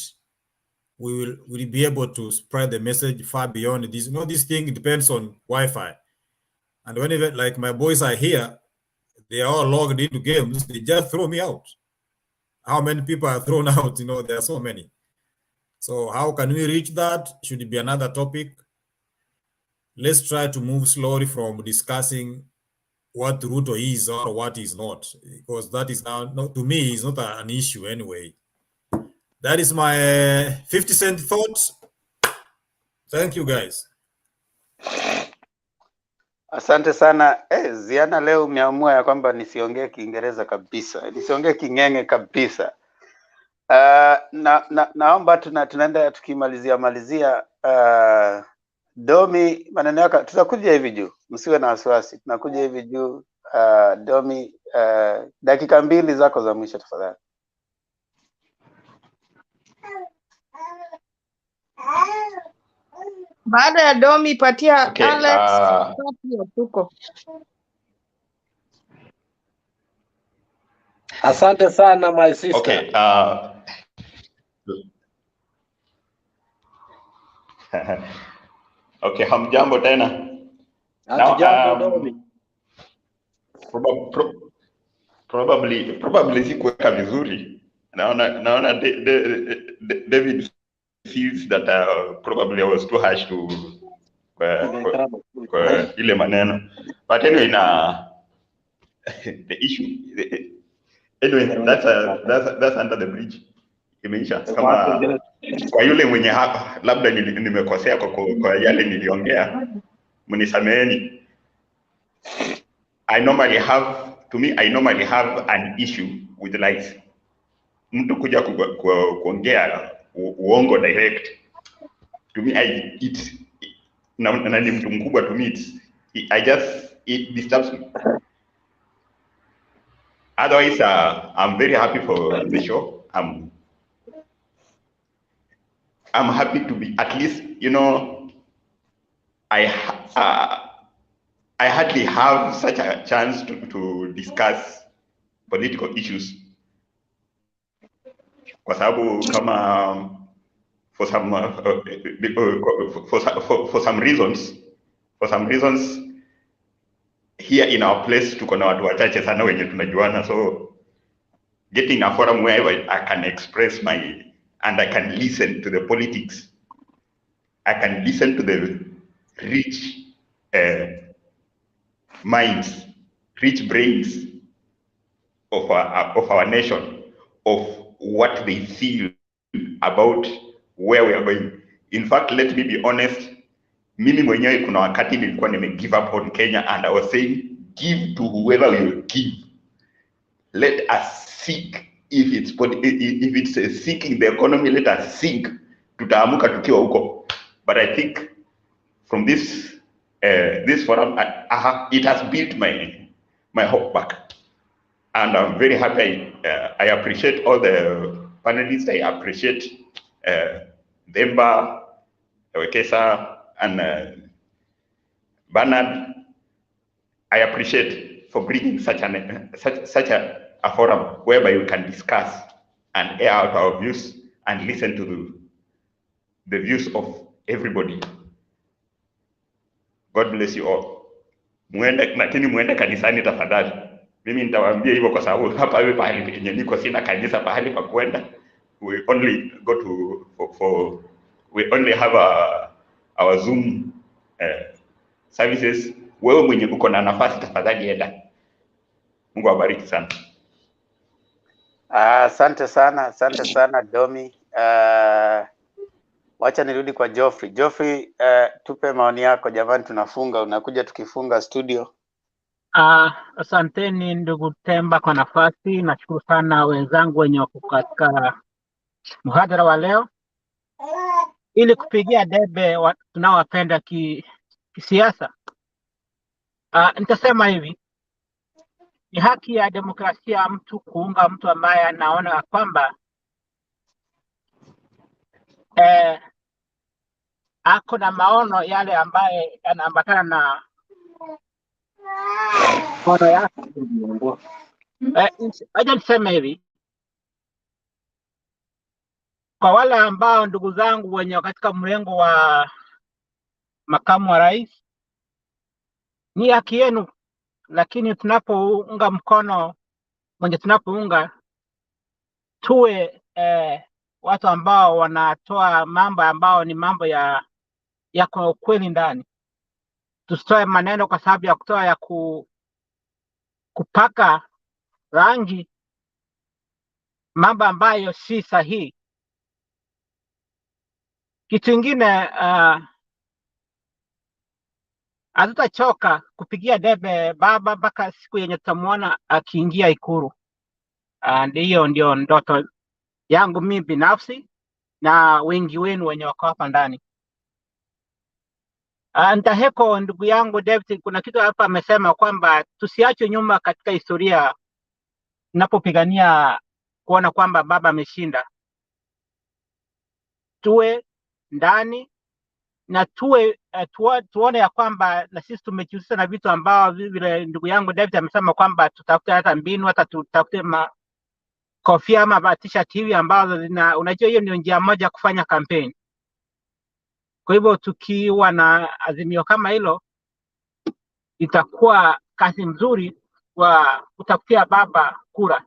We'll be able to spread the message far beyond this. This thing depends on Wi-Fi. And whenever, like, my boys are here, they are all logged into games, they just throw me out. How many people are thrown out? There are so many. So how can we reach that? Should it be another topic? Let's try to move slowly from discussing what Ruto is or what is not, because that is now, to me, is not an issue anyway. That is my 50-cent thoughts. Thank you, guys. Asante sana. Ziana, leo umeamua ya kwamba nisiongee Kiingereza kabisa, nisiongee King'eng'e kabisa. Naomba tunaenda tukimalizia Domi, maneno yako tutakuja hivi juu, msiwe na wasiwasi, tunakuja hivi juu. Domi, dakika 2 zako za mwisho tafadhali. Baada ya Domi, patia Okay, Alex tuko. Asante sana my sister. Okay, okay, hamjambo tena. Hatujambo Domi. Probably sikuweka vizuri. Naona David feels that probably I was too harsh to ile maneno. But anyway, the issue anyway, that's under the bridge. Imeisha. Kama kwa yule mwenye hapa labda nimekosea kwa yale niliongea, mnisameheni. I normally have an issue with lies. Mtu kuja kuongea uongo direct, to me it na ni mtu mkubwa, to me it disturbs me. Otherwise, I'm very happy for the show. I'm happy to be, at least, I hardly have such a chance to discuss political issues. Kwa sababu kama for some reasons here in our place tuko na watu wachache sana wenye tunajuana, so getting a forum where I can express and I can listen to the politics, I can listen to the rich minds, rich brains of our nation, of what they feel about where we are going. In fact, let me be honest, mimi mwenyewe kuna wakati nilikuwa give up on Kenya, and I was saying, give to whoever will give. Let us seek. If it's seeking the economy, let us seek. Tutaamuka tukiwa huko. But I think from this forum, it has built my hope back, and I'm very happy. I appreciate all the panelists. I appreciate Demba, Wekesa, and Bernard. I appreciate for bringing such a forum whereby we can discuss and air out our views and listen to the views of everybody. God bless you all. muende, lakini muende kanisani tafadhali. Mimi nitawaambia hivyo kwa sababu hapa hivi pahali penye niko sina kanisa pahali pa kwenda. We only go to we only have our Zoom services. Wewe mwenye uko na nafasi tafadhali enda. Mungu awabariki sana. Asante sana Domi. Wacha nirudi kwa Geoffrey. Geoffrey, tupe maoni yako jamani, tunafunga, unakuja tukifunga studio. Asanteni ndugu Temba kwa nafasi. Nashukuru sana wenzangu wenye wako katika mhadhara wa leo, ili kupigia debe tunaowapenda kisiasa. Nitasema hivi, ni haki ya demokrasia mtu kuunga mtu ambaye anaona kwamba ako na maono yale ambaye yanaambatana na maono yake. Acha niseme hivi, kwa wale ambao ndugu zangu wenye katika mrengo wa makamu wa rais, ni haki yenu, lakini tunapounga mkono mwenye tunapounga tuwe watu ambao wanatoa mambo ambao ni mambo ya kwa ukweli ndani. Tusitoe maneno kwa sababu ya kutoa ya kupaka rangi mambo ambayo si sahihi. Kitu kingine, hatutachoka kupigia debe baba mpaka siku yenye tutamuona akiingia Ikulu. Ndiyo ndio ndoto yangu mimi binafsi na wengi wenu wenye wako hapa ndani. Nitaheko ndugu yangu David, kuna kitu hapa amesema kwamba tusiachwe nyuma katika historia tunapopigania kuona kwamba baba ameshinda. Tuwe ndani na tuone ya kwamba na sisi tumejihusisha na vitu ambao vile ndugu yangu David amesema kwamba tutafute hata mbinu, hata tutafute kofia ama t-shirt hivi ambazo unajua hiyo ndio njia moja kufanya kampeni. Kwa hivyo tukiwa na azimio kama hilo, itakuwa kazi mzuri wa kutafutia baba kura.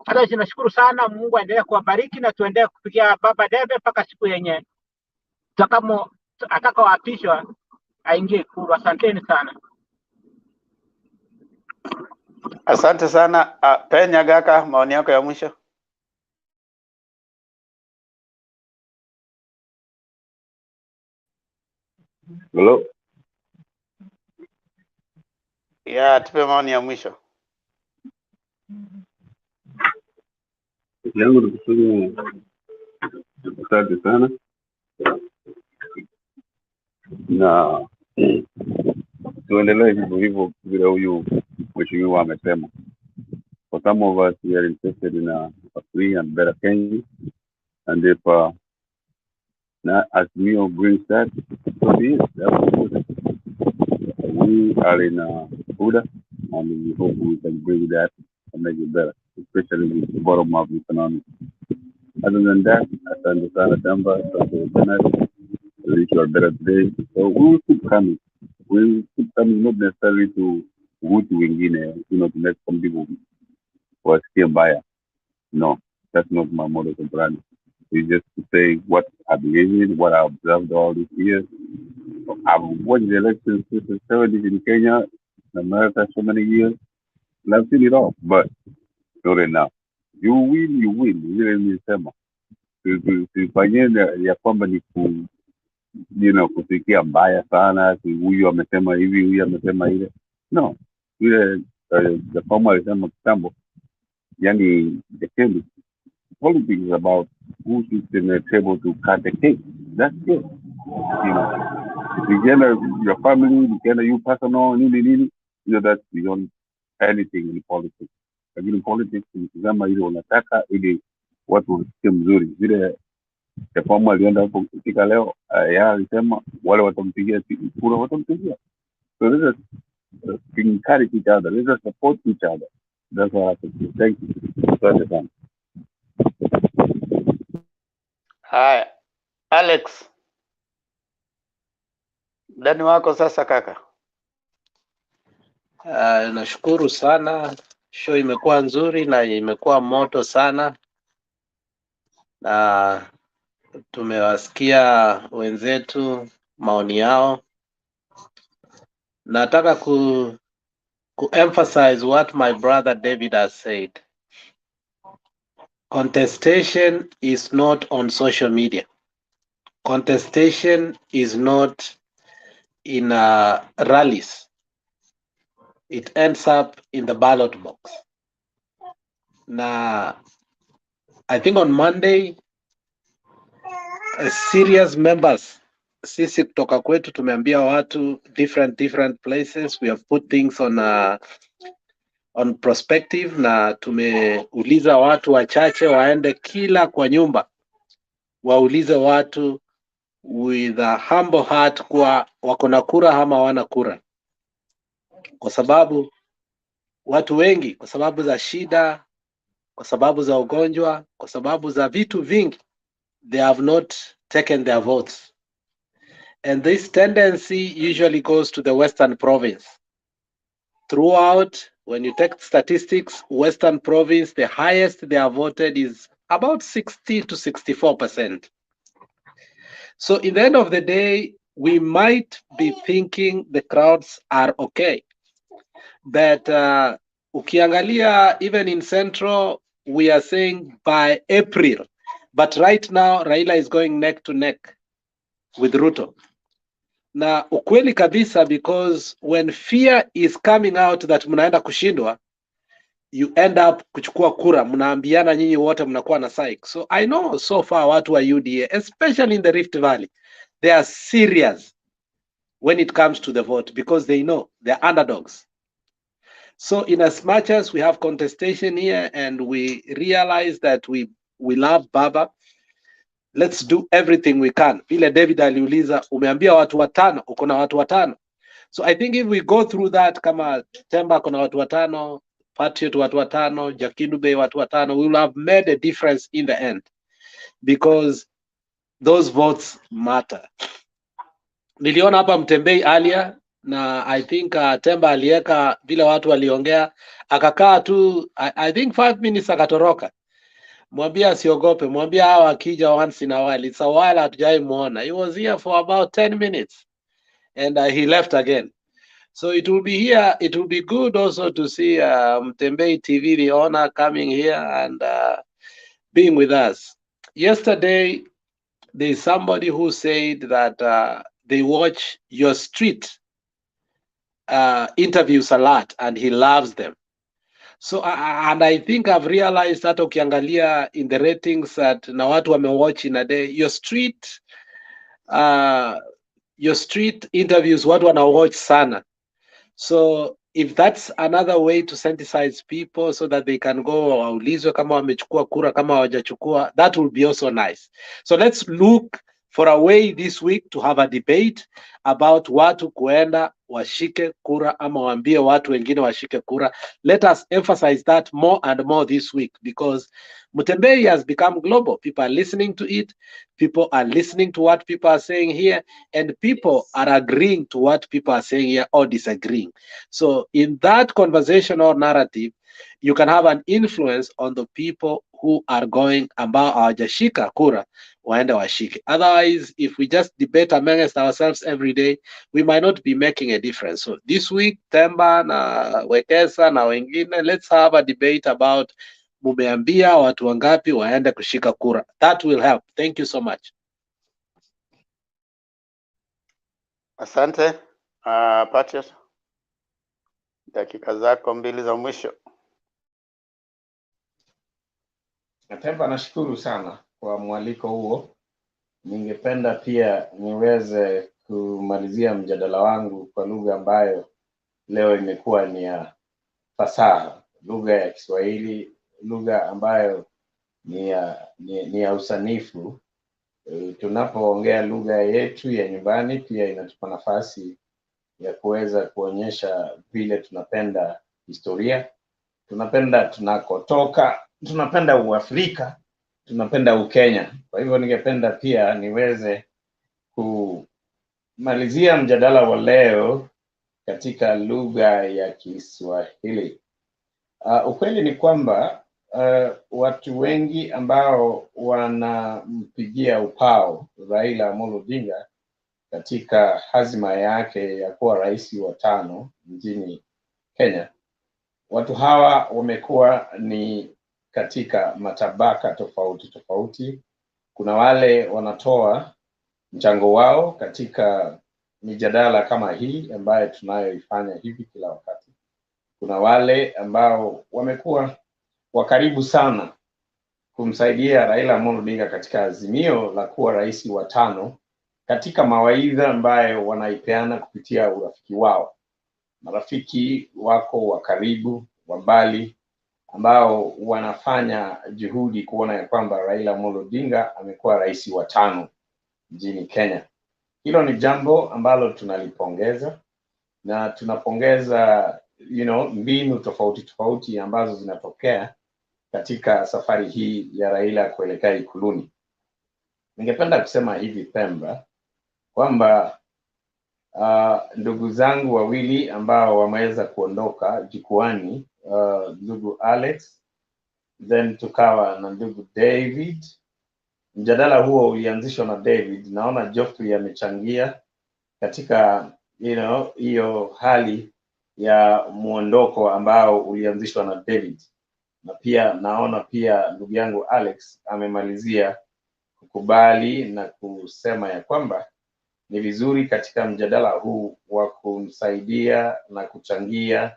Hata tunashukuru sana, Mungu aendelee kuwabariki na tuendelee kupigia baba debe mpaka siku yenye atakaoapishwa aingie Ikulu. Asanteni sana. Asante sana. Penya Gaka, maoni yako ya mwisho. Hello. Ya, tupe maoni ya mwisho. Yangu ni kusema asante sana na tuendelee hivyo hivyo vile huyu mheshimiwa amesema. For some of us, we are interested in a free and better Kenya, and if Azimio brings that, so be it. We are in Buddha, and we hope we can bring that and make it better, especially with the bottom of economic. Other than that, asante sana Tamba, asante Bernard, reach your better day. So we will keep coming. We will keep coming, not necessarily to wengine, to make some people wasikie mbaya. No, that's not my modus operandi. It's just to say what I believe in, what I observed all these years. I've watched the elections since the 70s in Kenya, in America, so many years, and I've seen it all, but not enough. You win. Vile nilisema, tufanyie ya kwamba ni kusikia mbaya sana, huyu amesema hivi, huyu amesema ile. No, vile the former alisema kitambo, yani politics is about who sits in the table to cut the cake. That's it. Your family, you personal, that's beyond anything in politics. Lakini in politics nikizama ile unataka ili watu wasikie mzuri. Vile the former alienda hapo Thika leo, alisema wale watampigia kura watampigia. So let us encourage each other. Let us support each other. That's what I have to say. Thank you. Asante sana. Haya, Alex, ndani wako sasa kaka. Nashukuru sana, show imekuwa nzuri na imekuwa moto sana, na tumewasikia wenzetu maoni yao. Nataka ku emphasize what my brother David has said. Contestation is not on social media. Contestation is not in rallies. It ends up in the ballot box. Na I think on Monday, serious members, sisi kutoka kwetu tumeambia watu different places. We have put things on perspective, na tumeuliza watu wachache waende kila kwa nyumba, waulize watu with a humble heart kwa wako na kura ama hawana kura, kwa sababu watu wengi, kwa sababu za shida, kwa sababu za ugonjwa, kwa sababu za vitu vingi, they have not taken their votes. And this tendency usually goes to the Western province. Throughout, when you take statistics, Western province, the highest they have voted is about 60 to 64%. So in the end of the day, we might be thinking the crowds are okay. But ukiangalia, even in Central, we are saying by April. But right now, Raila is going neck to neck with Ruto. Na ukweli kabisa, because when fear is coming out that mnaenda kushindwa, you end up kuchukua kura, mnaambiana nyinyi wote mnakuwa na psych. So I know so far watu wa UDA, especially in the Rift Valley, they are serious when it comes to the vote because they know they're underdogs. So in as much as we have contestation here and we realize that we love Baba, let's do everything we can. Vile David aliuliza, umeambia watu watano, uko na watu watano. So I think if we go through that, kama Temba kuna watu watano, Patriot watu watano, Jakindube watu watano, we will have made a difference in the end because those votes matter. Niliona hapa Mtembei earlier na I think Temba alieka vile watu waliongea, akakaa tu I think 5 minutes akatoroka. Mwambia asiogope, mwambia hawa akija once in a while. It's a while hatujai muona. He was here for about 10 minutes and he left again. So it will be here, it will be good also to see Mtembei TV, the owner, coming here and being with us. Yesterday, there's somebody who said that they watch your street interviews a lot and he loves them. So and I think I've realized that ukiangalia in the ratings that na watu wamewatch in a day, your street interviews watu wanawatch sana. So if that's another way to sensitize people so that they can go waulizwe kama wamechukua kura kama hawajachukua, that will be also nice. So let's look for a way this week to have a debate about watu kuenda washike kura ama waambie watu wengine washike kura. Let us emphasize that more and more this week because Mutembei has become global. People are listening to it. People are listening to what people are saying here, and people are agreeing to what people are saying here or disagreeing. So in that conversation or narrative, you can have an influence on the people who are going ambao hawajashika kura waende washike. Otherwise, if we just debate amongst ourselves every day, we might not be making a difference. So this week, Temba na Wekesa na wengine, let's have a debate about mumeambia watu wangapi waende kushika kura. That will help. Thank you so much. Asante. Patriot, dakika zako 2 za mwisho. Temba, nashukuru sana kwa mwaliko huo. Ningependa pia niweze kumalizia mjadala wangu kwa lugha ambayo leo imekuwa ni ya fasaha, lugha ya Kiswahili, lugha ambayo ni ya usanifu. Tunapoongea lugha yetu ya nyumbani pia inatupa nafasi ya kuweza kuonyesha vile tunapenda historia, tunapenda tunakotoka, tunapenda Uafrika, tunapenda Ukenya. Kwa hivyo ningependa pia niweze kumalizia mjadala wa leo katika lugha ya Kiswahili. Ukweli ni kwamba watu wengi ambao wanampigia upao Raila Amolo Odinga katika hazima yake ya kuwa rais wa 5 nchini Kenya, watu hawa wamekuwa ni katika matabaka tofauti tofauti. Kuna wale wanatoa mchango wao katika mijadala kama hii ambayo tunayoifanya hivi kila wakati. Kuna wale ambao wamekuwa wakaribu sana kumsaidia Raila Amolo Odinga katika azimio la kuwa rais wa 5 katika mawaidha ambayo wanaipeana kupitia urafiki wao. Marafiki wako wa karibu, wa mbali, ambao wanafanya juhudi kuona ya kwamba Raila Amolo Odinga amekuwa rais wa 5 nchini Kenya. Hilo ni jambo ambalo tunalipongeza, na tunapongeza mbinu tofauti tofauti ambazo zinatokea katika safari hii ya Raila kuelekea Ikuluni. Ningependa kusema hivi Pemba kwamba ndugu zangu wawili ambao wameweza kuondoka jukwani, ndugu Alex, then tukawa na ndugu David. Mjadala huo ulianzishwa na David. Naona Geoffrey amechangia katika hiyo hali ya muondoko ambao ulianzishwa na David, na pia naona pia ndugu yangu Alex amemalizia kukubali na kusema ya kwamba ni vizuri katika mjadala huu wa kumsaidia na kuchangia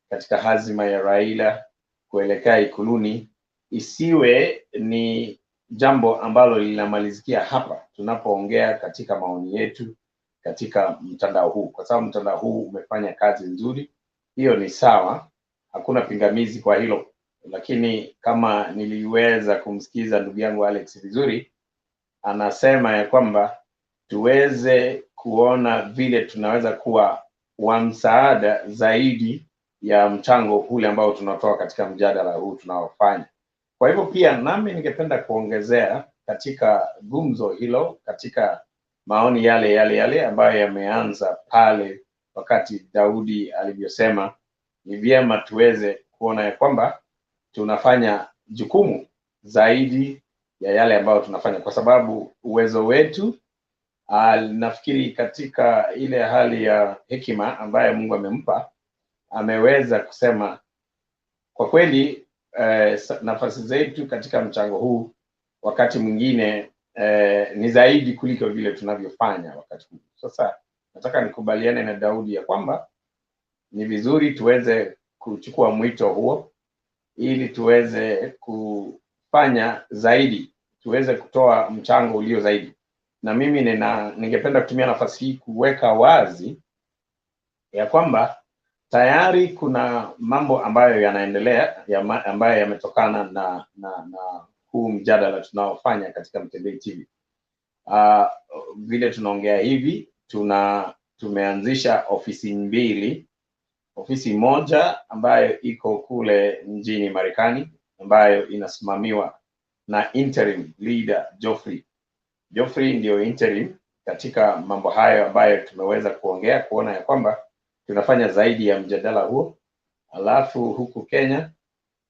katika hazima ya Raila kuelekea Ikuluni isiwe ni jambo ambalo linamalizikia hapa tunapoongea katika maoni yetu katika mtandao huu, kwa sababu mtandao huu umefanya kazi nzuri. Hiyo ni sawa, hakuna pingamizi kwa hilo, lakini kama niliweza kumsikiza ndugu yangu Alex vizuri, anasema ya kwamba tuweze kuona vile tunaweza kuwa wa msaada zaidi ya mchango ule ambao tunatoa katika mjadala huu tunaofanya. Kwa hivyo pia nami ningependa kuongezea katika gumzo hilo, katika maoni yale ambayo yameanza pale wakati Daudi alivyosema ni vyema tuweze kuona ya kwamba tunafanya jukumu zaidi ya yale ambayo tunafanya, kwa sababu uwezo wetu nafikiri katika ile hali ya hekima ambayo Mungu amempa, ameweza kusema kwa kweli nafasi zetu katika mchango huu wakati mwingine ni zaidi kuliko vile tunavyofanya wakati huu. Sasa nataka nikubaliane na Daudi ya kwamba ni vizuri tuweze kuchukua mwito huo ili tuweze kufanya zaidi, tuweze kutoa mchango ulio zaidi. Na mimi ningependa kutumia nafasi hii kuweka wazi ya kwamba tayari kuna mambo ambayo yanaendelea ambayo yametokana na huu mjadala tunaofanya katika Mtembei TV. Vile tunaongea hivi, tumeanzisha ofisi 2. Ofisi moja ambayo iko kule nchini Marekani ambayo inasimamiwa na interim leader Geoffrey. Geoffrey ndio interim katika mambo hayo ambayo tumeweza kuona ya kwamba tunafanya zaidi ya mjadala huo. Alafu huku Kenya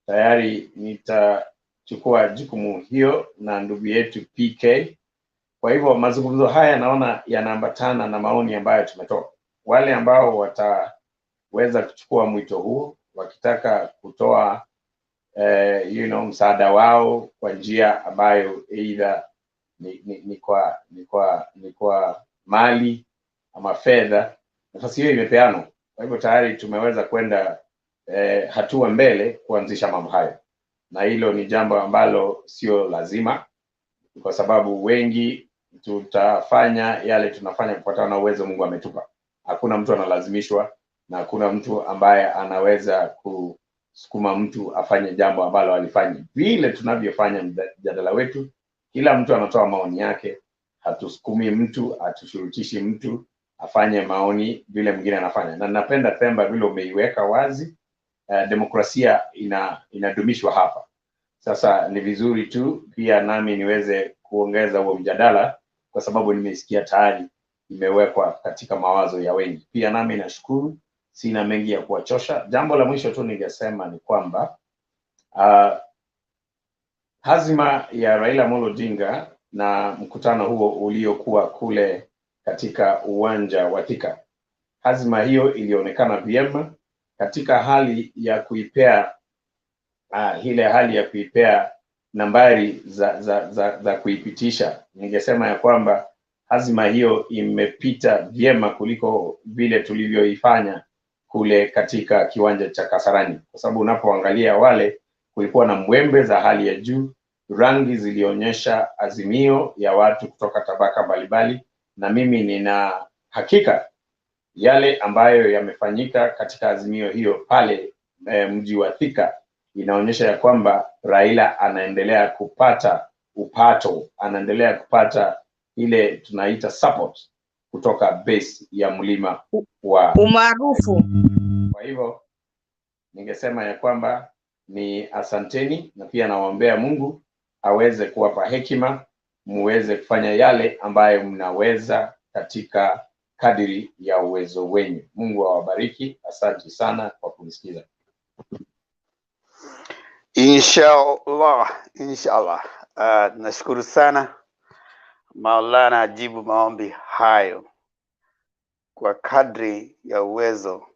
tayari nitachukua jukumu hiyo na ndugu yetu PK. Kwa hivyo mazungumzo haya naona yanaambatana na maoni ambayo tumetoa. Wale ambao wataweza kuchukua mwito huo wakitaka kutoa msaada wao kwa njia ambayo either ni kwa mali ama fedha, nafasi hiyo imepeanwa. Kwa hivyo tayari tumeweza kwenda hatua mbele kuanzisha mambo hayo, na hilo ni jambo ambalo sio lazima, kwa sababu wengi tutafanya yale tunafanya kufuatana na uwezo Mungu ametupa. Hakuna mtu analazimishwa na hakuna mtu ambaye anaweza kusukuma mtu afanye jambo ambalo alifanya. Vile tunavyofanya mjadala wetu, kila mtu anatoa maoni yake, hatusukumi mtu, hatushurutishi mtu afanye maoni vile mwingine anafanya. Na napenda Themba vile umeiweka wazi, demokrasia inadumishwa hapa. Sasa ni vizuri tu pia nami niweze kuongeza huo mjadala, kwa sababu nimesikia tayari imewekwa katika mawazo ya wengi. Pia nami nashukuru sina mengi ya kuwachosha. Jambo la mwisho tu ningesema ni kwamba hazima ya Raila Amolo Odinga na mkutano huo uliokuwa kule katika uwanja wa Thika, hazima hiyo ilionekana vyema katika hali ya kuipea ile hali ya kuipea nambari za kuipitisha. Ningesema ya kwamba hazima hiyo imepita vyema kuliko vile tulivyoifanya kule katika kiwanja cha Kasarani, kwa sababu unapoangalia wale, kulikuwa na mbwembe za hali ya juu, rangi zilionyesha azimio ya watu kutoka tabaka mbalimbali, na mimi nina hakika yale ambayo yamefanyika katika azimio hiyo pale mji wa Thika inaonyesha ya kwamba Raila anaendelea kupata upato, anaendelea kupata ile tunaita support kutoka base ya mlima wa umaarufu. Kwa hivyo ningesema ya kwamba ni asanteni, na pia nawaombea Mungu aweze kuwapa hekima, muweze kufanya yale ambayo mnaweza katika kadiri ya uwezo wenyu. Mungu awabariki. Asante sana kwa kunisikiza. Inshallah, inshallah. Nashukuru sana. Maulana ajibu maombi hayo kwa kadri ya uwezo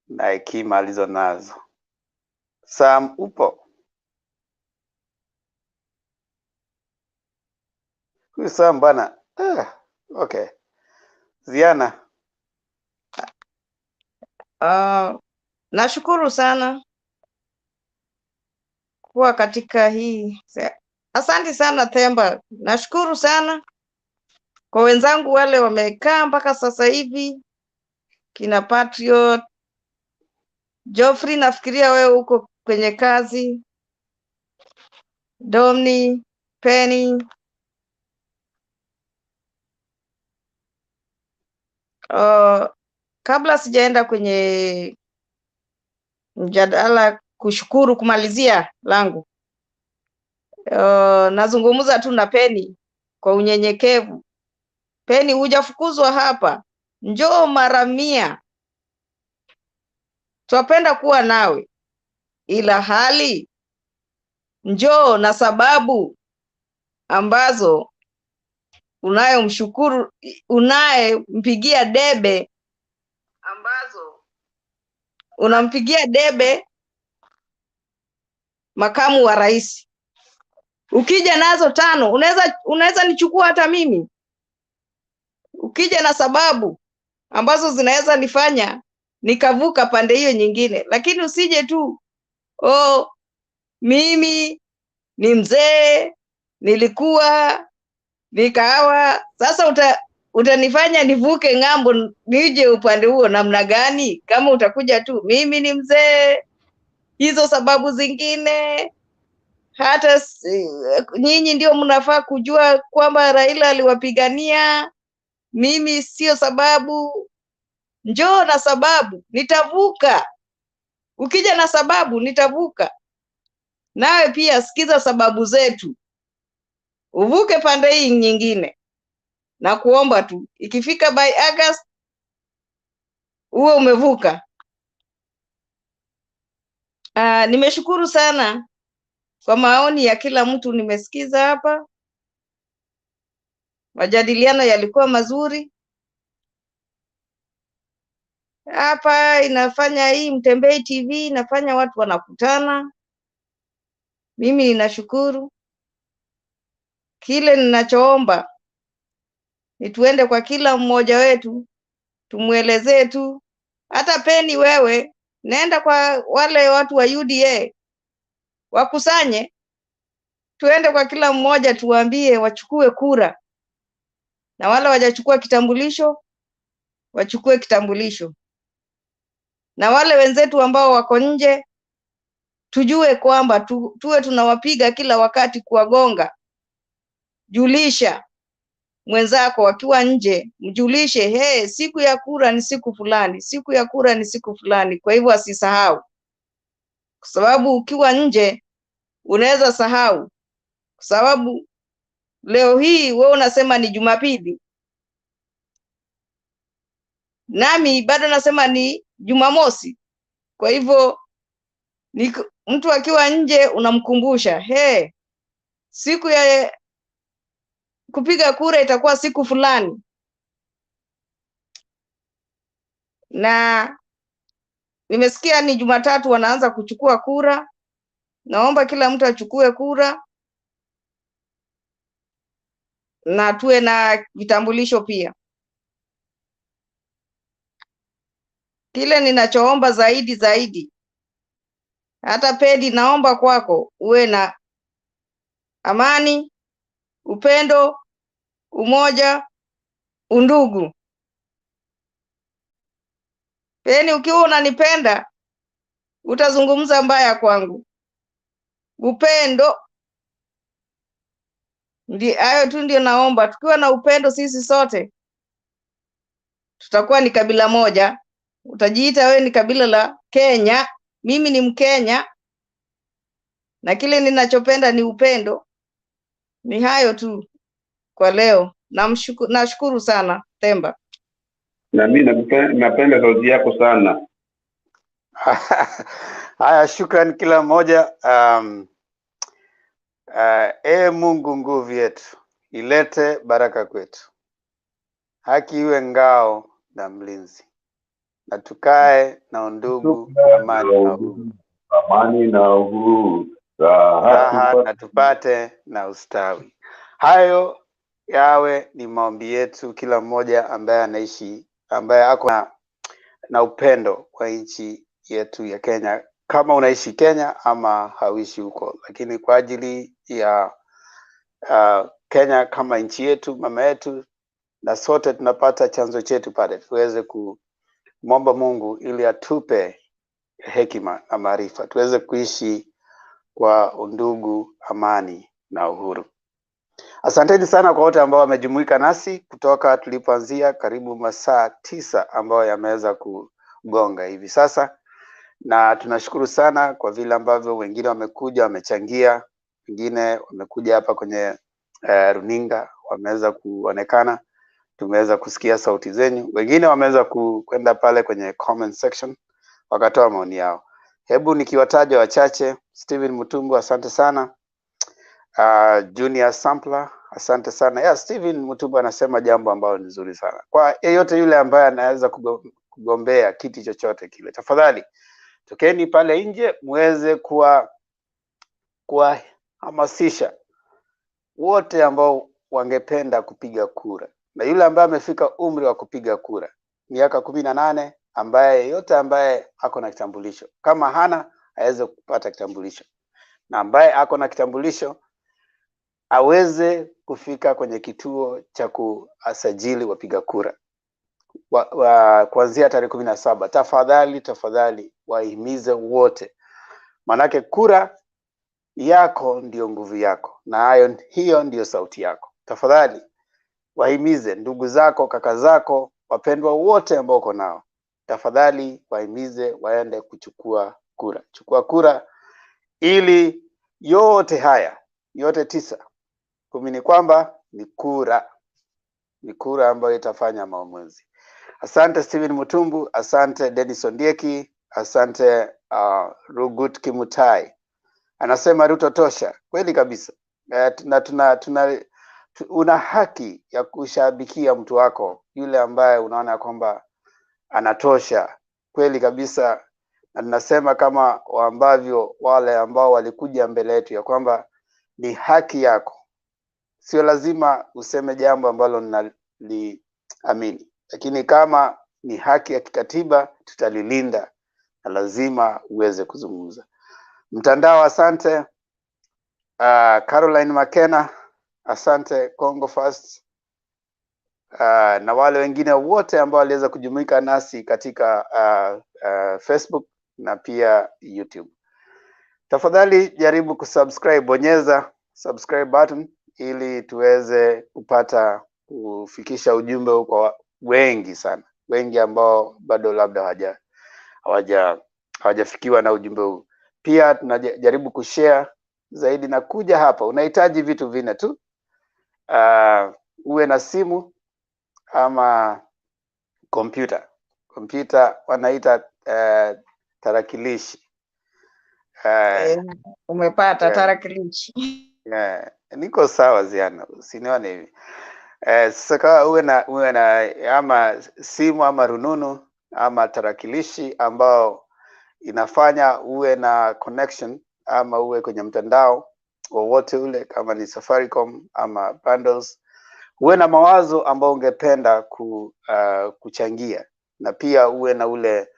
na hekima alizo nazo. Sam, upo? Huyu Sam bana. Okay. Ziana. Nashukuru sana kuwa katika hii. Asante sana Themba. Nashukuru sana kwa wenzangu wale wamekaa mpaka sasa hivi, kina Patriot, Geoffrey, nafikiria wewe uko kwenye kazi, Domni, Penny, kabla sijaenda kwenye mjadala kushukuru kumalizia langu, nazungumza tu na Penny kwa unyenyekevu. Penny, hujafukuzwa hapa, njoo mara 100. Twapenda kuwa nawe, ila hali njoo na sababu ambazo unayomshukuru, unayempigia debe, ambazo unampigia debe makamu wa rais. Ukija nazo 5, unaweza nichukua hata mimi. Ukija na sababu ambazo zinaweza nifanya nikavuka pande hiyo nyingine, lakini usije tu mimi ni mzee, nilikuwa nikawa, sasa utanifanya nivuke ng'ambo nije upande huo namna gani? Kama utakuja tu mimi ni mzee, hizo sababu zingine hata nyinyi ndio mnafaa kujua kwamba Raila aliwapigania. Mimi sio sababu. Njoo na sababu, nitavuka. Ukija na sababu nitavuka. Nawe pia sikiza sababu zetu, uvuke pande hii nyingine. Na kuomba tu ikifika by August uwe umevuka. Nimeshukuru sana kwa maoni ya kila mtu nimesikiza hapa. Majadiliano yalikuwa mazuri. Hapa inafanya hii Mtembei TV inafanya watu wanakutana. Mimi ninashukuru. Kile ninachoomba ni tuende kwa kila mmoja wetu tumuelezee tu. Hata Penny, wewe nenda kwa wale watu wa UDA wakusanye, tuende kwa kila mmoja tuambie wachukue kura, na wale wajachukua kitambulisho wachukue kitambulisho, na wale wenzetu ambao wako nje tujue kwamba tuwe tunawapiga kila wakati kuwagonga. Julisha mwenzako wakiwa nje, mjulishe siku ya kura ni siku fulani, siku ya kura ni siku fulani. Kwa hivyo asisahau, kwa sababu ukiwa nje unaweza sahau, kwa sababu leo hii wewe unasema ni Jumapili, nami bado nasema ni Jumamosi. Kwa hivyo mtu akiwa nje unamkumbusha, siku ya kupiga kura itakuwa siku fulani. Na nimesikia ni Jumatatu wanaanza kuchukua kura. Naomba kila mtu achukue kura na tuwe na vitambulisho pia. Kile ninachoomba zaidi, hata Pedi, naomba kwako uwe na amani, upendo, umoja, undugu. Peni, ukiwa unanipenda utazungumza mbaya kwangu. Upendo hayo tu ndio naomba. Tukiwa na upendo sisi sote tutakuwa ni kabila moja. Utajiita wewe ni kabila la Kenya, mimi ni Mkenya, na kile ninachopenda ni upendo. Ni hayo tu kwa leo. Nashukuru sana Themba. Na mimi napenda sauti yako sana. Haya, shukrani kila mmoja. Mungu nguvu yetu, ilete baraka kwetu, haki iwe ngao na mlinzi, na tukae na undugu, amani na uhuru, raha na tupate na ustawi. Hayo yawe ni maombi yetu, kila mmoja ambaye anaishi, ambaye ako na upendo kwa nchi yetu ya Kenya, kama unaishi Kenya ama hauishi huko, lakini kwa ajili ya Kenya kama nchi yetu, mama yetu, na sote tunapata chanzo chetu pale, tuweze kumwomba Mungu ili atupe hekima na maarifa, tuweze kuishi kwa undugu, amani na uhuru. Asanteni sana kwa wote ambao wamejumuika nasi kutoka tulipoanzia, karibu masaa 9 ambayo yameweza kugonga hivi sasa, na tunashukuru sana kwa vile ambavyo wengine wamekuja, wamechangia, wengine wamekuja hapa kwenye runinga, wameweza kuonekana, tumeweza kusikia sauti zenyu, wengine wameweza kwenda pale kwenye comment section wakatoa maoni yao. Hebu nikiwataja wachache: Steven Mutumbu, asante sana. Junior Sampler, asante sana. Steven Mutumbu anasema jambo ambalo ni nzuri sana. Kwa yeyote yule ambaye anaweza kugombea kiti chochote kile, tafadhali tokeni pale nje muweze kuhamasisha wote ambao wangependa kupiga kura, na yule ambaye amefika umri wa kupiga kura miaka 18, ambaye yote ambaye ako na kitambulisho, kama hana aweze kupata kitambulisho, na ambaye ako na kitambulisho aweze kufika kwenye kituo cha kusajili wapiga kura kuanzia tarehe 17. Tafadhali wahimize wote, manake kura yako ndio nguvu yako, na hiyo ndio sauti yako. Tafadhali wahimize ndugu zako, kaka zako, wapendwa wote ambao uko nao, tafadhali wahimize waende kuchukua kura. Chukua kura ili yote haya, yote 9 kumini kwamba ni kura ambayo itafanya maamuzi. Asante Steven Mutumbu, asante Dennis Ondieki, asante Rugut Kimutai. Anasema Ruto tosha. Kweli kabisa. Una haki ya kushabikia mtu wako yule ambaye unaona kwamba anatosha. Kweli kabisa. Na tunasema kama ambavyo wale ambao walikuja mbele yetu ya kwamba ni haki yako. Sio lazima useme jambo ambalo ninaliamini, lakini kama ni haki ya kikatiba tutalilinda na lazima uweze kuzungumza. Mtandao, asante. Caroline Makena, asante. Congo First, na wale wengine wote ambao waliweza kujumuika nasi katika Facebook na pia YouTube. Tafadhali jaribu kusubscribe, bonyeza subscribe button ili tuweze kufikisha ujumbe kwa wengi sana, wengi ambao bado labda hawajafikiwa na ujumbe huu. Pia tunajaribu kushare zaidi na kuja hapa. Unahitaji vitu vinne tu, uwe na simu ama kompyuta. Kompyuta wanaita tarakilishi. Umepata tarakilishi. Niko sawa Ziana, usinione hivi. Sasa kama uwe na ama simu ama rununu ama tarakilishi ambao inafanya uwe na connection ama uwe kwenye mtandao wowote ule, kama ni Safaricom ama bundles, uwe na mawazo ambao ungependa kuchangia, na pia uwe na ule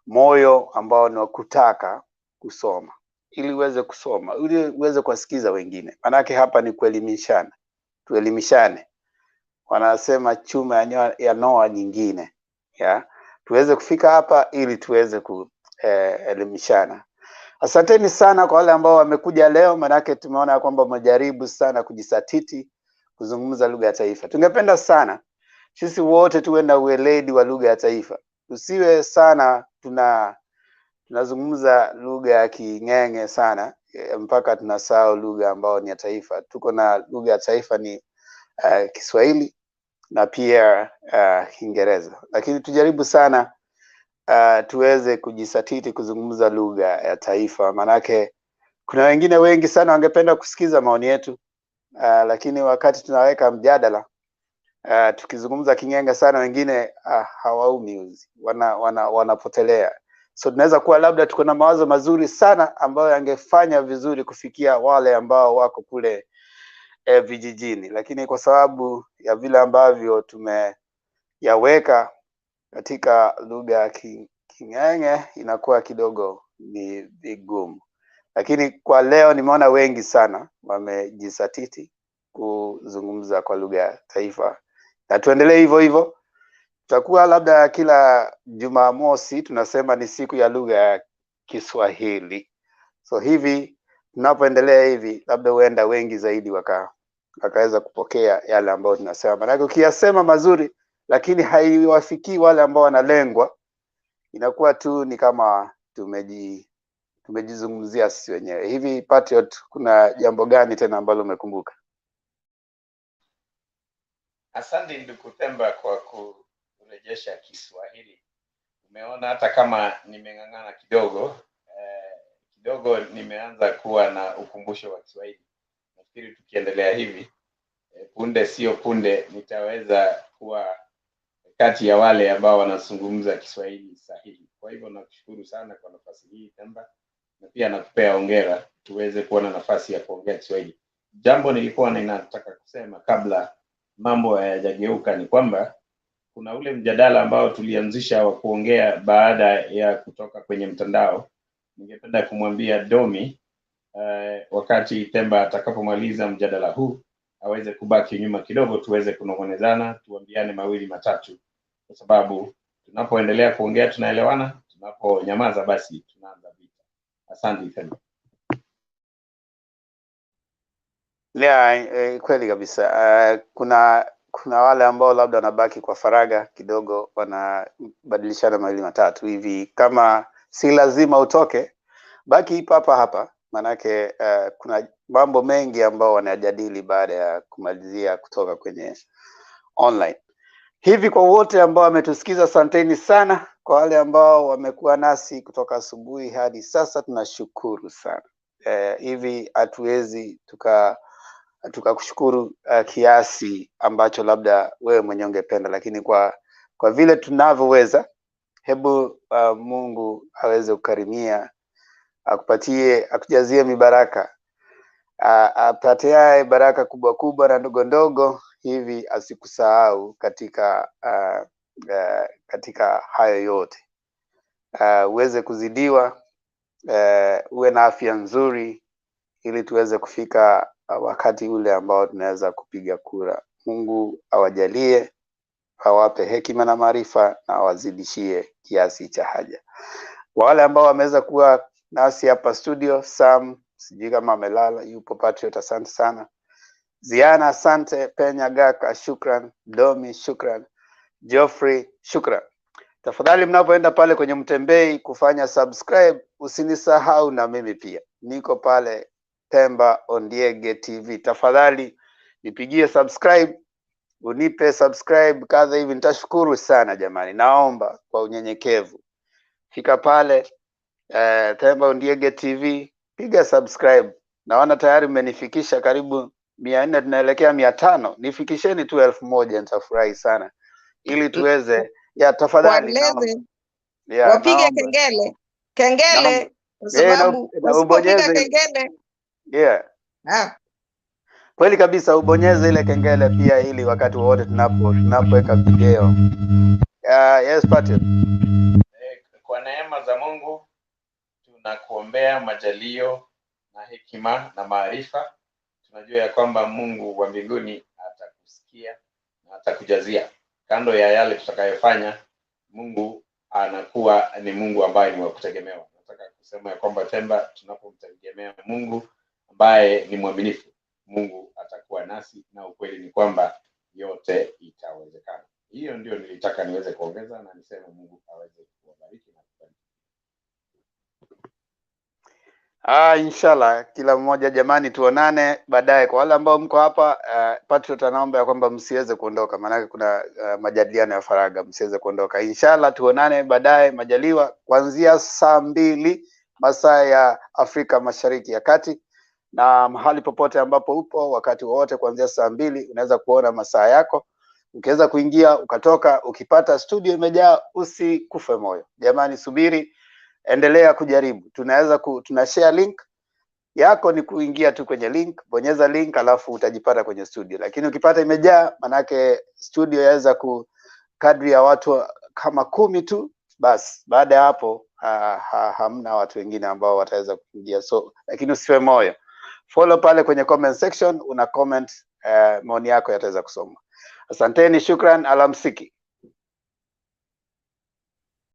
moyo ambao ni wa kutaka kusoma, ili uweze kusoma, ili uweze kuwasikiza wengine. Manake hapa ni kuelimishana, tuelimishane. Wanasema chuma ya noa nyingine, ya tuweze kufika hapa ili tuweze kuelimishana. Asanteni sana kwa wale ambao wamekuja leo, manake tumeona kwamba umejaribu sana kujisatiti kuzungumza lugha ya taifa. Tungependa sana sisi wote tuwe na ueledi wa lugha ya taifa, tusiwe sana tunazungumza lugha ya king'eng'e sana mpaka tunasahau lugha ambao ni ya taifa. Tuko na lugha ya taifa ni Kiswahili na pia Kiingereza, lakini tujaribu sana tuweze kujisatiti kuzungumza lugha ya taifa, manake kuna wengine wengi sana wangependa kusikiza maoni yetu, lakini wakati tunaweka mjadala tukizungumza king'eng'e sana, wengine hawaumi, wanapotelea. So tunaweza kuwa labda tuko na mawazo mazuri sana ambayo yangefanya vizuri kufikia wale ambao wako kule vijijini, lakini kwa sababu ya vile ambavyo tumeyaweka katika lugha ya king'eng'e inakuwa kidogo ni vigumu. Lakini kwa leo nimeona wengi sana wamejisatiti kuzungumza kwa lugha ya taifa, na tuendelee hivyo hivyo. Tutakuwa labda kila Jumamosi tunasema ni siku ya lugha ya Kiswahili. So hivi tunapoendelea hivi, labda huenda wengi zaidi wakaweza kupokea yale ambayo tunasema. Maana ukiyasema mazuri lakini haiwafikii wale ambao wanalengwa, inakuwa tu ni kama tumejizungumzia sisi wenyewe. Hivi Patriot, kuna jambo gani tena ambalo umekumbuka? Asante ndugu Themba kwa kurejesha Kiswahili. Umeona hata kama nimeng'ang'ana kidogo nimeanza kuwa na ukumbusho wa Kiswahili. Nafikiri tukiendelea hivi punde sio punde nitaweza kuwa kati ya wale ambao wanazungumza Kiswahili sahihi. Kwa hivyo nakushukuru sana kwa nafasi hii Themba, na pia nakupea hongera tuweze kuwa na nafasi ya kuongea Kiswahili. Jambo nilikuwa ninataka kusema kabla mambo hayajageuka ni kwamba kuna ule mjadala ambao tulianzisha wa kuongea baada ya kutoka kwenye mtandao. Ningependa kumwambia Domi wakati Themba atakapomaliza mjadala huu aweze kubaki nyuma kidogo, tuweze kunong'onezana, tuambiane mawili matatu, kwa sababu tunapoendelea kuongea tunaelewana, tunaponyamaza basi tunaanza vita. Asante Themba. Kweli kabisa. Kuna wale ambao labda wanabaki kwa faraga kidogo, wanabadilishana mawili matatu hivi. Kama si lazima utoke, baki hapa, manake kuna mambo mengi ambao wanajadili baada ya kumalizia kutoka kwenye online. Hivi kwa wote ambao wametusikiza, asanteni sana. Kwa wale ambao wamekuwa nasi kutoka asubuhi hadi sasa, tunashukuru sana. Hivi hatuwezi tukakushukuru kiasi ambacho labda wewe mwenyewe ungependa, lakini kwa vile tunavyoweza, hebu Mungu aweze kukarimia, akujazie mibaraka, apatiaye baraka kubwa kubwa na ndogo ndogo, hivi asikusahau katika hayo yote. Uweze kuzidiwa, uwe na afya nzuri, ili tuweze kufika wakati ule ambao tunaweza kupiga kura. Mungu awajalie, awape hekima na maarifa, na awazidishie kiasi cha haja. Wale ambao wameweza kuwa nasi hapa studio, Sam sijui kama amelala, yupo. Patriot, asante sana. Ziana, asante. Penya Gaka, shukran. Domi, shukran. Geoffrey, shukran. Tafadhali mnapoenda pale kwenye Mtembei kufanya subscribe, usinisahau na mimi pia niko pale Themba Ondiege TV. Tafadhali nipigie subscribe unipe subscribe kadha hivi, nitashukuru sana jamani. Naomba kwa unyenyekevu, fika pale Themba Ondiege TV, piga subscribe. Naona tayari mmenifikisha karibu 400, tunaelekea 500. Nifikisheni tu 1000, nitafurahi sana, ili tuweze tafadhali naomba. Wapige Naomba. kengele kwa sababu usipopiga kengele kweli kabisa, ubonyeze ile kengele pia, ili wakati wote tunapoweka video. Yes, Patrick. Kwa neema za Mungu tunakuombea majalio na hekima na maarifa. Tunajua ya kwamba Mungu wa mbinguni atakusikia na atakujazia. Kando ya yale tutakayofanya, Mungu anakuwa ni Mungu ambaye ni wa kutegemewa. Nataka kusema ya kwamba Themba, tunapomtegemea Mungu ambaye ni mwaminifu, Mungu atakuwa nasi, na ukweli ni kwamba yote itawezekana. Hiyo ndio nilitaka niweze kuongeza, na niseme Mungu aweze kuwabariki na kubariki. Inshallah kila mmoja jamani, tuonane baadaye. Kwa wale ambao mko hapa, Patriot anaomba ya kwamba msiweze kuondoka, maana kuna majadiliano ya faragha, msiweze kuondoka. Inshallah tuonane baadaye majaliwa, kuanzia saa 2 masaa ya Afrika Mashariki ya Kati, na mahali popote ambapo upo, wakati wote kuanzia saa 2 unaweza kuona masaa yako. Ukiweza kuingia ukatoka, ukipata studio imejaa, usikufe moyo jamani, subiri, endelea kujaribu. Tuna share link yako, ni kuingia tu kwenye link, bonyeza link alafu utajipata kwenye studio. Lakini ukipata imejaa, manake studio yaweza kadri ya watu kama 10 tu, basi baada ya hapo hamna watu wengine ambao wataweza kuingia. So lakini usiwe moyo, follow pale kwenye comment section, una comment, maoni yako yataweza kusoma. Asanteni, shukran, alamsiki.